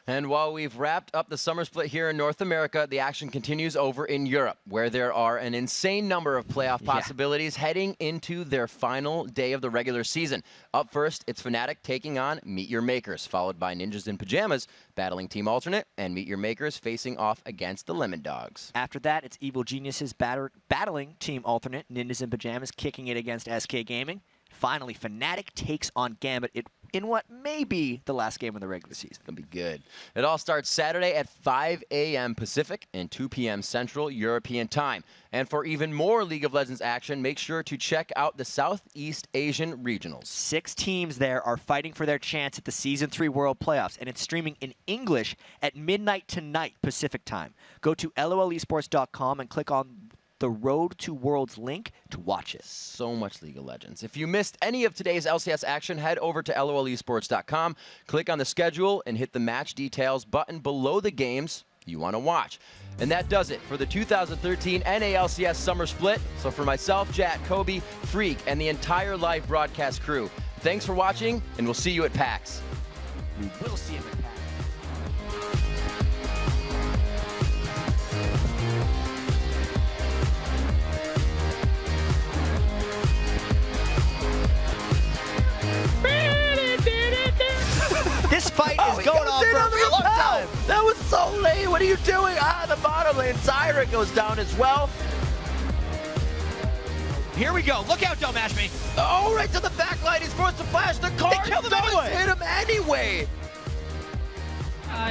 And while we've wrapped up the summer split here in North America, the action continues over in Europe, where there are an insane number of playoff possibilities heading into their final day of the regular season. Up first, it's Fnatic taking on Meet Your Makers, followed by Ninjas in Pajamas battling Team Alternate, and Meet Your Makers facing off against the Lemon Dogs. After that, it's Evil Geniuses battling Team Alternate, Ninjas in Pajamas kicking it against SK Gaming. Finally, Fnatic takes on Gambit in what may be the last game of the regular season. It's going to be good. It all starts Saturday at 5 a.m. Pacific and 2 p.m. Central European Time. And for even more League of Legends action, make sure to check out the Southeast Asian Regionals. 6 teams there are fighting for their chance at the Season 3 World Playoffs, and it's streaming in English at midnight tonight Pacific Time. Go to lolesports.com and click on the Road to Worlds link to watch it. So much League of Legends. If you missed any of today's LCS action, head over to lolesports.com, click on the schedule, and hit the match details button below the games you want to watch. And that does it for the 2013 NA LCS Summer Split. So for myself, Jack, Kobe, Freak, and the entire live broadcast crew, thanks for watching, and we'll see you at PAX. We will see him at PAX. This fight is going on for a real long time. That was so late. What are you doing? The bottom lane. Zyra goes down as well. Here we go. Look out, don't mash me. Oh, right to the back line. He's forced to flash. The car killed him does anyway. hit him anyway.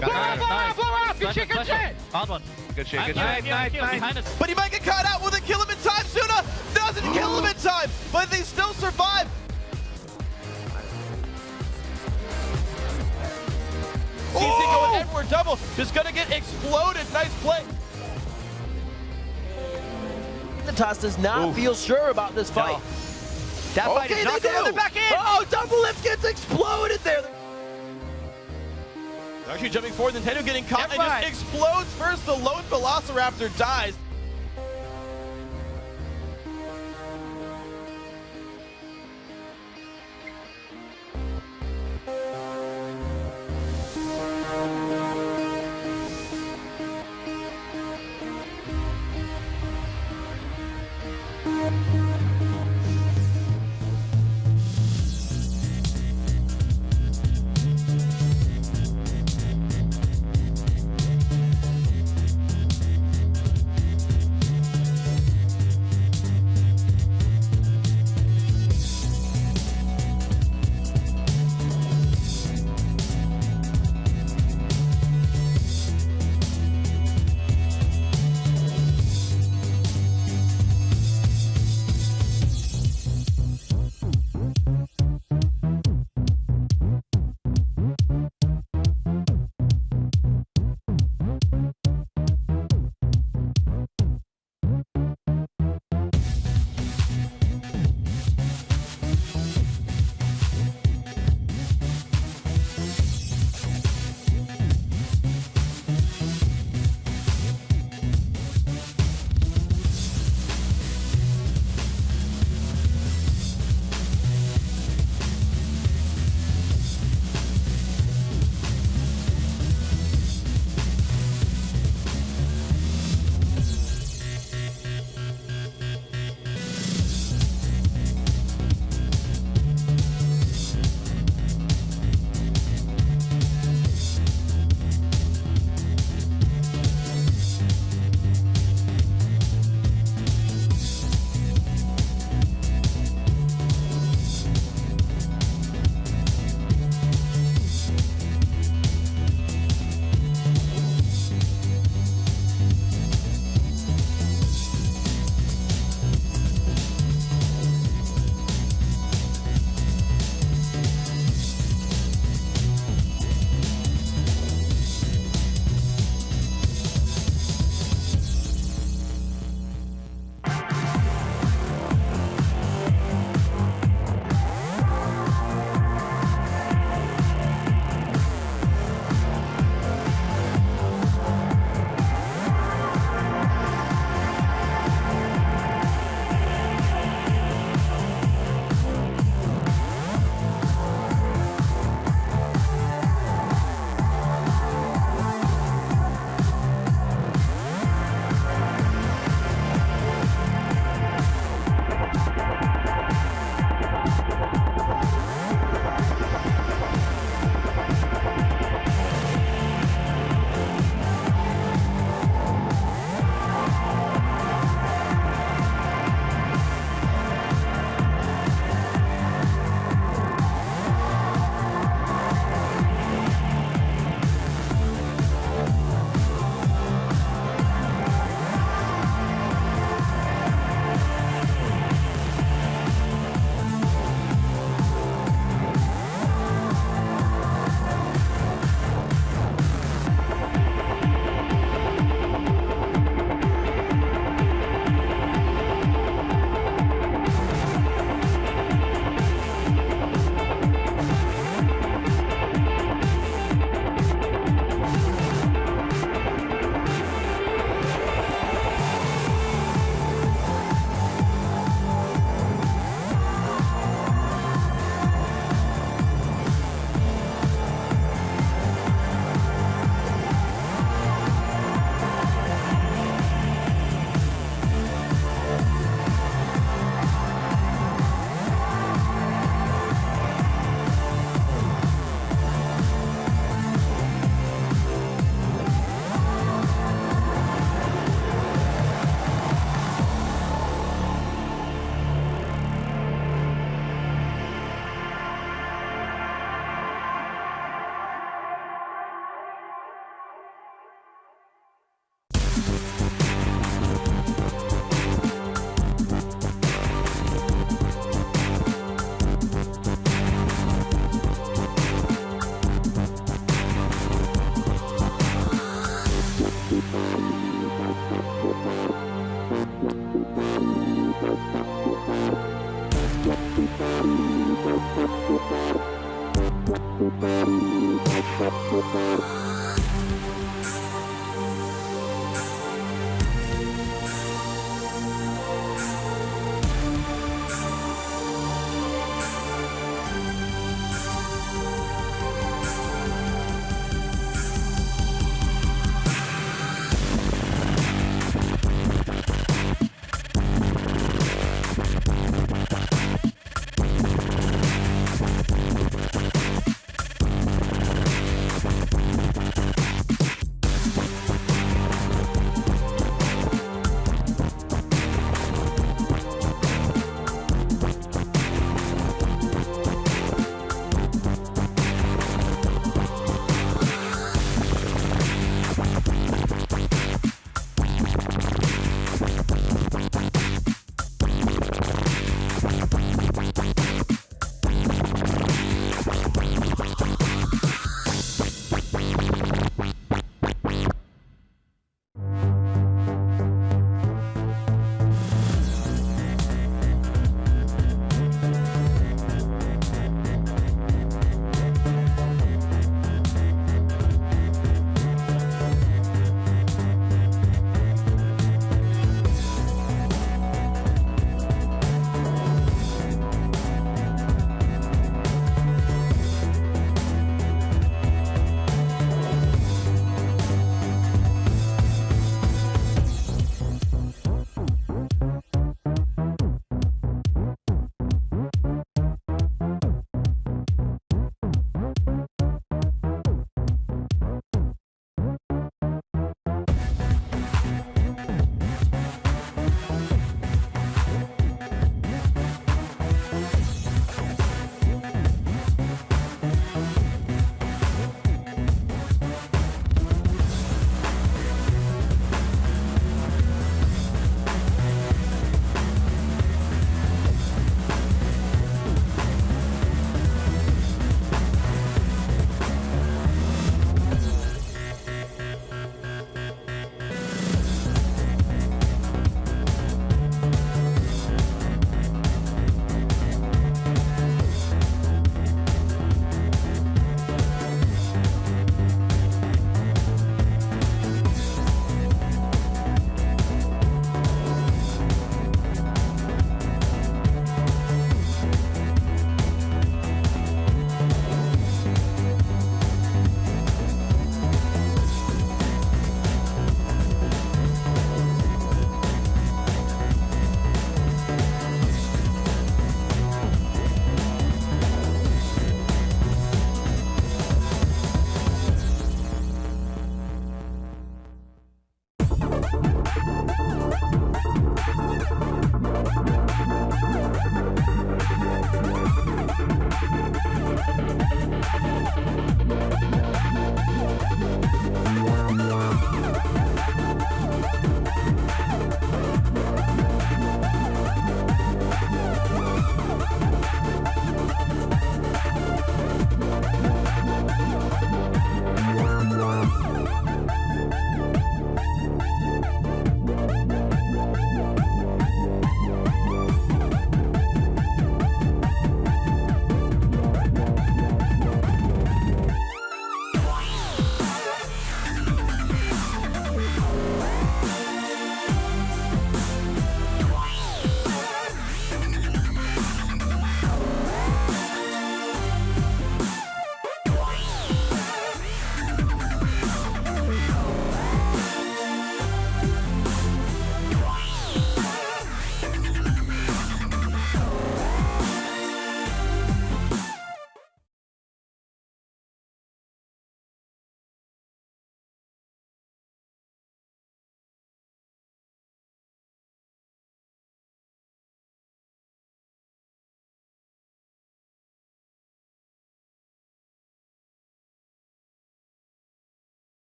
Blow up, you chicken shit. Odd one. Good shit, good Nice, shit. nice. But he might get caught out. Will they kill him in time? Suna doesn't kill him in time, but they still survive. Easy going Edward double. Just gonna get exploded. Nice play. The toss does not feel sure about this fight. That fight is not going to back in. Oh, double lift gets exploded there. Actually jumping forward, Nintendo getting caught and just explodes first. The lone Velociraptor dies. We'll be right back.